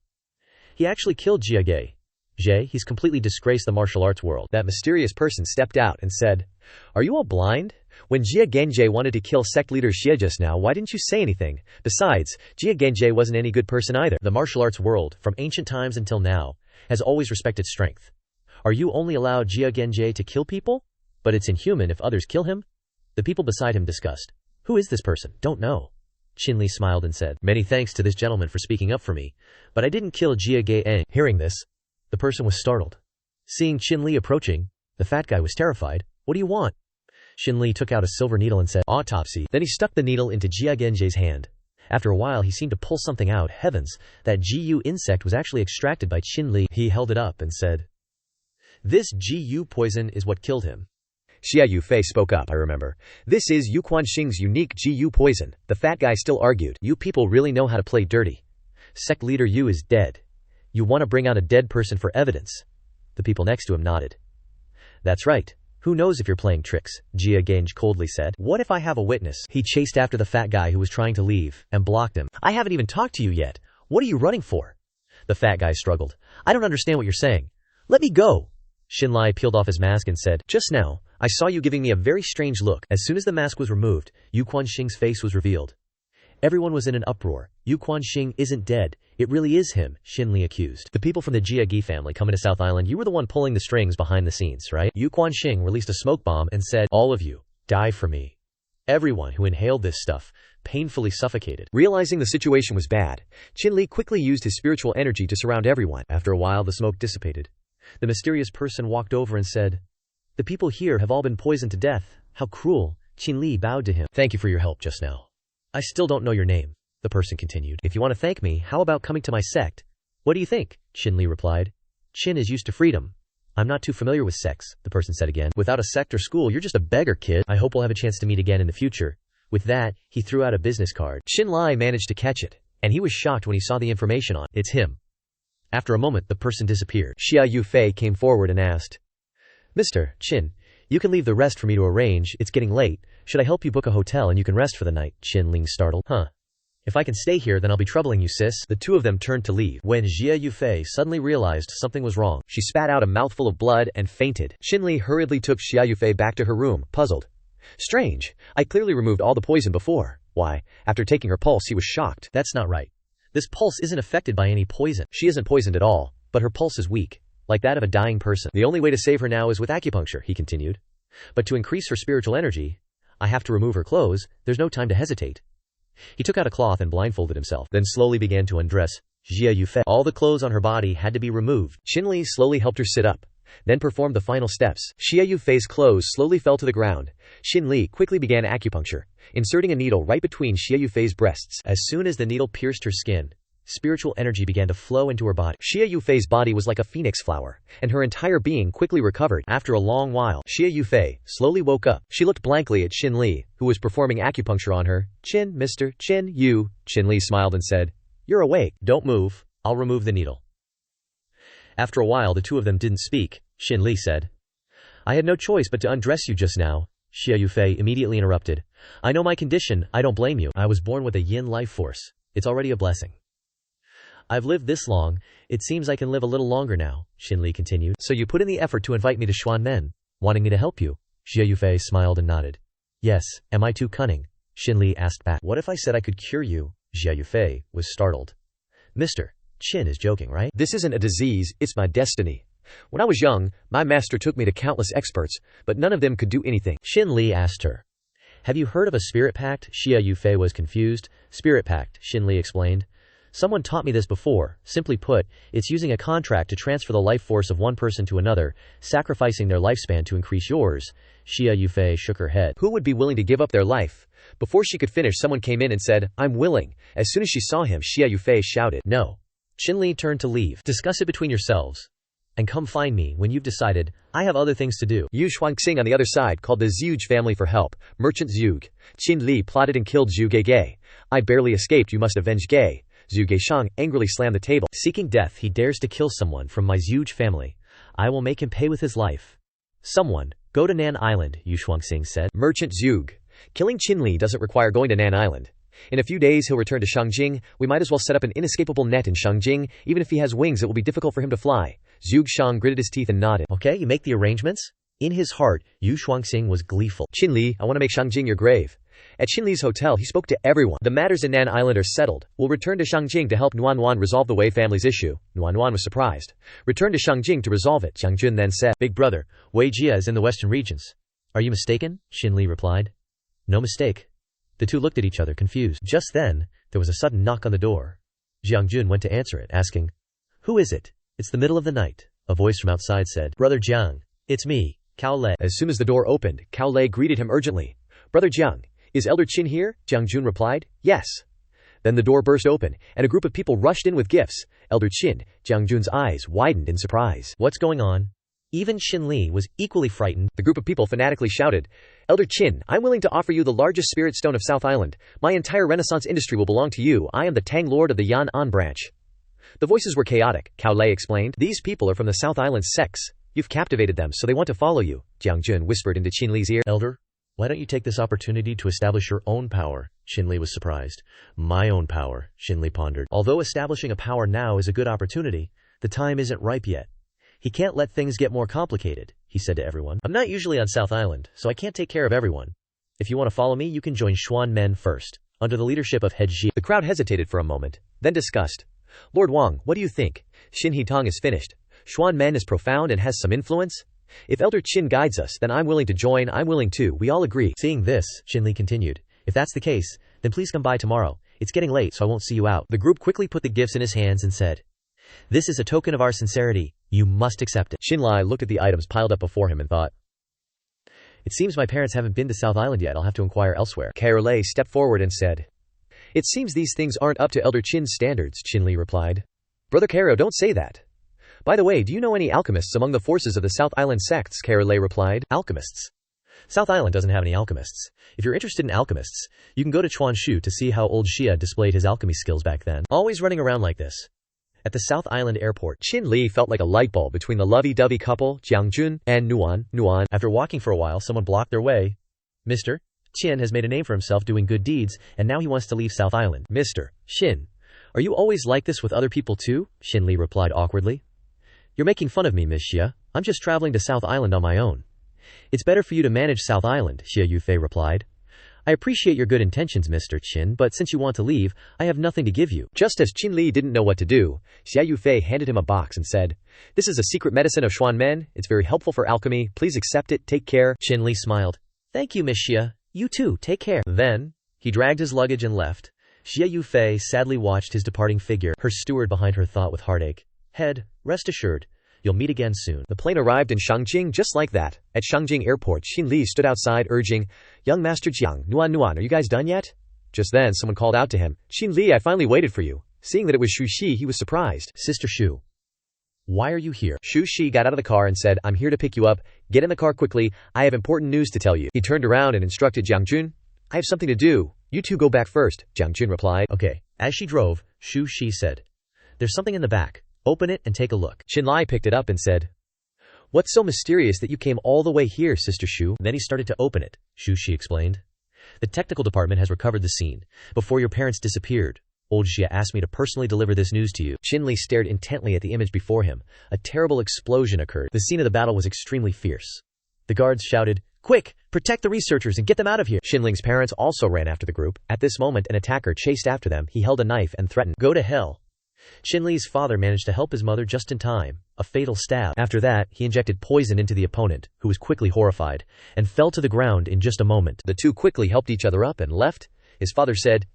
Speaker 2: He actually killed Jia. He's completely disgraced the martial arts world.
Speaker 1: That mysterious person stepped out and said, are you all blind? When Jia Genjie wanted to kill sect leader Xie just now, why didn't you say anything? Besides, Jia Genjie wasn't any good person either.
Speaker 2: The martial arts world, from ancient times until now, has always respected strength. Are you only allowed Jia Genjie to kill people? But it's inhuman if others kill him? The people beside him discussed. Who is this person? Don't know. Shinli smiled and said, many thanks to this gentleman for speaking up for me, but I didn't kill Jia. Hearing this, the person was startled. Seeing Shinli approaching, the fat guy was terrified. What do you want? Shinli took out a silver needle and said, autopsy. Then he stuck the needle into Jia Genjie's hand. After a while he seemed to pull something out. Heavens, that Gu insect was actually extracted by Shinli. He held it up and said, this Gu poison is what killed him.
Speaker 1: Xia Yufei spoke up, I remember. This is Yu Quanxing's unique Gu poison. The fat guy still argued. You people really know how to play dirty. Sect leader Yu is dead. You want to bring out a dead person for evidence? The people next to him nodded. That's right. Who knows if you're playing tricks, Jia Genjie coldly said. What if I have a witness? He chased after the fat guy who was trying to leave, and blocked him. I haven't even talked to you yet. What are you running for? The fat guy struggled. I don't understand what you're saying. Let me go. Shinli peeled off his mask and said, just now, I saw you giving me a very strange look. As soon as the mask was removed, Yu Quanxing's face was revealed. Everyone was in an uproar. Yu Quanxing isn't dead. It really is him, Shinli accused. The people from the Jia family coming to South Island, you were the one pulling the strings behind the scenes, right? Yu Quanxing released a smoke bomb and said, all of you, die for me. Everyone who inhaled this stuff painfully suffocated. Realizing the situation was bad, Shinli quickly used his spiritual energy to surround everyone. After a while the smoke dissipated. The mysterious person walked over and said, the people here have all been poisoned to death. How cruel. Shinli bowed to him. Thank you for your help just now. I still don't know your name, the person continued. If you want to thank me, how about coming to my sect? What do you think? Shinli replied. Chin is used to freedom. I'm not too familiar with sects, the person said again. Without a sect or school, you're just a beggar, kid. I hope we'll have a chance to meet again in the future. With that, he threw out a business card. Shinli managed to catch it, and he was shocked when he saw the information on it. It's him. After a moment, the person disappeared. Xia Yufei came forward and asked, Mr. Chin, you can leave the rest for me to arrange. It's getting late. Should I help you book a hotel and you can rest for the night? Chin Ling startled. Huh. If I can stay here, then I'll be troubling you, sis. The two of them turned to leave. When Xia Yufei suddenly realized something was wrong, she spat out a mouthful of blood and fainted. Shinli hurriedly took Xia Yufei back to her room, puzzled. Strange. I clearly removed all the poison before. Why? After taking her pulse, he was shocked. That's not right. This pulse isn't affected by any poison. She isn't poisoned at all, but her pulse is weak, like that of a dying person. The only way to save her now is with acupuncture, he continued. But to increase her spiritual energy, I have to remove her clothes. There's no time to hesitate. He took out a cloth and blindfolded himself, then slowly began to undress Xia Yufei. All the clothes on her body had to be removed. Shinli slowly helped her sit up, then performed the final steps. Xia Yufei's clothes slowly fell to the ground. Shinli quickly began acupuncture, inserting a needle right between Xia Yufei's breasts. As soon as the needle pierced her skin, spiritual energy began to flow into her body. Xia Yufei's body was like a phoenix flower, and her entire being quickly recovered. After a long while, Xia Yufei slowly woke up. She looked blankly at Shinli, who was performing acupuncture on her. Chin, Mr. Chin, you. Shinli smiled and said, you're awake. Don't move. I'll remove the needle. After a while, the two of them didn't speak. Shinli said, I had no choice but to undress you just now. Xia Yufei immediately interrupted. I know my condition. I don't blame you. I was born with a yin life force. It's already a blessing. I've lived this long, it seems I can live a little longer now, Shinli continued. So you put in the effort to invite me to Xuanmen, wanting me to help you? Xia Yufei smiled and nodded. Yes, am I too cunning? Shinli asked back. What if I said I could cure you? Xia Yufei was startled. Mr. Chin is joking, right? This isn't a disease, it's my destiny. When I was young, my master took me to countless experts, but none of them could do anything. Shinli asked her. Have you heard of a spirit pact? Xia Yufei was confused. Spirit pact, Shinli explained. Someone taught me this before. Simply put, it's using a contract to transfer the life force of one person to another, sacrificing their lifespan to increase yours. Xia Yufei shook her head. Who would be willing to give up their life? Before she could finish, someone came in and said, I'm willing. As soon as she saw him, Xia Yufei shouted, No. Shinli turned to leave. Discuss it between yourselves.
Speaker 2: and come find me when you've decided. I have other things to do.
Speaker 1: Yu Xuanxing on the other side called the Zhuge family for help. Merchant Zhuge. Shinli plotted and killed Zhu Geige. I barely escaped, you must avenge Gai. Zhu Geishang angrily slammed the table.
Speaker 2: Seeking death, he dares to kill someone from my Zhuge family. I will make him pay with his life. Someone, go to Nan Island, Yu Xuanxing said.
Speaker 1: Merchant Zhuge. Killing Qinli doesn't require going to Nan Island. In a few days he'll return to Shangjing. We might as well set up an inescapable net in Shangjing. Even if he has wings, it will be difficult for him to fly. Zhuge Shang gritted his teeth and nodded.
Speaker 2: Okay, you make the arrangements? In his heart, Yu Xuanxing was gleeful.
Speaker 1: Qinli, I want to make Shangjing your grave. At Qinli's hotel, he spoke to everyone. The matters in Nan Island are settled. We'll return to Shangjing to help Nuan resolve the Wei family's issue. Nuan was surprised. Return to Shangjing to resolve it, Jiang Jun then said.
Speaker 2: Big brother, Wei Jia is in the western regions. Are you mistaken? Shinli replied. No mistake. The two looked at each other confused. Just then, there was a sudden knock on the door. Jiang Jun went to answer it, asking, Who is it? It's the middle of the night. A voice from outside said, Brother Jiang, it's me, Cao Lei.
Speaker 1: As soon as the door opened, Cao Lei greeted him urgently. Brother Jiang, is Elder Qin here? Jiang Jun replied, Yes. Then the door burst open, and a group of people rushed in with gifts. Elder Qin, Jiang Jun's eyes widened in surprise.
Speaker 2: What's going on? Even Shinli was equally frightened.
Speaker 1: The group of people fanatically shouted, Elder Qin, I'm willing to offer you the largest spirit stone of South Island. My entire Renaissance industry will belong to you. I am the Tang Lord of the Yan An branch. The voices were chaotic, Cao Lei explained. These people are from the South Island sects. You've captivated them, so they want to follow you. Jiang Jun whispered into Qinli's ear.
Speaker 2: Elder, why don't you take this opportunity to establish your own power? Shinli was surprised. My own power, Shinli pondered. Although establishing a power now is a good opportunity, the time isn't ripe yet. He can't let things get more complicated, he said to everyone. I'm not usually on South Island, so I can't take care of everyone. If you want to follow me, you can join Xuan Men first, under the leadership of Head Xi.
Speaker 1: The crowd hesitated for a moment, then discussed. Lord Wang, what do you think? Xin Hitong is finished. Xuan Men is profound and has some influence. If Elder Qin guides us, then I'm willing to join. I'm willing too. We all agree.
Speaker 2: Seeing this, Shinli continued. If that's the case, then please come by tomorrow. It's getting late, so I won't see you out. The group quickly put the gifts in his hands and said, This is a token of our sincerity. You must accept it.
Speaker 1: Xinli looked at the items piled up before him and thought,
Speaker 2: It seems my parents haven't been to South Island yet. I'll have to inquire elsewhere.
Speaker 1: Cao Lei stepped forward and said, It seems these things aren't up to Elder Qin's standards, Xinli replied. Brother Cao, don't say that. By the way, do you know any alchemists among the forces of the South Island sects? Cao Lei replied.
Speaker 2: Alchemists? South Island doesn't have any alchemists. If you're interested in alchemists, you can go to Chuanshu to see how old Xia displayed his alchemy skills back then. Always running around like this. At the South Island airport,
Speaker 1: Qinli felt like a light bulb between the lovey-dovey couple, Jiang Jun, and Nuan.
Speaker 2: After walking for a while, someone blocked their way. Mr. Qin has made a name for himself doing good deeds, and now he wants to leave South Island.
Speaker 1: Mr.
Speaker 2: Shin, are you always like this with other people too? Shinli replied awkwardly. You're making fun of me, Miss Xia. I'm just traveling to South Island on my own. It's better for you to manage South Island, Xia Yufei replied. I appreciate your good intentions, Mr. Qin, but since you want to leave, I have nothing to give you.
Speaker 1: Just as Qinli didn't know what to do, Xia Yufei handed him a box and said, This is a secret medicine of Xuan Men. It's very helpful for alchemy. Please accept it. Take care.
Speaker 2: Qinli smiled. Thank you, Miss Xia. You too. Take care. Then, he dragged his luggage and left. Xia Yufei sadly watched his departing figure. Her steward behind her thought with heartache. Head, rest assured. You'll meet again soon.
Speaker 1: The plane arrived in Shangjing just like that. At Shangjing Airport, Xinli stood outside urging, Young Master Jiang, Nuan, are you guys done yet? Just then, someone called out to him, Xinli, I finally waited for you. Seeing that it was Shu Shi, he was surprised.
Speaker 2: Sister Shu, why are you here?
Speaker 1: Shu Shi got out of the car and said, I'm here to pick you up. Get in the car quickly. I have important news to tell you. He turned around and instructed Jiang Jun. I have something to do. You two go back first, Jiang Jun replied.
Speaker 2: Okay. As she drove, Shu Shi said, There's something in the back. Open it and take a look.
Speaker 1: Xinli picked it up and said, What's so mysterious that you came all the way here, Sister Shu?
Speaker 2: Then he started to open it, Shu Shi explained. The technical department has recovered the scene. Before your parents disappeared, old Xia asked me to personally deliver this news to you.
Speaker 1: Xinli stared intently at the image before him. A terrible explosion occurred.
Speaker 2: The scene of the battle was extremely fierce. The guards shouted, Quick! Protect the researchers and get them out of here!
Speaker 1: Xinling's parents also ran after the group. At this moment, an attacker chased after them. He held a knife and threatened,
Speaker 2: Go to hell. Shinli's father managed to help his mother just in time, a fatal stab. After that, he injected poison into the opponent, who was quickly horrified, and fell to the ground in just a moment.
Speaker 1: The two quickly helped each other up and left. His father said,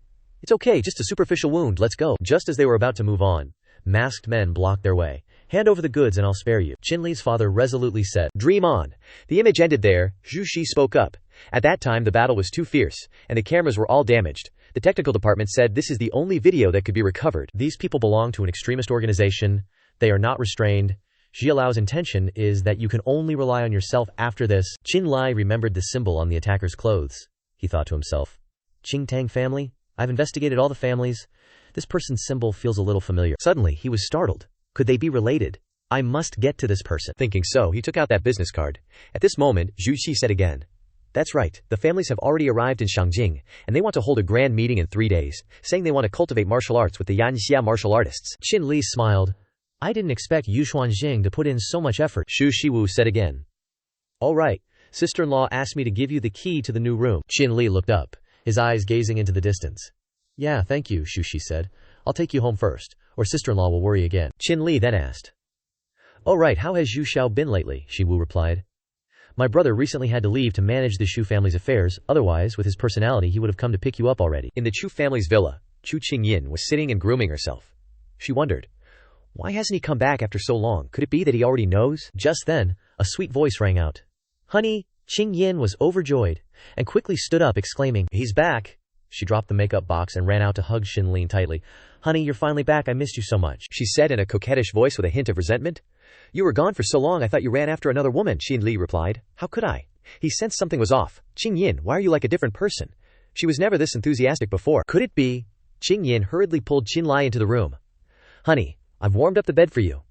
Speaker 1: It's okay, just a superficial wound, let's go.
Speaker 2: Just as they were about to move on, masked men blocked their way. Hand over the goods and I'll spare you, Shinli's father resolutely said.
Speaker 1: Dream on. The image ended there. Zhu Shi spoke up. At that time the battle was too fierce, and the cameras were all damaged. The technical department said this is the only video that could be recovered.
Speaker 2: These people belong to an extremist organization. They are not restrained. Jialao's intention is that you can only rely on yourself after this. Shinli remembered the symbol on the attacker's clothes. He thought to himself, Qingtang family? I've investigated all the families. This person's symbol feels a little familiar. Suddenly, he was startled. Could they be related? I must get to this person.
Speaker 1: Thinking so, he took out that business card. At this moment, Zhu Xi said again, that's right, the families have already arrived in Shangjing, and they want to hold a grand meeting in 3 days, saying they want to cultivate martial arts with the Yanxia martial artists.
Speaker 2: Shinli smiled. I didn't expect Yu Xuanjing to put in so much effort.
Speaker 1: Xu Shiwu said again.
Speaker 2: All right, sister-in-law asked me to give you the key to the new room. Shinli looked up, his eyes gazing into the distance. Yeah, thank you, Xu Shi said. I'll take you home first, or sister-in-law will worry again.
Speaker 1: Shinli then asked.
Speaker 2: All right, how has Zhu Xiao been lately? Shiwu replied. My brother recently had to leave to manage the Shu family's affairs, otherwise, with his personality, he would have come to pick you up already.
Speaker 1: In the Chu family's villa, Chu Qingyin was sitting and grooming herself. She wondered, why hasn't he come back after so long? Could it be that he already knows?
Speaker 2: Just then, a sweet voice rang out. Honey, Qingyin was overjoyed, and quickly stood up exclaiming, he's back. She dropped the makeup box and ran out to hug Shinli tightly. Honey, you're finally back, I missed you so much,
Speaker 1: she said in a coquettish voice with a hint of resentment. You were gone for so long I thought you ran after another woman, Shinli replied. How could I? He sensed something was off. Qingyin, why are you like a different person? She was never this enthusiastic before. Could it be? Qingyin hurriedly pulled Qinlai into the room. Honey, I've warmed up the bed for you.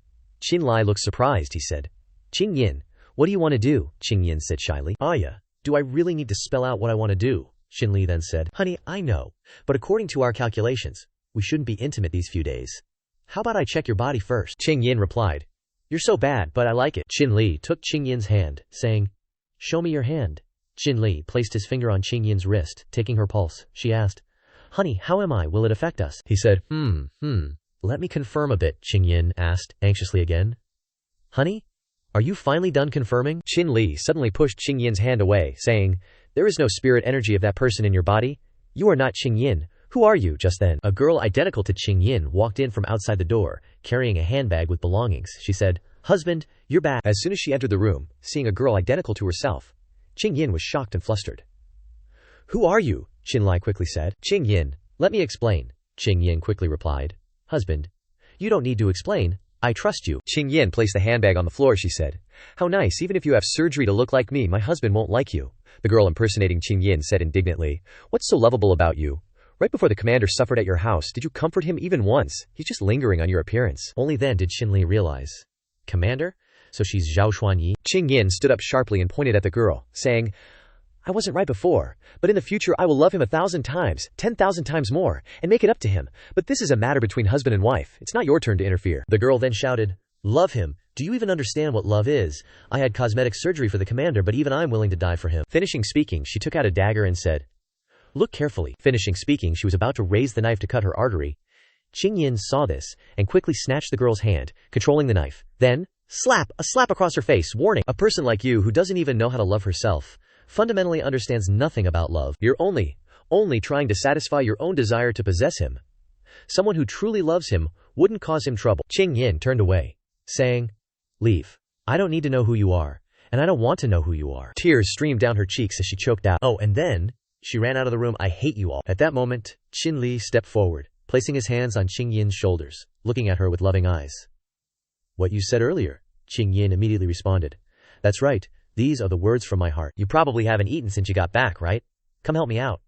Speaker 1: Qinlai looked surprised, he said. Qingyin, what do you want to do? Qingyin said shyly.
Speaker 2: Aya, do I really need to spell out what I want to do? Shinli then said. Honey, I know, but according to our calculations, we shouldn't be intimate these few days. How about I check your body first?
Speaker 1: Qingyin replied.
Speaker 2: You're so bad, but I like it. Shinli took Qingyin's hand, saying, Show me your hand. Shinli placed his finger on Qingyin's wrist, taking her pulse. She asked, Honey, how am I? Will it affect us?
Speaker 1: He said,
Speaker 2: Let me confirm a bit, Qingyin asked, anxiously again. Honey, are you finally done confirming?
Speaker 1: Shinli suddenly pushed Qingyin's hand away, saying, There is no spirit energy of that person in your body. You are not Qingyin. Who are you? Just then, a girl identical to Qingyin walked in from outside the door, carrying a handbag with belongings. She said, Husband, you're back. As soon as she entered the room, seeing a girl identical to herself, Qingyin was shocked and flustered. Who are you? Qinlai quickly said.
Speaker 2: Qingyin, let me explain, Qingyin quickly replied. Husband, you don't need to explain. I trust you.
Speaker 1: Qingyin placed the handbag on the floor, she said. How nice, even if you have surgery to look like me, my husband won't like you. The girl impersonating Qingyin said indignantly, What's so lovable about you? Right before the commander suffered at your house, did you comfort him even once? He's just lingering on your appearance.
Speaker 2: Only then did Shinli realize. Commander? So she's Zhao Xuanyi?
Speaker 1: Qingyin stood up sharply and pointed at the girl, saying, I wasn't right before, but in the future I will love him 1,000 times, 10,000 times more, and make it up to him. But this is a matter between husband and wife. It's not your turn to interfere.
Speaker 2: The girl then shouted, Love him. Do you even understand what love is? I had cosmetic surgery for the commander, but even I'm willing to die for him.
Speaker 1: Finishing speaking, she took out a dagger and said,
Speaker 2: Look carefully.
Speaker 1: Finishing speaking, she was about to raise the knife to cut her artery.
Speaker 2: Qingyin saw this and quickly snatched the girl's hand, controlling the knife. Then, a slap across her face, warning, a person like you who doesn't even know how to love herself, fundamentally understands nothing about love.
Speaker 1: You're only trying to satisfy your own desire to possess him. Someone who truly loves him wouldn't cause him trouble.
Speaker 2: Qingyin turned away, saying, Leave. I don't need to know who you are, and I don't want to know who you are.
Speaker 1: Tears streamed down her cheeks as she choked out.
Speaker 2: Oh, and then she ran out of the room. I hate you all.
Speaker 1: At that moment, Shinli stepped forward, placing his hands on Qingyin's shoulders, looking at her with loving eyes.
Speaker 2: What you said earlier, Qingyin immediately responded. That's right. These are the words from my heart.
Speaker 1: You probably haven't eaten since you got back, right? Come help me out.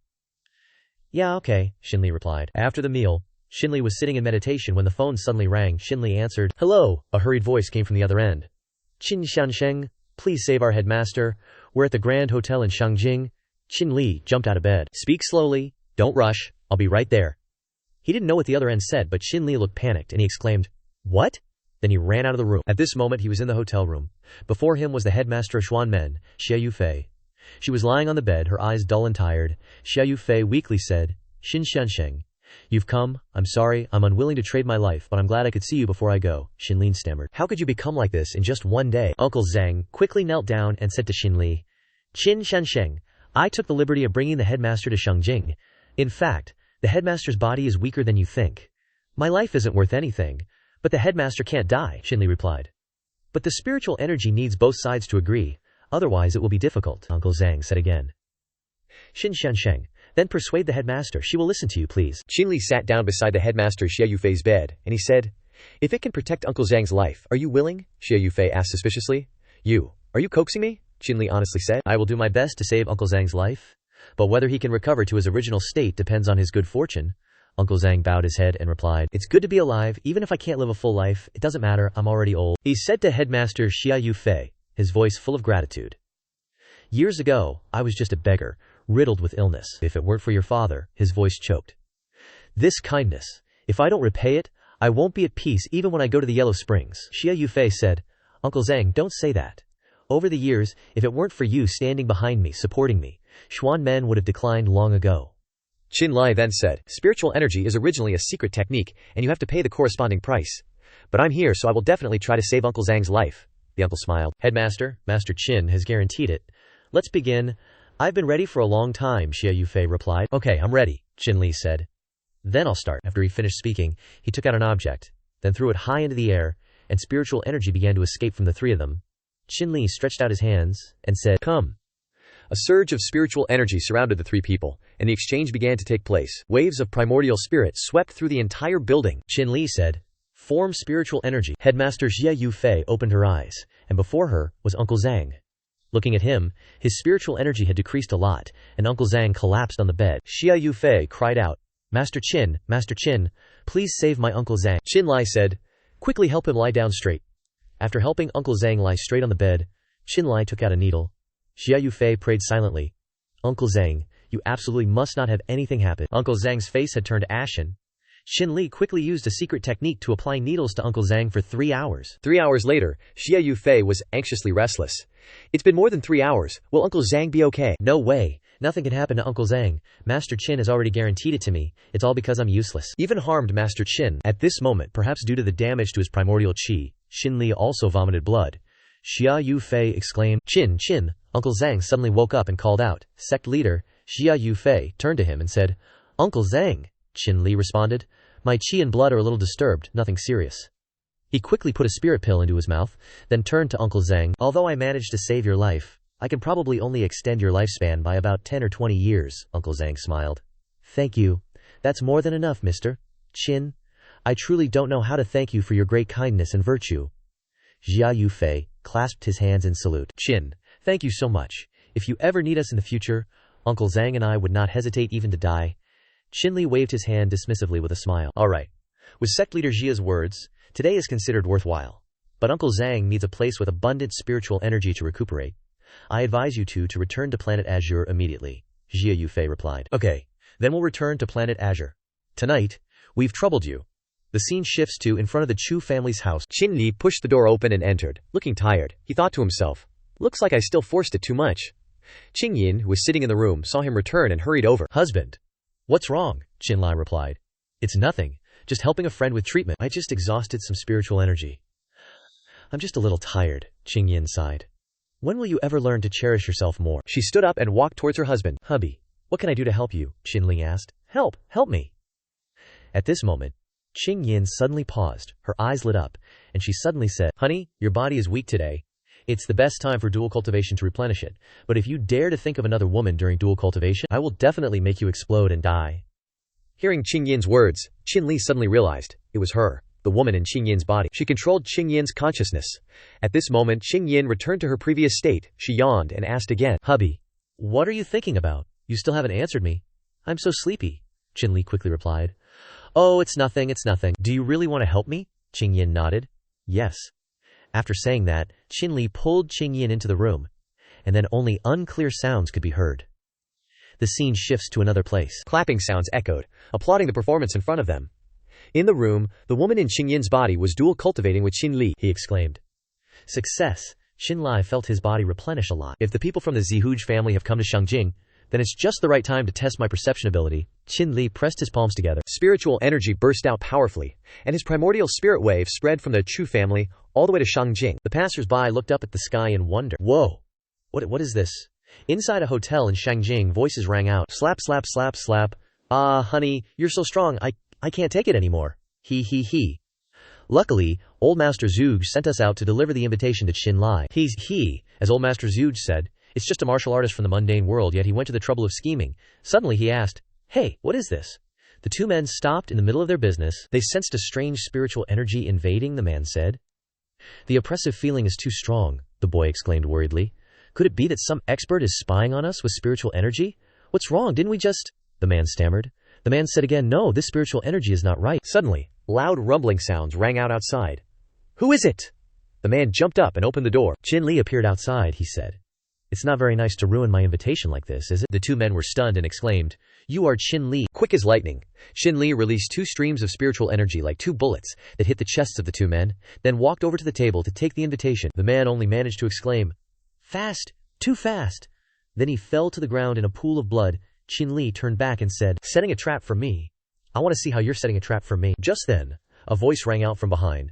Speaker 2: Yeah, okay, Shinli replied. After the meal, Shinli was sitting in meditation when the phone suddenly rang. Shinli answered.
Speaker 1: Hello,
Speaker 2: a hurried voice came from the other end. Qin Xiansheng, please save our headmaster. We're at the Grand Hotel in Shangjing. Shinli jumped out of bed.
Speaker 1: Speak slowly. Don't rush. I'll be right there.
Speaker 2: He didn't know what the other end said, but Shinli looked panicked and he exclaimed, What? Then he ran out of the room. At this moment, he was in the hotel room. Before him was the headmaster of Xuanmen, Xie Yufei. She was lying on the bed, her eyes dull and tired. Xie Yufei weakly said, Xin Xiansheng, you've come. I'm sorry. I'm unwilling to trade my life, but I'm glad I could see you before I go. Shinli stammered.
Speaker 1: How could you become like this in just one day?
Speaker 2: Uncle Zhang quickly knelt down and said to Shinli, Qin Xiansheng, I took the liberty of bringing the headmaster to Shangjing. In fact, the headmaster's body is weaker than you think. My life isn't worth anything, but the headmaster can't die, Shinli replied. But the spiritual energy needs both sides to agree, otherwise it will be difficult, Uncle Zhang said again. Xin Xiansheng, then persuade the headmaster. She will listen to you, please.
Speaker 1: Shinli sat down beside the headmaster Xie Yufei's bed, and he said, If it can protect Uncle Zhang's life, are you willing? Xia Yufei asked suspiciously. Are you coaxing me? Shinli honestly said.
Speaker 2: I will do my best to save Uncle Zhang's life, but whether he can recover to his original state depends on his good fortune. Uncle Zhang bowed his head and replied, It's good to be alive, even if I can't live a full life. It doesn't matter, I'm already old. He said to Headmaster Xia Yufei, his voice full of gratitude. Years ago, I was just a beggar, riddled with illness. If it weren't for your father, his voice choked. This kindness, if I don't repay it, I won't be at peace even when I go to the Yellow Springs. Xia Yufei said, Uncle Zhang, don't say that. Over the years, if it weren't for you standing behind me, supporting me, Xuan Men would have declined long ago.
Speaker 1: Shinli then said, Spiritual energy is originally a secret technique, and you have to pay the corresponding price. But I'm here, so I will definitely try to save Uncle Zhang's life. The uncle smiled.
Speaker 2: Headmaster, Master Qin has guaranteed it. Let's begin. I've been ready for a long time, Xia Yufei replied. Okay, I'm ready, Shinli said. Then I'll start. After he finished speaking, he took out an object, then threw it high into the air, and spiritual energy began to escape from the three of them. Shinli stretched out his hands and said, Come.
Speaker 1: A surge of spiritual energy surrounded the three people, and the exchange began to take place. Waves of primordial spirit swept through the entire building.
Speaker 2: Shinli said, Form spiritual energy. Headmaster Xia Yufei opened her eyes, and before her was Uncle Zhang. Looking at him, his spiritual energy had decreased a lot, and Uncle Zhang collapsed on the bed. Xia Yufei cried out, Master Qin, please save my Uncle Zhang.
Speaker 1: Shinli said,
Speaker 2: Quickly help him lie down straight. After helping Uncle Zhang lie straight on the bed, Shinli took out a needle. Xia Yufei prayed silently. Uncle Zhang, you absolutely must not have anything happen. Uncle Zhang's face had turned ashen. Shinli quickly used a secret technique to apply needles to Uncle Zhang for 3 hours.
Speaker 1: 3 hours later, Xia Yufei was anxiously restless. It's been more than 3 hours. Will Uncle Zhang be okay?
Speaker 2: No way. Nothing can happen to Uncle Zhang. Master Qin has already guaranteed it to me. It's all because I'm useless. Even harmed Master Qin. At this moment, perhaps due to the damage to his primordial qi, Shinli also vomited blood. Xia Yufei exclaimed, Qin. Uncle Zhang suddenly woke up and called out. Sect leader, Xia Yufei, turned to him and said, Uncle Zhang. Shinli responded, My qi and blood are a little disturbed, nothing serious. He quickly put a spirit pill into his mouth, then turned to Uncle Zhang. Although I managed to save your life, I can probably only extend your lifespan by about 10 or 20 years, Uncle Zhang smiled. Thank you. That's more than enough, Mr. Qin. I truly don't know how to thank you for your great kindness and virtue. Xia Yufei clasped his hands in salute. Qin, thank you so much. If you ever need us in the future, Uncle Zhang and I would not hesitate even to die. Shinli waved his hand dismissively with a smile. All right. With sect leader Xia's words, today is considered worthwhile. But Uncle Zhang needs a place with abundant spiritual energy to recuperate. I advise you two to return to planet Azure immediately, Xia Yufei replied. Okay, then we'll return to planet Azure. Tonight, we've troubled you. The scene shifts to in front of the Chu family's house.
Speaker 1: Shinli pushed the door open and entered, looking tired. He thought to himself, looks like I still forced it too much. Qingyin, who was sitting in the room, saw him return and hurried over.
Speaker 2: Husband. What's wrong? Qinlai replied. It's nothing, just helping a friend with treatment. I just exhausted some spiritual energy. I'm just a little tired, Qingyin sighed. When will you ever learn to cherish yourself more?
Speaker 1: She stood up and walked towards her husband.
Speaker 2: Hubby, what can I do to help you? Qinli asked. Help me. At this moment, Qingyin suddenly paused, her eyes lit up, and she suddenly said, Honey, your body is weak today. It's the best time for dual cultivation to replenish it, but if you dare to think of another woman during dual cultivation, I will definitely make you explode and die.
Speaker 1: Hearing Qingyin's words, Qinli suddenly realized it was her, the woman in Qingyin's body. She controlled Qingyin's consciousness. At this moment, Qingyin returned to her previous state. She yawned and asked again,
Speaker 2: Hubby, what are you thinking about? You still haven't answered me. I'm so sleepy, Qinli quickly replied. Oh, it's nothing. Do you really want to help me? Qingyin nodded. Yes. After saying that, Qinli pulled Qingyin into the room, and then only unclear sounds could be heard. The scene shifts to another place.
Speaker 1: Clapping sounds echoed, applauding the performance in front of them. In the room, the woman in Qingyin's body was dual cultivating with Shinli.
Speaker 2: He exclaimed. Success! Shinli felt his body replenish a lot. If the people from the Zihuge family have come to Shangjing, then it's just the right time to test my perception ability. Qinli pressed his palms together.
Speaker 1: Spiritual energy burst out powerfully, and his primordial spirit wave spread from the Chu family all the way to Shangjing.
Speaker 2: The passers-by looked up at the sky in wonder. Whoa! What is this? Inside a hotel in Shangjing, voices rang out. Slap, slap, slap, slap. Ah, honey, you're so strong, I can't take it anymore. He. Luckily, Old Master Zhuge sent us out to deliver the invitation to Shinli. As Old Master Zhuge said, it's just a martial artist from the mundane world, yet he went to the trouble of scheming. Suddenly he asked, Hey, what is this? The two men stopped in the middle of their business. They sensed a strange spiritual energy invading, the man said. The oppressive feeling is too strong, the boy exclaimed worriedly. Could it be that some expert is spying on us with spiritual energy? What's wrong? Didn't we just... The man stammered. The man said again, no, this spiritual energy is not right.
Speaker 1: Suddenly, loud rumbling sounds rang out outside. Who is it? The man jumped up and opened the door.
Speaker 2: Shinli appeared outside, he said. It's not very nice to ruin my invitation like this, is it? The two men were stunned and exclaimed, You are Shinli.
Speaker 1: Quick as lightning, Shinli released 2 streams of spiritual energy like 2 bullets that hit the chests of the 2 men, then walked over to the table to take the invitation. The man only managed to exclaim, Fast! Too fast! Then he fell to the ground in a pool of blood. Shinli turned back and said, Setting a trap for me? I want to see how you're setting a trap for me. Just then, a voice rang out from behind.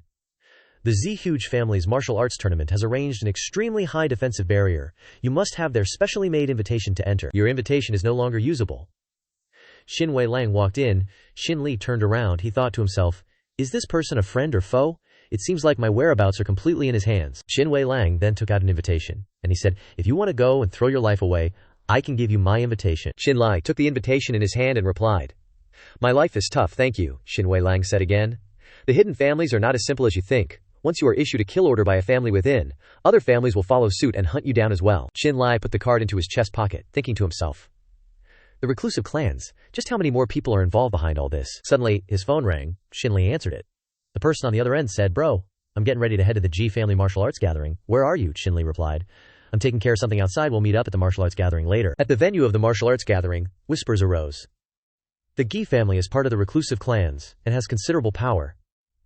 Speaker 1: The Z-Huge family's martial arts tournament has arranged an extremely high defensive barrier. You must have their specially made invitation to enter. Your invitation is no longer usable. Xin Wei Lang walked in. Shinli turned around. He thought to himself, Is this person a friend or foe? It seems like my whereabouts are completely in his hands. Xin Wei Lang then took out an invitation, and he said, If you want to go and throw your life away, I can give you my invitation. Xinli took the invitation in his hand and replied, My life is tough, thank you, Xin Wei Lang said again. The hidden families are not as simple as you think. Once you are issued a kill order by a family within, other families will follow suit and hunt you down as well. Xinli put the card into his chest pocket, thinking to himself, The reclusive clans, just how many more people are involved behind all this? Suddenly, his phone rang. Shinli answered it. The person on the other end said, Bro, I'm getting ready to head to the G family martial arts gathering. Where are you? Shinli replied. I'm taking care of something outside. We'll meet up at the martial arts gathering later. At the venue of the martial arts gathering, whispers arose. The Gi family is part of the reclusive clans and has considerable power.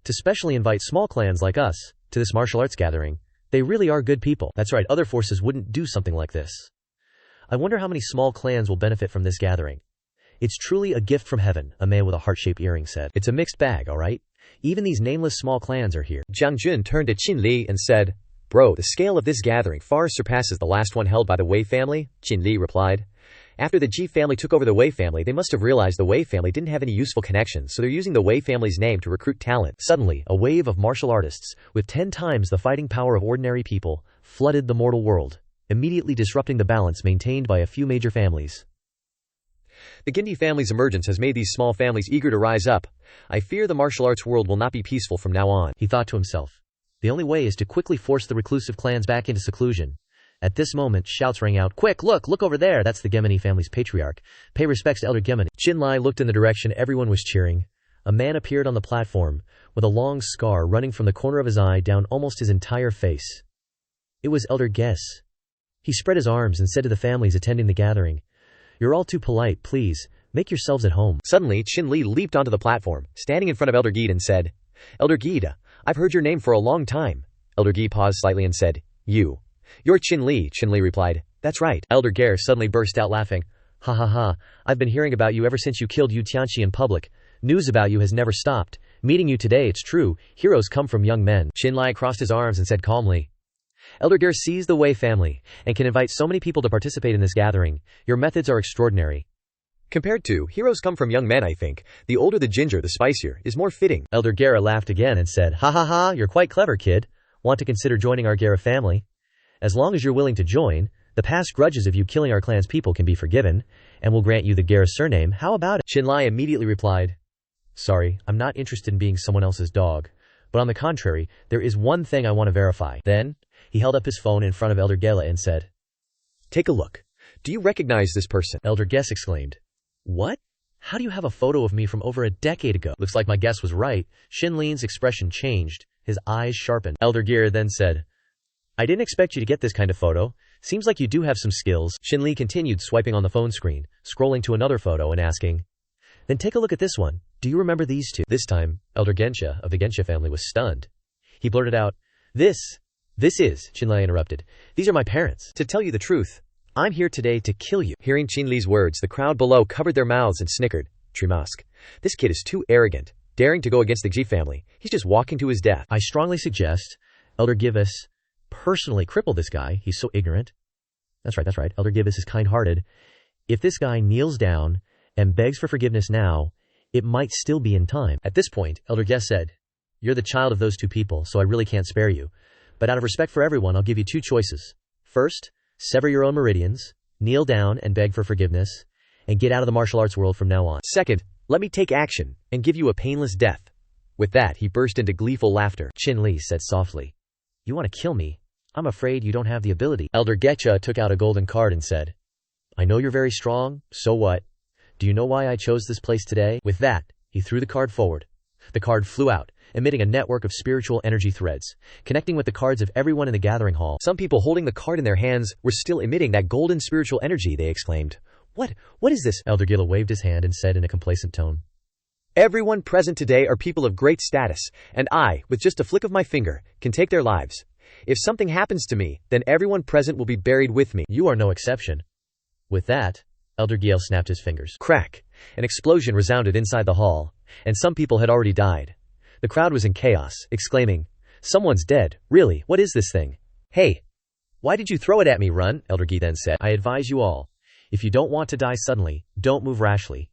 Speaker 1: To specially invite small clans like us to this martial arts gathering, they really are good people. That's right, other forces wouldn't do something like this. I wonder how many small clans will benefit from this gathering. It's truly a gift from heaven, a man with a heart-shaped earring said. It's a mixed bag, alright? Even these nameless small clans are here. Zhang Jun turned to Qin Li and said, Bro, the scale of this gathering far surpasses the last one held by the Wei family, Qin Li replied. After the Ji family took over the Wei family, they must have realized the Wei family didn't have any useful connections, so they're using the Wei family's name to recruit talent. Suddenly, a wave of martial artists, with 10 times the fighting power of ordinary people, flooded the mortal world, immediately disrupting the balance maintained by a few major families. The Gindi family's emergence has made these small families eager to rise up. I fear the martial arts world will not be peaceful from now on, he thought to himself. The only way is to quickly force the reclusive clans back into seclusion. At this moment, shouts rang out, Quick, look over there, that's the Gemini family's patriarch. Pay respects to Elder Gemini. Xinli looked in the direction everyone was cheering. A man appeared on the platform, with a long scar running from the corner of his eye down almost his entire face. It was Elder Guess. He spread his arms and said to the families attending the gathering, You're all too polite, please, make yourselves at home. Suddenly, Xinli leaped onto the platform, standing in front of Elder Gide and said, Elder Gide, I've heard your name for a long time. Elder Gide paused slightly and said, You're Xinli, Xinli replied. That's right. Elder Gare suddenly burst out laughing. Ha ha ha, I've been hearing about you ever since you killed Yu Tianqi in public. News about you has never stopped. Meeting you today, it's true, heroes come from young men. Xinli crossed his arms and said calmly, Elder Gare sees the Wei family, and can invite so many people to participate in this gathering. Your methods are extraordinary. Compared to, heroes come from young men, I think. The older the ginger, the spicier, is more fitting. Elder Gare laughed again and said, Ha ha ha, you're quite clever, kid. Want to consider joining our Gare family? As long as you're willing to join, the past grudges of you killing our clan's people can be forgiven, and we'll grant you the Gare surname. How about it? Xinli immediately replied, Sorry, I'm not interested in being someone else's dog. But on the contrary, there is one thing I want to verify. Then, he held up his phone in front of Elder Gela and said, Take a look. Do you recognize this person? Elder Guess exclaimed. What? How do you have a photo of me from over a decade ago? Looks like my guess was right. Shinlin's expression changed. His eyes sharpened. Elder Gear then said, I didn't expect you to get this kind of photo. Seems like you do have some skills. Shinli continued swiping on the phone screen, scrolling to another photo and asking, Then take a look at this one. Do you remember these two? This time, Elder Gensha of the Gensha family was stunned. He blurted out, This is, Xinli interrupted. These are my parents. To tell you the truth, I'm here today to kill you. Hearing Qinli's words, the crowd below covered their mouths and snickered. Trimask. This kid is too arrogant, daring to go against the Ji family. He's just walking to his death. I strongly suggest Elder Givus personally cripple this guy. He's so ignorant. That's right. Elder Givus is kind-hearted. If this guy kneels down and begs for forgiveness now, it might still be in time. At this point, Elder Guest said, You're the child of those two people, so I really can't spare you. But out of respect for everyone, I'll give you two choices. First, sever your own meridians, kneel down and beg for forgiveness, and get out of the martial arts world from now on. Second, Let me take action, and give you a painless death." With that, he burst into gleeful laughter.
Speaker 2: Shinli said softly, "You want to kill me? I'm afraid you don't have the ability." Elder Getcha took out a golden card and said, "I know you're very strong, so what? Do you know why I chose this place today?" With that, he threw the card forward. The card flew out, emitting a network of spiritual energy threads, connecting with the cards of everyone in the gathering hall.
Speaker 1: Some people holding the card in their hands were still emitting that golden spiritual energy. They exclaimed, What is this?"
Speaker 2: Elder Gila waved his hand and said in a complacent tone,
Speaker 1: "Everyone present today are people of great status, and I, with just a flick of my finger, can take their lives. If something happens to me, then everyone present will be buried with me."
Speaker 2: "You are no exception." With that, Elder Giel snapped his fingers.
Speaker 1: Crack! An explosion resounded inside the hall, and some people had already died. The crowd was in chaos, exclaiming, "Someone's dead, really, what is this thing?" "Hey! Why did you throw it at me, Run?" Elder Gi then said.
Speaker 2: "I advise you all, if you don't want to die suddenly, don't move rashly.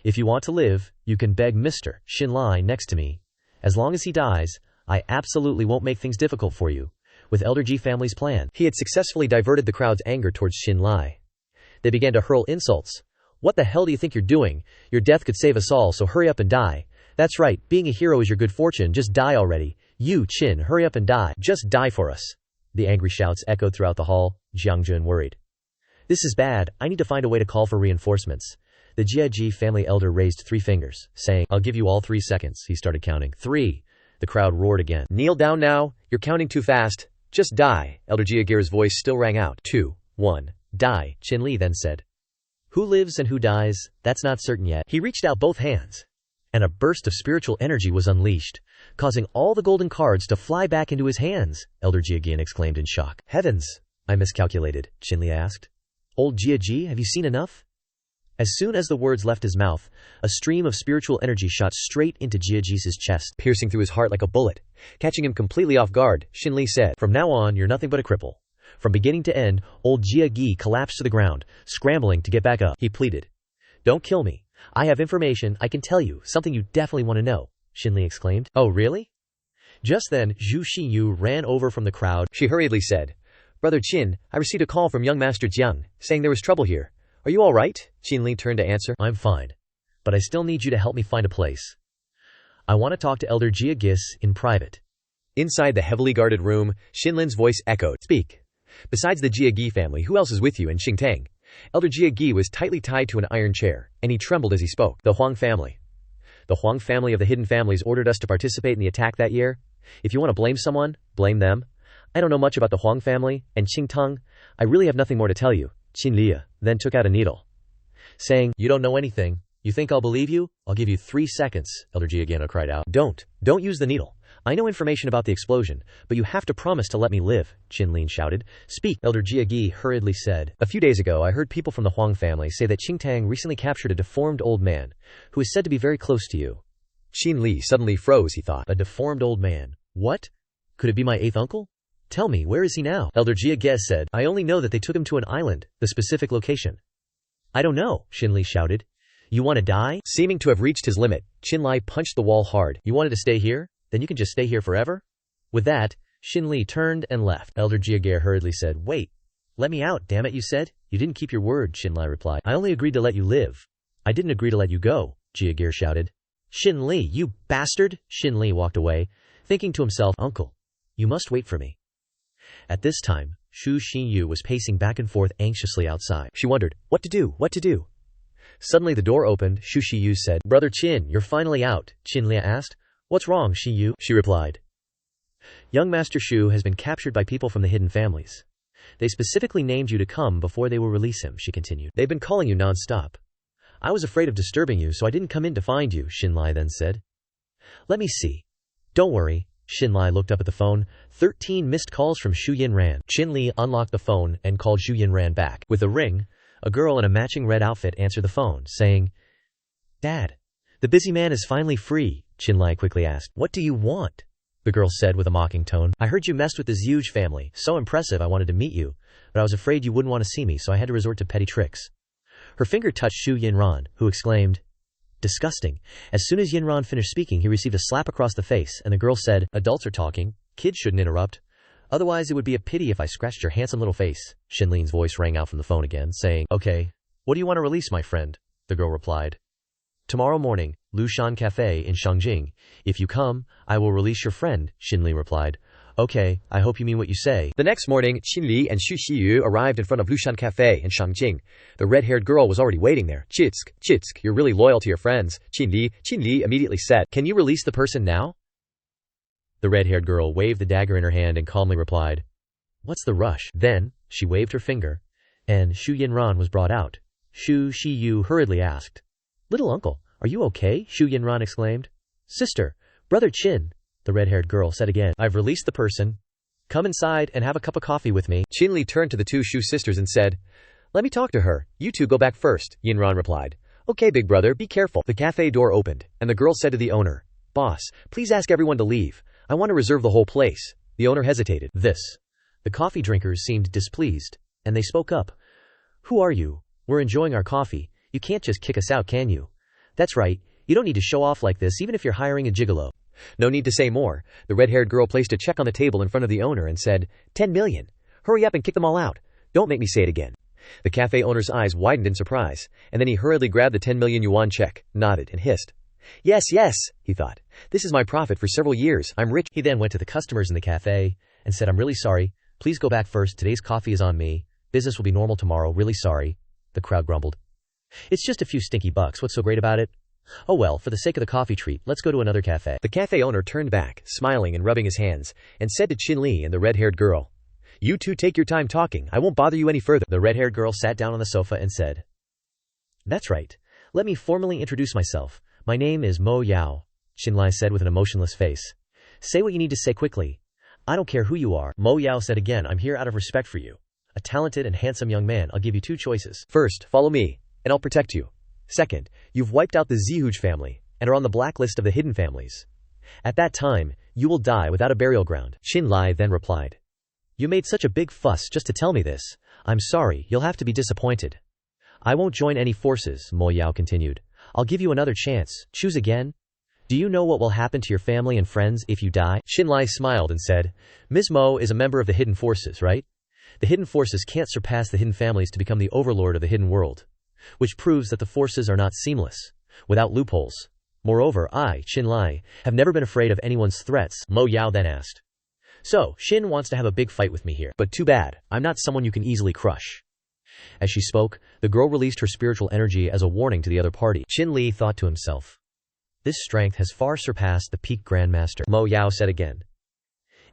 Speaker 2: If you want to live, you can beg Mr. Shinli next to me. As long as he dies, I absolutely won't make things difficult for you, with Elder G family's plan."
Speaker 1: He had successfully diverted the crowd's anger towards Shinli. They began to hurl insults. "What the hell do you think you're doing? Your death could save us all, so hurry up and die." "That's right, being a hero is your good fortune, just die already. You, Chin, hurry up and die. Just die for us." The angry shouts echoed throughout the hall. Jiang Jun worried. "This is bad, I need to find a way to call for reinforcements." The Jie family elder raised 3 fingers, saying,
Speaker 2: "I'll give you all 3 seconds. He started counting. 3. The crowd roared again.
Speaker 1: "Kneel down now, you're counting too fast. Just die." Elder Jiagir's voice still rang out.
Speaker 2: 2, 1, die, Shinli then said. "Who lives and who dies, that's not certain yet." He reached out both hands, and a burst of spiritual energy was unleashed, causing all the golden cards to fly back into his hands. Elder Jiagian exclaimed in shock.
Speaker 1: "Heavens,
Speaker 2: I miscalculated," Shinli asked. "Old Jiaji, have you seen enough?" As soon as the words left his mouth, a stream of spiritual energy shot straight into Jiaji's chest,
Speaker 1: piercing through his heart like a bullet. Catching him completely off guard, Shinli said,
Speaker 2: "From now on, you're nothing but a cripple." From beginning to end, old Jiagi collapsed to the ground, scrambling to get back up. He pleaded, "Don't kill me. I have information I can tell you, something you definitely want to know," Shinli exclaimed. "Oh, really?" Just then, Zhu Xinyu ran over from the crowd.
Speaker 1: She hurriedly said, "Brother Qin, I received a call from young Master Jiang, saying there was trouble here. Are you all right?" Qinli turned to answer.
Speaker 2: "I'm fine, but I still need you to help me find a place. I want to talk to Elder Jiagis in private."
Speaker 1: Inside the heavily guarded room, Shinlin's voice echoed, "Speak. Besides the Jiagi family, who else is with you?" And Xingtang. Elder Jiagi was tightly tied to an iron chair, and he trembled as he spoke. "The Huang family. The Huang family of the hidden families ordered us to participate in the attack that year. If you want to blame someone, blame them. I don't know much about the Huang family, and Qingtang, I really have nothing more to tell you." Qinlia then took out a needle, saying, "You don't know anything. You think I'll believe you? I'll give you 3 seconds, Elder Jiagano cried out. Don't use the needle. I know information about the explosion, but you have to promise to let me live," Qinlin shouted. "Speak," Elder Jiagi hurriedly said. "A few days ago, I heard people from the Huang family say that Qingtang recently captured a deformed old man, who is said to be very close to you." Qinli suddenly froze, he thought.
Speaker 2: "A deformed old man? What? Could it be my 8th uncle? Tell me, where is he now?" Elder Jiagez said, "I only know that they took him to an island, the specific location." "I don't know," Shinli shouted. "You want to die?"
Speaker 1: Seeming to have reached his limit, Qinli punched the wall hard.
Speaker 2: "You wanted to stay here? Then you can just stay here forever?" With that, Shinli turned and left. Elder Jiagare hurriedly said, "Wait, let me out, damn it, you said? You didn't keep your word," Shinli replied. "I only agreed to let you live. I didn't agree to let you go," Jiagare shouted. "Shinli, you bastard!" Shinli walked away, thinking to himself, "Uncle, you must wait for me." At this time, Shu Xinyu was pacing back and forth anxiously outside.
Speaker 1: She wondered, what to do?
Speaker 2: Suddenly the door opened. Shu Xiyu said, "Brother Qin, you're finally out," Qinlia asked. "What's wrong, Xiyu?" She replied. "Young Master Shu has been captured by people from the hidden families. They specifically named you to come before they will release him," she continued. "They've been calling you non-stop. I was afraid of disturbing you, so I didn't come in to find you," Xinli then said. "Let me see. Don't worry." Xinli looked up at the phone. 13 missed calls from Xu Yinran. Qinli unlocked the phone and called Xu Yinran back. With a ring, a girl in a matching red outfit answered the phone, saying, "Dad, the busy man is finally free." Qinli quickly asked, "What do you want?" The girl said with a mocking tone, "I heard you messed with this huge family. So impressive I wanted to meet you, but I was afraid you wouldn't want to see me, so I had to resort to petty tricks." Her finger touched Xu Yinran, who exclaimed, "Disgusting." As soon as Yinran finished speaking, he received a slap across the face, and the girl said, "Adults are talking. Kids shouldn't interrupt. Otherwise it would be a pity if I scratched your handsome little face." Shinlin's voice rang out from the phone again, saying, "Okay, what do you want to release, my friend?" The girl replied, Tomorrow morning, Lushan Cafe in Shangjing. If you come, I will release your friend, Shinli replied. Okay, I hope you mean what you say.
Speaker 1: The next morning, Shinli and Xu Xiyu arrived in front of Lushan Cafe in Shangjing. The red-haired girl was already waiting there. Chitsk, you're really loyal to your friends. Shinli immediately said, Can you release the person now?
Speaker 2: The red-haired girl waved the dagger in her hand and calmly replied, What's the rush? Then, she waved her finger, and Xu Yinran was brought out. Xu Xiyu hurriedly asked, Little uncle, are you okay? Xu Yinran exclaimed. Sister, brother Qin, the red-haired girl said again. I've released the person. Come inside and have a cup of coffee with me.
Speaker 1: Qinli turned to the two Xu sisters and said, Let me talk to her. You two go back first, Yinran replied. Okay, big brother, be careful. The cafe door opened, and the girl said to the owner, Boss, please ask everyone to leave. I want to reserve the whole place. The owner hesitated.
Speaker 2: The coffee drinkers seemed displeased, and they spoke up. Who are you? We're enjoying our coffee. You can't just kick us out, can you? That's right. You don't need to show off like this even if you're hiring a gigolo.
Speaker 1: No need to say more. The red-haired girl placed a check on the table in front of the owner and said, 10 million. Hurry up and kick them all out. Don't make me say it again. The cafe owner's eyes widened in surprise, and then he hurriedly grabbed the 10 million yuan check, nodded, and hissed. Yes, he thought. This is my profit for several years. I'm rich.
Speaker 2: He then went to the customers in the cafe and said, I'm really sorry. Please go back first. Today's coffee is on me. Business will be normal tomorrow. Really sorry. The crowd grumbled. It's just a few stinky bucks. What's so great about it? Oh well, for the sake of the coffee treat, let's go to another cafe.
Speaker 1: The cafe owner turned back, smiling and rubbing his hands, and said to Qinli and the red-haired girl, You two take your time talking. I won't bother you any further.
Speaker 2: The red-haired girl sat down on the sofa and said, That's right. Let me formally introduce myself. My name is Mo Yao, Xinli said with an emotionless face. Say what you need to say quickly. I don't care who you are. Mo Yao said again, I'm here out of respect for you. A talented and handsome young man. I'll give you two choices.
Speaker 1: First, follow me, and I'll protect you. Second, you've wiped out the Zihuj family, and are on the blacklist of the hidden families. At that time, you will die without a burial ground.
Speaker 2: Xinli then replied. You made such a big fuss just to tell me this. I'm sorry, you'll have to be disappointed. I won't join any forces, Mo Yao continued. I'll give you another chance. Choose again. Do you know what will happen to your family and friends if you die?
Speaker 1: Xinli smiled and said, Ms. Mo is a member of the hidden forces, right?
Speaker 2: The hidden forces can't surpass the hidden families to become the overlord of the hidden world, which proves that the forces are not seamless, without loopholes. Moreover, I, Xinli, have never been afraid of anyone's threats. Mo Yao then asked. So, Xin wants to have a big fight with me here. But too bad, I'm not someone you can easily crush. As she spoke, the girl released her spiritual energy as a warning to the other party. Xinli thought to himself, This strength has far surpassed the peak grandmaster. Mo Yao said again.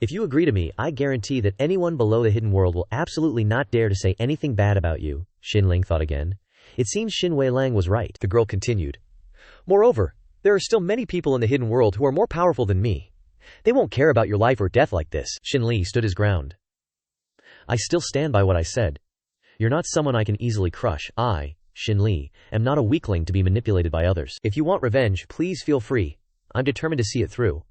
Speaker 2: If you agree to me, I guarantee that anyone below the hidden world will absolutely not dare to say anything bad about you. Xinling thought again. It seems Xin Weilang was right.
Speaker 1: The girl continued. Moreover, there are still many people in the hidden world who are more powerful than me. They won't care about your life or death like this.
Speaker 2: Xinli stood his ground. I still stand by what I said. You're not someone I can easily crush. I, Xinli, am not a weakling to be manipulated by others.
Speaker 1: If you want revenge, please feel free. I'm determined to see it through.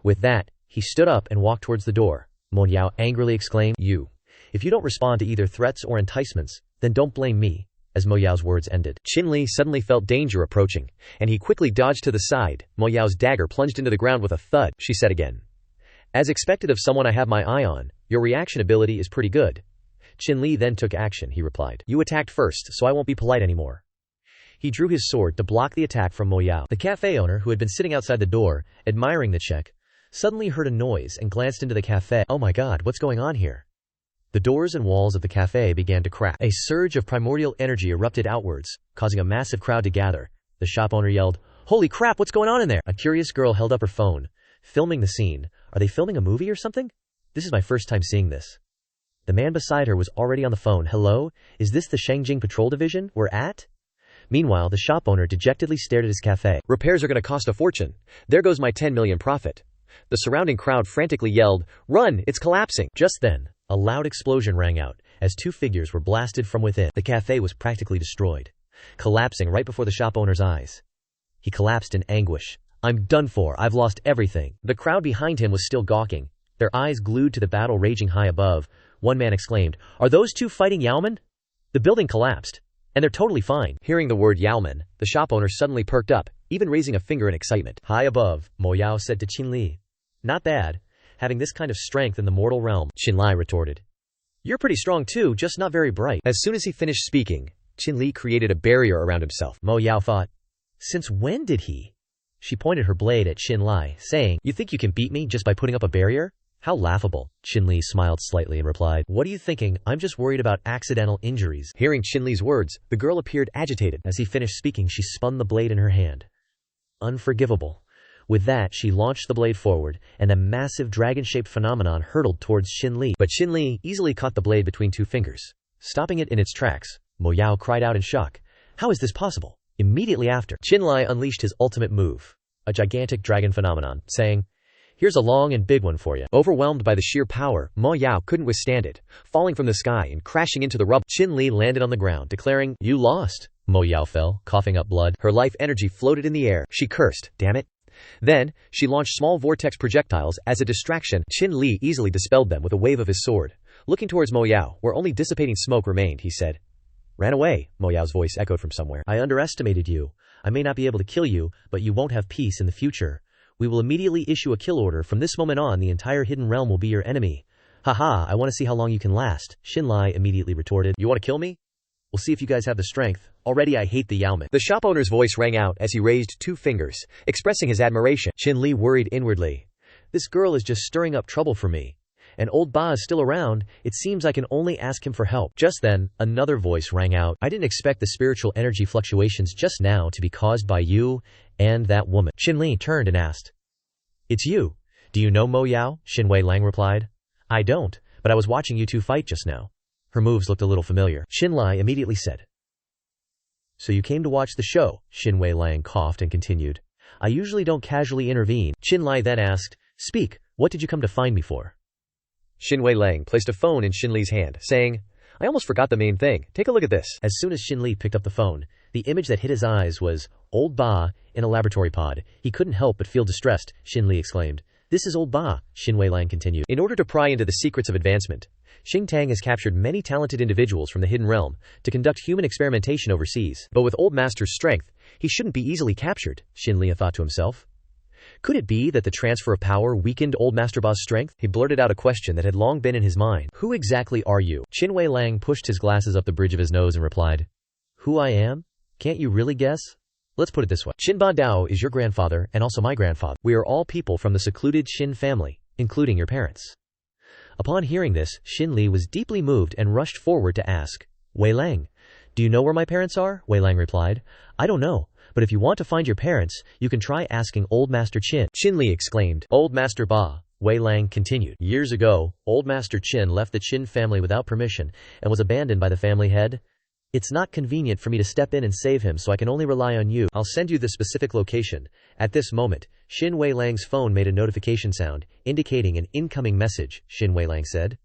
Speaker 2: With that, he stood up and walked towards the door. Mo Yao angrily exclaimed, If you don't respond to either threats or enticements, then don't blame me. As Mo Yao's words ended,
Speaker 1: Xinli suddenly felt danger approaching, and he quickly dodged to the side. Mo Yao's dagger plunged into the ground with a thud. She said again, As expected of someone I have my eye on, your reaction ability is pretty good. Xinli then took action, he replied. You attacked first, so I won't be polite anymore. He drew his sword to block the attack from Mo Yao.
Speaker 2: The cafe owner, who had been sitting outside the door, admiring the check, suddenly heard a noise and glanced into the cafe. Oh my god, what's going on here? The doors and walls of the cafe began to crack. A surge of primordial energy erupted outwards, causing a massive crowd to gather. The shop owner yelled, Holy crap, what's going on in there? A curious girl held up her phone, filming the scene. Are they filming a movie or something? This is my first time seeing this. The man beside her was already on the phone. Hello? Is this the Shangjing Patrol Division we're at? Meanwhile, the shop owner dejectedly stared at his cafe.
Speaker 1: Repairs are going to cost a fortune. There goes my 10 million profit. The surrounding crowd frantically yelled, Run, it's collapsing.
Speaker 2: Just then, a loud explosion rang out, as two figures were blasted from within. The cafe was practically destroyed, collapsing right before the shop owner's eyes. He collapsed in anguish. I'm done for, I've lost everything. The crowd behind him was still gawking, their eyes glued to the battle raging high above. One man exclaimed, Are those two fighting Yaomen? The building collapsed, and they're totally fine.
Speaker 1: Hearing the word Yaomen, the shop owner suddenly perked up, even raising a finger in excitement.
Speaker 2: High above, Mo Yao said to Qinli. Not bad, having this kind of strength in the mortal realm.
Speaker 1: Xinli retorted.
Speaker 2: You're pretty strong too, just not very bright.
Speaker 1: As soon as he finished speaking, Qinli created a barrier around himself.
Speaker 2: Mo Yao thought, Since when did he? She pointed her blade at Shinli, saying, "You think you can beat me just by putting up a barrier? How laughable." Shinli smiled slightly and replied, "What are you thinking? I'm just worried about accidental injuries."
Speaker 1: Hearing Shinli's words, the girl appeared agitated.
Speaker 2: As he finished speaking, she spun the blade in her hand. Unforgivable. With that, she launched the blade forward, and a massive dragon-shaped phenomenon hurtled towards Shinli.
Speaker 1: But Shinli easily caught the blade between two fingers, stopping it in its tracks.
Speaker 2: Mo Yao cried out in shock. "How is this possible?" Immediately after,
Speaker 1: Shinli unleashed his ultimate move,
Speaker 2: a gigantic dragon phenomenon, saying, "Here's a long and big one for you."
Speaker 1: Overwhelmed by the sheer power, Mo Yao couldn't withstand it, falling from the sky and crashing into the rubble.
Speaker 2: Shinli landed on the ground, declaring, "You lost." Mo Yao fell, coughing up blood.
Speaker 1: Her life energy floated in the air. She cursed, "Damn it." Then, she launched small vortex projectiles as a distraction. Shinli easily dispelled them with a wave of his sword. Looking towards Mo Yao, where only dissipating smoke remained, he said, "Ran away." Mo Yao's voice echoed from somewhere.
Speaker 2: "I underestimated you. I may not be able to kill you, but you won't have peace in the future. We will immediately issue a kill order. From this moment on, the entire hidden realm will be your enemy." "Haha, I want to see how long you can last," Shinli immediately retorted.
Speaker 1: "You want to kill me?
Speaker 2: We'll see if you guys have the strength. Already I hate the Yaoman."
Speaker 1: The shop owner's voice rang out as he raised two fingers, expressing his admiration.
Speaker 2: Shinli worried inwardly. "This girl is just stirring up trouble for me. And old Ba is still around. It seems I can only ask him for help." Just then, another voice rang out. "I didn't expect the spiritual energy fluctuations just now to be caused by you and that woman." Shinli turned and asked, "It's you. Do you know Mo Yao?" Shinwei Lang replied. "I don't, but I was watching you two fight just now. Her moves looked a little familiar." Shinli immediately said, "So you came to watch the show?" Shinwei Lang coughed and continued, "I usually don't casually intervene." Shinli then asked, "Speak, what did you come to find me for?"
Speaker 1: Shinwei Lang placed a phone in Shinli's hand, saying, "I almost forgot the main thing. Take a look at this."
Speaker 2: As soon as Shinli picked up the phone, the image that hit his eyes was Old Ba in a laboratory pod. He couldn't help but feel distressed. Shinli exclaimed, "This is Old Ba," Shinwei Lang continued.
Speaker 1: In order to pry into the secrets of advancement, Xingtang has captured many talented individuals from the Hidden Realm to conduct human experimentation overseas. But with Old Master's strength, he shouldn't be easily captured, Shinli thought to himself. Could it be that the transfer of power weakened Old Master Ba's strength? He blurted out a question that had long been in his mind.
Speaker 2: "Who exactly are you?" Shinwei Lang pushed his glasses up the bridge of his nose and replied, "Who I am? Can't you really guess? Let's put it this way. Shinba Dao is your grandfather and also my grandfather. We are all people from the secluded Shin family, including your parents." Upon hearing this, Shinli was deeply moved and rushed forward to ask, "Wei Lang, do you know where my parents are?" Wei Lang replied, "I don't know, but if you want to find your parents, you can try asking Old Master Qin."
Speaker 1: Shinli exclaimed.
Speaker 2: "Old Master Ba," Wei Lang continued. "Years ago, Old Master Qin left the Qin family without permission and was abandoned by the family head. It's not convenient for me to step in and save him, so I can only rely on you. I'll send you the specific location." At this moment, Shin Wei Lang's phone made a notification sound, indicating an incoming message. Shin Wei Lang said,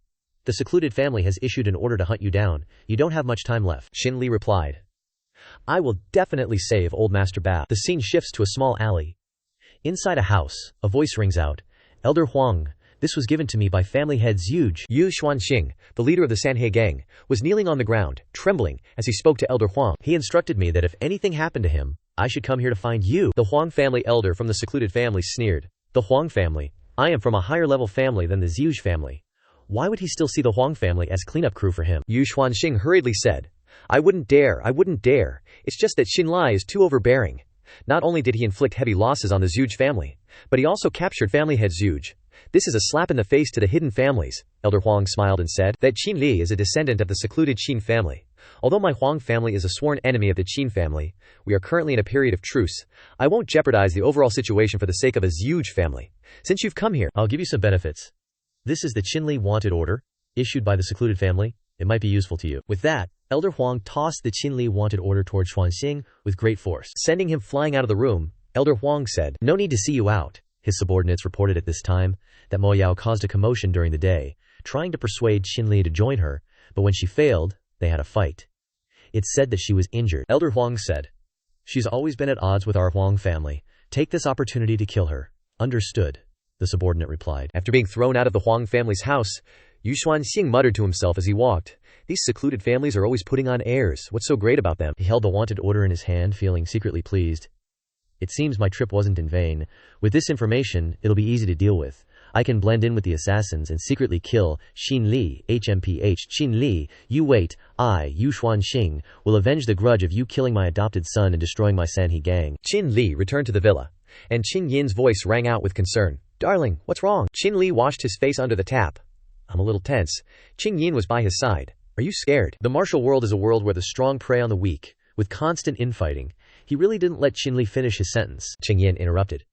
Speaker 2: "The secluded family has issued an order to hunt you down. You don't have much time left."
Speaker 1: Shinli replied, "I will definitely save Old Master Ba."
Speaker 2: The scene shifts to a small alley. Inside a house, a voice rings out, "Elder Huang, this was given to me by family head Zhuge."
Speaker 1: Yu Xuanxing, the leader of the Sanhe gang, was kneeling on the ground, trembling, as he spoke to Elder Huang.
Speaker 2: "He instructed me that if anything happened to him, I should come here to find you."
Speaker 1: The Huang family elder from the secluded family sneered.
Speaker 2: "The Huang family? I am from a higher level family than the Zhuge family. Why would he still see the Huang family as cleanup crew for him?"
Speaker 1: Yu Xuanxing hurriedly said, I wouldn't dare. It's just that Xinli is too overbearing. Not only did he inflict heavy losses on the Zhuge family, but he also captured family head Zhuge. This is a slap in the face to the hidden families." Elder Huang smiled and said that Qinli is a descendant of the secluded Qin family. Although my Huang family is a sworn enemy of the Qin family, we are currently in a period of truce. I won't jeopardize the overall situation for the sake of a Zhuge family. Since you've come here,
Speaker 2: I'll give you some benefits. This is the Qinli wanted order, issued by the secluded family. It might be useful to you." With that, Elder Huang tossed the Qinli wanted order towards Xuanxing with great force.
Speaker 1: Sending him flying out of the room, Elder Huang said,
Speaker 2: "No need to see you out." His subordinates reported at this time that Mo Yao caused a commotion during the day, trying to persuade Xinli to join her, but when she failed, they had a fight. It's said that she was injured. Elder Huang said, "She's always been at odds with our Huang family. Take this opportunity to kill her." "Understood," the subordinate replied.
Speaker 1: After being thrown out of the Huang family's house, Yu Xuanxing muttered to himself as he walked, "These secluded families are always putting on airs. What's so great about them?"
Speaker 2: He held the wanted order in his hand, feeling secretly pleased. "It seems my trip wasn't in vain. With this information, it'll be easy to deal with. I can blend in with the assassins and secretly kill Shinli, HMPH. Shinli, you wait. I, Yu Xuanxing, will avenge the grudge of you killing my adopted son and destroying my Sanhe gang.
Speaker 1: Shinli returned to the villa, and Qing Yin's voice rang out with concern. Darling, what's wrong? Shinli washed his face under the tap. I'm a little tense. Qing Yin was by his side. Are you scared? The martial world is a world where the strong prey on the weak, with constant infighting. He really didn't let Shinli finish his sentence. Qing Yin interrupted.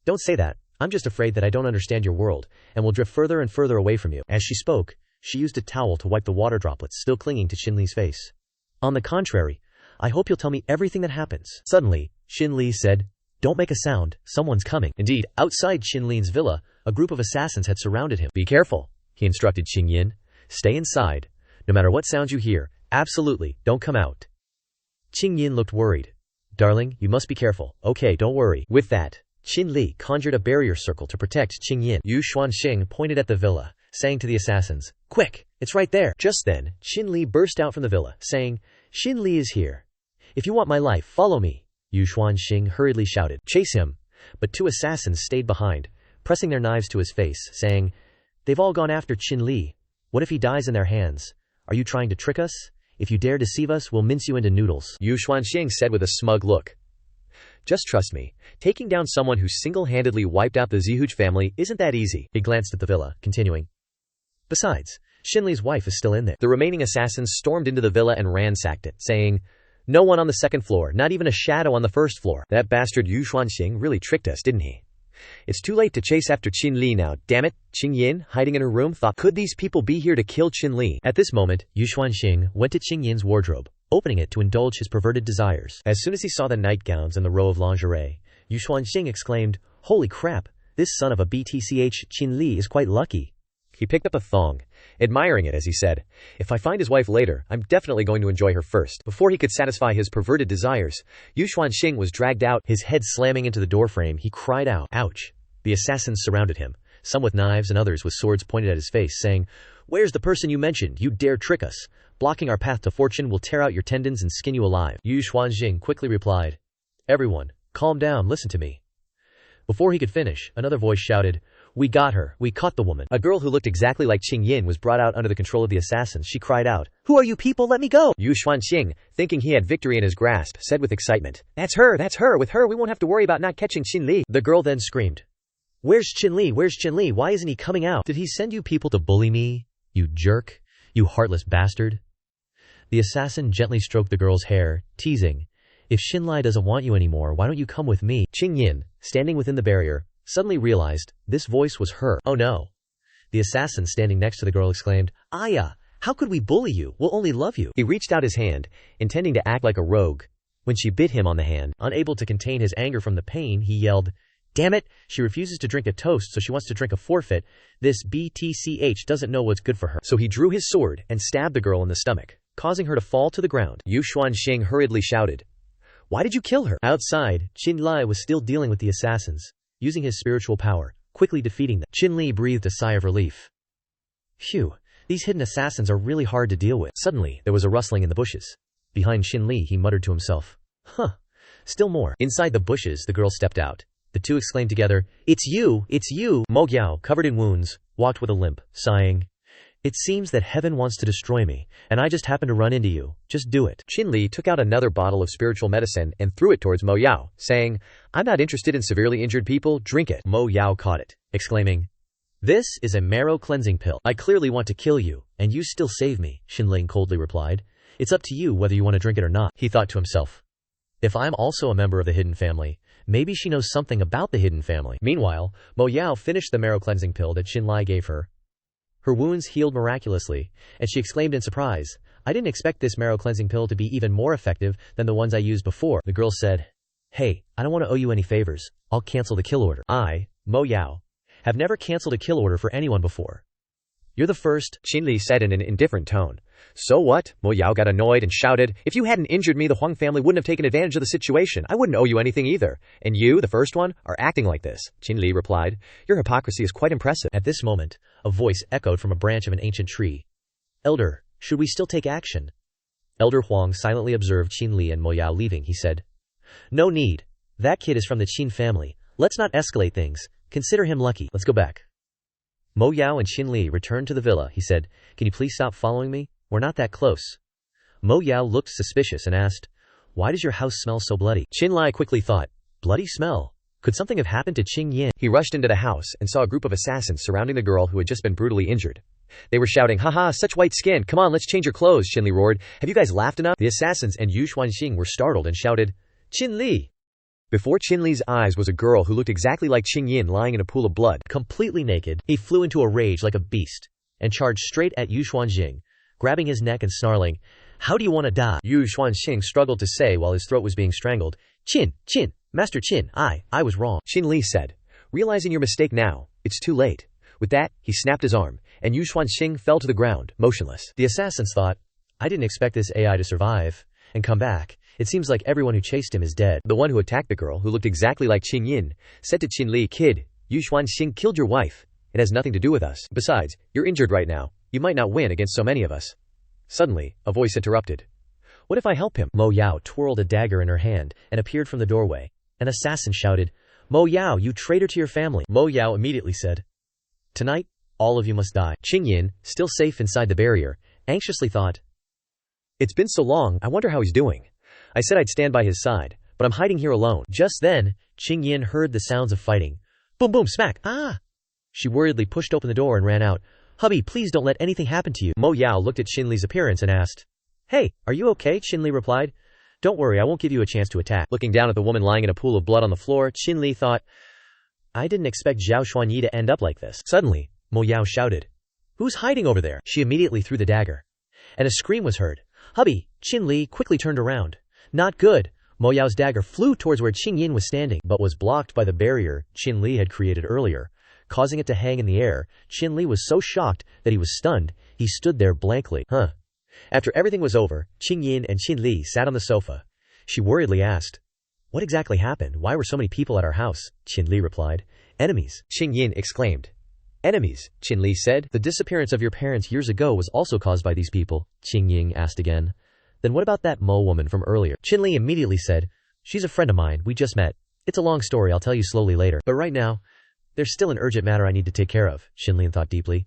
Speaker 1: Don't say that. I'm just afraid that I don't understand your world, and will drift further and further away from you. As she spoke, she used a towel to wipe the water droplets still clinging to Shinli's face. On the contrary, I hope you'll tell me everything that happens. Suddenly, Shinli said, Don't make a sound, someone's coming. Indeed, outside Shinli's villa, a group of assassins had surrounded him. Be careful, he instructed Qing Yin. Stay inside. No matter what sounds you hear, absolutely, don't come out. Qing Yin looked worried. Darling, you must be careful. Okay, don't worry. With that, Shinli conjured a barrier circle to protect Qing Yin. Yu Xuanxing pointed at the villa, saying to the assassins, Quick, it's right there. Just then, Shinli burst out from the villa, saying, Shinli is here. If you want my life, follow me. Yu Xuanxing hurriedly shouted, Chase him. But 2 assassins stayed behind, pressing their knives to his face, saying, They've all gone after Shinli. What if he dies in their hands? Are you trying to trick us? If you dare deceive us, we'll mince you into noodles. Yu Xuanxing said with a smug look. Just trust me. Taking down someone who single-handedly wiped out the Zihuch family isn't that easy. He glanced at the villa, continuing. Besides, Shinli's wife is still in there. The remaining assassins stormed into the villa and ransacked it, saying, No one on the 2nd floor, not even a shadow on the 1st floor. That bastard Yu Xuanxing really tricked us, didn't he? It's too late to chase after Qinli now, damn it. Qing Yin, hiding in her room, thought, could these people be here to kill Qinli? At this moment, Yu Xuanxing went to Qing Yin's wardrobe, opening it to indulge his perverted desires. As soon as he saw the nightgowns and the row of lingerie, Yu Xuanxing exclaimed, Holy crap, this son of a BTCH Qinli is quite lucky. He picked up a thong, admiring it as he said, If I find his wife later, I'm definitely going to enjoy her first. Before he could satisfy his perverted desires, Yu Xuanxing was dragged out, his head slamming into the doorframe. He cried out, Ouch. The assassins surrounded him, some with knives and others with swords pointed at his face, saying, Where's the person you mentioned? You dare trick us. Blocking our path to fortune will tear out your tendons and skin you alive. Yu Xuanxing quickly replied, Everyone, calm down, listen to me. Before he could finish, another voice shouted, We got her, we caught the woman. A girl who looked exactly like Qing Yin was brought out under the control of the assassins. She cried out, Who are you people? Let me go! Yu Xuanxing, thinking he had victory in his grasp, said with excitement, That's her, with her we won't have to worry about not catching Qinli. The girl then screamed, Where's Qinli? Why isn't he coming out? Did he send you people to bully me? You jerk, you heartless bastard. The assassin gently stroked the girl's hair, teasing, If Shinli doesn't want you anymore, why don't you come with me? Qing Yin, standing within the barrier, suddenly realized this voice was her. Oh no. The assassin standing next to the girl exclaimed, Aya, how could we bully you? We'll only love you. He reached out his hand, intending to act like a rogue. When she bit him on the hand, unable to contain his anger from the pain, he yelled, Damn it, she refuses to drink a toast, so she wants to drink a forfeit. This BTCH doesn't know what's good for her. So he drew his sword and stabbed the girl in the stomach, causing her to fall to the ground. Yu Xuanxing hurriedly shouted, Why did you kill her? Outside, Qinli was still dealing with the assassins, using his spiritual power, quickly defeating them. Qinli breathed a sigh of relief. Phew, these hidden assassins are really hard to deal with. Suddenly, there was a rustling in the bushes. Behind Qinli, he muttered to himself, Still more. Inside the bushes, the girl stepped out. The 2 exclaimed together, It's you! Mo Giao, covered in wounds, walked with a limp, sighing, It seems that heaven wants to destroy me, and I just happened to run into you. Just do it. Qinli took out another bottle of spiritual medicine and threw it towards Mo Yao, saying, I'm not interested in severely injured people, drink it. Mo Yao caught it, exclaiming, This is a marrow cleansing pill. I clearly want to kill you, and you still save me, Qinli coldly replied. It's up to you whether you want to drink it or not. He thought to himself, If I'm also a member of the hidden family, maybe she knows something about the hidden family. Meanwhile, Mo Yao finished the marrow cleansing pill that Qinli gave her. Her wounds healed miraculously, and she exclaimed in surprise, I didn't expect this marrow cleansing pill to be even more effective than the ones I used before. The girl said, Hey, I don't want to owe you any favors. I'll cancel the kill order. I, Mo Yao, have never canceled a kill order for anyone before. You're the first, Qinli said in an indifferent tone. So what? Mo Yao got annoyed and shouted, If you hadn't injured me, the Huang family wouldn't have taken advantage of the situation. I wouldn't owe you anything either. And you, the first one, are acting like this. Qinli replied, Your hypocrisy is quite impressive. At this moment, a voice echoed from a branch of an ancient tree. Elder, should we still take action? Elder Huang silently observed Qinli and Mo Yao leaving. He said, No need. That kid is from the Qin family. Let's not escalate things. Consider him lucky. Let's go back.
Speaker 2: Mo Yao and Shinli returned to the villa. He said, "Can you please stop following me? We're not that close." Mo Yao looked suspicious and asked, "Why does your house smell so bloody?" Shinli quickly thought, "Bloody smell? Could something have happened to Qing Yin?"
Speaker 1: He rushed into the house and saw a group of assassins surrounding the girl who had just been brutally injured. They were shouting, "Haha, such white skin, come on, let's change your clothes," Shinli roared. "Have you guys laughed enough?" The assassins and Yu Xuanxing were startled and shouted, "Shinli!" Before Shinli's eyes was a girl who looked exactly like Qing Yin lying in a pool of blood.
Speaker 2: Completely naked, he flew into a rage like a beast and charged straight at Yu Xuanxing, grabbing his neck and snarling, "How do you want to die?" Yu Xuanxing struggled to say while his throat was being strangled, "Qin, Master Qin, I was wrong."
Speaker 1: Shinli said, "Realizing your mistake now, it's too late." With that, he snapped his arm, and Yu Xuanxing fell to the ground, motionless.
Speaker 2: The assassins thought, "I didn't expect this AI to survive and come back. It seems like everyone who chased him is dead."
Speaker 1: The one who attacked the girl, who looked exactly like Qing Yin, said to Shinli, "Kid, Yu Xuanxing killed your wife. It has nothing to do with us. Besides, you're injured right now. You might not win against so many of us." Suddenly, a voice interrupted. "What if I help him?"
Speaker 2: Mo Yao twirled a dagger in her hand and appeared from the doorway. An assassin shouted, "Mo Yao, you traitor to your family." Mo Yao immediately said, "Tonight, all of you must die." Qing Yin, still safe inside the barrier, anxiously thought,
Speaker 1: "It's been so long, I wonder how he's doing. I said I'd stand by his side, but I'm hiding here alone."
Speaker 2: Just then, Qing Yin heard the sounds of fighting. Boom, boom, smack, ah! She worriedly pushed open the door and ran out. "Hubby, please don't let anything happen to you." Mo Yao looked at Shinli's appearance and asked, "Hey, are you okay?" Shinli replied, "Don't worry, I won't give you a chance to attack."
Speaker 1: Looking down at the woman lying in a pool of blood on the floor,
Speaker 2: Shinli thought, "I didn't expect Zhao Xuanyi to end up like this." Suddenly, Mo Yao shouted, "Who's hiding over there?" She immediately threw the dagger, and a scream was heard. "Hubby!" Shinli quickly turned around. Not good. Mo Yao's dagger flew towards where Qing Yin was standing, but was blocked by the barrier Shinli had created earlier, causing it to hang in the air. Shinli was so shocked that he was stunned. He stood there blankly. After everything was over, Qing Yin and Shinli sat on the sofa. She worriedly asked, "What exactly happened? Why were so many people at our house?" Shinli replied, "Enemies."
Speaker 1: Qing Yin exclaimed. "Enemies?" Shinli said.
Speaker 2: "The disappearance of your parents years ago was also caused by these people," Qing Yin asked again. "Then what about that Mo woman from earlier?" Shinli immediately said, "She's a friend of mine, we just met. It's a long story, I'll tell you slowly later. But right now, there's still an urgent matter I need to take care of." Shinli thought deeply.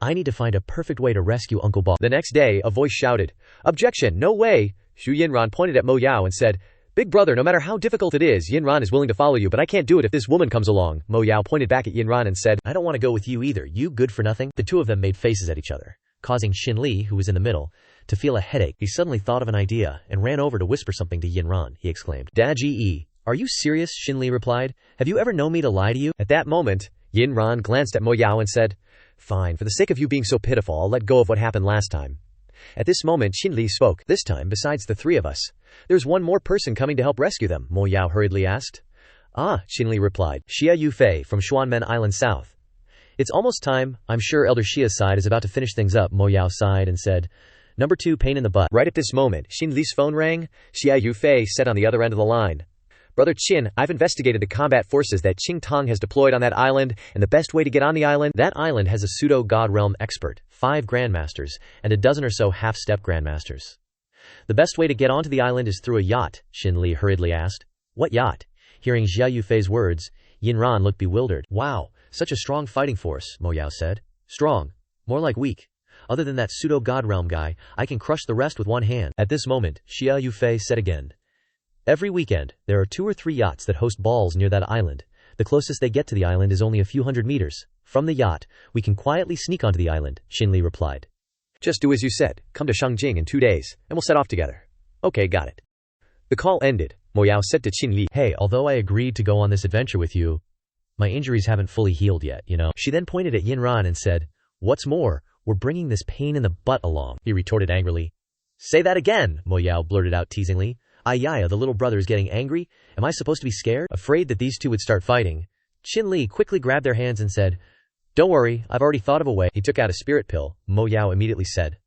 Speaker 2: "I need to find a perfect way to rescue Uncle Ba."
Speaker 1: The next day, a voice shouted, "Objection, no way!" Xu Yinran pointed at Mo Yao and said, "Big brother, no matter how difficult it is, Yinran is willing to follow you, but I can't do it if this woman comes along." Mo Yao pointed back at Yinran and said,
Speaker 2: "I don't want to go with you either, you good for nothing." The two of them made faces at each other, causing Shinli, who was in the middle, to feel a headache. He suddenly thought of an idea and ran over to whisper something to Yinran. He exclaimed, "Da Ji, are you serious?" Shinli replied, "Have you ever known me to lie to you?" At that moment, Yinran glanced at Mo Yao and said, "Fine, for the sake of you being so pitiful, I'll let go of what happened last time." At this moment, Shinli spoke. "This time, besides the three of us, there's one more person coming to help rescue them," Mo Yao hurriedly asked. "Ah," Shinli replied, "Xia Yufei from Xuanmen Island South." "It's almost time. I'm sure Elder Xia's side is about to finish things up." Mo Yao sighed and said, "Number 2, pain in the butt." Right at this moment, Shinli's phone rang. Xia Yufei said on the other end of the line, "Brother Qin, I've investigated the combat forces that Qing Tong has deployed on that island, and the best way to get on the island." That island has a pseudo-god realm expert, 5 grandmasters, and a dozen or so half-step grandmasters. "The best way to get onto the island is through a yacht," Shinli hurriedly asked. "What yacht?" Hearing Xia Yufei's words, Yinran looked bewildered. "Wow, such a strong fighting force," Mo Yao said. "Strong? More like weak. Other than that pseudo-god realm guy, I can crush the rest with one hand." At this moment, Xia Yufei said again, "Every weekend, there are 2 or 3 yachts that host balls near that island. The closest they get to the island is only a few hundred meters. From the yacht, we can quietly sneak onto the island," Shinli replied.
Speaker 1: "Just do as you said. Come to Shangjing in 2 days, and we'll set off together." "Okay, got it." The call ended. Mo Yao said to Shinli, "Hey, although I agreed to go on this adventure with you, my injuries haven't fully healed yet, you know." She then pointed at Yinran and said, "What's more, we're bringing this pain in the butt along." He retorted angrily. "Say that again," Mo Yao blurted out teasingly. "Ayaya, the little brother is getting angry? Am I supposed to be scared?" Afraid that these two would start fighting, Shinli quickly grabbed their hands and said, "Don't worry, I've already thought of a way." He took out a spirit pill. Mo Yao immediately said,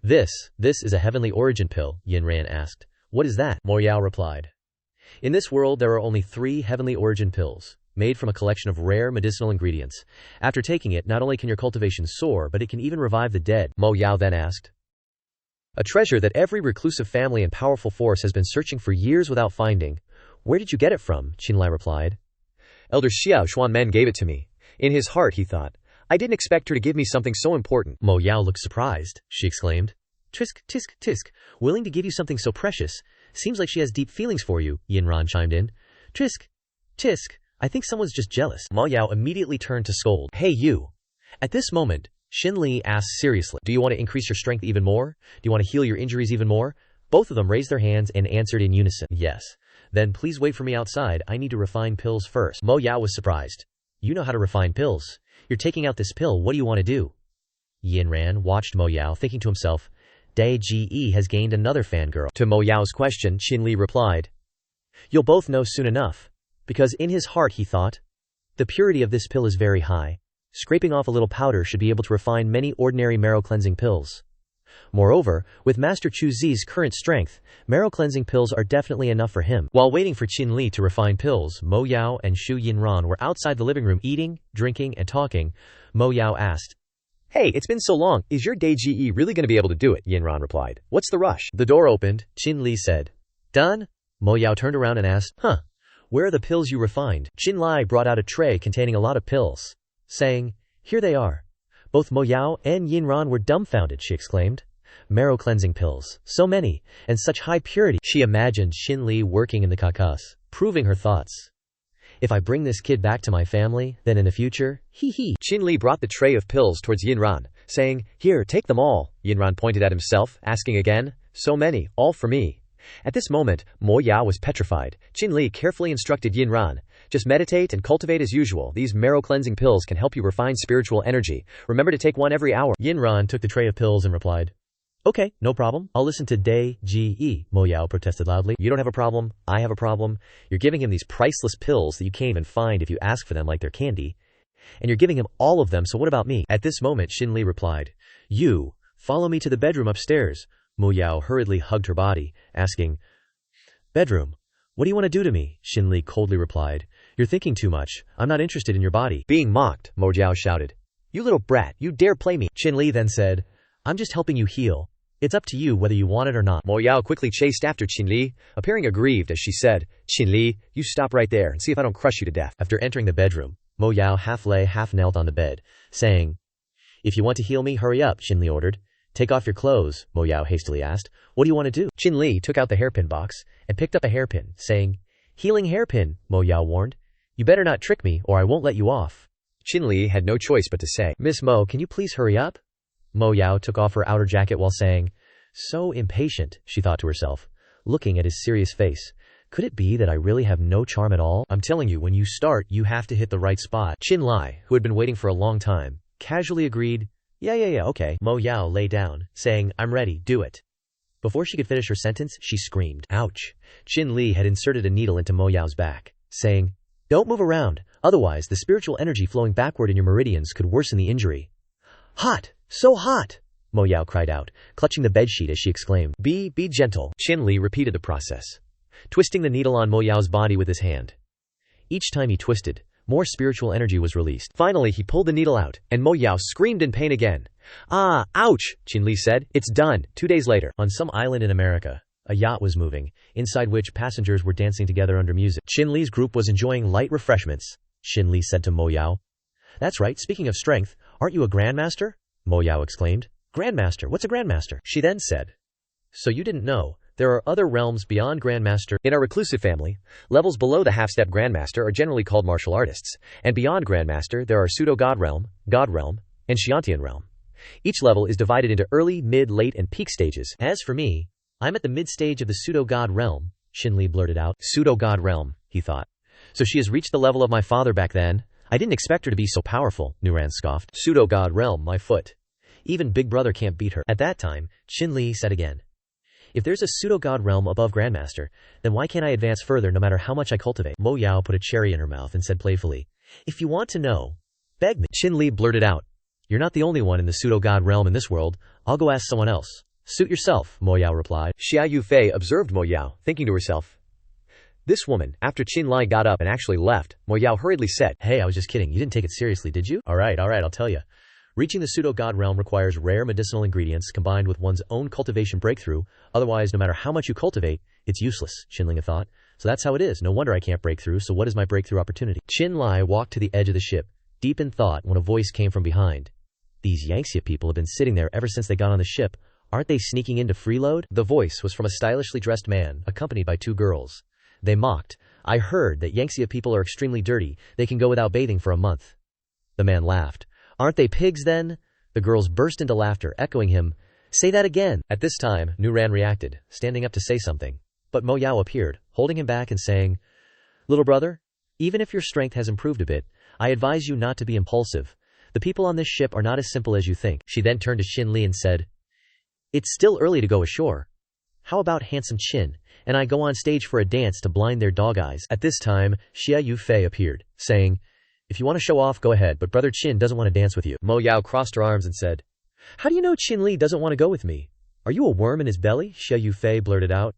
Speaker 1: This is a heavenly origin pill," Yinran asked. "What is that?" Mo Yao replied. "In this world there are only 3 heavenly origin pills, made from a collection of rare medicinal ingredients. After taking it, not only can your cultivation soar, but it can even revive the dead." Mo Yao then asked, "A treasure that every reclusive family and powerful force has been searching for years without finding. Where did you get it from?" Shinli replied. "Elder Xia Xuanmen gave it to me. In his heart he thought, I didn't expect her to give me something so important.
Speaker 2: Mo Yao looked surprised. She exclaimed. Tisk, tisk, tisk. Willing to give you something so precious. Seems like she has deep feelings for you, Yinran chimed in. Tisk, tisk. I think someone's just jealous. Mo Yao immediately turned to scold. Hey you. At this moment, Shinli asked seriously. Do you want to increase your strength even more? Do you want to heal your injuries even more? Both of them raised their hands and answered in unison. Yes. Then please wait for me outside. I need to refine pills first. Mo Yao was surprised. You know how to refine pills. You're taking out this pill. What do you want to do? Yinran watched Mo Yao, thinking to himself, Dai Ji has gained another fangirl. To Mo Yao's question, Shinli replied, You'll both know soon enough. Because in his heart he thought, the purity of this pill is very high. Scraping off a little powder should be able to refine many ordinary marrow-cleansing pills. Moreover, with Master Chu Zi's current strength, marrow-cleansing pills are definitely enough for him. While waiting for Shinli to refine pills, Mo Yao and Shu Yinran were outside the living room eating, drinking, and talking. Mo Yao asked,
Speaker 1: Hey, it's been so long. Is your Dai Ji really going to be able to do it? Yinran replied. What's the rush?
Speaker 2: The door opened. Shinli said, Done? Mo Yao turned around and asked, Where are the pills you refined? Shinli brought out a tray containing a lot of pills, saying, Here they are. Both Mo Yao and Yinran were dumbfounded, she exclaimed. Marrow-cleansing pills. So many, and such high purity. She imagined Shinli working in the kakas, proving her thoughts. If I bring this kid back to my family, then in the future, hee.
Speaker 1: Shinli brought the tray of pills towards Yinran, saying, Here, take them all. Yinran pointed at himself, asking again, So many, all for me. At this moment, Mo Yao was petrified. Shinli carefully instructed Yinran, Just meditate and cultivate as usual. These marrow-cleansing pills can help you refine spiritual energy. Remember to take one every hour.
Speaker 2: Yinran took the tray of pills and replied, Okay, no problem. I'll listen to Dai Ji. Mo Yao protested loudly. You don't have a problem. I have a problem. You're giving him these priceless pills that you can't even find if you ask for them like they're candy. And you're giving him all of them, so what about me? At this moment, Shinli replied, You, follow me to the bedroom upstairs. Mo Yao hurriedly hugged her body, asking, Bedroom, what do you want to do to me? Shinli coldly replied, You're thinking too much. I'm not interested in your body.
Speaker 1: Being mocked, Mo Yao shouted, You little brat, you dare play me.
Speaker 2: Shinli then said, I'm just helping you heal. It's up to you whether you want it or not.
Speaker 1: Mo Yao quickly chased after Shinli, appearing aggrieved as she said, Shinli, you stop right there and see if I don't crush you to death.
Speaker 2: After entering the bedroom, Mo Yao half lay, half knelt on the bed, saying, If you want to heal me, hurry up, Shinli ordered. Take off your clothes, Mo Yao hastily asked. What do you want to do? Shinli took out the hairpin box and picked up a hairpin, saying, Healing hairpin, Mo Yao warned. You better not trick me or I won't let you off.
Speaker 1: Shinli had no choice but to say,
Speaker 2: Miss Mo, can you please hurry up? Mo Yao took off her outer jacket while saying, So impatient, she thought to herself, looking at his serious face. Could it be that I really have no charm at all? I'm telling you, when you start, you have to hit the right spot. Shinli, who had been waiting for a long time, casually agreed, Yeah, okay. Mo Yao lay down, saying, I'm ready, do it. Before she could finish her sentence, she screamed. Ouch. Shinli had inserted a needle into Mo Yao's back, saying, Don't move around, otherwise the spiritual energy flowing backward in your meridians could worsen the injury. Hot! So hot! Mo Yao cried out, clutching the bedsheet as she exclaimed. Be gentle. Shinli repeated the process, twisting the needle on Mo Yao's body with his hand. Each time he twisted, more spiritual energy was released. Finally, he pulled the needle out, and Mo Yao screamed in pain again. Ah, ouch, Shinli said. It's done. 2 days later. On some island in America, a yacht was moving, inside which passengers were dancing together under music. Shinli's group was enjoying light refreshments. Shinli said to Mo Yao. That's right, speaking of strength, aren't you a grandmaster? Mo Yao exclaimed. Grandmaster? What's a grandmaster? She then said. So you didn't know. There are other realms beyond Grandmaster.
Speaker 1: In our reclusive family, levels below the half-step Grandmaster are generally called martial artists, and beyond Grandmaster there are Pseudo-God Realm, and Xiantian Realm. Each level is divided into early, mid, late, and peak stages.
Speaker 2: As for me, I'm at the mid-stage of the Pseudo-God Realm, Shinli blurted out. Pseudo-God Realm, he thought. So she has reached the level of my father back then? I didn't expect her to be so powerful, Nuran scoffed. Pseudo-God Realm, my foot. Even Big Brother can't beat her. At that time, Shinli said again. If there's a pseudo-god realm above Grandmaster, then why can't I advance further no matter how much I cultivate? Mo Yao put a cherry in her mouth and said playfully, If you want to know, beg me. Shinli blurted out, You're not the only one in the pseudo-god realm in this world. I'll go ask someone else. Suit yourself, Mo Yao replied.
Speaker 1: Xia Yufei observed Mo Yao, thinking to herself, This woman. After Qinlai got up and actually left, Mo Yao hurriedly said,
Speaker 2: Hey, I was just kidding. You didn't take it seriously, did you? Alright, I'll tell you. Reaching the pseudo-god realm requires rare medicinal ingredients combined with one's own cultivation breakthrough, otherwise no matter how much you cultivate, it's useless, Shinli thought. So that's how it is, no wonder I can't break through, so what is my breakthrough opportunity? Qinlai walked to the edge of the ship, deep in thought when a voice came from behind. These Yangxia people have been sitting there ever since they got on the ship. Aren't they sneaking in to freeload? The voice was from a stylishly dressed man, accompanied by 2 girls. They mocked. I heard that Yangxia people are extremely dirty. They can go without bathing for a month. The man laughed. Aren't they pigs then? The girls burst into laughter, echoing him. Say that again. At this time, Nu Ran reacted, standing up to say something. But Mo Yao appeared, holding him back and saying, Little brother, even if your strength has improved a bit, I advise you not to be impulsive. The people on this ship are not as simple as you think. She then turned to Shinli and said, It's still early to go ashore. How about handsome Chin and I go on stage for a dance to blind their dog eyes? At this time, Xia Yufei appeared, saying, If you want to show off, go ahead, but brother Chin doesn't want to dance with you. Mo Yao crossed her arms and said, How do you know Chin Li doesn't want to go with me? Are you a worm in his belly? Xia Yufei blurted out.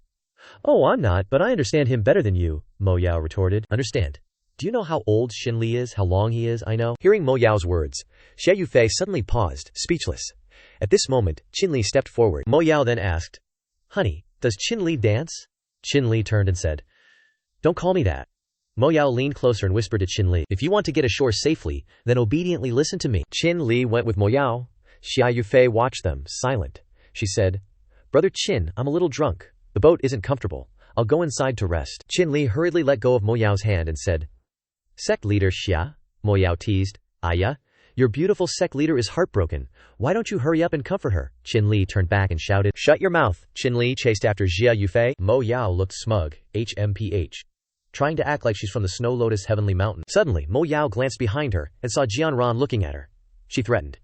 Speaker 2: Oh, I'm not, but I understand him better than you, Mo Yao retorted. Understand? Do you know how old Shinli is, how long he is? I know. Hearing Mo Yao's words, Xia Yufei suddenly paused, speechless. At this moment, Qinli stepped forward. Mo Yao then asked, Honey, does Qinli dance? Qinli turned and said, Don't call me that. Mo Yao leaned closer and whispered to Qinli, If you want to get ashore safely, then obediently listen to me. Qinli went with Mo Yao. Xia Yufei watched them, silent. She said, Brother Qin, I'm a little drunk. The boat isn't comfortable. I'll go inside to rest. Qinli hurriedly let go of Mo Yao's hand and said, Sect leader Xia, Mo Yao teased. Aya, your beautiful sect leader is heartbroken. Why don't you hurry up and comfort her? Qinli turned back and shouted, Shut your mouth. Qinli chased after Xia Yufei. Mo Yao looked smug, HMPH, trying to act like she's from the Snow Lotus Heavenly Mountain. Suddenly, Mo Yao glanced behind her and saw Jianran looking at her. She threatened.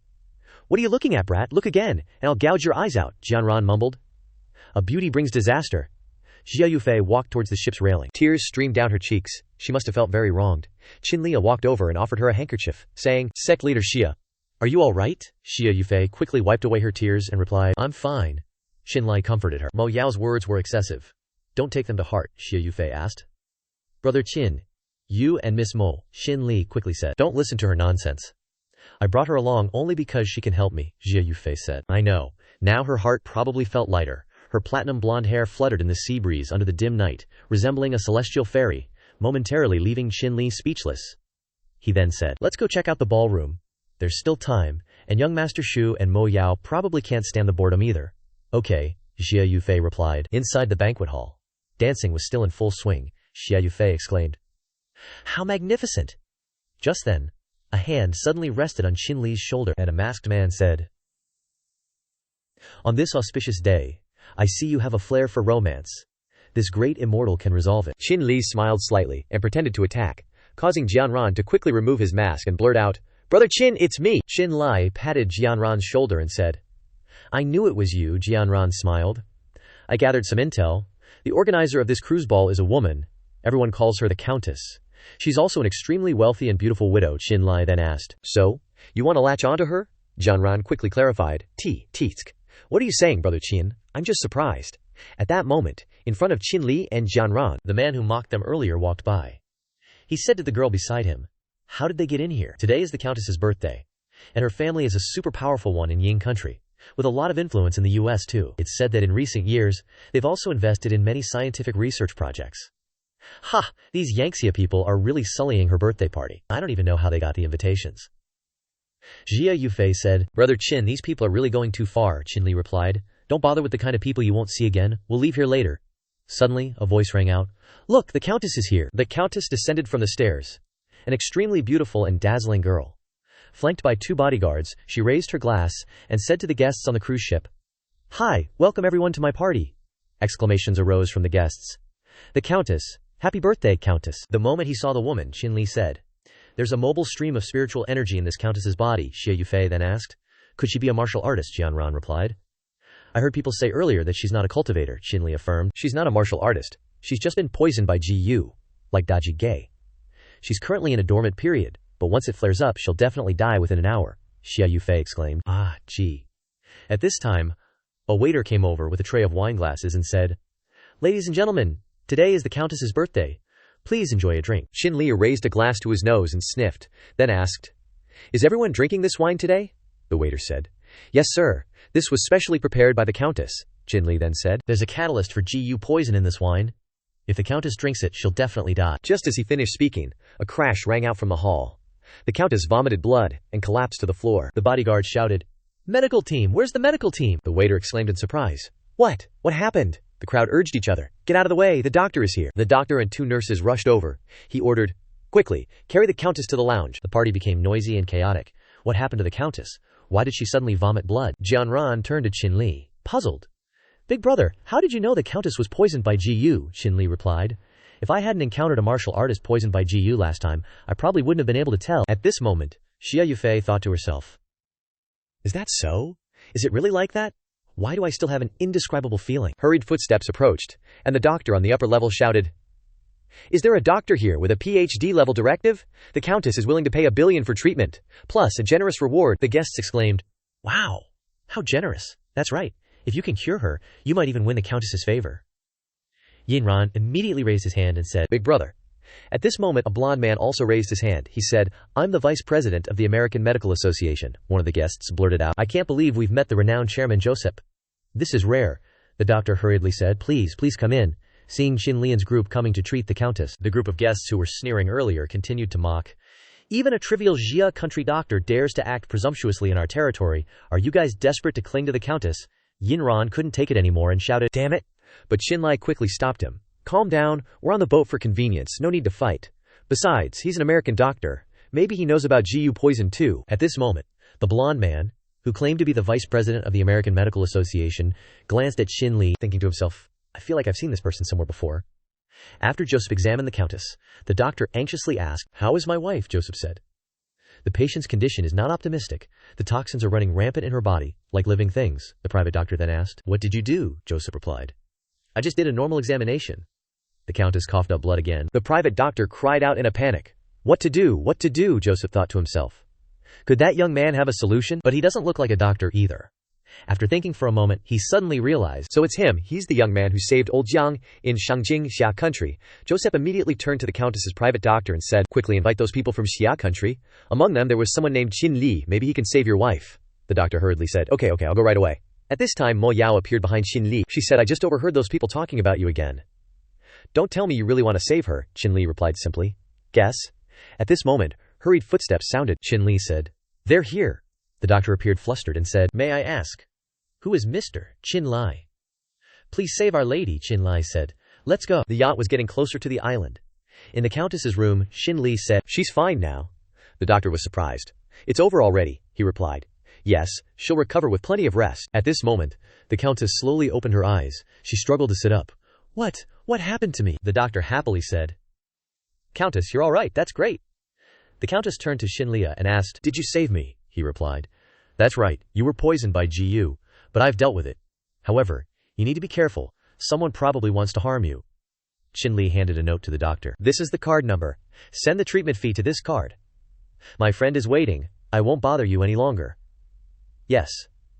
Speaker 2: What are you looking at, brat? Look again, and I'll gouge your eyes out, Jianran mumbled. A beauty brings disaster. Xia Yufei walked towards the ship's railing. Tears streamed down her cheeks. She must have felt very wronged. Qinli walked over and offered her a handkerchief, saying, Sect leader Xia, are you all right? Xia Yufei quickly wiped away her tears and replied, I'm fine. Xinli comforted her. Mo Yao's words were excessive. Don't take them to heart, Xia Yufei asked. Brother Qin, you and Miss Mo, Xinli quickly said. Don't listen to her nonsense. I brought her along only because she can help me, Xia Yufei said. I know. Now her heart probably felt lighter. Her platinum blonde hair fluttered in the sea breeze under the dim night, resembling a celestial fairy, momentarily leaving Qinli speechless. He then said, Let's go check out the ballroom. There's still time, and young Master Shu and Mo Yao probably can't stand the boredom either. Okay, Xia Yufei replied. Inside the banquet hall, dancing was still in full swing. Xia Yufei exclaimed, How magnificent! Just then, a hand suddenly rested on Qinli's shoulder, and a masked man said, On this auspicious day, I see you have a flair for romance. This great immortal can resolve it. Qinli smiled slightly and pretended to attack, causing Jianran to quickly remove his mask and blurt out, Brother Qin, it's me! Qinli patted Jianran's shoulder and said, I knew it was you, Jianran smiled. I gathered some intel. The organizer of this cruise ball is a woman. Everyone calls her the Countess. She's also an extremely wealthy and beautiful widow, Qinli then asked. So, you want to latch onto her? Jianran quickly clarified. Tsk. What are you saying, Brother Qin? I'm just surprised. At that moment, in front of Qinli and Jianran, the man who mocked them earlier walked by. He said to the girl beside him, How did they get in here? Today is the Countess's birthday, and her family is a super powerful one in Ying country, with a lot of influence in the US too. It's said that in recent years, they've also invested in many scientific research projects. Ha! These Yangxia people are really sullying her birthday party. I don't even know how they got the invitations. Xia Yufei said, Brother Qin, these people are really going too far, Qinli replied. Don't bother with the kind of people you won't see again. We'll leave here later. Suddenly, a voice rang out. Look, the Countess is here. The Countess descended from the stairs. An extremely beautiful and dazzling girl. Flanked by 2 bodyguards, she raised her glass and said to the guests on the cruise ship, Hi, welcome everyone to my party. Exclamations arose from the guests. The Countess, happy birthday, Countess. The moment he saw the woman, Qinli said, There's a mobile stream of spiritual energy in this Countess's body, Xia Yufei then asked. Could she be a martial artist? Jianran replied. I heard people say earlier that she's not a cultivator, Qinli affirmed. She's not a martial artist. She's just been poisoned by Gu, like Daji Gay. She's currently in a dormant period, but once it flares up, she'll definitely die within an hour, Xia Yufei exclaimed. Ah, gee. At this time, a waiter came over with a tray of wine glasses and said, Ladies and gentlemen, today is the Countess's birthday. Please enjoy a drink. Qinli raised a glass to his nose and sniffed, then asked, Is everyone drinking this wine today? The waiter said. Yes, sir. This was specially prepared by the Countess, Qinli then said. There's a catalyst for Gu poison in this wine. If the Countess drinks it, she'll definitely die. Just as he finished speaking, a crash rang out from the hall.
Speaker 1: The countess vomited blood and collapsed to the floor.
Speaker 2: The bodyguard shouted, "Medical team! Where's the medical team?"
Speaker 1: The waiter exclaimed in surprise. What? What happened? The crowd urged each other. Get out of the way, the doctor is here. The doctor and 2 nurses rushed over. He ordered, quickly, carry the countess to the lounge.
Speaker 2: The party became noisy and chaotic. What happened to the countess? Why did she suddenly vomit blood? Jianran turned to Shinli, puzzled. "Big brother, how did you know the countess was poisoned by Gu?" Shinli replied. "If I hadn't encountered a martial artist poisoned by Gu last time, I probably wouldn't have been able to tell." At this moment, Xia Yufei thought to herself,
Speaker 1: Is that so? Is it really like that? Why do I still have an indescribable feeling? Hurried footsteps approached, and the doctor on the upper level shouted, Is there a doctor here with a PhD level directive? The countess is willing to pay $1 billion for treatment, plus a generous reward.
Speaker 2: The guests exclaimed, "Wow, how generous. That's right. If you can cure her, you might even win the countess's favor." Yinran immediately raised his hand and said,
Speaker 1: Big brother. At this moment, a blond man also raised his hand. He said, I'm the vice president of the American Medical Association. One of the guests blurted out, I can't believe we've met the renowned chairman Joseph.
Speaker 2: "This is rare," the doctor hurriedly said. Please come in." Seeing Xin Lian's group coming to treat the countess, the group of guests who were sneering earlier continued to mock. "Even a trivial Jia country doctor dares to act presumptuously in our territory. Are you guys desperate to cling to the countess?" Yinran couldn't take it anymore and shouted,
Speaker 1: Damn it! But Xinli quickly stopped him. Calm down, we're on the boat for convenience, no need to fight. Besides, he's an American doctor. Maybe he knows about Gu poison too.
Speaker 2: At this moment, the blond man, who claimed to be the vice president of the American Medical Association, glanced at Shinli,
Speaker 1: Thinking to himself, I feel like I've seen this person somewhere before.
Speaker 2: After Joseph examined the countess, the doctor anxiously asked,
Speaker 1: How is my wife? Joseph said.
Speaker 2: The patient's condition is not optimistic. The toxins are running rampant in her body, like living things, the private doctor then asked.
Speaker 1: What did you do? Joseph replied.
Speaker 2: I just did a normal examination. The countess coughed up blood again.
Speaker 1: The private doctor cried out in a panic. What to do? What to do? Joseph thought to himself. Could that young man have a solution?
Speaker 2: But he doesn't look like a doctor either. After thinking for a moment, he suddenly realized.
Speaker 1: So it's him. He's the young man who saved old Jang in Shangjing, Xia country. Joseph immediately turned to the countess's private doctor and said, Quickly invite those people from Xia country. Among them there was someone named Shinli. Maybe he can save your wife. The doctor hurriedly said, Okay, I'll go right away. At this time Mo Yao appeared behind Shinli. She said, I just overheard those people talking about you again. Don't tell me you really want to save her, Shinli replied simply. Guess? At this moment, hurried footsteps sounded.
Speaker 2: Shinli said, They're here. The doctor appeared flustered and said, May I ask, who is Mr. Qinlai? Please save our lady, Qinlai said. Let's go.
Speaker 1: The yacht was getting closer to the island.
Speaker 2: In the countess's room, Shinli said,
Speaker 1: She's fine now. The doctor was surprised. It's over already, he replied. Yes, she'll recover with plenty of rest.
Speaker 2: At this moment, the countess slowly opened her eyes. She struggled to sit up. What happened to me? The doctor happily said. Countess, you're all right. That's great. The countess turned to Shinli and asked, Did you save me? He replied. That's right. You were poisoned by Gu, but I've dealt with it. However, you need to be careful. Someone probably wants to harm you. Shinli handed a note to the doctor. This is the card number. Send the treatment fee to this card. My friend is waiting. I won't bother you any longer. Yes,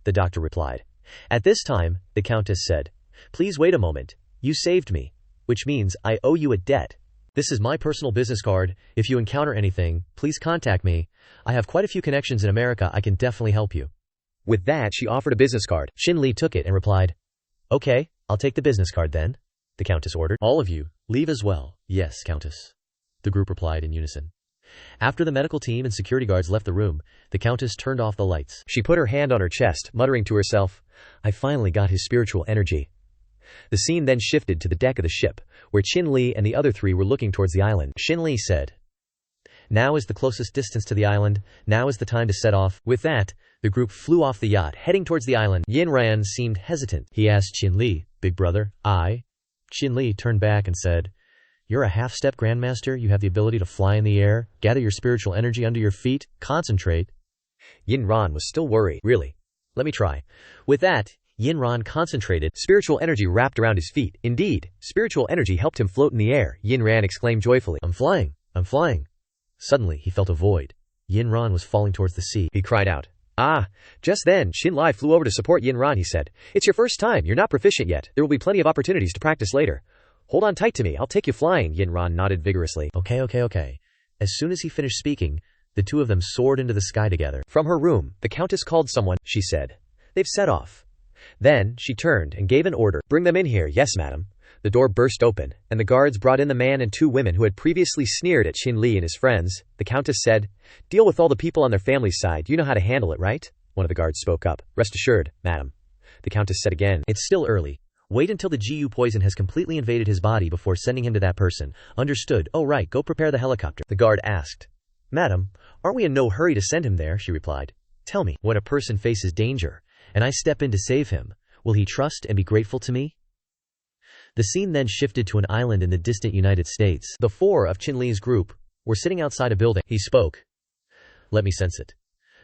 Speaker 2: the doctor replied. At this time, the countess said, Please wait a moment. You saved me, which means I owe you a debt. This is my personal business card. If you encounter anything, please contact me. I have quite a few connections in America. I can definitely help you. With that, she offered a business card. Shinli took it and replied, Okay, I'll take the business card then, the countess ordered. All of you, leave as well. Yes, countess, the group replied in unison. After the medical team and security guards left the room, the countess turned off the lights. She put her hand on her chest, muttering to herself, I finally got his spiritual energy. The scene then shifted to the deck of the ship, where Shinli and the other 3 were looking towards the island. Shinli said, Now is the closest distance to the island. Now is the time to set off. With that, the group flew off the yacht, heading towards the island. Yinran seemed hesitant. He asked Shinli, Big brother, Shinli turned back and said, You're a half-step grandmaster. You have the ability to fly in the air, gather your spiritual energy under your feet, concentrate. Yinran was still worried. Really? Let me try. With that, Yinran concentrated. Spiritual energy wrapped around his feet. Indeed, spiritual energy helped him float in the air. Yinran exclaimed joyfully, I'm flying. Suddenly, he felt a void. Yinran was falling towards the sea. He cried out. Just then, Shinli flew over to support Yinran. He said, It's your first time. You're not proficient yet. There will be plenty of opportunities to practice later. Hold on tight to me. I'll take you flying. Yinran nodded vigorously. Okay. As soon as he finished speaking, the 2 of them soared into the sky together. From her room, the countess called someone. She said, They've set off. Then, she turned and gave an order. Bring them in here. Yes, madam.
Speaker 1: The door burst open, and the guards brought in the man and two women who had previously sneered at Shinli and his friends. The countess said, "Deal with all the people on their family's side, you know how to handle it, right?" One of the guards spoke up. "Rest assured, madam." The countess said again,
Speaker 2: "It's still early. Wait until the GU poison has completely invaded his body before sending him to that person. Understood? Oh right, go prepare the helicopter." The guard asked. "Madam, aren't we in no hurry to send him there?" she replied. "Tell me, when a person faces danger, and I step in to save him, will he trust and be grateful to me?" The scene then shifted to an island in the distant United States. The four of Chinli's group were sitting outside a building. He spoke. "Let me sense it.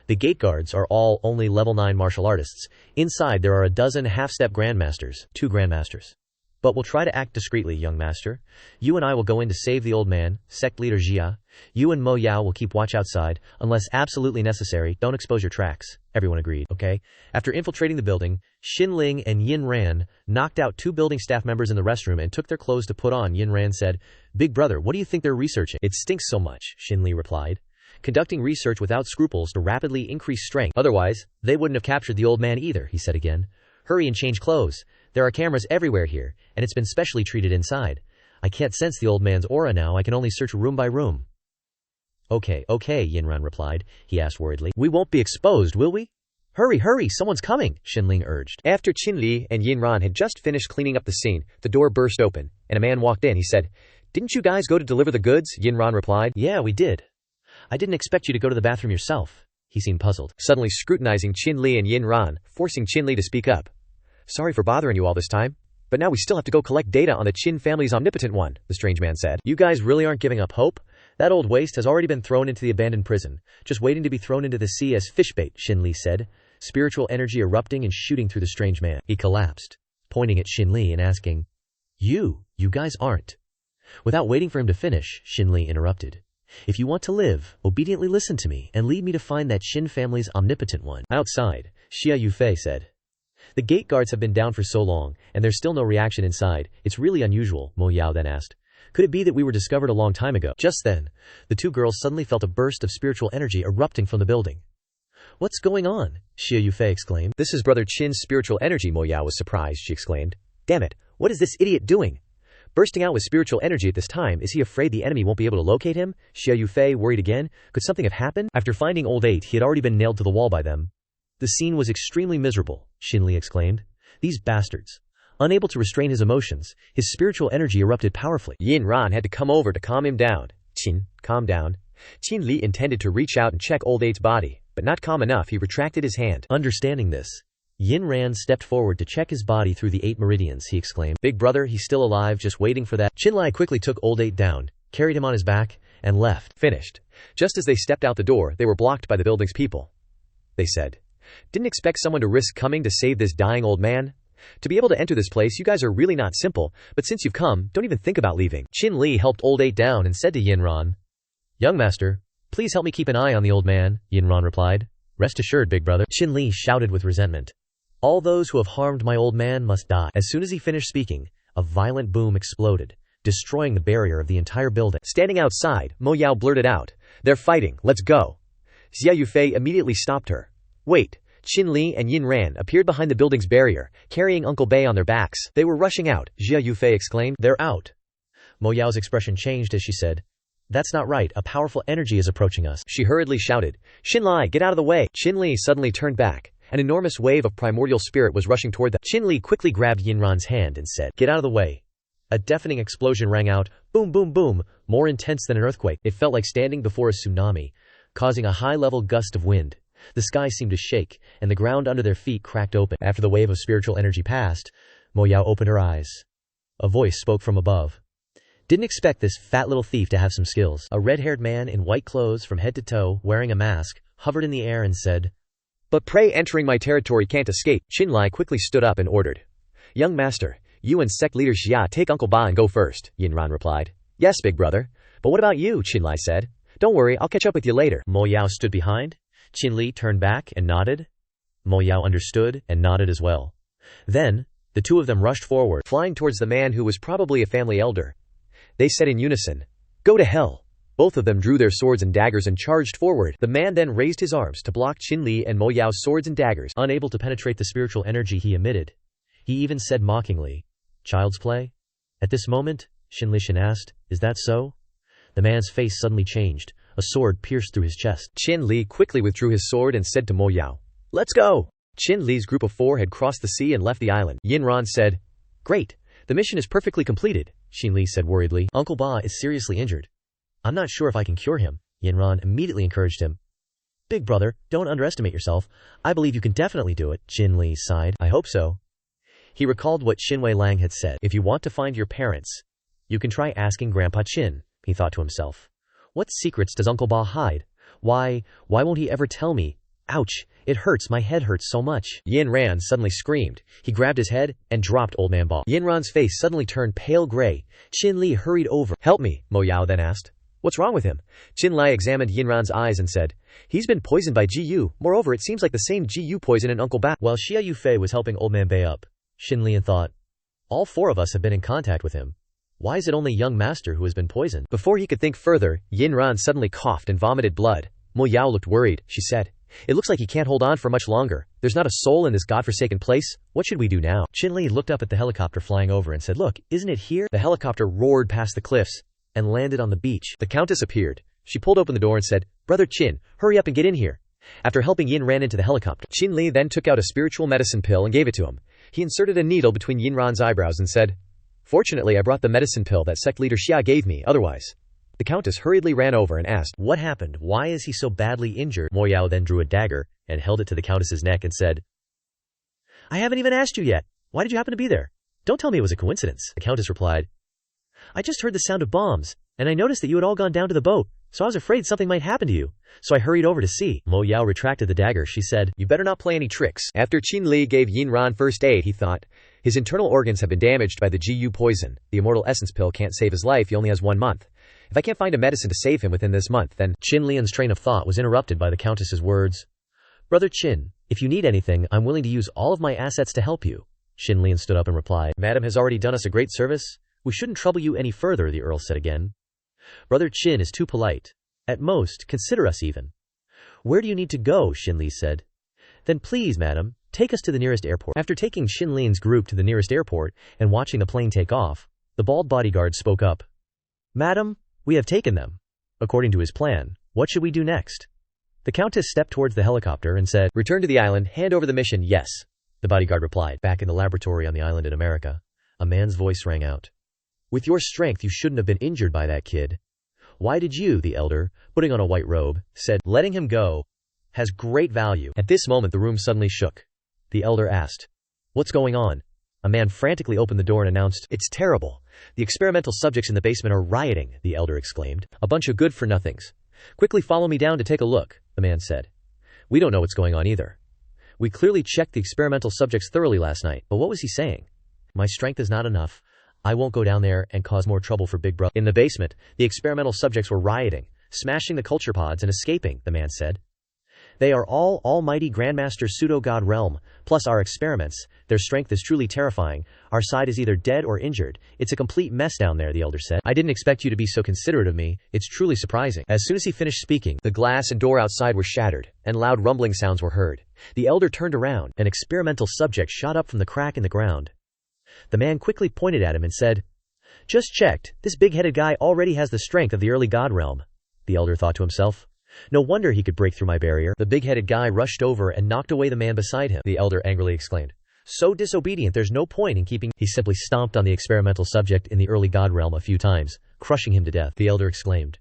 Speaker 2: The gate guards are all only level 9 martial artists. Inside there are a dozen half-step grandmasters, 2 grandmasters. But we'll try to act discreetly, young master. You and I will go in to save the old man, sect leader Jia. You and Mo Yao will keep watch outside. Unless absolutely necessary, don't expose your tracks." Everyone agreed. "Okay." After infiltrating the building, Xinling and Yin Ran knocked out 2 building staff members in the restroom and took their clothes to put on. Yin Ran said, "Big brother, what do you think they're researching?" "It stinks so much," Xinli replied. "Conducting research without scruples to rapidly increase strength. Otherwise, they wouldn't have captured the old man either," he said again. "Hurry and change clothes. There are cameras everywhere here, and it's been specially treated inside. I can't sense the old man's aura now. I can only search room by room." Okay, Yinran replied. He asked worriedly, "We won't be exposed, will we?" Hurry, someone's coming," Xinling urged.
Speaker 1: After Qinli and Yinran had just finished cleaning up the scene, the door burst open, and a man walked in. He said, "Didn't you guys go to deliver the goods?" Yinran replied,
Speaker 2: "Yeah, we did. I didn't expect you to go to the bathroom yourself." He seemed puzzled,
Speaker 1: suddenly scrutinizing Qinli and Yinran, forcing Qinli to speak up. "Sorry for bothering you all this time, but now we still have to go collect data on the Qin family's omnipotent one," the strange man said.
Speaker 2: "You guys really aren't giving up hope? That old waste has already been thrown into the abandoned prison, just waiting to be thrown into the sea as fishbait," Xinli said, spiritual energy erupting and shooting through the strange man. He collapsed, pointing at Xinli and asking, You guys aren't." Without waiting for him to finish, Xinli interrupted. "If you want to live, obediently listen to me and lead me to find that Qin family's omnipotent one." Outside, Xia Yufei said, "The gate guards have been down for so long, and there's still no reaction inside. It's really unusual," Mo Yao then asked. "Could it be that we were discovered a long time ago?" Just then, the 2 girls suddenly felt a burst of spiritual energy erupting from the building. "What's going on?" Xia Yufei exclaimed.
Speaker 1: "This is Brother Qin's spiritual energy." Mo Yao was surprised. She exclaimed, "Damn it, what is this idiot doing? Bursting out with spiritual energy at this time, is he afraid the enemy won't be able to locate him?" Xia Yufei worried again. Could something have happened? After finding Old 8, he had already been nailed to the wall by them. "The scene was extremely miserable," Xinli exclaimed. "These bastards." Unable to restrain his emotions, his spiritual energy erupted powerfully. Yin Ran had to come over to calm him down. "Qin, calm down." Qin Li intended to reach out and check Old 8's body, but not calm enough, he retracted his hand. Understanding this, Yin Ran stepped forward to check his body through the 8 meridians. He exclaimed, "Big brother, he's still alive, just waiting for that." Qinli quickly took Old 8 down, carried him on his back, and left. Finished. Just as they stepped out the door, they were blocked by the building's people. They said, "Didn't expect someone to risk coming to save this dying old man. To be able to enter this place, you guys are really not simple, but since you've come, don't even think about leaving." Qin Li helped Old 8 down and said to Yinran, "Young master, please help me keep an eye on the old man." Yinran replied, "Rest assured, big brother." Qin Li shouted with resentment, "All those who have harmed my old man must die." As soon as he finished speaking, a violent boom exploded, destroying the barrier of the entire building. Standing outside, Mo Yao blurted out, "They're fighting, let's go." Xia Yufei immediately stopped her. "Wait." Qin Li and Yin Ran appeared behind the building's barrier, carrying Uncle Bei on their backs. They were rushing out. Xia Yufei exclaimed, "They're out." Mo Yao's expression changed as she said, "That's not right, a powerful energy is approaching us." She hurriedly shouted, "Xinli, get out of the way." Qin Li suddenly turned back. An enormous wave of primordial spirit was rushing toward them. Qin Li quickly grabbed Yinran's hand and said, "Get out of the way." A deafening explosion rang out, boom boom boom, more intense than an earthquake. It felt like standing before a tsunami, causing a high-level gust of wind. The sky seemed to shake, and the ground under their feet cracked open. After the wave of spiritual energy passed, Mo Yao opened her eyes. A voice spoke from above. "Didn't expect this fat little thief to have some skills." A red-haired man in white clothes from head to toe, wearing a mask, hovered in the air and said, "But prey entering my territory can't escape." Xinli quickly stood up and ordered, "Young master, you and sect leader Xia take Uncle Ba and go first." Yinran replied, "Yes, big brother. But what about you?" Xinli said. "Don't worry, I'll catch up with you later." Mo Yao stood behind. Qinli turned back and nodded. Mo Yao understood and nodded as well. Then, the 2 of them rushed forward, flying towards the man who was probably a family elder. They said in unison, "Go to hell." Both of them drew their swords and daggers and charged forward. The man then raised his arms to block Qinli and Mo Yao's swords and daggers, unable to penetrate the spiritual energy he emitted. He even said mockingly, "Child's play?"
Speaker 2: At this moment, Shinli asked, "Is that so?" The man's face suddenly changed. A sword pierced through his chest.
Speaker 1: Shinli quickly withdrew his sword and said to Mo Yao, "Let's go!" Shinli's group of 4 had crossed the sea and left the island. Yinran said, "Great. The mission is perfectly completed," Shinli said worriedly.
Speaker 2: "Uncle Ba is seriously injured. I'm not sure if I can cure him." Yinran immediately encouraged him. "Big brother, don't underestimate yourself. I believe you can definitely do it." Shinli sighed.
Speaker 1: "I hope so."
Speaker 2: He recalled what Xinwei Lang had said.
Speaker 1: "If you want to find your parents, you can try asking Grandpa Qin," he thought to himself. "What secrets does Uncle Ba hide? Why won't he ever tell me? Ouch, it hurts, my head hurts so much." Yin Ran suddenly screamed. He grabbed his head and dropped Old Man Ba. Yin Ran's face suddenly turned pale gray. Shinli hurried over. "Help me," Mo Yao then asked. "What's wrong with him?" Qinlai examined Yin Ran's eyes and said, "He's been poisoned by Gu. Moreover, it seems like the same Gu poison in Uncle Ba."
Speaker 2: While Xia Yufei was helping Old Man Bei up, Shinli thought, "All 4 of us have been in contact with him. Why is it only young master who has been poisoned?"
Speaker 1: Before he could think further, Yin Ran suddenly coughed and vomited blood. Mo Yao looked worried. She said, "It looks like he can't hold on for much longer. There's not a soul in this godforsaken place. What should we do now?"
Speaker 2: Shinli looked up at the helicopter flying over and said, "Look, isn't it here?"
Speaker 1: The helicopter roared past the cliffs
Speaker 2: and landed on the beach.
Speaker 1: The Countess appeared. She pulled open the door and said, "Brother Qin, hurry up and get in here." After helping Yin Ran into the helicopter, Qinli then took out a spiritual medicine pill and gave it to him. He inserted a needle between Yin Ran's eyebrows and said, "Fortunately, I brought the medicine pill that sect leader Xia gave me, otherwise." The Countess hurriedly ran over and asked,
Speaker 2: "What happened? Why is he so badly injured?" Mo Yao then drew a dagger and held it to the Countess's neck and said, "I haven't even asked you yet. Why did you happen to be there? Don't tell me it was a coincidence." The Countess replied, "I just heard the sound of bombs, and I noticed that you had all gone down to the boat, so I was afraid something might happen to you. So I hurried over to see." Mo Yao retracted the dagger. She said,
Speaker 1: "You better not play any tricks." After Qinli gave Yin Ran first aid, he thought, his internal organs have been damaged by the Gu poison. The immortal essence pill can't save his life. He only has 1 month. If I can't find a medicine to save him within this month, then...
Speaker 2: Qinlian's train of thought was interrupted by the Countess's words. "Brother Qin, if you need anything, I'm willing to use all of my assets to help you." Shinli stood up and replied, "Madam has already done us a great service. We shouldn't trouble you any further," the Earl said again. "Brother Qin is too polite. At most, consider us even." "Where do you need to go?" Shinli said. "Then please, madam, take us to the nearest airport." After taking Shinli's group to the nearest airport and watching the plane take off, the bald bodyguard spoke up. "Madam, we have taken them. According to his plan, what should we do next?" The Countess stepped towards the helicopter and said,
Speaker 1: "Return to the island, hand over the mission, yes."
Speaker 2: The bodyguard replied. Back in the laboratory on the island in America, a man's voice rang out. "With your strength, you shouldn't have been injured by that kid. Why did you?" The elder, putting on a white robe, said, "Letting him go has great value."
Speaker 1: At this moment, the room suddenly shook.
Speaker 2: The elder asked, "What's going on?" A man frantically opened the door and announced,
Speaker 1: "It's terrible. The experimental subjects in the basement are rioting," the elder exclaimed. "A bunch of good-for-nothings. Quickly follow me down to take a look," the man said. "We don't know what's going on either. We clearly checked the experimental subjects thoroughly last night." But what was he saying? "My strength is not enough. I won't go down there and cause more trouble for Big Brother." In the basement, the experimental subjects were rioting, smashing the culture pods and escaping, the man said. "They are all almighty Grandmaster Pseudo-God realm, plus our experiments. Their strength is truly terrifying. Our side is either dead or injured. It's a complete mess down there," the elder said. "I didn't expect you to be so considerate of me. It's truly surprising." As soon as he finished speaking, the glass and door outside were shattered, and loud rumbling sounds were heard. The elder turned around. An experimental subject shot up from the crack in the ground. The man quickly pointed at him and said, "Just checked. This big-headed guy already has the strength of the early god realm." The elder thought to himself, "No wonder he could break through my barrier." The big-headed guy rushed over and knocked away the man beside him. The elder angrily exclaimed, "So disobedient, there's no point in keeping—" He simply stomped on the experimental subject in the early god realm a few times, crushing him to death. The elder exclaimed,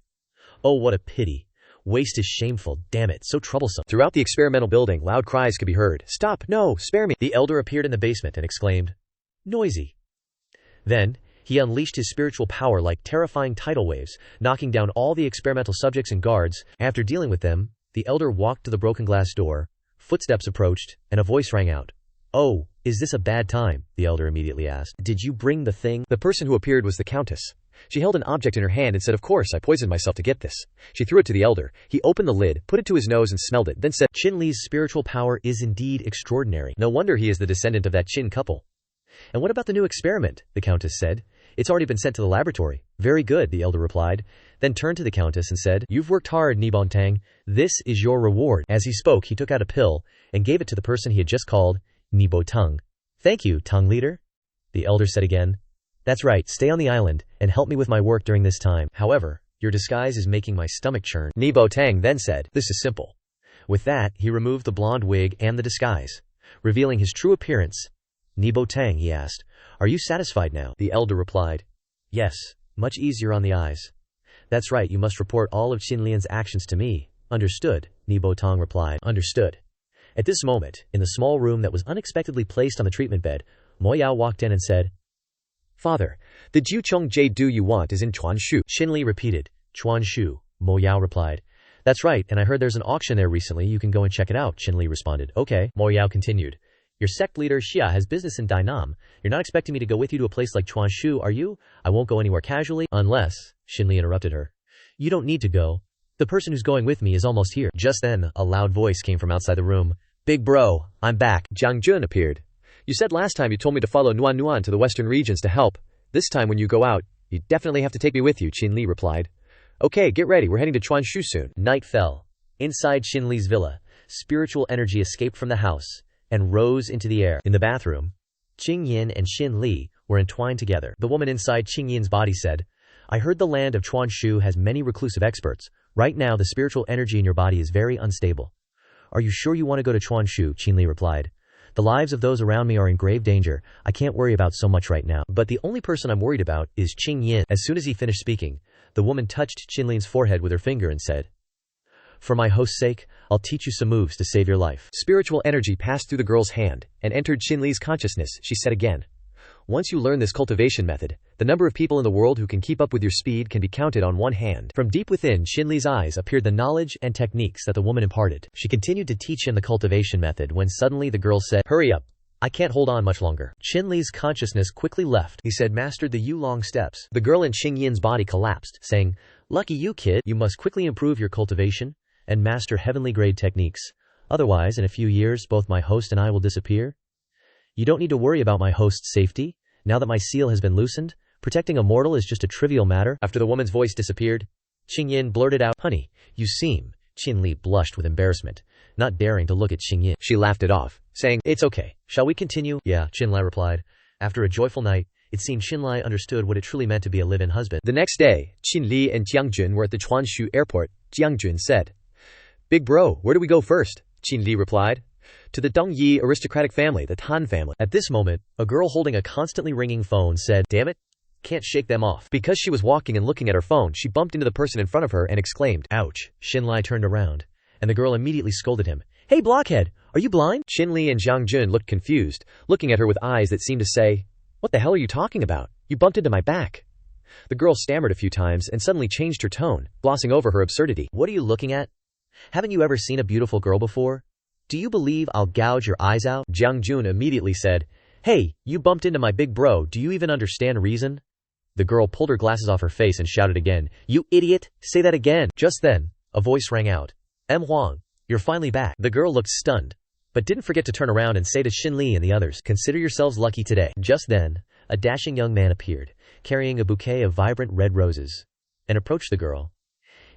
Speaker 1: "Oh, what a pity. Waste is shameful, damn it, so troublesome." Throughout the experimental building, loud cries could be heard. "Stop, no, spare me." The elder appeared in the basement and exclaimed, "Noisy." Then, he unleashed his spiritual power like terrifying tidal waves, knocking down all the experimental subjects and guards. After dealing with them, the elder walked to the broken glass door, footsteps approached, and a voice rang out. "Oh, is this a bad time?" the elder immediately asked. "Did you bring the thing?" The person who appeared was the Countess. She held an object in her hand and said, "Of course, I poisoned myself to get this." She threw it to the elder. He opened the lid, put it to his nose and smelled it, then said, "Shinli's spiritual power is indeed extraordinary. No wonder he is the descendant of that Qin couple." "And what about the new experiment?" the Countess said. "It's already been sent to the laboratory." "Very good," the elder replied, then turned to the Countess and said, "You've worked hard, Nibontang. This is your reward." As he spoke, he took out a pill and gave it to the person he had just called Nibotang. "Thank you, Tang leader," the elder said again.
Speaker 2: That's right, stay on the island, and help me with my work during this time. However, your disguise is making my stomach churn.
Speaker 1: Nebo Tang then said,
Speaker 2: This is simple. With that, he removed the blonde wig and the disguise, revealing his true appearance. Nebo Tang, he asked, are you satisfied now?
Speaker 1: The elder replied,
Speaker 2: Yes, much easier on the eyes. That's right, you must report all of Xinlian's actions to me. Understood, Nebo Tang replied.
Speaker 1: Understood.
Speaker 2: At this moment, in the small room that was unexpectedly placed on the treatment bed, Mo Yao walked in and said,
Speaker 1: Father, the Jiuchong Jade do you want is in Chuanshu.
Speaker 2: Shinli repeated, Chuanshu, Mo Yao replied. That's right, and I heard there's an auction there recently, you can go and check it out, Shinli responded. Okay, Mo Yao continued. Your sect leader Xia has business in Dainam. You're not expecting me to go with you to a place like Chuanshu, are you? I won't go anywhere casually, unless, Shinli interrupted her. You don't need to go. The person who's going with me is almost here. Just then, a loud voice came from outside the room. Big bro, I'm back.
Speaker 1: Jang appeared. You said last time you told me to follow Nuan Nuan to the western regions to help. This time when you go out, you definitely have to take me with you, Qin replied. Okay, get ready, we're heading to Chuanshu soon.
Speaker 2: Night fell. Inside Shinli's villa, spiritual energy escaped from the house and rose into the air. In the bathroom, Qingyin and Shinli were entwined together. The woman inside Qingyin's body said, I heard the land of Chuanshu has many reclusive experts. Right now, the spiritual energy in your body is very unstable. Are you sure you want to go to Chuanshu? Qinli replied. The lives of those around me are in grave danger. I can't worry about so much right now. But the only person I'm worried about is Qingyin. As soon as he finished speaking, the woman touched Qinlin's forehead with her finger and said, For my host's sake, I'll teach you some moves to save your life.
Speaker 1: Spiritual energy passed through the girl's hand and entered Qinli's consciousness. She said again, Once you learn this cultivation method, the number of people in the world who can keep up with your speed can be counted on one hand. From deep within Qinli's eyes appeared the knowledge and techniques that the woman imparted. She continued to teach him the cultivation method when suddenly the girl said, Hurry up. I can't hold on much longer. Qinli's consciousness quickly left. He said mastered the Yulong steps. The girl in Qingyin's body collapsed, saying, Lucky you, kid. You must quickly improve your cultivation and master heavenly grade techniques. Otherwise, in a few years, both my host and I will disappear. You don't need to worry about my host's safety. Now that my seal has been loosened, protecting a mortal is just a trivial matter. After the woman's voice disappeared, Qingyin blurted out, Honey, you seem. Qinli blushed with embarrassment, not daring to look at Qingyin. She laughed it off, saying, It's okay. Shall we continue? Yeah, Qinli replied. After a joyful night, it seemed Qinli understood what it truly meant to be a live-in husband. The next day, Qinli and Jiangjun were at the Chuanshu airport. Jiangjun said, Big bro, where do we go first? Qinli replied, To the Dongyi aristocratic family, the Tan family. At this moment, a girl holding a constantly ringing phone said, Damn it, can't shake them off. Because she was walking and looking at her phone, she bumped into the person in front of her and exclaimed, Ouch. Xinli turned around, and the girl immediately scolded him. Hey blockhead, are you blind? Qinli and Jiangjun looked confused, looking at her with eyes that seemed to say, What the hell are you talking about? You bumped into my back. The girl stammered a few times and suddenly changed her tone, glossing over her absurdity. What are you looking at? Haven't you ever seen a beautiful girl before? Do you believe I'll gouge your eyes out? Jiangjun immediately said, Hey, you bumped into my big bro, do you even understand reason? The girl pulled her glasses off her face and shouted again, You idiot, say that again. Just then, a voice rang out. Huang, you're finally back. The girl looked stunned, but didn't forget to turn around and say to Shinli and the others, Consider yourselves lucky today. Just then, a dashing young man appeared, carrying a bouquet of vibrant red roses, and approached the girl.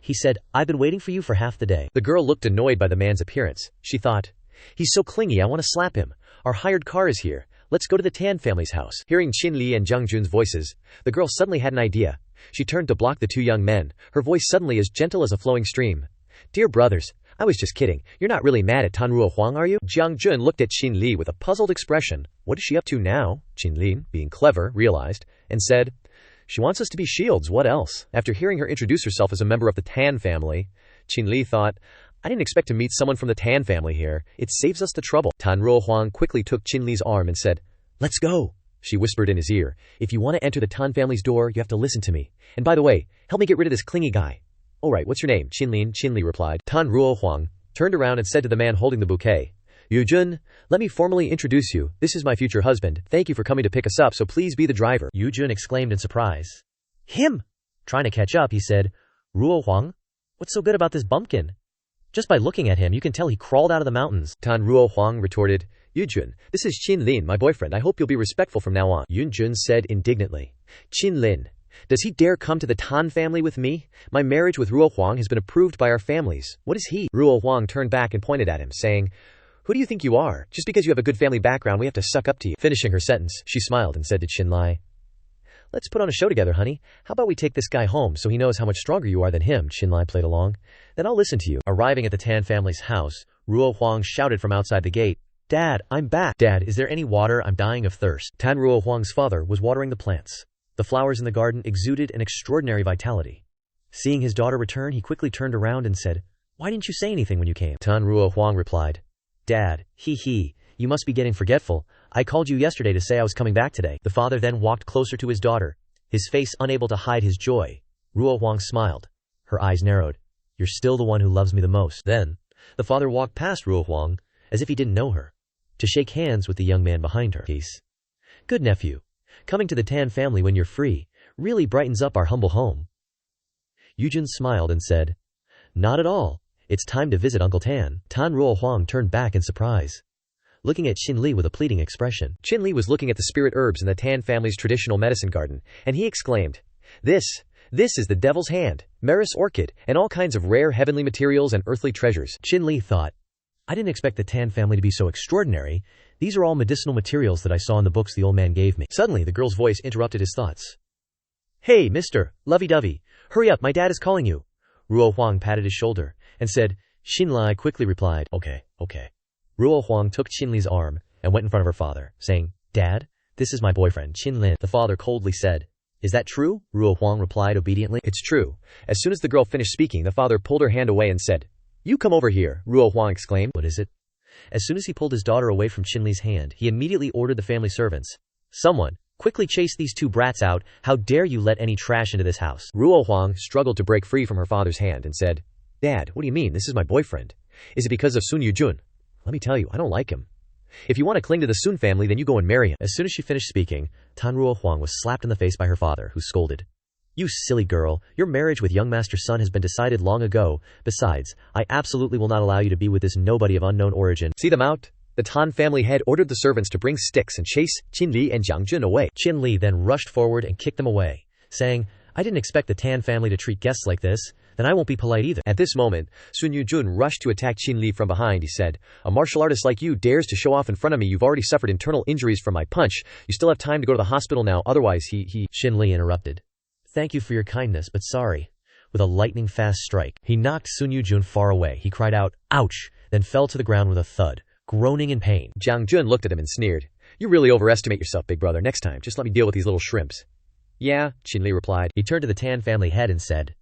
Speaker 1: He said, I've been waiting for you for half the day. The girl looked annoyed by the man's appearance. She thought, He's so clingy, I want to slap him. Our hired car is here. Let's go to the Tan family's house. Hearing Qinli and Jiangjun's voices, the girl suddenly had an idea. She turned to block the two young men, her voice suddenly as gentle as a flowing stream. Dear brothers, I was just kidding. You're not really mad at Tanruo Huang, are you? Jiangjun looked at Qinli with a puzzled expression. What is she up to now? Qinli, being clever, realized, and said, She wants us to be shields, what else? After hearing her introduce herself as a member of the Tan family, Qinli thought, I didn't expect to meet someone from the Tan family here. It saves us the trouble. Tanruo Huang quickly took Qinli's arm and said, Let's go. She whispered in his ear, If you want to enter the Tan family's door, you have to listen to me. And by the way, help me get rid of this clingy guy. All right, what's your name? Qinli replied. Tanruo Huang turned around and said to the man holding the bouquet, Yujun, let me formally introduce you. This is my future husband. Thank you for coming to pick us up, so please be the driver. Yujun exclaimed in surprise. Him? Trying to catch up, he said, Ruo Huang? What's so good about this bumpkin? Just by looking at him, you can tell he crawled out of the mountains. Tanruo Huang retorted, Yujun, this is Qinlin, my boyfriend. I hope you'll be respectful from now on. Yujun said indignantly, Qinlin, does he dare come to the Tan family with me? My marriage with Ruo Huang has been approved by our families. What is he? Ruo Huang turned back and pointed at him, saying, Who do you think you are? Just because you have a good family background, we have to suck up to you. Finishing her sentence, she smiled and said to Qinli, Let's put on a show together, honey. How about we take this guy home so he knows how much stronger you are than him? Xinlai played along. Then I'll listen to you.
Speaker 2: Arriving at the Tan family's house, Ruo Huang shouted from outside the gate, Dad, I'm back. Dad, is there any water? I'm dying of thirst.
Speaker 1: Tan Ruo Huang's father was watering the plants.
Speaker 2: The flowers in the garden exuded an extraordinary vitality. Seeing his daughter return, he quickly turned around and said, Why didn't you say anything when you came?
Speaker 1: Tan Ruo Huang replied,
Speaker 2: Dad, you must be getting forgetful. I called you yesterday to say I was coming back today. The father then walked closer to his daughter, his face unable to hide his joy. Ruo Huang smiled. Her eyes narrowed. You're still the one who loves me the most. Then, the father walked past Ruo Huang, as if he didn't know her, to shake hands with the young man behind her. Peace. Good nephew. Coming to the Tan family when you're free really brightens up our humble home. Yujin smiled and said, Not at all. It's time to visit Uncle Tan. Tan Ruo Huang turned back in surprise, looking at Shinli with a pleading expression.
Speaker 1: Shinli was looking at the spirit herbs in the Tan family's traditional medicine garden, and he exclaimed, This is the devil's hand, Maris orchid, and all kinds of rare heavenly materials and earthly treasures.
Speaker 2: Shinli thought, I didn't expect the Tan family to be so extraordinary. These are all medicinal materials that I saw in the books the old man gave me. Suddenly, the girl's voice interrupted his thoughts. Hey, mister, lovey-dovey, hurry up, my dad is calling you. Ruo Huang patted his shoulder and said, Xinlai quickly replied, Okay. Ruo Huang took Xinli's arm and went in front of her father, saying, Dad, this is my boyfriend, Qinlin. The father coldly said, Is that true? Ruo Huang replied obediently.
Speaker 1: It's true. As soon as the girl finished speaking, the father pulled her hand away and said, You come over here, Ruo Huang exclaimed.
Speaker 2: What is it? As soon as he pulled his daughter away from Qinli's hand, he immediately ordered the family servants, Someone, quickly chase these two brats out. How dare you let any trash into this house?
Speaker 1: Ruo Huang struggled to break free from her father's hand and said, Dad, what do you mean? This is my boyfriend. Is it because of Sun Yujun? Let me tell you, I don't like him. If you want to cling to the Sun family, then you go and marry him.
Speaker 2: As soon as she finished speaking, Tan Ruo Huang was slapped in the face by her father, who scolded, You silly girl, your marriage with young Master Sun has been decided long ago. Besides, I absolutely will not allow you to be with this nobody of unknown origin.
Speaker 1: See them out? The Tan family head ordered the servants to bring sticks and chase Qinli and Jiang Jun away.
Speaker 2: Qinli then rushed forward and kicked them away, saying, I didn't expect the Tan family to treat guests like this. Then I won't be polite either.
Speaker 1: At this moment, Sun Yujun rushed to attack Qinli from behind. He said, A martial artist like you dares to show off in front of me. You've already suffered internal injuries from my punch. You still have time to go to the hospital now, otherwise
Speaker 2: Shinli interrupted. Thank you for your kindness, but sorry. With a lightning-fast strike, he knocked Sun Yujun far away. He cried out, Ouch! Then fell to the ground with a thud, groaning in pain.
Speaker 1: Jiang Jun looked at him and sneered. You really overestimate yourself, big brother. Next time, just let me deal with these little shrimps. Yeah, Qinli replied.
Speaker 2: He turned to the Tan family head and said,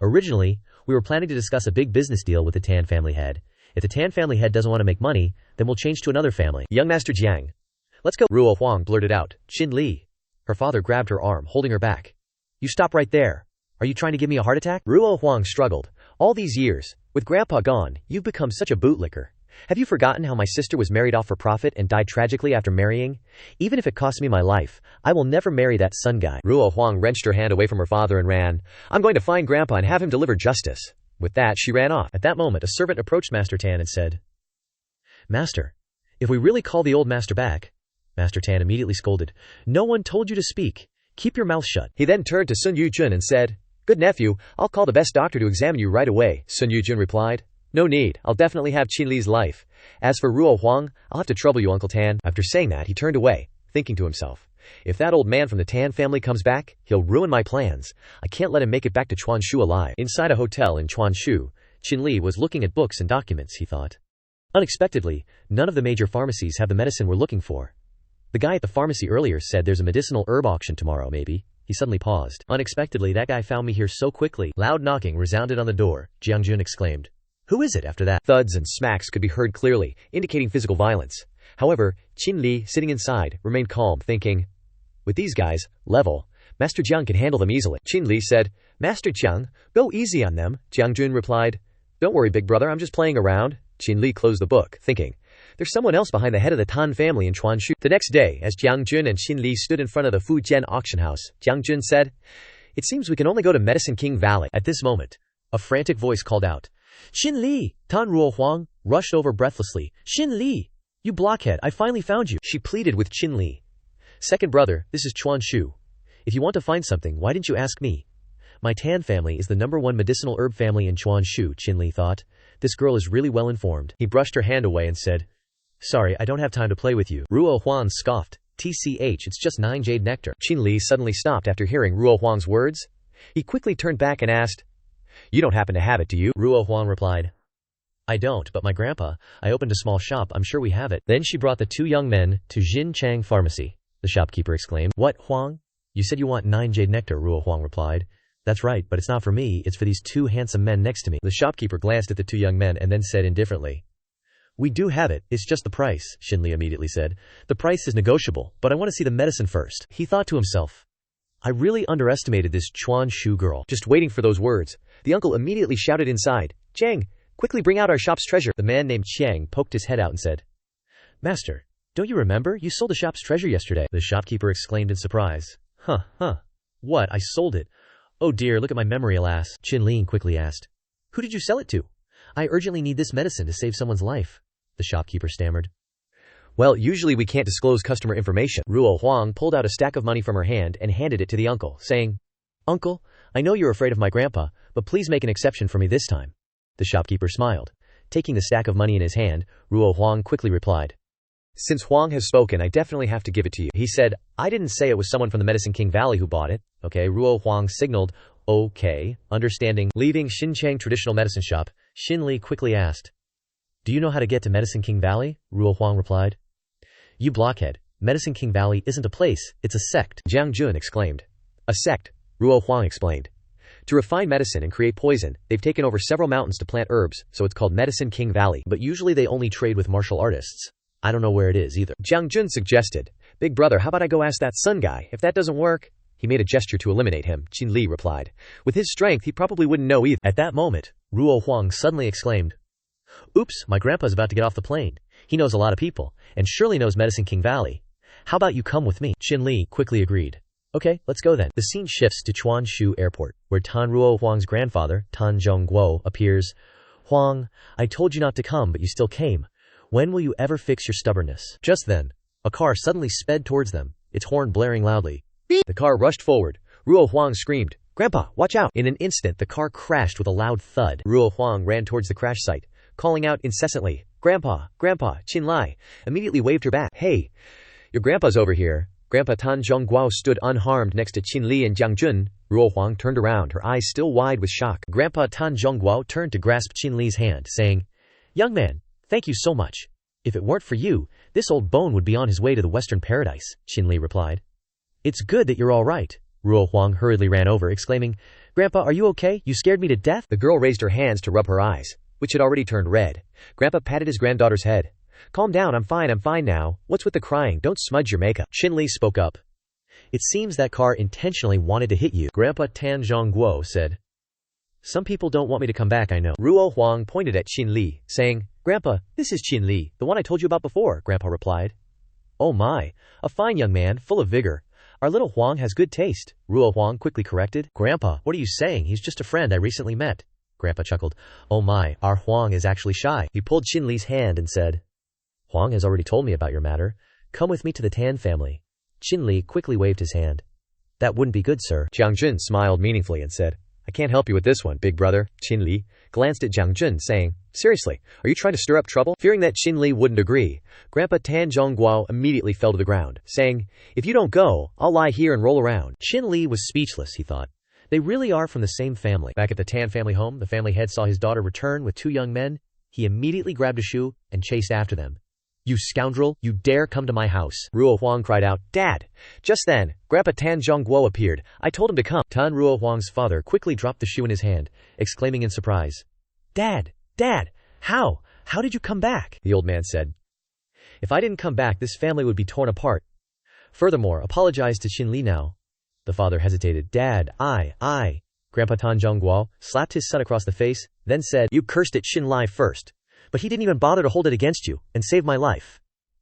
Speaker 2: Originally, we were planning to discuss a big business deal with the Tan family head. If the Tan family head doesn't want to make money, then we'll change to another family.
Speaker 1: Young Master Jiang. Let's go. Ruo Huang blurted out.
Speaker 2: Xinli. Her father grabbed her arm, holding her back. You stop right there. Are you trying to give me a heart attack?
Speaker 1: Ruo Huang struggled. All these years, with Grandpa gone, you've become such a bootlicker. Have you forgotten how my sister was married off for profit and died tragically after marrying? Even if it costs me my life, I will never marry that Sun guy. Ruo Huang wrenched her hand away from her father and ran. I'm going to find Grandpa and have him deliver justice. With that, she ran off.
Speaker 2: At that moment, a servant approached Master Tan and said, Master, if we really call the old master back. Master Tan immediately scolded. No one told you to speak. Keep your mouth shut.
Speaker 1: He then turned to Sun Yujun and said, Good nephew, I'll call the best doctor to examine you right away. Sun Yujun replied, No need, I'll definitely have Qinli's life. As for Ruo Huang, I'll have to trouble you, Uncle Tan. After saying that, he turned away, thinking to himself, If that old man from the Tan family comes back, he'll ruin my plans. I can't let him make it back to Chuanshu alive. Inside a hotel in Chuanshu, Qinli was looking at books and documents, he thought. Unexpectedly, none of the major pharmacies have the medicine we're looking for. The guy at the pharmacy earlier said there's a medicinal herb auction tomorrow, maybe. He suddenly paused. Unexpectedly, that guy found me here so quickly. Loud knocking resounded on the door. Jiang Jun exclaimed, Who is it? After that, thuds and smacks could be heard clearly, indicating physical violence. However, Qinli, sitting inside, remained calm, thinking, With these guys, level, Master Jiang can handle them easily. Qinli said, Master Jiang, go easy on them. Jiang Jun replied, Don't worry, big brother, I'm just playing around. Qinli closed the book, thinking, There's someone else behind the head of the Tan family in Chuanshu. The next day, as Jiang Jun and Qinli stood in front of the Fujian auction house, Jiang Jun said, It seems we can only go to Medicine King Valley. At this moment, a frantic voice called out, Xinli! Tan Ruo Huang rushed over breathlessly. Xinli! You blockhead, I finally found you. She pleaded with Qinli. Second brother, this is Chuanshu. If you want to find something, why didn't you ask me? My Tan family is the #1 medicinal herb family in Chuanshu, Qinli thought. This girl is really well informed. He brushed her hand away and said, Sorry, I don't have time to play with you. Ruo Huan scoffed.
Speaker 2: TCH, it's just 9 jade nectar.
Speaker 1: Shinli suddenly stopped after hearing Ruo Huang's words. He quickly turned back and asked, "You don't happen to have it, do you?"
Speaker 2: Ruo Huang replied, "I don't, but my grandpa, I opened a small shop, I'm sure we have it." Then she brought the 2 young men to Jinchang Pharmacy. The shopkeeper exclaimed, "What, Huang? You said you want 9 jade nectar," Ruo Huang replied. "That's right, but it's not for me, it's for these 2 handsome men next to me." The shopkeeper glanced at the 2 young men and then said indifferently, "We do have it, it's just the price," Shinli immediately said. "The price is negotiable, but I want to see the medicine first." He thought to himself, "I really underestimated this Chuan Shu girl."
Speaker 1: Just waiting for those words, the uncle immediately shouted inside, "Jang, quickly bring out our shop's treasure." The man named Chiang poked his head out and said,
Speaker 2: "Master, don't you remember? You sold the shop's treasure yesterday." The shopkeeper exclaimed in surprise. Huh. What, I sold it? Oh dear, look at my memory, alas. Shinli quickly asked, "Who did you sell it to?" "I urgently need this medicine to save someone's life," the shopkeeper stammered.
Speaker 1: "Well, usually we can't disclose customer information." Ruo Huang pulled out a stack of money from her hand and handed it to the uncle, saying,
Speaker 2: "Uncle, I know you're afraid of my grandpa, but please make an exception for me this time." The shopkeeper smiled. Taking the stack of money in his hand, Ruo Huang quickly replied,
Speaker 1: "Since Huang has spoken, I definitely have to give it to you." He said, "I didn't say it was someone from the Medicine King Valley who bought it." Okay, Ruo Huang signaled, "Okay, understanding." Leaving Xinchang traditional medicine shop, Shinli quickly asked, "Do you know how to get to Medicine King Valley?" Ruo Huang replied, "You blockhead, Medicine King Valley isn't a place, it's a sect." Jiang Jun exclaimed. "A sect," Ruo Huang explained. "To refine medicine and create poison, they've taken over several mountains to plant herbs, so it's called Medicine King Valley.
Speaker 2: But usually they only trade with martial artists. I don't know where it is either."
Speaker 1: Jiang Jun suggested, "Big brother, how about I go ask that Sun guy? If that doesn't work." He made a gesture to eliminate him. Shinli replied, "With his strength, he probably wouldn't know either."
Speaker 2: At that moment, Ruo Huang suddenly exclaimed, "Oops, my grandpa's about to get off the plane. He knows a lot of people, and surely knows Medicine King Valley. How about you come with me?" Shinli quickly agreed. "Okay, let's go then." The scene shifts to Chuanshu Airport, where Tan Ruo Huang's grandfather, Tan Zhongguo, appears. "Huang, I told you not to come, but you still came. When will you ever fix your stubbornness?" Just then, a car suddenly sped towards them, its horn blaring loudly.
Speaker 1: Beep! The car rushed forward. Ruo Huang screamed, "Grandpa, watch out!"
Speaker 2: In an instant, the car crashed with a loud thud.
Speaker 1: Ruo Huang ran towards the crash site, calling out incessantly, "Grandpa, Grandpa!" Qinlai immediately waved her back. "Hey, your grandpa's over here." Grandpa Tan Zhongguo stood unharmed next to Qinli and Jiang Jun. Ruo Huang turned around, her eyes still wide with shock.
Speaker 2: Grandpa Tan Zhongguo turned to grasp Qinli's hand, saying, "Young man, thank you so much. If it weren't for you, this old bone would be on his way to the Western Paradise," Qinli replied. "It's good that you're all right." Ruo Huang hurriedly ran over, exclaiming, "Grandpa, are you okay? You scared me to death."
Speaker 1: The girl raised her hands to rub her eyes, which had already turned red. Grandpa patted his granddaughter's head. "Calm down, I'm fine now. What's with the crying? Don't smudge your makeup."
Speaker 2: Qinli spoke up. "It seems that car intentionally wanted to hit you," Grandpa Tan Zhongguo said. "Some people don't want me to come back, I know."
Speaker 1: Ruo Huang pointed at Qinli, saying, "Grandpa, this is Qinli, the one I told you about before," Grandpa replied.
Speaker 2: "Oh my, a fine young man, full of vigor. Our little Huang has good taste," Ruo Huang quickly corrected. "Grandpa, what are you saying? He's just a friend I recently met." Grandpa chuckled. "Oh my, our Huang is actually shy." He pulled Qinli's hand and said, "Huang has already told me about your matter. Come with me to the Tan family." Qinli quickly waved his hand. "That wouldn't be good, sir."
Speaker 1: Jiang Jun smiled meaningfully and said, "I can't help you with this one, big brother." Qinli glanced at Jiang Jun, saying, "Seriously, are you trying to stir up trouble?" Fearing that Qinli wouldn't agree, Grandpa Tan Zhongguo immediately fell to the ground, saying, "If you don't go, I'll lie here and roll around."
Speaker 2: Qinli was speechless, he thought. They really are from the same family. Back at the Tan family home, the family head saw his daughter return with 2 young men. He immediately grabbed a shoe and chased after them. "You scoundrel, you dare come to my house!"
Speaker 1: Ruo Huang cried out, "Dad!" Just then, Grandpa Tan Zhongguo appeared. "I told him to come." Tan Ruo Huang's father quickly dropped the shoe in his hand, exclaiming in surprise, Dad! How did you come back?" The old man said, "If I didn't come back, this family would be torn apart. Furthermore, apologize to Shinli now." The father hesitated. "Dad, I. Grandpa Tan Zhongguo slapped his son across the face, then said, "You cursed at Shinli first. But he didn't even bother to hold it against you, and save my life.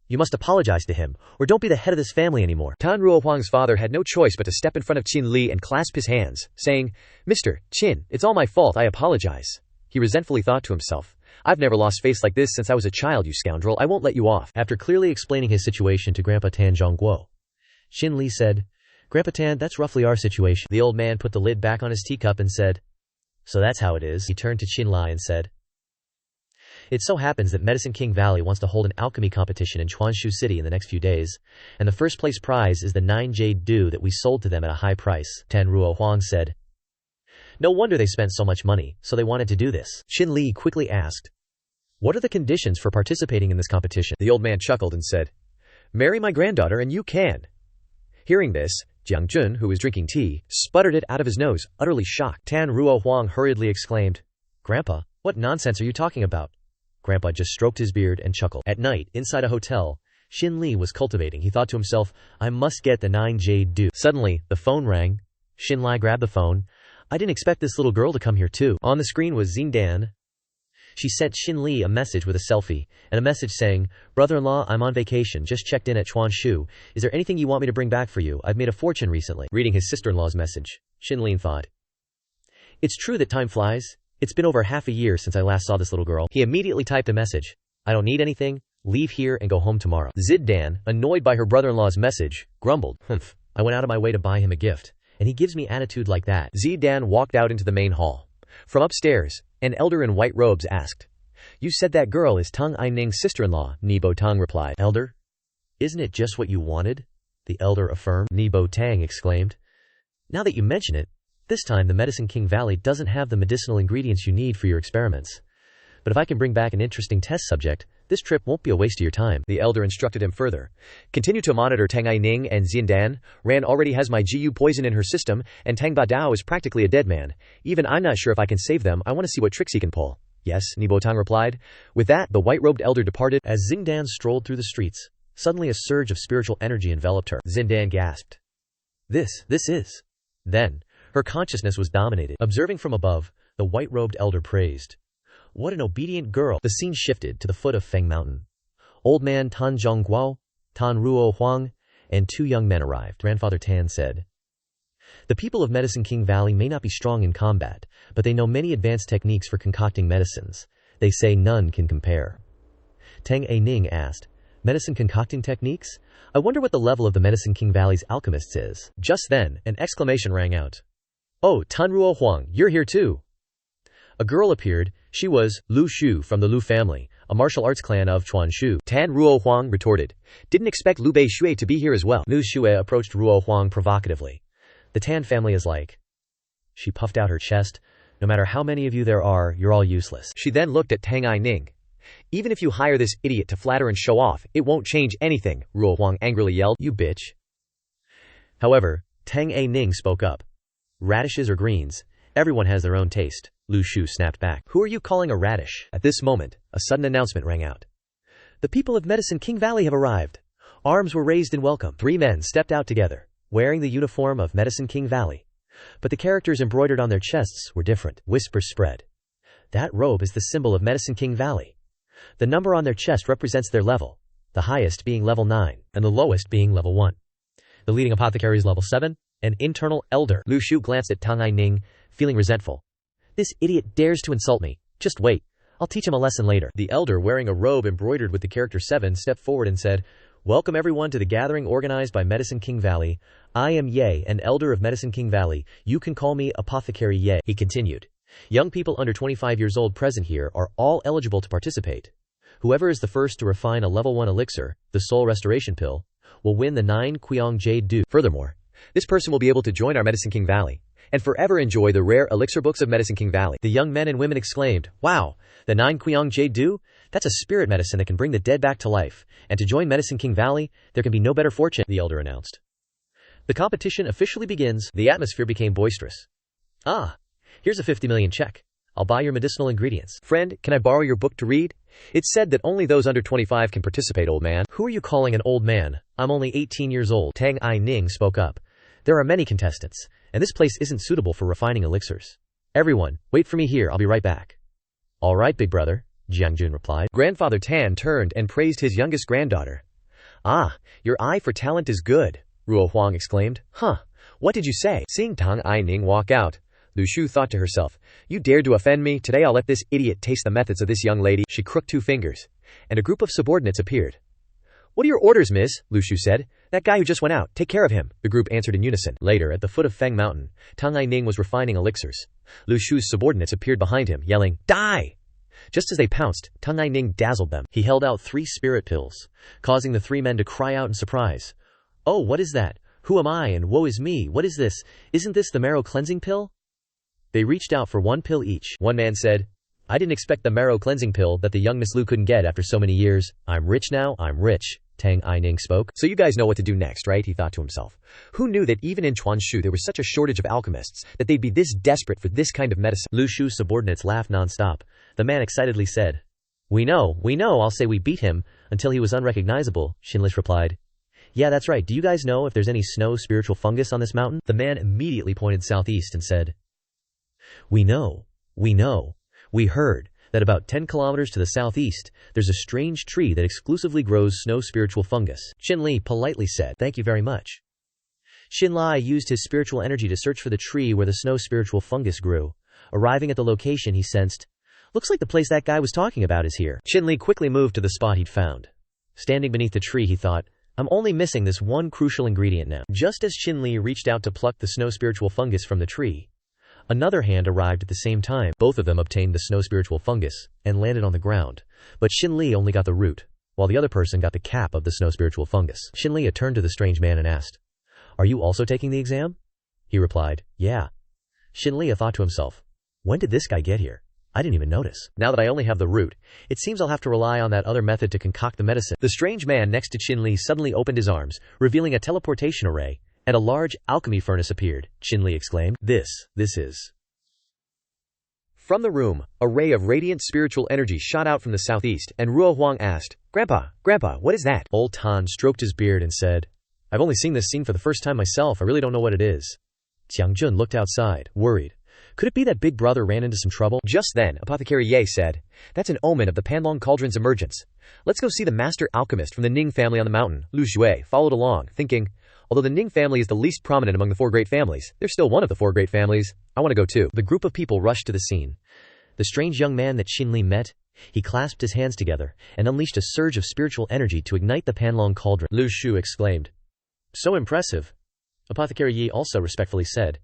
Speaker 1: You must apologize to him, or don't be the head of this family anymore." Tan Ruo Huang's father had no choice but to step in front of Qinli and clasp his hands, saying, "Mr. Qin, it's all my fault, I apologize." He resentfully thought to himself, "I've never lost face like this since I was a child, you scoundrel, I won't let you off." After clearly explaining his situation to Grandpa Tan Zhongguo, Shinli said, "Grandpa Tan, that's roughly our situation." The old man put the lid back on his teacup and said, "So that's how it is." He turned to Qinli and said,
Speaker 2: It so happens that Medicine King Valley wants to hold an alchemy competition in Chuanshu City in the next few days, and the first place prize is the 9 jade dew that we sold to them at a high price, Tan Ruo Huang said. No wonder they spent so much money, so they wanted to do this. Shinli quickly asked, what are the conditions for participating in this competition?
Speaker 1: The old man chuckled and said, marry my granddaughter and you can. Hearing this, Jiang Jun, who was drinking tea, sputtered it out of his nose, utterly shocked.
Speaker 2: Tan Ruo Huang hurriedly exclaimed, Grandpa, what nonsense are you talking about? Grandpa just stroked his beard and chuckled. At night, inside a hotel, Shinli was cultivating. He thought to himself, I must get the 9 jade dew. Suddenly, the phone rang. Shinli grabbed the phone. I didn't expect this little girl to come here too. On the screen was Xingdan. She sent Shinli a message with a selfie, and a message saying, brother-in-law, I'm on vacation, just checked in at Chuanshu. Is there anything you want me to bring back for you? I've made a fortune recently. Reading his sister-in-law's message, Shinli thought, it's true that time flies. It's been over half a year since I last saw this little girl. He immediately typed a message. I don't need anything. Leave here and go home tomorrow. Ziddan, annoyed by her brother-in-law's message, grumbled, I went out of my way to buy him a gift, and he gives me attitude like that.
Speaker 1: Ziddan walked out into the main hall. From upstairs, an elder in white robes asked, you said that girl is Tang Aining's sister-in-law, Nibo Tang replied.
Speaker 2: Elder? Isn't it just what you wanted? The elder affirmed. Nibo Tang exclaimed. Now that you mention it, this time the Medicine King Valley doesn't have the medicinal ingredients you need for your experiments. But if I can bring back an interesting test subject, this trip won't be a waste of your time.
Speaker 1: The elder instructed him further. Continue to monitor Tang Aining and Xiandan. Ran already has my GU poison in her system, and Tang Badao is practically a dead man. Even I'm not sure if I can save them. I want to see what tricks he can pull. Yes, Nibo Tang replied. With that, the white-robed elder departed.
Speaker 2: As Xingdan strolled through the streets, suddenly a surge of spiritual energy enveloped her. Xingdan gasped. This is. Then, her consciousness was dominated. Observing from above, the white-robed elder praised. What an obedient girl. The scene shifted to the foot of Feng Mountain. Old man Tan Zhongguo, Tan Ruo Huang, and 2 young men arrived. Grandfather Tan said, the people of Medicine King Valley may not be strong in combat, but they know many advanced techniques for concocting medicines. They say none can compare. Tang Aining asked, medicine concocting techniques? I wonder what the level of the Medicine King Valley's alchemists is. Just then, an exclamation rang out. Oh, Tan Ruo Huang, you're here too. A girl appeared. She was Lu Shu from the Lu family, a martial arts clan of Chuanshu.
Speaker 1: Tan Ruo Huang retorted, didn't expect Lu Bei Shui to be here as well.
Speaker 2: Lu Shui approached Ruo Huang provocatively. The Tan family is like. She puffed out her chest. No matter how many of you there are, you're all useless.
Speaker 1: She then looked at Tang Aining. Even if you hire this idiot to flatter and show off, it won't change anything, Ruo Huang angrily yelled.
Speaker 2: You bitch. However, Tang Aining spoke up. Radishes or greens, everyone has their own taste. Lu Shu snapped back. Who are you calling a radish? At this moment, a sudden announcement rang out. The people of Medicine King Valley have arrived. Arms were raised in welcome. 3 men stepped out together, wearing the uniform of Medicine King Valley. But the characters embroidered on their chests were different. Whispers spread. That robe is the symbol of Medicine King Valley. The number on their chest represents their level, the highest being level 9, and the lowest being level 1. The leading apothecary is level 7, an internal elder. Lu Shu glanced at Tang Aining, feeling resentful. This idiot dares to insult me. Just wait. I'll teach him a lesson later. The elder, wearing a robe embroidered with the character 7, stepped forward and said, welcome everyone to the gathering organized by Medicine King Valley. I am Ye, an elder of Medicine King Valley. You can call me Apothecary Ye. He continued. Young people under 25 years old present here are all eligible to participate. Whoever is the first to refine a level 1 elixir, the soul restoration pill, will win the 9 Qiang Jade dew.
Speaker 1: Furthermore, this person will be able to join our Medicine King Valley and forever enjoy the rare elixir books of Medicine King Valley.
Speaker 2: The young men and women exclaimed, wow, the 9 Qiang Jade dew? That's a spirit medicine that can bring the dead back to life. And to join Medicine King Valley, there can be no better fortune, the elder announced. The competition officially begins. The atmosphere became boisterous. Ah, here's a 50 million check. I'll buy your medicinal ingredients.
Speaker 1: Friend, can I borrow your book to read? It's said that only those under 25 can participate, old man.
Speaker 2: Who are you calling an old man? I'm only 18 years old. Tang Aining spoke up. There are many contestants, and this place isn't suitable for refining elixirs. Everyone, wait for me here. I'll be right back. All right, big brother, Jiang Jun replied.
Speaker 1: Grandfather Tan turned and praised his youngest granddaughter. Ah, your eye for talent is good, Ruo Huang exclaimed. Huh, what did you say? Seeing Tang Aining walk out, Lu Shu thought to herself, you dared to offend me? Today I'll let this idiot taste the methods of this young lady. She crooked 2 fingers, and a group of subordinates appeared. What are your orders, miss? Lu Shu said. That guy who just went out, take care of him, the group answered in unison. Later, at the foot of Feng Mountain, Tang Aining was refining elixirs. Lu Shu's subordinates appeared behind him, yelling, die! Just as they pounced, Tang Ning dazzled them.
Speaker 2: He held out 3 spirit pills, causing the 3 men to cry out in surprise. "Oh, what is that? Who am I and woe is me? What is this? Isn't this the marrow cleansing pill?" They reached out for 1 pill each.
Speaker 1: One man said, "I didn't expect the marrow cleansing pill that the young Miss Lu couldn't get after so many years. I'm rich now, I'm rich." Tang Ning spoke. "So you guys know what to do next, right?" he thought to himself. Who knew that even in Chuanshu there was such a shortage of alchemists, that they'd be this desperate for this kind of medicine?
Speaker 2: Lu Shu's subordinates laughed non-stop. The man excitedly said, we know, I'll say we beat him until he was unrecognizable," Shinli replied. "Yeah, that's right. Do you guys know if there's any snow spiritual fungus on this mountain?" The man immediately pointed southeast and said, We know. We heard that about 10 kilometers to the southeast, there's a strange tree that exclusively grows snow spiritual fungus." Shinli politely said, "Thank you very much." Shinli used his spiritual energy to search for the tree where the snow spiritual fungus grew. Arriving at the location, he sensed, "Looks like the place that guy was talking about is here." Shinli quickly moved to the spot he'd found. Standing beneath the tree, he thought, "I'm only missing this one crucial ingredient now." Just as Shinli reached out to pluck the snow spiritual fungus from the tree, another hand arrived at the same time. Both of them obtained the snow spiritual fungus and landed on the ground. But Shinli only got the root, while the other person got the cap of the snow spiritual fungus. Shinli turned to the strange man and asked, "Are you also taking the exam?" He replied, "Yeah." Shinli thought to himself, "When did this guy get here? I didn't even notice. Now that I only have the root, it seems I'll have to rely on that other method to concoct the medicine." The strange man next to Shinli suddenly opened his arms, revealing a teleportation array, and a large alchemy furnace appeared. Shinli exclaimed, This is.
Speaker 1: From the room, a ray of radiant spiritual energy shot out from the southeast, and Ruo Huang asked, Grandpa, what is that?"
Speaker 2: Old Tan stroked his beard and said, "I've only seen this scene for the first time myself. I really don't know what it is." Jiang Jun looked outside, worried. Could it be that Big Brother ran into some trouble?
Speaker 1: Just then, Apothecary Ye said, "That's an omen of the Panlong Cauldron's emergence. Let's go see the master alchemist from the Ning family on the mountain." Lu Shui followed along, thinking, although the Ning family is the least prominent among the 4 great families, they're still one of the 4 great families. I want to go too. The group of people rushed to the scene. The strange young man that Shinli met, he clasped his hands together and unleashed a surge of spiritual energy to ignite the Panlong Cauldron. Lu Shu exclaimed, "So impressive." Apothecary Yi also respectfully said,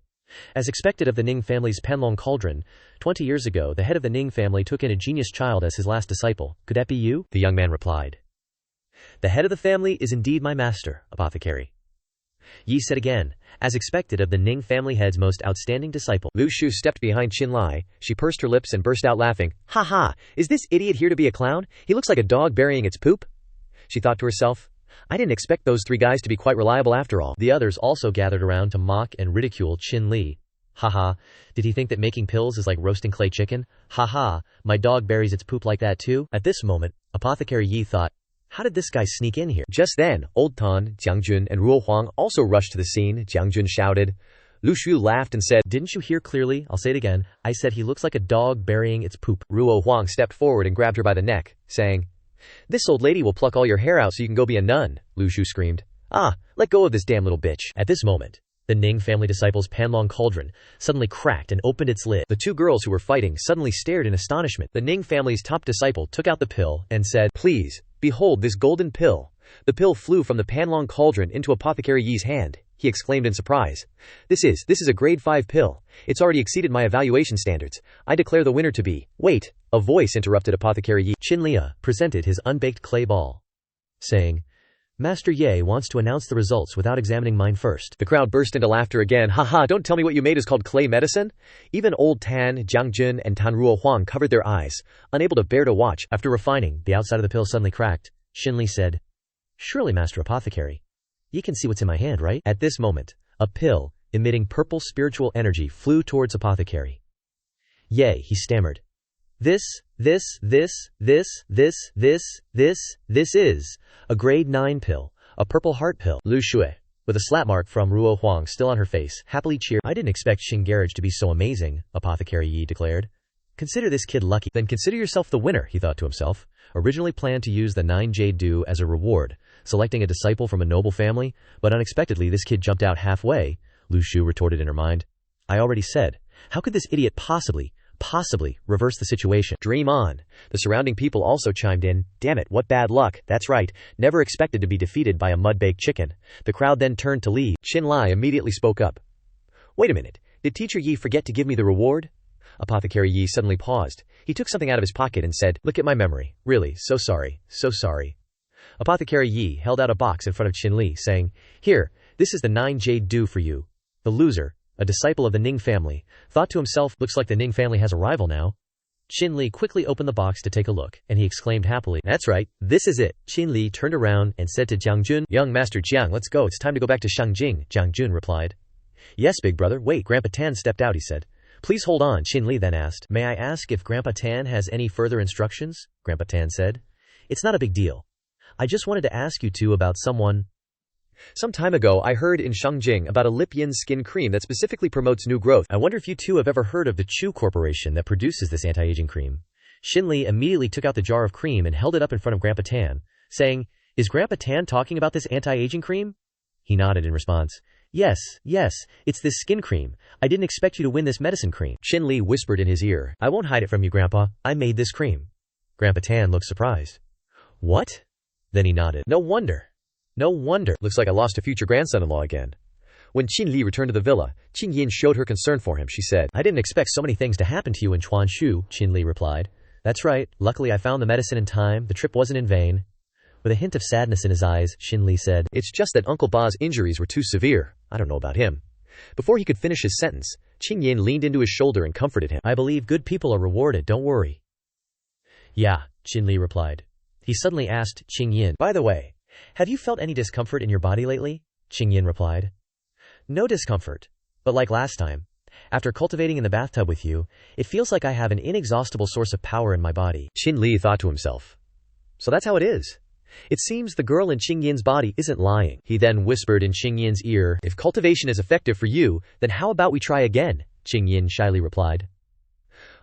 Speaker 1: "As expected of the Ning family's Panlong Cauldron, 20 years ago the head of the Ning family took in a genius child as his last disciple. Could that be you?" The young man replied, "The head of the family is indeed my master, Apothecary." Yi said again, "As expected of the Ning family head's most outstanding disciple." Lu Shu stepped behind Qinlai. She pursed her lips and burst out laughing. "Ha ha! Is this idiot here to be a clown? He looks like a dog burying its poop." She thought to herself, "I didn't expect those 3 guys to be quite reliable after all." The others also gathered around to mock and ridicule Qin Li. "Haha, did he think that making pills is like roasting clay chicken? Haha, my dog buries its poop like that too?" At this moment, Apothecary Yi thought, how did this guy sneak in here? Just then, Old Tan, Jiang Jun, and Ruo Huang also rushed to the scene. Jiang Jun shouted. Lu Shu laughed and said, "Didn't you hear clearly? I'll say it again. I said he looks like a dog burying its poop." Ruo Huang stepped forward and grabbed her by the neck, saying, "This old lady will pluck all your hair out so you can go be a nun." Lu Shu screamed, "Ah, let go of this damn little bitch." At this moment, the Ning family disciples' Panlong Cauldron suddenly cracked and opened its lid. The 2 girls who were fighting suddenly stared in astonishment. The Ning family's top disciple took out the pill and said, "Please, behold this golden pill." The pill flew from the Panlong Cauldron into Apothecary Yi's hand. He exclaimed in surprise, This is a grade 5 pill. It's already exceeded my evaluation standards. I declare the winner to be..." "Wait," a voice interrupted Apothecary Yi. Qinlia presented his unbaked clay ball, saying, "Master Ye wants to announce the results without examining mine first." The crowd burst into laughter again. "Haha, don't tell me what you made is called clay medicine?" Even Old Tan, Jiang Jun, and Tan Ruo Huang covered their eyes, unable to bear to watch. After refining, the outside of the pill suddenly cracked. Shinli said, "Surely, Master Apothecary, you can see what's in my hand, right?" At this moment, a pill, emitting purple spiritual energy, flew towards Apothecary. "Yea," he stammered. This is a grade 9 pill, a purple heart pill." Lu Shui, with a slap mark from Ruo Huang still on her face, happily cheered. "I didn't expect Xing Garage to be so amazing," Apothecary Yi declared. "Consider this kid lucky." "Then consider yourself the winner," he thought to himself. Originally planned to use the 9 Jade Dew as a reward, selecting a disciple from a noble family, but unexpectedly this kid jumped out halfway. Lu Shu retorted in her mind, "I already said, how could this idiot possibly reverse the situation?" "Dream on." The surrounding people also chimed in. "Damn it, what bad luck. That's right, never expected to be defeated by a mud-baked chicken." The crowd then turned to leave. Qinlai immediately spoke up. "Wait a minute, did Teacher Yi forget to give me the reward?" Apothecary Yi suddenly paused. He took something out of his pocket and said, "Look at my memory. Really, so sorry, so sorry." Apothecary Yi held out a box in front of Shinli, saying, "Here, this is the 9 jade due for you." The loser, a disciple of the Ning family, thought to himself, looks like the Ning family has a rival now. Shinli quickly opened the box to take a look, and he exclaimed happily, "That's right, this is it." Shinli turned around and said to Jiang Jun, "Young Master Jiang, let's go, it's time to go back to Shangjing." Jiang Jun replied, "Yes, big brother, wait." Grandpa Tan stepped out, he said. "Please hold on." Shinli then asked, "May I ask if Grandpa Tan has any further instructions?" Grandpa Tan said, "It's not a big deal. I just wanted to ask you two about someone." "Some time ago I heard in Shangjing about a lip yin skin cream that specifically promotes new growth. I wonder if you two have ever heard of the Chu Corporation that produces this anti-aging cream." Shinli immediately took out the jar of cream and held it up in front of Grandpa Tan, saying, "Is Grandpa Tan talking about this anti-aging cream?" He nodded in response. Yes, it's this skin cream. I didn't expect you to win this medicine cream." Shinli whispered in his ear, "I won't hide it from you, Grandpa. I made this cream." Grandpa Tan looked surprised. "What?" Then he nodded. No wonder. Looks like I lost a future grandson-in-law again." When Shinli returned to the villa, Qingyin showed her concern for him. She said, "I didn't expect so many things to happen to you in Chuanshu." Shinli replied, "That's right. Luckily I found the medicine in time. The trip wasn't in vain." With a hint of sadness in his eyes, Shinli said, "It's just that Uncle Ba's injuries were too severe. I don't know about him." Before he could finish his sentence, Qingyin leaned into his shoulder and comforted him. "I believe good people are rewarded, don't worry." "Yeah," Shinli replied. He suddenly asked Qingyin, "By the way, have you felt any discomfort in your body lately?" Qingyin replied, "No discomfort. But like last time, after cultivating in the bathtub with you, it feels like I have an inexhaustible source of power in my body." Shinli thought to himself, "So that's how it is. It seems the girl in Qingyin's body isn't lying." He then whispered in Qingyin's ear, "If cultivation is effective for you, then how about we try again?" Qingyin shyly replied,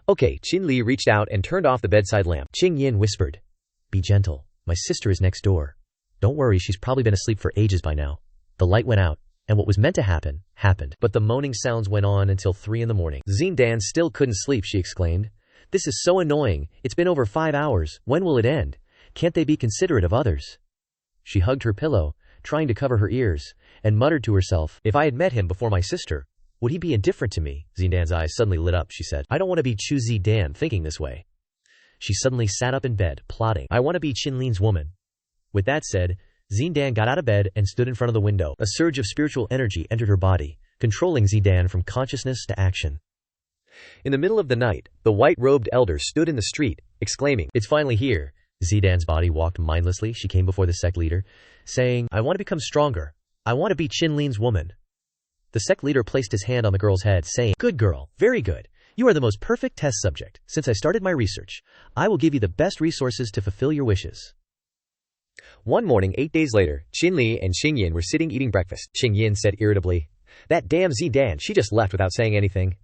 Speaker 1: "Okay." Shinli reached out and turned off the bedside lamp. Qingyin whispered, "Be gentle. My sister is next door. Don't worry, she's probably been asleep for ages by now." The light went out, and what was meant to happen, happened. But the moaning sounds went on until 3 a.m. Zindan still couldn't sleep, she exclaimed. "This is so annoying. It's been over 5 hours. When will it end? Can't they be considerate of others?" She hugged her pillow, trying to cover her ears, and muttered to herself, "If I had met him before my sister, would he be indifferent to me?" Zindan's eyes suddenly lit up. She said, "I don't want to be Chu Zidan thinking this way." She suddenly sat up in bed, plotting, "I want to be Qinlin's woman." With that said, Zindan got out of bed and stood in front of the window. A surge of spiritual energy entered her body, controlling Zindan from consciousness to action. In the middle of the night, the white-robed elder stood in the street, exclaiming, "It's finally here." Zidan's body walked mindlessly. She came before the sect leader, saying, "I want to become stronger. I want to be Qinlin's woman." The sect leader placed his hand on the girl's head, saying, "Good girl, very good. You are the most perfect test subject. Since I started my research, I will give you the best resources to fulfill your wishes." One morning 8 days later, Shinli and Qingyin were sitting eating breakfast. Qingyin said irritably, "That damn Zidan, she just left without saying anything."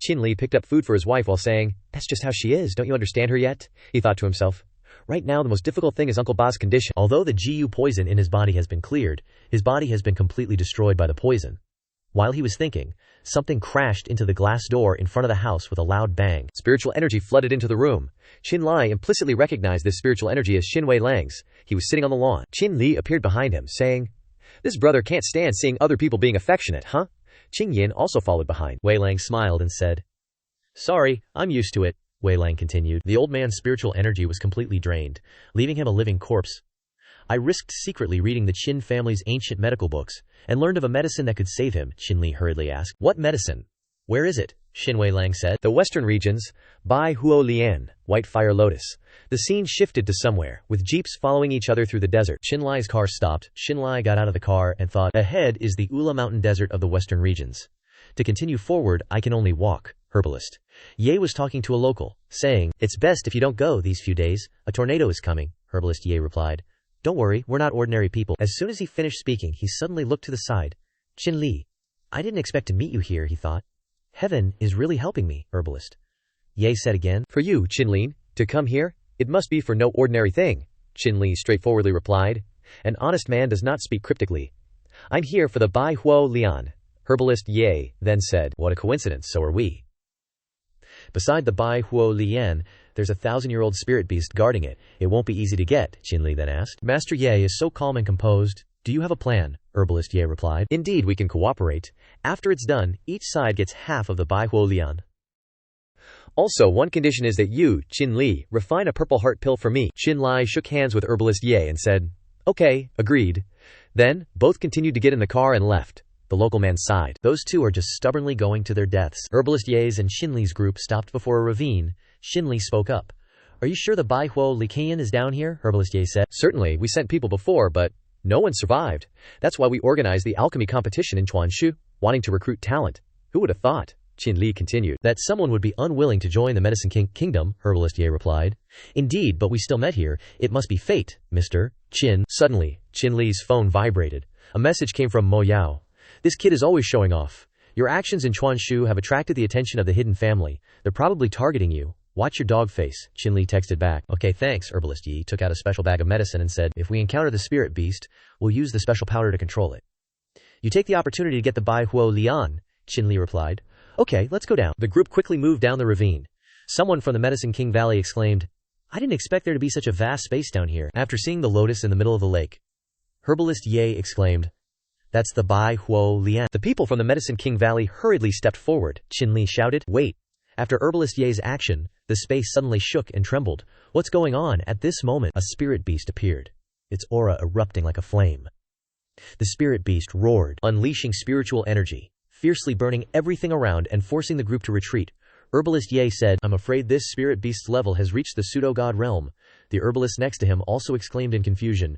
Speaker 1: Qinli picked up food for his wife while saying, "That's just how she is, don't you understand her yet?" He thought to himself, "Right now the most difficult thing is Uncle Ba's condition. Although the GU poison in his body has been cleared, his body has been completely destroyed by the poison." While he was thinking, something crashed into the glass door in front of the house with a loud bang. Spiritual energy flooded into the room. Qinli implicitly recognized this spiritual energy as Xin Wei Lang's. He was sitting on the lawn. Qinli appeared behind him, saying, "This brother can't stand seeing other people being affectionate, huh?" Qingyin also followed behind. Wei Lang smiled and said, "Sorry, I'm used to it." Wei Lang continued. The old man's spiritual energy was completely drained, leaving him a living corpse. "I risked secretly reading the Qin family's ancient medical books, and learned of a medicine that could save him," Qinli hurriedly asked. "What medicine? Where is it?" Xin Wei Lang said. "The western regions, Bai Huo Lian, White Fire Lotus." The scene shifted to somewhere, with jeeps following each other through the desert. Xinlai's car stopped. Xinlai got out of the car and thought, ahead is the Ula Mountain Desert of the western regions. To continue forward, I can only walk. Herbalist Ye was talking to a local, saying, "It's best if you don't go these few days. A tornado is coming." Herbalist Ye replied, "Don't worry, we're not ordinary people." As soon as he finished speaking, he suddenly looked to the side. "Qinli, I didn't expect to meet you here," he thought. "Heaven is really helping me." Herbalist Ye said again, "For you, Qinlin, to come here, it must be for no ordinary thing." Qinli straightforwardly replied, "An honest man does not speak cryptically. I'm here for the Bai Huo Lian." Herbalist Ye then said, "What a coincidence, so are we." Beside the Bai Huo Lian, there's a 1,000-year-old spirit beast guarding it. It won't be easy to get, Qinli then asked. Master Ye is so calm and composed. "Do you have a plan?" Herbalist Ye replied. "Indeed, we can cooperate. After it's done, each side gets half of the Bai Huo Lian." Also, one condition is that you, Shinli, refine a purple heart pill for me. Shinli shook hands with herbalist Ye and said, "Okay, agreed." Then, both continued to get in the car and left. The local man sighed.
Speaker 2: Those two are just stubbornly going to their deaths. Herbalist Ye's and Shinli's group stopped before a ravine. Shinli spoke up. Are you sure the Bai Huo Likian is down here? Herbalist Ye said.
Speaker 1: Certainly, we sent people before, but no one survived. That's why we organized the alchemy competition in Chuanshu, wanting to recruit talent. Who would have thought? Qin continued.
Speaker 2: That someone would be unwilling to join the Medicine Kingdom, Herbalist Ye replied. Indeed, but we still met here. It must be fate, Mr. Qin.
Speaker 1: Suddenly, Qin phone vibrated. A message came from Mo Yao. This kid is always showing off. Your actions in Chuanshu have attracted the attention of the hidden family. They're probably targeting you. Watch your dog face, Qin texted back.
Speaker 2: Okay, thanks, Herbalist Ye took out a special bag of medicine and said, if we encounter the spirit beast, we'll use the special powder to control it. You take the opportunity to get the Bai Huo Lian, Qin replied. Okay, let's go down. The group quickly moved down the ravine. Someone from the Medicine King Valley exclaimed, I didn't expect there to be such a vast space down here. After seeing the lotus in the middle of the lake, Herbalist Ye exclaimed, That's the Bai Huo Lian.
Speaker 1: The people from the Medicine King Valley hurriedly stepped forward.
Speaker 2: Qin shouted, Wait. After Herbalist Ye's action, the space suddenly shook and trembled. What's going on? At this moment, a spirit beast appeared, its aura erupting like a flame. The spirit beast roared, unleashing spiritual energy, fiercely burning everything around and forcing the group to retreat. Herbalist Ye said, I'm afraid this spirit beast's level has reached the pseudo-god realm. The herbalist next to him also exclaimed in confusion,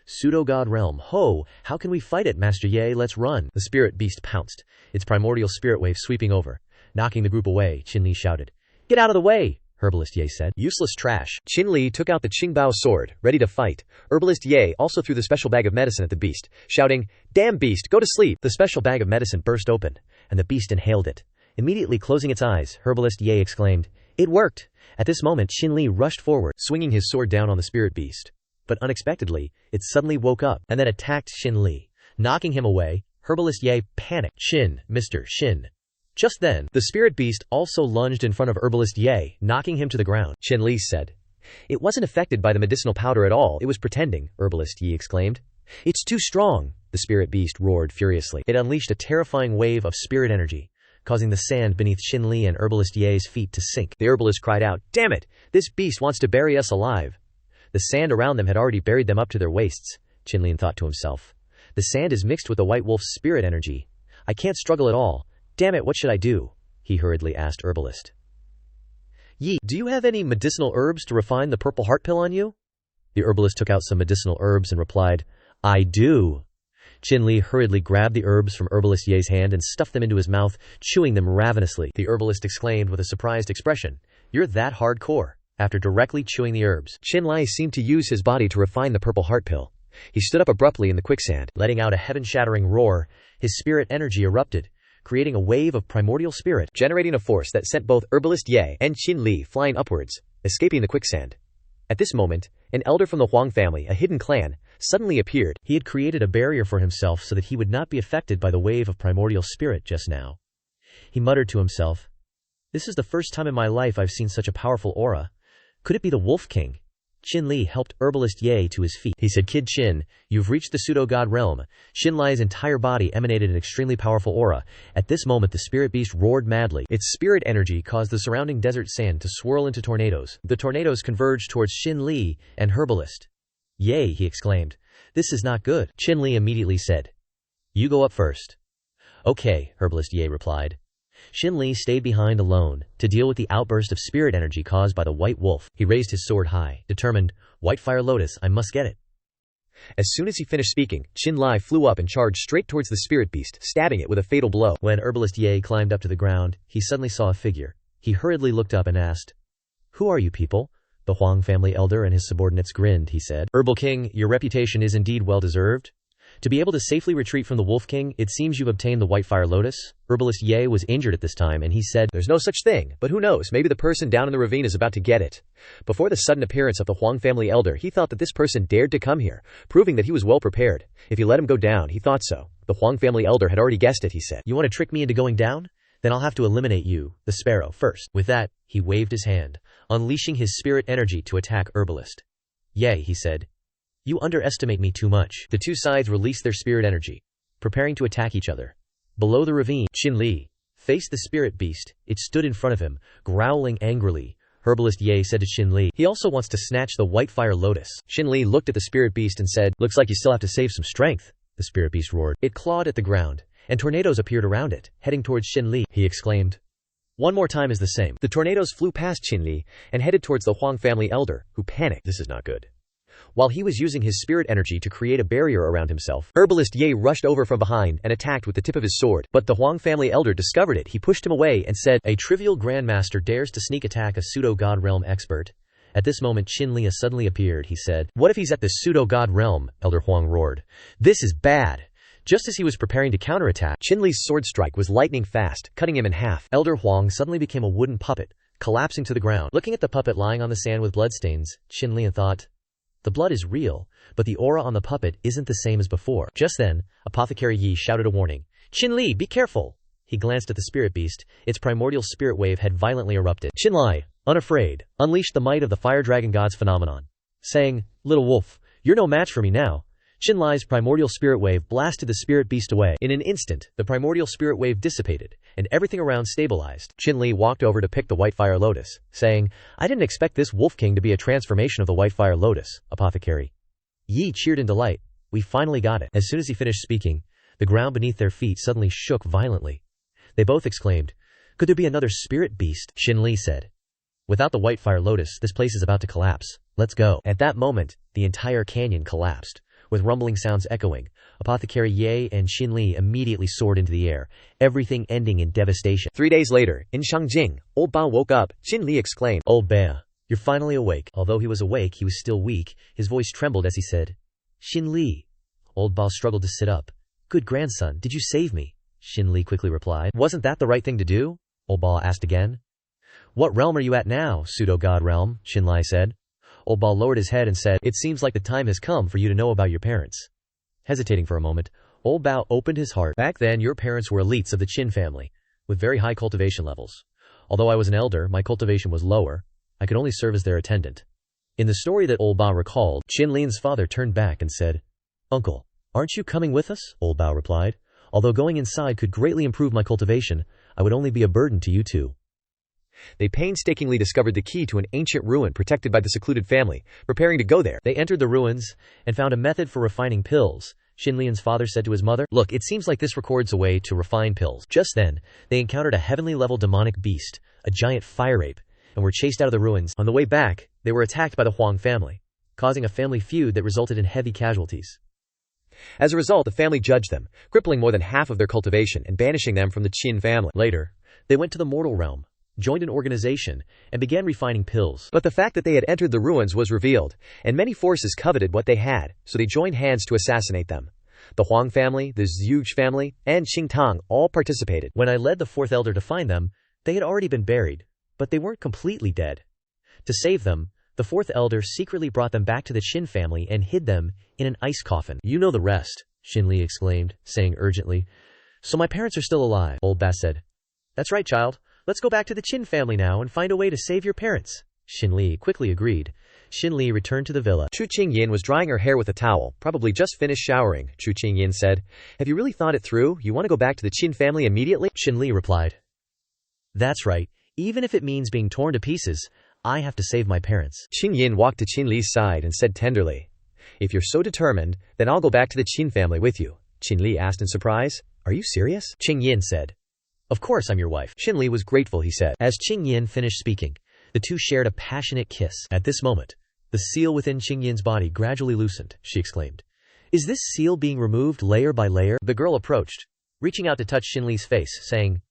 Speaker 2: Pseudo-god realm. Ho, how can we fight it, Master Ye? Let's run. The spirit beast pounced, its primordial spirit wave sweeping over. Knocking the group away, Qin shouted. Get out of the way, Herbalist Ye said.
Speaker 1: Useless trash. Qin took out the Qingbao sword, ready to fight. Herbalist Ye also threw the special bag of medicine at the beast, shouting, Damn beast, go to sleep. The special bag of medicine burst open, and the beast inhaled it. Immediately closing its eyes, Herbalist Ye exclaimed, It worked. At this moment, Qin rushed forward, swinging his sword down on the spirit beast. But unexpectedly, it suddenly woke up, and then attacked Qin. Knocking him away, Herbalist Ye panicked. Mr. Qin. Just then, the spirit beast also lunged in front of Herbalist Ye, knocking him to the ground. Qin said, It wasn't affected by the medicinal powder at all, it was pretending, Herbalist Ye exclaimed. It's too strong, the spirit beast roared furiously. It unleashed a terrifying wave of spirit energy, causing the sand beneath Qin and Herbalist Ye's feet to sink. The herbalist cried out, Damn it, this beast wants to bury us alive. The sand around them had already buried them up to their waists, Qin thought to himself. The sand is mixed with the white wolf's spirit energy. I can't struggle at all. Damn it, what should I do? He hurriedly asked Herbalist Yi, do you have any medicinal herbs to refine the purple heart pill on you? The herbalist took out some medicinal herbs and replied, I do. Qin hurriedly grabbed the herbs from Herbalist Ye's hand and stuffed them into his mouth, chewing them ravenously. The herbalist exclaimed with a surprised expression, You're that hardcore. After directly chewing the herbs, Qin seemed to use his body to refine the purple heart pill. He stood up abruptly in the quicksand, letting out a heaven-shattering roar. His spirit energy erupted, creating a wave of primordial spirit, generating a force that sent both Herbalist Ye and Qin flying upwards, escaping the quicksand. At this moment, an elder from the Huang family, a hidden clan, suddenly appeared. He had created a barrier for himself so that he would not be affected by the wave of primordial spirit just now. He muttered to himself, This is the first time in my life I've seen such a powerful aura. Could it be the Wolf King? Qin helped Herbalist Ye to his feet. He said, Kid Qin, you've reached the pseudo-god realm. Qin entire body emanated an extremely powerful aura. At this moment the spirit beast roared madly. Its spirit energy caused the surrounding desert sand to swirl into tornadoes. The tornadoes converged towards Qin and Herbalist Ye, he exclaimed. This is not good. Qin immediately said, You go up first. Okay, Herbalist Ye replied. Qin stayed behind alone, to deal with the outburst of spirit energy caused by the white wolf. He raised his sword high, determined, White fire lotus, I must get it. As soon as he finished speaking, Qin flew up and charged straight towards the spirit beast, stabbing it with a fatal blow. When Herbalist Ye climbed up to the ground, he suddenly saw a figure. He hurriedly looked up and asked, Who are you people? The Huang family elder and his subordinates grinned, he said. Herbal King, your reputation is indeed well deserved. To be able to safely retreat from the Wolf King, it seems you've obtained the White Fire Lotus. Herbalist Ye was injured at this time and he said, There's no such thing, but who knows, maybe the person down in the ravine is about to get it. Before the sudden appearance of the Huang family elder, he thought that this person dared to come here, proving that he was well prepared. If he let him go down, he thought so. The Huang family elder had already guessed it, he said. You want to trick me into going down? Then I'll have to eliminate you, the sparrow, first. With that, he waved his hand, unleashing his spirit energy to attack Herbalist Ye, he said. You underestimate me too much. The two sides released their spirit energy, preparing to attack each other. Below the ravine, Qin
Speaker 2: faced the spirit beast. It stood in front of him, growling angrily. Herbalist Ye said to Shinli, he also wants to snatch the white fire lotus.
Speaker 1: Shinli looked at the spirit beast and said,
Speaker 2: looks like you still have to save some strength. The spirit beast roared. It clawed at the ground, and tornadoes appeared around it, heading towards Shinli. He exclaimed, one more time is the same.
Speaker 1: The tornadoes flew past Shinli and headed towards the Huang family elder, who panicked.
Speaker 2: This is not good.
Speaker 1: While he was using his spirit energy to create a barrier around himself, Herbalist Ye rushed over from behind and attacked with the tip of his sword, but the Huang family elder discovered it. He pushed him away and said,
Speaker 2: a trivial grandmaster dares to sneak attack a pseudo-god realm expert. At this moment Shinli suddenly appeared. He said, what if he's at the pseudo-god realm? Elder Huang roared. This is bad. Just as he was preparing to counterattack,
Speaker 1: Shinli's sword strike was lightning fast, cutting him in half.
Speaker 2: Elder Huang suddenly became a wooden puppet, collapsing to the ground. Looking at the puppet lying on the sand with bloodstains, Shinli thought, the blood is real, but the aura on the puppet isn't the same as before. Just then, Apothecary Yi shouted a warning. Shinli, be careful! He glanced at the spirit beast. Its primordial spirit wave had violently erupted. Shinli, unafraid, unleashed the might of the fire dragon god's phenomenon, saying, little wolf, you're no match for me now. Shinli's primordial spirit wave blasted the spirit beast away. In an instant, the primordial spirit wave dissipated, and everything around stabilized.
Speaker 1: Shinli walked over to pick the white fire lotus, saying, I didn't expect this wolf king to be a transformation of the white fire lotus.
Speaker 2: Apothecary Yi cheered in delight. We finally got it. As soon as he finished speaking, the ground beneath their feet suddenly shook violently. They both exclaimed, could there be another spirit beast? Shinli said, without the white fire lotus, this place is about to collapse. Let's go. At that moment, the entire canyon collapsed, with rumbling sounds echoing. Apothecary Ye and Shinli immediately soared into the air, everything ending in devastation.
Speaker 1: 3 days later, in Shangjing, Old Bao woke up. Shinli exclaimed,
Speaker 2: Old Bao, you're finally awake. Although he was awake, he was still weak. His voice trembled as he said, Shinli. Old Bao struggled to sit up. Good grandson, did you save me? Shinli quickly replied. Wasn't that the right thing to do? Old Bao asked again. What realm are you at now? Pseudo-god realm, Shinli said. Old Bao lowered his head and said, it seems like the time has come for you to know about your parents. Hesitating for a moment, Old Bao opened his heart. Back then, your parents were elites of the Qin family, with very high cultivation levels. Although I was an elder, my cultivation was lower. I could only serve as their attendant. In the story that Old Bao recalled, Qinlin's father turned back and said, Uncle, aren't you coming with us? Old Bao replied, although going inside could greatly improve my cultivation, I would only be a burden to you two.
Speaker 1: They painstakingly discovered the key to an ancient ruin protected by the secluded family, preparing to go there.
Speaker 2: They entered the ruins and found a method for refining pills. Shinlian's father said to his mother, look, it seems like this records a way to refine pills. Just then, they encountered a heavenly-level demonic beast, a giant fire ape, and were chased out of the ruins. On the way back, they were attacked by the Huang family, causing a family feud that resulted in heavy casualties.
Speaker 1: As a result, the family judged them, crippling more than half of their cultivation and banishing them from the Qin family.
Speaker 2: Later, they went to the mortal realm, joined an organization, and began refining pills.
Speaker 1: But the fact that they had entered the ruins was revealed, and many forces coveted what they had, so they joined hands to assassinate them. The Huang family, the Zhuge family, and Qingtang all participated.
Speaker 2: When I led the fourth elder to find them, they had already been buried, but they weren't completely dead. To save them, the fourth elder secretly brought them back to the Qin family and hid them in an ice coffin. You know the rest, Shinli exclaimed, saying urgently. So my parents are still alive, Old Bao said. That's right, child. Let's go back to the Qin family now and find a way to save your parents. Shinli quickly agreed. Shinli returned to the villa.
Speaker 1: Chu Qingyin was drying her hair with a towel, probably just finished showering. Chu Qingyin said, have you really thought it through? You want to go back to the Qin family immediately?
Speaker 2: Shinli replied, that's right. Even if it means being torn to pieces, I have to save my parents.
Speaker 1: Qingyin walked to Qinli's side and said tenderly, if you're so determined, then I'll go back to the Qin family with you. Qinli asked in surprise, are you serious?
Speaker 2: Qingyin said, of course I'm your wife.
Speaker 1: Shinli was grateful, he said.
Speaker 2: As Qingyin finished speaking, the two shared a passionate kiss. At this moment, the seal within Qingyin's body gradually loosened. She exclaimed, is this seal being removed layer by layer? The girl approached, reaching out to touch Shinli's face, saying,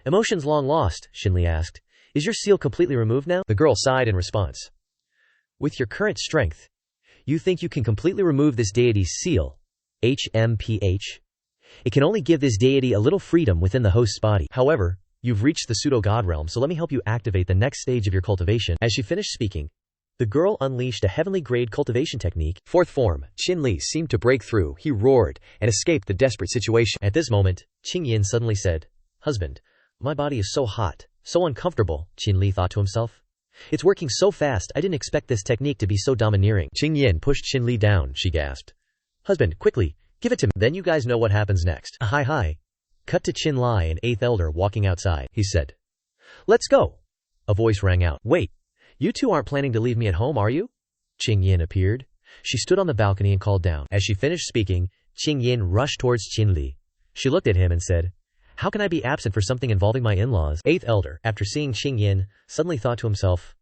Speaker 2: emotions long lost, Shinli asked. Is your seal completely removed now? The girl sighed in response. With your current strength, you think you can completely remove this deity's seal? HMPH. It can only give this deity a little freedom within the host's body. However, you've reached the pseudo-god realm, so let me help you activate the next stage of your cultivation. As she finished speaking, the girl unleashed a heavenly-grade cultivation technique.
Speaker 1: Fourth form, Shinli seemed to break through. He roared and escaped the desperate situation.
Speaker 2: At this moment, Qingyin suddenly said, husband, my body is so hot, so uncomfortable, Shinli thought to himself. It's working so fast, I didn't expect this technique to be so domineering.
Speaker 1: Qingyin pushed Shinli down, she gasped.
Speaker 2: Husband, quickly, give it to me. Then you guys know what happens next.
Speaker 1: Hi.
Speaker 2: Cut to Shinli and 8th elder walking outside. He said, "Let's go." A voice rang out. "Wait, you two aren't planning to leave me at home, are you?" Qingyin appeared. She stood on the balcony and called down. As she finished speaking, Qingyin rushed towards Shinli. She looked at him and said, "How can I be absent for something involving my in-laws?" 8th elder, after seeing Qingyin, suddenly thought to himself,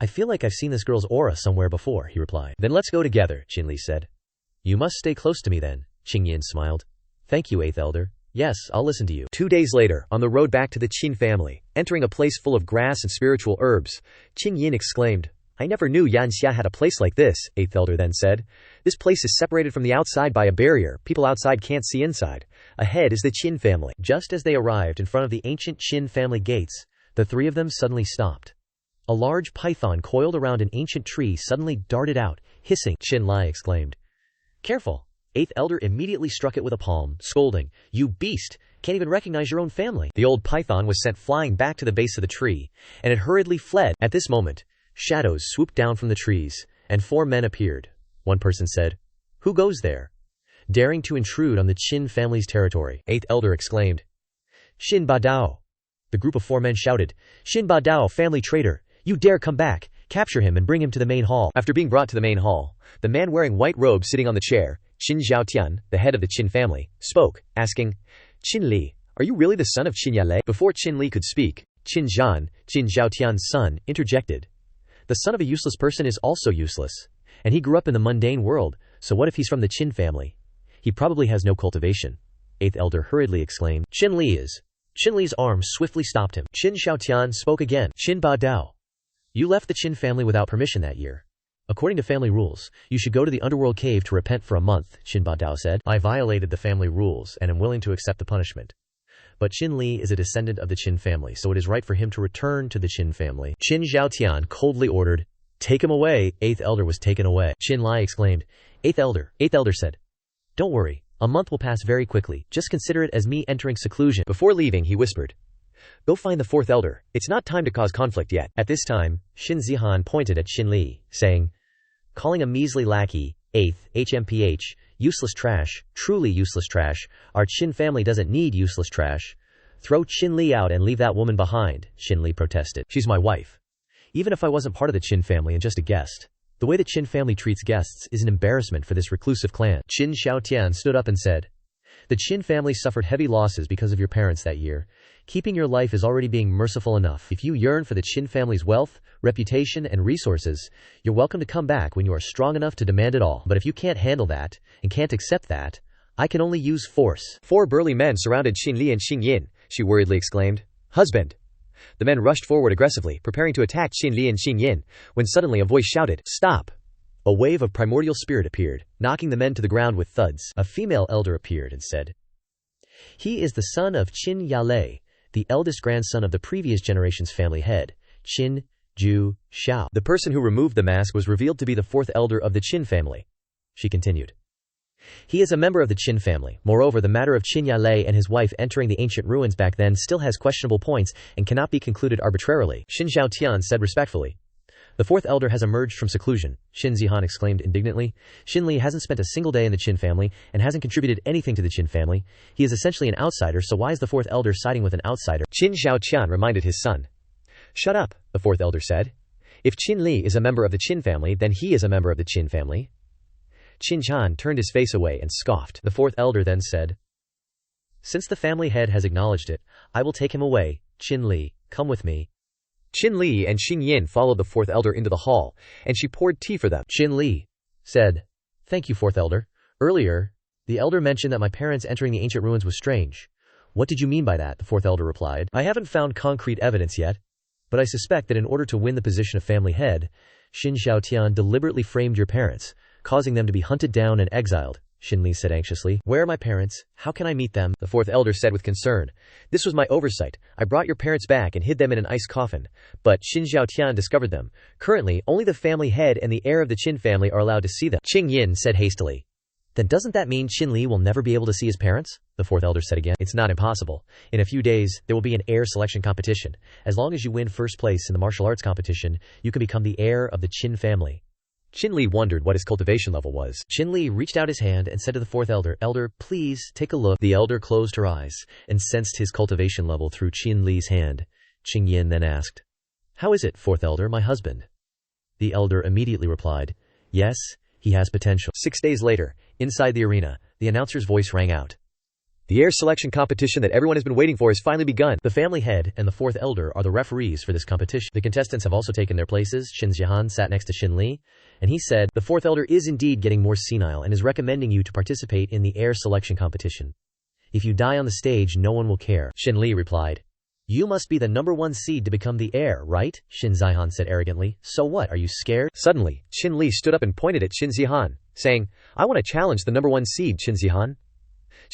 Speaker 2: "I feel like I've seen this girl's aura somewhere before," he replied. "Then let's go together," Shinli said. "You must stay close to me then," Qingyin smiled. "Thank you, 8th elder. Yes, I'll listen to you."
Speaker 1: 2 days later, on the road back to the Qin family, entering a place full of grass and spiritual herbs, Qingyin exclaimed, "I never knew Yanxia had a place like this," 8th elder then said. "This place is separated from the outside by a barrier. People outside can't see inside. Ahead is the Qin family." Just as they arrived in front of the ancient Qin family gates, the three of them suddenly stopped. A large python coiled around an ancient tree suddenly darted out, hissing. Shinli exclaimed, "Careful." 8th elder immediately struck it with a palm, scolding, "You beast! Can't even recognize your own family." The old python was sent flying back to the base of the tree, and it hurriedly fled. At this moment, shadows swooped down from the trees, and 4 men appeared. One person said, "Who goes there?" Daring to intrude on the Qin family's territory, 8th elder exclaimed, "Shin Ba Dao." The group of 4 men shouted, "Shin Ba Dao, family traitor! You dare come back! Capture him and bring him to the main hall." After being brought to the main hall, the man wearing white robes sitting on the chair, Qin Zhaotian, the head of the Qin family, spoke, asking, "Qinli, are you really the son of Qin Yale?" Before Qinli could speak, Qin Zhan, Qin Zhaotian's son, interjected. "The son of a useless person is also useless. And he grew up in the mundane world, so what if he's from the Qin family? He probably has no cultivation." 8th elder hurriedly exclaimed, "Qinli is." Qinli's arm swiftly stopped him. Qin Zhaotian spoke again, "Shin Ba Dao. You left the Qin family without permission that year. According to family rules, you should go to the underworld cave to repent for a month," Shin Ba Dao said. "I violated the family rules and am willing to accept the punishment. But Qinli is a descendant of the Qin family, so it is right for him to return to the Qin family." Qin Zhaotian coldly ordered, "Take him away." 8th elder was taken away. Qinli exclaimed, "8th elder." 8th elder said, "Don't worry, a month will pass very quickly. Just consider it as me entering seclusion." Before leaving, he whispered, "Go find the 4th elder. It's not time to cause conflict yet." At this time, Shin Zihan pointed at Shinli, saying, "Calling a measly lackey, 8th, HMPH, useless trash, truly useless trash. Our Qin family doesn't need useless trash. Throw Qinli out and leave that woman behind," Shinli protested. "She's my wife. Even if I wasn't part of the Qin family and just a guest. The way the Qin family treats guests is an embarrassment for this reclusive clan." Qin Xiaotian stood up and said, "The Qin family suffered heavy losses because of your parents that year. Keeping your life is already being merciful enough. If you yearn for the Qin family's wealth, reputation, and resources, you're welcome to come back when you are strong enough to demand it all. But if you can't handle that, and can't accept that, I can only use force." 4 burly men surrounded Qinli and Qingyin. She worriedly exclaimed, "Husband!" The men rushed forward aggressively, preparing to attack Qinli and Qingyin, when suddenly a voice shouted, "Stop!" A wave of primordial spirit appeared, knocking the men to the ground with thuds. A female elder appeared and said, "He is the son of Qin Yale, the eldest grandson of the previous generation's family head, Qin Ju Xiao." The person who removed the mask was revealed to be the 4th elder of the Qin family. She continued, "He is a member of the Qin family. Moreover, the matter of Qin Yale and his wife entering the ancient ruins back then still has questionable points and cannot be concluded arbitrarily." Shin Zhaotian said respectfully, "The 4th elder has emerged from seclusion," Shin Zihan exclaimed indignantly. "Shinli hasn't spent a single day in the Qin family and hasn't contributed anything to the Qin family. He is essentially an outsider, so why is the 4th elder siding with an outsider?" Qin Zhaotian reminded his son. "Shut up," the 4th elder said. "If Qinli is a member of the Qin family, then he is a member of the Qin family." Qin Chan turned his face away and scoffed. The 4th elder then said, "Since the family head has acknowledged it, I will take him away. Qinli, come with me." Qinli and Xingyin followed the 4th elder into the hall, and she poured tea for them. Qinli said, "Thank you, 4th elder. Earlier, the elder mentioned that my parents entering the ancient ruins was strange. What did you mean by that?" The 4th elder replied, "I haven't found concrete evidence yet, but I suspect that in order to win the position of family head, Shin Xiaotian deliberately framed your parents, causing them to be hunted down and exiled." Shinli said anxiously. "Where are my parents? How can I meet them?" The 4th elder said with concern, "This was my oversight. I brought your parents back and hid them in an ice coffin, but Shin Zhaotian discovered them. Currently, only the family head and the heir of the Qin family are allowed to see them." Qingyin said hastily, "Then doesn't that mean Qinli will never be able to see his parents?" The 4th elder said again, "It's not impossible. In a few days, there will be an heir selection competition. As long as you win first place in the martial arts competition, you can become the heir of the Qin family." Shinli wondered what his cultivation level was.
Speaker 2: Shinli reached out his hand and said to the fourth elder, "Elder, please take a look." The elder closed her eyes and sensed his cultivation level through Shinli's hand. Qingyin then asked, "How is it, fourth elder, my husband?" The elder immediately replied, "Yes, he has potential."
Speaker 1: 6 days later,
Speaker 2: Inside the arena, the announcer's voice rang out.
Speaker 1: "The heir selection competition that everyone has been waiting for has finally begun."
Speaker 2: The family head and the fourth elder are the referees for this competition. The contestants have also taken their places. Xin Jihan sat next to Shinli, and he said, "The fourth elder is indeed getting more senile and is recommending you to participate in the heir selection competition. If you die on the stage, no one will care."
Speaker 1: Shinli replied,
Speaker 2: "You must be the number 1 seed to become the heir, right?" Xin Zihan said arrogantly. "So what, are you scared?"
Speaker 1: Suddenly, Shinli stood up and pointed at Xin Zihan, saying, "I want to challenge the number 1 seed, Xin Zihan."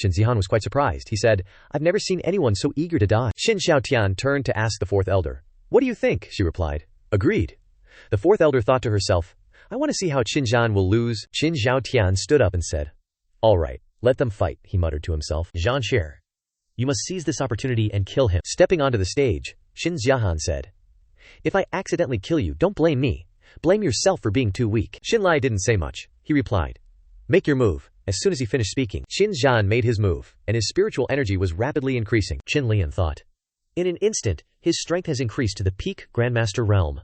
Speaker 1: Xin Zihan was quite surprised. He said, "I've never seen anyone so eager to die." Xin Xiaotian turned to ask the fourth elder, "What do you think?" She replied, "Agreed." The fourth elder thought to herself, "I want to see how Qin will lose." Xin Xiaotian stood up and said, "All right, let them fight," he muttered to himself.
Speaker 2: "Zhan Shir, you must seize this opportunity and kill him."
Speaker 1: Stepping onto the stage, Xin Ziahan said, "If I accidentally kill you, don't blame me. Blame yourself for being too weak." Xinlai didn't say much. He replied, "Make your move." As soon as he finished speaking, Xin Zhan made his move, and his spiritual energy was rapidly increasing.
Speaker 2: Qin Lian thought, "In an instant, his strength has increased to the peak Grandmaster realm.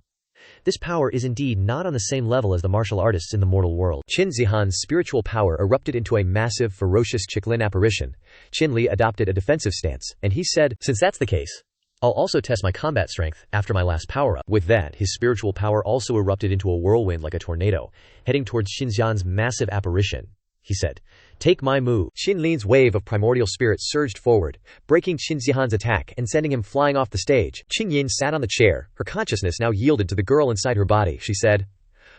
Speaker 2: This power is indeed not on the same level as the martial artists in the mortal world."
Speaker 1: Qin Zihan's spiritual power erupted into a massive, ferocious Chiklin apparition. Qin Li adopted a defensive stance, and he said,
Speaker 2: "Since that's the case, I'll also test my combat strength after my last power-up."
Speaker 1: With that, his spiritual power also erupted into a whirlwind like a tornado, heading towards Xin Zhan's massive apparition. He said, "Take my move." Qin Li's wave of primordial spirit surged forward, breaking Qin Zihan's attack and sending him flying off the stage. Qing Yin sat on the chair, her consciousness now yielded to the girl inside her body. She said,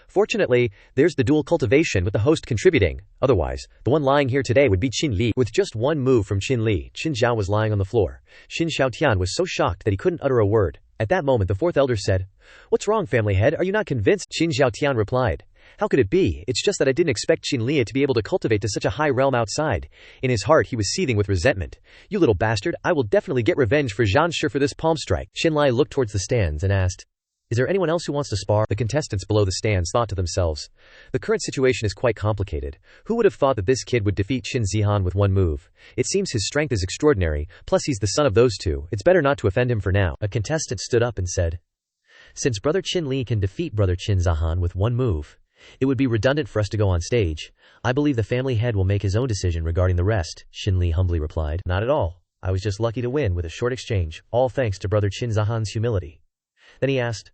Speaker 1: "Fortunately, there's the dual cultivation with the host contributing. Otherwise, the one lying here today would be Qin Li." With just one move from Qin Li, Qin Zhao was lying on the floor. Xin Xiaotian was so shocked that he couldn't utter a word. At that moment, the fourth elder said, "What's wrong, family head? Are you not convinced?" Xin Xiaotian replied, "How could it be? It's just that I didn't expect Qin Li to be able to cultivate to such a high realm outside." In his heart, he was seething with resentment. "You little bastard, I will definitely get revenge for Zhan Shi for this palm strike." Xinlai looked towards the stands and asked, "Is there anyone else who wants to spar?" The contestants below the stands thought to themselves, "The current situation is quite complicated. Who would have thought that this kid would defeat Qin Zihan with one move? It seems his strength is extraordinary, plus he's the son of those two. It's better not to offend him for now."
Speaker 2: A contestant stood up and said, "Since Brother Qin Li can defeat Brother Qin Zihan with one move, it would be redundant for us to go on stage. I believe the family head will make his own decision regarding the rest." Shinli humbly replied, "Not at all. I was just lucky to win with a short exchange, all thanks to Brother Qin Zihan's humility." Then he asked,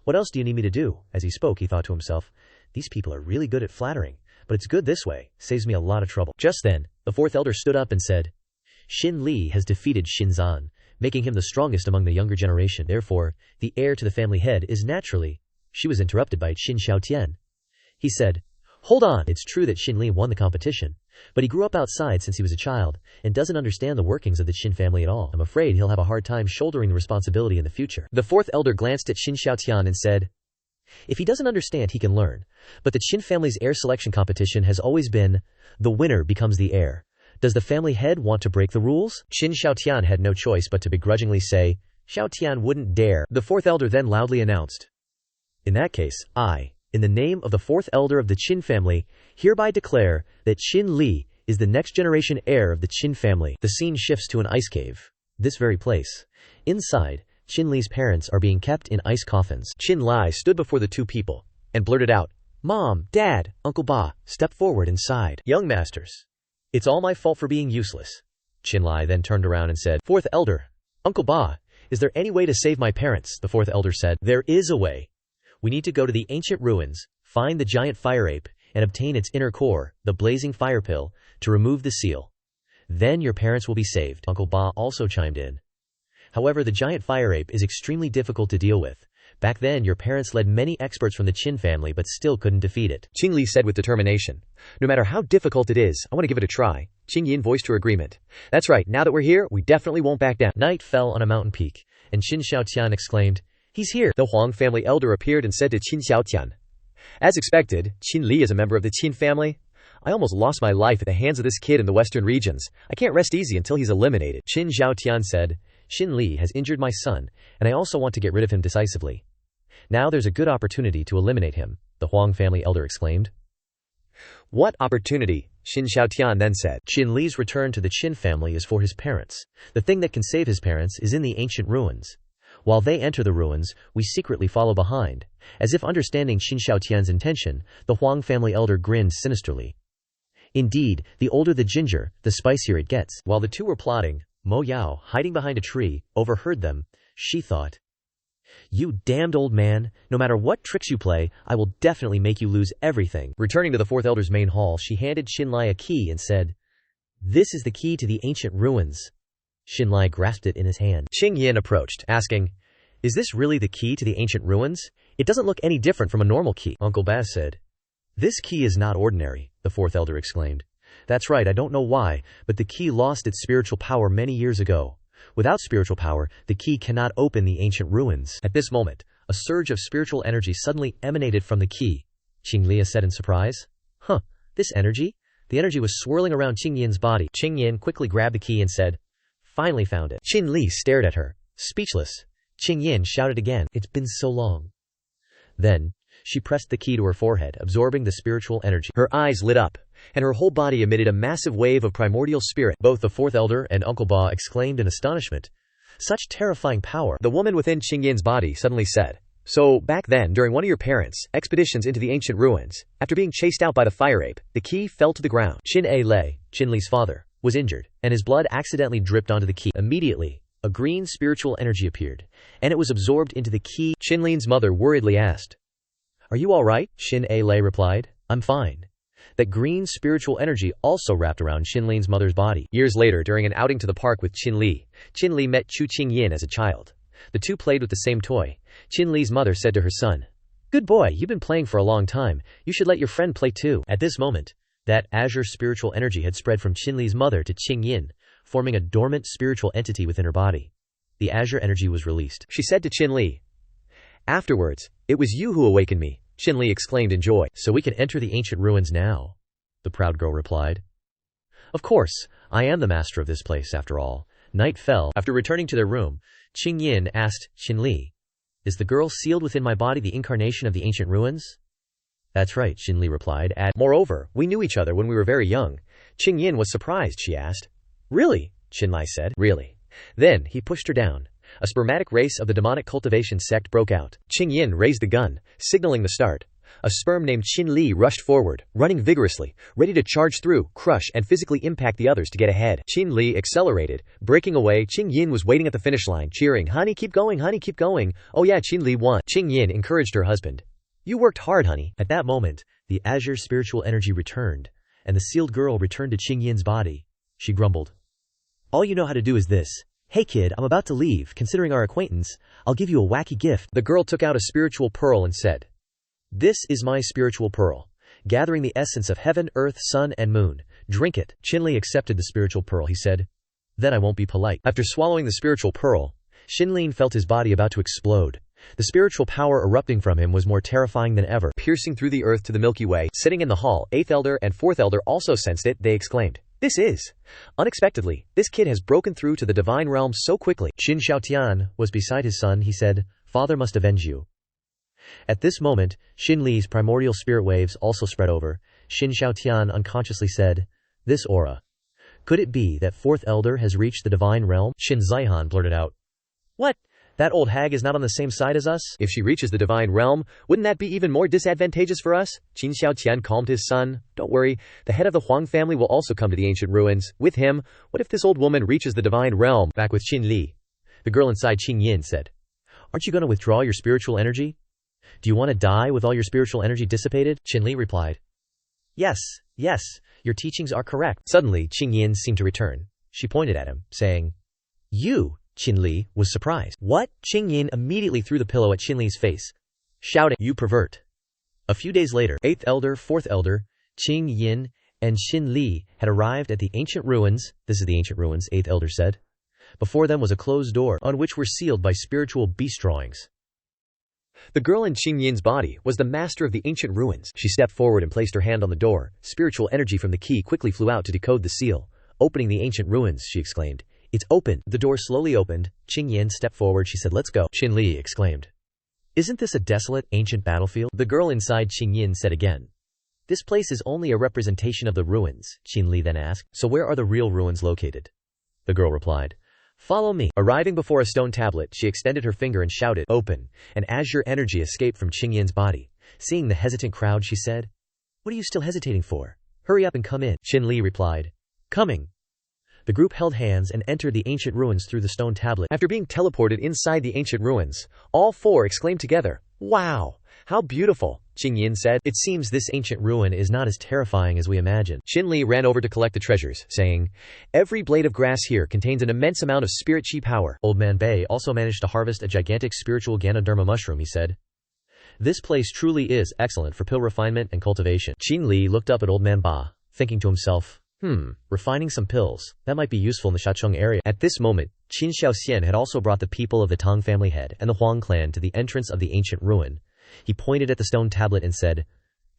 Speaker 2: "What else do you need me to do?" As he spoke, he thought to himself, "These people are really good at flattering, but it's good this way, saves me a lot of trouble." Just then, the fourth elder stood up and said, "Xin Li has defeated Xin Zhan, making him the strongest among the younger generation. Therefore, the heir to the family head is naturally—" She was interrupted by Xin Xiaotian. He said, "Hold on, it's true that Xin Li won the competition, but he grew up outside since he was a child, and doesn't understand the workings of the Qin family at all. I'm afraid he'll have a hard time shouldering the responsibility in the future." The fourth elder glanced at Xin Xiaotian and said, "If he doesn't understand, he can learn, but the Qin family's heir selection competition has always been, the winner becomes the heir. Does the family head want to break the rules?" Xin Xiaotian had no choice but to begrudgingly say, "Xiaotian wouldn't dare." The fourth elder then loudly announced, "In that case, I, in the name of the fourth elder of the Qin family, hereby declare that Qin Li is the next generation heir of the Qin family." The scene shifts to an ice cave. This very place. Inside, Qin Li's parents are being kept in ice coffins.
Speaker 1: Qin Lai stood before the two people and blurted out, "Mom, Dad, Uncle Ba, step forward and sighed."
Speaker 2: "Young masters, it's all my fault for being useless."
Speaker 1: Qin Lai then turned around and said,
Speaker 2: "Fourth elder, Uncle Ba, is there any way to save my parents?" The fourth elder said, "There is a way. We need to go to the ancient ruins, find the giant fire ape, and obtain its inner core, the blazing fire pill, to remove the seal. Then your parents will be saved." Uncle Ba also chimed in. "However, the giant fire ape is extremely difficult to deal with. Back then, your parents led many experts from the Qin family but still couldn't defeat it."
Speaker 1: Qing Li said with determination, "No matter how difficult it is, I want to give it a try." Qing Yin voiced her agreement. "That's right, now that we're here, we definitely won't back down."
Speaker 2: Night fell on a mountain peak, and Xin Xiaotian exclaimed, "He's here!"
Speaker 1: The Huang family elder appeared and said to Qin Xiaotian, "As expected, Qin Li is a member of the Qin family. I almost lost my life at the hands of this kid in the western regions. I can't rest easy until he's eliminated."
Speaker 2: Qin Xiaotian said, "Xin Li has injured my son, and I also want to get rid of him decisively. Now there's a good opportunity to eliminate him." the Huang family elder exclaimed.
Speaker 1: What opportunity, Xin Xiaotian then said.
Speaker 2: Shinli's return to the Qin family is for his parents. The thing that can save his parents is in the ancient ruins. While they enter the ruins, we secretly follow behind. As if understanding Xin Xiaotian's intention, the Huang family elder grinned sinisterly. Indeed, the older the ginger, the spicier it gets. While the two were plotting, Mo Yao, hiding behind a tree, overheard them. She thought, "You damned old man, no matter what tricks you play, I will definitely make you lose everything." Returning to the fourth elder's main hall, she handed Xinli a key and said, "This is the key to the ancient ruins." Xinli grasped it in his hand.
Speaker 1: Qing Yin approached, asking,
Speaker 2: "Is this really the key to the ancient ruins? It doesn't look any different from a normal key."
Speaker 1: Uncle Baz said.
Speaker 2: "This key is not ordinary," the fourth elder exclaimed. "That's right, I don't know why, but the key lost its spiritual power many years ago. Without spiritual power, the key cannot open the ancient ruins." At this moment, a surge of spiritual energy suddenly emanated from the key. Qinglia said in surprise. "Huh, this energy?" The energy was swirling around Qing Yin's body. Qing Yin quickly grabbed the key and said, "Finally found it." Qin Li stared at her, speechless. Qing Yin shouted again, "It's been so long." Then, she pressed the key to her forehead, absorbing the spiritual energy.
Speaker 1: Her eyes lit up, and her whole body emitted a massive wave of primordial spirit.
Speaker 2: Both the fourth elder and Uncle Ba exclaimed in astonishment. Such terrifying power.
Speaker 1: The woman within Qing Yin's body suddenly said, "So, back then, during one of your parents' expeditions into the ancient ruins, after being chased out by the fire ape, the key fell to the ground.
Speaker 2: Qin A Lei, Qin Li's father, was injured, and his blood accidentally dripped onto the key. Immediately, a green spiritual energy appeared, and it was absorbed into the key."
Speaker 1: Qin Li's mother worriedly asked,
Speaker 2: "Are you all right?" Qin A Lei replied, "I'm fine." That green spiritual energy also wrapped around Qin Li's mother's body.
Speaker 1: Years later, during an outing to the park with Qin Li met Chu Qing Yin as a child. The two played with the same toy. Qin Li's mother said to her son, "Good boy, you've been playing for a long time. You should let your friend play too."
Speaker 2: At this moment, that azure spiritual energy had spread from Qin Li's mother to Qing Yin, forming a dormant spiritual entity within her body. The azure energy was released.
Speaker 1: She said to Qin Li, "Afterwards, it was you who awakened me." Qin Li exclaimed in joy.
Speaker 2: "So we can enter the ancient ruins now?" the proud girl replied. "Of course, I am the master of this place after all." Night fell. After returning to their room, Qing Yin asked Qin Li, "Is the girl sealed within my body the incarnation of the ancient ruins?" "That's right," Qin Li replied.
Speaker 1: "Moreover, we knew each other when we were very young." Qing Yin was surprised. She asked, "Really?" Qin Li said, "Really." Then, he pushed her down. A spermatic race of the demonic cultivation sect broke out. Qing Yin raised the gun, signaling the start. A sperm named Qin Li rushed forward, running vigorously, ready to charge through, crush, and physically impact the others to get ahead. Qin Li accelerated, breaking away. Qing Yin was waiting at the finish line, cheering, "Honey, keep going, honey, keep going. Oh yeah, Qin Li won." Qing Yin encouraged her husband. "You worked hard, honey." At that moment, the azure spiritual energy returned, and the sealed girl returned to Qing Yin's body. She grumbled, "All you know how to do is this. Hey kid, I'm about to leave. Considering our acquaintance, I'll give you a wacky gift." The girl took out a spiritual pearl and said, "This is my spiritual pearl, gathering the essence of heaven, earth, sun, and moon. Drink it." Qin Li accepted the spiritual pearl. He said, "Then I won't be polite." After swallowing the spiritual pearl, Xinlin felt his body about to explode. The spiritual power erupting from him was more terrifying than ever. Piercing through the earth to the Milky Way, sitting in the hall, 8th elder and 4th elder also sensed it. They exclaimed, "This is unexpectedly. This kid has broken through to the divine realm so quickly." Qin Xiaotian was beside his son. He said, "Father must avenge you." At this moment, Qin Li's primordial spirit waves also spread over. Qin Xiaotian unconsciously said, "This aura. Could it be that 4th elder has reached the divine realm?" Qin Zaihan blurted out, "What? That old hag is not on the same side as us?" "If she reaches the divine realm, wouldn't that be even more disadvantageous for us?" Qin Xiaotian calmed his son. "Don't worry, the head of the Huang family will also come to the ancient ruins. With him, what if this old woman reaches the divine realm?" Back with Qin Li, the girl inside Qing Yin said, "Aren't you going to withdraw your spiritual energy? Do you want to die with all your spiritual energy dissipated?" Qin Li replied, Yes, your teachings are correct." Suddenly, Qing Yin seemed to return. She pointed at him, saying, "You?" Qin Li was surprised. "What?" Qing Yin immediately threw the pillow at Qin Li's face, shouting, "You pervert." A few days later, 8th elder, 4th elder, Qing Yin, and Qin Li had arrived at the ancient ruins. "This is the ancient ruins," 8th elder said. Before them was a closed door, on which were sealed by spiritual beast drawings. The girl in Qing Yin's body was the master of the ancient ruins. She stepped forward and placed her hand on the door. Spiritual energy from the key quickly flew out to decode the seal. "Opening the ancient ruins," she exclaimed. "It's open." The door slowly opened. Qing Yin stepped forward. She said, "Let's go." Qin Li exclaimed,
Speaker 2: Isn't this a desolate, ancient battlefield? The girl inside Qingyin said again. This place is only a representation of the ruins, Shinli then asked. So where are the real ruins located? The girl replied. Follow me. Arriving before a stone tablet, she extended her finger and shouted, Open, and azure energy escaped from Qingyin's body. Seeing the hesitant crowd, she said, What are you still hesitating for? Hurry up and come in. Shinli replied, Coming. The group held hands and entered the ancient ruins through the stone tablet.
Speaker 1: After being teleported inside the ancient ruins, all four exclaimed together, Wow, how beautiful, Qingyin said.
Speaker 2: It seems this ancient ruin is not as terrifying as we imagined.
Speaker 1: Shinli ran over to collect the treasures, saying, Every blade of grass here contains an immense amount of spirit chi power.
Speaker 2: Old Man Bei also managed to harvest a gigantic spiritual Ganoderma mushroom, he said. This place truly is excellent for pill refinement and cultivation. Shinli looked up at Old Man Ba, thinking to himself, refining some pills, that might be useful in the Shacheng area. At this moment, Qin Shaoxian had also brought the people of the Tang family head and the Huang clan to the entrance of the ancient ruin. He pointed at the stone tablet and said,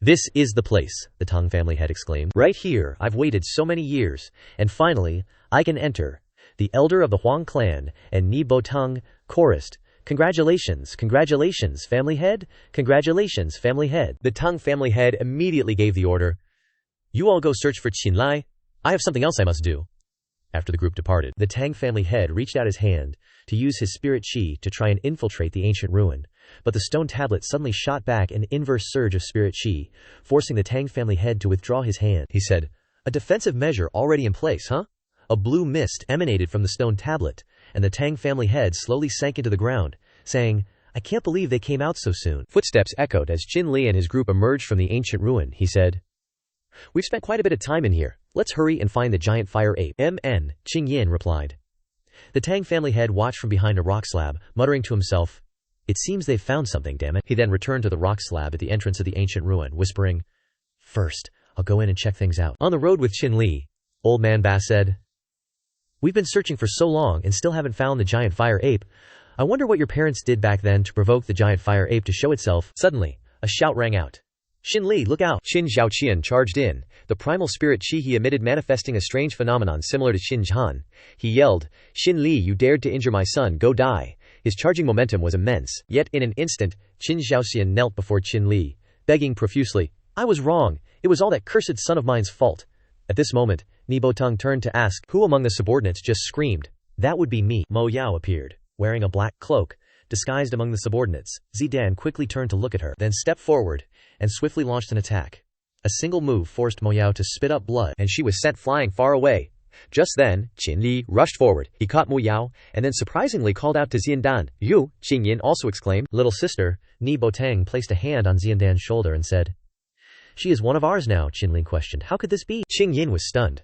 Speaker 2: This is the place, the Tang family head exclaimed. Right here, I've waited so many years, and finally, I can enter. The elder of the Huang clan and Ni Botang chorused, Congratulations, congratulations, family head, congratulations, family head.
Speaker 1: The Tang family head immediately gave the order, You all go search for Qinlai. I have something else I must do.
Speaker 2: After the group departed, the Tang family head reached out his hand to use his spirit chi to try and infiltrate the ancient ruin, but the stone tablet suddenly shot back an inverse surge of spirit chi, forcing the Tang family head to withdraw his hand. He said, A defensive measure already in place, huh? A blue mist emanated from the stone tablet, and the Tang family head slowly sank into the ground, saying, I can't believe they came out so soon.
Speaker 1: Footsteps echoed as Qin Li and his group emerged from the ancient ruin. He said, We've spent quite a bit of time in here. Let's hurry and find the giant fire ape.
Speaker 2: MN, Qingyin replied. The Tang family head watched from behind a rock slab, muttering to himself, It seems they've found something, damn it. He then returned to the rock slab at the entrance of the ancient ruin, whispering, First, I'll go in and check things out. On the road with Qin Li, Old Man Ba said, We've been searching for so long and still haven't found the giant fire ape. I wonder what your parents did back then to provoke the giant fire ape to show itself. Suddenly, a shout rang out. Shinli, look out!
Speaker 1: Qin Zhaoqian charged in, the primal spirit chi he emitted manifesting a strange phenomenon similar to Qin Zhan. He yelled, Shinli, you dared to injure my son, go die. His charging momentum was immense, yet in an instant, Qin Zhaoxian knelt before Qin Li, begging profusely, I was wrong, it was all that cursed son of mine's fault. At this moment, Ni Botang turned to ask, Who among the subordinates just screamed? That would be me. Mo Yao appeared, wearing a black cloak, disguised among the subordinates. Zidan quickly turned to look at her, then stepped forward, and swiftly launched an attack. A single move forced Mo Yao to spit up blood, and she was sent flying far away. Just then, Qin Li rushed forward. He caught Mo Yao, and then surprisingly called out to Xiandan. You, Qingyin also exclaimed.
Speaker 2: Little sister, Ni Botang placed a hand on Xiandan's shoulder and said, She is one of ours now, Qin Li questioned. How could this be? Qingyin was stunned.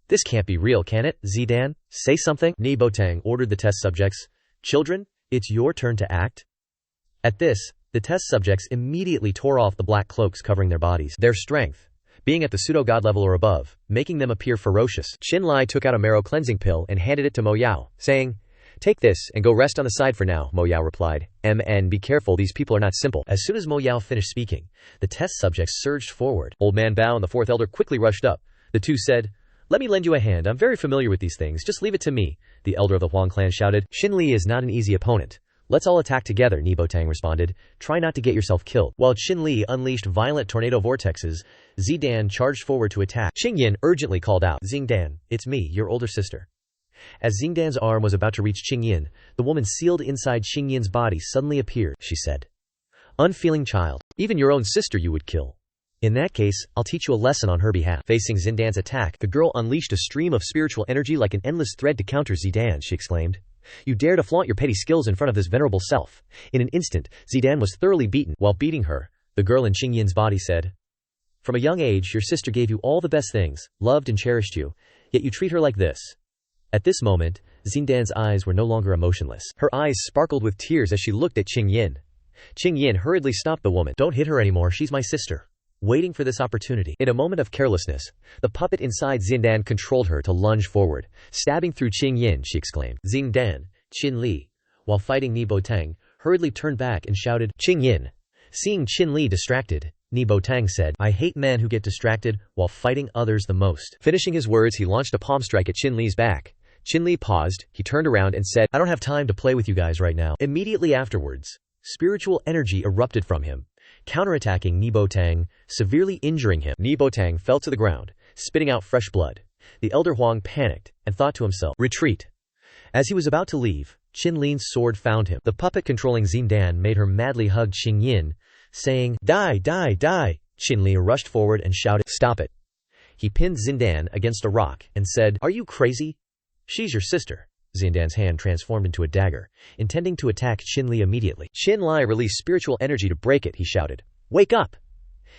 Speaker 2: This can't be real, can it? Zidan, say something. Ni Botang ordered the test subjects. Children, it's your turn to act. At this, the test subjects immediately tore off the black cloaks covering their bodies. Their strength, being at the pseudo-god level or above, making them appear ferocious.
Speaker 1: Qinlai took out a marrow cleansing pill and handed it to Mo Yao, saying, Take this and go rest on the side for now. Mo Yao replied, MN, be careful, these people are not simple.
Speaker 2: As soon as Mo Yao finished speaking, the test subjects surged forward.
Speaker 1: Old Man Bao and the fourth elder quickly rushed up. The two said, Let me lend you a hand, I'm very familiar with these things, just leave it to me. The elder of the Huang clan shouted, Shinli is not an easy opponent. Let's all attack together, Ni Botang responded. Try not to get yourself killed. While Shinli unleashed violent tornado vortexes, Zidan charged forward to attack. Qingyin urgently called out,
Speaker 2: Xingdan, it's me, your older sister. As Xingdan's arm was about to reach Qingyin, the woman sealed inside Qingyin's body suddenly appeared, she said. Unfeeling child, even your own sister you would kill. In that case, I'll teach you a lesson on her behalf. Facing Xingdan's attack, the girl unleashed a stream of spiritual energy like an endless thread to counter Zidan, she exclaimed. You dare to flaunt your petty skills in front of this venerable self. In an instant, Zidan was thoroughly beaten. While beating her, the girl in Qingyin's body said, From a young age, your sister gave you all the best things, loved and cherished you, yet you treat her like this. At this moment, Xingdan's eyes were no longer emotionless. Her eyes sparkled with tears as she looked at Qingyin. Qingyin hurriedly stopped the woman. Don't hit her anymore, she's my sister. Waiting for this opportunity. In a moment of carelessness, the puppet inside Xingdan controlled her to lunge forward. Stabbing through Qingyin, she exclaimed. Xingdan, Qin Li, while fighting Ni Botang, hurriedly turned back and shouted, Qingyin. Seeing Qin Li distracted, Ni Botang said, I hate men who get distracted while fighting others the most. Finishing his words, he launched a palm strike at Qin Li's back. Qin Li paused, he turned around and said, I don't have time to play with you guys right now. Immediately afterwards, Spiritual energy erupted from him, counterattacking Nibotang, severely injuring him.
Speaker 1: Nibotang fell to the ground, spitting out fresh blood. The elder Huang panicked and thought to himself, "Retreat."
Speaker 2: As he was about to leave, Qinlin's sword found him. The puppet controlling Xindan made her madly hug Qingyin, saying, "Die, die, die." Qinli rushed forward and shouted, "Stop it." He pinned Xindan against a rock and said, "Are you crazy? She's your sister." Xindan's hand transformed into a dagger, intending to attack Qinli immediately.
Speaker 1: Qinli released spiritual energy to break it. He shouted, "Wake up!"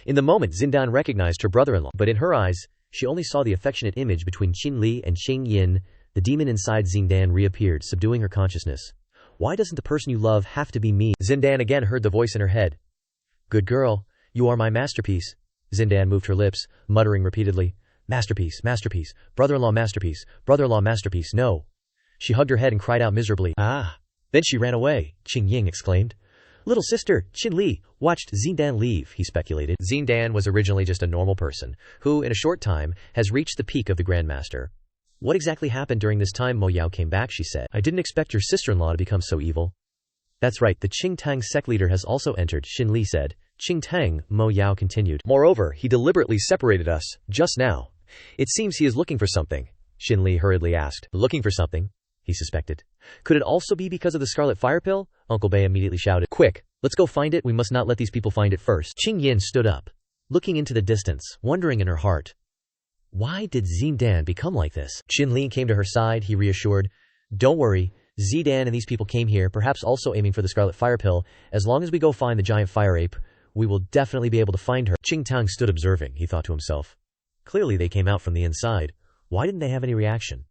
Speaker 1: In the moment, Xindan recognized her brother-in-law, but in her eyes, she only saw the affectionate image between Qinli and Qingyin. The demon inside Xindan reappeared, subduing her consciousness. "Why doesn't the person you love have to be me?" Xindan again heard the voice in her head. "Good girl, you are my masterpiece." Xindan moved her lips, muttering repeatedly, "Masterpiece, masterpiece, brother-in-law masterpiece, brother-in-law masterpiece, no." She hugged her head and cried out miserably, "Ah!" Then she ran away, Qingying exclaimed. "Little sister, Qinli, watched Xindan leave," he speculated. Xindan was originally just a normal person, who, in a short time, has reached the peak of the Grandmaster.
Speaker 2: "What exactly happened during this time Mo Yao came back?" she said. "I didn't expect your sister-in-law to become so evil." "That's right, the Qingtang sect leader has also entered," Shinli said. "Qingtang," Mo Yao continued.
Speaker 1: "Moreover, he deliberately separated us, just now. It seems he is looking for something."
Speaker 2: Shinli hurriedly asked. "Looking for something?" he suspected. "Could it also be because of the scarlet fire pill?" Uncle Bei immediately shouted. "Quick, let's go find it. We must not let these people find it first." Qingyin stood up, looking into the distance, wondering in her heart, why did Xindan become like this? Shinli came to her side. He reassured, "Don't worry, Xindan and these people came here, perhaps also aiming for the scarlet fire pill. As long as we go find the giant fire ape, we will definitely be able to find her." Qingtang stood observing, he thought to himself. Clearly they came out from the inside. Why didn't they have any reaction?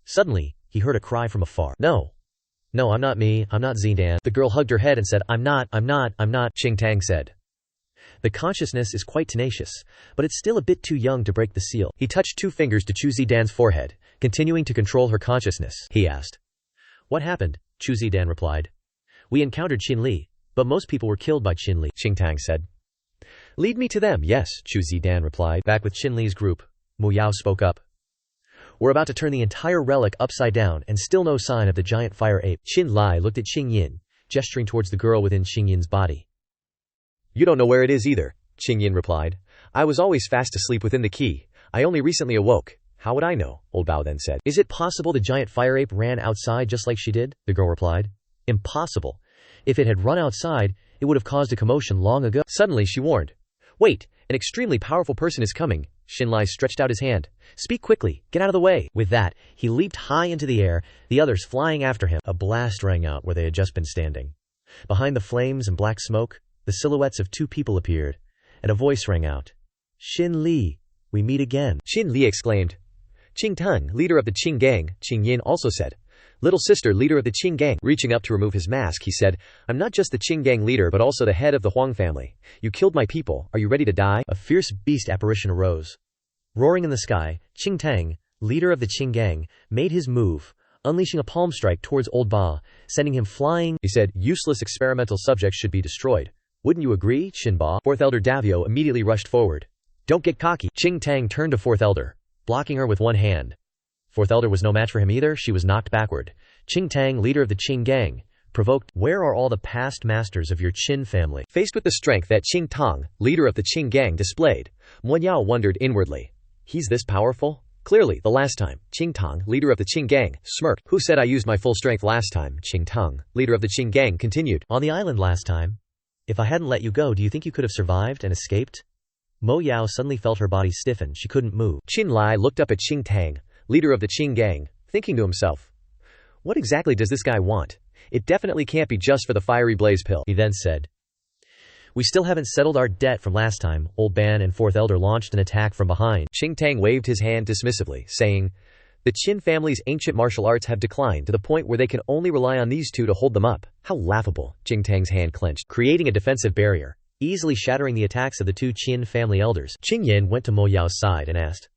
Speaker 2: Suddenly, he heard a cry from afar. No, I'm not me, I'm not Xindan." The girl hugged her head and said, I'm not,
Speaker 1: Qingtang said.
Speaker 2: "The consciousness is quite tenacious, but it's still a bit too young to break the seal."
Speaker 1: He touched 2 fingers to Chu Zidan's forehead, continuing to control her consciousness. He asked,
Speaker 2: "What happened?" Chu Zidan replied. "We encountered Shinli, but most people were killed by Shinli,"
Speaker 1: Qingtang said. "Lead me to them." "Yes," Chu Zidan replied.
Speaker 2: Back with Shinli's group, Mo Yao spoke up. "We're about to turn the entire relic upside down and still no sign of the giant fire ape." Shinli looked at Qingyin, gesturing towards the girl within Qingyin's body.
Speaker 1: "You don't know where it is either," Qingyin replied. "I was always fast asleep within the key. I only recently awoke. How would I know?" Old Bao then said.
Speaker 2: "Is it possible the giant fire ape ran outside just like she did?" the girl replied. "Impossible. If it had run outside, it would have caused a commotion long ago."
Speaker 1: Suddenly she warned, "Wait, an extremely powerful person is coming." Shinli stretched out his hand.
Speaker 2: "Speak quickly, get out of the way." With that, he leaped high into the air, the others flying after him. A blast rang out where they had just been standing. Behind the flames and black smoke, the silhouettes of 2 people appeared, and a voice rang out. "Shinli, we meet again."
Speaker 1: Shinli exclaimed. "Qingtang, leader of the Qing gang," Qingyin also said. "Little sister, leader of the Qing gang." Reaching up to remove his mask, he said, "I'm not just the Qing gang leader but also the head of the Huang family. You killed my people. Are you ready to die?"
Speaker 2: A fierce beast apparition arose. Roaring in the sky, Qingtang, leader of the Qing gang, made his move, unleashing a palm strike towards Old Ba, sending him flying.
Speaker 1: He said, "Useless experimental subjects should be destroyed. Wouldn't you agree, Shinba?" 4th Elder Davio immediately rushed forward. "Don't get cocky." Qingtang turned to 4th Elder, blocking her with one hand. 4th Elder was no match for him either. She was knocked backward. Qingtang, leader of the Qing gang, provoked, "Where are all the past masters of your Qin family?" Faced with the strength that Qingtang, leader of the Qing gang, displayed, Mo Yao wondered inwardly. He's this powerful? Clearly, the last time, Qingtang, leader of the Qing gang, smirked. "Who said I used my full strength last time?" Qingtang, leader of the Qing gang, continued.
Speaker 2: "On the island last time. If I hadn't let you go, do you think you could have survived and escaped?" Mo Yao suddenly felt her body stiffen. She couldn't move.
Speaker 1: Qinli looked up at Qingtang, leader of the Qing gang, thinking to himself, "What exactly does this guy want? It definitely can't be just for the fiery blaze pill."
Speaker 2: He then said, "We still haven't settled our debt from last time." Old Ban and 4th Elder launched an attack from behind.
Speaker 1: Qingtang waved his hand dismissively, saying, "The Qin family's ancient martial arts have declined to the point where they can only rely on these 2 to hold them up." How laughable. Qingtang's hand clenched, creating a defensive barrier, easily shattering the attacks of the 2 Qin family elders. Qingyin went to Mo Yao's side and asked,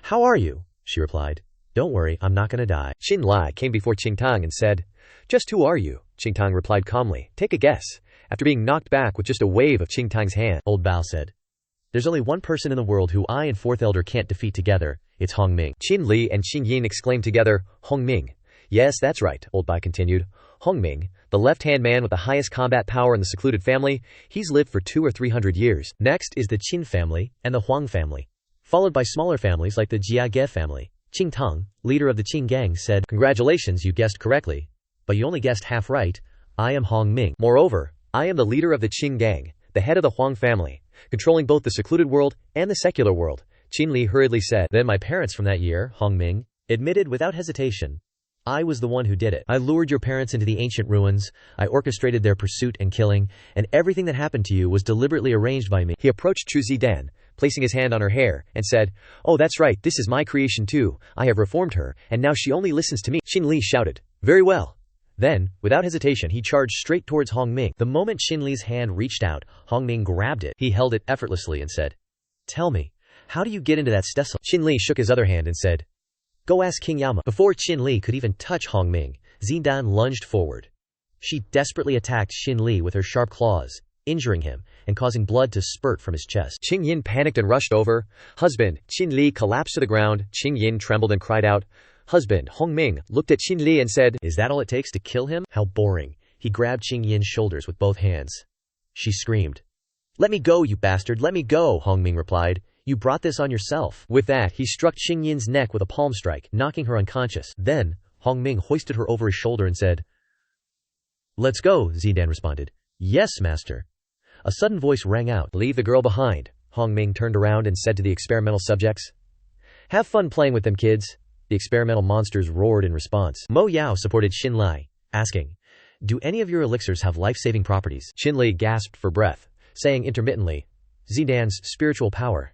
Speaker 1: "How are you?" She replied, "Don't worry, I'm not gonna die." Qinli came before Qingtang and said, "Just who are you?" Qingtang replied calmly, "Take a guess." After being knocked back with just a wave of Qingtang's hand,
Speaker 2: Old Bao said, "There's only one person in the world who I and 4th Elder can't defeat together. It's Hongming." Qinli and Qingyin exclaimed together, "Hongming." "Yes, that's right," Old Bai continued. "Hongming, the
Speaker 1: The left-hand man with the highest combat power in the secluded family, he's lived for 200 or 300 years.
Speaker 2: Next is the Qin family and the Huang family, followed by smaller families like the Jiage family. Qing Tang, leader of the Qing gang, said, "Congratulations, you guessed correctly. But you only guessed half right. I am Hong Ming.
Speaker 1: Moreover, I am the leader of the Qing gang, the head of the Huang family, controlling both the secluded world and the secular world," Shinli hurriedly said.
Speaker 2: "Then my parents from that year," Hong Ming admitted without hesitation. "I was the one who did it. I lured your parents into the ancient ruins, I orchestrated their pursuit and killing, and everything that happened to you was deliberately arranged by me."
Speaker 1: He approached Chu Zidan, placing his hand on her hair, and said, "Oh, that's right, this is my creation too. I have reformed her, and now she only listens to me." Shinli shouted, "Very well." Then, without hesitation, he charged straight towards Hong Ming. The moment Shinli's hand reached out, Hong Ming grabbed it. He held it effortlessly and said, "Tell me, how do you get into that stessel?" Shinli shook his other hand and said, "Go ask King Yama." Before Shinli could even touch Hong Ming, Zidan lunged forward. She desperately attacked Shinli with her sharp claws, injuring him and causing blood to spurt from his chest. Qing Yin panicked and rushed over. "Husband!" Shinli collapsed to the ground. Qing Yin trembled and cried out, "Husband!" Hong Ming looked at Shinli and said,
Speaker 2: "Is that all it takes to kill him? How boring." He grabbed Qing Yin's shoulders with both hands. She screamed, "Let me go, you bastard, let me go!" Hong Ming replied, "You brought this on yourself." With that, he struck Qing Yin's neck with a palm strike, knocking her unconscious. Then, Hong Ming hoisted her over his shoulder and said, "Let's go," Zidan responded. "Yes, master." A sudden voice rang out,
Speaker 1: "Leave the girl behind." Hong Ming turned around and said to the experimental subjects, "Have fun playing with them, kids." The experimental monsters roared in response.
Speaker 2: Mo Yao supported Xinlai, asking, "Do any of your elixirs have life-saving properties?"
Speaker 1: Shinli gasped for breath, saying intermittently,
Speaker 2: "Zidan's spiritual power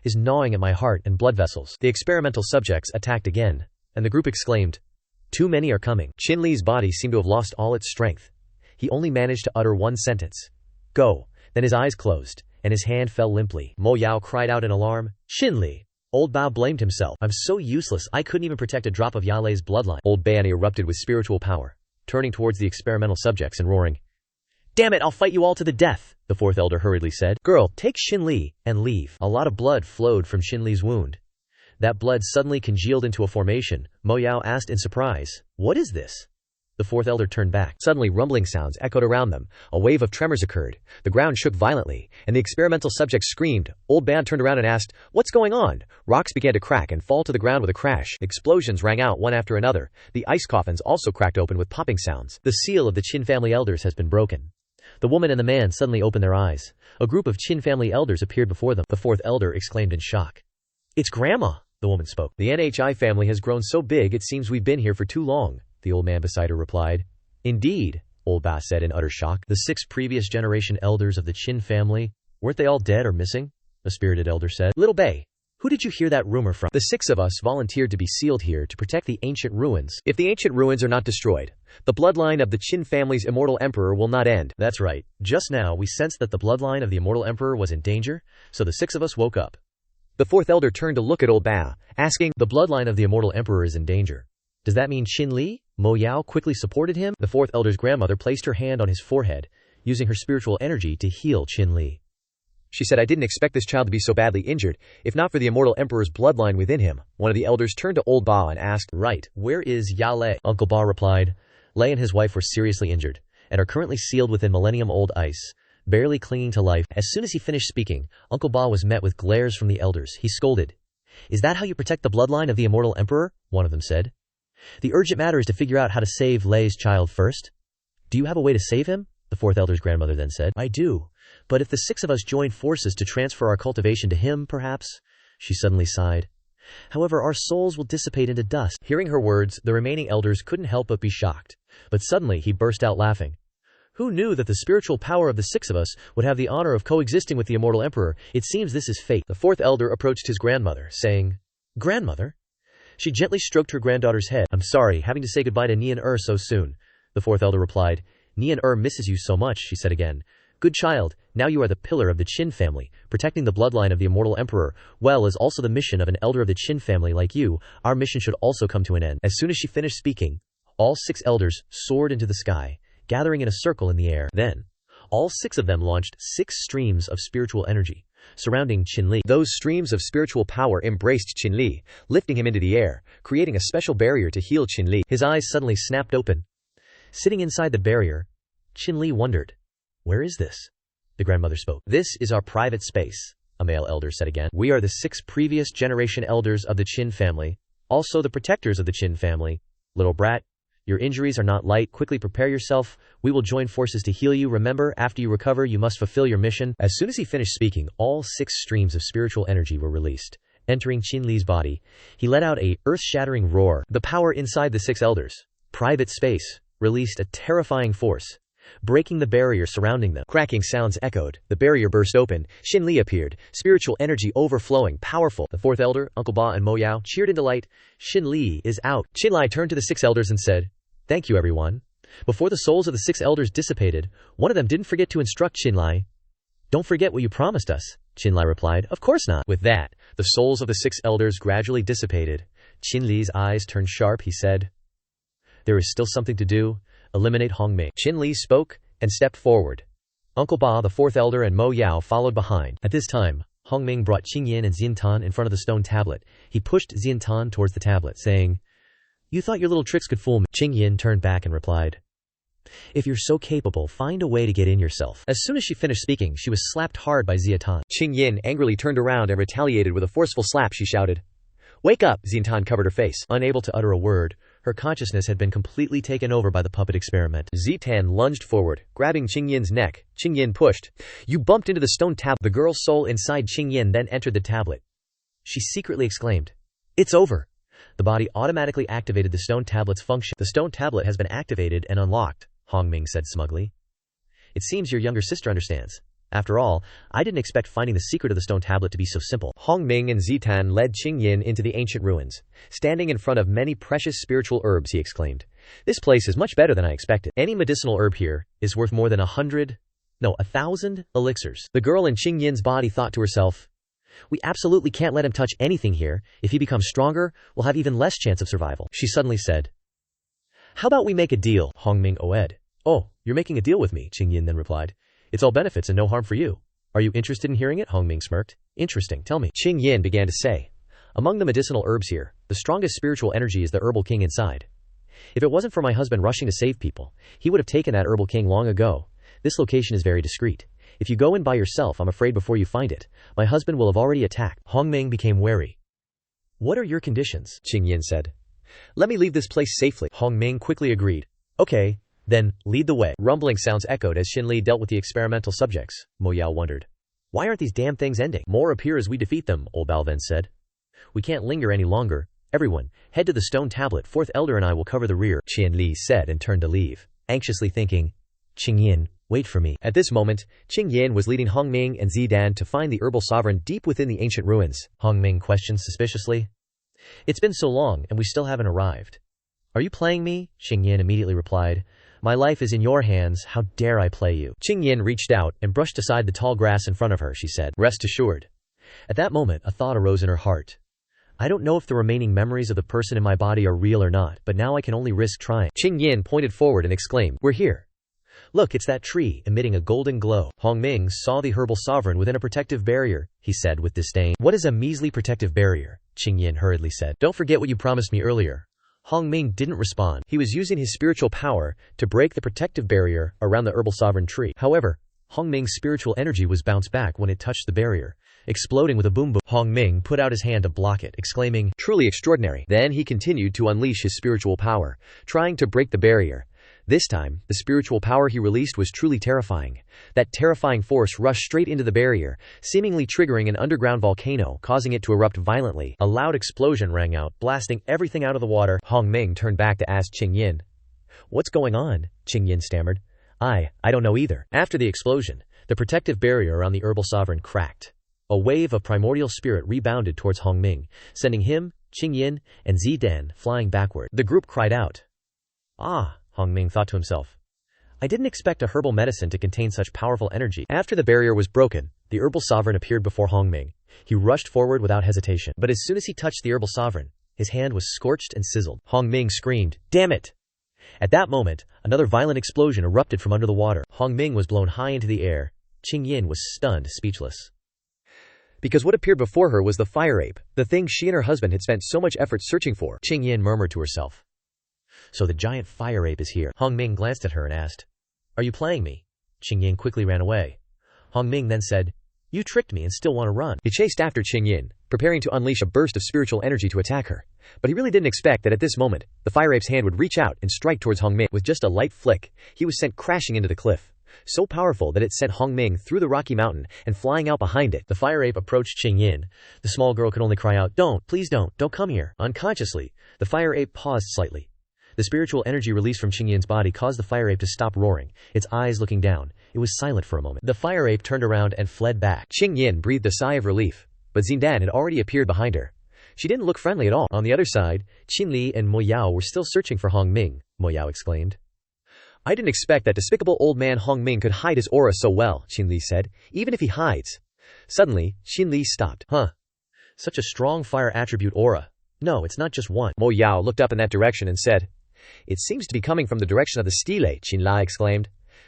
Speaker 2: is gnawing at my heart and blood vessels." The experimental subjects attacked again, and the group exclaimed, "Too many are coming."
Speaker 1: Shinli's body seemed to have lost all its strength. He only managed to utter one sentence, "Go." Then his eyes closed, and his hand fell limply. Mo Yao cried out in alarm,
Speaker 2: "Shinli!" Old Bao blamed himself. "I'm so useless, I couldn't even protect a drop of Yale's bloodline."
Speaker 1: Old Ban erupted with spiritual power, turning towards the experimental subjects and roaring,
Speaker 2: "Damn it, I'll fight you all to the death," the fourth elder hurriedly said. "Girl, take Shinli and leave." A lot of blood flowed from Shinli's wound. That blood suddenly congealed into a formation. Mo Yao asked in surprise, "What is this?" The fourth elder turned back.
Speaker 1: Suddenly rumbling sounds echoed around them. A wave of tremors occurred. The ground shook violently, and the experimental subjects screamed. Old Ban turned around and asked, "What's going on?" Rocks began to crack and fall to the ground with a crash. Explosions rang out one after another. The ice coffins also cracked open with popping sounds. The seal of the Qin family elders has been broken. The woman and the man suddenly opened their eyes. A group of Qin family elders appeared before them. The fourth elder exclaimed in shock, "It's Grandma!" The woman spoke. "The NHI family has grown so big it seems we've been here for too long," the old man beside her replied.
Speaker 2: "Indeed," Old Ba said in utter shock. "The 6 previous generation elders of the Qin family, weren't they all dead or missing?" a spirited elder said. "Little Bei, who did you hear that rumor from?"
Speaker 1: "The 6 of us volunteered to be sealed here to protect the ancient ruins. If the ancient ruins are not destroyed, the bloodline of the Qin family's immortal emperor will not end."
Speaker 2: "That's right. Just now we sensed that the bloodline of the immortal emperor was in danger, so the 6 of us woke up."
Speaker 1: The fourth elder turned to look at Old Bao, asking,
Speaker 2: "The bloodline of the immortal emperor is in danger. Does that mean Shinli?" Mo Yao quickly supported him. The fourth elder's grandmother placed her hand on his forehead, using her spiritual energy to heal Shinli.
Speaker 1: She said, "I didn't expect this child to be so badly injured, if not for the immortal emperor's bloodline within him." One of the elders turned to Old Ba and asked,
Speaker 2: "Right, where is Yale?" Uncle Ba replied, "Lei and his wife were seriously injured, and are currently sealed within millennium-old ice, barely clinging to life." As soon as he finished speaking, Uncle Ba was met with glares from the elders. He scolded, "Is that how you protect the bloodline of the immortal emperor?" One of them said. "The urgent matter is to figure out how to save Lei's child first." "Do you have a way to save him?" the fourth elder's grandmother then said. "I do, but if the 6 of us join forces to transfer our cultivation to him, perhaps," she suddenly sighed. "However, our souls will dissipate into dust." Hearing her words, the remaining elders couldn't help but be shocked. But suddenly he burst out laughing. "Who knew that the spiritual power of the 6 of us would have the honor of coexisting with the immortal emperor? It seems this is fate." The fourth elder approached his grandmother, saying, "Grandmother?" She gently stroked her granddaughter's head. "I'm sorry, having to say goodbye to Nian so soon," the fourth elder replied. "Nian misses you so much," she said again. "Good child, now you are the pillar of the Qin family, protecting the bloodline of the immortal emperor, well as also the mission of an elder of the Qin family like you. Our mission should also come to an end." As soon as she finished speaking, all 6 elders soared into the sky, gathering in a circle in the air. Then, all 6 of them launched 6 streams of spiritual energy, surrounding Qinli. Those streams of spiritual power embraced Qinli, lifting him into the air, creating a special barrier to heal Qinli. His eyes suddenly snapped open. Sitting inside the barrier, Shinli wondered, "Where is this?" The grandmother spoke. "This is our private space," a male elder said again. "We are the 6 previous generation elders of the Qin family, also the protectors of the Qin family. Little brat, your injuries are not light. Quickly prepare yourself. We will join forces to heal you. Remember, after you recover, you must fulfill your mission." As soon as he finished speaking, all 6 streams of spiritual energy were released. Entering Qinli's body, he let out a earth-shattering roar. The power inside the 6 elders' private space released a terrifying force, breaking the barrier surrounding them. Cracking sounds echoed. The barrier burst open. Shinli appeared, spiritual energy overflowing, powerful. The 4th elder, Uncle Ba and Mo Yao, cheered in delight. "Shinli is out." Shinli turned to the 6 elders and said, "Thank you, everyone." Before the souls of the 6 elders dissipated, one of them didn't forget to instruct Shinli. "Don't forget what you promised us," Shinli replied. "Of course not." With that, the souls of the 6 elders gradually dissipated. Shinli's eyes turned sharp. He said, "There is still something to do. Eliminate Hongming." Shinli spoke and stepped forward. Uncle Ba, the 4th elder, and Mo Yao followed behind. At this time, Hongming brought Qingyan and Xiantan in front of the stone tablet. He pushed Xiantan towards the tablet, saying, "You thought your little tricks could fool me." Qingyan turned back and replied, "If you're so capable, find a way to get in yourself." As soon as she finished speaking, she was slapped hard by Xiantan. Qingyan angrily turned around and retaliated with a forceful slap. She shouted, "Wake up!" Xiantan covered her face. Unable to utter a word, her consciousness had been completely taken over by the puppet experiment. Xiantan lunged forward, grabbing Qingyan's neck. Qingyan pushed. "You bumped into the stone tablet." The girl's soul inside Qingyan then entered the tablet. She secretly exclaimed, "It's over." The body automatically activated the stone tablet's function. "The stone tablet has been activated and unlocked," Hongming said smugly. "It seems your younger sister understands. After all, I didn't expect finding the secret of the stone tablet to be so simple." Hongming and Xiantan led Qingyan into the ancient ruins. Standing in front of many precious spiritual herbs, he exclaimed, "This place is much better than I expected. Any medicinal herb here is worth more than 1,000 elixirs." The girl in Qingyan's body thought to herself, "We absolutely can't let him touch anything here. If he becomes stronger, we'll have even less chance of survival." She suddenly said, "How about we make a deal?" Hongming oed. "Oh, you're making a deal with me," Qingyan then replied. "It's all benefits and no harm for you. Are you interested in hearing it?" Hongming smirked. "Interesting, tell me." Qingyan began to say, "Among the medicinal herbs here, the strongest spiritual energy is the herbal king inside. If it wasn't for my husband rushing to save people, he would have taken that herbal king long ago. This location is very discreet. If you go in by yourself, I'm afraid before you find it, my husband will have already attacked." Hongming became wary. "What are your conditions?" Qingyan said. "Let me leave this place safely." Hongming quickly agreed. "Okay, then, lead the way." Rumbling sounds echoed as Shinli dealt with the experimental subjects. Mo Yao wondered, "Why aren't these damn things ending?" "More appear as we defeat them," Old Bao then said. "We can't linger any longer. Everyone, head to the stone tablet. 4th elder and I will cover the rear," Shinli said and turned to leave, anxiously thinking, "Qingyan, wait for me." At this moment, Qingyan was leading Hongming and Xidan to find the herbal sovereign deep within the ancient ruins. Hongming questioned suspiciously, "It's been so long and we still haven't arrived." "Are you playing me?" Qingyan immediately replied, "My life is in your hands. How dare I play you?" Qingyan reached out and brushed aside the tall grass in front of her. She said, "Rest assured." At that moment, a thought arose in her heart. "I don't know if the remaining memories of the person in my body are real or not, but now I can only risk trying." Qingyan pointed forward and exclaimed, "We're here. Look, it's that tree, emitting a golden glow." Hongming saw the herbal sovereign within a protective barrier, he said with disdain. "What is a measly protective barrier?" Qingyan hurriedly said. "Don't forget what you promised me earlier." Hongming didn't respond. He was using his spiritual power to break the protective barrier around the herbal sovereign tree. However, Hongming's spiritual energy was bounced back when it touched the barrier, exploding with a boom boom. Hongming put out his hand to block it, exclaiming, "Truly extraordinary." Then he continued to unleash his spiritual power, trying to break the barrier. This time, the spiritual power he released was truly terrifying. That terrifying force rushed straight into the barrier, seemingly triggering an underground volcano, causing it to erupt violently. A loud explosion rang out, blasting everything out of the water. Hongming turned back to ask Qingyan, "What's going on?" Qingyan stammered, I don't know either." After the explosion, the protective barrier around the herbal sovereign cracked. A wave of primordial spirit rebounded towards Hongming, sending him, Qingyan, and Zidan flying backward. The group cried out. "Ah," Hongming thought to himself. "I didn't expect a herbal medicine to contain such powerful energy." After the barrier was broken, the herbal sovereign appeared before Hongming. He rushed forward without hesitation. But as soon as he touched the herbal sovereign, his hand was scorched and sizzled. Hongming screamed, "Damn it!" At that moment, another violent explosion erupted from under the water. Hongming was blown high into the air. Qingyan was stunned, speechless. Because what appeared before her was the fire ape, the thing she and her husband had spent so much effort searching for. Qingyan murmured to herself, So the giant fire ape is here. Hong Ming glanced at her and asked, "Are you playing me?" Qingyin quickly ran away. Hong Ming then said, "You tricked me and still want to run."
Speaker 1: He chased after Qingyin, preparing to unleash a burst of spiritual energy to attack her. But he really didn't expect that at this moment, the fire ape's hand would reach out and strike towards Hong Ming. With just a light flick, he was sent crashing into the cliff. So powerful that it sent Hong Ming through the rocky mountain and flying out behind it.
Speaker 2: The fire ape approached Qingyin. The small girl could only cry out, "Don't, please don't come here." Unconsciously, the fire ape paused slightly. The spiritual energy released from Qingyin's body caused the fire ape to stop roaring, its eyes looking down. It was silent for a moment. The fire ape turned around and fled back.
Speaker 1: Qingyin breathed a sigh of relief, but Zindan had already appeared behind her. She didn't look friendly at all. On the other side, Shinli and Mo Yao were still searching for Hong Ming. Mo Yao exclaimed. "I didn't expect that despicable old man Hong Ming could hide his aura so well," Shinli said, "even if he hides." Suddenly, Shinli stopped.
Speaker 2: Such a strong fire attribute aura. No, it's not just one.
Speaker 1: Mo Yao looked up in that direction and said, "It seems to be coming from the direction of the stele," Shinli exclaimed.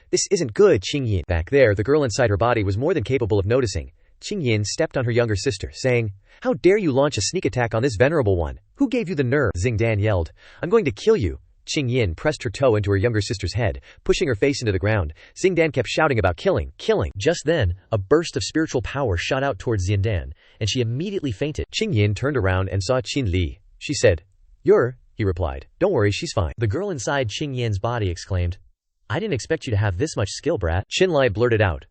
Speaker 1: "This isn't good, Qingyin." Back there, the girl inside her body was more than capable of noticing. Qingyin stepped on her younger sister, saying, "How dare you launch a sneak attack on this venerable one? Who gave you the nerve?" Xingdan yelled, "I'm going to kill you." Qingyin pressed her toe into her younger sister's head, pushing her face into the ground. Xingdan kept shouting about killing, killing.
Speaker 2: Just then, a burst of spiritual power shot out towards Xingdan, and she immediately fainted.
Speaker 1: Qingyin turned around and saw Qinli. She said, "You're," he replied. "Don't worry, she's fine."
Speaker 2: The girl inside Qingyin's body exclaimed, "I didn't expect you to have this much skill, brat."
Speaker 1: Xinli blurted out,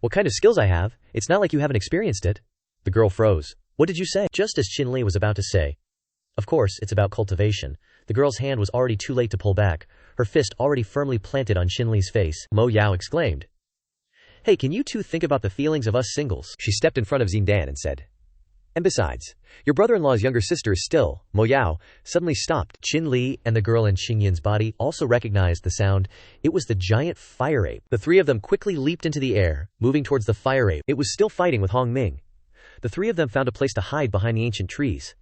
Speaker 1: "What kind of skills I have? It's not like you haven't experienced it." The girl froze.
Speaker 2: "What did you say?" Just as Xinli was about to say, "Of course, it's about cultivation," the girl's hand was already too late to pull back, her fist already firmly planted on Shinli's face. Mo Yao exclaimed, "Hey, can you two think about the feelings of us singles?"
Speaker 1: She stepped in front of Xingdan and said, "And besides, your brother-in-law's younger sister is still." Mo Yao suddenly stopped.
Speaker 2: Qinli and the girl in Qingyin's body also recognized the sound. It was the giant fire ape. The three of them quickly leaped into the air, moving towards the fire ape.
Speaker 1: It was still fighting with Hong Ming. The three of them found a place to hide behind the ancient trees.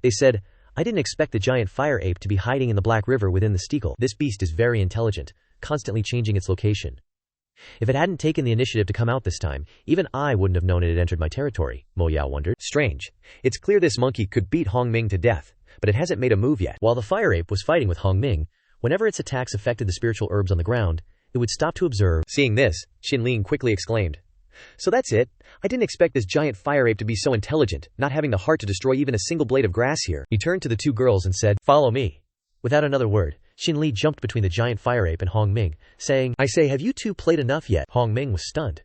Speaker 2: They said, "I didn't expect the giant fire ape to be hiding in the Black River within the steeple. This beast is very intelligent, constantly changing its location. If it hadn't taken the initiative to come out this time, even I wouldn't have known it had entered my territory." Mo Yao wondered.
Speaker 1: "Strange. It's clear this monkey could beat Hong Ming to death, but it hasn't made a move yet."
Speaker 2: While the fire ape was fighting with Hong Ming, whenever its attacks affected the spiritual herbs on the ground, it would stop to observe.
Speaker 1: Seeing this, Shinli quickly exclaimed, "So that's it? I didn't expect this giant fire ape to be so intelligent, not having the heart to destroy even a single blade of grass here." He turned to the two girls and said, "Follow me."
Speaker 2: Without another word, Shinli jumped between the giant fire ape and Hong Ming, saying,
Speaker 1: "I say, have you two played enough yet?"
Speaker 2: Hong Ming was stunned.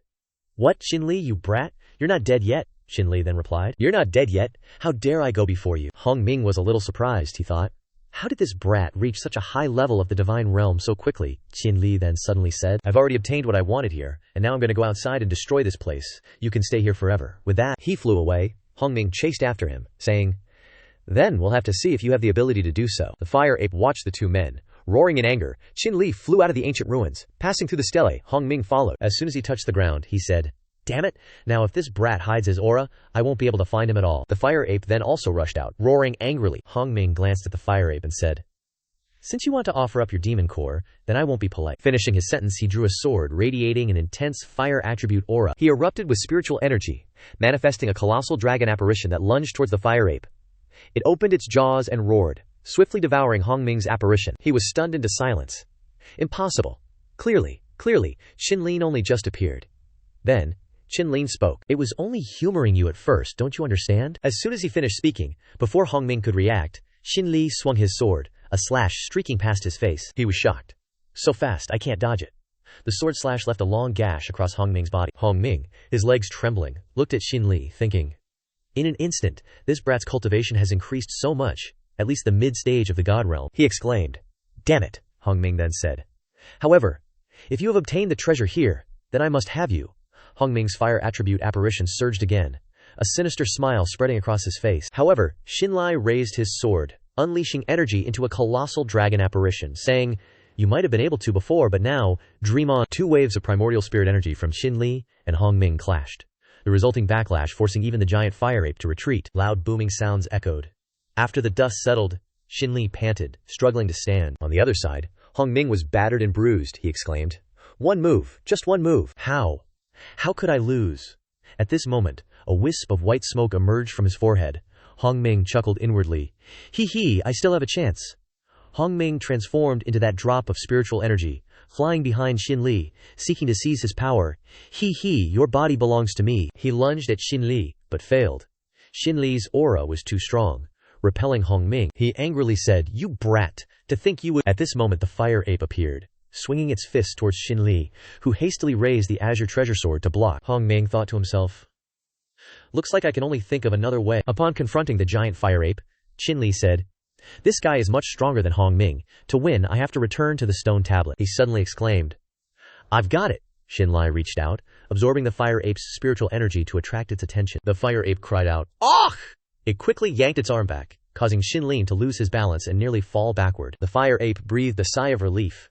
Speaker 2: "What, Shinli, you brat? You're not dead yet," Shinli then replied.
Speaker 1: "You're not dead yet?
Speaker 2: How dare I go before you?" Hong Ming was a little surprised, he thought. How did this brat reach such a high level of the divine realm so quickly? Shinli then suddenly said,
Speaker 1: "I've already obtained what I wanted here, and now I'm going to go outside and destroy this place. You can stay here forever." With that, he flew away. Hong Ming chased after him, saying, "Then we'll have to see if you have the ability to do so." The fire ape watched the two men. Roaring in anger, Qinli flew out of the ancient ruins. Passing through the stele, Hong Ming followed. As soon as he touched the ground, he said, "Damn it, now if this brat hides his aura, I won't be able to find him at all." The fire ape then also rushed out, roaring angrily. Hong Ming glanced at the fire ape and said, "Since you want to offer up your demon core, then I won't be polite." Finishing his sentence, he drew a sword radiating an intense fire attribute aura. He erupted with spiritual energy, manifesting a colossal dragon apparition that lunged towards the fire ape. It opened its jaws and roared, swiftly devouring Hong Ming's apparition. He was stunned into silence. Impossible. Clearly, Shinlin only just appeared. Then, Shinlin spoke. "It was only humoring you at first, don't you understand?" As soon as he finished speaking, before Hong Ming could react, Shinli swung his sword, a slash streaking past his face. He was shocked. "So fast, I can't dodge it." The sword slash left a long gash across Hong Ming's body. Hong Ming, his legs trembling, looked at Shinli, thinking, "In an instant, this brat's cultivation has increased so much, at least the mid-stage of the god realm." He exclaimed. "Damn it," Hong Ming then said. "However, if you have obtained the treasure here, then I must have you." Hong Ming's fire attribute apparition surged again, a sinister smile spreading across his face. However, Shinli raised his sword, unleashing energy into a colossal dragon apparition, saying, "You might have been able to before, but now, dream on." Two waves of primordial spirit energy from Shinli and Hong Ming clashed, the resulting backlash forcing even the giant fire ape to retreat. Loud booming sounds echoed. After the dust settled, Shinli panted, struggling to stand. On the other side, Hong Ming was battered and bruised. He exclaimed, "One move, just one move." How? How could I lose? At this moment, a wisp of white smoke emerged from his forehead. Hong Ming chuckled inwardly. "Hee hee, I still have a chance."
Speaker 2: Hongming transformed into that drop of spiritual energy, flying behind Shinli, seeking to seize his power. Your body belongs to me. He lunged at Shinli, but failed. Shinli's aura was too strong, repelling Hongming. He angrily said, "You brat, to think you would—" At this moment the fire ape appeared, swinging its fist towards Shinli, who hastily raised the azure treasure sword to block. Hongming thought to himself, "Looks like I can only think of another way." Upon confronting the giant fire ape, Shinli said, "This guy is much stronger than Hongming. To win, I have to return to the stone tablet." He suddenly exclaimed, "I've got it!" Shinli reached out, absorbing the fire ape's spiritual energy to attract its attention. The fire ape cried out, "Ugh!" It quickly yanked its arm back, causing Shinli to lose his balance and nearly fall backward. The fire ape breathed a sigh of relief.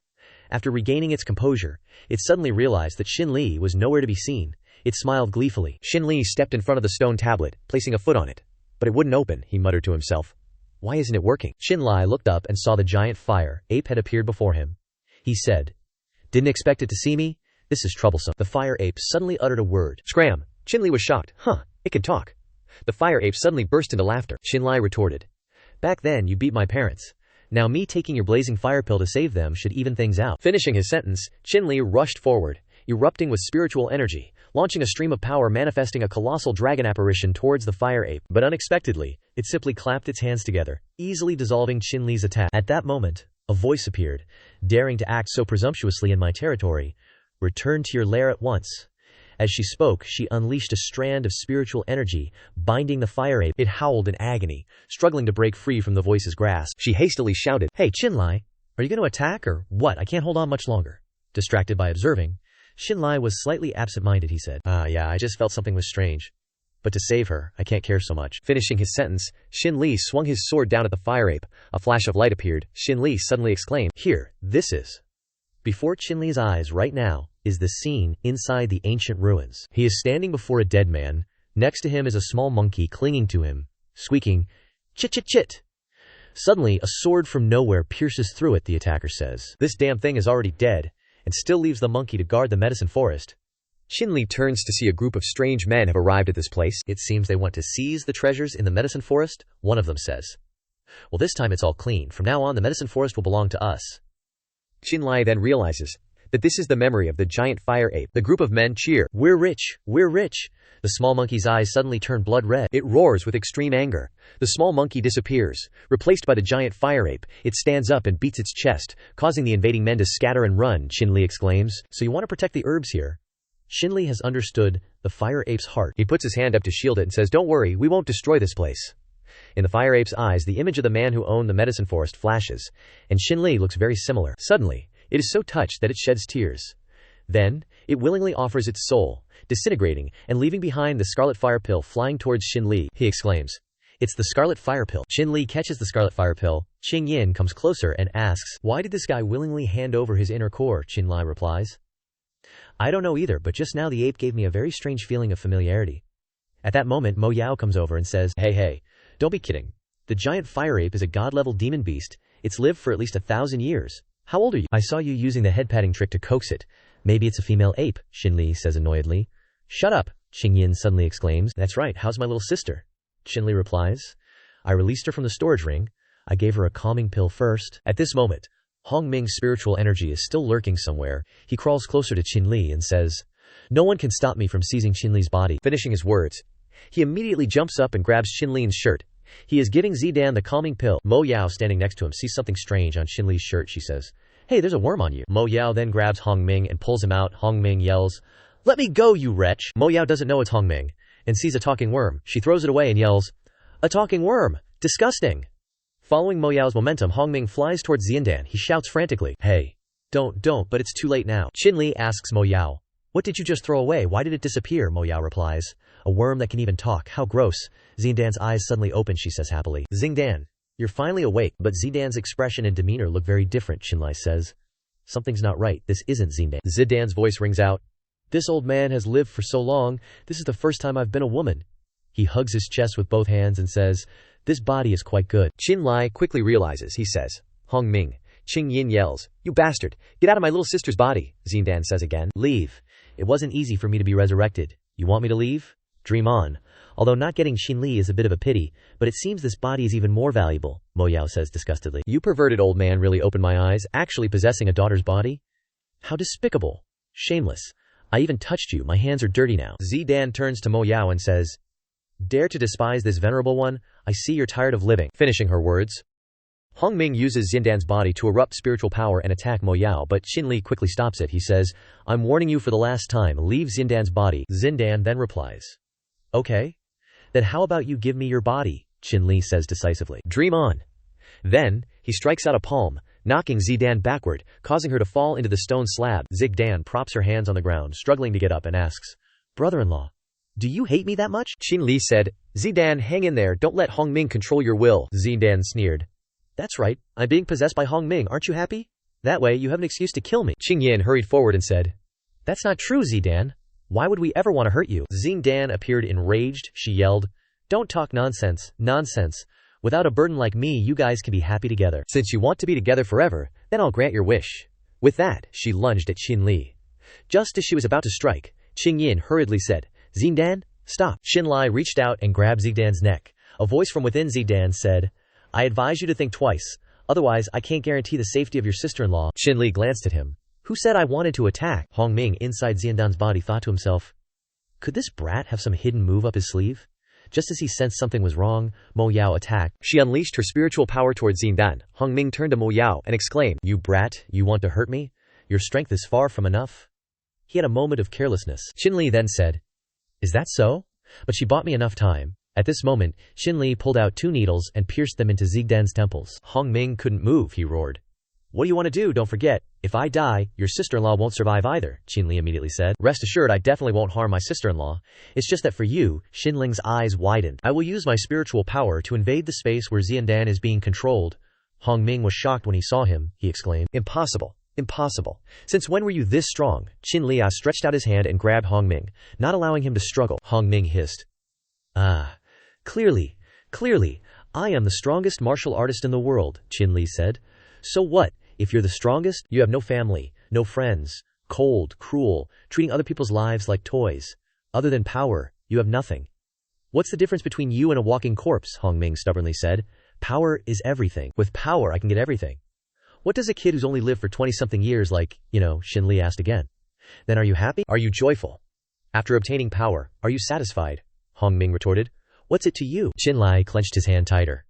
Speaker 2: After regaining its composure, it suddenly realized that Shinli was nowhere to be seen. It smiled gleefully. Shinli stepped in front of the stone tablet, placing a foot on it. But it wouldn't open, he muttered to himself. Why isn't it working? Shinli looked up and saw the giant fire ape had appeared before him. He said, "Didn't expect it to see me? This is troublesome." The fire ape suddenly uttered a word. Scram! Shinli was shocked. It can talk. The fire ape suddenly burst into laughter. Shinli retorted, "Back then you beat my parents. Now me taking your blazing fire pill to save them should even things out." Finishing his sentence, Shinli rushed forward, erupting with spiritual energy, launching a stream of power manifesting a colossal dragon apparition towards the fire ape. But unexpectedly, it simply clapped its hands together, easily dissolving Shinli's attack. At that moment, a voice appeared, "Daring to act so presumptuously in my territory, return to your lair at once." As she spoke, she unleashed a strand of spiritual energy, binding the fire ape. It howled in agony, struggling to break free from the voice's grasp. She hastily shouted, "Hey, Shinli, are you going to attack or what? I can't hold on much longer." Distracted by observing, Shinli was slightly absent-minded. He said, Yeah, I just felt something was strange. But to save her, I can't care so much." Finishing his sentence, Shinli swung his sword down at the fire ape. A flash of light appeared. Shinli suddenly exclaimed, "Here, this is." Before Shinli's eyes right now is the scene inside the ancient ruins. He is standing before a dead man. Next to him is a small monkey clinging to him, squeaking, "Chit chit chit." Suddenly, a sword from nowhere pierces through it, the attacker says. This damn thing is already dead, and still leaves the monkey to guard the medicine forest. Shinli turns to see a group of strange men have arrived at this place. It seems they want to seize the treasures in the medicine forest, one of them says. Well, this time it's all clean. From now on, the medicine forest will belong to us. Shinli then realizes that this is the memory of the giant fire ape. The group of men cheer, "We're rich! We're rich!" The small monkey's eyes suddenly turn blood red. It roars with extreme anger. The small monkey disappears, replaced by the giant fire ape. It stands up and beats its chest, causing the invading men to scatter and run. Shinli exclaims, "So you want to protect the herbs here?" Shinli has understood the fire ape's heart. He puts his hand up to shield it and says, "Don't worry, we won't destroy this place." In the fire ape's eyes, the image of the man who owned the medicine forest flashes, and Shinli looks very similar. Suddenly, it is so touched that it sheds tears. Then, it willingly offers its soul, disintegrating, and leaving behind the scarlet fire pill flying towards Shinli. He exclaims, "It's the scarlet fire pill." Shinli catches the scarlet fire pill. Qingyin comes closer and asks, "Why did this guy willingly hand over his inner core?" Shinli replies, "I don't know either, but just now the ape gave me a very strange feeling of familiarity." At that moment, Mo Yao comes over and says, Hey, don't be kidding. The giant fire ape is a god-level demon beast. It's lived for at least 1,000 years. How old are you? I saw you using the head-patting trick to coax it. Maybe it's a female ape," Shinli says annoyedly. "Shut up," Qingyin suddenly exclaims. "That's right, how's my little sister?" Shinli replies, "I released her from the storage ring. I gave her a calming pill first." At this moment, Hongming's spiritual energy is still lurking somewhere. He crawls closer to Shinli and says, "No one can stop me from seizing Shinli's body." Finishing his words, he immediately jumps up and grabs Shinli's shirt. He is giving Zidan the calming pill. Mo Yao, standing next to him, sees something strange on Shinli's shirt. She says, "Hey, there's a worm on you." Mo Yao then grabs Hongming and pulls him out. Hongming yells, "Let me go, you wretch." Mo Yao doesn't know it's Hongming and sees a talking worm. She throws it away and yells, "A talking worm! Disgusting!" Following Mo Yao's momentum, Hongming flies towards Zidan. He shouts frantically, "Hey, don't, but it's too late now." Shinli asks Mo Yao, "What did you just throw away? Why did it disappear?" Mo Yao replies, "A worm that can even talk. How gross." Zidan's eyes suddenly open. She says happily, "Zingdan, you're finally awake." But Zidan's expression and demeanor look very different. Shinli says, "Something's not right. This isn't Zidan." Zidan's voice rings out, "This old man has lived for so long. This is the first time I've been a woman." He hugs his chest with both hands and says, "This body is quite good." Shinli quickly realizes. He says, "Hongming." Qingyin yells, "You bastard! Get out of my little sister's body." Zidan says again, "Leave. It wasn't easy for me to be resurrected. You want me to leave?" Dream on. Although not getting Shinli is a bit of a pity, but it seems this body is even more valuable, Mo Yao says disgustedly.
Speaker 1: You perverted old man really opened my eyes, actually possessing a daughter's body?
Speaker 2: How despicable. Shameless. I even touched you, my hands are dirty now.
Speaker 1: Zidan turns to Mo Yao and says, Dare to despise this venerable one? I see you're tired of living. Finishing her words, Hongming uses Zindan's body to erupt spiritual power and attack Mo Yao, but Shinli quickly stops it. He says, I'm warning you for the last time, leave Zindan's body. Zindan then replies, Okay.
Speaker 2: Then how about you give me your body? Shinli says decisively.
Speaker 1: Dream on. Then, he strikes out a palm, knocking Zidan backward, causing her to fall into the stone slab. Zigdan props her hands on the ground, struggling to get up, and asks,
Speaker 2: Brother-in-law, do you hate me that much?
Speaker 1: Shinli said, Zidan, hang in there, don't let Hongming control your will. Zidan sneered.
Speaker 2: That's right, I'm being possessed by Hongming, aren't you happy? That way you have an excuse to kill me.
Speaker 1: Qingyin hurried forward and said,
Speaker 2: That's not true, Zidan. Why would we ever want to hurt you?
Speaker 1: Zidan appeared enraged. She yelled,
Speaker 2: Don't talk nonsense, nonsense. Without a burden like me, you guys can be happy together.
Speaker 1: Since you want to be together forever, then I'll grant your wish. With that, she lunged at Shinli. Just as she was about to strike, Qingyin hurriedly said, Zidan, stop. Shinli reached out and grabbed Zidan's neck. A voice from within Zidan said, I advise you to think twice, otherwise I can't guarantee the safety of your sister-in-law. Shinli glanced at him.
Speaker 2: Who said I wanted to attack? Hongming inside Zindan's body thought to himself, could this brat have some hidden move up his sleeve? Just as he sensed something was wrong, Mo Yao attacked.
Speaker 1: She unleashed her spiritual power towards Zindan. Hongming turned to Mo Yao and exclaimed, You brat, you want to hurt me?
Speaker 2: Your strength is far from enough. He had a moment of carelessness.
Speaker 1: Shinli then said,
Speaker 2: Is that so? But she bought me enough time. At this moment, Shinli pulled out 2 needles and pierced them into Zigdan's temples.
Speaker 1: Hongming couldn't move, he roared.
Speaker 2: What do you want to do? Don't forget, if I die, your sister-in-law won't survive either, Shinli immediately said.
Speaker 1: Rest assured, I definitely won't harm my sister-in-law.
Speaker 2: It's just that for you, Shinling's eyes widened.
Speaker 1: I will use my spiritual power to invade the space where Zindan is being controlled.
Speaker 2: Hongming was shocked when he saw him, he exclaimed.
Speaker 1: Impossible. Impossible. Since when were you this strong? Shinli stretched out his hand and grabbed Hongming, not allowing him to struggle.
Speaker 2: Hongming hissed. Clearly, I am the strongest martial artist in the world, Shinli said. So what, if you're the strongest? You have no family, no friends, cold, cruel, treating other people's lives like toys. Other than power, you have nothing. What's the difference between you and a walking corpse? Hongming stubbornly said. Power is everything. With power, I can get everything. What does a kid who's only lived for 20-something years Shinli asked again. Then are you happy?
Speaker 1: Are you joyful? After obtaining power, are you satisfied? Hongming retorted.
Speaker 2: What's it to you?
Speaker 1: Shinli clenched his hand tighter.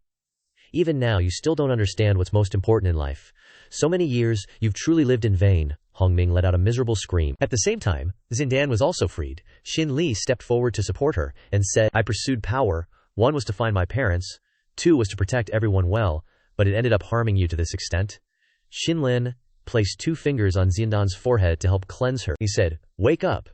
Speaker 2: Even now, you still don't understand what's most important in life. So many years, you've truly lived in vain. Hongming let out a miserable scream.
Speaker 1: At the same time, Zindan was also freed.
Speaker 2: Shinli stepped forward to support her and said,
Speaker 1: I pursued power. 1 was to find my parents. 2 was to protect everyone well, but it ended up harming you to this extent.
Speaker 2: Shinlin placed 2 fingers on Zindan's forehead to help cleanse her.
Speaker 1: He said, Wake up.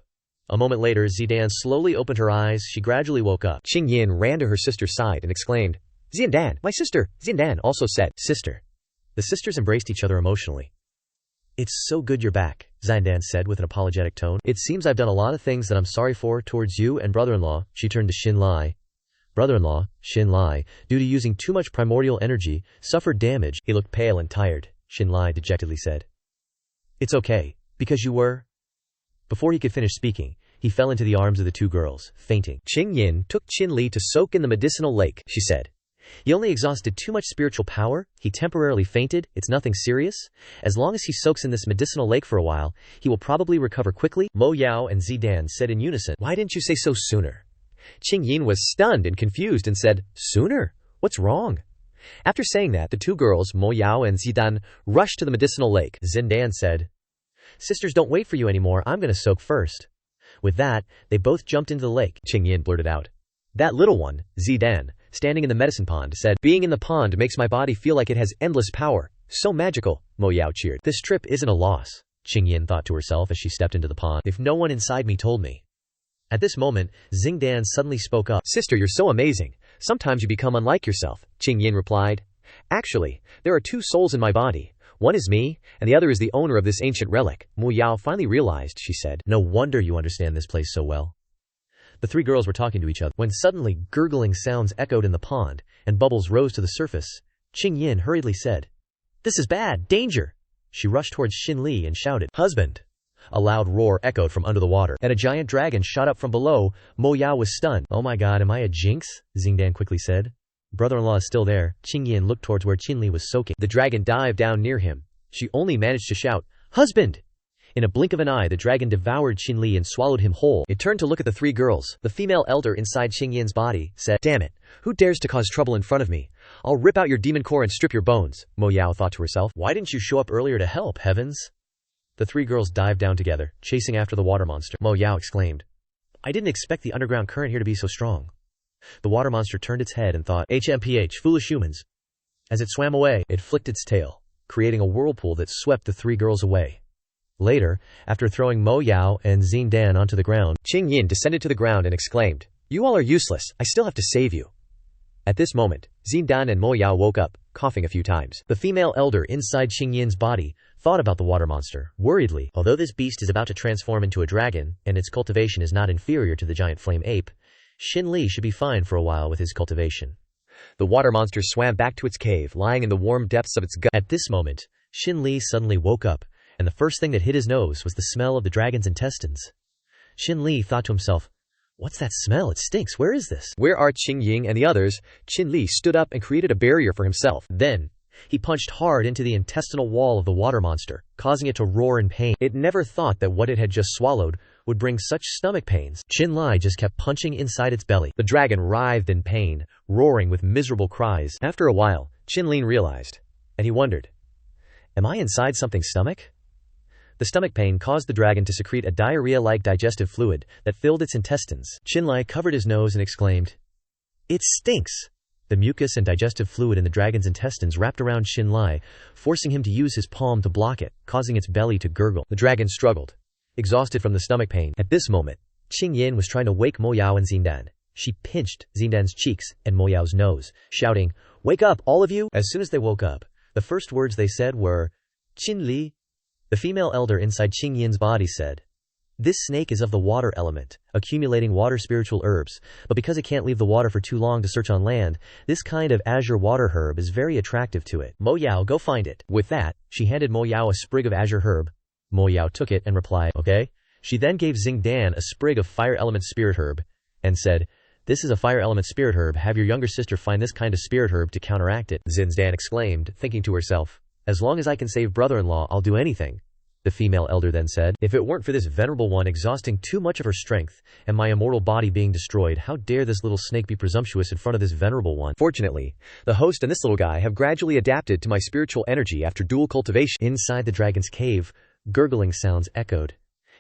Speaker 1: A moment later, Zidan slowly opened her eyes. She gradually woke up. Qingyin ran to her sister's side and exclaimed, Zindan, my sister! Zindan also said, Sister. The sisters embraced each other emotionally.
Speaker 2: It's so good you're back, Zindan said with an apologetic tone.
Speaker 1: It seems I've done a lot of things that I'm sorry for towards you and brother-in-law. She turned to Shinli.
Speaker 2: Brother-in-law, Shinli, due to using too much primordial energy, suffered damage.
Speaker 1: He looked pale and tired.
Speaker 2: Shinli dejectedly said. It's okay, because you were... Before he could finish speaking, he fell into the arms of the 2 girls, fainting.
Speaker 1: Qingyin took Shinli to soak in the medicinal lake, she said.
Speaker 2: He only exhausted too much spiritual power, he temporarily fainted, it's nothing serious. As long as he soaks in this medicinal lake for a while, he will probably recover quickly.
Speaker 1: Mo Yao and Zidan said in unison, Why didn't you say so sooner? Qingyin was stunned and confused and said, Sooner? What's wrong? After saying that, the 2 girls, Mo Yao and Zidan, rushed to the medicinal lake.
Speaker 2: Zindan said, Sisters, don't wait for you anymore, I'm going to soak first. With that, they both jumped into the lake.
Speaker 1: Qingyin blurted out. That little one, Zidan, standing in the medicine pond, said, Being in the pond makes my body feel like it has endless power. So magical, Mo Yao cheered.
Speaker 2: This trip isn't a loss, Qingyin thought to herself as she stepped into the pond. If no one inside me told me. At this moment, Zingdan suddenly spoke up.
Speaker 1: Sister, you're so amazing. Sometimes you become unlike yourself, Qingyin replied. Actually, there are 2 souls in my body. One is me, and the other is the owner of this ancient relic. Mo Yao finally realized, she said.
Speaker 2: No wonder you understand this place so well. The 3 girls were talking to each other when suddenly gurgling sounds echoed in the pond, and bubbles rose to the surface. Qingyin hurriedly said, This is bad, danger! She rushed towards Shinli and shouted,
Speaker 1: Husband!
Speaker 2: A loud roar echoed from under the water, and a giant dragon shot up from below. Mo Yao was stunned. "Oh my god, am I a jinx?" Xingdan quickly said. "Brother-in-law is still there." Qingyin looked towards where Qinli was soaking. The dragon dived down near him. She only managed to shout, "Husband!" In a blink of an eye, the dragon devoured Qinli and swallowed him whole. It turned to look at the three girls. The female elder inside Qingyin's body said, "Damn it, who dares to cause trouble in front of me? I'll rip out your demon core and strip your bones." Mo Yao thought to herself, "Why didn't you show up earlier to help, heavens?" The three girls dived down together, chasing after the water monster. Mo Yao exclaimed, "I didn't expect the underground current here to be so strong." The water monster turned its head and thought, "HMPH, foolish humans." As it swam away, it flicked its tail, creating a whirlpool that swept the three girls away. Later, after throwing Mo Yao and Xingdan onto the ground, Qingyin descended to the ground and exclaimed, "You all are useless, I still have to save you." At this moment, Xingdan and Mo Yao woke up, coughing a few times. The female elder inside Qingyin's body thought about the water monster, worriedly. Although this beast is about to transform into a dragon, and its cultivation is not inferior to the giant flame ape, Shinli should be fine for a while with his cultivation. The water monster swam back to its cave, lying in the warm depths of its gut. At this moment, Shinli suddenly woke up, and the first thing that hit his nose was the smell of the dragon's intestines. Shinli thought to himself, "What's that smell? It stinks. Where is this?"
Speaker 1: Where are Qingying and the others? Qinli stood up and created a barrier for himself.
Speaker 2: Then, he punched hard into the intestinal wall of the water monster, causing it to roar in pain. It never thought that what it had just swallowed would bring such stomach pains. Qinli just kept punching inside its belly. The dragon writhed in pain, roaring with miserable cries. After a while, Qinli realized, and he wondered, "Am I inside something's stomach?" The stomach pain caused the dragon to secrete a diarrhea-like digestive fluid that filled its intestines. Qinli covered his nose and exclaimed, "It stinks!" The mucus and digestive fluid in the dragon's intestines wrapped around Qinli, forcing him to use his palm to block it, causing its belly to gurgle. The dragon struggled, exhausted from the stomach pain. At this moment, Qingyin was trying to wake Mo Yao and Xingdan. She pinched Xingdan's cheeks and Mo Yao's nose, shouting, "Wake up, all of you!" As soon as they woke up, the first words they said were, "Qinli." The female elder inside Qingyin's body said, "This snake is of the water element, accumulating water spiritual herbs, but because it can't leave the water for too long to search on land, this kind of azure water herb is very attractive to it. Mo Yao, go find it." With that, she handed Mo Yao a sprig of azure herb. Mo Yao took it and replied, "Okay." She then gave Xingdan a sprig of fire element spirit herb, and said, "This is a fire element spirit herb, have your younger sister find this kind of spirit herb to counteract it." Xingdan exclaimed, thinking to herself, "As long as I can save brother-in-law, I'll do anything." The female elder then said, "If it weren't for this venerable one exhausting too much of her strength, and my immortal body being destroyed, how dare this little snake be presumptuous in front of this venerable one?" Fortunately, the host and this little guy have gradually adapted to my spiritual energy after dual cultivation. Inside the dragon's cave, gurgling sounds echoed.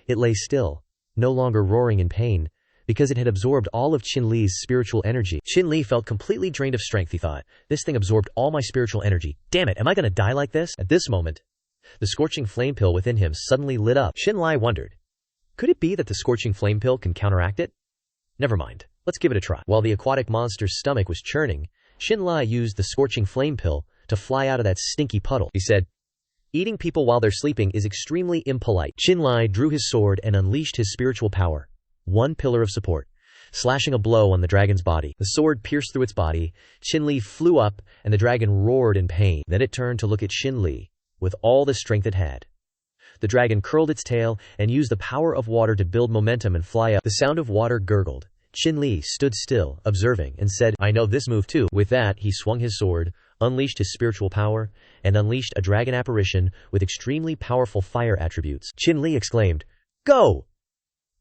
Speaker 2: It lay still, no longer roaring in pain, because it had absorbed all of Qinli's spiritual energy. Qinli felt completely drained of strength, he thought. This thing absorbed all my spiritual energy. Damn it, am I gonna die like this? At this moment, the scorching flame pill within him suddenly lit up. Qinli wondered, could it be that the scorching flame pill can counteract it? Never mind, let's give it a try. While the aquatic monster's stomach was churning, Qinli used the scorching flame pill to fly out of that stinky puddle. He said, "Eating people while they're sleeping is extremely impolite." Qinli drew his sword and unleashed his spiritual power, one pillar of support, slashing a blow on the dragon's body. The sword pierced through its body, Qinli flew up, and the dragon roared in pain. Then it turned to look at Shinli with all the strength it had. The dragon curled its tail and used the power of water to build momentum and fly up. The sound of water gurgled. Qinli stood still, observing, and said, "I know this move too." With that, he swung his sword, unleashed his spiritual power, and unleashed a dragon apparition with extremely powerful fire attributes. Qinli exclaimed, "Go!"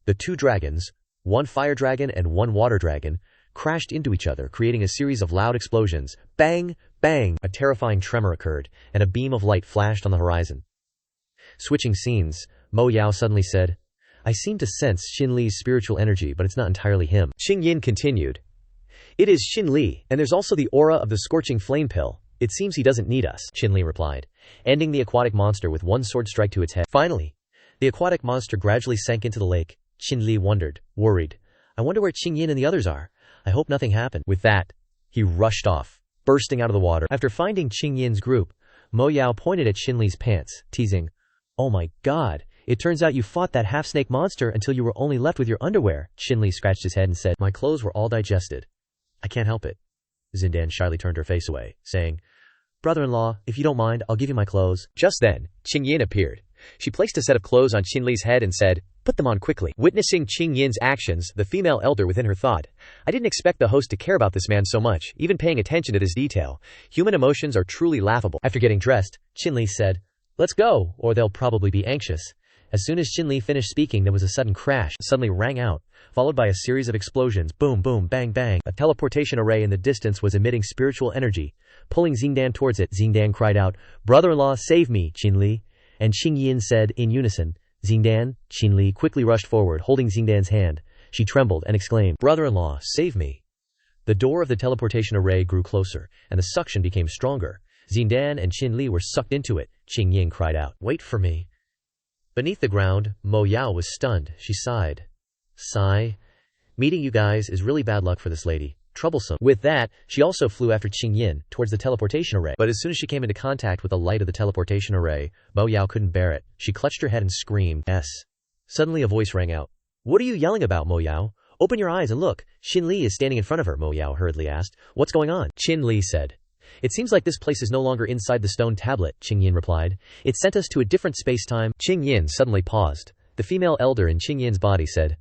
Speaker 2: The two dragons, one fire dragon and one water dragon, crashed into each other, creating a series of loud explosions. Bang! Bang! A terrifying tremor occurred, and a beam of light flashed on the horizon. Switching scenes, Mo Yao suddenly said, "I seem to sense Shinli's spiritual energy, but it's not entirely him." Qingyin continued, "It is Shinli, and there's also the aura of the scorching flame pill. It seems he doesn't need us," Qinli replied, ending the aquatic monster with one sword strike to its head. Finally, the aquatic monster gradually sank into the lake. Qinli wondered, worried, "I wonder where Qingyin and the others are. I hope nothing happened." With that, he rushed off, bursting out of the water. After finding Qingyin's group, Mo Yao pointed at Shinli's pants, teasing, "Oh my god, it turns out you fought that half-snake monster until you were only left with your underwear." Shinli scratched his head and said, "My clothes were all digested. I can't help it." Xingdan shyly turned her face away, saying, "Brother-in-law, if you don't mind, I'll give you my clothes." Just then, Qingyin appeared.
Speaker 1: She placed a set of clothes on Shinli's head and said, "Put them on quickly." Witnessing Qing Yin's actions, the female elder within her thought, "I didn't expect the host to care about this man so much, even paying attention to this detail. Human emotions are truly laughable."
Speaker 2: After getting dressed, Shinli said, "Let's go, or they'll probably be anxious." As soon as Shinli finished speaking, there was a sudden crash, suddenly rang out, followed by a series of explosions. Boom, boom, bang, bang. A teleportation array in the distance was emitting spiritual energy, pulling Xingdan towards it. Xingdan cried out, "Brother-in-law, save me, Shinli." And Qing Yin said in unison, "Xingdan." Shinli quickly rushed forward, holding Xingdan's hand. She trembled and exclaimed, "Brother-in-law, save me." The door of the teleportation array grew closer, and the suction became stronger. Xingdan and Shinli were sucked into it. Qing Yin cried out, "Wait for me." Beneath the ground, Mo Yao was stunned. She sighed. Sigh. Meeting you guys is really bad luck for this lady. Troublesome. With that, she also flew after Qing Yin, towards the teleportation array. But as soon as she came into contact with the light of the teleportation array, Mo Yao couldn't bear it. She clutched her head and screamed, "S." Suddenly a voice rang out. "What are you yelling about, Mo Yao? Open your eyes and look. Shinli is standing in front of her," Mo Yao hurriedly asked. "What's going on?" Shinli said. "It seems like this place is no longer inside the stone tablet," Qing Yin replied. "It sent us to a different space-time." Qing Yin suddenly paused. The female elder in Qing Yin's body said,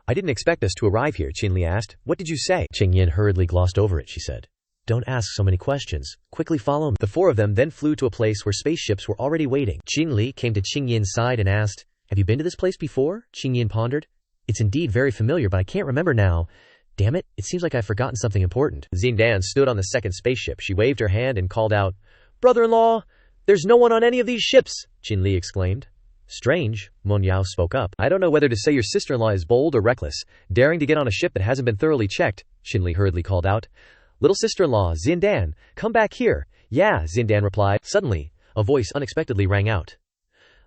Speaker 2: "I didn't expect us to arrive here," Shinli asked. "What did you say?" Qing Yin hurriedly glossed over it. She said, "Don't ask so many questions. Quickly follow me." The four of them then flew to a place where spaceships were already waiting. Shinli came to Qing Yin's side and asked, "Have you been to this place before?" Qing Yin pondered. "It's indeed very familiar, but I can't remember now. Damn it, it seems like I've forgotten something important." Xingdan stood on the second spaceship. She waved her hand and called out, "Brother-in-law, there's no one on any of these ships," Shinli exclaimed. "Strange," Mon Yao spoke up. "I don't know whether to say your sister-in-law is bold or reckless, daring to get on a ship that hasn't been thoroughly checked," Shinli hurriedly called out. "Little sister-in-law, Xingdan, come back here." "Yeah," Xingdan replied. Suddenly, a voice unexpectedly rang out.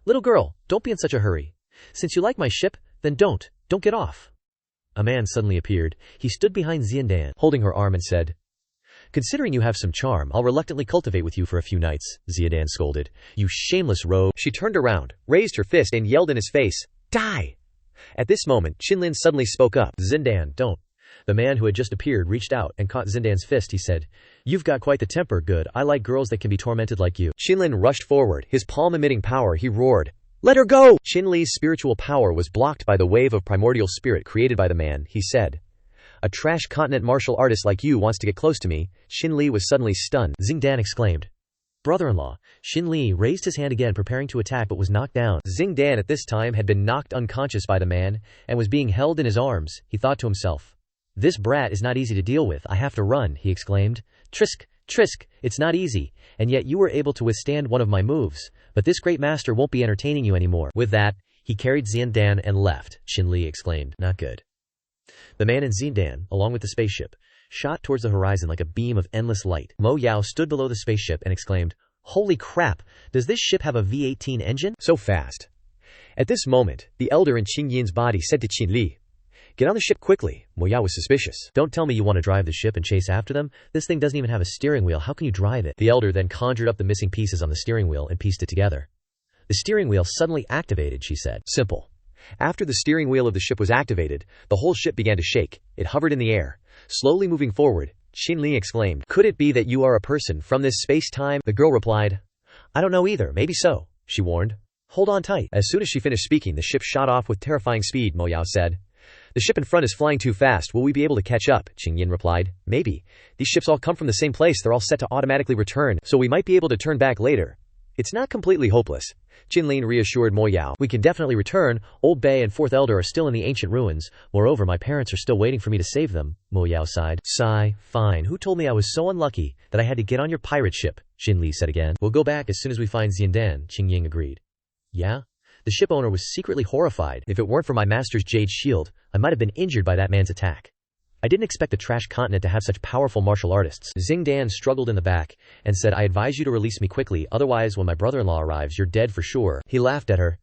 Speaker 2: "Little girl, don't be in such a hurry. Since you like my ship, then don't get off." A man suddenly appeared. He stood behind Xingdan, holding her arm and said, "Considering you have some charm, I'll reluctantly cultivate with you for a few nights," Xingdan scolded. "You shameless rogue." She turned around, raised her fist and yelled in his face, "Die!" At this moment, Qinlin suddenly spoke up. "Xingdan, don't." The man who had just appeared reached out and caught Xingdan's fist. He said, "You've got quite the temper. Good. I like girls that can be tormented like you." Qinlin rushed forward, his palm emitting power. He roared, "Let her go!" Qinli's spiritual power was blocked by the wave of primordial spirit created by the man. He said, "A trash continent martial artist like you wants to get close to me." Shinli was suddenly stunned. Xingdan exclaimed, "Brother-in-law." Shinli raised his hand again, preparing to attack, but was knocked down. Xingdan at this time had been knocked unconscious by the man, and was being held in his arms. He thought to himself, "This brat is not easy to deal with. I have to run," he exclaimed. "Trisk, Trisk, it's not easy, and yet you were able to withstand one of my moves, but this great master won't be entertaining you anymore." With that, he carried Xingdan and left. Shinli exclaimed, "Not good." The man and Xingdan, along with the spaceship, shot towards the horizon like a beam of endless light. Mo Yao stood below the spaceship and exclaimed, "Holy crap, does this ship have a V-18 engine? So fast." At this moment, the elder in Qing Yin's body said to Qinli, "Get on the ship quickly." Mo Yao was suspicious. "Don't tell me you want to drive the ship and chase after them. This thing doesn't even have a steering wheel. How can you drive it?" The elder then conjured up the missing pieces on the steering wheel and pieced it together. "The steering wheel suddenly activated," she said. Simple. After the steering wheel of the ship was activated, the whole ship began to shake. It hovered in the air, slowly moving forward. Shinli exclaimed, "Could it be that you are a person from this space-time?" The girl replied, "I don't know either. Maybe so," she warned. "Hold on tight." As soon as she finished speaking, the ship shot off with terrifying speed. Mo Yao said, "The ship in front is flying too fast. Will we be able to catch up?" Qing Yin replied, "Maybe. These ships all come from the same place. They're all set to automatically return, so we might be able to turn back later. It's not completely hopeless." Qinlin reassured Mo Yao, "We can definitely return. Old Bei and Fourth Elder are still in the ancient ruins. Moreover, my parents are still waiting for me to save them." Mo Yao sighed. "Sigh. Fine. Who told me I was so unlucky that I had to get on your pirate ship?" Shinli said again. "We'll go back as soon as we find Xingdan," Qing Ying agreed. "Yeah?" The ship owner was secretly horrified. "If it weren't for my master's jade shield, I might have been injured by that man's attack. I didn't expect the trash continent to have such powerful martial artists." Xingdan struggled in the back and said, "I advise you to release me quickly, otherwise when my brother-in-law arrives, you're dead for sure." He laughed at her.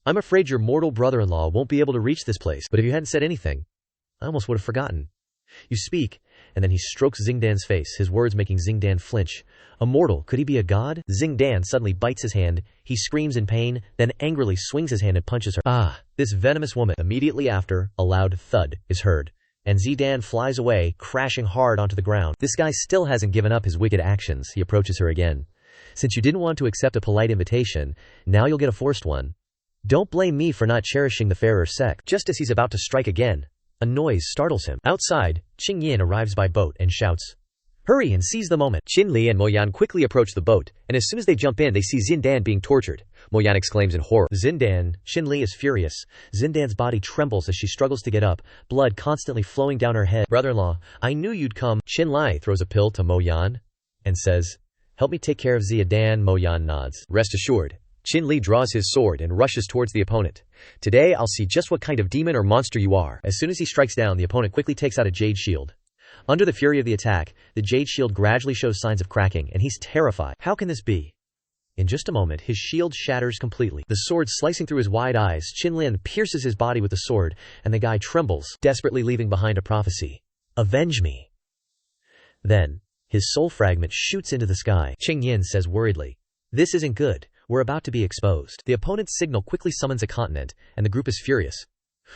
Speaker 2: "I'm afraid your mortal brother-in-law won't be able to reach this place, but if you hadn't said anything, I almost would have forgotten. You speak." And then he strokes Xingdan's face, his words making Xingdan flinch. "A mortal, could he be a god?" Xingdan suddenly bites his hand. He screams in pain, then angrily swings his hand and punches her. "Ah, this venomous woman." Immediately after, a loud thud is heard, and Xingdan flies away, crashing hard onto the ground. This guy still hasn't given up his wicked actions. He approaches her again. Since you didn't want to accept a polite invitation, now you'll get a forced one. Don't blame me for not cherishing the fairer sect.
Speaker 1: Just as he's about to strike again, a noise startles him. Outside, Qingyin arrives by boat and shouts, "Hurry and seize the moment." Shinli and Moyan quickly approach the boat, and as soon as they jump in they see Zindan being tortured. Moyan exclaims in horror.
Speaker 2: Zindan. Shinli is furious. Zindan's body trembles as she struggles to get up, blood constantly flowing down her head. "Brother-in-law, I knew you'd come."
Speaker 1: Shinli throws a pill to Moyan and says,
Speaker 2: "Help me take care of Zindan." Moyan nods.
Speaker 1: "Rest assured." Shinli draws his sword and rushes towards the opponent. "Today I'll see just what kind of demon or monster you are."
Speaker 2: As soon as he strikes down, the opponent quickly takes out a jade shield. Under the fury of the attack, the jade shield gradually shows signs of cracking, and he's terrified. How can this be? In just a moment, his shield shatters completely. The sword slicing through his wide eyes, Qinlin pierces his body with the sword, and the guy trembles, desperately leaving behind a prophecy. "Avenge me." Then, his soul fragment shoots into the sky. Qingyin says worriedly, "This isn't good. We're about to be exposed." The opponent's signal quickly summons a continent, and the group is furious.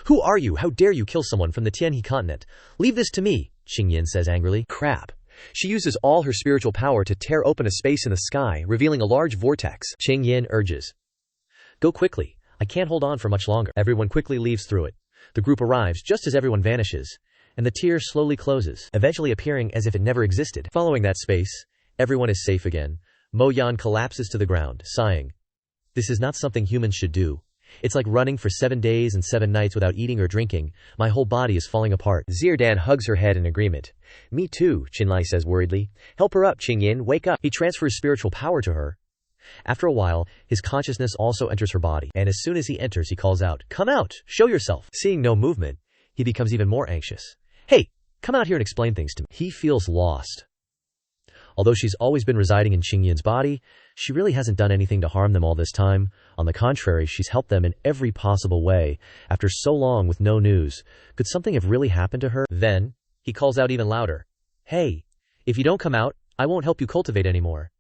Speaker 2: "Who are you? How dare you kill someone from the Tianhe continent? Leave this to me," Qingyin says angrily.
Speaker 1: Crap. She uses all her spiritual power to tear open a space in the sky, revealing a large vortex.
Speaker 2: Qingyin urges, "Go quickly. I can't hold on for much longer." Everyone quickly leaves through it. The group arrives just as everyone vanishes, and the tear slowly closes, eventually appearing as if it never existed. Following that space, everyone is safe again. Mo Yan collapses to the ground, sighing. "This is not something humans should do. It's like running for 7 days and 7 nights without eating or drinking. My whole body is falling apart."
Speaker 1: Zirdan hugs her head in agreement. "Me too," Qinlai says worriedly. "Help her up, Qingyin, wake up." He transfers spiritual power to her.
Speaker 2: After a while, his consciousness also enters her body, and as soon as he enters, he calls out, "Come out! Show yourself!" Seeing no movement, he becomes even more anxious. "Hey, come out here and explain things to me." He feels lost. Although she's always been residing in Qingyin's body, she really hasn't done anything to harm them all this time. On the contrary, she's helped them in every possible way. After so long with no news, could something have really happened to her? Then, he calls out even louder, "Hey, if you don't come out, I won't help you cultivate anymore."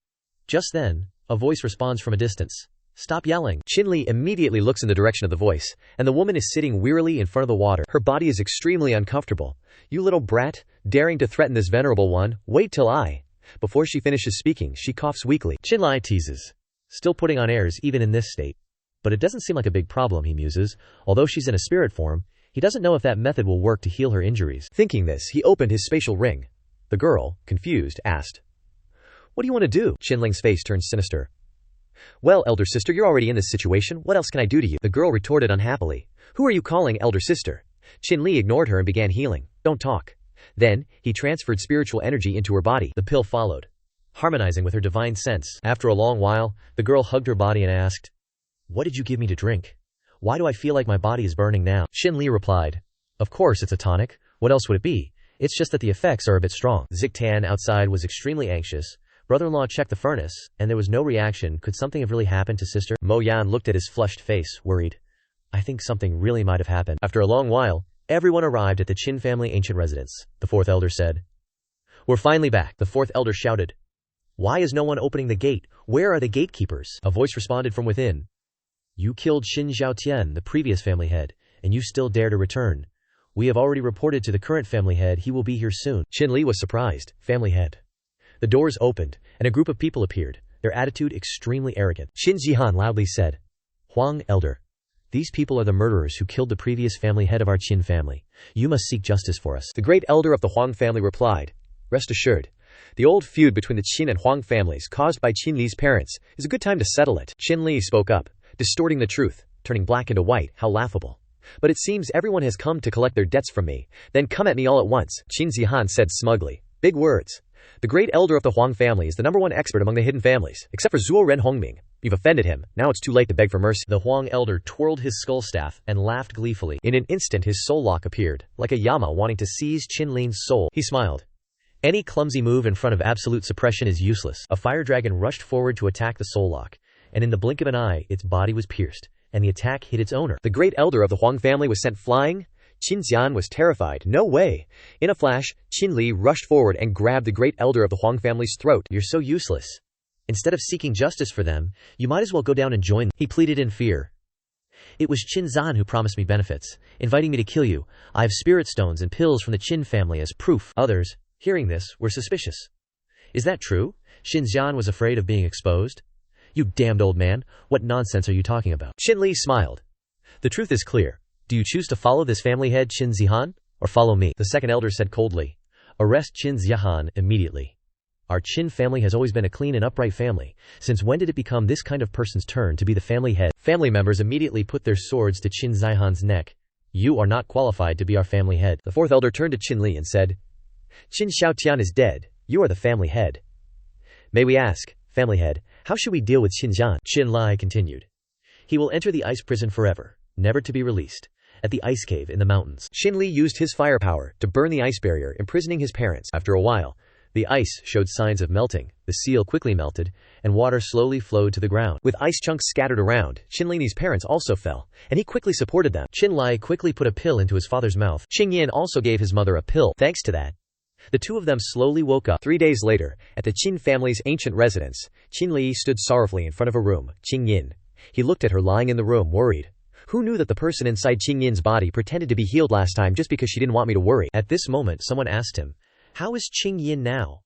Speaker 2: Just then, a voice responds from a distance, "Stop yelling."
Speaker 1: Qinli immediately looks in the direction of the voice, and the woman is sitting wearily in front of the water. Her body is extremely uncomfortable. "You little brat, daring to threaten this venerable one, wait till I..." Before she finishes speaking, she coughs weakly.
Speaker 2: Qinlai teases, still putting on airs even in this state. But it doesn't seem like a big problem, he muses. Although she's in a spirit form, he doesn't know if that method will work to heal her injuries.
Speaker 1: Thinking this, he opened his spatial ring. The girl, confused, asked, "What do you want to do?" Qinling's face turns sinister. "Well, elder sister, you're already in this situation. What else can I do to you?" The girl retorted unhappily. "Who are you calling elder sister?" Qinli ignored her and began healing. "Don't talk." Then, he transferred spiritual energy into her body. The pill followed, harmonizing with her divine sense. After a long while, the girl hugged her body and asked, "What did you give me to drink? Why do I feel like my body is burning now?" Shinli replied, "Of course it's a tonic. What else would it be? It's just that the effects are a bit strong." Ziktan outside was extremely anxious. Brother-in-law checked the furnace, and there was no reaction. Could something have really happened to sister? Mo Yan looked at his flushed face, worried. "I think something really might have happened." After a long while, everyone arrived at the Qin family ancient residence. The fourth elder said, "We're finally back." The fourth elder shouted, "Why is no one opening the gate? Where are the gatekeepers?" A voice responded from within. "You killed Qin Zhaotian, the previous family head, and you still dare to return. We have already reported to the current family head. He will be here soon." Qinli was surprised. Family head. The doors opened, and a group of people appeared, their attitude extremely arrogant. Qin Jihan loudly said, "Huang, elder. These people are the murderers who killed the previous family head of our Qin family. You must seek justice for us." The great elder of the Huang family replied, "Rest assured, the old feud between the Qin and Huang families caused by Qin Li's parents is a good time to settle it." Qin Li spoke up, distorting the truth, turning black into white. "How laughable. But it seems everyone has come to collect their debts from me, then come at me all at once." Qin Zihan said smugly, "Big words. The great elder of the Huang family is the #1 expert among the hidden families, except for Zuo Ren Hongming. You've offended him. Now it's too late to beg for mercy." The Huang elder twirled his skull staff and laughed gleefully. In an instant his soul lock appeared, like a Yama wanting to seize Qin Lin's soul. He smiled. Any clumsy move in front of absolute suppression is useless. A fire dragon rushed forward to attack the soul lock, and in the blink of an eye, its body was pierced, and the attack hit its owner. The great elder of the Huang family was sent flying. Qin Xian was terrified. "No way." In a flash, Qin Li rushed forward and grabbed the great elder of the Huang family's throat. "You're so useless. Instead of seeking justice for them, you might as well go down and join them," he pleaded in fear. "It was Qin Zan who promised me benefits, inviting me to kill you. I have spirit stones and pills from the Qin family as proof." Others, hearing this, were suspicious. "Is that true?"
Speaker 2: Xinjiang was afraid of being exposed? You damned old man, what nonsense are you talking about?
Speaker 1: Shinli smiled.
Speaker 2: The truth is clear. Do you choose to follow this family head Qin Zihan, or follow me?
Speaker 1: The second elder said coldly.
Speaker 2: Arrest Qin Zihan immediately. Our Qin family has always been a clean and upright family. Since when did it become this kind of person's turn to be the family head? Family members immediately put their swords to Qin Zihan's neck. You are not qualified to be our family head.
Speaker 1: The fourth elder turned to Qinli and said, Qin Xiaotian is dead. You are the family head. May we ask, family head, how should we deal with Xinjiang?
Speaker 2: Xinli continued. He will enter the ice prison forever, never to be released, at the ice cave in the mountains.
Speaker 1: Shinli used his firepower to burn the ice barrier, imprisoning his parents. After a while, the ice showed signs of melting, the seal quickly melted, and water slowly flowed to the ground. With ice chunks scattered around, Shinli's parents also fell, and he quickly supported them.
Speaker 2: Xinli quickly put a pill into his father's mouth.
Speaker 1: Qingyin also gave his mother a pill.
Speaker 2: Thanks to that, the two of them slowly woke up.
Speaker 1: 3 days later, at the Qin family's ancient residence, Qinli stood sorrowfully in front of a room. Qingyin. He looked at her lying in the room, worried. Who knew that the person inside Qingyin's body pretended to be healed last time just because she didn't want me to worry?
Speaker 2: At this moment, someone asked him, how is Qingyin now?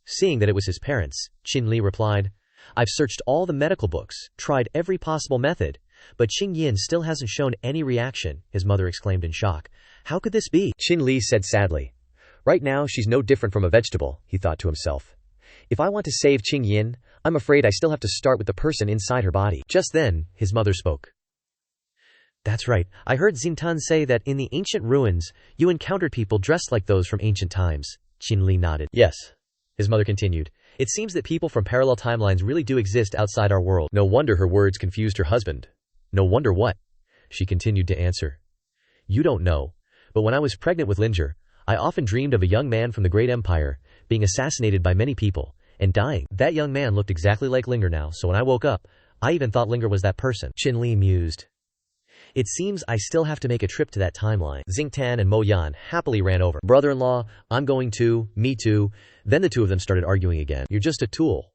Speaker 2: Seeing that it was his parents, Shinli replied, I've searched all the medical books, tried every possible method, but Qingyin still hasn't shown any reaction, his mother exclaimed in shock. How could this be?
Speaker 1: Shinli said sadly. Right now she's no different from a vegetable, he thought to himself. If I want to save Qingyin, I'm afraid I still have to start with the person inside her body.
Speaker 2: Just then, his mother spoke. That's right, I heard Xintan say that in the ancient ruins, you encountered people dressed like those from ancient times. Shinli nodded.
Speaker 1: Yes.
Speaker 2: His mother continued. It seems that people from parallel timelines really do exist outside our world.
Speaker 1: No wonder her words confused her husband.
Speaker 2: No wonder what? She continued to answer. You don't know, but when I was pregnant with Linger, I often dreamed of a young man from the great empire, being assassinated by many people, and dying. That young man looked exactly like Linger now, so when I woke up, I even thought Linger was that person.
Speaker 1: Shinli mused.
Speaker 2: It seems I still have to make a trip to that timeline. Xingtan and Mo Yan happily ran over.
Speaker 1: Brother-in-law, I'm going to, me too.
Speaker 2: Then the two of them started arguing again.
Speaker 1: You're just a tool.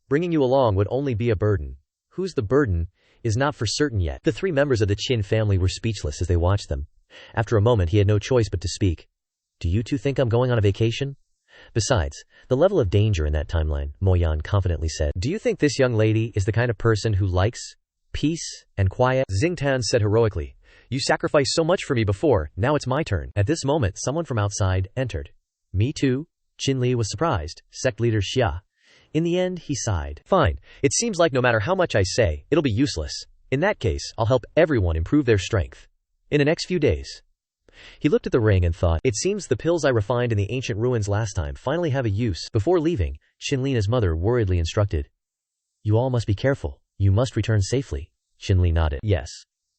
Speaker 1: Bringing you along would only be a burden.
Speaker 2: Who's the burden is not for certain yet. The three members of the Qin family were speechless as they watched them. After a moment he had no choice but to speak. Do you two think I'm going on a vacation? Besides, the level of danger in that timeline, Mo Yan confidently said.
Speaker 1: Do you think this young lady is the kind of person who likes peace and quiet?
Speaker 2: Xingtan said heroically. You sacrificed so much for me before, now it's my turn. At this moment someone from outside entered. Me too? Shinli was surprised. Sect leader Xia. In the end he sighed.
Speaker 1: Fine, it seems like no matter how much I say, it'll be useless. In that case, I'll help everyone improve their strength. In the next few days.
Speaker 2: He looked at the ring and thought, it seems the pills I refined in the ancient ruins last time finally have a use. Before leaving, Shinli and his mother worriedly instructed. You all must be careful. You must return safely. Shinli nodded. Yes.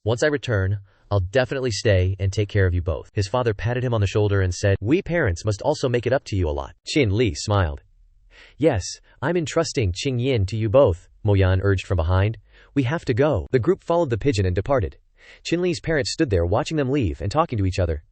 Speaker 2: Once I return, I'll definitely stay and take care of you both. His father patted him on the shoulder and said, we parents must also make it up to you a lot.
Speaker 1: Shinli smiled.
Speaker 2: Yes, I'm entrusting Qingyin to you both, Mo Yan urged from behind. We have to go.
Speaker 1: The group followed the pigeon and departed. Shinli's parents stood there watching them leave and talking to each other.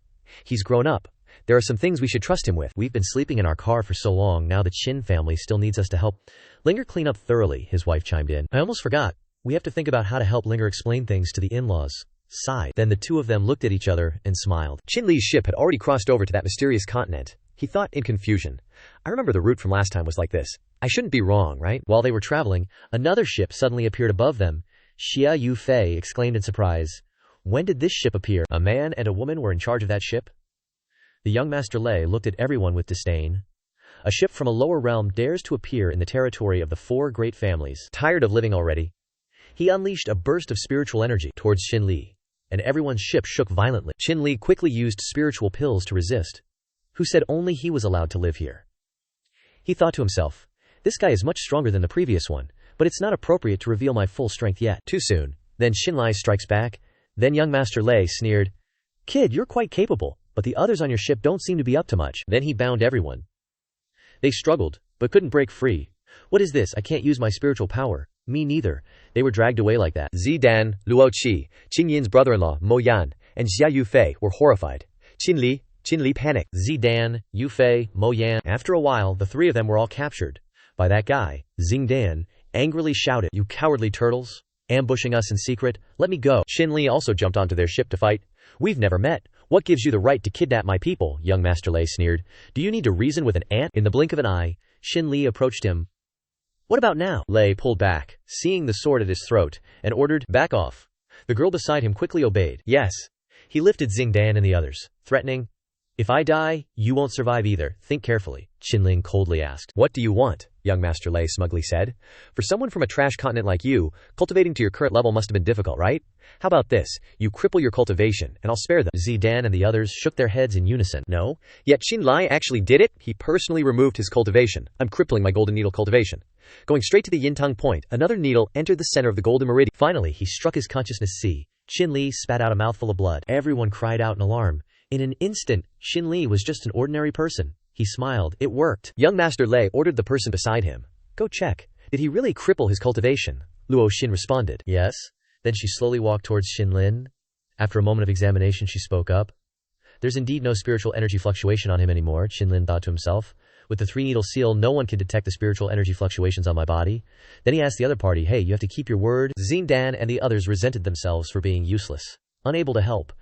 Speaker 1: He's grown up. There are some things we should trust him with.
Speaker 2: We've been sleeping in our car for so long, now the Qin family still needs us to help Linger clean up thoroughly, his wife chimed in. I almost forgot. We have to think about how to help Linger explain things to the in-laws. Sighed. Then the two of them looked at each other and smiled.
Speaker 1: Shinli's ship had already crossed over to that mysterious continent. He thought in confusion. I remember the route from last time was like this. I shouldn't be wrong, right?
Speaker 2: While they were traveling, another ship suddenly appeared above them. Xia Yufei exclaimed in surprise. When did this ship appear? A man and a woman were in charge of that ship? The young Master Lei looked at everyone with disdain. A ship from a lower realm dares to appear in the territory of the four great families.
Speaker 1: Tired of living already?
Speaker 2: He unleashed a burst of spiritual energy towards Shinli, and everyone's ship shook violently.
Speaker 1: Shinli quickly used spiritual pills to resist.
Speaker 2: Who said only he was allowed to live here? He thought to himself, this guy is much stronger than the previous one, but it's not appropriate to reveal my full strength yet.
Speaker 1: Too soon.
Speaker 2: Then Shinli strikes back. Then young Master Lei sneered, Kid, you're quite capable, but the others on your ship don't seem to be up to much. Then he bound everyone. They struggled, but couldn't break free. What is this? I can't use my spiritual power. Me neither. They were dragged away like that.
Speaker 1: Zidan, Luo Qi, Qingyin's brother-in-law, Mo Yan, and Xia Yufei were horrified. Shinli panicked.
Speaker 2: Zidan, Yufei, Mo Yan. After a while, the three of them were all captured by that guy. Xingdan angrily shouted, You cowardly turtles! Ambushing us in secret, let me go.
Speaker 1: Shinli also jumped onto their ship to fight.
Speaker 2: We've never met. What gives you the right to kidnap my people? Young Master Lei sneered. Do you need to reason with an ant? In the blink of an eye, Shinli approached him. What about now? Lei pulled back, seeing the sword at his throat, and ordered, back off. The girl beside him quickly obeyed. Yes. He lifted Xingdan and the others, threatening, if I die, you won't survive either. Think carefully. Qinling coldly asked.
Speaker 1: What do you want? Young Master Lei smugly said. For someone from a trash continent like you, cultivating to your current level must have been difficult, right? How about this? You cripple your cultivation, and I'll spare them.
Speaker 2: Xingdan and the others shook their heads in unison.
Speaker 1: No. Yet Xinli actually did it. He personally removed his cultivation. I'm crippling my golden needle cultivation. Going straight to the Yintang point, another needle entered the center of the golden meridian.
Speaker 2: Finally, he struck his consciousness sea. Xinli spat out a mouthful of blood. Everyone cried out in alarm. In an instant, Xinli was just an ordinary person. He smiled. It worked.
Speaker 1: Young Master Lei ordered the person beside him. Go check. Did he really cripple his cultivation? Luo Xin responded.
Speaker 2: Yes. Then she slowly walked towards Xinlin. After a moment of examination, she spoke up. There's indeed no spiritual energy fluctuation on him anymore, Xinlin thought to himself. With the 3-needle seal, no one can detect the spiritual energy fluctuations on my body. Then he asked the other party, hey, you have to keep your word. Xingdan and the others resented themselves for being useless, unable to help.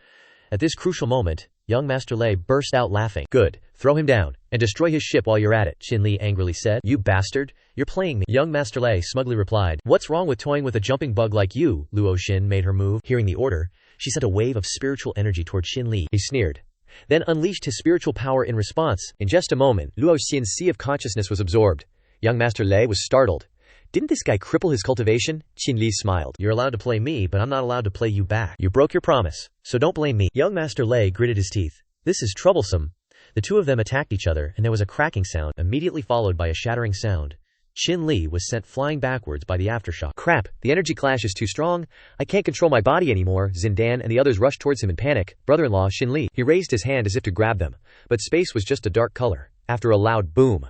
Speaker 2: At this crucial moment, young Master Lei burst out laughing.
Speaker 1: Good. Throw him down, and destroy his ship while you're at it,
Speaker 2: Xinli angrily said.
Speaker 1: You bastard. You're playing me.
Speaker 2: Young Master Lei smugly replied. What's wrong with toying with a jumping bug like you? Luo Xin made her move. Hearing the order, she sent a wave of spiritual energy toward Xinli.
Speaker 1: He sneered, then unleashed his spiritual power in response. In just a moment, Luo Xin's sea of consciousness was absorbed. Young Master Lei was startled. Didn't this guy cripple his cultivation? Xinli smiled.
Speaker 2: You're allowed to play me, but I'm not allowed to play you back. You broke your promise, so don't blame me. Young Master Lei gritted his teeth. This is troublesome. The two of them attacked each other, and there was a cracking sound, immediately followed by a shattering sound. Xinli was sent flying backwards by the aftershock.
Speaker 1: Crap, the energy clash is too strong. I can't control my body anymore. Xingdan and the others rushed towards him in panic. Brother-in-law Xinli. He raised his hand as if to grab them, but space was just a dark color. After a loud boom.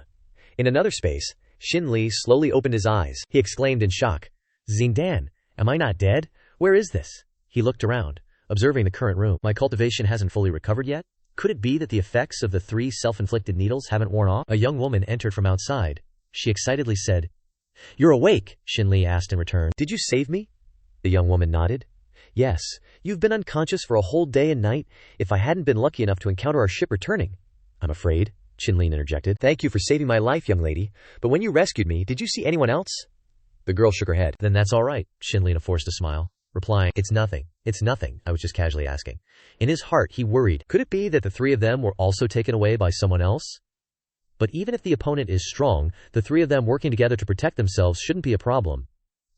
Speaker 1: In another space, Xinli slowly opened his eyes. He exclaimed in shock.
Speaker 2: Xingdan, am I not dead? Where is this? He looked around, observing the current room. My cultivation hasn't fully recovered yet? Could it be that the effects of the 3 self-inflicted needles haven't worn off? A young woman entered from outside. She excitedly said, You're awake, Xinli asked in return.
Speaker 1: Did you save me? The young woman nodded. Yes, you've been unconscious for a whole day and night. If I hadn't been lucky enough to encounter our ship returning. I'm afraid, Xinli interjected. Thank you for saving my life, young lady. But when you rescued me, did you see anyone else? The girl shook her head.
Speaker 2: Then that's all right, Xinli forced a smile, replying, It's nothing. It's nothing. I was just casually asking. In his heart, he worried. Could it be that the 3 of them were also taken away by someone else? But even if the opponent is strong, the 3 of them working together to protect themselves shouldn't be a problem.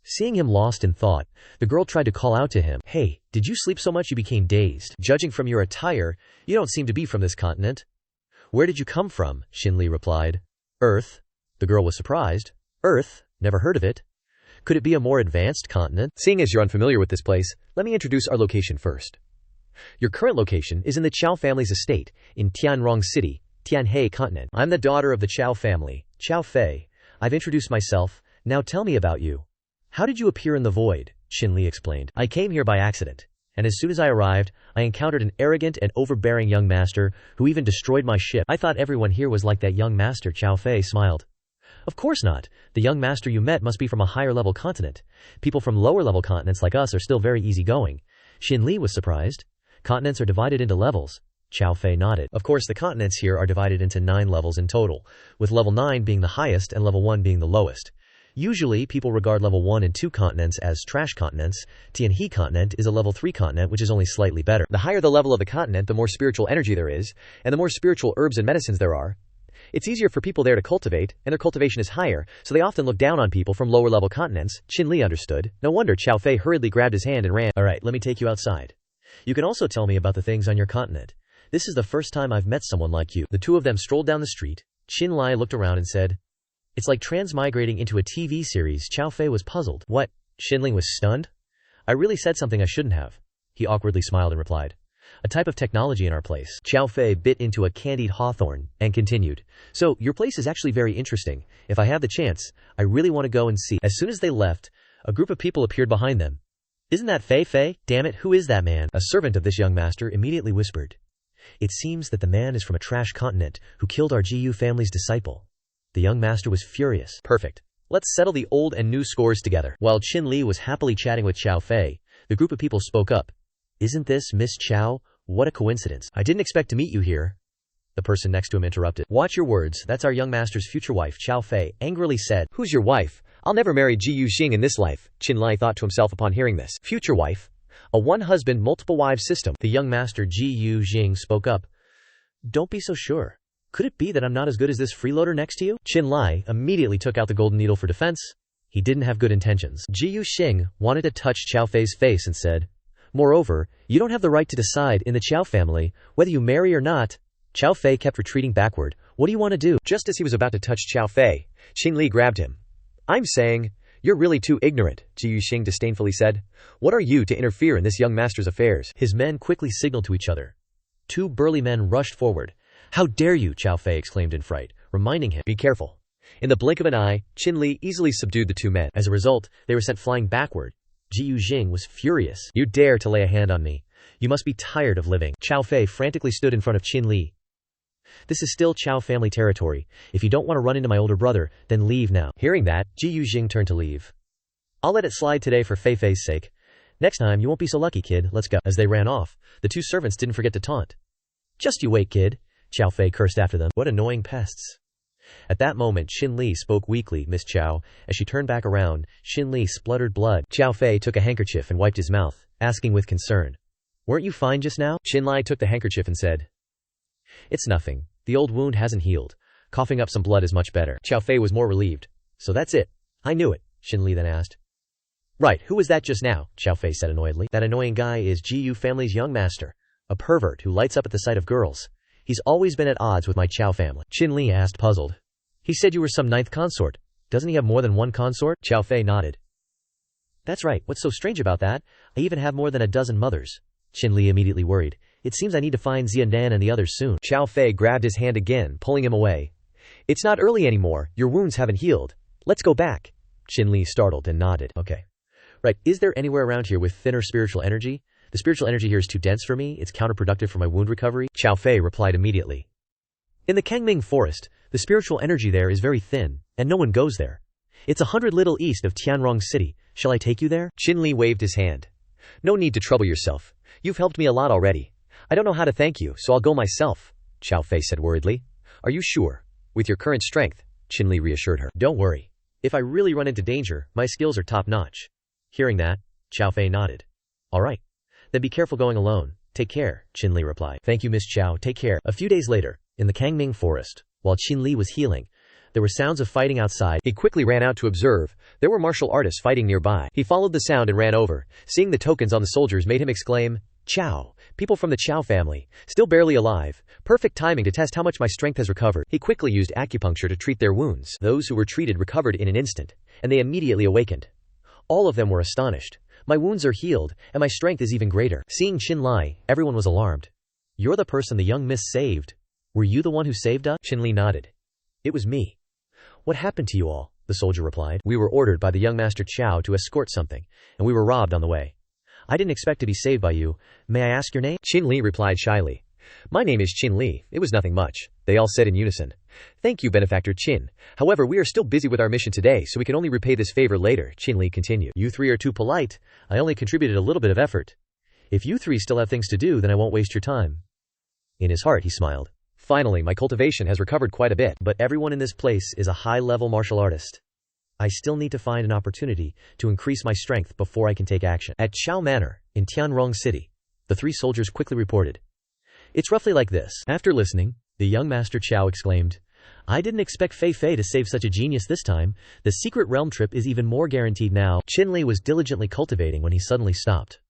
Speaker 2: Seeing him lost in thought, the girl tried to call out to him. Hey, did you sleep so much you became dazed? Judging from your attire, you don't seem to be from this continent. Where did you come from? Xinli replied. Earth. The girl was surprised. Earth? Never heard of it. Could it be a more advanced continent?
Speaker 1: Seeing as you're unfamiliar with this place, let me introduce our location first. Your current location is in the Chao family's estate, in Tianrong City, Tianhe continent. I'm the daughter of the Chao family, Chao Fei. I've introduced myself, now tell me about you. How did you appear in the void? Xinli explained. I came here by accident, and as soon as I arrived, I encountered an arrogant and overbearing young master who even destroyed my ship. I thought everyone here was like that young master. Chao Fei smiled. Of course not. The young master you met must be from a higher level continent. People from lower level continents like us are still very easygoing. Xinli was surprised. Continents are divided into levels. Chao Fei nodded. Of course, the continents here are divided into 9 levels in total, with level 9 being the highest and level 1 being the lowest. Usually, people regard level 1 and 2 continents as trash continents. Tianhe continent is a level 3 continent, which is only slightly better. The higher the level of the continent, the more spiritual energy there is, and the more spiritual herbs and medicines there are. It's easier for people there to cultivate, and their cultivation is higher, so they often look down on people from lower level continents. Xinli understood. No wonder Chao Fei hurriedly grabbed his hand and ran. Alright, let me take you outside. You can also tell me about the things on your continent. This is the first time I've met someone like you. The two of them strolled down the street. Xinli looked around and said, It's like transmigrating into a TV series. Chao Fei was puzzled. What? Xinli was stunned. I really said something I shouldn't have. He awkwardly smiled and replied. A type of technology in our place. Chao Fei bit into a candied hawthorn and continued. So, your place is actually very interesting. If I have the chance, I really want to go and see. As soon as they left, a group of people appeared behind them. Isn't that Fei Fei? Damn it, who is that man? A servant of this young master immediately whispered. It seems that the man is from a trash continent who killed our GU family's disciple. The young master was furious. Perfect. Let's settle the old and new scores together. While Xinli was happily chatting with Chao Fei, the group of people spoke up. Isn't this Miss Chao? What a coincidence. I didn't expect to meet you here.
Speaker 2: the person next to him interrupted. Watch your words, that's our young master's future wife, Qiao Fei angrily said.
Speaker 1: Who's your wife? I'll never marry Ji Yuxing in this life, Qinlai thought to himself upon hearing this.
Speaker 2: Future wife? A one-husband, multiple-wives system. The young master Ji Yuxing spoke up. Don't be so sure. Could it be that I'm not as good as this freeloader next to you? Qinlai immediately took out the golden needle for defense. He didn't have good intentions. Ji Yuxing wanted to touch Qiao Fei's face and said, moreover, you don't have the right to decide in the Qiao family whether you marry or not. Qiao Fei kept retreating backward. What do you want to do?
Speaker 1: Just as he was about to touch Qiao Fei, Shinli grabbed him. I'm saying, you're really too ignorant, Ji Yuxing disdainfully said. What are you to interfere in this young master's affairs?
Speaker 2: His men quickly signaled to each other. Two burly men rushed forward. How dare you, Qiao Fei exclaimed in fright, reminding him,
Speaker 1: be careful. In the blink of an eye, Qinli easily subdued the two men.
Speaker 2: As a result, they were sent flying backward. Ji Yuxing was furious. You dare to lay a hand on me. You must be tired of living. Qiao Fei frantically stood in front of Qinli. This is still Qiao family territory. If you don't want to run into my older brother, then leave now. Hearing that, Ji Yuxing turned to leave. I'll let it slide today for Fei Fei's sake. Next time you won't be so lucky, kid. Let's go. As they ran off, the two servants didn't forget to taunt. Just you wait, kid. Qiao Fei cursed after them. What annoying pests. At that moment, Shinli spoke weakly. Miss Qiao. As she turned back around, Shinli spluttered blood. Qiao Fei took a handkerchief and wiped his mouth, asking with concern, weren't you fine just now?
Speaker 1: Shinli took the handkerchief and said,
Speaker 2: it's nothing. The old wound hasn't healed. Coughing up some blood is much better. Qiao Fei was more relieved. So that's it. I knew it, Shinli then asked. Right, who was that just now? Qiao Fei said annoyedly. That annoying guy is Ji Yu family's young master, a pervert who lights up at the sight of girls. He's always been at odds with my Qiao family. Qinli asked, puzzled. He said you were some ninth consort. Doesn't he have more than one consort? Qiao Fei nodded. That's right, what's so strange about that? I even have more than a dozen mothers. Qinli immediately worried. It seems I need to find Xiandan and the others soon.
Speaker 1: Qiao Fei grabbed his hand again, pulling him away. It's not early anymore, your wounds haven't healed. Let's go back.
Speaker 2: Qinli startled and nodded. Okay. Right, is there anywhere around here with thinner spiritual energy? The spiritual energy here is too dense for me, it's counterproductive for my wound recovery.
Speaker 1: Qiao Fei replied immediately.
Speaker 2: In the Kangming forest, the spiritual energy there is very thin, and no one goes there. It's 100 little east of Tianrong City. Shall I take you there?
Speaker 1: Qinli waved his hand. No need to trouble yourself. You've helped me a lot already. I don't know how to thank you, so I'll go myself, Qiao Fei said worriedly. Are you sure? With your current strength, Qinli reassured her.
Speaker 2: Don't worry. If I really run into danger, my skills are top-notch. Hearing that, Qiao Fei nodded. All right. Then be careful going alone. Take care, Qinli replied. Thank you, Miss Qiao. Take care. A few days later, in the Kangming forest, while Qinli was healing, there were sounds of fighting outside.
Speaker 1: He quickly ran out to observe. There were martial artists fighting nearby. He followed the sound and ran over. Seeing the tokens on the soldiers made him exclaim, Qiao, people from the Qiao family, still barely alive. Perfect timing to test how much my strength has recovered. He quickly used acupuncture to treat their wounds. Those who were treated recovered in an instant, and they immediately awakened. All of them were astonished. My wounds are healed, and my strength is even greater. Seeing Qinli, everyone was alarmed. You're the person the young miss saved. Were you the one who saved us? Qinli nodded. It was me. What happened to you all? The soldier replied. We were ordered by the young master Qiao to escort something, and we were robbed on the way. I didn't expect to be saved by you. May I ask your name? Qinli replied shyly. My name is Qinli. It was nothing much. They all said in unison. Thank you, benefactor Qin. However, we are still busy with our mission today, so we can only repay this favor later, Qinli continued. You three are too polite. I only contributed a little bit of effort. If you three still have things to do, then I won't waste your time. In his heart, he smiled. Finally, my cultivation has recovered quite a bit, but everyone in this place is a high-level martial artist. I still need to find an opportunity to increase my strength before I can take action. At Qiao Manor, in Tianrong City, the three soldiers quickly reported. It's roughly like this. After listening, the young master Qiao exclaimed, I didn't expect Fei Fei to save such a genius this time. The secret realm trip is even more guaranteed now. Qinli was diligently cultivating when he suddenly stopped.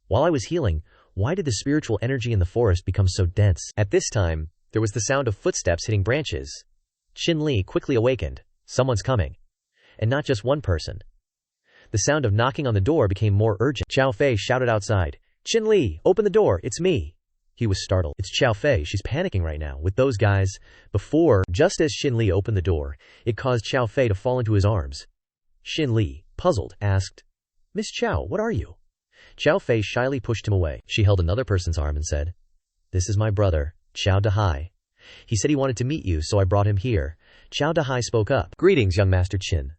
Speaker 1: While I was healing, why did the spiritual energy in the forest become so dense? At this time, there was the sound of footsteps hitting branches. Qinli quickly awakened. Someone's coming. And not just one person. The sound of knocking on the door became more urgent. Qiao Fei shouted outside, Qinli, open the door, it's me. He was startled. It's Qiao Fei, she's panicking right now, with those guys. Just as Shinli opened the door, it caused Qiao Fei to fall into his arms. Shinli, puzzled, asked, Miss Qiao, what are you? Qiao Fei shyly pushed him away. She held another person's arm and said, This is my brother, Qiao Dahai. He said he wanted to meet you, so I brought him here. Qiao Dahai spoke up. Greetings, young Master Qin.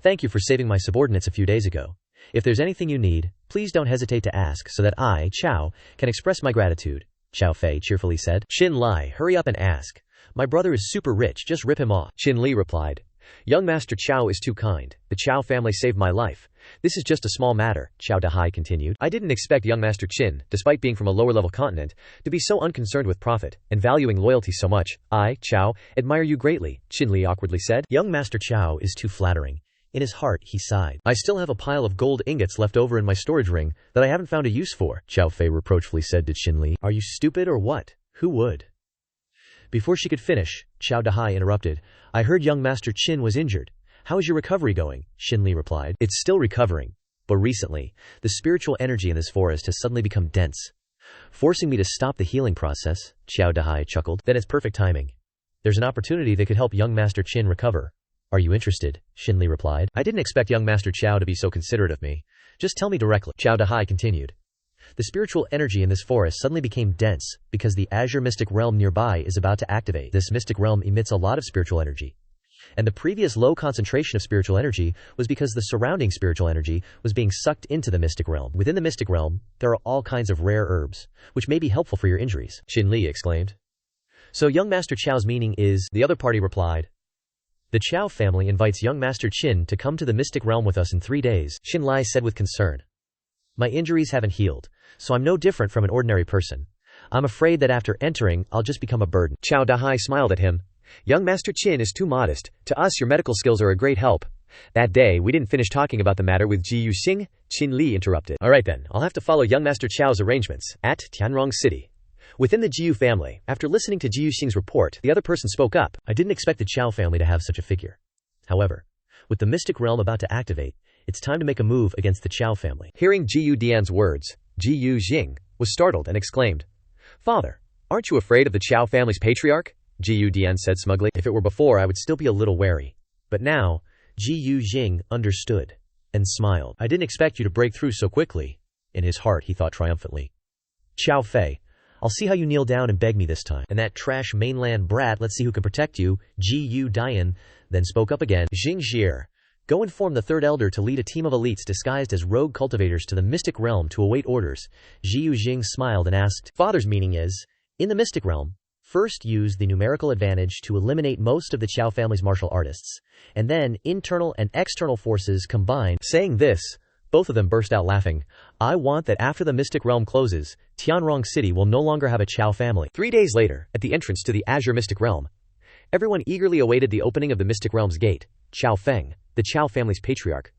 Speaker 1: Thank you for saving my subordinates a few days ago. If there's anything you need, please don't hesitate to ask so that I, Qiao, can express my gratitude.
Speaker 2: Xiao Fei cheerfully said.
Speaker 1: Shinli, hurry up and ask.
Speaker 2: My brother is super rich, just rip him off.
Speaker 1: Shinli replied. Young Master Chao is too kind. The Chao family saved my life. This is just a small matter, Chao Dahai continued. I didn't expect young Master Qin, despite being from a lower-level continent, to be so unconcerned with profit, and valuing loyalty so much. I, Chao, admire you greatly, Shinli awkwardly said.
Speaker 2: Young Master Chao is too flattering. In his heart, he sighed.
Speaker 1: I still have a pile of gold ingots left over in my storage ring that I haven't found a use for, Chao Fei reproachfully said to Shinli.
Speaker 2: Are you stupid or what? Who would? Before she could finish, Chao Dahai interrupted. I heard young Master Qin was injured. How is your recovery going? Shinli replied.
Speaker 1: It's still recovering.
Speaker 2: But recently, the spiritual energy in this forest has suddenly become dense, forcing me to stop the healing process, Chao Dahai chuckled.
Speaker 1: Then it's perfect timing. There's an opportunity that could help young Master Qin recover.
Speaker 2: Are you interested? Shinli replied.
Speaker 1: I didn't expect young Master Chao to be so considerate of me. Just tell me directly, Chao Dahai continued.
Speaker 2: The spiritual energy in this forest suddenly became dense because the azure mystic realm nearby is about to activate. This mystic realm emits a lot of spiritual energy. And the previous low concentration of spiritual energy was because the surrounding spiritual energy was being sucked into the mystic realm. Within the mystic realm, there are all kinds of rare herbs, which may be helpful for your injuries,
Speaker 1: Shinli exclaimed.
Speaker 2: So young Master Chao's meaning is,
Speaker 1: the other party replied.
Speaker 2: The Chao family invites young Master Qin to come to the mystic realm with us in 3 days, Shinli said with concern. My injuries haven't healed, so I'm no different from an ordinary person. I'm afraid that after entering, I'll just become a burden.
Speaker 1: Chao Dahai smiled at him. Young Master Qin is too modest. To us your medical skills are a great help. That day, we didn't finish talking about the matter with Ji Yuxing, Shinli interrupted. Alright then, I'll have to follow young Master Chao's arrangements, at Tianrong City. Within the Jiyu family, after listening to Ji Yuxing's report, the other person spoke up.
Speaker 2: I didn't expect the Chao family to have such a figure. However, with the mystic realm about to activate, it's time to make a move against the Chao family.
Speaker 1: Hearing Ji Yu Dian's words, Ji Yuxing was startled and exclaimed, Father, aren't you afraid of the Chao family's patriarch? Ji Yu Dian said smugly.
Speaker 2: If it were before, I would still be a little wary. But now, Ji Yuxing understood and smiled. I didn't expect you to break through so quickly. In his heart, he thought triumphantly. Chao Fei, I'll see how you kneel down and beg me this time. And that trash mainland brat, let's see who can protect you. Ji Yu Dian then spoke up again.
Speaker 1: Jing Xier,
Speaker 2: go inform the third elder to lead a team of elites disguised as rogue cultivators to the mystic realm to await orders. Ji Yuxing smiled and asked, Father's meaning is, in the mystic realm, first use the numerical advantage to eliminate most of the Chao family's martial artists, and then internal and external forces combine.
Speaker 1: Saying this,
Speaker 2: both of them burst out laughing. I want that after the mystic realm closes, Tianrong City will no longer have a Chao family.
Speaker 1: 3 days later, at the entrance to the azure mystic realm, everyone eagerly awaited the opening of the mystic realm's gate. Chao Feng, the Chao family's patriarch,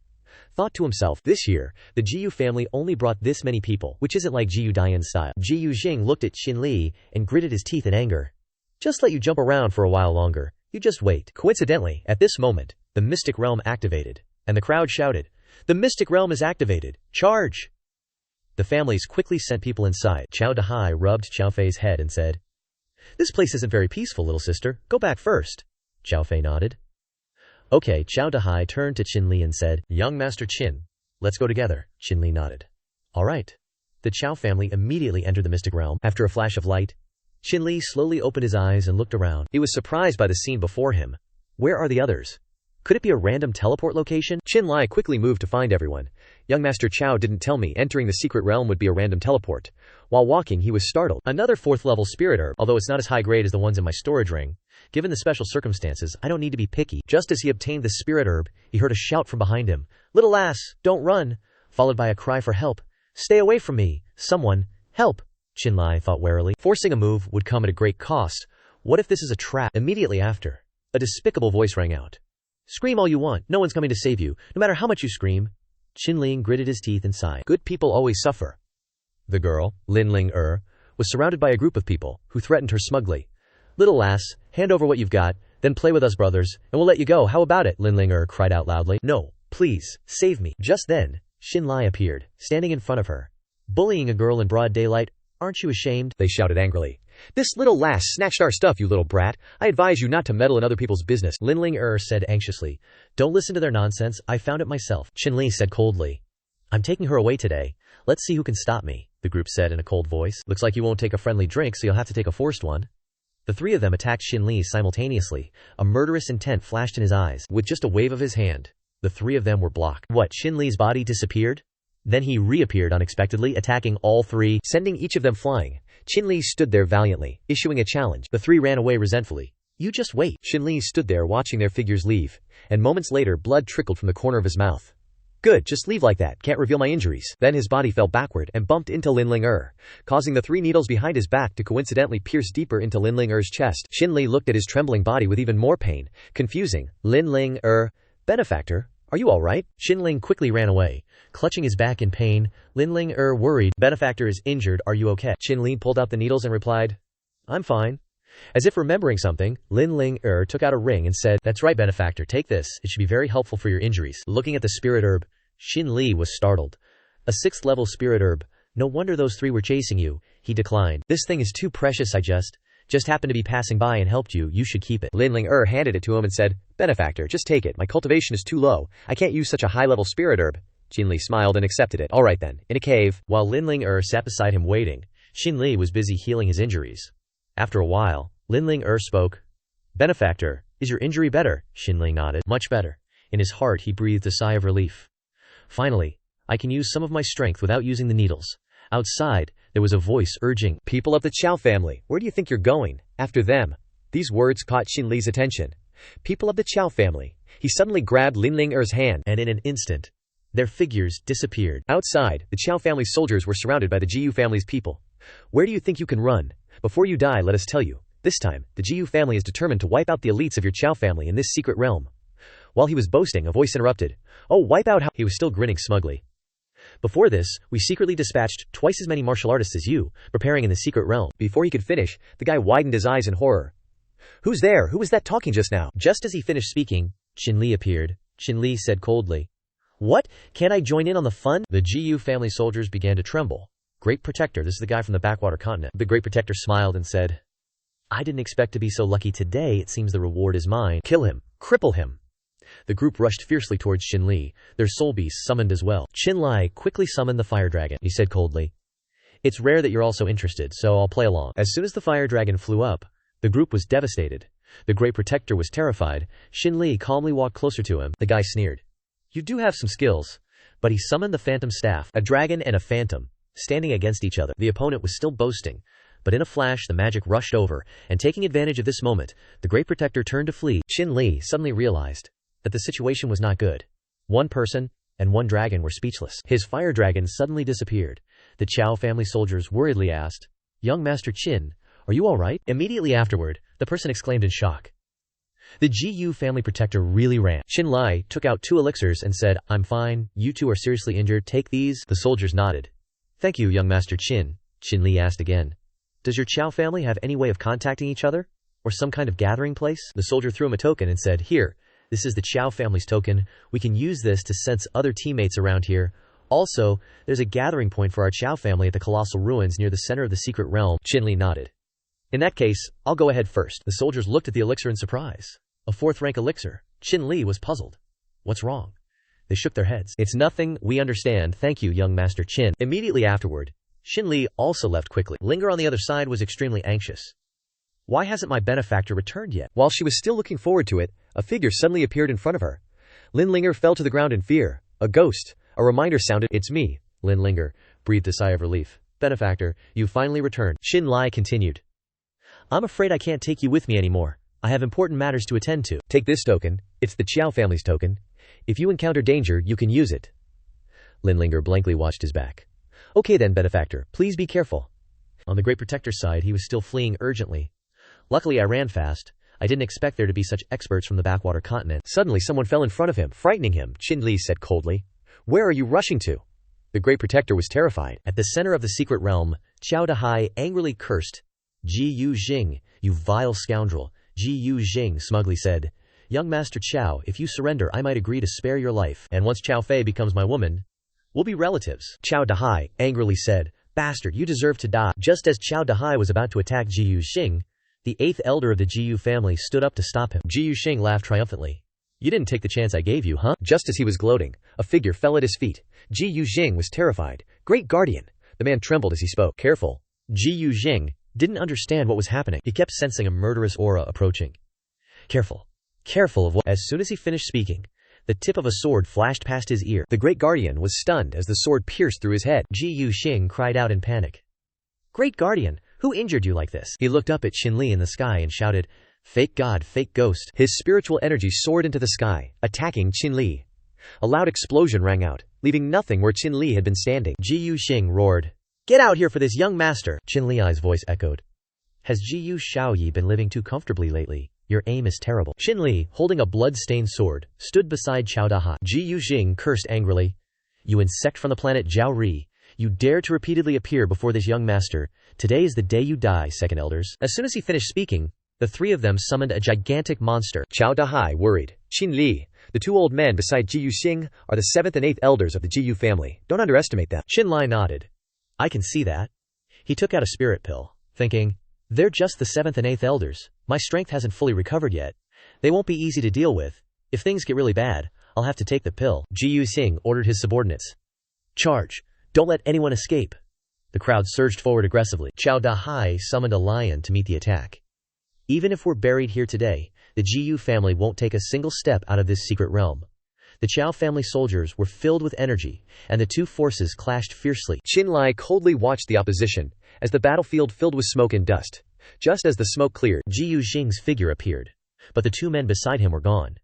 Speaker 1: thought to himself, this year, the Jiyu family only brought this many people, which isn't like Jiyu Dian's style. Ji Yuxing looked at Shinli and gritted his teeth in anger. Just let you jump around for a while longer. You just wait. Coincidentally, at this moment, the mystic realm activated, and the crowd shouted, The mystic realm is activated! Charge! The families quickly sent people inside.
Speaker 2: Chao Dahai rubbed Chao Fei's head and said, This place isn't very peaceful, little sister. Go back first. Chao Fei nodded. Okay, Chao Dahai turned to Shinli and said, Young Master Qin, let's go together. Shinli nodded. All right. The Chao family immediately entered the mystic realm. After a flash of light, Shinli slowly opened his eyes and looked around.
Speaker 1: He was surprised by the scene before him.
Speaker 2: Where are the others? Could it be a random teleport location?
Speaker 1: Shinli quickly moved to find everyone. Young Master Chao didn't tell me entering the secret realm would be a random teleport. While walking, he was startled. Another 4th level spirit herb, although it's not as high grade as the ones in my storage ring. Given the special circumstances, I don't need to be picky. Just as he obtained the spirit herb, he heard a shout from behind him. Little lass, don't run! Followed by a cry for help. Stay away from me! Someone, help! Shinli thought warily. Forcing a move would come at a great cost. What if this is a trap? Immediately after, a despicable voice rang out. Scream all you want, no one's coming to save you, no matter how much you scream.
Speaker 2: Shinli gritted his teeth and sighed.
Speaker 1: Good people always suffer. The girl, Linling was surrounded by a group of people, who threatened her smugly. Little lass, hand over what you've got, then play with us brothers, and we'll let you go, how about it? Linling cried out loudly. No, please, save me. Just then, Shinli appeared, standing in front of her. Bullying a girl in broad daylight, aren't you ashamed? They shouted angrily. This little lass snatched our stuff, you little brat. I advise you not to meddle in other people's business.
Speaker 2: Linling said anxiously. Don't listen to their nonsense, I found it myself.
Speaker 1: Shinli said coldly.
Speaker 2: I'm taking her away today. Let's see who can stop me, the group said in a cold voice.
Speaker 1: Looks like you won't take a friendly drink, so you'll have to take a forced one.
Speaker 2: The 3 of them attacked Shinli simultaneously. A murderous intent flashed in his eyes.
Speaker 1: With just a wave of his hand,
Speaker 2: the 3 of them were blocked. What, Shinli's body disappeared? Then he reappeared unexpectedly, attacking all 3,
Speaker 1: sending each of them flying. Shinli stood there valiantly, issuing a challenge.
Speaker 2: The three ran away resentfully. You just wait.
Speaker 1: Shinli stood there watching their figures leave, and moments later blood trickled from the corner of his mouth. Good, just leave like that, can't reveal my injuries. Then his body fell backward and bumped into Linling, causing the 3 needles behind his back to coincidentally pierce deeper into Linling's chest. Shinli looked at his trembling body with even more pain, confusing. Linling, benefactor, are you alright?
Speaker 2: Shinling quickly ran away, clutching his back in pain. Linling, worried. Benefactor is injured, are you okay?
Speaker 1: Shinli pulled out the needles and replied, I'm fine. As if remembering something, Linling took out a ring and said,
Speaker 2: That's right, benefactor, take this, it should be very helpful for your injuries. Looking at the spirit herb, Shinli was startled. A 6th level spirit herb, no wonder those 3 were chasing you. He declined.
Speaker 1: This thing is too precious, I just
Speaker 2: happened to be passing by and helped you, you should keep it.
Speaker 1: Linling handed it to him and said, Benefactor, just take it, my cultivation is too low, I can't use such a high-level spirit herb. Shinli smiled and accepted it. Alright then, in a cave.
Speaker 2: While Linling sat beside him waiting, Shinli was busy healing his injuries. After a while, Linling spoke. Benefactor, is your injury better? Shinli nodded. Much better. In his heart he breathed a sigh of relief. Finally, I can use some of my strength without using the needles. Outside, there was a voice urging,
Speaker 1: People of the Chow family, where do you think you're going? After them. These words caught Shinli's attention. People of the Chow family. He suddenly grabbed Linling's hand,
Speaker 2: and in an instant, their figures disappeared.
Speaker 1: Outside, the Chow family soldiers were surrounded by the Jiyu family's people. Where do you think you can run? Before you die, let us tell you. This time, the Jiyu family is determined to wipe out the elites of your Chow family in this secret realm. While he was boasting, a voice interrupted. Oh, wipe out how? He was still grinning smugly. Before this, we secretly dispatched twice as many martial artists as you, preparing in the secret realm. Before he could finish, the guy widened his eyes in horror. Who's there? Who was that talking just now?
Speaker 2: Just as he finished speaking, Shinli appeared. Shinli said coldly, What? Can't I join in on the fun? The Jiyu family soldiers began to tremble. Great Protector, this is the guy from the backwater continent. The Great Protector smiled and said, I didn't expect to be so lucky today, it seems the reward is mine.
Speaker 1: Kill him. Cripple him.
Speaker 2: The group rushed fiercely towards Shinli, their soul beasts summoned as well. Shinli quickly summoned the fire dragon. He said coldly, It's rare that you're also interested, so I'll play along. As soon as the fire dragon flew up, the group was devastated. The Great Protector was terrified. Shinli calmly walked closer to him. The guy sneered. You do have some skills. But he summoned the phantom staff, a dragon and a phantom, standing against each other. The opponent was still boasting, but in a flash the magic rushed over, and taking advantage of this moment, the Great Protector turned to flee. Shinli suddenly realized that the situation was not good. 1 person and 1 dragon were speechless. His fire dragon suddenly disappeared. The Chow family soldiers worriedly asked, Young Master Qin, are you alright? Immediately afterward, the person exclaimed in shock. The Jiyu family protector really ran. Shinli took out 2 elixirs and said, I'm fine, you 2 are seriously injured, take these. The soldiers nodded. Thank you, young Master Qin. Shinli asked again. Does your Chow family have any way of contacting each other? Or some kind of gathering place? The soldier threw him a token and said, Here, this is the Chow family's token. We can use this to sense other teammates around here. Also, there's a gathering point for our Chow family at the colossal ruins near the center of the secret realm. Shinli nodded. In that case, I'll go ahead first. The soldiers looked at the elixir in surprise. A 4th rank elixir. Shinli was puzzled. What's wrong? They shook their heads. It's nothing, we understand, thank you, young Master Qin. Immediately afterward, Shinli also left quickly. Linger on the other side was extremely anxious. Why hasn't my benefactor returned yet?
Speaker 1: While she was still looking forward to it, a figure suddenly appeared in front of her. Linlinger fell to the ground in fear. A ghost. A reminder sounded. It's me.
Speaker 2: Linlinger breathed a sigh of relief. Benefactor, you finally returned. Shinli continued. I'm afraid I can't take you with me anymore. I have important matters to attend to.
Speaker 1: Take this token. It's the Chow family's token. If you encounter danger, you can use it.
Speaker 2: Linlinger blankly watched his back. Okay then, benefactor, please be careful. On the Great Protector's side, he was still fleeing urgently. Luckily, I ran fast. I didn't expect there to be such experts from the backwater continent.
Speaker 1: Suddenly, someone fell in front of him, frightening him. Shinli said coldly, Where are you rushing to? The Great Protector was terrified.
Speaker 2: At the center of the secret realm, Qiao Dahai angrily cursed. Ji Yu Jing, you vile scoundrel. Ji Yu Jing smugly said, Young Master Qiao, if you surrender, I might agree to spare your life. And once Qiao Fei becomes my woman, we'll be relatives.
Speaker 1: Qiao Dahai angrily said,
Speaker 2: Bastard, you deserve to die. Just as Qiao Dahai was about to attack Ji Yu Jing, the 8th elder of the Jiyu family stood up to stop him. Ji Yu Jing laughed triumphantly. You didn't take the chance I gave you, huh?
Speaker 1: Just as he was gloating, a figure fell at his feet. Ji Yu Jing was terrified. Great Guardian. The man trembled as he spoke. Careful.
Speaker 2: Ji Yu Jing didn't understand what was happening. He kept sensing a murderous aura approaching. Careful. Careful of what? As soon as he finished speaking, the tip of a sword flashed past his ear.
Speaker 1: The Great Guardian was stunned as the sword pierced through his head.
Speaker 2: Ji Yu Jing cried out in panic. Great Guardian, Who injured you like this? He looked up at Shinli in the sky and shouted, "Fake god, fake ghost."
Speaker 1: His spiritual energy soared into the sky, attacking Shinli. A loud explosion rang out, leaving nothing where Shinli had been standing.
Speaker 2: Ji Yuxing roared, "Get out here for this young master!" Shinli's voice echoed. "Has Ji Yu Shaoyi been living too comfortably lately? Your aim is terrible." Shinli, holding a blood-stained sword, stood beside Qiao Dahai. Ji Yuxing cursed angrily. "You insect from the planet Jiao Ri. You dare to repeatedly appear before this young master. Today is the day you die, second elders." As soon as he finished speaking, the three of them summoned a gigantic monster.
Speaker 1: Qiao Dahai worried. "Shinli, the two old men beside Ji Yuxing are the 7th and 8th elders of the Ji Yu family. Don't underestimate them."
Speaker 2: Shinli nodded. "I can see that." He took out a spirit pill, thinking, "They're just the 7th and 8th elders. My strength hasn't fully recovered yet. They won't be easy to deal with. If things get really bad, I'll have to take the pill." Ji Yuxing ordered his subordinates. "Charge! Don't let anyone escape." The crowd surged forward aggressively. Qiao Dahai summoned a lion to meet the attack. "Even if we're buried here today, the Ji Yu family won't take a single step out of this secret realm." The Qiao family soldiers were filled with energy, and the two forces clashed fiercely.
Speaker 1: Shinli coldly watched the opposition, as the battlefield filled with smoke and dust. Just as the smoke cleared,
Speaker 2: Ji Yuxing's figure appeared, but the two men beside him were gone.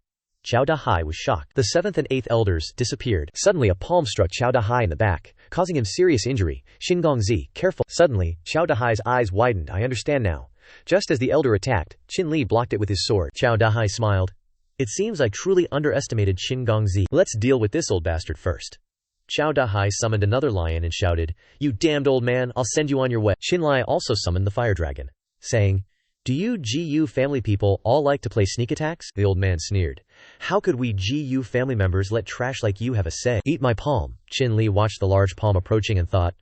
Speaker 2: Qiao Dahai was shocked. The 7th and 8th elders disappeared.
Speaker 1: Suddenly a palm struck Qiao Dahai in the back, causing him serious injury. "Shingongzi, careful." Suddenly, Qiao Dahai's eyes widened. "I understand now." Just as the elder attacked, Shinli blocked it with his sword.
Speaker 2: Qiao Dahai smiled. "It seems I truly underestimated Shingongzi. Let's deal with this old bastard first." Qiao Dahai summoned another lion and shouted, "You damned old man, I'll send you on your way." Shinli also summoned the fire dragon, saying, "Do you Ji Yu family people all like to play sneak attacks?" The old man sneered. "How could we Ji Yu family members let trash like you have a say?" "Eat my palm." Shinli watched the large palm approaching and thought,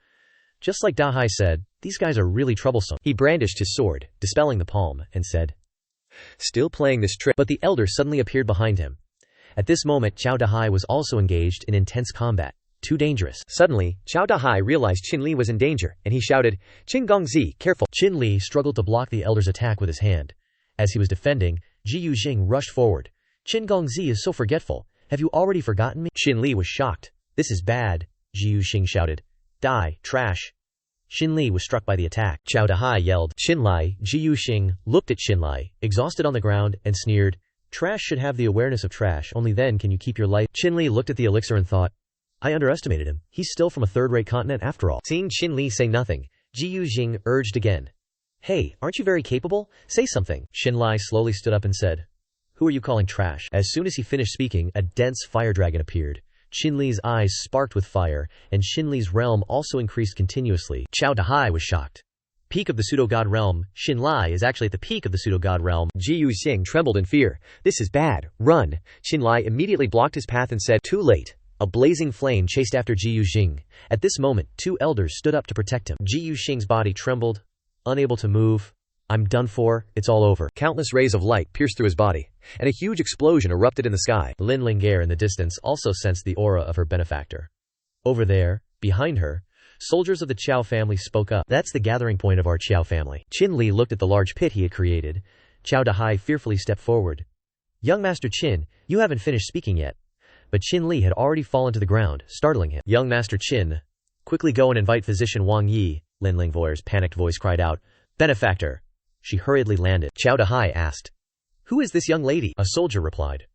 Speaker 2: just like Dahai said, these guys are really troublesome. He brandished his sword, dispelling the palm, and said,
Speaker 1: "Still playing this trick."
Speaker 2: But the elder suddenly appeared behind him. At this moment, Qiao Dahai was also engaged in intense combat. Too dangerous.
Speaker 1: Suddenly, Qiao Dahai realized Shinli was in danger, and he shouted, "Qinggongzi, careful."
Speaker 2: Shinli struggled to block the elder's attack with his hand. As he was defending, Ji Yuxing rushed forward. "Qinggongzi is so forgetful. Have you already forgotten me?" Shinli was shocked. "This is bad," Ji Yuxing shouted. "Die, trash." Shinli was struck by the attack. Qiao Dahai yelled. Shinli, Ji Yuxing, looked at Shinli, exhausted on the ground, and sneered, "Trash should have the awareness of trash, only then can you keep your life." Shinli looked at the elixir and thought, I underestimated him. He's still from a third-rate continent after all. Seeing Shinli say nothing, Ji Yuxing urged again. "Hey, aren't you very capable? Say something." Shinli slowly stood up and said, "Who are you calling trash?" As soon as he finished speaking, a dense fire dragon appeared. Shinli's eyes sparked with fire, and Shinli's realm also increased continuously. Qiao Dahai was shocked. Peak of the pseudo-god realm, Shinli is actually at the peak of the pseudo-god realm.
Speaker 1: Ji Yuxing trembled in fear. "This is bad. Run." Shinli immediately blocked his path and said, "Too late." A blazing flame chased after Ji Yuxing. At this moment, two elders stood up to protect him. Ji Yuxing's body trembled, unable to move. "I'm done for, it's all over." Countless rays of light pierced through his body, and a huge explosion erupted in the sky. Lin Lingair in the distance also sensed the aura of her benefactor. Over there, behind her, soldiers of the Qiao family spoke up. "That's the gathering point of our Qiao family." Qin Li looked at the large pit he had created. Qiao Dahai fearfully stepped forward. "Young Master Qin, you haven't finished speaking yet." But Qin Li had already fallen to the ground, startling him. "Young Master Qin, quickly go and invite physician Wang Yi," Lin Lingvoir's panicked voice cried out. "Benefactor." She hurriedly landed. Qiao Dahai asked, "Who is this young lady?" A soldier replied.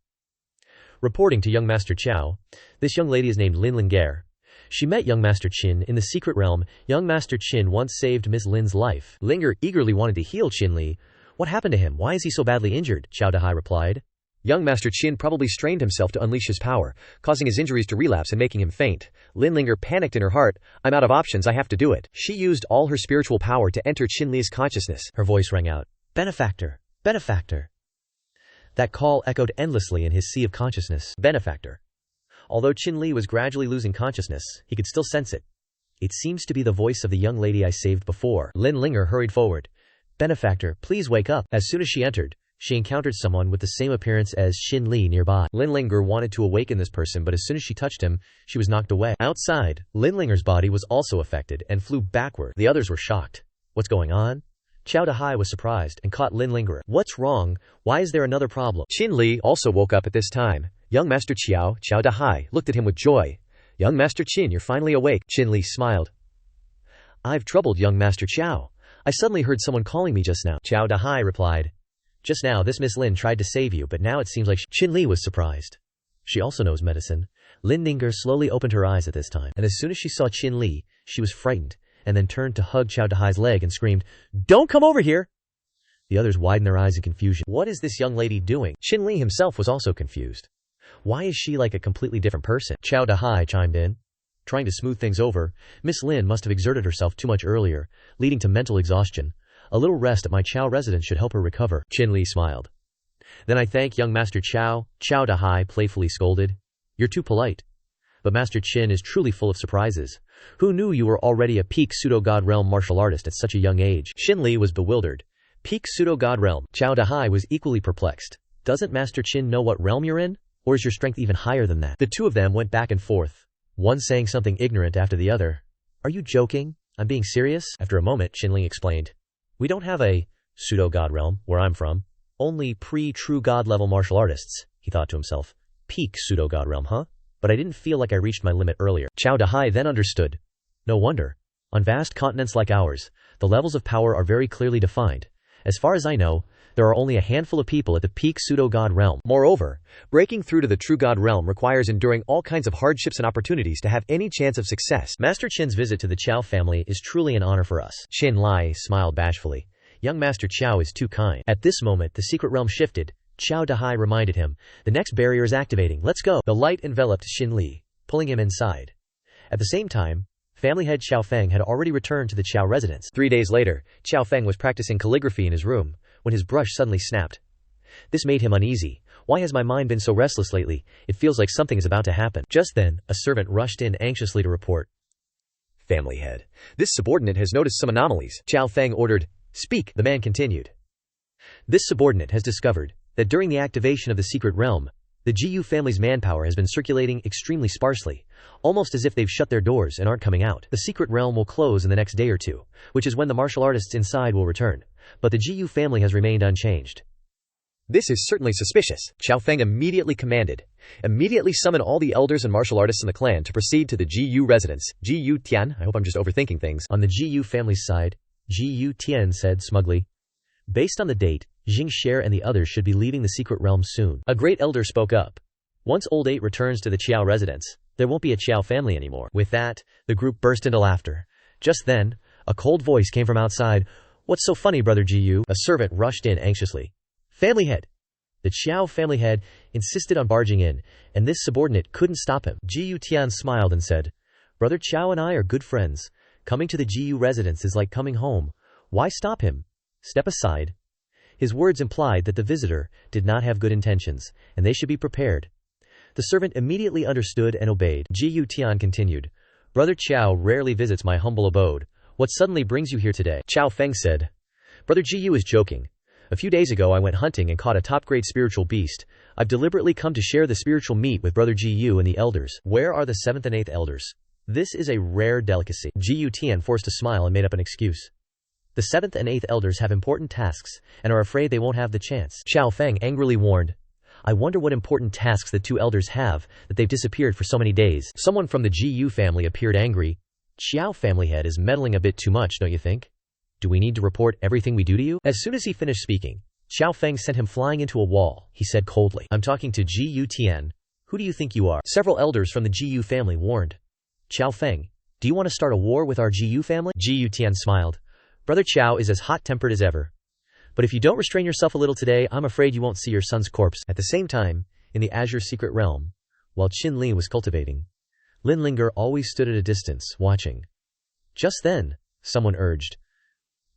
Speaker 1: Reporting to young Master Qiao, "This young lady is named Lin Lingair. She met young Master Qin in the secret realm. Young Master Qin once saved Miss Lin's life." Linger eagerly wanted to heal Qin Li. "What happened to him? Why is he so badly injured?" Qiao Dahai replied. Young Master Qin probably strained himself to unleash his power, causing his injuries to relapse and making him faint. Lin Linger panicked in her heart. "I'm out of options, I have to do it." She used all her spiritual power to enter Qin Li's consciousness. Her voice rang out, "Benefactor, benefactor." That call echoed endlessly in his sea of consciousness. Benefactor. Although Qin Li was gradually losing consciousness, he could still sense it. "It seems to be the voice of the young lady I saved before." Lin Linger hurried forward. "Benefactor, please wake up." As soon as she entered, she encountered someone with the same appearance as Qin Li nearby. Lin Linger wanted to awaken this person, but as soon as she touched him, she was knocked away. Outside, Lin Linger's body was also affected and flew backward. The others were shocked. "What's going on?" Qiao Dahai was surprised and caught Lin Linger. "What's wrong? Why is there another problem?" Qin Li also woke up at this time. Young Master Qiao Dahai, looked at him with joy. "Young Master Qin, you're finally awake." Qin Li smiled. "I've troubled young Master Qiao.
Speaker 2: I suddenly heard someone calling me just now. Chow Dahai replied. Just now this Miss Lin tried to save you, but now it seems like Shinli was surprised. She also knows medicine. Lin Ninger slowly opened her eyes at this time, and as soon as she saw Shinli, she was frightened, and then turned to hug Chow Dahai's leg and screamed, "Don't come over here!" The others widened their eyes in confusion. What is this young lady doing? Shinli himself was also confused. Why is she like a completely different person? Chow Dahai chimed in. Trying to smooth things over, Miss Lin must have exerted herself too much earlier, leading to mental exhaustion. A little rest at my Chow residence should help her recover. Shinli smiled. Then I thank young Master Chow, Chow Dahai playfully scolded. You're too polite. But Master Qin is truly full of surprises. Who knew you were already a peak pseudo-god realm martial artist at such a young age? Shinli was bewildered. Peak pseudo-god realm. Chow Dahai was equally perplexed. Doesn't Master Qin know what realm you're in? Or is your strength even higher than that? The two of them went back and forth, one saying something ignorant after the other. Are you joking? I'm being serious? After a moment, Shinli explained. We don't have a pseudo-god realm where I'm from. Only pre-true god level martial artists, he thought to himself. Peak pseudo-god realm, huh? But I didn't feel like I reached my limit earlier. Chow Dahai then understood. No wonder. On vast continents like ours, the levels of power are very clearly defined. As far as I know, there are only a handful of people at the peak pseudo-god realm. Moreover, breaking through to the true god realm requires enduring all kinds of hardships and opportunities to have any chance of success. Master Qin's visit to the Chow family is truly an honor for us. Shinli smiled bashfully. Young Master Chow is too kind. At this moment, the secret realm shifted. Chow Dahai reminded him. The next barrier is activating. Let's go. The light enveloped Shinli, pulling him inside. At the same time, family head Xiao Feng had already returned to the Chow residence. 3 days later, Xiao Feng was practicing calligraphy in his room, when his brush suddenly snapped. This made him uneasy. Why has my mind been so restless lately? It feels like something is about to happen. Just then, a servant rushed in anxiously to report. Family head. This subordinate has noticed some anomalies. Xiao Feng ordered. Speak, the man continued. This subordinate has discovered that during the activation of the secret realm, the Jiyu family's manpower has been circulating extremely sparsely, almost as if they've shut their doors and aren't coming out. The secret realm will close in the next day or two, which is when the martial artists inside will return. But the Jiyu family has remained unchanged. This is certainly suspicious, Xiao Feng immediately commanded. Immediately summon all the elders and martial artists in the clan to proceed to the Jiyu residence. Jiyu Tian, I hope I'm just overthinking things. On the Jiyu family's side, Jiyu Tian said smugly. Based on the date, Jing Sher and the others should be leaving the secret realm soon. A great elder spoke up. Once Old 8 returns to the Qiao residence, there won't be a Qiao family anymore. With that, the group burst into laughter. Just then, a cold voice came from outside. What's so funny, Brother Jiyu? A servant rushed in anxiously. Family head. The Qiao family head insisted on barging in, and this subordinate couldn't stop him. Jiyu Tian smiled and said, Brother Qiao and I are good friends. Coming to the Jiyu residence is like coming home. Why stop him? Step aside. His words implied that the visitor did not have good intentions, and they should be prepared. The servant immediately understood and obeyed. Jiyu Tian continued. Brother Qiao rarely visits my humble abode. What suddenly brings you here today? Xiao Feng said. Brother Jiyu is joking. A few days ago I went hunting and caught a top-grade spiritual beast. I've deliberately come to share the spiritual meat with Brother Jiyu and the elders. Where are the 7th and 8th elders? This is a rare delicacy. Jiyu Tian forced a smile and made up an excuse. The 7th and 8th elders have important tasks, and are afraid they won't have the chance. Xiao Feng angrily warned. I wonder what important tasks the 2 elders have, that they've disappeared for so many days. Someone from the Jiyu family appeared angry. Xiao family head is meddling a bit too much, don't you think? Do we need to report everything we do to you? As soon as he finished speaking, Xiao Feng sent him flying into a wall. He said coldly, I'm talking to Jiyu Tian. Who do you think you are? Several elders from the Jiyu family warned. Xiao Feng, do you want to start a war with our Jiyu family? Jiyu Tian smiled. Brother Qiao is as hot-tempered as ever. But if you don't restrain yourself a little today, I'm afraid you won't see your son's corpse. At the same time, in the Azure secret realm, while Shinli was cultivating, Lin Linger always stood at a distance, watching. Just then, someone urged.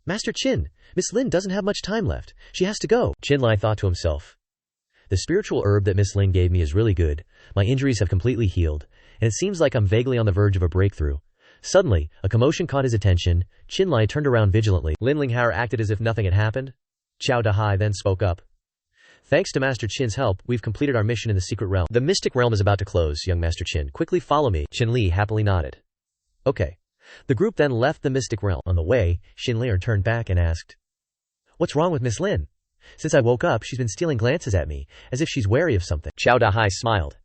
Speaker 2: Master Qin, Miss Lin doesn't have much time left. She has to go. Qinlai thought to himself. The spiritual herb that Miss Lin gave me is really good. My injuries have completely healed, and it seems like I'm vaguely on the verge of a breakthrough. Suddenly, a commotion caught his attention. Qinlai turned around vigilantly. Lin Linghao acted as if nothing had happened. Chow Dahai then spoke up. Thanks to Master Qin's help, we've completed our mission in the secret realm. The mystic realm is about to close, young Master Qin. Quickly follow me. Shinli happily nodded. Okay. The group then left the mystic realm. On the way, Shinli turned back and asked, What's wrong with Miss Lin? Since I woke up, she's been stealing glances at me, as if she's wary of something. Chow Dahai smiled.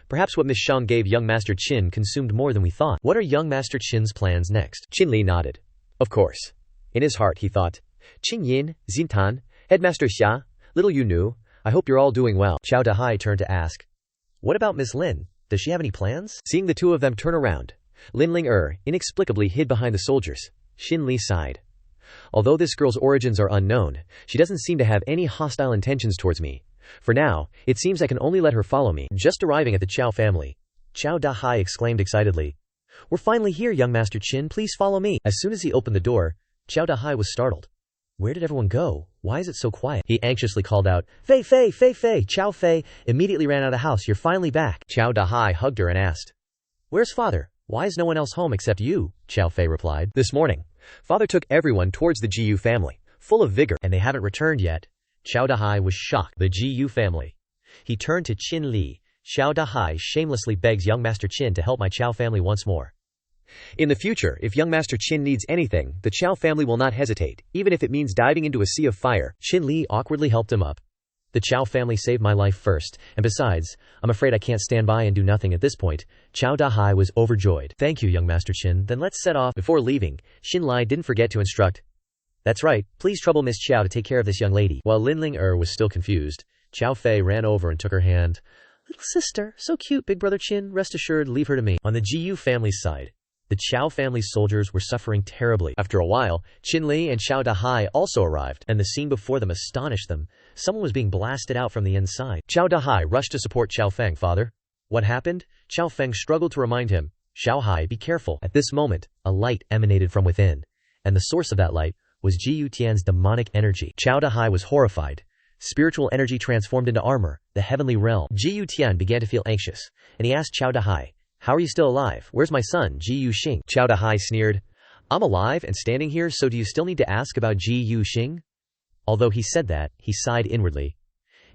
Speaker 2: Perhaps what Miss Shang gave young Master Qin consumed more than we thought. What are young Master Qin's plans next? Shinli nodded. Of course.
Speaker 1: In his heart, he thought, Qing Yin, Xintan, Headmaster Xia, little you knew, I hope you're all doing well.
Speaker 2: Qiao Dahai turned to ask, what about Miss Lin? Does she have any plans?
Speaker 1: Seeing the two of them turn around, Linling inexplicably hid behind the soldiers. Shinli sighed. Although this girl's origins are unknown, she doesn't seem to have any hostile intentions towards me. For now, it seems I can only let her follow me.
Speaker 2: Just arriving at the Qiao family, Qiao Dahai exclaimed excitedly, we're finally here, young Master Qin, please follow me. As soon as he opened the door, Qiao Dahai was startled. Where did everyone go? Why is it so quiet? He anxiously called out, Fei Fei, Fei Fei, Qiao Fei, immediately ran out of the house, you're finally back.
Speaker 1: Qiao Dahai hugged her and asked,
Speaker 2: where's father? Why is no one else home except you? Qiao Fei replied,
Speaker 1: this morning, father took everyone towards the Jiyu family, full of vigor.
Speaker 2: And they haven't returned yet. Qiao Dahai was shocked. The Jiyu family. He turned to Qin Li. Qiao Dahai shamelessly begs young Master Qin to help my Qiao family once more.
Speaker 1: In the future, if young Master Qin needs anything, the Qiao family will not hesitate, even if it means diving into a sea of fire.
Speaker 2: Qin Li awkwardly helped him up. The Qiao family saved my life first, and besides, I'm afraid I can't stand by and do nothing at this point. Qiao Dahai was overjoyed. Thank you, young Master Qin, then let's set off. Before leaving, Xinli didn't forget to instruct, that's right, please trouble Miss Qiao to take care of this young lady. While Linling was still confused, Qiao Fei ran over and took her hand. Little sister, so cute, big brother Qin, rest assured, leave her to me. On the Jiyu family's side, the Qiao family's soldiers were suffering terribly. After a while, Qinli and Qiao Dahai also arrived, and the scene before them astonished them. Someone was being blasted out from the inside. Qiao Dahai rushed to support Qiao Feng. Father, what happened? Qiao Feng struggled to remind him. Xiao Hai, be careful. At this moment, a light emanated from within, and the source of that light was Jiyu Tian's demonic energy. Qiao Dahai was horrified. Spiritual energy transformed into armor, the heavenly realm. Jiyu Tian began to feel anxious, and he asked Qiao Dahai, how are you still alive? Where's my son, Jiyu Xing? Qiao Dahai sneered, I'm alive and standing here, so do you still need to ask about Jiyu Xing? Although he said that, he sighed inwardly.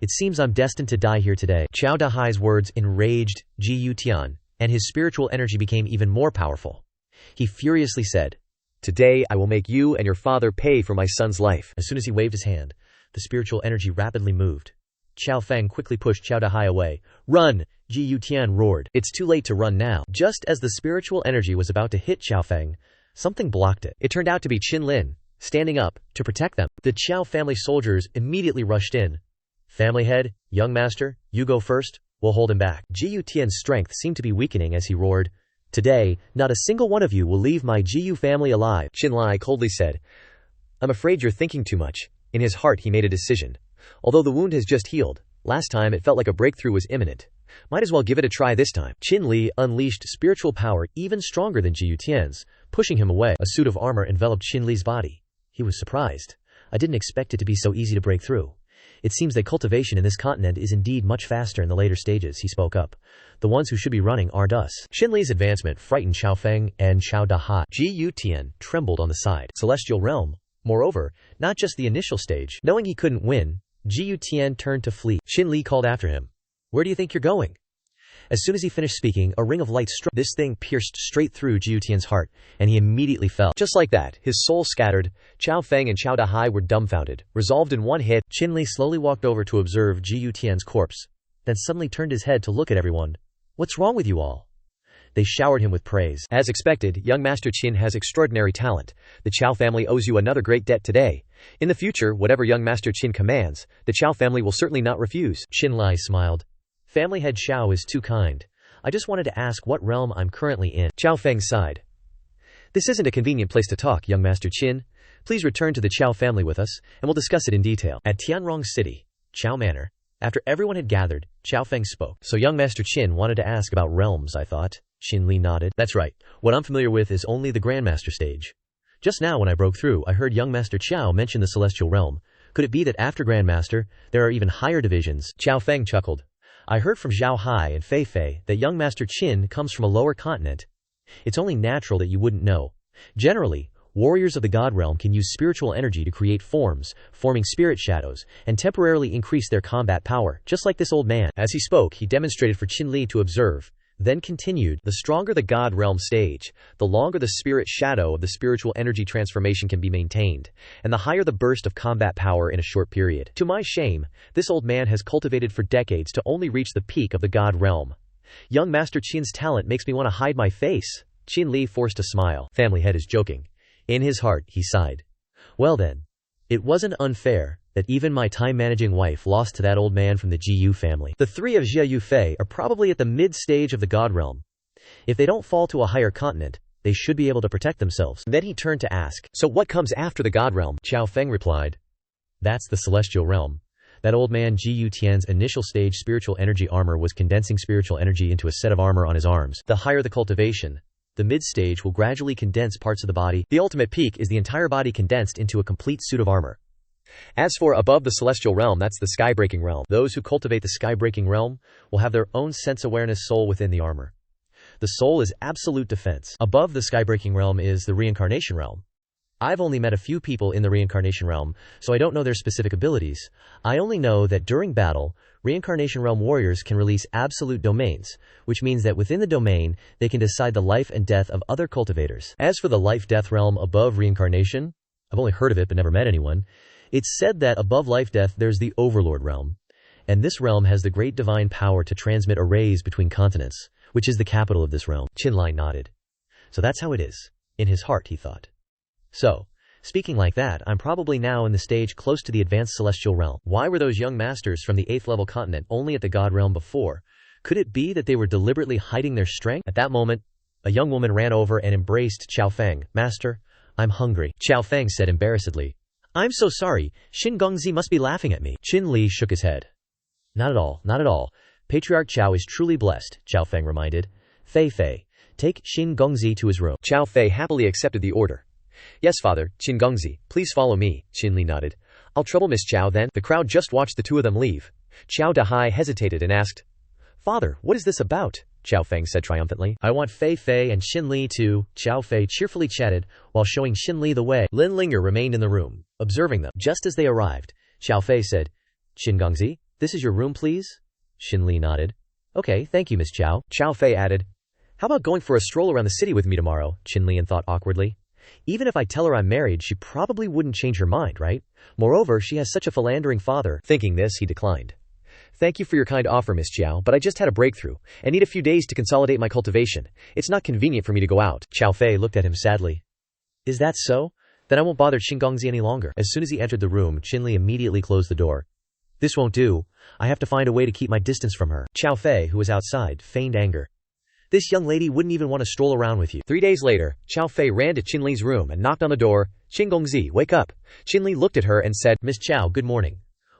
Speaker 2: It seems I'm destined to die here today. Qiao Dahai's words enraged Jiyu Tian, and his spiritual energy became even more powerful. He furiously said,
Speaker 1: today I will make you and your father pay for my son's life.
Speaker 2: As soon as he waved his hand, the spiritual energy rapidly moved. Qiao Feng quickly pushed Qiao Dahai away. Run! Jiyu Tian roared. It's too late to run now. Just as the spiritual energy was about to hit Qiao Feng, something blocked it. It turned out to be Qin Lin, standing up to protect them. The Qiao family soldiers immediately rushed in. Family head, young master, you go first, we'll hold him back. Jiyu Tian's strength seemed to be weakening as he roared, today, not a single one of you will leave my Jiyu family alive.
Speaker 1: Xinli coldly said, I'm afraid you're thinking too much. In his heart he made a decision. Although the wound has just healed, last time it felt like a breakthrough was imminent. Might as well give it a try this time. Qin Li unleashed spiritual power even stronger than Jiyu Tian's, pushing him away. A suit of armor enveloped Qin Li's body. He was surprised. I didn't expect it to be so easy to break through. It seems that cultivation in this continent is indeed much faster in the later stages, he spoke up. The ones who should be running aren't us. Qin Li's advancement frightened Qiao Feng and Qiao Dahai. Jiyu Tian trembled on the side. Celestial realm. Moreover, not just the initial stage. Knowing he couldn't win, Jiyu Tian turned to flee. Qin Li called after him. Where do you think you're going? As soon as he finished speaking, a ring of light struck. This thing pierced straight through Jiyu Tian's heart, and he immediately fell. Just like that, his soul scattered. Qiao Feng and Qiao Dahai were dumbfounded, resolved in one hit. Qin Li slowly walked over to observe Jiyu Tian's corpse, then suddenly turned his head to look at everyone. What's wrong with you all? They showered him with praise. As expected, young Master Qin has extraordinary talent. The Qiao family owes you another great debt today. In the future, whatever young Master Qin commands, the Qiao family will certainly not refuse. Xinli smiled. Family head Xiao is too kind. I just wanted to ask what realm I'm currently in. Qiao Feng sighed. This isn't a convenient place to talk, young Master Qin. Please return to the Qiao family with us, and we'll discuss it in detail. At Tianrong City, Qiao Manor, after everyone had gathered, Qiao Feng spoke. So young Master Qin wanted to ask about realms, I thought. Shinli nodded. That's right. What I'm familiar with is only the Grandmaster stage. Just now when I broke through, I heard young Master Qiao mention the Celestial Realm. Could it be that after Grandmaster, there are even higher divisions? Qiao Feng chuckled. I heard from Xiao Hai and Fei Fei that young Master Qin comes from a lower continent. It's only natural that you wouldn't know. Generally, warriors of the God Realm can use spiritual energy to create forms, forming spirit shadows, and temporarily increase their combat power, just like this old man. As he spoke, he demonstrated for Qin Li to observe, then continued, the stronger the God Realm stage, the longer the spirit shadow of the spiritual energy transformation can be maintained, and the higher the burst of combat power in a short period. To my shame, this old man has cultivated for decades to only reach the peak of the God Realm. Young Master Qin's talent makes me want to hide my face. Qin Li forced a smile. Family head is joking. In his heart, he sighed.
Speaker 2: Well then, it wasn't unfair that even my time-managing wife lost to that old man from the Jiyu family. The three of Jia Yufei are probably at the mid-stage of the God realm. If they don't fall to a higher continent, they should be able to protect themselves.
Speaker 1: Then he turned to ask, so what comes after the God realm?
Speaker 2: Qiao Feng replied, that's the celestial realm. That old man Jiyu Tian's initial stage spiritual energy armor was condensing spiritual energy into a set of armor on his arms. The higher the cultivation, the mid-stage will gradually condense parts of the body. The ultimate peak is the entire body condensed into a complete suit of armor.
Speaker 1: As for above the celestial realm, that's the sky-breaking realm.
Speaker 2: Those who cultivate the sky-breaking realm will have their own sense-awareness soul within the armor. The soul is absolute defense. Above the sky-breaking realm is the reincarnation realm. I've only met a few people in the reincarnation realm, so I don't know their specific abilities. I only know that during battle, reincarnation realm warriors can release absolute domains, which means that within the domain, they can decide the life and death of other cultivators. As for the life-death realm above reincarnation, I've only heard of it but never met anyone. It's said that above life-death there's the overlord realm, and this realm has the great divine power to transmit arrays between continents, which is the capital of this realm. Qinlai nodded. So that's how it is. In his heart, he thought. So, speaking like that, I'm probably now in the stage close to the advanced celestial realm. Why were those young masters from the 8th level continent only at the God realm before? Could it be that they were deliberately hiding their strength? At that moment, a young woman ran over and embraced Qiao Feng. Master, I'm hungry. Qiao Feng said embarrassedly. I'm so sorry, Xin Gongzi must be laughing at me. Shinli shook his head. Not at all, not at all. Patriarch Qiao is truly blessed, Qiao Feng reminded. Fei Fei, take Xin Gongzi to his room.
Speaker 1: Qiao Fei happily accepted the order. Yes, father, Qin Gongzi, please follow me, Shinli nodded. I'll trouble Miss Qiao then. The crowd just watched the two of them leave. Qiao Dahai hesitated and asked, Father, what is this about? Qiao Feng said triumphantly. I want Fei Fei and Shinli to. Qiao Fei cheerfully chatted while showing Shinli the way. Lin Linger remained in the room, observing them. Just as they arrived, Qiao Fei said, Qin Gongzi, this is your room please? Shinli nodded. Okay, thank you Miss Qiao. Qiao Fei added, how about going for a stroll around the city with me tomorrow? Qinli thought awkwardly. Even if I tell her I'm married, she probably wouldn't change her mind, right? Moreover, she has such a philandering father. Thinking this, he declined. Thank you for your kind offer, Miss Qiao, but I just had a breakthrough and need a few days to consolidate my cultivation. It's not convenient for me to go out. Qiao Fei looked at him sadly. Is that so? Then I won't bother Qin Gongzi any longer. As soon as he entered the room, Qinli immediately closed the door. This won't do. I have to find a way to keep my distance from her. Qiao Fei, who was outside, feigned anger. This young lady wouldn't even want to stroll around with you. 3 days later, Qiao Fei ran to Qinli's room and knocked on the door. Qin Gongzi, wake up. Qinli looked at her and said, Miss Qiao, good morning.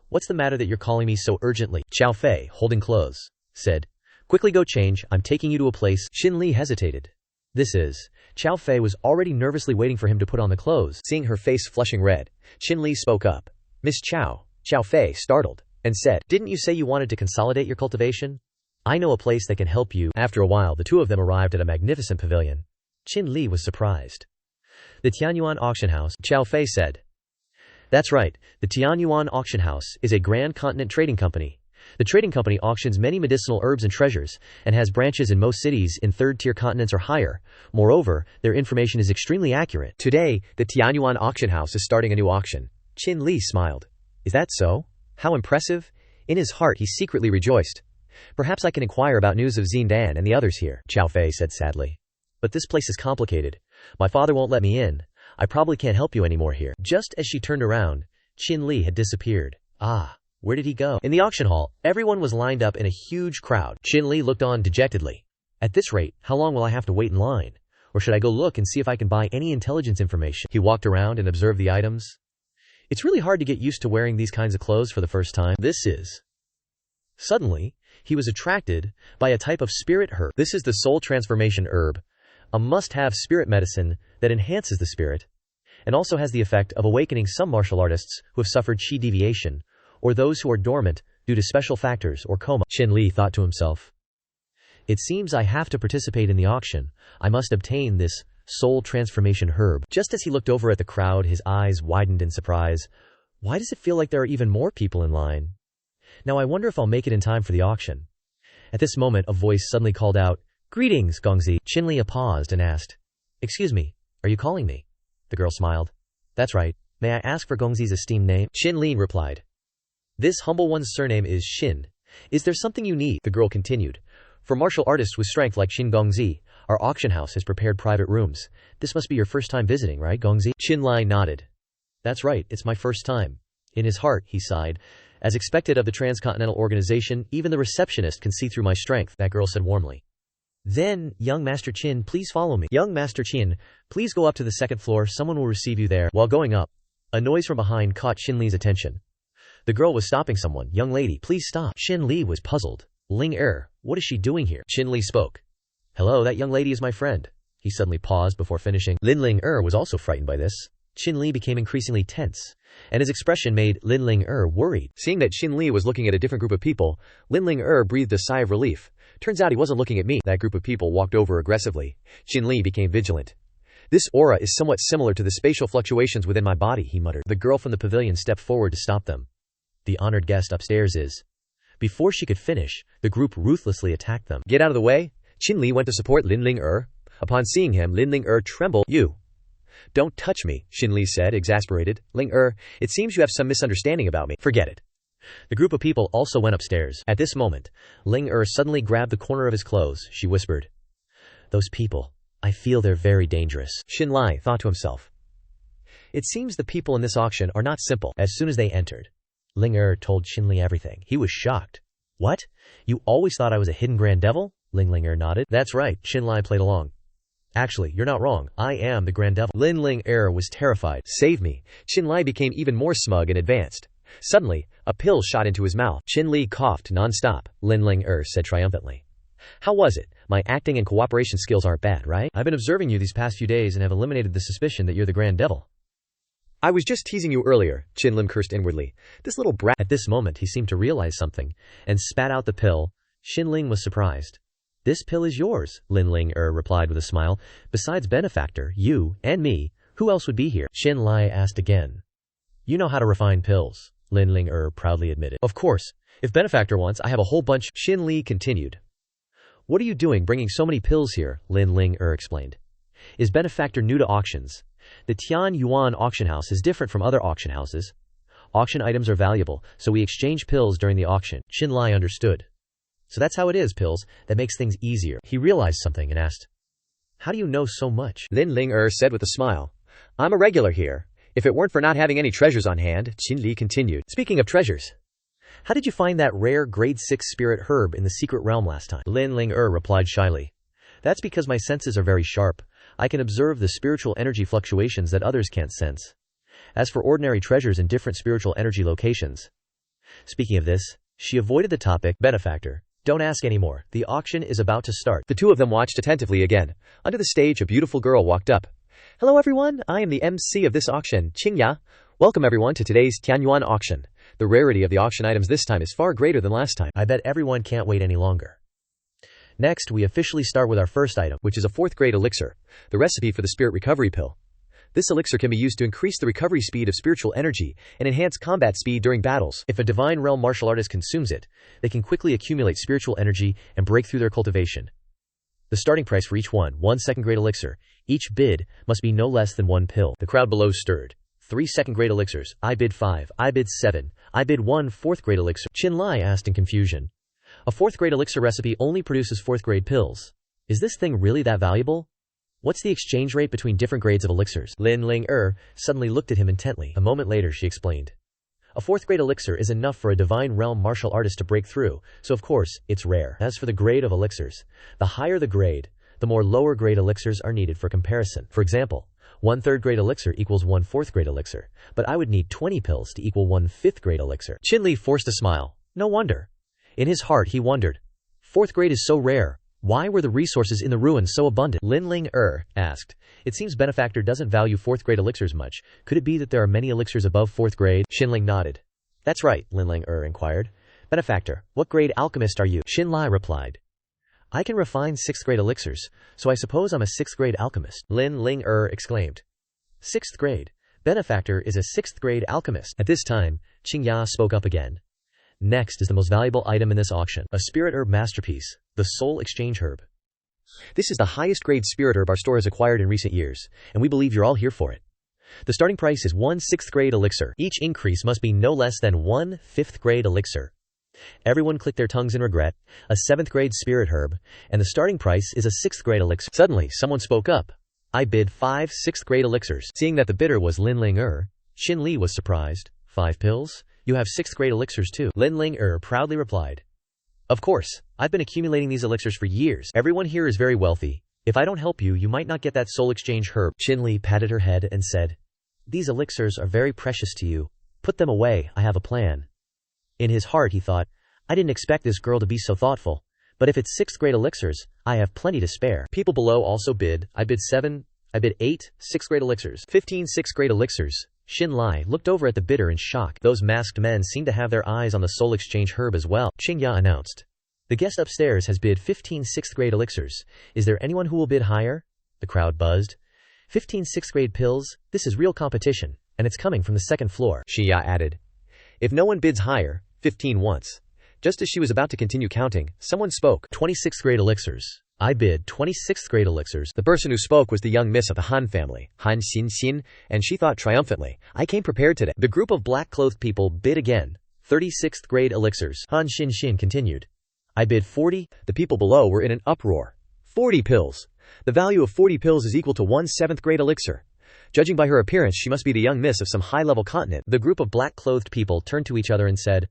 Speaker 1: What's the matter that you're calling me so urgently? Qiao Fei, holding clothes, said, quickly go change, I'm taking you to a place. Shinli hesitated. This is. Qiao Fei was already nervously waiting for him to put on the clothes. Seeing her face flushing red, Shinli spoke up. Miss Qiao. Qiao Fei startled and said, didn't you say you wanted to consolidate your cultivation? I know a place that can help you. After a while, the two of them arrived at a magnificent pavilion. Qin Li was surprised. The Tianyuan Auction House, Qiao Fei said. That's right, the Tianyuan Auction House is a grand continent trading company. The trading company auctions many medicinal herbs and treasures, and has branches in most cities in third-tier continents or higher. Moreover, their information is extremely accurate. Today, the Tianyuan Auction House is starting a new auction. Qin Li smiled. Is that so? How impressive? In his heart he secretly rejoiced. Perhaps I can inquire about news of Xindan and the others here, Qiao Fei said sadly. But this place is complicated. My father won't let me in. I probably can't help you anymore here. Just as she turned around, Qin Li had disappeared. Ah, where did he go? In the auction hall, everyone was lined up in a huge crowd. Qin Li looked on dejectedly. At this rate, how long will I have to wait in line? Or should I go look and see if I can buy any intelligence information? He walked around and observed the items. It's really hard to get used to wearing these kinds of clothes for the first time. This is. Suddenly, he was attracted by a type of spirit herb. This is the soul transformation herb, a must-have spirit medicine that enhances the spirit, and also has the effect of awakening some martial artists who have suffered chi deviation, or those who are dormant due to special factors or coma. Qin Li thought to himself. It seems I have to participate in the auction. I must obtain this soul transformation herb. Just as he looked over at the crowd, his eyes widened in surprise. Why does it feel like there are even more people in line? Now I wonder if I'll make it in time for the auction. At this moment, a voice suddenly called out, Greetings, Gongzi. Qinli paused and asked, Excuse me, are you calling me? The girl smiled. That's right. May I ask for Gongzi's esteemed name? Qinli replied. This humble one's surname is Shin. Is there something you need? The girl continued. For martial artists with strength like Xin Gongzi, our auction house has prepared private rooms. This must be your first time visiting, right, Gongzi? Qinli nodded.
Speaker 2: That's right, it's my first time. In his heart, he sighed. As expected of the transcontinental organization, even the receptionist can see through my strength, that girl said warmly. Then, young Master Qin, please follow me. Young Master Qin, please go up to the second floor, someone will receive you there. While going up, a noise from behind caught Shinli's attention. The girl was stopping someone. Young lady, please stop. Shinli was puzzled. Ling Er, what is she doing here? Shinli spoke. Hello, that young lady is my friend. He suddenly paused before finishing. Ling Er was also frightened by this. Shinli became increasingly tense, and his expression made Ling Er worried.
Speaker 1: Seeing that Shinli was looking at a different group of people, Ling Er breathed a sigh of relief. Turns out he wasn't looking at me. That group of people walked over aggressively. Shinli became vigilant. This aura is somewhat similar to the spatial fluctuations within my body, he muttered. The girl from the pavilion stepped forward to stop them. The honored guest upstairs is. Before she could finish, the group ruthlessly attacked them. Get out of the way. Shinli went to support Ling Er. Upon seeing him, Ling Er trembled. You. Don't touch me, Shinli said, exasperated. Ling Er, it seems you have some misunderstanding about me.
Speaker 2: Forget it. The group of people also went upstairs. At this moment, Ling Er suddenly grabbed the corner of his clothes. She whispered, Those people, I feel they're very dangerous.
Speaker 1: Shinli thought to himself. It seems the people in this auction are not simple.
Speaker 2: As soon as they entered, Ling Er told Shinli everything. He was shocked. What? You always thought I was a hidden grand devil? Ling Er nodded. That's right, Shinli played along. Actually, you're not wrong. I am the grand devil. Ling Er was terrified.
Speaker 1: Save me. Shinli became even more smug and advanced. Suddenly, a pill shot into his mouth. Shinli coughed non-stop. Ling Er said triumphantly. How was it? My acting and cooperation skills aren't bad, right?
Speaker 2: I've been observing you these past few days and have eliminated the suspicion that you're the grand devil.
Speaker 1: I was just teasing you earlier, Lim cursed inwardly. This little brat.
Speaker 2: At this moment, he seemed to realize something and spat out the pill. Shinling was surprised. This pill is yours, Ling replied with a smile. Besides Benefactor, you, and me, who else would be here? Shinli asked again. You know how to refine pills, Ling proudly admitted. Of course. If Benefactor wants, I have a whole bunch.
Speaker 1: Shinli continued.
Speaker 2: What are you doing bringing so many pills here? Ling explained. Is Benefactor new to auctions? The Tian Yuan auction house is different from other auction houses. Auction items are valuable, so we exchange pills during the auction. Shinli understood. So that's how it is, pills. That makes things easier. He realized something and asked, How do you know so much?
Speaker 1: Ling said with a smile. I'm a regular here. If it weren't for not having any treasures on hand, Shinli continued. Speaking of treasures,
Speaker 2: how did you find that rare grade 6 spirit herb in the secret realm last time? Ling replied shyly. That's because my senses are very sharp. I can observe the spiritual energy fluctuations that others can't sense. As for ordinary treasures in different spiritual energy locations. Speaking of this, she avoided the topic. Benefactor. Don't ask anymore. The auction is about to start.
Speaker 1: The two of them watched attentively again. Onto the stage, a beautiful girl walked up. Hello everyone, I am the MC of this auction, Qingya. Welcome everyone to today's Tianyuan auction. The rarity of the auction items this time is far greater than last time.
Speaker 2: I bet everyone can't wait any longer. Next, we officially start with our first item,
Speaker 1: which is a 4th grade elixir, the recipe for the spirit recovery pill. This elixir can be used to increase the recovery speed of spiritual energy and enhance combat speed during battles. If a divine realm martial artist consumes it, they can quickly accumulate spiritual energy and break through their cultivation. The starting price for each one 2nd grade elixir. Each bid must be no less than 1 pill. The crowd below stirred. 3 2nd grade elixirs. I bid 5. I bid 7. I bid 1 4th grade elixir. Shinli asked in confusion. A 4th grade elixir recipe only produces 4th grade pills. Is this thing really that valuable? What's the exchange rate between different grades of elixirs? Ling suddenly looked at him intently. A moment later she explained. A 4th grade elixir is enough for a divine realm martial artist to break through, so of course, it's rare. As for the grade of elixirs, the higher the grade, the more lower grade elixirs are needed for comparison. For example, 1 3rd grade elixir equals 1 4th grade elixir, but I would need 20 pills to equal 1 5th grade elixir. Shinli forced a smile. No wonder. In his heart he wondered. 4th grade is so rare. Why were the resources in the ruins so abundant? Ling asked. It seems Benefactor doesn't value 4th grade elixirs much. Could it be that there are many elixirs above 4th grade? Shinling nodded. That's right, Ling inquired. Benefactor, what grade alchemist are you? Shinli replied. I can refine 6th grade elixirs, so I suppose I'm a 6th grade alchemist. Ling exclaimed. 6th grade. Benefactor is a 6th grade alchemist. At this time, Qingya spoke up again. Next is the most valuable item in this auction, a spirit herb masterpiece, the soul exchange herb. This is the highest grade spirit herb our store has acquired in recent years, and we believe you're all here for it. The starting price is 1 6th grade elixir. Each increase must be no less than 1 5th grade elixir. Everyone clicked their tongues in regret. A 7th grade spirit herb, and the starting price is a 6th grade elixir. Suddenly, someone spoke up. I bid 5 6th grade elixirs. Seeing that the bidder was Ling
Speaker 2: Shinli was surprised. 5 pills? You have 6th grade elixirs too. Lin proudly replied. Of course, I've been accumulating these elixirs for years. Everyone here is very wealthy. If I don't help you, you might not get that soul exchange herb. Shinli patted her head and said, These elixirs are very precious to you. Put them away, I have a plan. In his heart he thought, I didn't expect this girl to be so thoughtful. But if it's 6th grade elixirs, I have plenty to spare. People below also bid. I bid 7. I bid 8. 6th grade elixirs. 15 6th grade elixirs. Shinli looked over at the bidder in shock. Those masked men seemed to have their eyes on the soul exchange herb as well. Qingya announced. The guest upstairs has bid 15 6th grade elixirs. Is there anyone who will bid higher? The crowd buzzed. 15 6th grade pills? This is real competition, and it's coming from the 2nd floor.
Speaker 1: Qingya added. If no one bids higher, 15 once. Just as she was about to continue counting, someone spoke.
Speaker 2: 26th grade elixirs. I bid 26th grade elixirs.
Speaker 1: The person who spoke was the young miss of the Han family, Han Xin, and she thought triumphantly, I came prepared today. The group of black-clothed people bid again. 36th grade elixirs. Han Xin continued. I bid 40. The people below were in an uproar. 40 pills. The value of 40 pills is equal to 1 7th grade elixir. Judging by her appearance, she must be the young miss of some high-level continent.
Speaker 2: The group of black-clothed people turned to each other and said,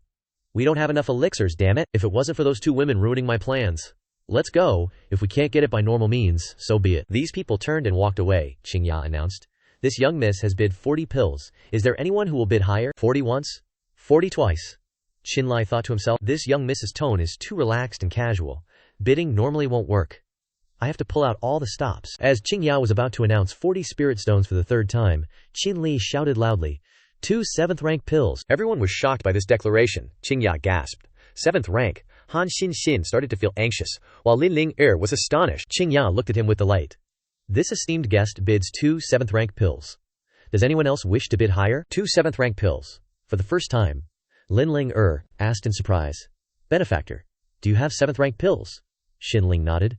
Speaker 2: We don't have enough elixirs, damn it. If it wasn't for those 2 women ruining my plans. Let's go. If we can't get it by normal means, so be it. These people turned and walked away, Qingya announced. This young miss has bid 40 pills. Is there anyone who will bid higher? 40 once? 40 twice. Shinli thought to himself, this young miss's tone is too relaxed and casual. Bidding normally won't work. I have to pull out all the stops. As Qingya was about to announce 40 spirit stones for the 3rd time, Shinli shouted loudly, 2 7th rank pills.
Speaker 1: Everyone was shocked by this declaration. Qingya gasped. 7th rank. Han Xin started to feel anxious, while Lin was astonished.
Speaker 2: Qingya looked at him with delight. This esteemed guest bids 2 7th rank pills. Does anyone else wish to bid higher?
Speaker 1: 2 7th rank pills.
Speaker 2: For the first time, Lin asked in surprise. Benefactor, do you have 7th rank pills? Shinli nodded.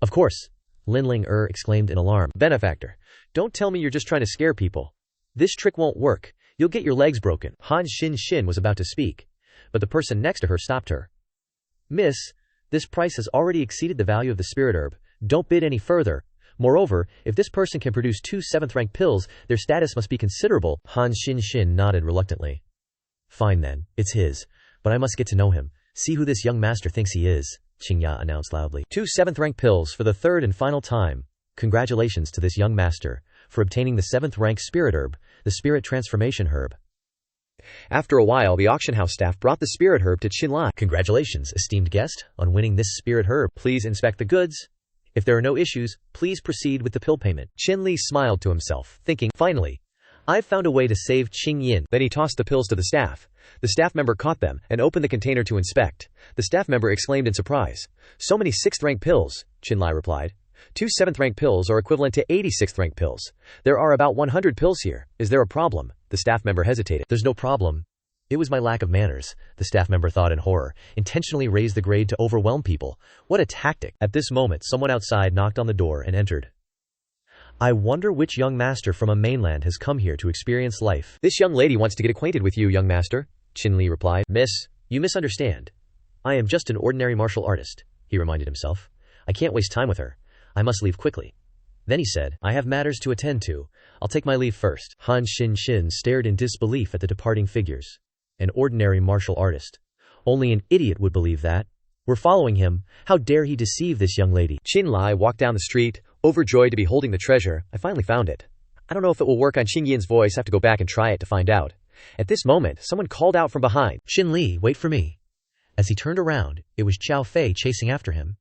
Speaker 2: Of course, Lin exclaimed in alarm.
Speaker 1: Benefactor, don't tell me you're just trying to scare people. This trick won't work. You'll get your legs broken. Han Xin was about to speak, but the person next to her stopped her.
Speaker 2: Miss, this price has already exceeded the value of the spirit herb. Don't bid any further. Moreover, if this person can produce 2 7th rank pills, their status must be considerable. Han Xin nodded reluctantly. Fine then, it's his. But I must get to know him. See who this young master thinks he is, Qingya announced loudly.
Speaker 1: 2 7th rank pills for the 3rd and final time.
Speaker 2: Congratulations to this young master for obtaining the 7th rank spirit herb, the spirit transformation herb.
Speaker 1: After a while, the auction house staff brought the spirit herb to Shinli.
Speaker 2: Congratulations, esteemed guest, on winning this spirit herb.
Speaker 1: Please inspect the goods.
Speaker 2: If there are no issues, please proceed with the pill payment.
Speaker 1: Shinli smiled to himself, thinking,
Speaker 2: finally, I've found a way to save Qingyin.
Speaker 1: Then he tossed the pills to the staff. The staff member caught them and opened the container to inspect. The staff member exclaimed in surprise. So many 6th rank pills, Shinli replied. 2 7th rank pills are equivalent to 86th rank pills. There are about 100 pills here. Is there a problem? The staff member hesitated.
Speaker 2: There's no problem. It was my lack of manners, the staff member thought in horror. Intentionally raised the grade to overwhelm people. What a tactic. At this moment, someone outside knocked on the door and entered. I wonder which young master from a mainland has come here to experience life.
Speaker 1: This young lady wants to get acquainted with you, young master, Shinli replied.
Speaker 2: Miss, you misunderstand. I am just an ordinary martial artist, he reminded himself. I can't waste time with her. I must leave quickly. Then he said, I have matters to attend to. I'll take my leave first. Han Xin stared in disbelief at the departing figures. An ordinary martial artist. Only an idiot would believe that. We're following him. How dare he deceive this young lady?
Speaker 1: Shinli walked down the street, overjoyed to be holding the treasure. I finally found it. I don't know if it will work on Qingyin's voice. I have to go back and try it to find out. At this moment, someone called out from behind.
Speaker 2: Shinli, wait for me. As he turned around, it was Qiao Fei chasing after him.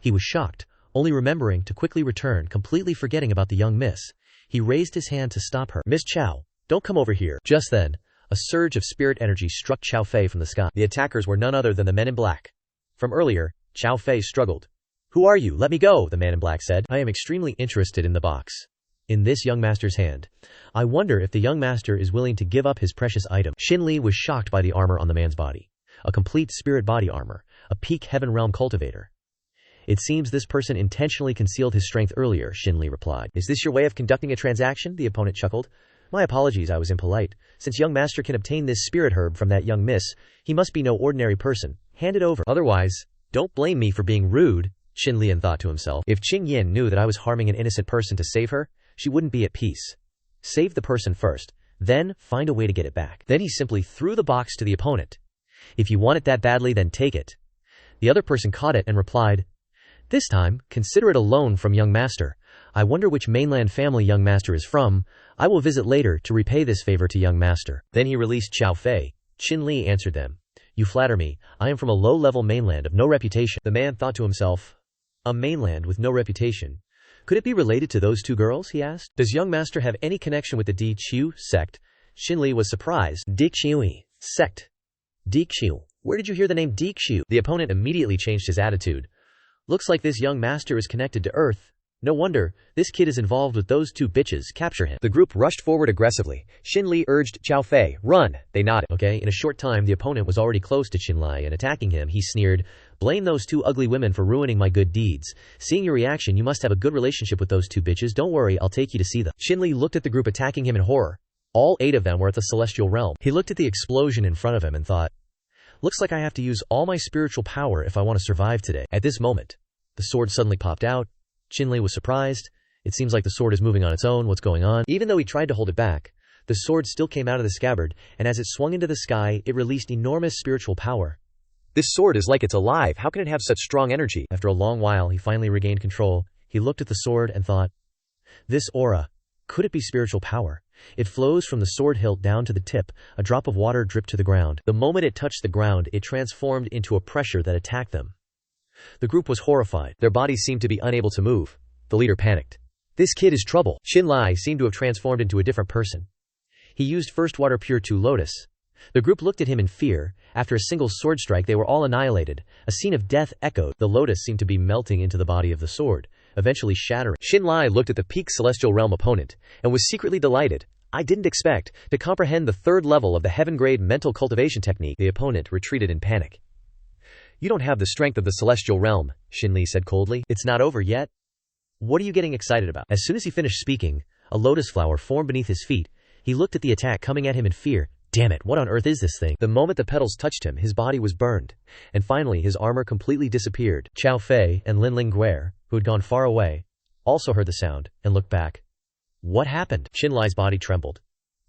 Speaker 2: He was shocked, only remembering to quickly return, completely forgetting about the young miss. He raised his hand to stop her. Miss Qiao, don't come over here. Just then, a surge of spirit energy struck Qiao Fei from the sky. The attackers were none other than the men in black. From earlier, Qiao Fei struggled. Who are you? Let me go, the man in black said. I am extremely interested in the box. In this young master's hand. I wonder if the young master is willing to give up his precious item. Shinli was shocked by the armor on the man's body. A complete spirit body armor. A peak heaven realm cultivator. It seems this person intentionally concealed his strength earlier, Shinli replied. Is this your way of conducting a transaction? The opponent chuckled. My apologies, I was impolite. Since young master can obtain this spirit herb from that young miss, he must be no ordinary person. Hand it over. Otherwise, don't blame me for being rude, Shinli thought to himself. If Qingyin knew that I was harming an innocent person to save her, she wouldn't be at peace. Save the person first, Then, find a way to get it back. Then he simply threw the box to the opponent. If you want it that badly, then take it. The other person caught it and replied, this time, consider it a loan from young master. I wonder which mainland family young master is from. I will visit later to repay this favor to young master. Then he released Xiao Fei. Shinli answered them. You flatter me. I am from a low-level mainland of no reputation. The man thought to himself, a mainland with no reputation. Could it be related to those two girls, he asked. Does young master have any connection with the Di Qiu sect? Shinli was surprised. Di Qiu sect. Di Qiu. Where did you hear the name Di Qiu? The opponent immediately changed his attitude. Looks like this young master is connected to Earth. No wonder, this kid is involved with those two bitches. Capture him.
Speaker 1: The group rushed forward aggressively. Shinli urged Xiao Fei, run. They nodded.
Speaker 2: Okay, in a short time the opponent was already close to Shinli and attacking him. He sneered, blame those two ugly women for ruining my good deeds. Seeing your reaction, you must have a good relationship with those two bitches. Don't worry, I'll take you to see them. Shinli looked at the group attacking him in horror. All 8 of them were at the celestial realm. He looked at the explosion in front of him and thought, looks like I have to use all my spiritual power if I want to survive today. At this moment, the sword suddenly popped out. Shinli was surprised. It seems like the sword is moving on its own. What's going on? Even though he tried to hold it back, the sword still came out of the scabbard, and as it swung into the sky, it released enormous spiritual power.
Speaker 1: This sword is like it's alive. How can it have such strong energy?
Speaker 2: After a long while, he finally regained control. He looked at the sword and thought, this aura, could it be spiritual power? It flows from the sword hilt down to the tip. A drop of water dripped to the ground. The moment it touched the ground, it transformed into a pressure that attacked them. The group was horrified.
Speaker 1: Their bodies seemed to be unable to move. The leader panicked. This kid is trouble. Shinli seemed to have transformed into a different person.
Speaker 2: He used first water pure to lotus. The group looked at him in fear. After a single sword strike, they were all annihilated. A scene of death echoed. The lotus seemed to be melting into the body of the sword, eventually shattering.
Speaker 1: Shinli looked at the peak celestial realm opponent and was secretly delighted. I didn't expect to comprehend the 3rd level of the heaven-grade mental cultivation technique. The opponent retreated in panic. You don't have the strength of the celestial realm, Shinli said coldly. It's not over yet. What are you getting excited about? As soon as he finished speaking, a lotus flower formed beneath his feet. He looked at the attack coming at him in fear. Damn it, what on earth is this thing? The moment the petals touched him, his body was burned. And finally his armor completely disappeared. Xiao Fei and Linling Guer, who had gone far away, also heard the sound and looked back. What happened? Shinli's body trembled.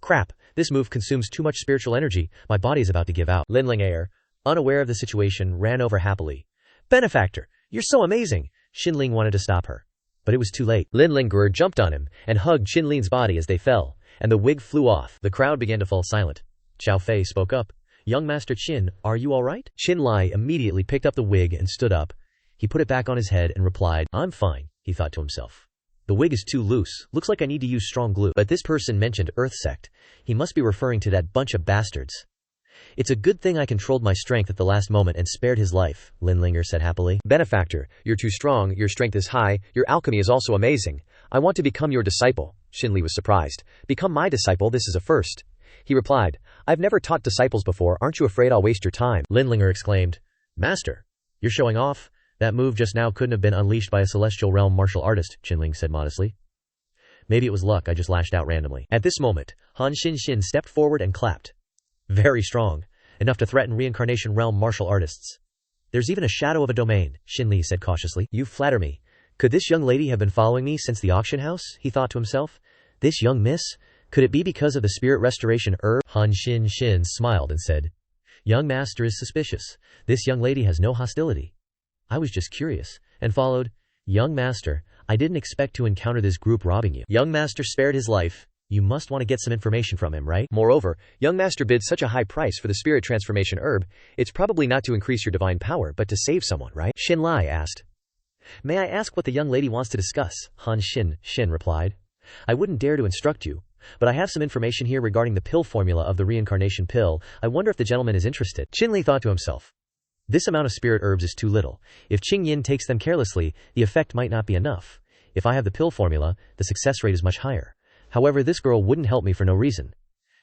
Speaker 1: Crap, this move consumes too much spiritual energy. My body is about to give out. Linling Heir, unaware of the situation, ran over happily. Benefactor, you're so amazing. Shinling wanted to stop her, but it was too late. Linling Guer jumped on him and hugged Shinling's body as they fell, and the wig flew off. The crowd began to fall silent. Xiao Fei spoke up. Young Master Qin, are you alright? Shinli immediately picked up the wig and stood up. He put it back on his head and replied, I'm fine, he thought to himself. The wig is too loose. Looks like I need to use strong glue. But this person mentioned Earth sect. He must be referring to that bunch of bastards. It's a good thing I controlled my strength at the last moment and spared his life, Linlinger said happily. Benefactor, you're too strong, your strength is high, your alchemy is also amazing. I want to become your disciple. Shinli was surprised. Become my disciple, this is a first. He replied, I've never taught disciples before, aren't you afraid I'll waste your time? Linlinger exclaimed, Master, you're showing off? That move just now couldn't have been unleashed by a celestial realm martial artist, Qinling said modestly. Maybe it was luck, I just lashed out randomly. At this moment, Han Xin stepped forward and clapped. Very strong. Enough to threaten reincarnation realm martial artists. There's even a shadow of a domain, Shinli said cautiously. You flatter me. Could this young lady have been following me since the auction house? He thought to himself. This young miss? Could it be because of the spirit restoration herb? Han Xin smiled and said, Young master is suspicious. This young lady has no hostility. I was just curious, and followed, Young master, I didn't expect to encounter this group robbing you. Young master spared his life. You must want to get some information from him, right? Moreover, young master bid such a high price for the spirit transformation herb, it's probably not to increase your divine power but to save someone, right? Shinli asked. May I ask what the young lady wants to discuss? Han Xin replied. I wouldn't dare to instruct you, but I have some information here regarding the pill formula of the reincarnation pill. I wonder if the gentleman is interested. Shinli thought to himself. This amount of spirit herbs is too little. If Qingyin takes them carelessly, the effect might not be enough. If I have the pill formula, the success rate is much higher. However, this girl wouldn't help me for no reason.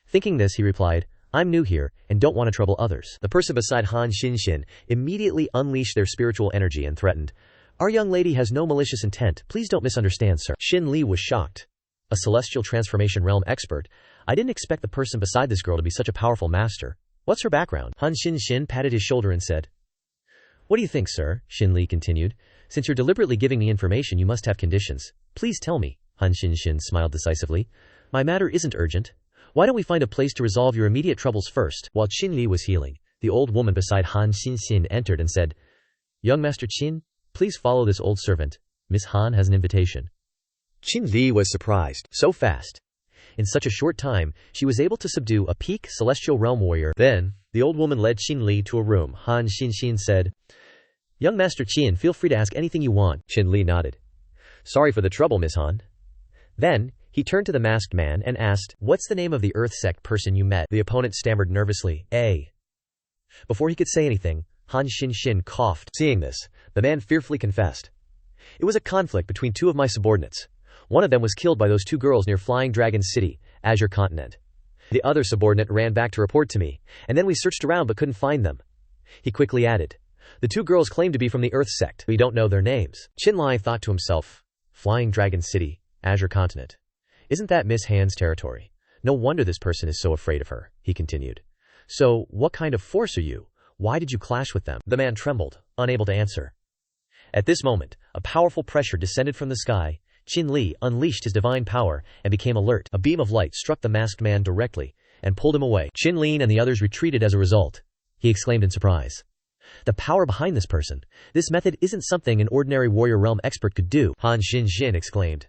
Speaker 1: Thinking this, he replied, I'm new here, and don't want to trouble others. The person beside Han Xin immediately unleashed their spiritual energy and threatened, Our young lady has no malicious intent, please don't misunderstand, sir. Shinli was shocked. A celestial transformation realm expert. I didn't expect the person beside this girl to be such a powerful master. What's her background? Han Xin patted his shoulder and said, What do you think, sir? Shinli continued. Since you're deliberately giving me information, you must have conditions. Please tell me. Han Xin smiled decisively. My matter isn't urgent.
Speaker 2: Why don't we find a place to resolve your immediate troubles first? While Shinli was healing, the old woman beside Han Xinxin entered and said, Young Master Qin, please follow this old servant. Miss Han has an invitation.
Speaker 1: Shinli was surprised.
Speaker 2: So fast. In such a short time, she was able to subdue a peak celestial realm warrior. Then, the old woman led Shinli to a room. Han Xinxin said, Young Master Qin, feel free to ask anything you want.
Speaker 1: Shinli nodded. Sorry for the trouble, Miss Han.
Speaker 2: Then, he turned to the masked man and asked, What's the name of the Earth sect person you met? The opponent stammered nervously, A. Before he could say anything, Han Xinxin coughed.
Speaker 1: Seeing this, the man fearfully confessed. It was a conflict between two of my subordinates. One of them was killed by those two girls near Flying Dragon City, Azure Continent. The other subordinate ran back to report to me, and then we searched around but couldn't find them. He quickly added, The two girls claim to be from the Earth sect. We don't know their names.
Speaker 2: Shinli thought to himself, Flying Dragon City, Azure Continent. Isn't that Miss Han's territory? No wonder this person is so afraid of her, he continued. So, what kind of force are you? Why did you clash with them? The man trembled, unable to answer. At this moment, a powerful pressure descended from the sky. Shinli unleashed his divine power and became alert. A beam of light struck the masked man directly and pulled him away. Shinli and the others retreated as a result. He exclaimed in surprise. The power behind this person. This method isn't something an ordinary warrior realm expert could do, Han Xinxin exclaimed,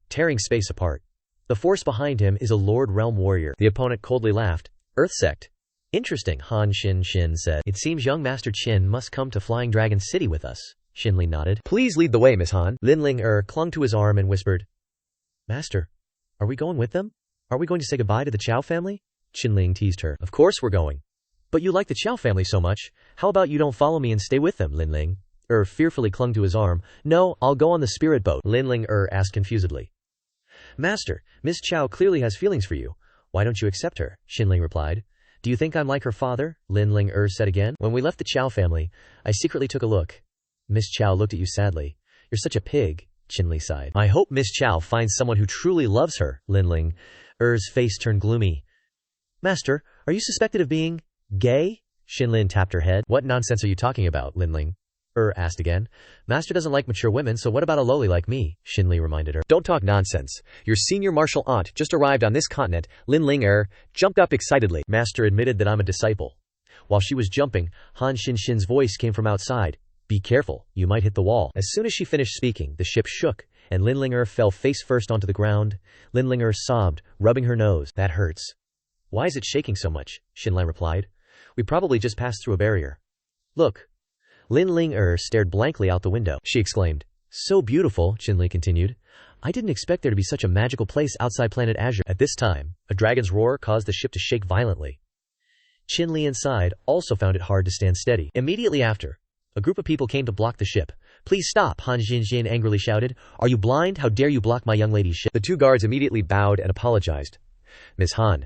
Speaker 2: tearing space apart. The force behind him is a Lord Realm warrior. The opponent coldly laughed. Earth sect. Interesting, Han Xinxin said. It seems young Master Qin must come to Flying Dragon City with us. Shinli nodded.
Speaker 1: Please lead the way, Miss Han.
Speaker 2: Linling clung to his arm and whispered, Master, are we going with them? Are we going to say goodbye to the Chow family? Shinling teased her. Of course we're going. But you like the Chow family so much. How about you don't follow me and stay with them, Linling? Fearfully clung to his arm. No, I'll go on the spirit boat, Linling asked confusedly. Master, Miss Chow clearly has feelings for you. Why don't you accept her? Shinling replied. Do you think I'm like her father? Linling said again. When we left the Chow family, I secretly took a look. Miss Chow looked at you sadly. You're such a pig, Shinli sighed. I hope Miss Chow finds someone who truly loves her, Linling's face turned gloomy. Master, are you suspected of being gay? Shinlin tapped her head. What nonsense are you talking about, Linling? Asked again. Master doesn't like mature women, so what about a lowly like me? Shinli reminded her.
Speaker 1: Don't talk nonsense. Your senior martial aunt just arrived on this continent. Linling jumped up excitedly.
Speaker 2: Master admitted that I'm a disciple. While she was jumping, Han Xinxin's voice came from outside. Be careful, you might hit the wall. As soon as she finished speaking, the ship shook, and Linling fell face first onto the ground. Linling sobbed, rubbing her nose. That hurts. Why is it shaking so much? Shinli replied. We probably just passed through a barrier. Look. Linling stared blankly out the window. She exclaimed. So beautiful, Shinli continued. I didn't expect there to be such a magical place outside planet Azure. At this time, a dragon's roar caused the ship to shake violently. Shinli inside also found it hard to stand steady. Immediately after, a group of people came to block the ship. Please stop, Han Xinxin angrily shouted. Are you blind? How dare you block my young lady's ship?
Speaker 1: The two guards immediately bowed and apologized. Miss Han,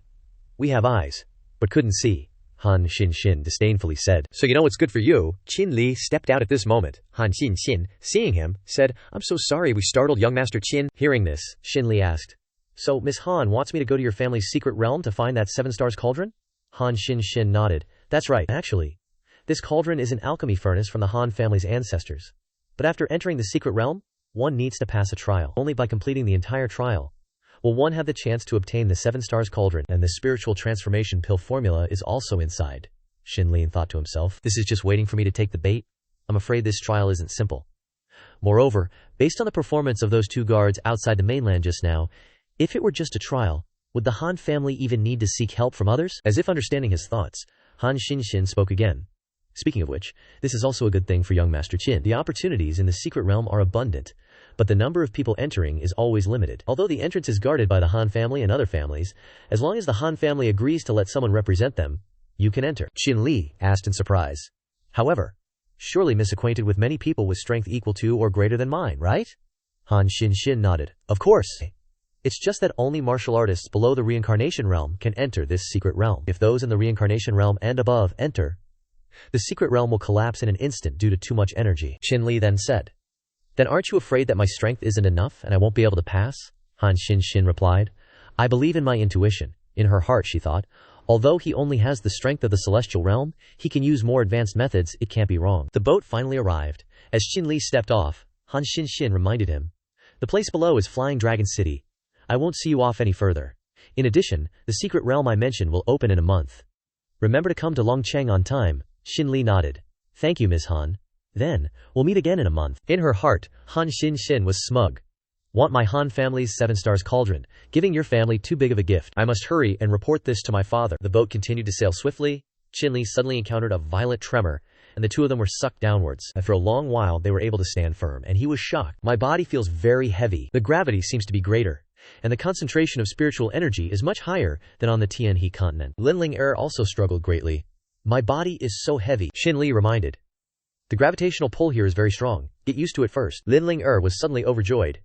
Speaker 1: we have eyes, but couldn't see, Han Xinxin disdainfully said. So you know what's good for you? Shinli stepped out at this moment. Han Xinxin, seeing him, said, I'm so sorry we startled young Master Qin. Hearing this, Shinli asked, So Miss Han wants me to go to your family's secret realm to find that 7 stars cauldron? Han Xinxin nodded. That's right, actually. This cauldron is an alchemy furnace from the Han family's ancestors. But after entering the secret realm, one needs to pass a trial. Only by completing the entire trial will one have the chance to obtain the 7 stars cauldron, and the spiritual transformation pill formula is also inside. Shinli thought to himself, this is just waiting for me to take the bait. I'm afraid this trial isn't simple. Moreover, based on the performance of those two guards outside the mainland just now, if it were just a trial, would the Han family even need to seek help from others? As if understanding his thoughts, Han Xinxin spoke again. Speaking of which, this is also a good thing for young Master Qin. The opportunities in the secret realm are abundant, but the number of people entering is always limited. Although the entrance is guarded by the Han family and other families, as long as the Han family agrees to let someone represent them, you can enter. Shinli asked in surprise. However, surely misacquainted with many people with strength equal to or greater than mine, right? Han Xinxin nodded. Of course. It's just that only martial artists below the reincarnation realm can enter this secret realm. If those in the reincarnation realm and above enter, the secret realm will collapse in an instant due to too much energy. Shinli then said. Then aren't you afraid that my strength isn't enough and I won't be able to pass? Han Xinxin replied. I believe in my intuition. In her heart she thought, although he only has the strength of the celestial realm, he can use more advanced methods, it can't be wrong. The boat finally arrived. As Shinli stepped off, Han Xinxin reminded him. The place below is Flying Dragon City. I won't see you off any further.
Speaker 2: In addition, the secret realm I mentioned will open in a month. Remember to come to Longcheng on time. Shinli nodded. Thank you, Ms. Han. Then, we'll meet again in a month. In her heart, Han Xin was smug. Want my Han family's 7 stars cauldron, giving your family too big of a gift. I must hurry and report this to my father. The boat continued to sail swiftly. Shinli suddenly encountered a violent tremor, and the two of them were sucked downwards. After a long while, they were able to stand firm, and he was shocked. My body feels very heavy. The gravity seems to be greater, and the concentration of spiritual energy is much higher than on the Tianhe continent. Linling Er also struggled greatly. My body is so heavy, Shinli reminded. The gravitational pull here is very strong. Get used to it first. Linling Er was suddenly overjoyed.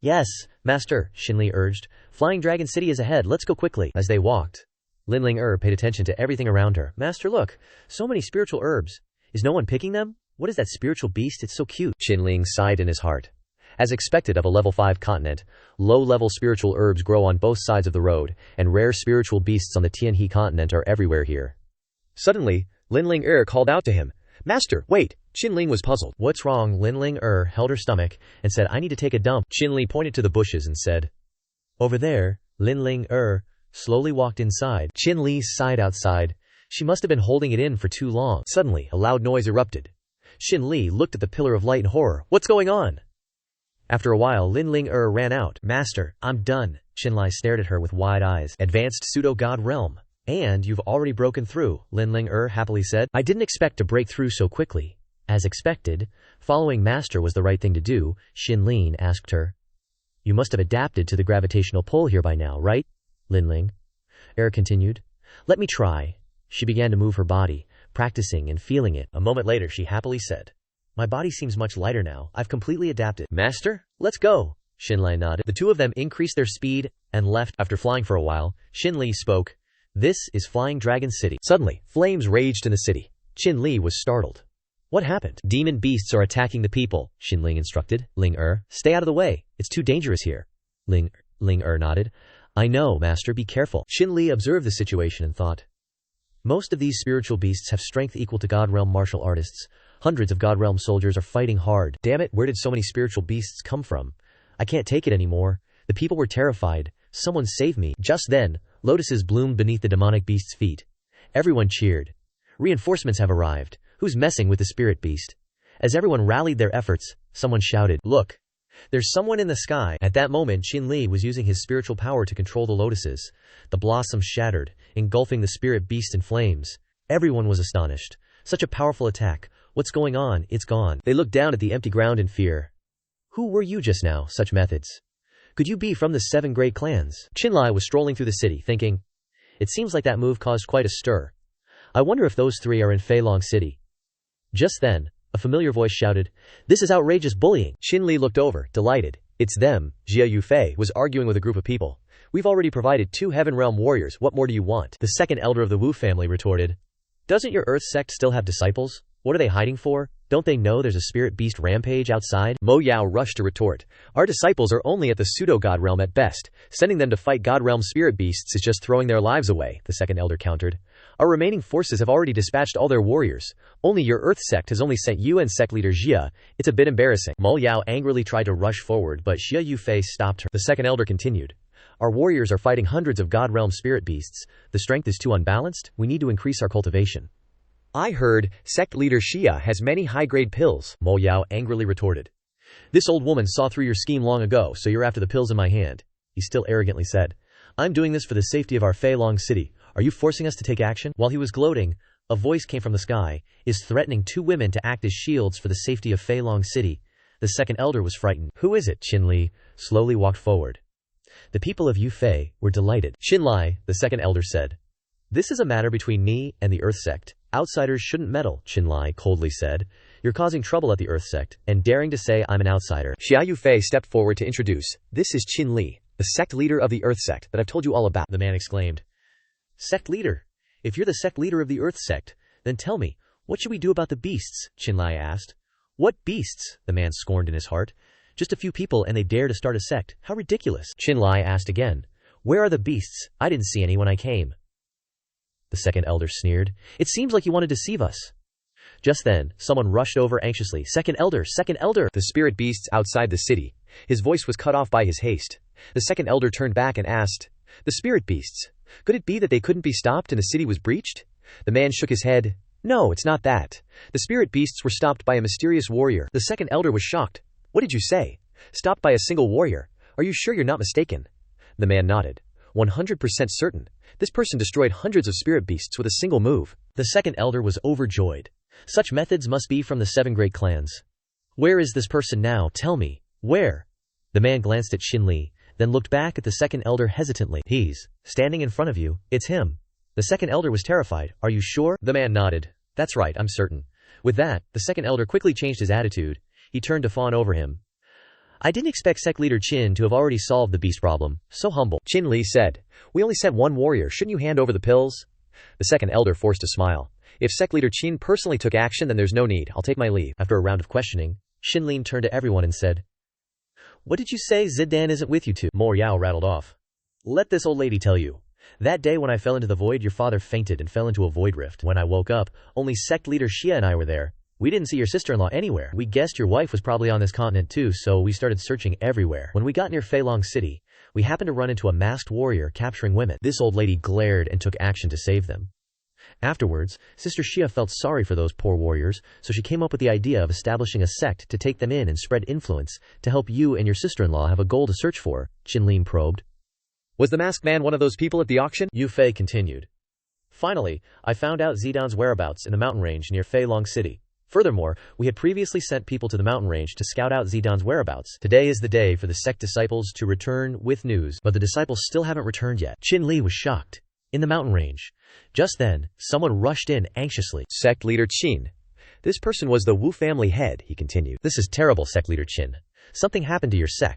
Speaker 2: Yes, master, Shinli urged. Flying Dragon City is ahead, let's go quickly. As they walked, Linling Er paid attention to everything around her. Master, look, so many spiritual herbs. Is no one picking them? What is that spiritual beast? It's so cute. Shinling sighed in his heart. As expected of a level 5 continent, low-level spiritual herbs grow on both sides of the road, and rare spiritual beasts on the Tianhe continent are everywhere here. Suddenly, Linling Er called out to him. Master, wait! Shinling was puzzled. What's wrong? Linling Er held her stomach and said, I need to take a dump. Shinli pointed to the bushes and said, over there. Linling Er slowly walked inside. Shinli sighed outside. She must have been holding it in for too long. Suddenly, a loud noise erupted. Shinli looked at the pillar of light in horror. What's going on? After a while, Linling Er ran out. Master, I'm done. Shinli stared at her with wide eyes. Advanced pseudo-god realm. And you've already broken through, Linling Er happily said. I didn't expect to break through so quickly. As expected, following Master was the right thing to do, Shinlin asked her. You must have adapted to the gravitational pull here by now, right? Linling Er continued. Let me try. She began to move her body, practicing and feeling it. A moment later she happily said, my body seems much lighter now. I've completely adapted. Master, let's go. Shinli nodded. The two of them increased their speed and left. After flying for a while, Shinli spoke. This is Flying Dragon City. Suddenly, flames raged in the city. Shinli was startled. What happened? Demon beasts are attacking the people, Shinli instructed. Ling Er, stay out of the way. It's too dangerous here. Ling Er nodded. I know, Master, be careful. Shinli observed the situation and thought. Most of these spiritual beasts have strength equal to God Realm martial artists. Hundreds of God Realm soldiers are fighting hard. Damn it, where did so many spiritual beasts come from? I can't take it anymore. The people were terrified. Someone save me. Just then, lotuses bloomed beneath the demonic beast's feet. Everyone cheered. Reinforcements have arrived. Who's messing with the spirit beast? As everyone rallied their efforts, someone shouted, look! There's someone in the sky. At that moment, Shinli was using his spiritual power to control the lotuses. The blossoms shattered, engulfing the spirit beast in flames. Everyone was astonished. Such a powerful attack. What's going on? It's gone. They looked down at the empty ground in fear. Who were you just now? Such methods. Could you be from the 7 great clans? Shinli was strolling through the city, thinking. It seems like that move caused quite a stir. I wonder if those 3 are in Feilong City. Just then, a familiar voice shouted, this is outrageous bullying. Shinli looked over, delighted. It's them. Jia Yufei was arguing with a group of people. We've already provided 2 Heaven Realm warriors. What more do you want? The second elder of the Wu family retorted. Doesn't your Earth sect still have disciples? What are they hiding for? Don't they know there's a spirit beast rampage outside? Mo Yao rushed to retort. Our disciples are only at the pseudo-god realm at best. Sending them to fight god realm spirit beasts is just throwing their lives away, the second elder countered. Our remaining forces have already dispatched all their warriors. Only your Earth sect has only sent you and sect leader Jia. It's a bit embarrassing. Mo Yao angrily tried to rush forward, but Jia Yufei stopped her. The second elder continued. Our warriors are fighting hundreds of god realm spirit beasts. The strength is too unbalanced. We need to increase our cultivation. I heard sect leader Xia has many high-grade pills, Mo Yao angrily retorted. This old woman saw through your scheme long ago, so you're after the pills in my hand, he still arrogantly said. I'm doing this for the safety of our Feilong City. Are you forcing us to take action? While he was gloating, a voice came from the sky, is threatening 2 women to act as shields for the safety of Feilong City. The second elder was frightened. Who is it? Shinli slowly walked forward. The people of Yufei were delighted. Shinli, the second elder said. This is a matter between me and the Earth sect. Outsiders shouldn't meddle, Shinli coldly said. You're causing trouble at the Earth sect, and daring to say I'm an outsider. Xia Yufei stepped forward to introduce. This is Shinli, the sect leader of the Earth sect that I've told you all about, the man exclaimed. Sect leader? If you're the sect leader of the Earth sect, then tell me, what should we do about the beasts? Shinli asked. What beasts? The man scorned in his heart. Just a few people and they dare to start a sect. How ridiculous. Shinli asked again. Where are the beasts? I didn't see any when I came. The second elder sneered. It seems like you want to deceive us. Just then, someone rushed over anxiously. Second elder! Second elder! The spirit beasts outside the city. His voice was cut off by his haste. The second elder turned back and asked,
Speaker 1: The spirit beasts. Could it be that they couldn't be stopped and the city was breached? The man shook his head. No, it's not that. The spirit beasts were stopped by a mysterious warrior. The second elder was shocked. What did you say? Stopped by a single warrior? Are you sure you're not mistaken? The man nodded. 100% certain. This person destroyed hundreds of spirit beasts with a single move.
Speaker 2: The second elder was overjoyed. Such methods must be from the 7 great clans. Where is this person now? Tell me. Where? The man glanced at Shinli, then looked back at the second elder hesitantly. He's standing in front of you. It's him. The second elder was terrified. Are you sure?
Speaker 1: The man nodded. That's right, I'm certain.
Speaker 2: With that, the second elder quickly changed his attitude. He turned to fawn over him. I didn't expect sect leader Qin to have already solved the beast problem. So humble.
Speaker 1: Shinli said. We only sent one warrior. Shouldn't you hand over the pills? The second elder forced a smile. If sect leader Qin personally took action, then there's no need. I'll take my leave.
Speaker 2: After a round of questioning, Shinli turned to everyone and said, What did you say? Zidan isn't with you two? More Yao rattled off. Let this old lady tell you. That day when I fell into the void, your father fainted and fell into a void rift. When I woke up, only sect leader Xia and I were there. We didn't see your sister-in-law anywhere. We guessed your wife was probably on this continent too, so we started searching everywhere. When we got near Feilong City, we happened to run into a masked warrior capturing women. This old lady glared and took action to save them. Afterwards, Sister Xia felt sorry for those poor warriors, so she came up with the idea of establishing a sect to take them in and spread influence, to help you and your sister-in-law have a goal to search for, Qinlin probed.
Speaker 1: Was the masked man one of those people at the auction?
Speaker 2: Yu Fei continued. Finally, I found out Zidan's whereabouts in the mountain range near Feilong City. Furthermore, we had previously sent people to the mountain range to scout out Zidan's whereabouts. Today is the day for the sect disciples to return with news, but the disciples still haven't returned yet. Qinli was shocked. In the mountain range. Just then, someone rushed in anxiously.
Speaker 1: Sect leader Qin. This person was the Wu family head, he continued.
Speaker 2: This is terrible, sect leader Qin. Something happened to your sect.